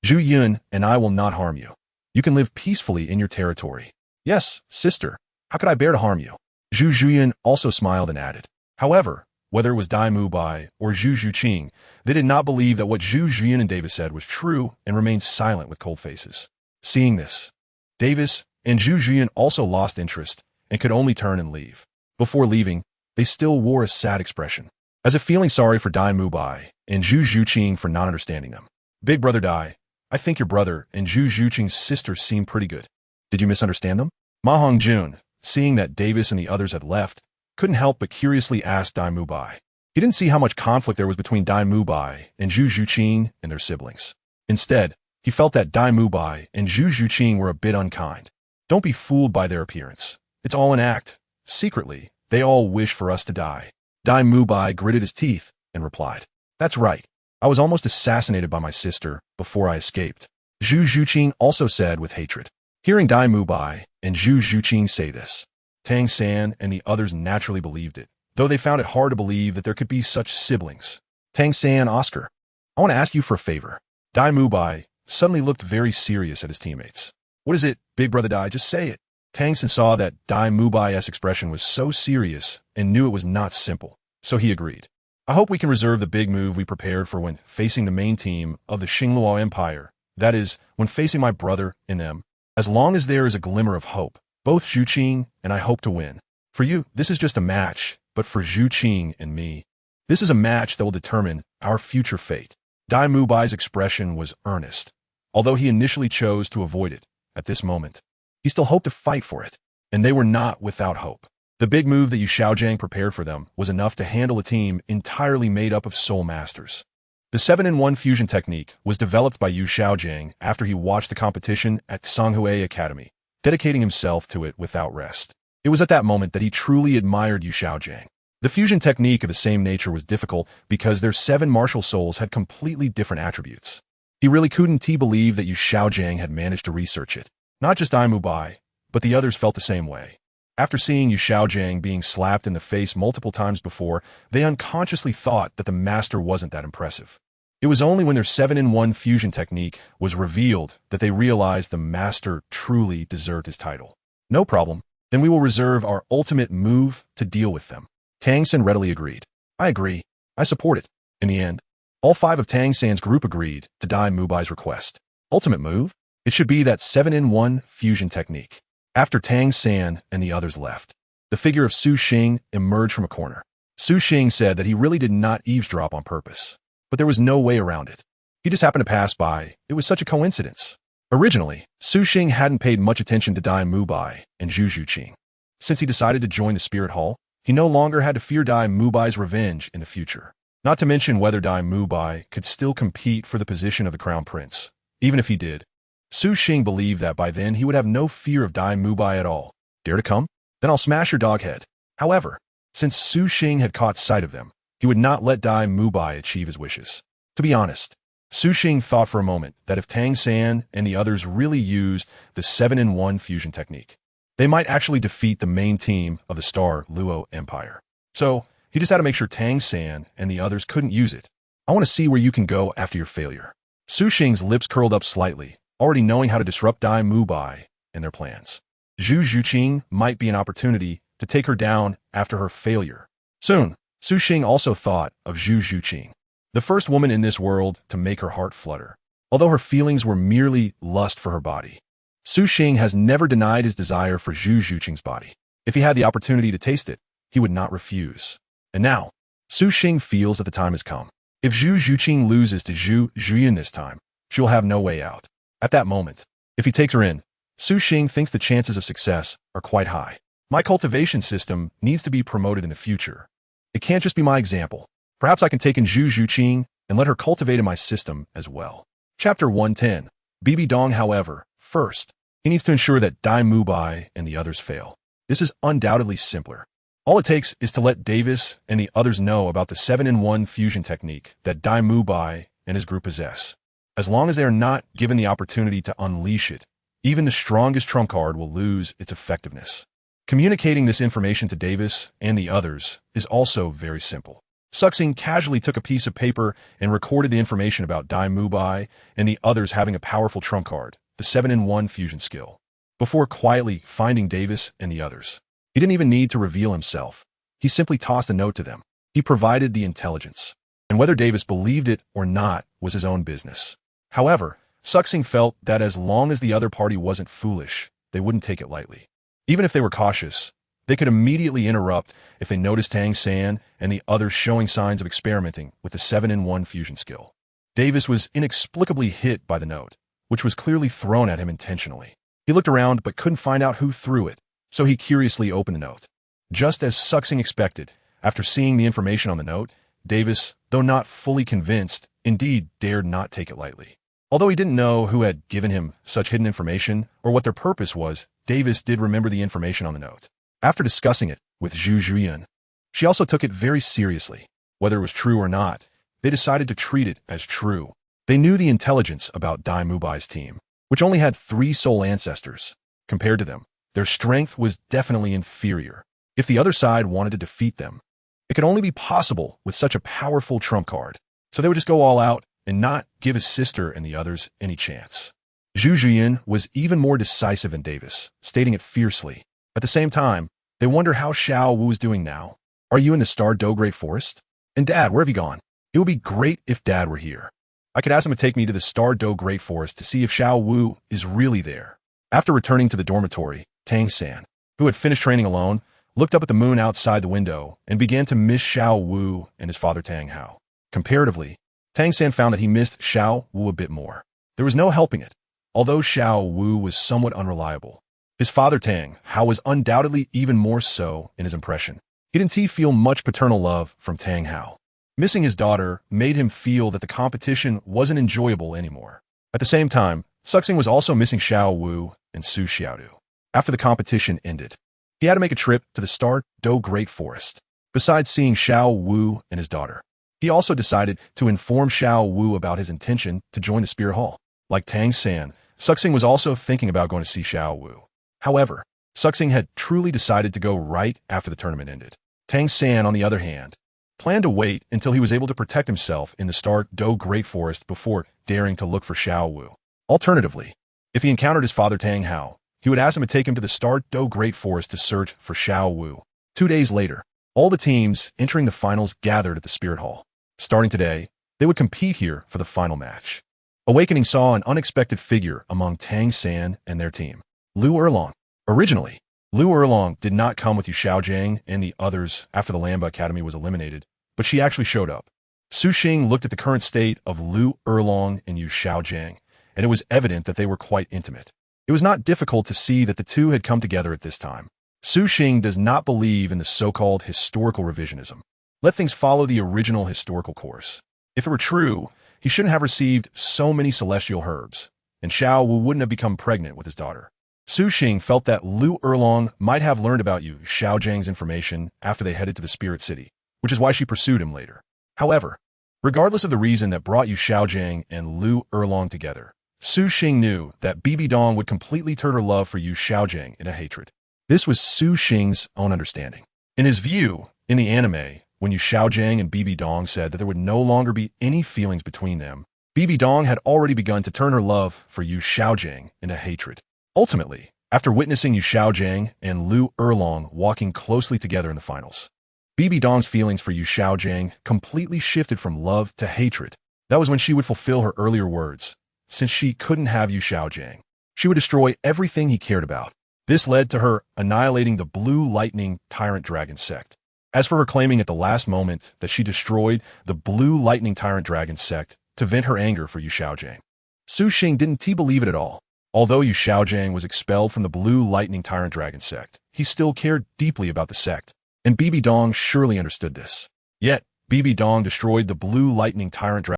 Zhu Yun and I will not harm you. You can live peacefully in your territory." "Yes, sister. How could I bear to harm you?" Zhu Zhuyan also smiled and added. However, whether it was Dai Mubai or Zhu Zhuqing, they did not believe that what Zhu Zhuyan and Davis said was true and remained silent with cold faces. Seeing this, Davis and Zhu Zhuyan also lost interest and could only turn and leave. Before leaving, they still wore a sad expression, as if feeling sorry for Dai Mubai and Zhu Zhuqing for not understanding them. "Big brother Dai, I think your brother and Zhu Zhuqing's sister seem pretty good. Did you misunderstand them?" Ma Hongjun, seeing that Davis and the others had left, couldn't help but curiously ask Dai Mubai. He didn't see how much conflict there was between Dai Mubai and Zhu Zhuqing and their siblings. Instead, he felt that Dai Mubai and Zhu Zhuqing were a bit unkind. Don't be fooled by their appearance. It's all an act. Secretly, they all wish for us to die. Dai Mubai gritted his teeth and replied, "That's right. I was almost assassinated by my sister before I escaped." Zhu Zhuqing also said with hatred. Hearing Dai Mubai and Zhu Zhuqing say this, Tang San and the others naturally believed it, though they found it hard to believe that there could be such siblings. "Tang San, Oscar, I want to ask you for a favor." Dai Mubai suddenly looked very serious at his teammates. "What is it, big brother Dai? Just say it." Tang San saw that Dai Mubai's expression was so serious and knew it was not simple, so he agreed. "I hope we can reserve the big move we prepared for when facing the main team of the Xingluo Empire, that is, when facing my brother and them. As long as there is a glimmer of hope, both Zhuqing and I hope to win. For you, this is just a match, but for Zhuqing and me, this is a match that will determine our future fate." Dai Mubai's expression was earnest. Although he initially chose to avoid it, at this moment, he still hoped to fight for it, and they were not without hope. The big move that Yu Xiaojiang prepared for them was enough to handle a team entirely made up of soul masters. The 7-in-1 fusion technique was developed by Yu Xiaojiang after he watched the competition at Songhui Academy, dedicating himself to it without rest. It was at that moment that he truly admired Yu Xiaojiang. The fusion technique of the same nature was difficult because their 7 martial souls had completely different attributes. He really couldn't believe that Yu Xiaojiang had managed to research it. Not just Ai Mubai, but the others felt the same way. After seeing Yu Xiaojiang being slapped in the face multiple times before, they unconsciously thought that the master wasn't that impressive. It was only when their 7-in-1 fusion technique was revealed that they realized the master truly deserved his title. No problem, then we will reserve our ultimate move to deal with them. Tang San readily agreed. I agree. I support it. In the end, all 5 of Tang San's group agreed to Dai Mubai's request. Ultimate move? It should be that 7-in-1 fusion technique. After Tang San and the others left, the figure of Su Xing emerged from a corner. Su Xing said that he really did not eavesdrop on purpose, but there was no way around it. He just happened to pass by. It was such a coincidence. Originally, Su Xing hadn't paid much attention to Dai Mubai and Zhu Zhuqing. Since he decided to join the Spirit Hall, he no longer had to fear Dai Mubai's revenge in the future. Not to mention whether Dai Mubai could still compete for the position of the Crown Prince. Even if he did, Su Xing believed that by then he would have no fear of Dai Mubai at all. Dare to come? Then I'll smash your dog head. However, since Su Xing had caught sight of them, he would not let Dai Mubai achieve his wishes. To be honest, Su Xing thought for a moment that if Tang San and the others really used the 7-in-1 fusion technique, they might actually defeat the main team of the Star Luo Empire. So, he just had to make sure Tang San and the others couldn't use it. I want to see where you can go after your failure. Su Xing's lips curled up slightly, already knowing how to disrupt Dai Mubai and their plans. Zhu Zhuqing might be an opportunity to take her down after her failure. Soon, Su Xing also thought of Zhu Zhuqing, the first woman in this world to make her heart flutter. Although her feelings were merely lust for her body, Su Xing has never denied his desire for Zhu Zhuqing's body. If he had the opportunity to taste it, he would not refuse. And now, Su Xing feels that the time has come. If Zhu Zhuqing loses to Zhu Zhuyan this time, she will have no way out. At that moment, if he takes her in, Su Xing thinks the chances of success are quite high. My cultivation system needs to be promoted in the future. It can't just be my example. Perhaps I can take in Zhu Zhuqing and let her cultivate in my system as well. Chapter 110. Bibi Dong, however, first, he needs to ensure that Dai Mubai and the others fail. This is undoubtedly simpler. All it takes is to let Davis and the others know about the 7-in-1 fusion technique that Dai Mubai and his group possess. As long as they are not given the opportunity to unleash it, even the strongest trump card will lose its effectiveness. Communicating this information to Davis and the others is also very simple. Suxing casually took a piece of paper and recorded the information about Dai Mubai and the others having a powerful trump card, the 7-in-1 fusion skill, before quietly finding Davis and the others. He didn't even need to reveal himself. He simply tossed a note to them. He provided the intelligence, and whether Davis believed it or not was his own business. However, Suxing felt that as long as the other party wasn't foolish, they wouldn't take it lightly. Even if they were cautious, they could immediately interrupt if they noticed Tang San and the others showing signs of experimenting with the 7-in-1 fusion skill. Davis was inexplicably hit by the note, which was clearly thrown at him intentionally. He looked around but couldn't find out who threw it, so he curiously opened the note. Just as Suxing expected, after seeing the information on the note, Davis, though not fully convinced, indeed dared not take it lightly. Although he didn't know who had given him such hidden information or what their purpose was, Davis did remember the information on the note. After discussing it with Zhu Zhuyan, she also took it very seriously. Whether it was true or not, they decided to treat it as true. They knew the intelligence about Dai Mubai's team, which only had 3 soul ancestors. Compared to them, their strength was definitely inferior. If the other side wanted to defeat them, it could only be possible with such a powerful trump card. So they would just go all out and not give his sister and the others any chance. Zhu Zhuyan was even more decisive than Davis, stating it fiercely. At the same time, they wonder how Xiao Wu is doing now. Are you in the Star Do Great Forest? And Dad, where have you gone? It would be great if Dad were here. I could ask him to take me to the Star Do Great Forest to see if Xiao Wu is really there. After returning to the dormitory, Tang San, who had finished training alone, looked up at the moon outside the window and began to miss Xiao Wu and his father Tang Hao. Comparatively, Tang San found that he missed Xiao Wu a bit more. There was no helping it. Although Xiao Wu was somewhat unreliable, His father Tang Hao was undoubtedly even more so in his impression. He didn't feel much paternal love from Tang Hao. Missing his daughter made him feel that the competition wasn't enjoyable anymore. At the same time, Suxing was also missing Xiao Wu and Su Xiaodu. After the competition ended, he had to make a trip to the Douluo Great Forest. Besides seeing Xiao Wu and his daughter, he also decided to inform Xiao Wu about his intention to join the Spirit Hall. Like Tang San, Suxing was also thinking about going to see Xiao Wu. However, Suxing had truly decided to go right after the tournament ended. Tang San, on the other hand, planned to wait until he was able to protect himself in the Douluo Great Forest before daring to look for Xiao Wu. Alternatively, if he encountered his father Tang Hao, he would ask him to take him to the Douluo Great Forest to search for Xiao Wu. 2 days later, all the teams entering the finals gathered at the Spirit Hall. Starting today, they would compete here for the final match. Awakening saw an unexpected figure among Tang San and their team, Liu Erlong. Originally, Liu Erlong did not come with Yu Xiaojiang and the others after the Lamba Academy was eliminated, but she actually showed up. Su Xing looked at the current state of Liu Erlong and Yu Xiaojiang, and it was evident that they were quite intimate. It was not difficult to see that the two had come together at this time. Su Xing does not believe in the so-called historical revisionism. Let things follow the original historical course. If it were true, he shouldn't have received so many celestial herbs, and Xiao Wu wouldn't have become pregnant with his daughter. Su Xing felt that Liu Erlong might have learned about Yu Xiaojiang's information after they headed to the Spirit City, which is why she pursued him later. However, regardless of the reason that brought Yu Xiaojiang and Liu Erlong together, Su Xing knew that Bibi Dong would completely turn her love for Yu Xiaojiang into hatred. This was Su Xing's own understanding. In his view, in the anime, when Yu Xiaojiang and Bibi Dong said that there would no longer be any feelings between them, Bibi Dong had already begun to turn her love for Yu Xiaojiang into hatred. Ultimately, after witnessing Yu Xiaojiang and Liu Erlong walking closely together in the finals, Bibi Dong's feelings for Yu Xiaojiang completely shifted from love to hatred. That was when she would fulfill her earlier words. Since she couldn't have Yu Xiaojiang, she would destroy everything he cared about. This led to her annihilating the Blue Lightning Tyrant Dragon sect. As for her claiming at the last moment that she destroyed the Blue Lightning Tyrant Dragon sect to vent her anger for Yu Xiaojiang, Su Xing didn't believe it at all. Although Yu Xiaojiang was expelled from the Blue Lightning Tyrant Dragon sect, he still cared deeply about the sect, and Bibi Dong surely understood this. Yet, Bibi Dong destroyed the Blue Lightning Tyrant Dragon